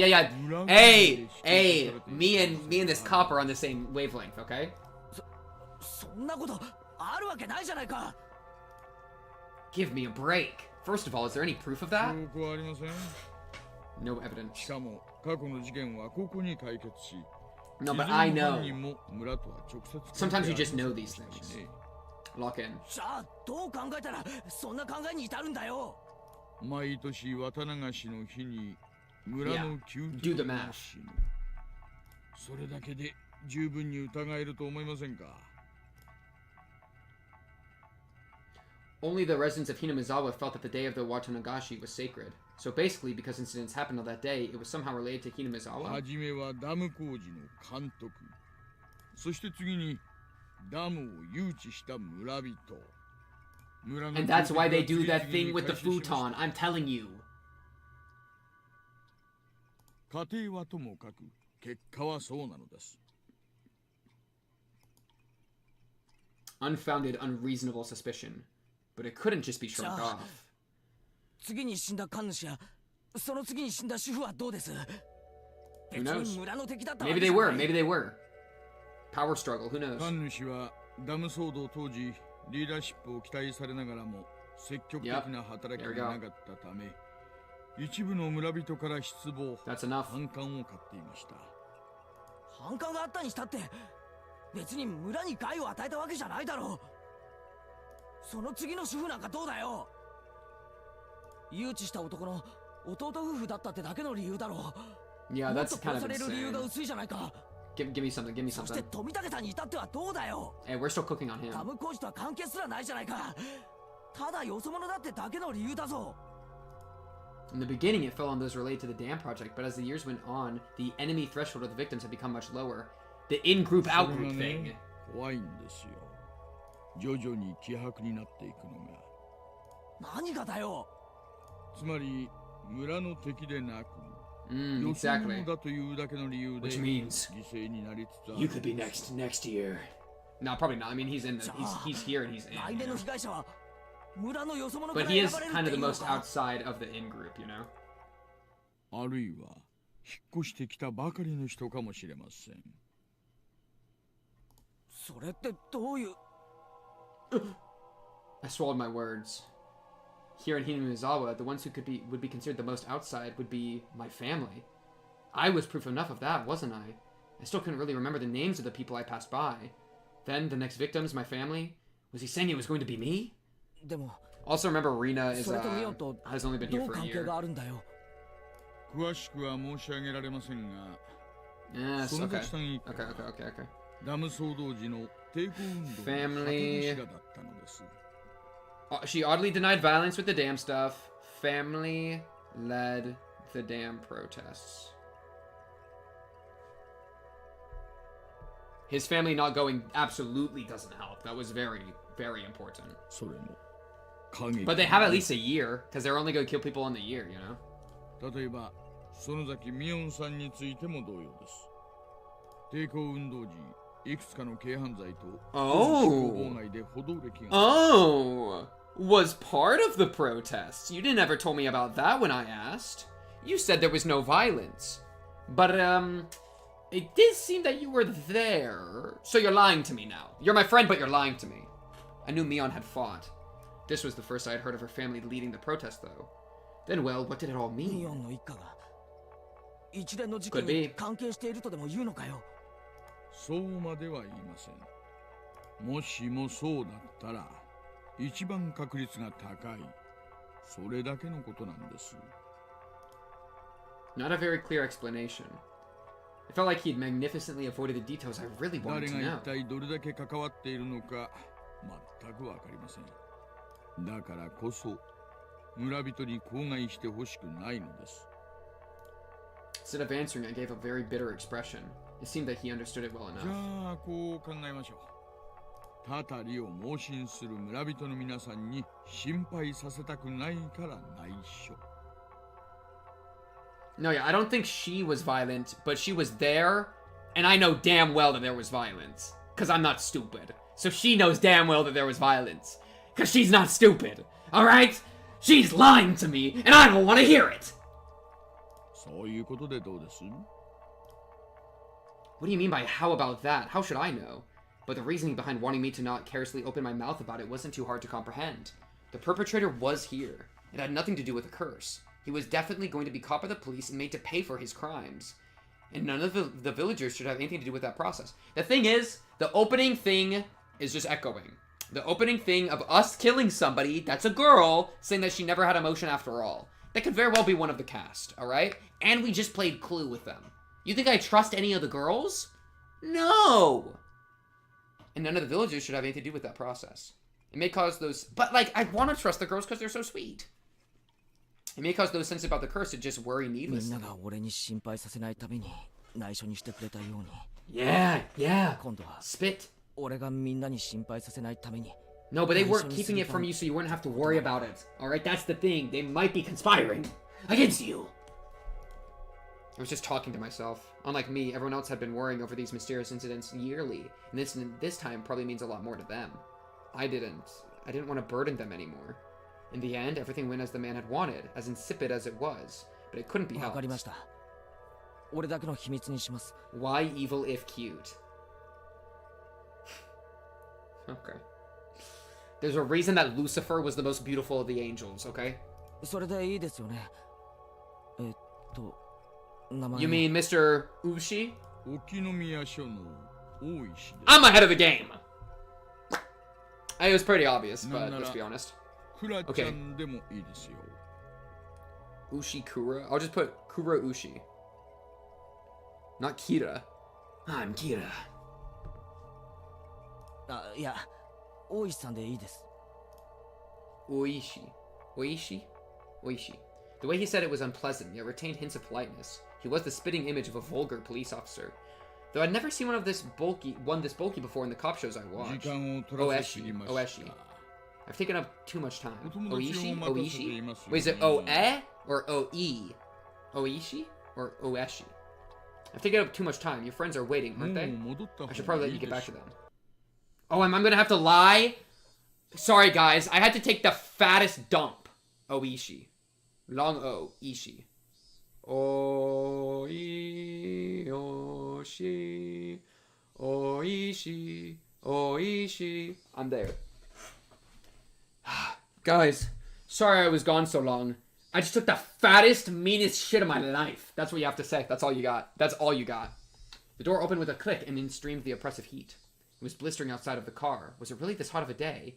Hey, me and this cop are on the same wavelength, okay? そんなことあるわけないじゃないか。Give me a break. First of all, is there any proof of that? 証拠はありません。 No evidence. しかも過去の事件はここに解決し。No, but I know. Sometimes you just know these things. Lock in. じゃあどう考えたらそんな考えに至るんだよ。毎年綿流しの日に村の宮廷が死ぬ。それだけで十分に疑えると思いませんか。Only the residents of Hinamizawa felt that the day of the Watanagashi was sacred. So basically, because incidents happened on that day, it was somehow related to Hinamizawa. はじめはダム工事の監督、そして次にダムを誘致した村人。And that's why they do that thing with the futon. I'm telling you. 家庭はともかく結果はそうなのです。Unfounded, unreasonable suspicion. But it couldn't just be shrugged off. 次に死んだ神主やその次に死んだ主婦はどうです？ Who knows? Maybe they were. Power struggle, who knows? 神主はダム騒動当時リーダーシップを期待されながらも積極的な働きがなかったため、一部の村人から失望、反感を買っていました。反感があったにしたって別に村に害を与えたわけじゃないだろう。その次の主婦なんかどうだよ。誘致した男の弟夫婦だったってだけの理由だろう。Yeah, that's kind of 殺される理由が薄いじゃないか。Give me something. そして富武さんに至ってはどうだよ。Hey, we're still cooking on him. ダム工事とは関係すらないじゃないか。ただよそ者だってだけの理由だぞ。In the beginning, it fell on those related to the dam project, but as the years went on, the enemy threshold of the victims had become much lower. The in-group, out-group thing. 怖いんですよ。徐々に希薄になっていくのが。何がだよ。つまり村の敵でなく、exactly. だというだけの理由で Which means 犠牲になりつつある。 You could be next year. No, probably not. I mean, he's in the he's here and he's in. You know? But he is kind of the most outside of the in-group, you know. あるいは引っ越してきたばかりの人かもしれません。それってどういう I swallowed my words. Here in Hinamizawa, the ones who would be considered the most outside would be my family. I was proof enough of that, wasn't I? I still couldn't really remember the names of the people I passed by. Then the next victims, my family. Was he saying it was going to be me? Also remember, Rina is has only been here for a year. 詳しくは申し上げられませんが、 Yes, okay. Okay. ダム騒動時の抵抗運動の旗頭だったのです。She oddly denied violence with the dam stuff. Family led the dam protests. His family not going absolutely doesn't help. That was very, very important. But they have at least a year, because they're only going to kill people in the year, you know? 例えば園崎美音さんについても同様です。抵抗運動時いくつかの軽犯罪と妨害で補導歴が。Oh, was part of the protest. You didn't ever tell me about that when I asked. You said there was no violence. But, it did seem that you were there. So you're lying to me now. You're my friend, but you're lying to me. I knew Mion had fought. This was the first I had heard of her family leading the protest, though. Then, well, what did it all mean? Could be. そうまでは言いません。もしもそうだったら、一番確率が高い。それだけのことなんです。Not a very clear explanation. It felt like he'd magnificently avoided the details I really wanted to know. 誰が一体どれだけ関わっているのか、全くわかりません。だからこそ、村人に口外してほしくないのです。Instead of answering, I gave a very bitter expression. It seemed that he understood it well enough. じゃあ、こう考えましょう。たたりを盲信する村人の皆さんに心配させたくないから内緒。No, yeah, I don't think she was violent, but she was there, and I know damn well that there was violence. Because I'm not stupid. So she knows damn well that there was violence. Because she's not stupid. Alright? She's lying to me, and I don't want to hear it! そういうことでどうです？ What do you mean by how about that? How should I know? But the reasoning behind wanting me to not carelessly open my mouth about it wasn't too hard to comprehend. The perpetrator was here. It had nothing to do with a curse. He was definitely going to be caught by the police and made to pay for his crimes. And none of the villagers should have anything to do with that process. The thing is, the opening thing is just echoing. The opening thing of us killing somebody, that's a girl, saying that she never had emotion after all. That could very well be one of the cast, alright? And we just played Clue with them. You think I trust any of the girls? No! And none of the villagers should have anything to do with that process. It may cause those... But, like, I want to trust the girls because they're so sweet. It may cause those senses about the curse to just worry needlessly. Yeah. Spit. No, but they weren't keeping it from you so you wouldn't have to worry about it. Alright, that's the thing. They might be conspiring against you. I was just talking to myself. Unlike me, everyone else had been worrying over these mysterious incidents yearly, and this time probably means a lot more to them. I didn't want to burden them anymore. In the end, everything went as the man had wanted, as insipid as it was, but it couldn't be helped. Why evil if cute? Okay. There's a reason that Lucifer was the most beautiful of the angels, okay? You mean Mr. Ushi? I'm ahead of the game! It was pretty obvious, but let's be honest. Okay. Ushi Kura? I'll just put Kura Ushi. Not Kira. I'm Kira. Oishi. Oishi. The way he said it was unpleasant, yet retained hints of politeness. He was the spitting image of a vulgar police officer. Though I'd never seen one this bulky before in the cop shows I watched. Oeshi. I've taken up too much time. Oishi? Wait, is it O-E or O-E? Oishi or Oeshi? I've taken up too much time. Your friends are waiting, aren't they? I should probably let you get back to them. Oh, I'm gonna have to lie? Sorry, guys. I had to take the fattest dump. Oishi. Long O. Ishi. Oishi. Oishi. Oishi. I'm there. Guys, sorry I was gone so long. I just took the fattest, meanest shit of my life. That's what you have to say. That's all you got. That's all you got. The door opened with a click and in streamed the oppressive heat. It was blistering outside of the car. Was it really this hot of a day?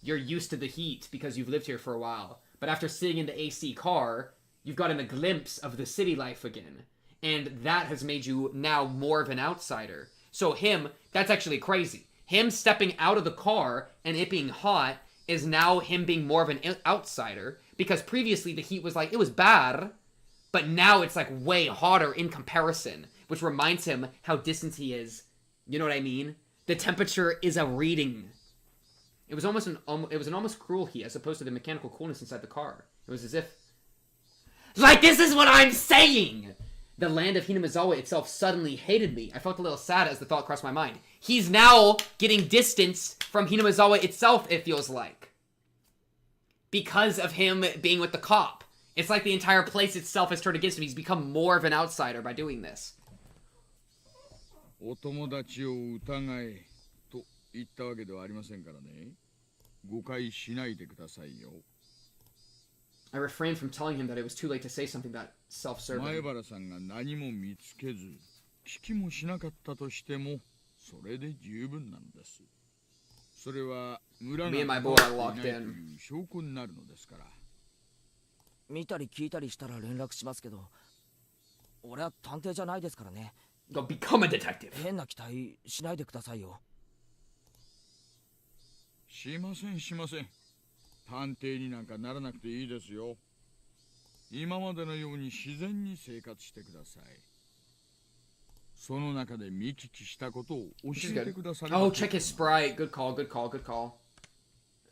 You're used to the heat because you've lived here for a while. But after sitting in the AC car, you've gotten a glimpse of the city life again. And that has made you now more of an outsider. So that's actually crazy. Him stepping out of the car and it being hot is now him being more of an outsider. Because previously the heat was like, it was bad. But now it's like way hotter in comparison. Which reminds him how distant he is. You know what I mean? The temperature is a reading. It was an almost cruel heat as opposed to the mechanical coolness inside the car. It was as if Like, this is what I'm saying! The land of Hinamizawa itself suddenly hated me. I felt a little sad as the thought crossed my mind. He's now getting distance from Hinamizawa itself, it feels like. Because of him being with the cop. It's like the entire place itself has turned against him. He's become more of an outsider by doing this. お友達を疑えと言ったわけではありませんからね。誤解しないでくださいよ。I refrained from telling him that it was too late to say something that self-serving. 前原さんが何も見つけず、聞きもしなかったとしても、それで十分なんです。それは村が Me and my boy are locked いないとい in. う証拠になるのですから。見たり聞いたりしたら連絡しますけど、俺は探偵じゃないですからね。Go become a detective. 変な期待しないでくださいよ。しませんしません。探偵になんかならなくていいですよ。今までのように自然に生活してください。その中で見聞きしたことを教えてください。Oh, check his sprite. Good call, good call, good call.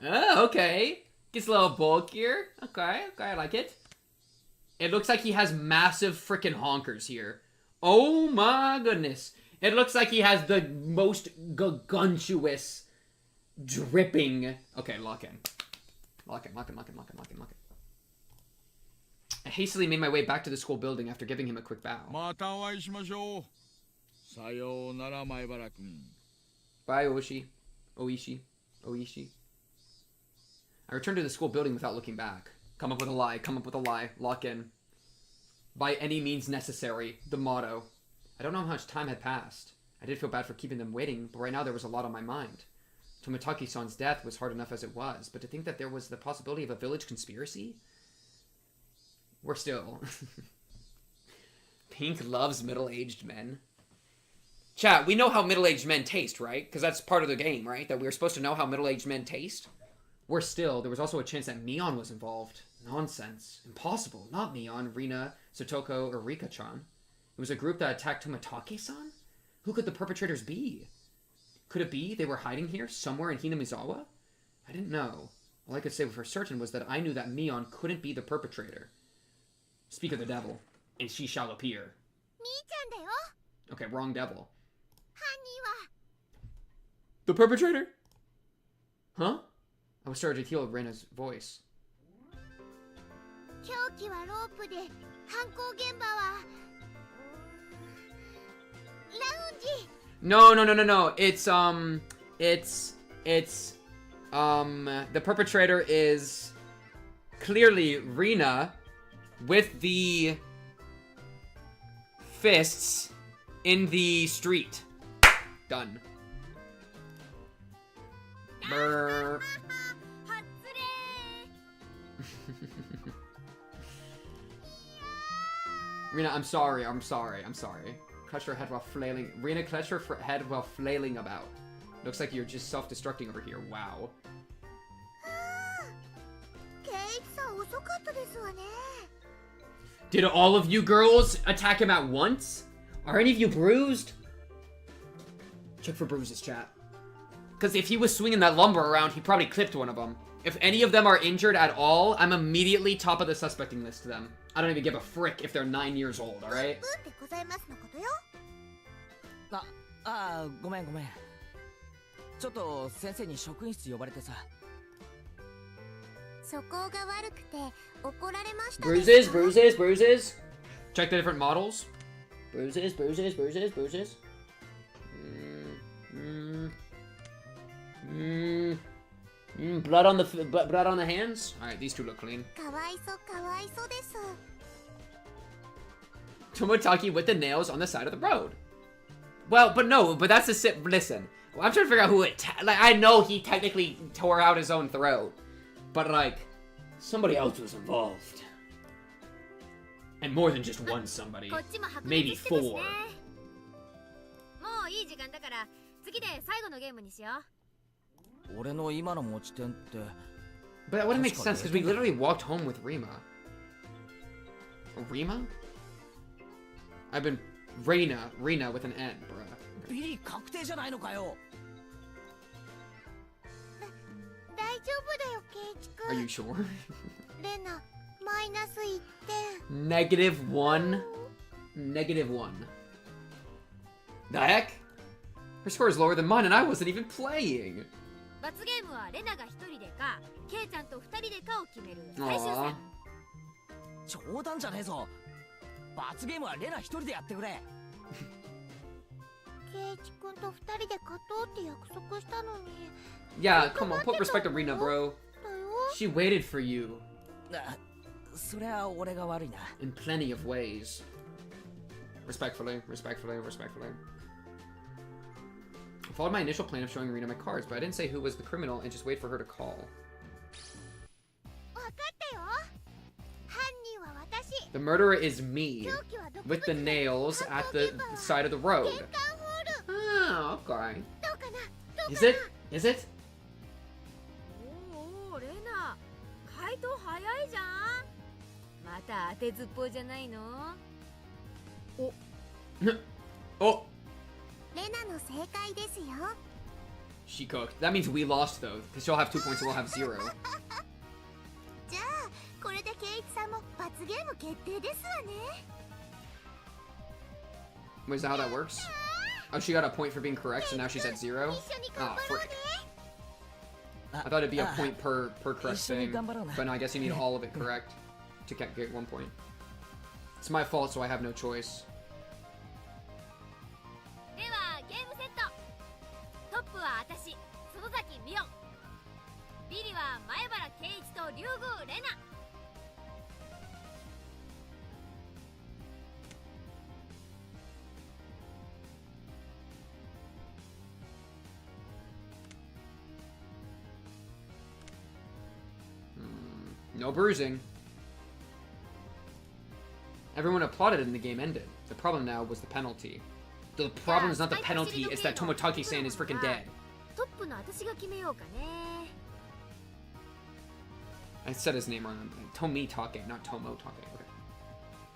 Oh, okay. Gets a little bulkier. Okay, I like it. It looks like he has massive freaking honkers here. Oh my goodness. It looks like he has the most gargantuous, dripping... Okay, lock in. Lock in. I hastily made my way back to the school building after giving him a quick bow. またお会いしましょう。さようなら、前原君。Bye, Oishi. I returned to the school building without looking back. Come up with a lie. Lock in. By any means necessary, the motto. I don't know how much time had passed. I did feel bad for keeping them waiting, but right now there was a lot on my mind. Tomitake-san's death was hard enough as it was, but to think that there was the possibility of a village conspiracy? We're still... Pink loves middle-aged men. Chat, we know how middle-aged men taste, right? Because that's part of the game, right? That we're supposed to know how middle-aged men taste? We're still... There was also a chance that Mion was involved. Nonsense. Impossible. Not Mion, Rina, Sotoko, or Rika-chan. It was a group that attacked Tomitake-san? Who could the perpetrators be? Could it be they were hiding here, somewhere in Hinamizawa? I didn't know. All I could say for certain was that I knew that Mion couldn't be the perpetrator. Speak of the devil, and she shall appear. Okay, wrong devil. The perpetrator? Huh? I was starting to hear Rena's voice. No. The perpetrator is clearly Rina with the fists in the street. Done. Brr. Rina, I'm sorry. Clutched her head while flailing. Rina clutched her head while flailing about. Looks like you're just self-destructing over here. Wow. Did all of you girls attack him at once? Are any of you bruised? Check for bruises, chat. Because if he was swinging that lumber around, he probably clipped one of them. If any of them are injured at all, I'm immediately top of the suspecting list to them. I don't even give a frick if they're 9 years old, alright? ごめん。ちょっと先生に職員室呼ばれてさ。そこが悪くて怒られました。 Bruises. Check the different models. Bruises. Blood on the hands. All right, these two look clean. かわいそうです。 Tomitake with the nails on the side of the road. Well, but that's the listen. I'm trying to figure out who like I know he technically tore out his own throat, but like somebody else was involved, and more than just one somebody, maybe 4. もういい時間だから次で最後のゲームにしよう。俺の今の持ち点って。 But that wouldn't make sense because we literally walked home with Rima. Rima? I've been Reina with an N, bruh. ビリ確定じゃないのかよ。大丈夫だよ、ケイチ君。 Are you sure? レナ、マイナス1点。 -1. -1. The heck? Her score is lower than mine and I wasn't even playing. 罰ゲームはレナが1人でかケイちゃんと2人でかを決める最終戦。冗談じゃねえぞ。罰ゲームはレナ一人でやってくれ。ケイチ君と2人で勝とうって約束したのに。 Yeah, come on, put respect to Rina, bro. だよ。 She waited for you それは俺が悪いな。 in plenty of ways. Respectfully, respectfully, respectfully. I followed my initial plan of showing Rina my cards, but I didn't say who was the criminal and just wait for her to call. わかったよ。犯人は私。 The murderer is me, 凶器はどこ with the nails at the side of the 玄 road. 関ホール。 Oh, okay. どうかな。どうかな。 Is it? Is it? おおレナ回答早いじゃん。また当てずっぽうじゃないの。 Oh, レナの正解ですよ。 she cooked. That means we lost, though, because she'll have 2 points and we'll have 0. じゃあこれでケイチさんも罰ゲーム決定ですわね。 Wait, is that how that works? Oh, she got a point for being correct, so now she's at 0? 一緒に Oh, 頑張ろう frick. ね。 I thought it'd be a point per correct 一緒に thing, 頑張ろうな。 but no, I guess you need all of it correct to get 1 point. It's my fault, so I have no choice. ではゲームセット。トップは私園崎美音。ビリは前原圭一と龍宮レナ。 No bruising. Everyone applauded and the game ended. The problem now was the penalty. The problem is not the penalty, it's that Tomitake-san is freaking dead. トップの私が決めようかね。 I said his name wrong. Tomitake, not Tomotake. Okay.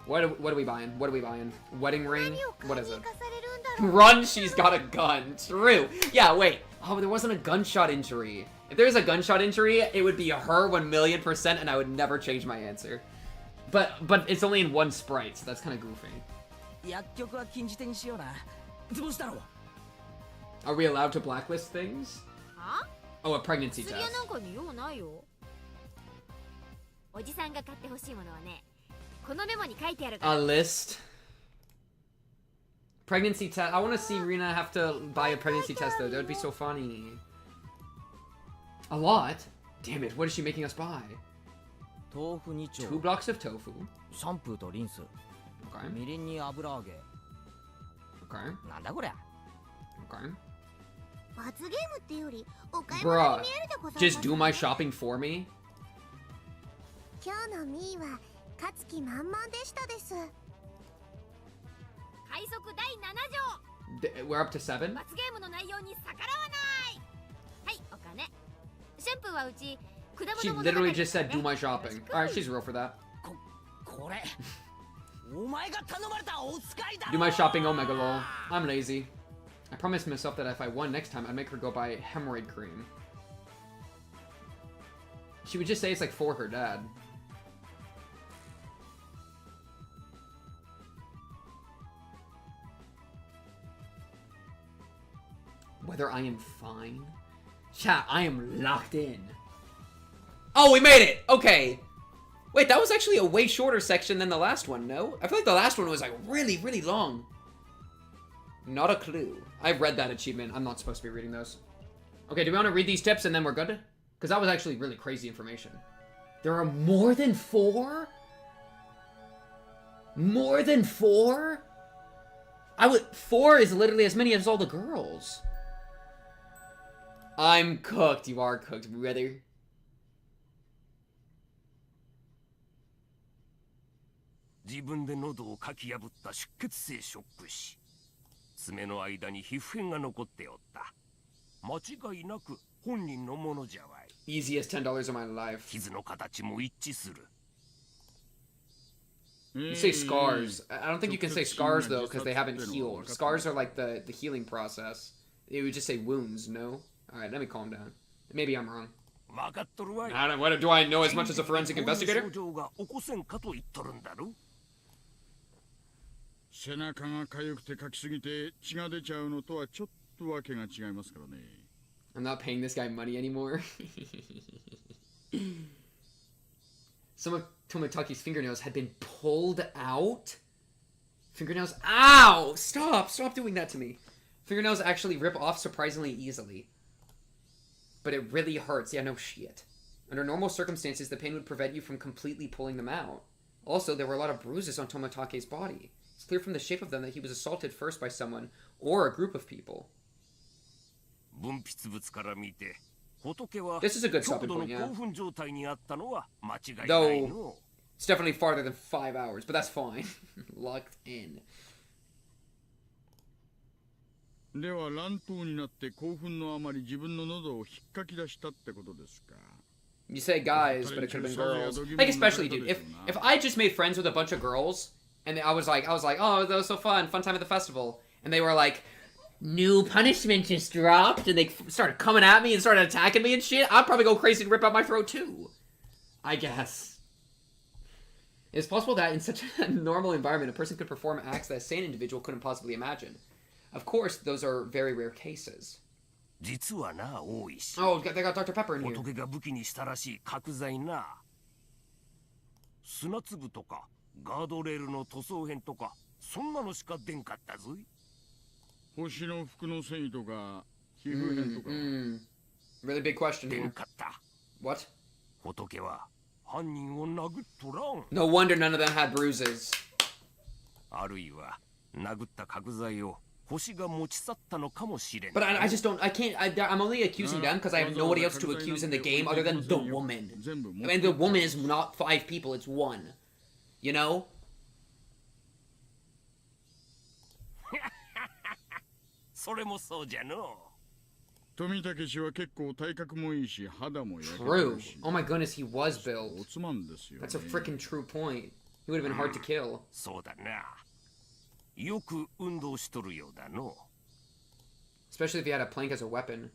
What are we buying? What are we buying? Wedding ring? 何を What 買い is に it? 行かされるんだろう。 Run, she's got a gun. True. Yeah, wait. Oh, there wasn't a gunshot injury. If there was a gunshot injury, it would be her 1,000,000%, and I would never change my answer. But it's only in one sprite, so that's kind of goofy. 薬局は禁じ手にしような。図星だろう。 Are we allowed to blacklist things? は Oh, a pregnancy 釣り屋 test. なんかに用ないよ。おじさんが買ってほしいものはね、このメモに書いてあるか A ら。 list. Pregnancy test. I want to see Rina have to buy a pregnancy test, though. That would be so funny. A lot? Damn it, what is she making us buy? 豆腐2 2丁。 blocks of tofu. シャンプーとリンス。 Okay. みりんに油揚げ。 Okay. なんだこりゃ。 Okay. 罰ゲームってよりお買い物に Bruh, 見えるでございます。 just do my shopping for me? 今日のミーは勝つ気満々でしたです。快速第7条。 We're up to 7? 罰ゲームの内容に逆らわない。はい、お金。シャンプーはうち果物 She 物語 literally で just すから said, ね。 do my shopping. Alright, she's real for that. これ。お前が頼まれたお使いだろ。 Do my shopping, Omega lol. I'm lazy. I promised myself that if I won next time, I'd make her go buy hemorrhoid cream. She would just say it's like for her dad. Whether I am fine? Chat, I am locked in. Oh, we made it! Okay. Wait, that was actually a way shorter section than the last one, no? I feel like the last one was like really, really long. Not a clue. I've read that achievement. I'm not supposed to be reading those. Okay, do we want to read these tips and then we're good? Because that was actually really crazy information. There are more than 4? More than 4? 4 is literally as many as all the girls. I'm cooked. You are cooked, brother. 自分で喉をかき破った出血性ショック死。爪の間に皮膚片が残っておった。間違いなく本人のものじゃわい。 Easiest $10 of my life. 傷の形も一致する。 You say scars. I don't think you can say scars though because they haven't healed. Scars are like the healing process. It would just say wounds, no? Alright, let me calm down. Maybe I'm wrong. 分かっとるわい。What do I know as much as a forensic investigator? 症状が起こせんかと言っとるんだろ。背中が痒くてかきすぎて血が出ちゃうのとはちょっとわけが違いますからね。I'm not paying this guy money anymore. Some of Tomitake's fingernails had been pulled out. Fingernails. Ow! Stop doing that to me. Fingernails actually rip off surprisingly easily. But it really hurts. Yeah, no shit. Under normal circumstances, the pain would prevent you from completely pulling them out. Also, there were a lot of bruises on Tomitake's body. It's clear from the shape of them that he was assaulted first by someone or a group of people. This is a good stopping point, yeah. Though, it's definitely farther than 5 hours, but that's fine. Locked in. では乱闘になって興奮のあまり自分の喉を引っかき出したってことですか。 You say guys, but it could have been girls. Like, especially, dude, if I just made friends with a bunch of girls, and I was like, oh, that was so fun time at the festival, and they were like, new punishment just dropped, and they started coming at me and started attacking me and shit, I'd probably go crazy and rip out my throat too. I guess. It's possible that in such a normal environment, a person could perform acts that a sane individual couldn't possibly imagine. Of course, those are very rare cases. Oh, they got Dr. Pepper in here. 砂粒とかガードレールの塗装片とかそんなのしか出んかったぞい。星の服の繊維とか皮膚片とか。Really big question here. 出んかった。What? 仏は犯人を殴っとらん。No wonder none of them had bruises. あるいは殴った角材を But I just don't, I'm only accusing them because I have nobody else to accuse in the game other than the woman. I mean, the woman is not 5 people, it's 1. You know? True. Oh my goodness, he was built. That's a freaking true point. He would have been hard to kill. よく運動しとるようだの。Especially if he had a plank as a weapon.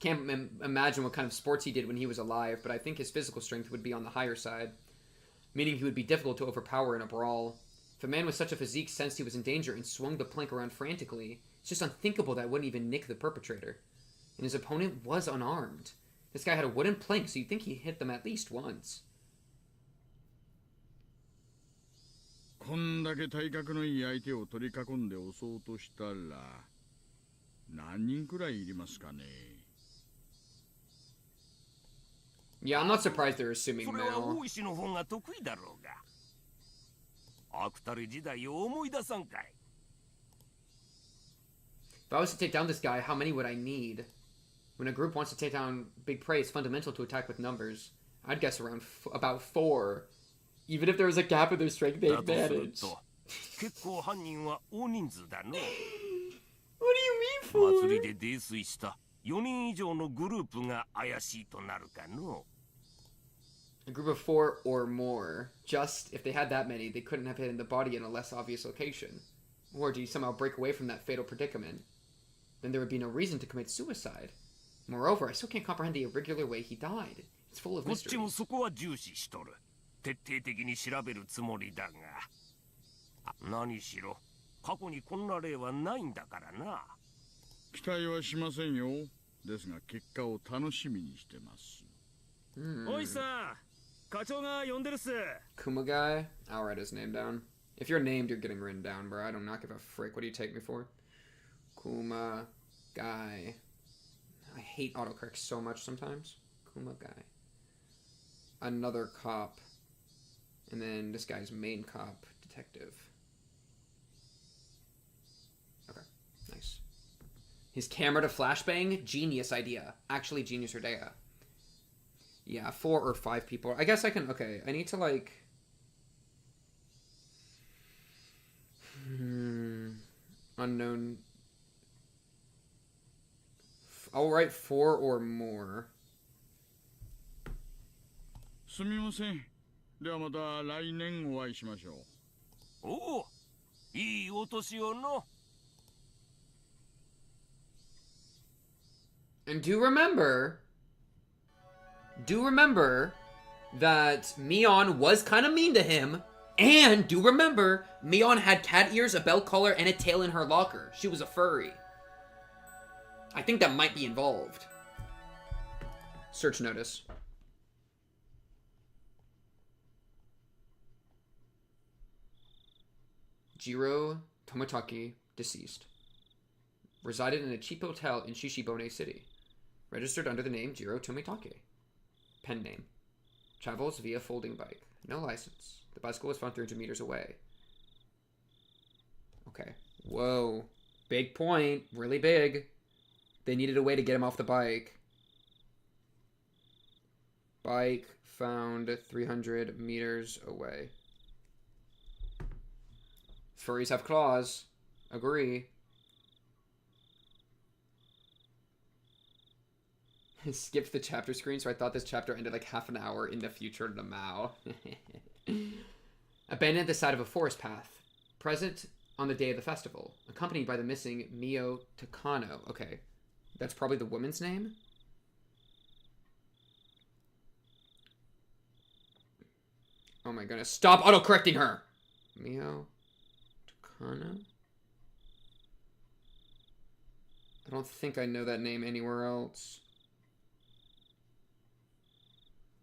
Can't imagine what kind of sports he did when he was alive, but I think his physical strength would be on the higher side, meaning he would be difficult to overpower in a brawl. If a man with such a physique sensed he was in danger and swung the plank around frantically, it's just unthinkable that it wouldn't even nick the perpetrator. And his opponent was unarmed. This guy had a wooden plank, so you'd think he hit them at least once. こんだけ体格のいい相手を取り囲んで襲おうとしたら何人くらいいりますかね。Yeah, I'm not surprised they're assuming それは male. 大石の方が得意だろうが。アクタリ時代を思い出さんかい。If I was to take down this guy, how many would I need? When a group wants to take down big prey, it's fundamental to attack with numbers. I'd guess around about 4. Even if there was a gap in their strength, they manage. What do you mean for? 祭りで泥酔した4人以上のグループが怪しいとなるかの。A group of 4 or more. Just if they had that many, they couldn't have hidden the body in a less obvious location. Or do you somehow break away from that fatal predicament? Then there would be no reason to commit suicide. Moreover, I still can't comprehend the irregular way he died. It's full of こっち mysteries. もそこは重視しとる。徹底的に調べるつもりだが。何しろ、過去にこんな例はないんだからな。期待はしませんよ。ですが結果を楽しみにしてます。おいさん、課長が呼んでるっす。Kuma guy? I'll write his name down. If you're named, you're getting written down, bro. I do not give a frick. What do you take me for? Kuma guy. I hate autocorrect so much sometimes. Kuma guy. Another cop. And then this guy's main cop, detective. Okay, nice. His camera to flashbang? Genius idea. Actually, genius idea. Yeah, 4 or 5 people. I guess I can... Okay, I need to, like... Unknown... I'll write 4 or more. すみません。ではまた来年お会いしましょう。おお、いいお年をの。And do remember that Mion was kind of mean to him. And do remember, Mion had cat ears, a belt collar, and a tail in her locker. She was a furry. I think that might be involved. Search notice. Jiro Tomitake, deceased. Resided in a cheap hotel in Shishibone City. Registered under the name Jiro Tomitake. Pen name. Travels via folding bike. No license. The bicycle was found 300 meters away. Okay. Whoa. Big point. Really big. They needed a way to get him off the bike. Bike found 300 meters away. Furries have claws. Agree. Skipped the chapter screen, so I thought this chapter ended like half an hour in the future of the Mao. Abandoned at the side of a forest path. Present on the day of the festival. Accompanied by the missing Mio Takano. Okay. That's probably the woman's name? Oh my goodness. Stop auto-correcting her! Mio Takano? I don't think I know that name anywhere else.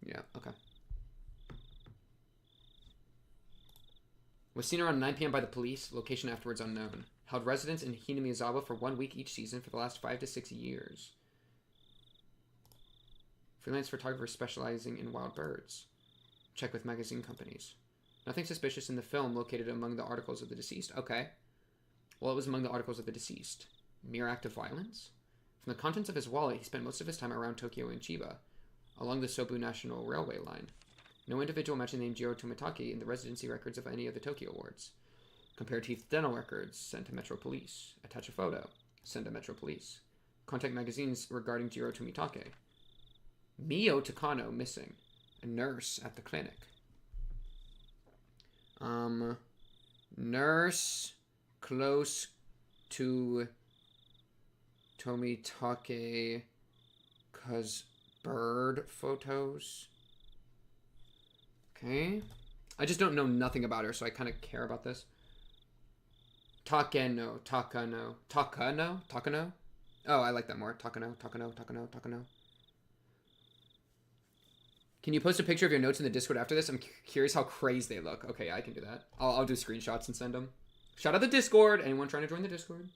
Yeah, okay. Was seen around 9 p.m. by the police, location afterwards unknown. Held residence in Hinamizawa for 1 week each season for the last 5 to 6 years. Freelance photographer specializing in wild birds. Check with magazine companies. Nothing suspicious in the film located among the articles of the deceased. Okay. Well, it was among the articles of the deceased. Mere act of violence? From the contents of his wallet, he spent most of his time around Tokyo and Chiba, along the Sobu National Railway line. No individual mentioned the name Jiro Tomitake in the residency records of any of the Tokyo wards. Compare Teeth dental records, send to Metro Police. Attach a photo, send to Metro Police. Contact magazines regarding Jiro Tomitake. Mio Takano missing. A nurse at the clinic. Nurse close to Tomitake, 'cause bird photos. Okay. I just don't know nothing about her, so I kind of care about this. Takano. Oh, I like that more. Takano. Can you post a picture of your notes in the Discord after this? I'm curious how crazy they look. Okay, I can do that. I'll do screenshots and send them. Shout out the Discord. Anyone trying to join the Discord?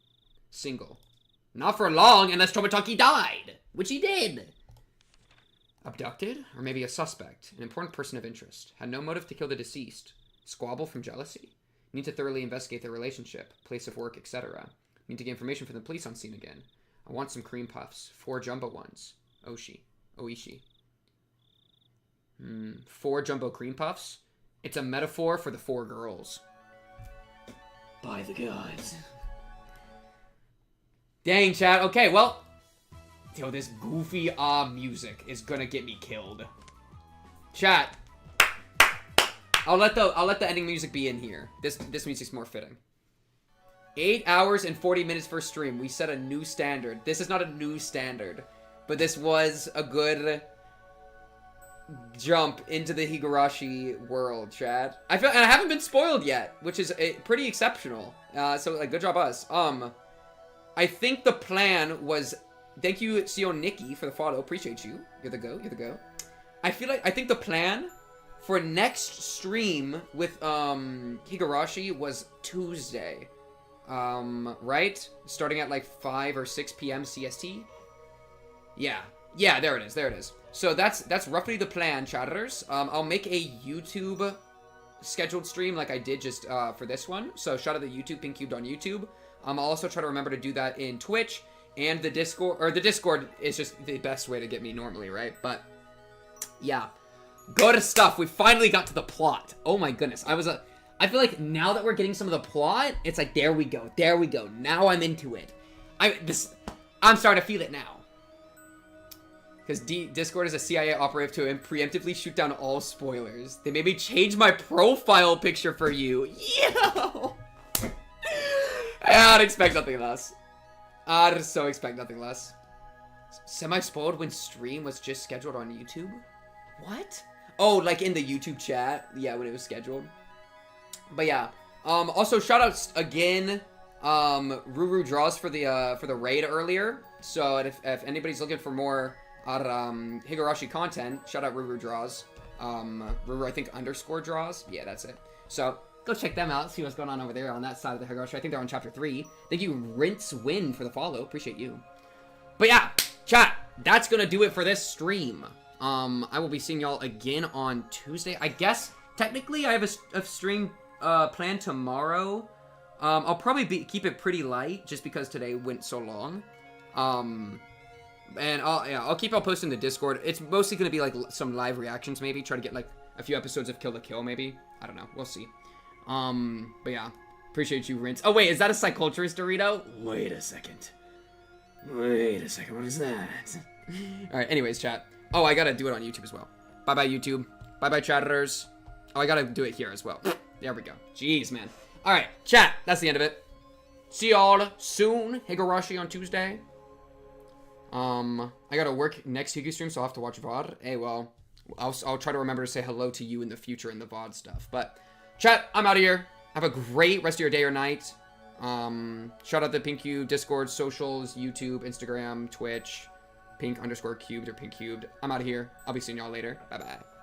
Single. Not for long, unless Tomitake died, which he did. Abducted? Or maybe a suspect. An important person of interest. Had no motive to kill the deceased. Squabble from jealousy? Need to thoroughly investigate their relationship, place of work, etc. Need to get information from the police on scene again. I want some cream puffs. 4 jumbo ones. Oishi. 4 jumbo cream puffs? It's a metaphor for the 4 girls. By the gods. Dang, chat. Okay, well... Yo, this goofy music is gonna get me killed. Chat. I'll let the ending music be in here. This music's more fitting. 8 hours and 40 minutes for stream. We set a new standard. This is not a new standard, but this was a good jump into the Higurashi world, chat. And I haven't been spoiled yet, which is pretty exceptional. So like, good job us. I think the plan was. Thank you, Sion Nikki, for the follow. Appreciate you. You're the go. I think the plan for next stream with Higurashi was Tuesday. Right? Starting at like 5 or 6 p.m. CST. Yeah, there it is. So that's roughly the plan, chatters. I'll make a YouTube scheduled stream like I did just for this one. So shout out to YouTube, Pink Cubed on YouTube. I'll also try to remember to do that in Twitch. And the Discord, or the Discord is just the best way to get me normally, right? But, yeah. Good stuff. We finally got to the plot. Oh my goodness. I feel like now that we're getting some of the plot, it's like, there we go. Now I'm into it. I'm starting to feel it now. Because Discord is a CIA operative to preemptively shoot down all spoilers. They made me change my profile picture for you. Yo! I'd expect nothing less. I'd so expect nothing less. Semi-spoiled when stream was just scheduled on YouTube? What? Oh, like in the YouTube chat? Yeah, when it was scheduled. But yeah. Also, shoutouts again. Ruru draws for the raid earlier. So if anybody's looking for more Higurashi content, shout out Ruru draws. Ruru, I think _ draws. Yeah, that's it. So go check them out. See what's going on over there on that side of the Higurashi. I think they're on chapter 3. Thank you, Rinse Win, for the follow. Appreciate you. But yeah, chat. That's gonna do it for this stream. I will be seeing y'all again on Tuesday. I guess technically I have a stream planned tomorrow. I'll probably keep it pretty light just because today went so long. And I'll keep y'all posting the Discord. It's mostly gonna be like some live reactions, maybe try to get like a few episodes of Kill la Kill, maybe. I don't know. We'll see. But yeah, appreciate you, Rinse. Oh wait, is that a Psychoculturist Dorito? Wait a second. Wait a second. What is that? All right. Anyways, chat. Oh, I gotta do it on YouTube as well. Bye bye YouTube. Bye bye chatters. Oh, I gotta do it here as well. There we go. Jeez, man. All right, chat. That's the end of it. See y'all soon. Higurashi on Tuesday. I gotta work next Higu stream, so I'll have to watch VOD. Hey, well, I'll try to remember to say hello to you in the future in the VOD stuff. But chat, I'm out of here. Have a great rest of your day or night. Shout out the PinkCube Discord, socials, YouTube, Instagram, Twitch, Pink_cubed or Pink Cubed. I'm out of here. I'll be seeing y'all later. Bye bye.